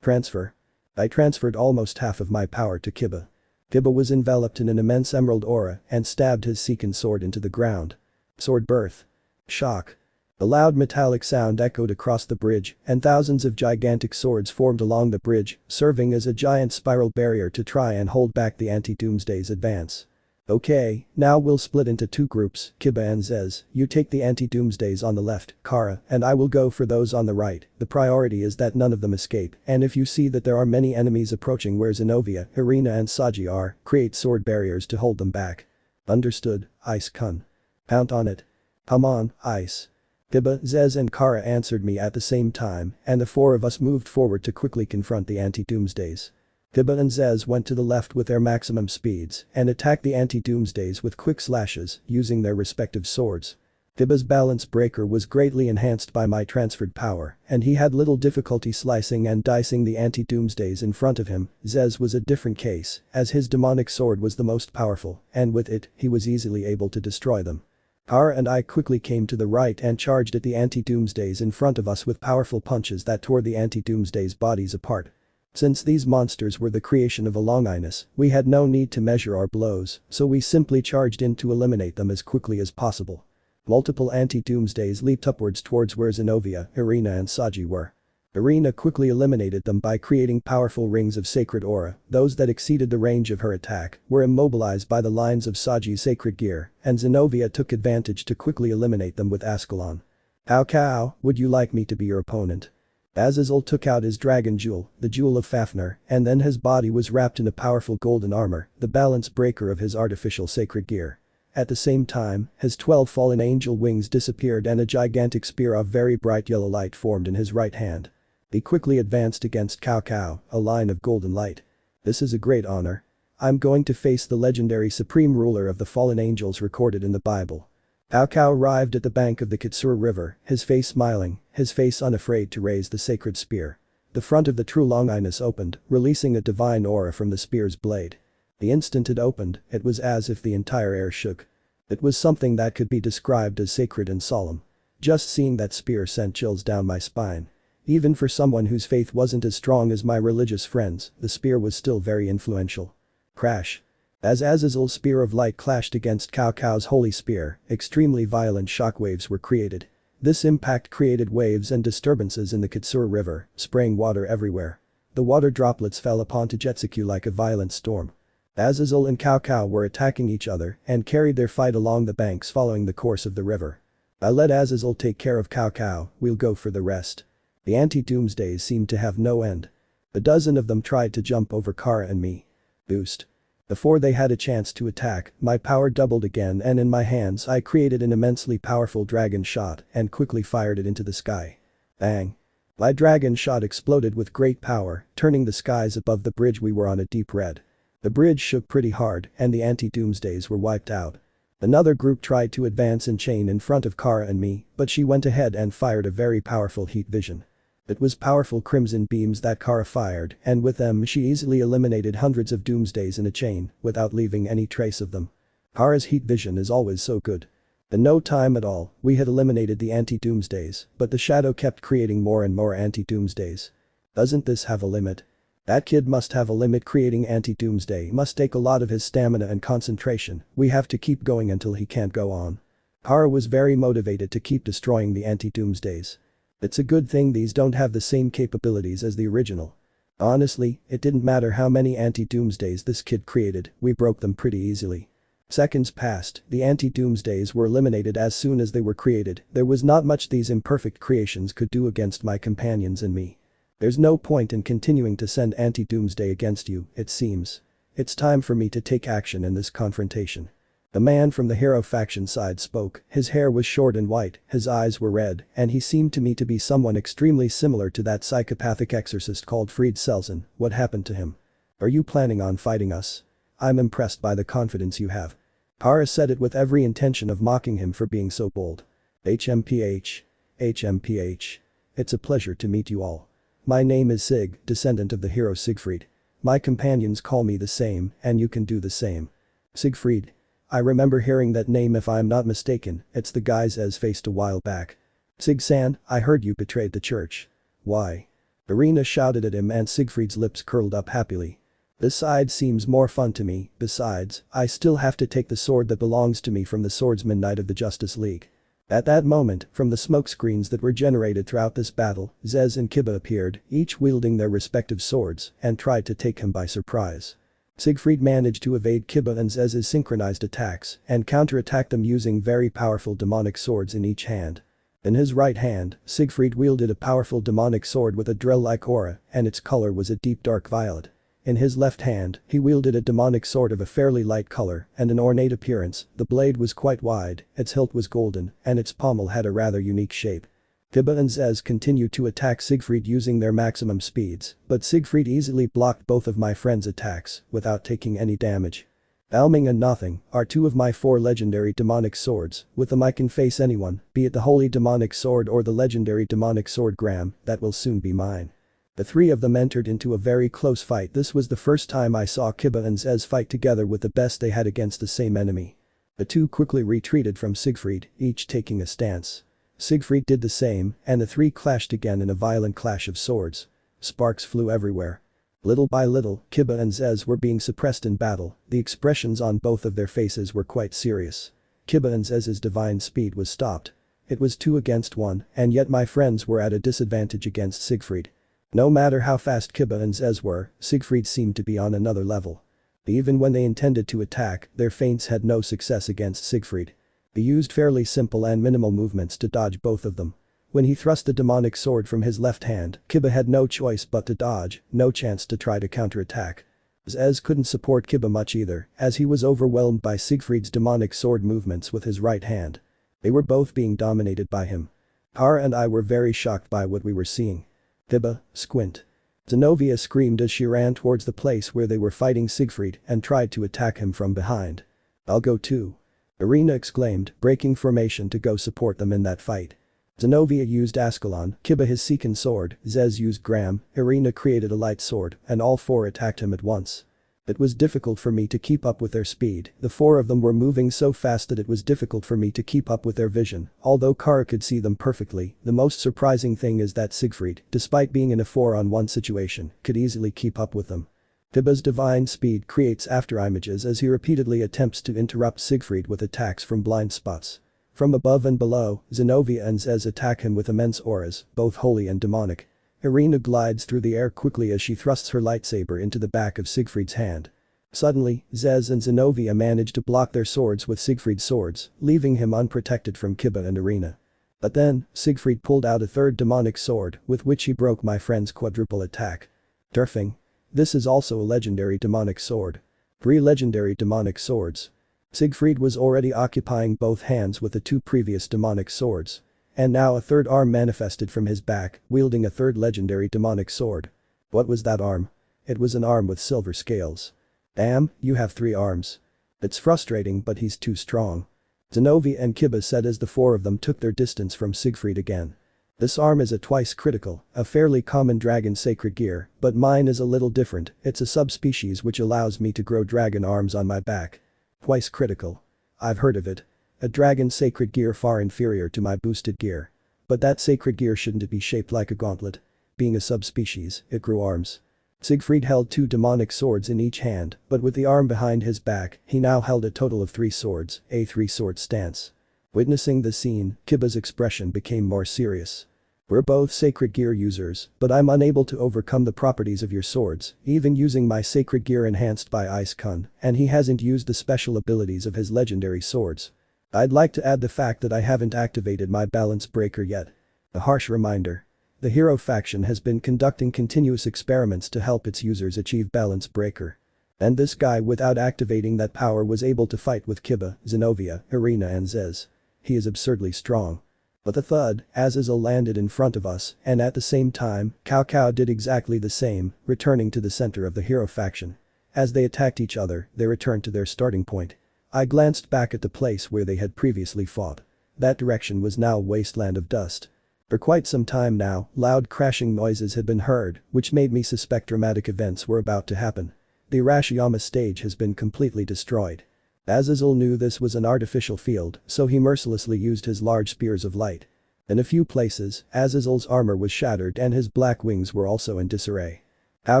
Transfer. I transferred almost half of my power to Kiba. Kiba was enveloped in an immense emerald aura and stabbed his Sekin sword into the ground. Sword birth. Shock. A loud metallic sound echoed across the bridge, and thousands of gigantic swords formed along the bridge, serving as a giant spiral barrier to try and hold back the anti-Doomsday's advance. Okay, now we'll split into two groups, Kiba and Zez, you take the anti-doomsdays on the left, Kara, and I will go for those on the right. The priority is that none of them escape, and if you see that there are many enemies approaching where Zenobia, Irina and Saji are, create sword barriers to hold them back. Understood, Ice-kun. Count on it. Come on, Ice. Kiba, Zez and Kara answered me at the same time, and the four of us moved forward to quickly confront the anti-doomsdays. Kiba and Zez went to the left with their maximum speeds and attacked the anti-doomsdays with quick slashes using their respective swords. Kiba's balance breaker was greatly enhanced by my transferred power and he had little difficulty slicing and dicing the anti-doomsdays in front of him. Zez was a different case as his demonic sword was the most powerful and with it he was easily able to destroy them. Kara and I quickly came to the right and charged at the anti-doomsdays in front of us with powerful punches that tore the anti-doomsdays' bodies apart. Since these monsters were the creation of a Longinus, we had no need to measure our blows, so we simply charged in to eliminate them as quickly as possible. Multiple anti-doomsdays leaped upwards towards where Zenobia, Irina and Saji were. Irina quickly eliminated them by creating powerful rings of sacred aura, those that exceeded the range of her attack were immobilized by the lines of Saji's sacred gear, and Zenobia took advantage to quickly eliminate them with escalation. How, would you like me to be your opponent? Azazel took out his dragon jewel, the jewel of Fafnir, and then his body was wrapped in a powerful golden armor, the balance breaker of his artificial sacred gear. At the same time, his 12 fallen angel wings disappeared and a gigantic spear of very bright yellow light formed in his right hand. He quickly advanced against Cao, a line of golden light. This is a great honor. I'm going to face the legendary supreme ruler of the fallen angels recorded in the Bible. Cao arrived at the bank of the Kitsura River, his face smiling, his face unafraid to raise the sacred spear. The front of the true Longinus opened, releasing a divine aura from the spear's blade. The instant it opened, it was as if the entire air shook. It was something that could be described as sacred and solemn. Just seeing that spear sent chills down my spine. Even for someone whose faith wasn't as strong as my religious friends, the spear was still very influential. Crash. As Azazel's spear of light clashed against Cao's holy spear, extremely violent shockwaves were created. This impact created waves and disturbances in the Kitsura River, spraying water everywhere. The water droplets fell upon Tajetsuku like a violent storm. Azazel and Cao were attacking each other and carried their fight along the banks following the course of the river. I let Azazel take care of Cao, we'll go for the rest. The anti-doomsdays seemed to have no end. A dozen of them tried to jump over Kara and me. Boost. Before they had a chance to attack, my power doubled again and in my hands I created an immensely powerful dragon shot and quickly fired it into the sky. Bang. My dragon shot exploded with great power, turning the skies above the bridge we were on a deep red. The bridge shook pretty hard and the anti-doomsdays were wiped out. Another group tried to advance in chain in front of Kara and me, but she went ahead and fired a very powerful heat vision. It was powerful crimson beams that Kara fired, and with them she easily eliminated hundreds of doomsdays in a chain, without leaving any trace of them. Kara's heat vision is always so good. In no time at all, we had eliminated the anti-doomsdays, but the shadow kept creating more and more anti-doomsdays. Doesn't this have a limit? That kid must have a limit. Creating anti-doomsday must take a lot of his stamina and concentration, we have to keep going until he can't go on. Kara was very motivated to keep destroying the anti-doomsdays. It's a good thing these don't have the same capabilities as the original. Honestly, it didn't matter how many anti-doomsdays this kid created, we broke them pretty easily. Seconds passed, the anti-doomsdays were eliminated as soon as they were created. There was not much these imperfect creations could do against my companions and me. There's no point in continuing to send anti-doomsday against you, it seems. It's time for me to take action in this confrontation. The man from the hero faction side spoke, his hair was short and white, his eyes were red, and he seemed to me to be someone extremely similar to that psychopathic exorcist called Fried Selzen. What happened to him? Are you planning on fighting us? I'm impressed by the confidence you have. Kara said it with every intention of mocking him for being so bold. HMPH. HMPH. It's a pleasure to meet you all. My name is Sig, descendant of the hero Siegfried. My companions call me the same, and you can do the same. Siegfried. I remember hearing that name. If I'm not mistaken, it's the guy Ez faced a while back. Sig-san, I heard you betrayed the church. Why? Irina shouted at him and Siegfried's lips curled up happily. This side seems more fun to me, besides, I still have to take the sword that belongs to me from the swordsman knight of the Justice League. At that moment, from the smoke screens that were generated throughout this battle, Zez and Kiba appeared, each wielding their respective swords, and tried to take him by surprise. Siegfried managed to evade Kiba and Zez's synchronized attacks and counterattack them using very powerful demonic swords in each hand. In his right hand, Siegfried wielded a powerful demonic sword with a drill-like aura, and its color was a deep dark violet. In his left hand, he wielded a demonic sword of a fairly light color and an ornate appearance. The blade was quite wide, its hilt was golden, and its pommel had a rather unique shape. Kiba and Zez continued to attack Siegfried using their maximum speeds, but Siegfried easily blocked both of my friends' attacks without taking any damage. Alming and Nothing are two of my 4 legendary demonic swords. With them I can face anyone, be it the holy demonic sword or the legendary demonic sword Gram, that will soon be mine. The 3 of them entered into a very close fight. This was the first time I saw Kiba and Zez fight together with the best they had against the same enemy. The 2 quickly retreated from Siegfried, each taking a stance. Siegfried did the same, and the 3 clashed again in a violent clash of swords. Sparks flew everywhere. Little by little, Kiba and Zez were being suppressed in battle. The expressions on both of their faces were quite serious. Kiba and Zez's divine speed was stopped. It was 2 against 1, and yet my friends were at a disadvantage against Siegfried. No matter how fast Kiba and Zez were, Siegfried seemed to be on another level. Even when they intended to attack, their feints had no success against Siegfried. He used fairly simple and minimal movements to dodge both of them. When he thrust the demonic sword from his left hand, Kiba had no choice but to dodge, no chance to try to counterattack. Zez couldn't support Kiba much either, as he was overwhelmed by Siegfried's demonic sword movements with his right hand. They were both being dominated by him. Hara and I were very shocked by what we were seeing. Kiba, squint. Zenobia screamed as she ran towards the place where they were fighting Siegfried and tried to attack him from behind. I'll go too. Irina exclaimed, breaking formation to go support them in that fight. Zenobia used Ascalon, Kiba his Sekin sword, Zez used Gram, Irina created a light sword, and all 4 attacked him at once. It was difficult for me to keep up with their speed. The 4 of them were moving so fast that it was difficult for me to keep up with their vision. Although Kara could see them perfectly, the most surprising thing is that Siegfried, despite being in a 4-on-1 situation, could easily keep up with them. Kiba's divine speed creates afterimages as he repeatedly attempts to interrupt Siegfried with attacks from blind spots. From above and below, Zenobia and Zez attack him with immense auras, both holy and demonic. Irina glides through the air quickly as she thrusts her lightsaber into the back of Siegfried's hand. Suddenly, Zez and Zenobia manage to block their swords with Siegfried's swords, leaving him unprotected from Kiba and Irina. But then, Siegfried pulled out a 3rd demonic sword, with which he broke my friend's quadruple attack. Turfing. This is also a legendary demonic sword. 3 legendary demonic swords. Siegfried was already occupying both hands with the 2 previous demonic swords. And now a 3rd arm manifested from his back, wielding a 3rd legendary demonic sword. What was that arm? It was an arm with silver scales. Damn, you have 3 arms. It's frustrating, but he's too strong. Zenobia and Kiba said as the 4 of them took their distance from Siegfried again. This arm is a twice critical, a fairly common dragon sacred gear, but mine is a little different. It's a subspecies which allows me to grow dragon arms on my back. Twice critical. I've heard of it. A dragon sacred gear far inferior to my boosted gear. But that sacred gear shouldn't be shaped like a gauntlet. Being a subspecies, it grew arms. Siegfried held 2 demonic swords in each hand, but with the arm behind his back, he now held a total of 3 swords, a 3-sword stance. Witnessing the scene, Kiba's expression became more serious. We're both sacred gear users, but I'm unable to overcome the properties of your swords, even using my sacred gear enhanced by Ice Kun, and he hasn't used the special abilities of his legendary swords. I'd like to add the fact that I haven't activated my balance breaker yet. A harsh reminder. The hero faction has been conducting continuous experiments to help its users achieve balance breaker. And this guy without activating that power was able to fight with Kiba, Zenobia, Irina and Zez. He is absurdly strong. But the thud, Azazel landed in front of us, and at the same time, Cao Cao did exactly the same, returning to the center of the hero faction. As they attacked each other, they returned to their starting point. I glanced back at the place where they had previously fought. That direction was now a wasteland of dust. For quite some time now, loud crashing noises had been heard, which made me suspect dramatic events were about to happen. The Arashiyama stage has been completely destroyed. Azazel knew this was an artificial field, so he mercilessly used his large spears of light. In a few places, Azazel's armor was shattered and his black wings were also in disarray. Cao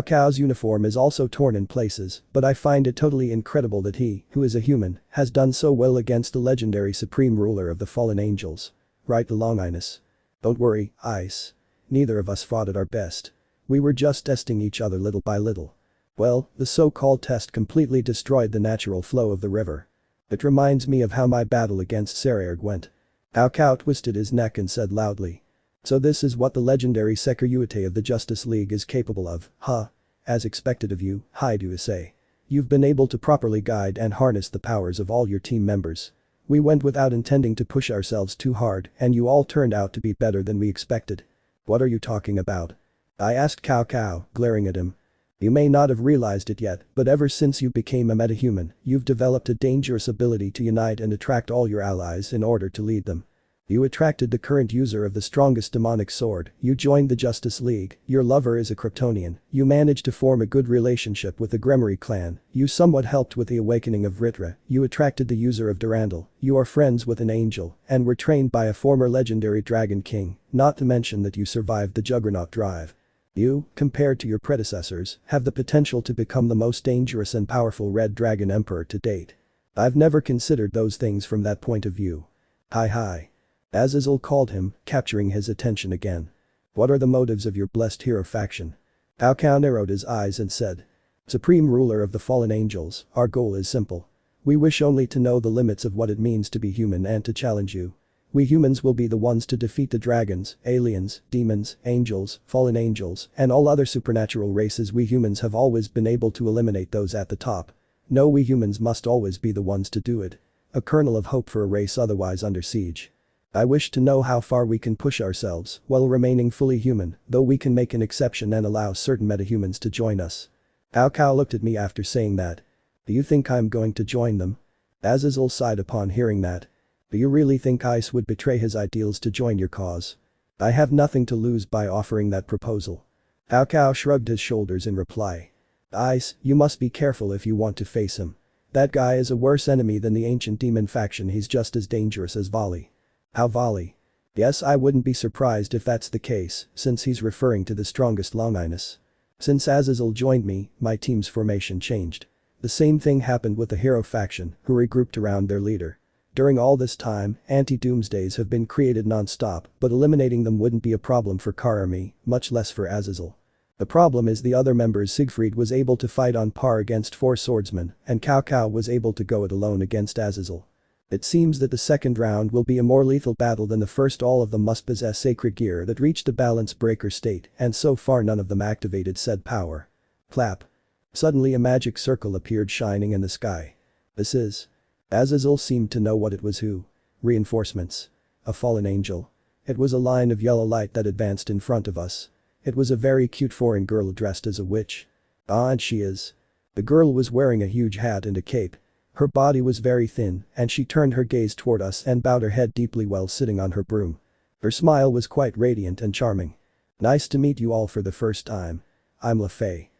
Cao's uniform is also torn in places, but I find it totally incredible that he, who is a human, has done so well against the legendary supreme ruler of the fallen angels. Right along, Ines. Don't worry, Ice. Neither of us fought at our best. We were just testing each other little by little. Well, the so-called test completely destroyed the natural flow of the river. It reminds me of how my battle against Sekiryuutei went. Cao Cao twisted his neck and said loudly. So this is what the legendary Sekiryuutei of the Justice League is capable of, huh? As expected of you, Issei. You've been able to properly guide and harness the powers of all your team members. We went without intending to push ourselves too hard and you all turned out to be better than we expected. What are you talking about? I asked Cao Cao, glaring at him. You may not have realized it yet, but ever since you became a metahuman, you've developed a dangerous ability to unite and attract all your allies in order to lead them. You attracted the current user of the strongest demonic sword, you joined the Justice League, your lover is a Kryptonian, you managed to form a good relationship with the Gremory clan, you somewhat helped with the awakening of Ritra, you attracted the user of Durandal, you are friends with an angel, and were trained by a former legendary Dragon King, not to mention that you survived the Juggernaut drive. You, compared to your predecessors, have the potential to become the most dangerous and powerful Red Dragon Emperor to date. I've never considered those things from that point of view. Hi. Azazel called him, capturing his attention again. What are the motives of your blessed hero faction? Cao Cao narrowed his eyes and said. Supreme ruler of the fallen angels, our goal is simple. We wish only to know the limits of what it means to be human and to challenge you. We humans will be the ones to defeat the dragons, aliens, demons, angels, fallen angels, and all other supernatural races. We humans have always been able to eliminate those at the top. No, we humans must always be the ones to do it. A kernel of hope for a race otherwise under siege. I wish to know how far we can push ourselves while remaining fully human, though we can make an exception and allow certain metahumans to join us. Cao Cao looked at me after saying that. Do you think I'm going to join them? Azazel sighed upon hearing that. Do you really think Ice would betray his ideals to join your cause? I have nothing to lose by offering that proposal. Cao Cao shrugged his shoulders in reply. Ice, you must be careful if you want to face him. That guy is a worse enemy than the ancient demon faction. He's just as dangerous as Vali. How Vali? Yes, I wouldn't be surprised if that's the case, since he's referring to the strongest Longinus. Since Azazel joined me, my team's formation changed. The same thing happened with the hero faction, who regrouped around their leader. During all this time, anti-doomsdays have been created non-stop, but eliminating them wouldn't be a problem for Karami, much less for Azazel. The problem is the other members. Siegfried was able to fight on par against 4 swordsmen, and Cao Cao was able to go it alone against Azazel. It seems that the second round will be a more lethal battle than the first. All of them must possess sacred gear that reached a balance breaker state, and so far none of them activated said power. Clap. Suddenly a magic circle appeared shining in the sky. This is. Azazel seemed to know what it was. Who? Reinforcements. A fallen angel. It was a line of yellow light that advanced in front of us. It was a very cute foreign girl dressed as a witch. Ah, and she is. The girl was wearing a huge hat and a cape. Her body was very thin, and she turned her gaze toward us and bowed her head deeply while sitting on her broom. Her smile was quite radiant and charming. Nice to meet you all for the first time. I'm Lefay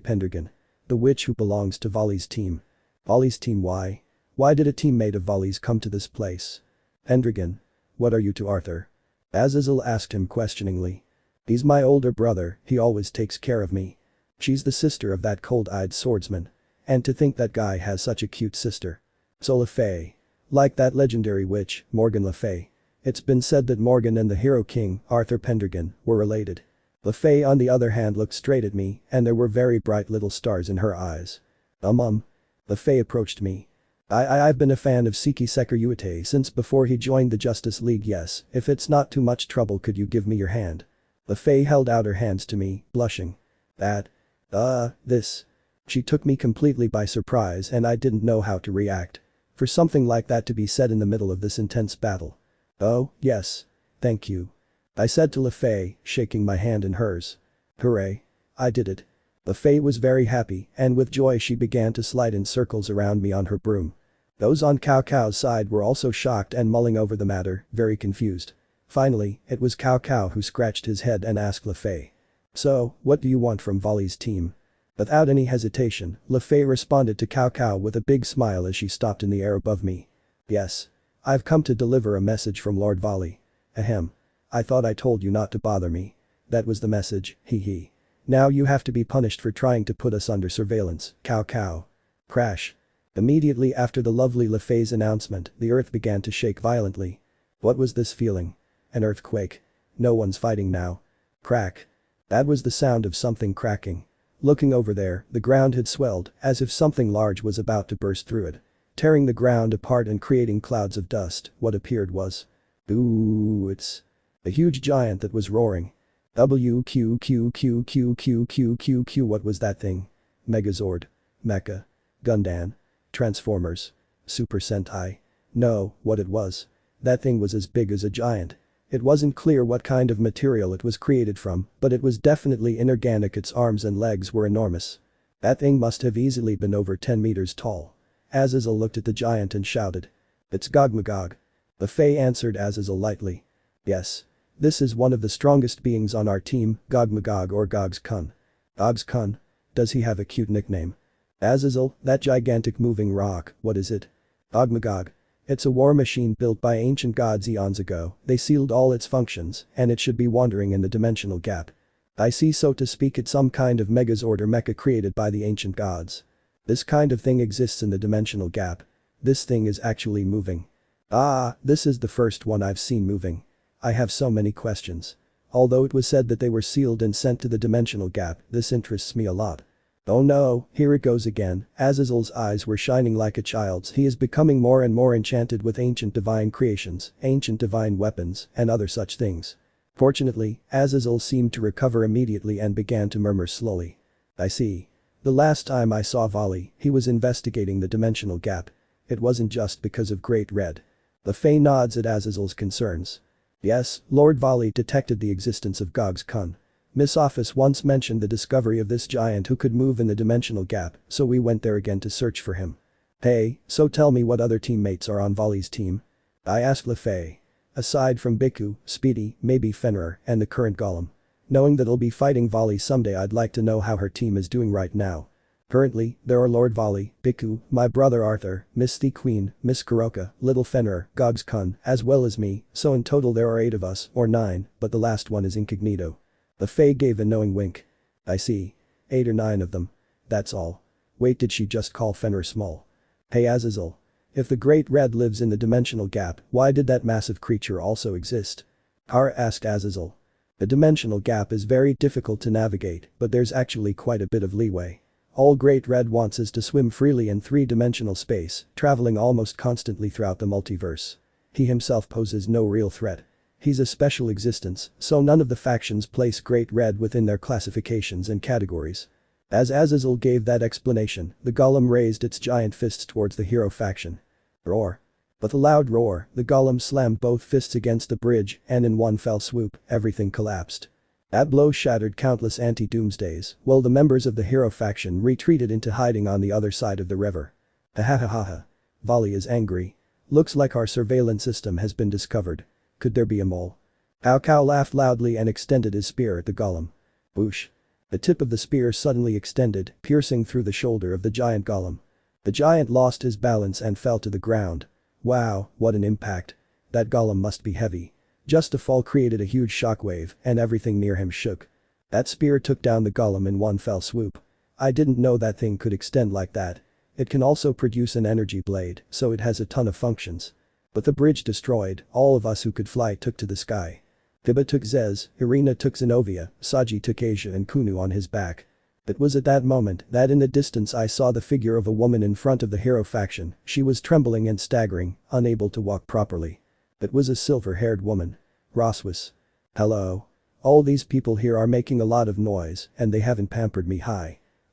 Pendragon. The witch who belongs to Vali's team. Vali's team? Why? Why did a teammate of Vali's come to this place? Pendragon. What are you to Arthur? Azazel asked him questioningly. He's my older brother, he always takes care of me. She's the sister of that cold-eyed swordsman. And to think that guy has such a cute sister. So Lefay. Like that legendary witch, Morgan Le Fay. It's been said that Morgan and the hero king, Arthur Pendragon, were related. Lefay on the other hand looked straight at me, and there were very bright little stars in her eyes. Lefay approached me. I've been a fan of Sekiryuutei since before he joined the Justice League. Yes, if it's not too much trouble, could you give me your hand? Lefay held out her hands to me, blushing. This. She took me completely by surprise and I didn't know how to react. For something like that to be said in the middle of this intense battle. Oh, yes. Thank you. I said to Lefay, shaking my hand in hers. Hooray. I did it. Lefay was very happy, and with joy she began to slide in circles around me on her broom. Those on Cao Cao's side were also shocked and mulling over the matter, very confused. Finally, it was Cao Cao who scratched his head and asked Lefay. So, what do you want from Vali's team? Without any hesitation, Lefay responded to Cao Cao with a big smile as she stopped in the air above me. Yes. I've come to deliver a message from Lord Vali. Ahem. I thought I told you not to bother me. That was the message, hee. Now you have to be punished for trying to put us under surveillance, Cao Cao. Crash. Immediately after the lovely Lefay's announcement, the earth began to shake violently. What was this feeling? An earthquake. No one's fighting now. Crack. That was the sound of something cracking. Looking over there, the ground had swelled, as if something large was about to burst through it. Tearing the ground apart and creating clouds of dust, what appeared was. Ooh, it's a huge giant that was roaring. WQQQQQQQ, what was that thing? Megazord. Mecha. Gundam. Transformers. Super Sentai. No, what it was. That thing was as big as a giant. It wasn't clear what kind of material it was created from, but it was definitely inorganic. Its arms and legs were enormous. That thing must have easily been over 10 meters tall. Azazel looked at the giant and shouted. It's Gogmagog. The Fae answered Azazel lightly. Yes. This is one of the strongest beings on our team, Gogmagog or Gog's Kun. Gog's Kun? Does he have a cute nickname? Azazel, that gigantic moving rock, what is it? Gogmagog. It's a war machine built by ancient gods eons ago. They sealed all its functions, and it should be wandering in the dimensional gap. I see, so to speak, it's some kind of megazord or mecha created by the ancient gods. This kind of thing exists in the dimensional gap. This thing is actually moving. Ah, this is the first one I've seen moving. I have so many questions. Although it was said that they were sealed and sent to the dimensional gap, this interests me a lot. Oh no, here it goes again. Azazel's eyes were shining like a child's. He is becoming more and more enchanted with ancient divine creations, ancient divine weapons, and other such things. Fortunately, Azazel seemed to recover immediately and began to murmur slowly. I see. The last time I saw Vali, he was investigating the dimensional gap. It wasn't just because of Great Red. The Fae nods at Azazel's concerns. Yes, Lord Vali detected the existence of Gog's Kun. Miss Office once mentioned the discovery of this giant who could move in the dimensional gap, so we went there again to search for him. Hey, so tell me what other teammates are on Vali's team? I asked LeFay. Aside from Biku, Speedy, maybe Fenrir, and the current Golem. Knowing that I'll be fighting Vali someday, I'd like to know how her team is doing right now. Currently, there are Lord Vali, Biku, my brother Arthur, Miss the Queen, Miss Kuroka, Little Fenrir, Gog's Kun, as well as me, so in total there are 8 of us, or 9, but the last one is incognito. The Fae gave a knowing wink. I see. 8 or 9 of them. That's all. Wait, did she just call Fenrir small? Hey Azazel. If the Great Red lives in the dimensional gap, why did that massive creature also exist? Kara asked Azazel. The dimensional gap is very difficult to navigate, but there's actually quite a bit of leeway. All Great Red wants is to swim freely in 3-dimensional space, traveling almost constantly throughout the multiverse. He himself poses no real threat. He's a special existence, so none of the factions place Great Red within their classifications and categories. As Azazel gave that explanation, the golem raised its giant fists towards the hero faction. Roar. With a loud roar, the golem slammed both fists against the bridge, and in one fell swoop, everything collapsed. That blow shattered countless anti-doomsdays, while the members of the hero faction retreated into hiding on the other side of the river. Ahahaha. Vali is angry. Looks like our surveillance system has been discovered. Could there be a mole? Cao Cao laughed loudly and extended his spear at the golem. Whoosh. The tip of the spear suddenly extended, piercing through the shoulder of the giant golem. The giant lost his balance and fell to the ground. Wow, what an impact. That golem must be heavy. Just a fall created a huge shockwave, and everything near him shook. That spear took down the golem in one fell swoop. I didn't know that thing could extend like that. It can also produce an energy blade, so it has a ton of functions. But the bridge destroyed, all of us who could fly took to the sky. Biba took Zez, Irina took Zenobia, Saji took Asia and Kunu on his back. It was at that moment that in the distance I saw the figure of a woman in front of the hero faction. She was trembling and staggering, unable to walk properly. It was a silver-haired woman. Rossweisse. Hello. All these people here are making a lot of noise, and they haven't pampered me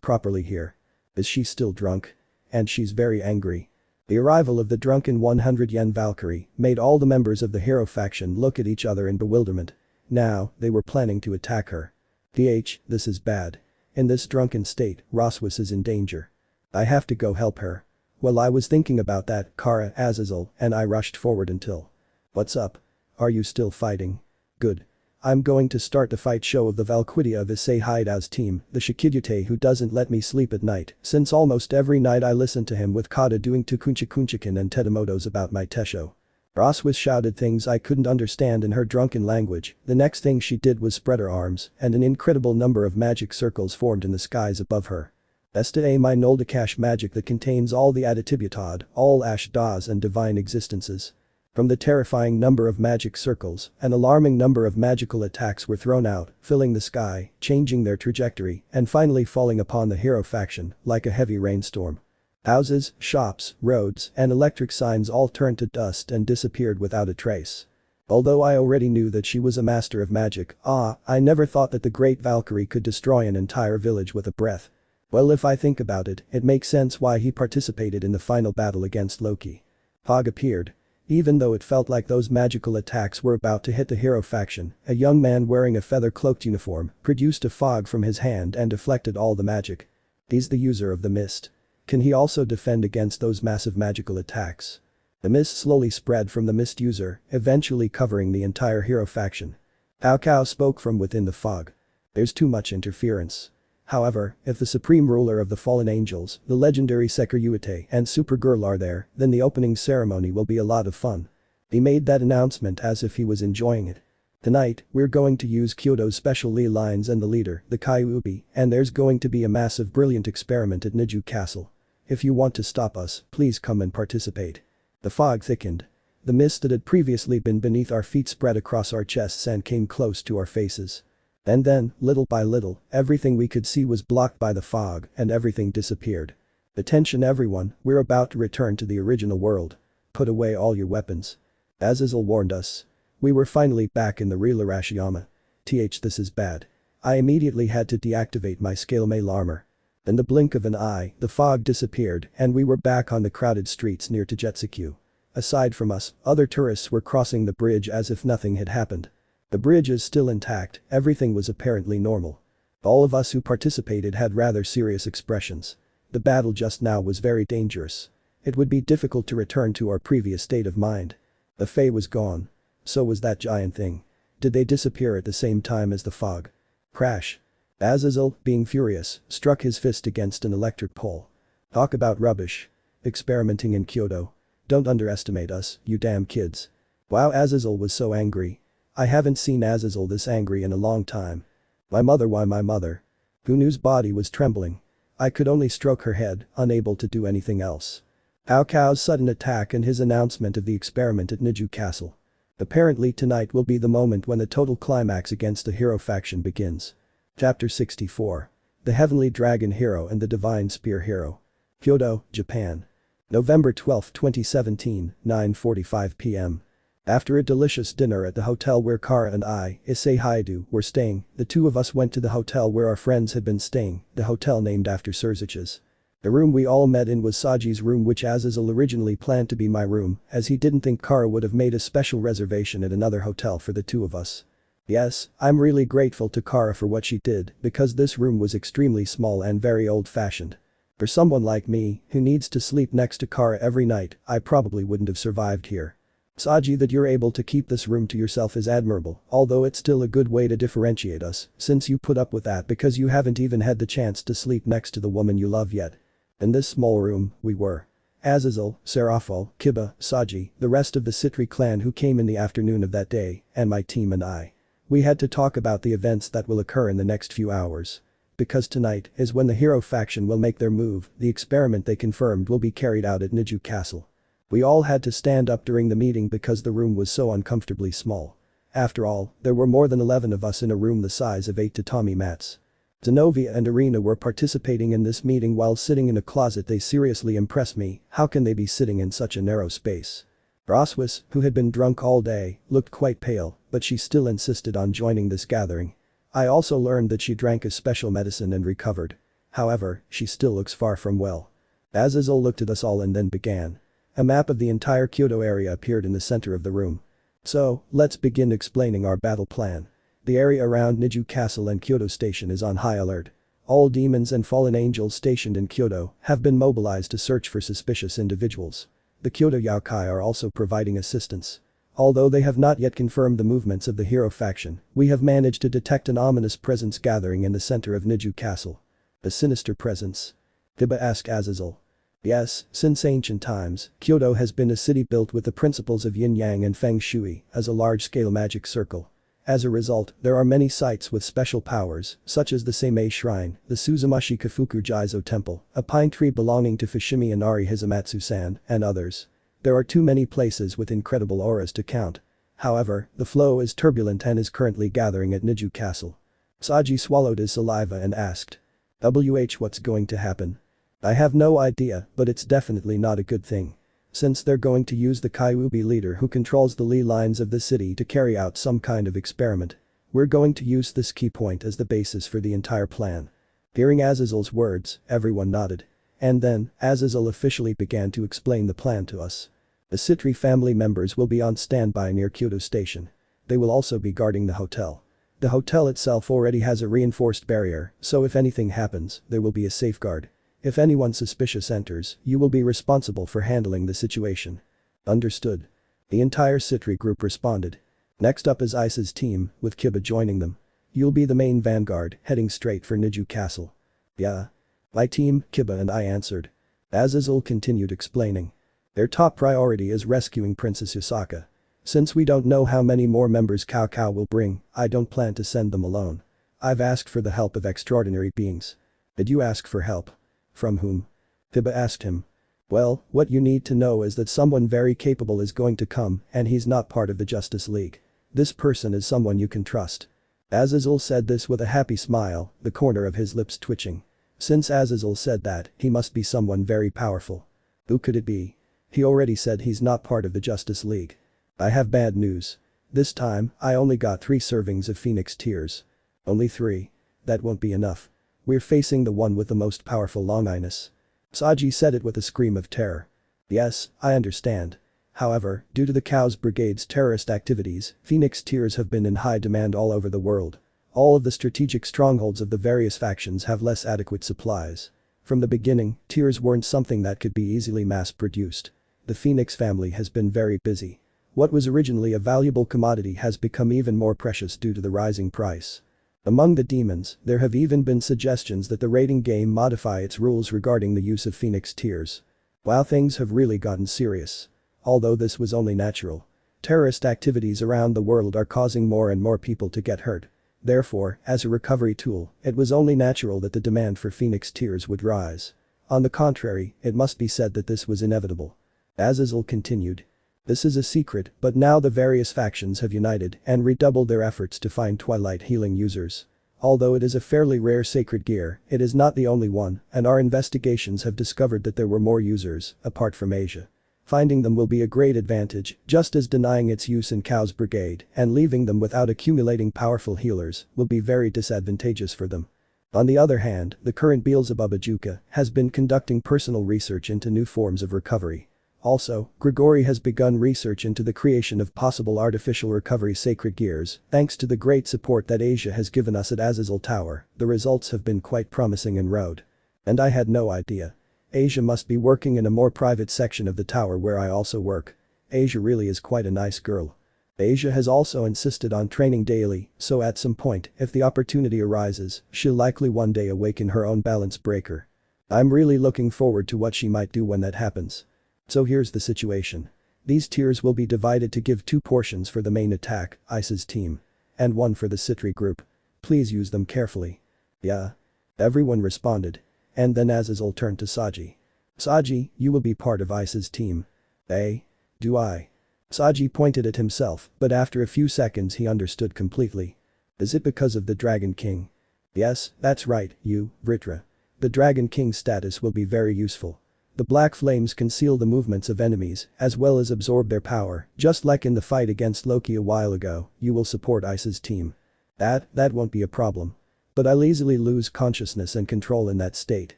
properly here. Is she still drunk? And she's very angry. The arrival of the drunken 100-yen Valkyrie made all the members of the hero faction look at each other in bewilderment. Now, they were planning to attack her. This is bad. In this drunken state, Rossweisse is in danger. I have to go help her. Well, I was thinking about that, Kara, Azazel, and I rushed forward until. What's up? Are you still fighting? Good. I'm going to start the fight show of the Valkyria of Issei Hyoudu's team, the Sekiryuutei who doesn't let me sleep at night, since almost every night I listen to him with Kata doing Tukunchikunchikin and Tedamotos about my Tesho. Rossweisse shouted things I couldn't understand in her drunken language. The next thing she did was spread her arms, and an incredible number of magic circles formed in the skies above her. Esta my Noldakash magic that contains all the Aditibutad, all Ash Das and divine existences. From the terrifying number of magic circles, an alarming number of magical attacks were thrown out, filling the sky, changing their trajectory, and finally falling upon the hero faction like a heavy rainstorm. Houses, shops, roads, and electric signs all turned to dust and disappeared without a trace. Although I already knew that she was a master of magic, I never thought that the great Valkyrie could destroy an entire village with a breath. Well, if I think about it, it makes sense why he participated in the final battle against Loki. Fog appeared. Even though it felt like those magical attacks were about to hit the hero faction, a young man wearing a feather-cloaked uniform produced a fog from his hand and deflected all the magic. He's the user of the mist. Can he also defend against those massive magical attacks? The mist slowly spread from the mist user, eventually covering the entire hero faction. Cao Cao spoke from within the fog. There's too much interference. However, if the supreme ruler of the fallen angels, the legendary Sekiryuutei and Supergirl are there, then the opening ceremony will be a lot of fun. He made that announcement as if he was enjoying it. Tonight, we're going to use Kyoto's special Lee lines and the leader, the Kyuubi, and there's going to be a massive brilliant experiment at Niju Castle. If you want to stop us, please come and participate. The fog thickened. The mist that had previously been beneath our feet spread across our chests and came close to our faces. And then, little by little, everything we could see was blocked by the fog and everything disappeared. Attention everyone, we're about to return to the original world. Put away all your weapons. Azazel warned us. We were finally back in the real Arashiyama. This is bad. I immediately had to deactivate my scale mail armor. In the blink of an eye, the fog disappeared and we were back on the crowded streets near Tajetsuku. Aside from us, other tourists were crossing the bridge as if nothing had happened. The bridge is still intact, everything was apparently normal. All of us who participated had rather serious expressions. The battle just now was very dangerous. It would be difficult to return to our previous state of mind. The Fae was gone. So was that giant thing. Did they disappear at the same time as the fog? Crash. Azazel, being furious, struck his fist against an electric pole. Talk about rubbish. Experimenting in Kyoto. Don't underestimate us, you damn kids. Wow, Azazel was so angry. I haven't seen Azazel this angry in a long time. My mother, why my mother? Hunu's body was trembling. I could only stroke her head, unable to do anything else. Cao Cao's sudden attack and his announcement of the experiment at Niju Castle. Apparently tonight will be the moment when the total climax against the hero faction begins. Chapter 64. The Heavenly Dragon Hero and the Divine Spear Hero. Kyoto, Japan. November 12, 2017, 9:45 p.m. After a delicious dinner at the hotel where Kara and I, Issei Hyoudou, were staying, the two of us went to the hotel where our friends had been staying, the hotel named after Surzich's. The room we all met in was Saji's room, which Azazel originally planned to be my room, as he didn't think Kara would have made a special reservation at another hotel for the two of us. Yes, I'm really grateful to Kara for what she did, because this room was extremely small and very old-fashioned. For someone like me, who needs to sleep next to Kara every night, I probably wouldn't have survived here. Saji, that you're able to keep this room to yourself is admirable, although it's still a good way to differentiate us, since you put up with that because you haven't even had the chance to sleep next to the woman you love yet. In this small room, we were Azazel, Serafal, Kiba, Saji, the rest of the Citri clan who came in the afternoon of that day, and my team and I. We had to talk about the events that will occur in the next few hours. Because tonight is when the hero faction will make their move, the experiment they confirmed will be carried out at Niju Castle. We all had to stand up during the meeting because the room was so uncomfortably small. After all, there were more than 11 of us in a room the size of 8 tatami mats. Zenobia and Irina were participating in this meeting while sitting in a closet. They seriously impressed me. How can they be sitting in such a narrow space? Rossweisse, who had been drunk all day, looked quite pale, but she still insisted on joining this gathering. I also learned that she drank a special medicine and recovered. However, she still looks far from well. Azazel looked at us all and then began. A map of the entire Kyoto area appeared in the center of the room. So, let's begin explaining our battle plan. The area around Niju Castle and Kyoto Station is on high alert. All demons and fallen angels stationed in Kyoto have been mobilized to search for suspicious individuals. The Kyoto Yokai are also providing assistance. Although they have not yet confirmed the movements of the hero faction, we have managed to detect an ominous presence gathering in the center of Niju Castle. A sinister presence? Kiba asked Azazel. Yes, since ancient times, Kyoto has been a city built with the principles of yin-yang and feng shui as a large-scale magic circle. As a result, there are many sites with special powers, such as the Seimei Shrine, the Suzumashi Kafuku Jizo Temple, a pine tree belonging to Fushimi Inari Hizamatsu-san, and others. There are too many places with incredible auras to count. However, the flow is turbulent and is currently gathering at Niju Castle. Saji swallowed his saliva and asked. What's going to happen? I have no idea, but it's definitely not a good thing. Since they're going to use the Kyuubi leader who controls the ley lines of the city to carry out some kind of experiment. We're going to use this key point as the basis for the entire plan. Hearing Azazel's words, everyone nodded. And then, Azazel officially began to explain the plan to us. The Citri family members will be on standby near Kyoto Station. They will also be guarding the hotel. The hotel itself already has a reinforced barrier, so if anything happens, there will be a safeguard. If anyone suspicious enters, you will be responsible for handling the situation. Understood. The entire Citri group responded. Next up is Ice's team, with Kiba joining them. You'll be the main vanguard, heading straight for Niju Castle. Yeah. My team, Kiba and I answered. Azazel continued explaining. Their top priority is rescuing Princess Yasaka. Since we don't know how many more members Cao Cao will bring, I don't plan to send them alone. I've asked for the help of extraordinary beings. Did you ask for help? From whom? Kiba asked him. Well, what you need to know is that someone very capable is going to come and he's not part of the Justice League. This person is someone you can trust. Azazel said this with a happy smile, the corner of his lips twitching. Since Azazel said that, he must be someone very powerful. Who could it be? He already said he's not part of the Justice League. I have bad news. This time, I only got 3 servings of Phoenix Tears. Only 3. That won't be enough. We're facing the one with the most powerful longiness. Saji said it with a scream of terror. Yes, I understand. However, due to the Chaos Brigade's terrorist activities, Phoenix Tears have been in high demand all over the world. All of the strategic strongholds of the various factions have less adequate supplies. From the beginning, tears weren't something that could be easily mass-produced. The Phoenix family has been very busy. What was originally a valuable commodity has become even more precious due to the rising price. Among the demons, there have even been suggestions that the raiding game modify its rules regarding the use of Phoenix Tears. Wow, things have really gotten serious. Although this was only natural. Terrorist activities around the world are causing more and more people to get hurt. Therefore, as a recovery tool, it was only natural that the demand for Phoenix Tears would rise. On the contrary, it must be said that this was inevitable. Azazel continued. This is a secret, but now the various factions have united and redoubled their efforts to find Twilight healing users. Although it is a fairly rare sacred gear, it is not the only one, and our investigations have discovered that there were more users, apart from Asia. Finding them will be a great advantage, just as denying its use in Chaos Brigade and leaving them without accumulating powerful healers will be very disadvantageous for them. On the other hand, the current Beelzebub Ajuka has been conducting personal research into new forms of recovery. Also, Gregory has begun research into the creation of possible artificial recovery sacred gears. Thanks to the great support that Asia has given us at Azazel Tower, the results have been quite promising in road. And I had no idea. Asia must be working in a more private section of the tower where I also work. Asia really is quite a nice girl. Asia has also insisted on training daily, so at some point, if the opportunity arises, she'll likely one day awaken her own balance breaker. I'm really looking forward to what she might do when that happens. So here's the situation. These tiers will be divided to give 2 portions for the main attack, Ice's team. And 1 for the Citri group. Please use them carefully. Yeah. Everyone responded. And then Azazel turned to Saji. Saji, you will be part of Ice's team. Eh? Do I? Saji pointed at himself, but after a few seconds he understood completely. Is it because of the Dragon King? Yes, that's right, you, Vritra. The Dragon King's status will be very useful. The black flames conceal the movements of enemies, as well as absorb their power, just like in the fight against Loki a while ago. You will support Ice's team. That won't be a problem. But I'll easily lose consciousness and control in that state.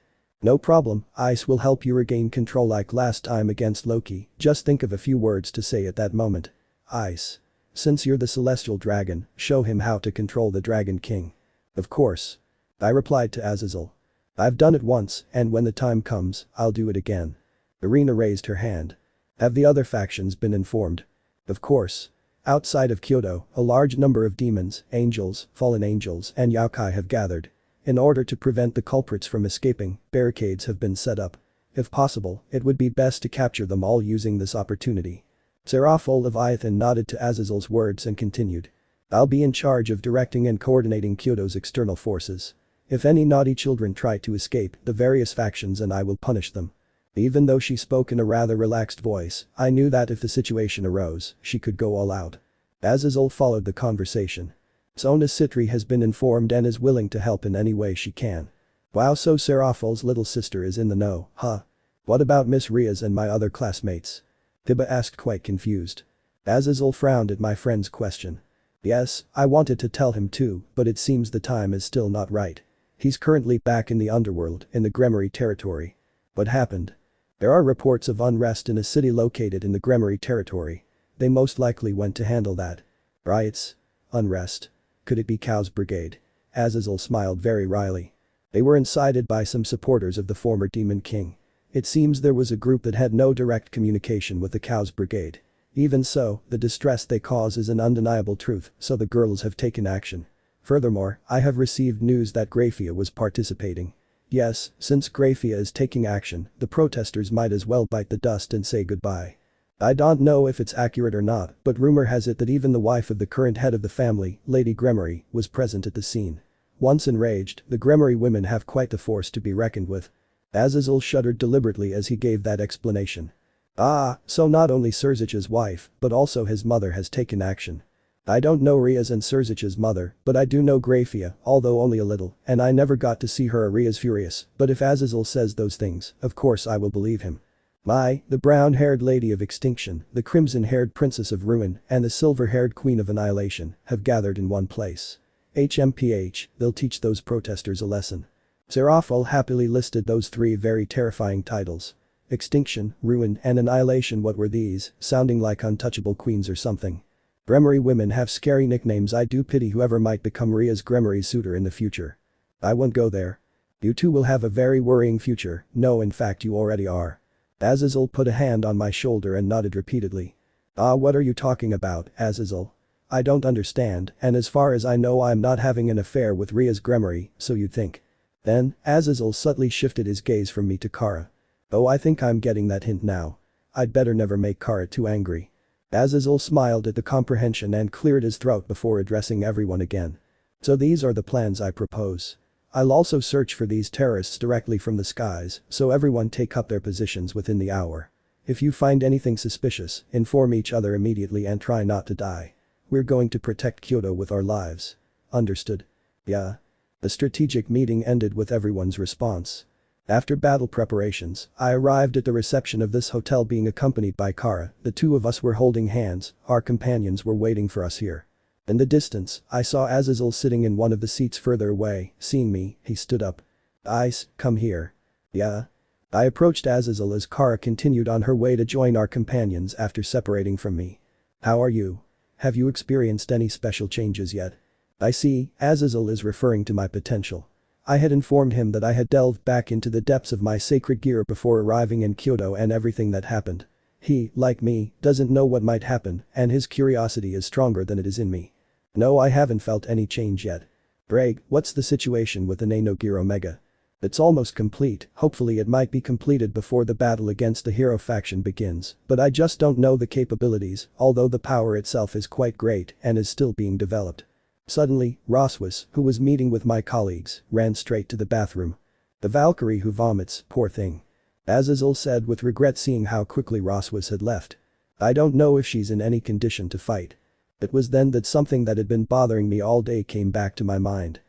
No problem, Ice will help you regain control like last time against Loki, just think of a few words to say at that moment. Ice. Since you're the celestial dragon, show him how to control the Dragon King. Of course. I replied to Azazel. I've done it once, and when the time comes, I'll do it again. Irina raised her hand. Have the other factions been informed? Of course. Outside of Kyoto, a large number of demons, angels, fallen angels, and yokai have gathered. In order to prevent the culprits from escaping, barricades have been set up. If possible, it would be best to capture them all using this opportunity. Seraph Leviathan nodded to Azazel's words and continued. I'll be in charge of directing and coordinating Kyoto's external forces. If any naughty children try to escape, the various factions and I will punish them. Even though she spoke in a rather relaxed voice, I knew that if the situation arose, she could go all out. Azazel followed the conversation. Sona Sitri has been informed and is willing to help in any way she can. Wow, so Seraphal's little sister is in the know, huh? What about Miss Rias and my other classmates? Tiba asked, quite confused. Azazel frowned at my friend's question. Yes, I wanted to tell him too, but it seems the time is still not right. He's currently back in the underworld, in the Gremory territory. What happened? There are reports of unrest in a city located in the Gremory territory. They most likely went to handle that. Riots? Unrest? Could it be Cow's brigade? Azazel smiled very wryly. They were incited by some supporters of the former Demon King. It seems there was a group that had no direct communication with the Cow's brigade. Even so, the distress they cause is an undeniable truth, so the girls have taken action. Furthermore, I have received news that Graphia was participating. Yes, since Graphia is taking action, the protesters might as well bite the dust and say goodbye. I don't know if it's accurate or not, but rumor has it that even the wife of the current head of the family, Lady Gremory, was present at the scene. Once enraged, the Gremory women have quite the force to be reckoned with. Azazel shuddered deliberately as he gave that explanation. Ah, so not only Serzich's wife, but also his mother has taken action. I don't know Rias and Serzich's mother, but I do know Graphia, although only a little, and I never got to see her. Rias furious, but if Azazel says those things, of course I will believe him. The brown-haired lady of extinction, the crimson-haired princess of ruin, and the silver-haired queen of annihilation have gathered in one place. HMPH, they'll teach those protesters a lesson. Seraphal happily listed those three very terrifying titles. Extinction, ruin, and annihilation. What were these, sounding like untouchable queens or something? Gremory women have scary nicknames. I do pity whoever might become Rias Gremory's suitor in the future. I won't go there. You two will have a very worrying future. No, in fact you already are. Azazel put a hand on my shoulder and nodded repeatedly. What are you talking about, Azazel? I don't understand, and as far as I know I'm not having an affair with Rias Gremory, so you'd think. Then, Azazel subtly shifted his gaze from me to Kara. Oh, I think I'm getting that hint now. I'd better never make Kara too angry. Azazel smiled at the comprehension and cleared his throat before addressing everyone again. So these are the plans I propose. I'll also search for these terrorists directly from the skies, so everyone take up their positions within the hour. If you find anything suspicious, inform each other immediately and try not to die. We're going to protect Kyoto with our lives. Understood? Yeah. The strategic meeting ended with everyone's response. After battle preparations, I arrived at the reception of this hotel being accompanied by Kara. The two of us were holding hands, our companions were waiting for us here. In the distance, I saw Azazel sitting in one of the seats further away. Seeing me, he stood up. Ice, come here. Yeah? I approached Azazel as Kara continued on her way to join our companions after separating from me. How are you? Have you experienced any special changes yet? I see, Azazel is referring to my potential. I had informed him that I had delved back into the depths of my sacred gear before arriving in Kyoto and everything that happened. He, like me, doesn't know what might happen, and his curiosity is stronger than it is in me. No, I haven't felt any change yet. Ddraig, what's the situation with the Nano Gear Omega? It's almost complete, hopefully it might be completed before the battle against the hero faction begins, but I just don't know the capabilities, although the power itself is quite great and is still being developed. Suddenly, Rossweisse, who was meeting with my colleagues, ran straight to the bathroom. The Valkyrie who vomits, poor thing. Azazel said with regret seeing how quickly Rossweisse had left. I don't know if she's in any condition to fight. It was then that something that had been bothering me all day came back to my mind.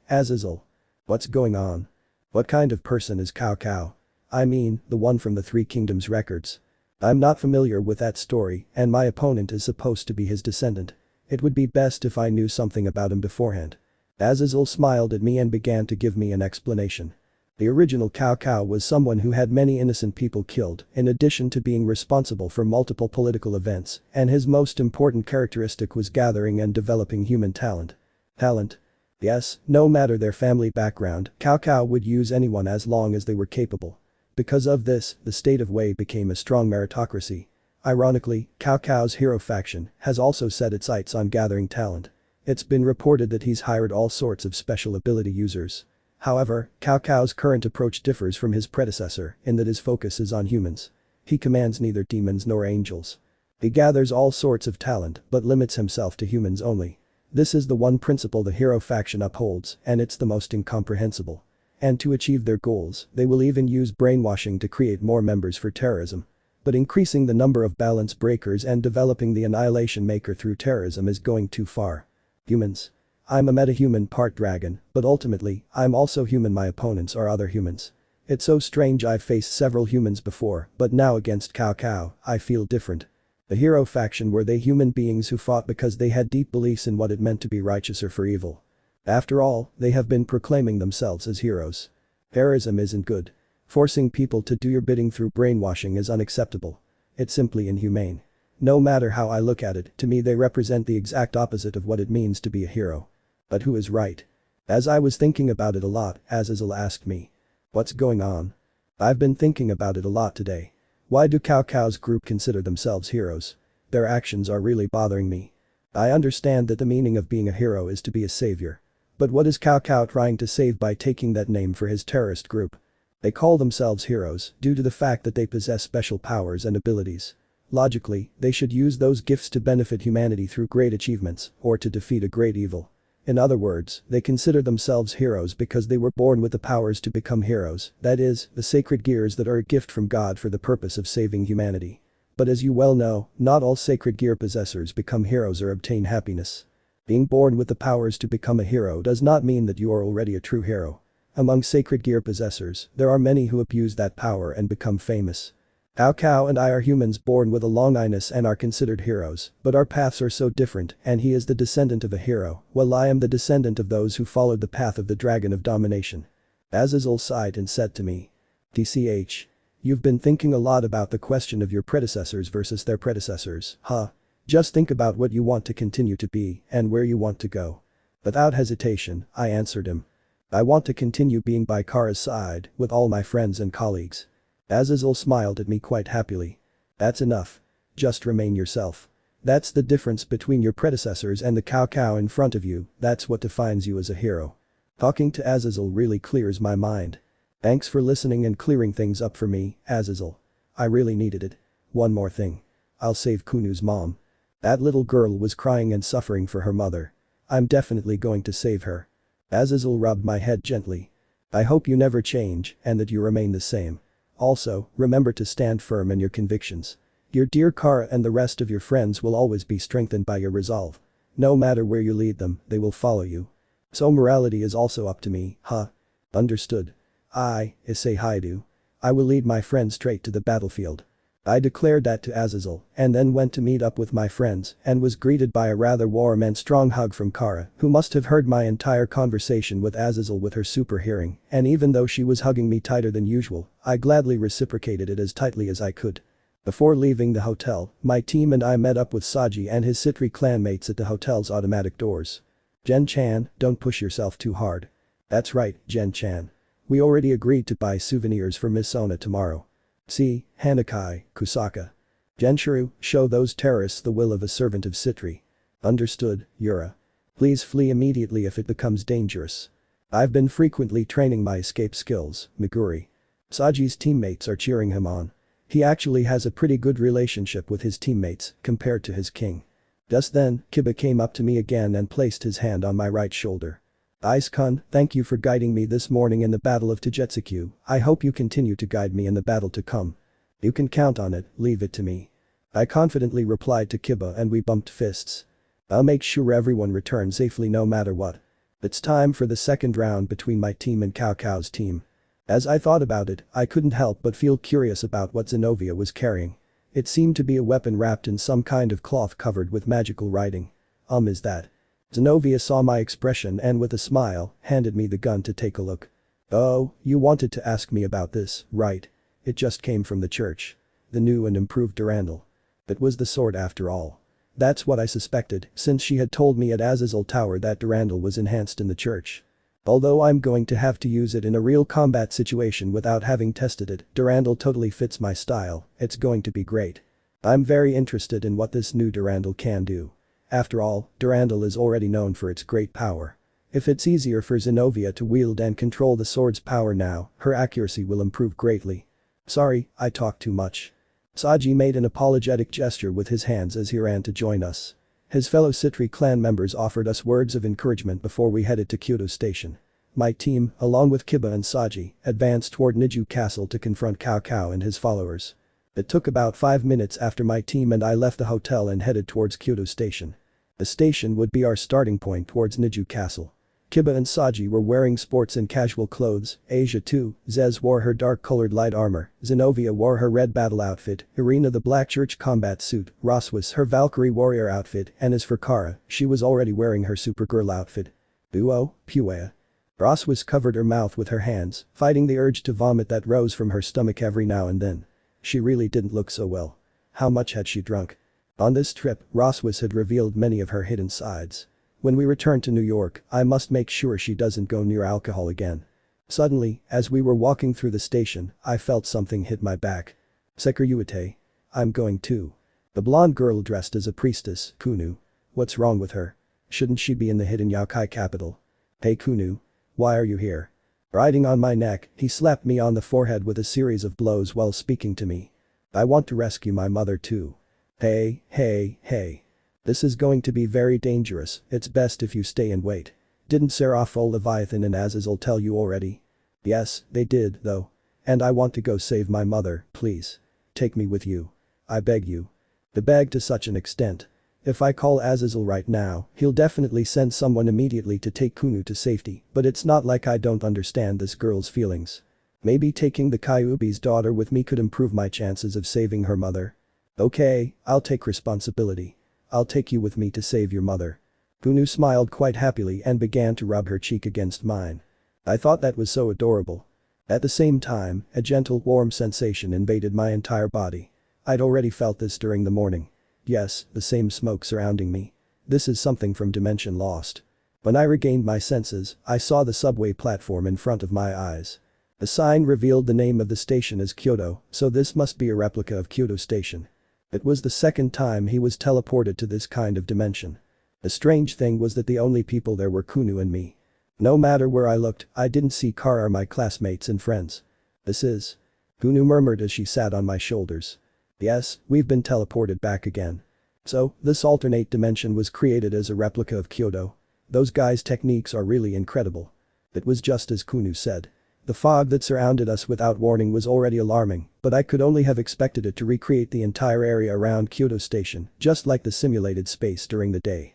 Azazel. What's going on? What kind of person is Cao Cao? I mean, the one from the Three Kingdoms records. I'm not familiar with that story, and my opponent is supposed to be his descendant. It would be best if I knew something about him beforehand. Azazel smiled at me and began to give me an explanation. The original Cao Cao was someone who had many innocent people killed, in addition to being responsible for multiple political events, and his most important characteristic was gathering and developing human talent. Talent? Yes, no matter their family background, Cao Cao would use anyone as long as they were capable. Because of this, the state of Wei became a strong meritocracy. Ironically, Cao Cao's hero faction has also set its sights on gathering talent. It's been reported that he's hired all sorts of special ability users. However, Cao Cao's current approach differs from his predecessor in that his focus is on humans. He commands neither demons nor angels. He gathers all sorts of talent but limits himself to humans only. This is the one principle the hero faction upholds, and it's the most incomprehensible. And to achieve their goals, they will even use brainwashing to create more members for terrorism. But increasing the number of balance breakers and developing the annihilation maker through terrorism is going too far. Humans. I'm a metahuman part dragon, but ultimately, I'm also human. My opponents are other humans. It's so strange. I've faced several humans before, but now against Cao Cao, I feel different. The hero faction were they human beings who fought because they had deep beliefs in what it meant to be righteous or for evil. After all, they have been proclaiming themselves as heroes. Heroism isn't good. Forcing people to do your bidding through brainwashing is unacceptable. It's simply inhumane. No matter how I look at it, to me they represent the exact opposite of what it means to be a hero. But who is right? As I was thinking about it a lot, Azazel asked me. What's going on? I've been thinking about it a lot today. Why do Cao Cao's group consider themselves heroes? Their actions are really bothering me. I understand that the meaning of being a hero is to be a savior. But what is Cao Cao trying to save by taking that name for his terrorist group? They call themselves heroes due to the fact that they possess special powers and abilities. Logically, they should use those gifts to benefit humanity through great achievements or to defeat a great evil. In other words, they consider themselves heroes because they were born with the powers to become heroes, that is, the sacred gears that are a gift from God for the purpose of saving humanity. But as you well know, not all sacred gear possessors become heroes or obtain happiness. Being born with the powers to become a hero does not mean that you are already a true hero. Among sacred gear possessors, there are many who abuse that power and become famous. Cao Cao and I are humans born with a long illness and are considered heroes, but our paths are so different and he is the descendant of a hero, while I am the descendant of those who followed the path of the dragon of domination. Azazel sighed and said to me. TCH. You've been thinking a lot about the question of your predecessors versus their predecessors, huh? Just think about what you want to continue to be and where you want to go. Without hesitation, I answered him. I want to continue being by Kara's side with all my friends and colleagues. Azazel smiled at me quite happily. That's enough. Just remain yourself. That's the difference between your predecessors and the Cao Cao in front of you, that's what defines you as a hero. Talking to Azazel really clears my mind. Thanks for listening and clearing things up for me, Azazel. I really needed it. One more thing. I'll save Kunu's mom. That little girl was crying and suffering for her mother. I'm definitely going to save her. Azazel rubbed my head gently. I hope you never change and that you remain the same. Also, remember to stand firm in your convictions. Your dear Kara and the rest of your friends will always be strengthened by your resolve. No matter where you lead them, they will follow you. So morality is also up to me, huh? Understood. I, Issei Hyoudou. I will lead my friends straight to the battlefield. I declared that to Azazel and then went to meet up with my friends and was greeted by a rather warm and strong hug from Kara, who must have heard my entire conversation with Azazel with her super hearing, and even though she was hugging me tighter than usual, I gladly reciprocated it as tightly as I could. Before leaving the hotel, my team and I met up with Saji and his Citri clanmates at the hotel's automatic doors. Jen-chan, don't push yourself too hard. That's right, Jen-chan. We already agreed to buy souvenirs for Miss Ona tomorrow. See, Hanakai, Kusaka. Genshuru, show those terrorists the will of a servant of Citri. Understood, Yura. Please flee immediately if it becomes dangerous. I've been frequently training my escape skills, Meguri. Saji's teammates are cheering him on. He actually has a pretty good relationship with his teammates compared to his king. Just then, Kiba came up to me again and placed his hand on my right shoulder. Ice-kun, thank you for guiding me this morning in the battle of Tajetsuku. I hope you continue to guide me in the battle to come. You can count on it, leave it to me. I confidently replied to Kiba and we bumped fists. I'll make sure everyone returns safely no matter what. It's time for the second round between my team and Cao Cao's team. As I thought about it, I couldn't help but feel curious about what Zenobia was carrying. It seemed to be a weapon wrapped in some kind of cloth covered with magical writing. Is that? Zenobia saw my expression and with a smile, handed me the gun to take a look. Oh, you wanted to ask me about this, right? It just came from the church. The new and improved Durandal. It was the sword after all. That's what I suspected, since she had told me at Azazel Tower that Durandal was enhanced in the church. Although I'm going to have to use it in a real combat situation without having tested it, Durandal totally fits my style, it's going to be great. I'm very interested in what this new Durandal can do. After all, Durandal is already known for its great power. If it's easier for Zenobia to wield and control the sword's power now, her accuracy will improve greatly. Sorry, I talked too much. Saji made an apologetic gesture with his hands as he ran to join us. His fellow Citri clan members offered us words of encouragement before we headed to Kyoto Station. My team, along with Kiba and Saji, advanced toward Niju Castle to confront Cao Cao and his followers. It took about 5 minutes after my team and I left the hotel and headed towards Kyoto Station. The station would be our starting point towards Niju Castle. Kiba and Saji were wearing sports and casual clothes, Asia too, Zez wore her dark-colored light armor, Zenobia wore her red battle outfit, Irina the black church combat suit, Rossweisse her Valkyrie warrior outfit, and as for Kara, she was already wearing her Supergirl outfit. Buo, Puea. Rossweisse covered her mouth with her hands, fighting the urge to vomit that rose from her stomach every now and then. She really didn't look so well. How much had she drunk? On this trip, Rossweisse had revealed many of her hidden sides. When we return to New York, I must make sure she doesn't go near alcohol again. Suddenly, as we were walking through the station, I felt something hit my back. Sekiryuutei. I'm going too. The blonde girl dressed as a priestess, Kunu. What's wrong with her? Shouldn't she be in the hidden Yokai capital? Hey Kunu. Why are you here? Riding on my neck, he slapped me on the forehead with a series of blows while speaking to me. I want to rescue my mother too. Hey, hey, hey. This is going to be very dangerous, it's best if you stay and wait. Didn't Seraphol Leviathan and Azazel tell you already? Yes, they did, though. And I want to go save my mother, please. Take me with you. I beg you. To beg to such an extent. If I call Azazel right now, he'll definitely send someone immediately to take Kunu to safety, but it's not like I don't understand this girl's feelings. Maybe taking the Kyuubi's daughter with me could improve my chances of saving her mother. Okay, I'll take responsibility. I'll take you with me to save your mother. Kunu smiled quite happily and began to rub her cheek against mine. I thought that was so adorable. At the same time, a gentle warm sensation invaded my entire body. I'd already felt this during the morning. Yes, the same smoke surrounding me. This is something from Dimension Lost. When I regained my senses, I saw the subway platform in front of my eyes. The sign revealed the name of the station as Kyoto, so this must be a replica of Kyoto Station. It was the second time he was teleported to this kind of dimension. The strange thing was that the only people there were Kunu and me. No matter where I looked, I didn't see Kara or my classmates and friends. This is. Kunu murmured as she sat on my shoulders. Yes, we've been teleported back again. So, this alternate dimension was created as a replica of Kyoto. Those guys' techniques are really incredible. It was just as Kunu said. The fog that surrounded us without warning was already alarming, but I could only have expected it to recreate the entire area around Kyoto Station, just like the simulated space during the day.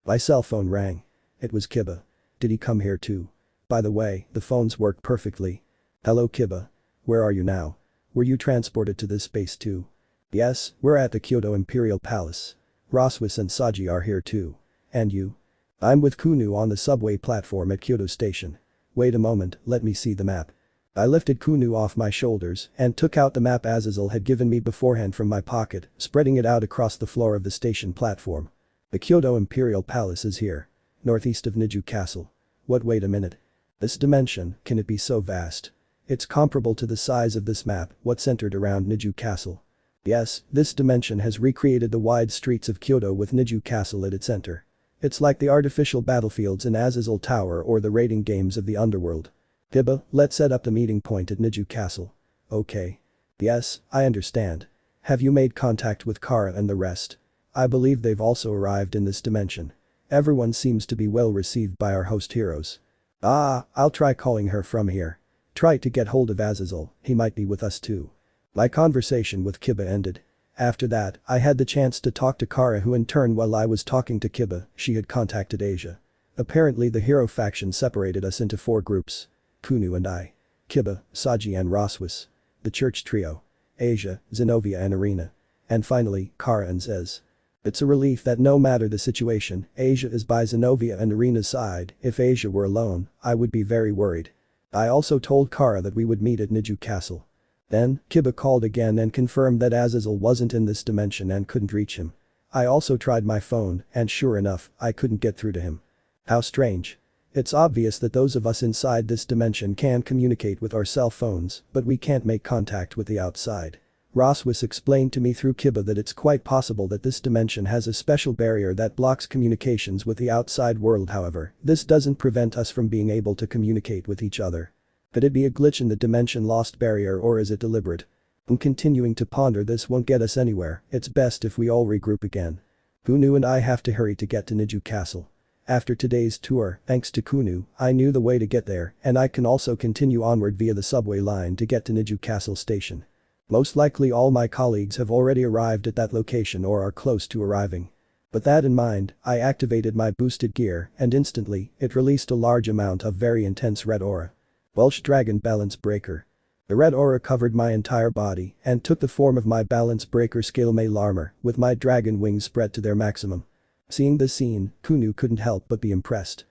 My cell phone rang. It was Kiba. Did he come here too? By the way, the phones worked perfectly. Hello Kiba. Where are you now? Were you transported to this space too? Yes, we're at the Kyoto Imperial Palace. Rossweisse and Saji are here too. And you? I'm with Kunu on the subway platform at Kyoto Station. Wait a moment, let me see the map. I lifted Kunu off my shoulders and took out the map Azazel had given me beforehand from my pocket, spreading it out across the floor of the station platform. The Kyoto Imperial Palace is here. Northeast of Niju Castle. What, wait a minute. This dimension, can it be so vast? It's comparable to the size of this map, what's centered around Niju Castle. Yes, this dimension has recreated the wide streets of Kyoto with Niju Castle at its center. It's like the artificial battlefields in Azazel Tower or the raiding games of the underworld. Kiba, let's set up the meeting point at Niju Castle. Okay. Yes, I understand. Have you made contact with Kara and the rest? I believe they've also arrived in this dimension. Everyone seems to be well received by our host heroes. I'll try calling her from here. Try to get hold of Azazel, he might be with us too. My conversation with Kiba ended. After that, I had the chance to talk to Kara, who in turn, while I was talking to Kiba, she had contacted Asia. Apparently the hero faction separated us into 4 groups. Kunu and I. Kiba, Saji and Rossweisse. The church trio. Asia, Zenobia and Irina. And finally, Kara and Zez. It's a relief that no matter the situation, Asia is by Zenobia and Irina's side. If Asia were alone, I would be very worried. I also told Kara that we would meet at Niju Castle. Then, Kiba called again and confirmed that Azazel wasn't in this dimension and couldn't reach him. I also tried my phone, and sure enough, I couldn't get through to him. How strange. It's obvious that those of us inside this dimension can communicate with our cell phones, but we can't make contact with the outside. Rossweisse explained to me through Kiba that it's quite possible that this dimension has a special barrier that blocks communications with the outside world. However, this doesn't prevent us from being able to communicate with each other. Could it be a glitch in the Dimension Lost barrier, or is it deliberate? And continuing to ponder this won't get us anywhere. It's best if we all regroup again. Kunu and I have to hurry to get to Niju Castle. After today's tour, thanks to Kunu, I knew the way to get there and I can also continue onward via the subway line to get to Niju Castle Station. Most likely all my colleagues have already arrived at that location or are close to arriving. With that in mind, I activated my boosted gear and instantly, it released a large amount of very intense red aura. Welsh Dragon Balance Breaker. The red aura covered my entire body and took the form of my Balance Breaker scale mail armor with my dragon wings spread to their maximum. Seeing this scene, Kunu couldn't help but be impressed.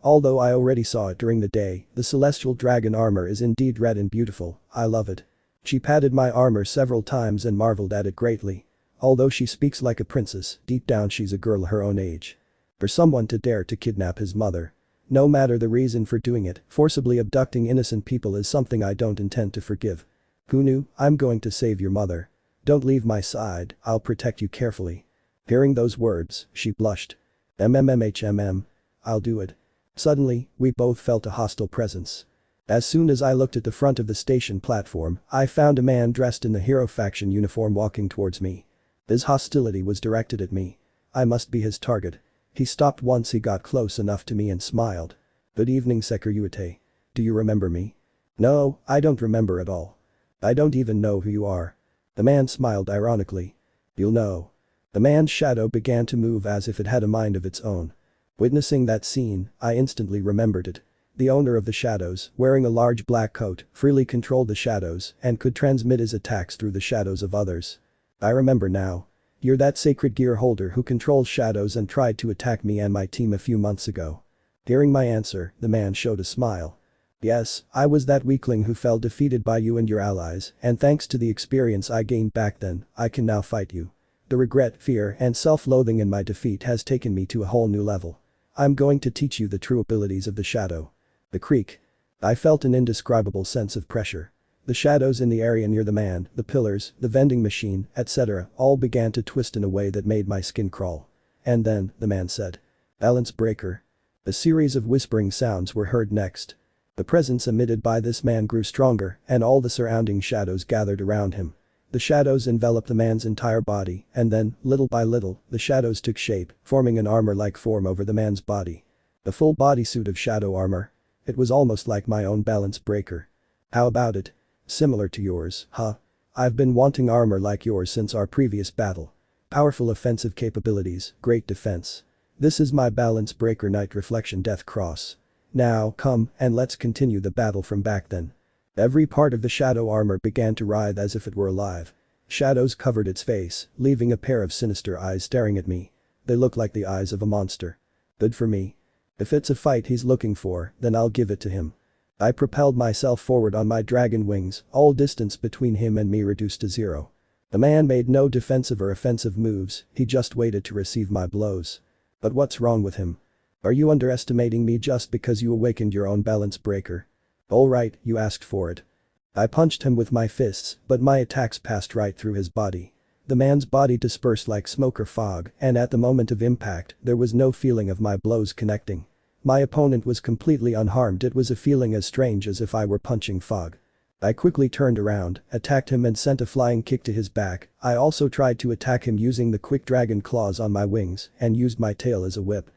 Although I already saw it during the day, the celestial dragon armor is indeed red and beautiful, I love it. She patted my armor several times and marveled at it greatly. Although she speaks like a princess, deep down she's a girl her own age. For someone to dare to kidnap his mother. No matter the reason for doing it, forcibly abducting innocent people is something I don't intend to forgive. Kunu, I'm going to save your mother. Don't leave my side, I'll protect you carefully. Hearing those words, she blushed. I'll do it. Suddenly, we both felt a hostile presence. As soon as I looked at the front of the station platform, I found a man dressed in the hero faction uniform walking towards me. His hostility was directed at me. I must be his target. He stopped once he got close enough to me and smiled. Good evening, Sekiryuutei. Do you remember me? No, I don't remember at all. I don't even know who you are. The man smiled ironically. You'll know. The man's shadow began to move as if it had a mind of its own. Witnessing that scene, I instantly remembered it. The owner of the shadows, wearing a large black coat, freely controlled the shadows and could transmit his attacks through the shadows of others. I remember now. You're that sacred gear holder who controls shadows and tried to attack me and my team a few months ago. Hearing my answer, the man showed a smile. Yes, I was that weakling who fell defeated by you and your allies, and thanks to the experience I gained back then, I can now fight you. The regret, fear, and self-loathing in my defeat has taken me to a whole new level. I'm going to teach you the true abilities of the shadow. The creak. I felt an indescribable sense of pressure. The shadows in the area near the man, the pillars, the vending machine, etc. all began to twist in a way that made my skin crawl. And then, the man said. Balance breaker. A series of whispering sounds were heard next. The presence emitted by this man grew stronger and all the surrounding shadows gathered around him. The shadows enveloped the man's entire body and then, little by little, the shadows took shape, forming an armor-like form over the man's body. A full bodysuit of shadow armor. It was almost like my own balance breaker. How about it? Similar to yours, huh? I've been wanting armor like yours since our previous battle. Powerful offensive capabilities, great defense. This is my balance breaker Night Reflection Death Cross. Now, come and let's continue the battle from back then. Every part of the shadow armor began to writhe as if it were alive. Shadows covered its face, leaving a pair of sinister eyes staring at me. They look like the eyes of a monster. Good for me. If it's a fight he's looking for, then I'll give it to him. I propelled myself forward on my dragon wings, all distance between him and me reduced to zero. The man made no defensive or offensive moves, he just waited to receive my blows. But what's wrong with him? Are you underestimating me just because you awakened your own balance breaker? Alright, you asked for it. I punched him with my fists, but my attacks passed right through his body. The man's body dispersed like smoke or fog, and at the moment of impact, there was no feeling of my blows connecting. My opponent was completely unharmed. It was a feeling as strange as if I were punching fog. I quickly turned around, attacked him and sent a flying kick to his back. I also tried to attack him using the quick dragon claws on my wings and used my tail as a whip.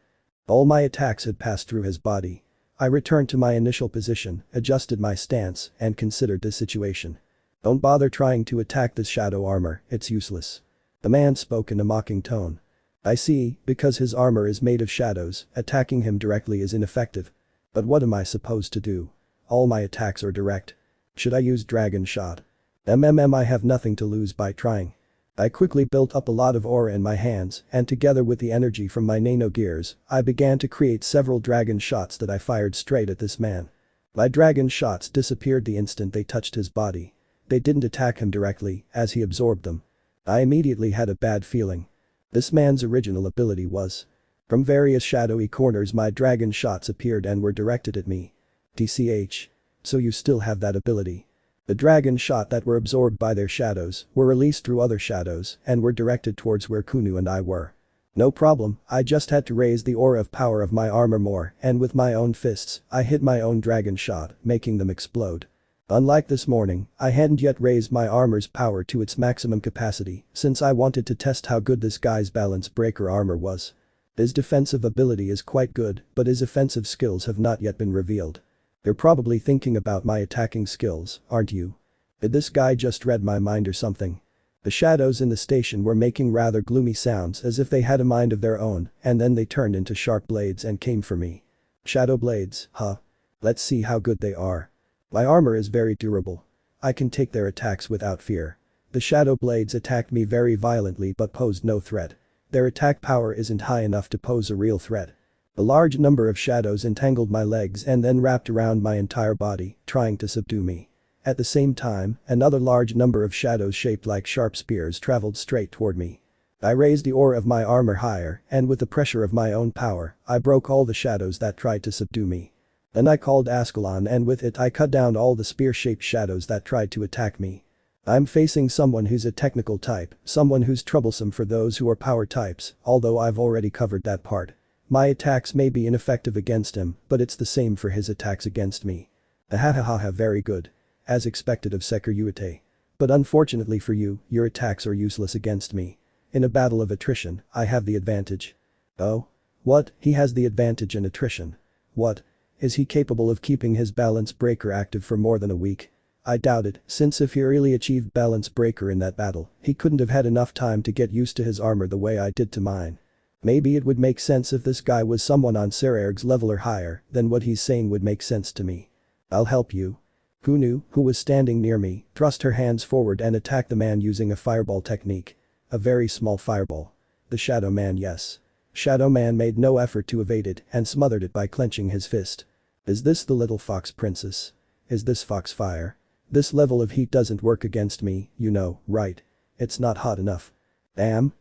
All my attacks had passed through his body. I returned to my initial position, adjusted my stance, and considered the situation. Don't bother trying to attack this shadow armor, it's useless. The man spoke in a mocking tone. I see, because his armor is made of shadows, attacking him directly is ineffective. But what am I supposed to do? All my attacks are direct. Should I use Dragon Shot? I have nothing to lose by trying. I quickly built up a lot of aura in my hands and together with the energy from my nano gears, I began to create several dragon shots that I fired straight at this man. My dragon shots disappeared the instant they touched his body. They didn't attack him directly, as he absorbed them. I immediately had a bad feeling. This man's original ability was. From various shadowy corners my dragon shots appeared and were directed at me. TCH. So you still have that ability. The dragon shot that were absorbed by their shadows were released through other shadows and were directed towards where Kunu and I were. No problem, I just had to raise the aura of power of my armor more and with my own fists, I hit my own dragon shot, making them explode. Unlike this morning, I hadn't yet raised my armor's power to its maximum capacity since I wanted to test how good this guy's balance breaker armor was. His defensive ability is quite good, but his offensive skills have not yet been revealed. You're probably thinking about my attacking skills, aren't you? Did this guy just read my mind or something? The shadows in the station were making rather gloomy sounds as if they had a mind of their own, and then they turned into sharp blades and came for me. Shadow blades, huh? Let's see how good they are. My armor is very durable. I can take their attacks without fear. The shadow blades attacked me very violently but posed no threat. Their attack power isn't high enough to pose a real threat. A large number of shadows entangled my legs and then wrapped around my entire body, trying to subdue me. At the same time, another large number of shadows shaped like sharp spears traveled straight toward me. I raised the aura of my armor higher, and with the pressure of my own power, I broke all the shadows that tried to subdue me. Then I called escalation, and with it I cut down all the spear-shaped shadows that tried to attack me. I'm facing someone who's a technical type, someone who's troublesome for those who are power types, although I've already covered that part. My attacks may be ineffective against him, but it's the same for his attacks against me. Ahahaha, very good. As expected of Sekiryuutei. But unfortunately for you, your attacks are useless against me. In a battle of attrition, I have the advantage. Oh? What? He has the advantage in attrition. What? Is he capable of keeping his balance breaker active for more than a week? I doubt it, since if he really achieved balance breaker in that battle, he couldn't have had enough time to get used to his armor the way I did to mine. Maybe it would make sense if this guy was someone on Sererg's level or higher, then what he's saying would make sense to me. I'll help you. Kunu, who was standing near me, thrust her hands forward and attacked the man using a fireball technique. A very small fireball. The Shadow Man, yes. Shadow Man made no effort to evade it and smothered it by clenching his fist. Is this the little fox princess? Is this fox fire? This level of heat doesn't work against me, you know, right? It's not hot enough. Damn.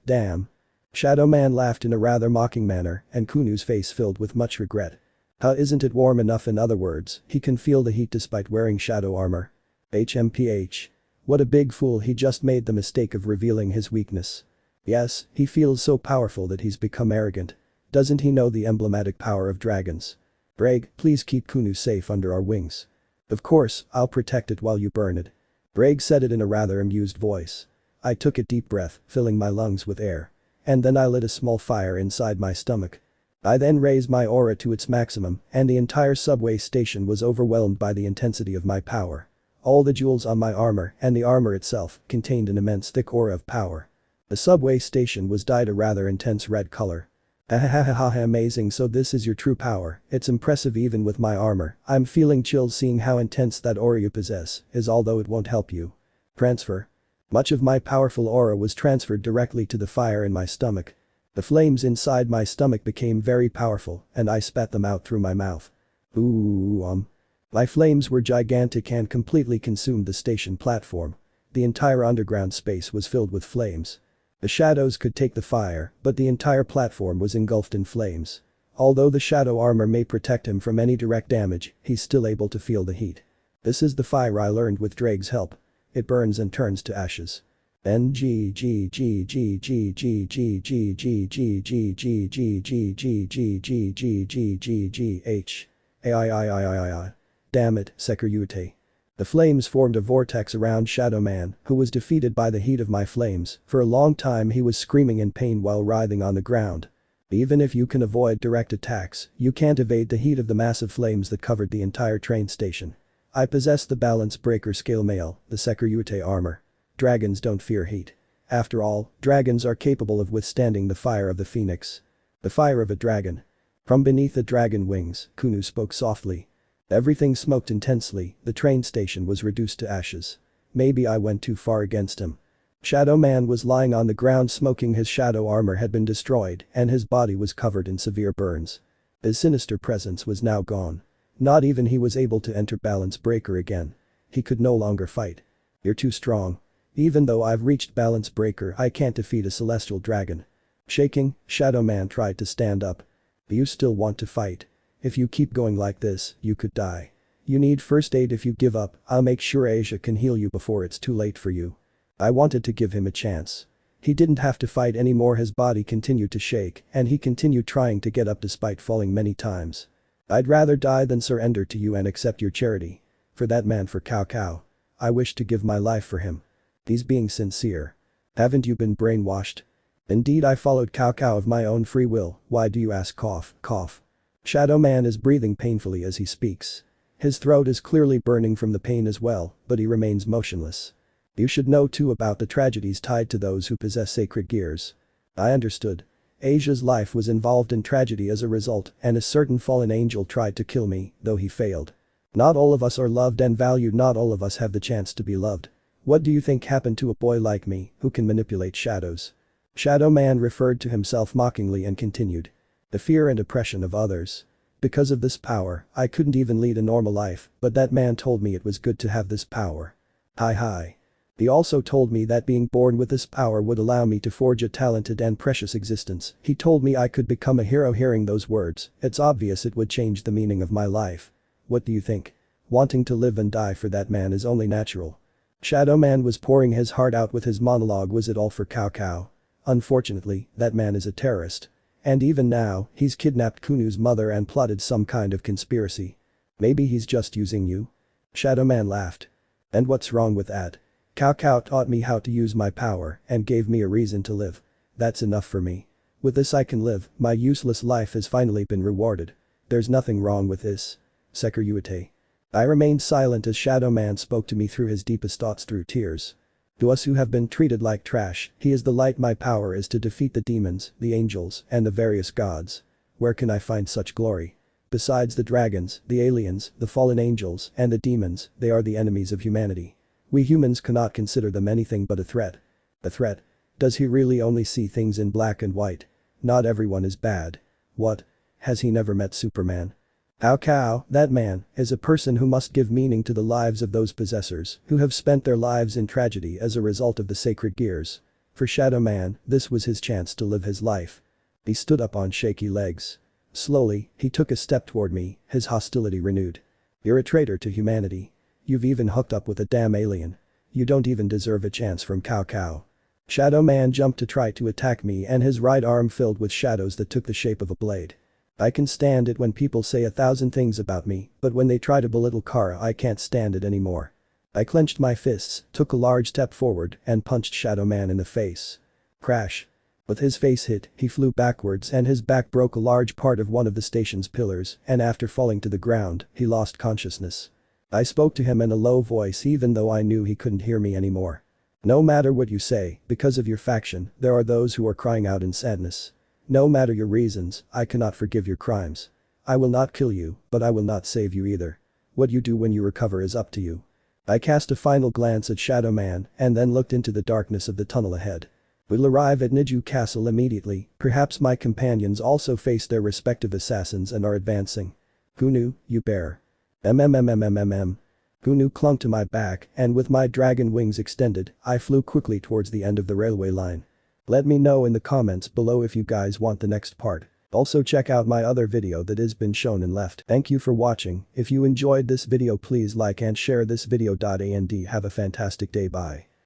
Shadow Man laughed in a rather mocking manner and Kunu's face filled with much regret. Isn't it warm enough? In other words, he can feel the heat despite wearing shadow armor. HMPH. What a big fool, he just made the mistake of revealing his weakness. Yes, he feels so powerful that he's become arrogant. Doesn't he know the emblematic power of dragons? Ddraig, please keep Kunu safe under our wings. Of course, I'll protect it while you burn it. Ddraig said it in a rather amused voice. I took a deep breath, filling my lungs with air. And then I lit a small fire inside my stomach. I then raised my aura to its maximum, and the entire subway station was overwhelmed by the intensity of my power. All the jewels on my armor and the armor itself contained an immense thick aura of power. The subway station was dyed a rather intense red color. Ahahaha, amazing, so this is your true power. It's impressive even with my armor. I'm feeling chills seeing how intense that aura you possess is, although it won't help you. Transfer. Much of my powerful aura was transferred directly to the fire in my stomach. The flames inside my stomach became very powerful and I spat them out through my mouth. My flames were gigantic and completely consumed the station platform. The entire underground space was filled with flames. The shadows could take the fire, but the entire platform was engulfed in flames. Although the shadow armor may protect him from any direct damage, he's still able to feel the heat. This is the fire I learned with Draig's help. It burns and turns to ashes. Damn it, Sekiryuutei. The flames formed a vortex around Shadow Man, who was defeated by the heat of my flames. For a long time he was screaming in pain while writhing on the ground. Even if you can avoid direct attacks, you can't evade the heat of the massive flames that covered the entire train station. I possess the balance breaker scale mail, the Sekiryuutei armor. Dragons don't fear heat. After all, dragons are capable of withstanding the fire of the phoenix. The fire of a dragon. From beneath the dragon wings, Kunu spoke softly. Everything smoked intensely, the train station was reduced to ashes. Maybe I went too far against him. Shadow Man was lying on the ground smoking, his shadow armor had been destroyed and his body was covered in severe burns. His sinister presence was now gone. Not even he was able to enter balance breaker again. He could no longer fight. You're too strong. Even though I've reached balance breaker, I can't defeat a celestial dragon. Shaking, Shadow Man tried to stand up. You still want to fight. If you keep going like this, you could die. You need first aid. If you give up, I'll make sure Asia can heal you before it's too late for you. I wanted to give him a chance. He didn't have to fight anymore. His body continued to shake and he continued trying to get up despite falling many times. I'd rather die than surrender to you and accept your charity. For that man, for Cao. I wish to give my life for him. He's being sincere. Haven't you been brainwashed? Indeed, I followed Cao Cao of my own free will. Why do you ask? Cough, cough. Shadow Man is breathing painfully as he speaks. His throat is clearly burning from the pain as well, but he remains motionless. You should know too about the tragedies tied to those who possess sacred gears. I understood. Asia's life was involved in tragedy as a result, and a certain fallen angel tried to kill me, though he failed. Not all of us are loved and valued, not all of us have the chance to be loved. What do you think happened to a boy like me, who can manipulate shadows? Shadow Man referred to himself mockingly and continued. The fear and oppression of others. Because of this power, I couldn't even lead a normal life, but that man told me it was good to have this power. Hi. He also told me that being born with this power would allow me to forge a talented and precious existence. He told me I could become a hero. Hearing those words, it's obvious it would change the meaning of my life. What do you think? Wanting to live and die for that man is only natural. Shadow Man was pouring his heart out with his monologue. Was it all for Cao Cao? Unfortunately, that man is a terrorist. And even now, he's kidnapped Kunu's mother and plotted some kind of conspiracy. Maybe he's just using you? Shadow Man laughed. And what's wrong with that? Cao Cao taught me how to use my power and gave me a reason to live. That's enough for me. With this I can live. My useless life has finally been rewarded. There's nothing wrong with this. Sekiryuutei. I remained silent as Shadow Man spoke to me through his deepest thoughts through tears. To us who have been treated like trash, he is the light. My power is to defeat the demons, the angels, and the various gods. Where can I find such glory? Besides the dragons, the aliens, the fallen angels, and the demons, they are the enemies of humanity. We humans cannot consider them anything but a threat. A threat? Does he really only see things in black and white? Not everyone is bad. What? Has he never met Superman? Cao Cao, that man, is a person who must give meaning to the lives of those possessors who have spent their lives in tragedy as a result of the sacred gears. For Shadow Man, this was his chance to live his life. He stood up on shaky legs. Slowly, he took a step toward me, his hostility renewed. You're a traitor to humanity. You've even hooked up with a damn alien. You don't even deserve a chance from Cao Cao. Shadow Man jumped to try to attack me, and his right arm filled with shadows that took the shape of a blade. I can stand it when people say 1,000 things about me, but when they try to belittle Kara, I can't stand it anymore. I clenched my fists, took a large step forward, and punched Shadow Man in the face. Crash. With his face hit, he flew backwards and his back broke a large part of one of the station's pillars, and after falling to the ground, he lost consciousness. I spoke to him in a low voice even though I knew he couldn't hear me anymore. No matter what you say, because of your faction, there are those who are crying out in sadness. No matter your reasons, I cannot forgive your crimes. I will not kill you, but I will not save you either. What you do when you recover is up to you. I cast a final glance at Shadow Man and then looked into the darkness of the tunnel ahead. We'll arrive at Niju Castle immediately. Perhaps my companions also face their respective assassins and are advancing. Kunu, you bear. Kunu clung to my back, and with my dragon wings extended, I flew quickly towards the end of the railway line. Let me know in the comments below if you guys want the next part. Also check out my other video that has been shown and left. Thank you for watching. If you enjoyed this video, please like and share this video. And have a fantastic day. Bye.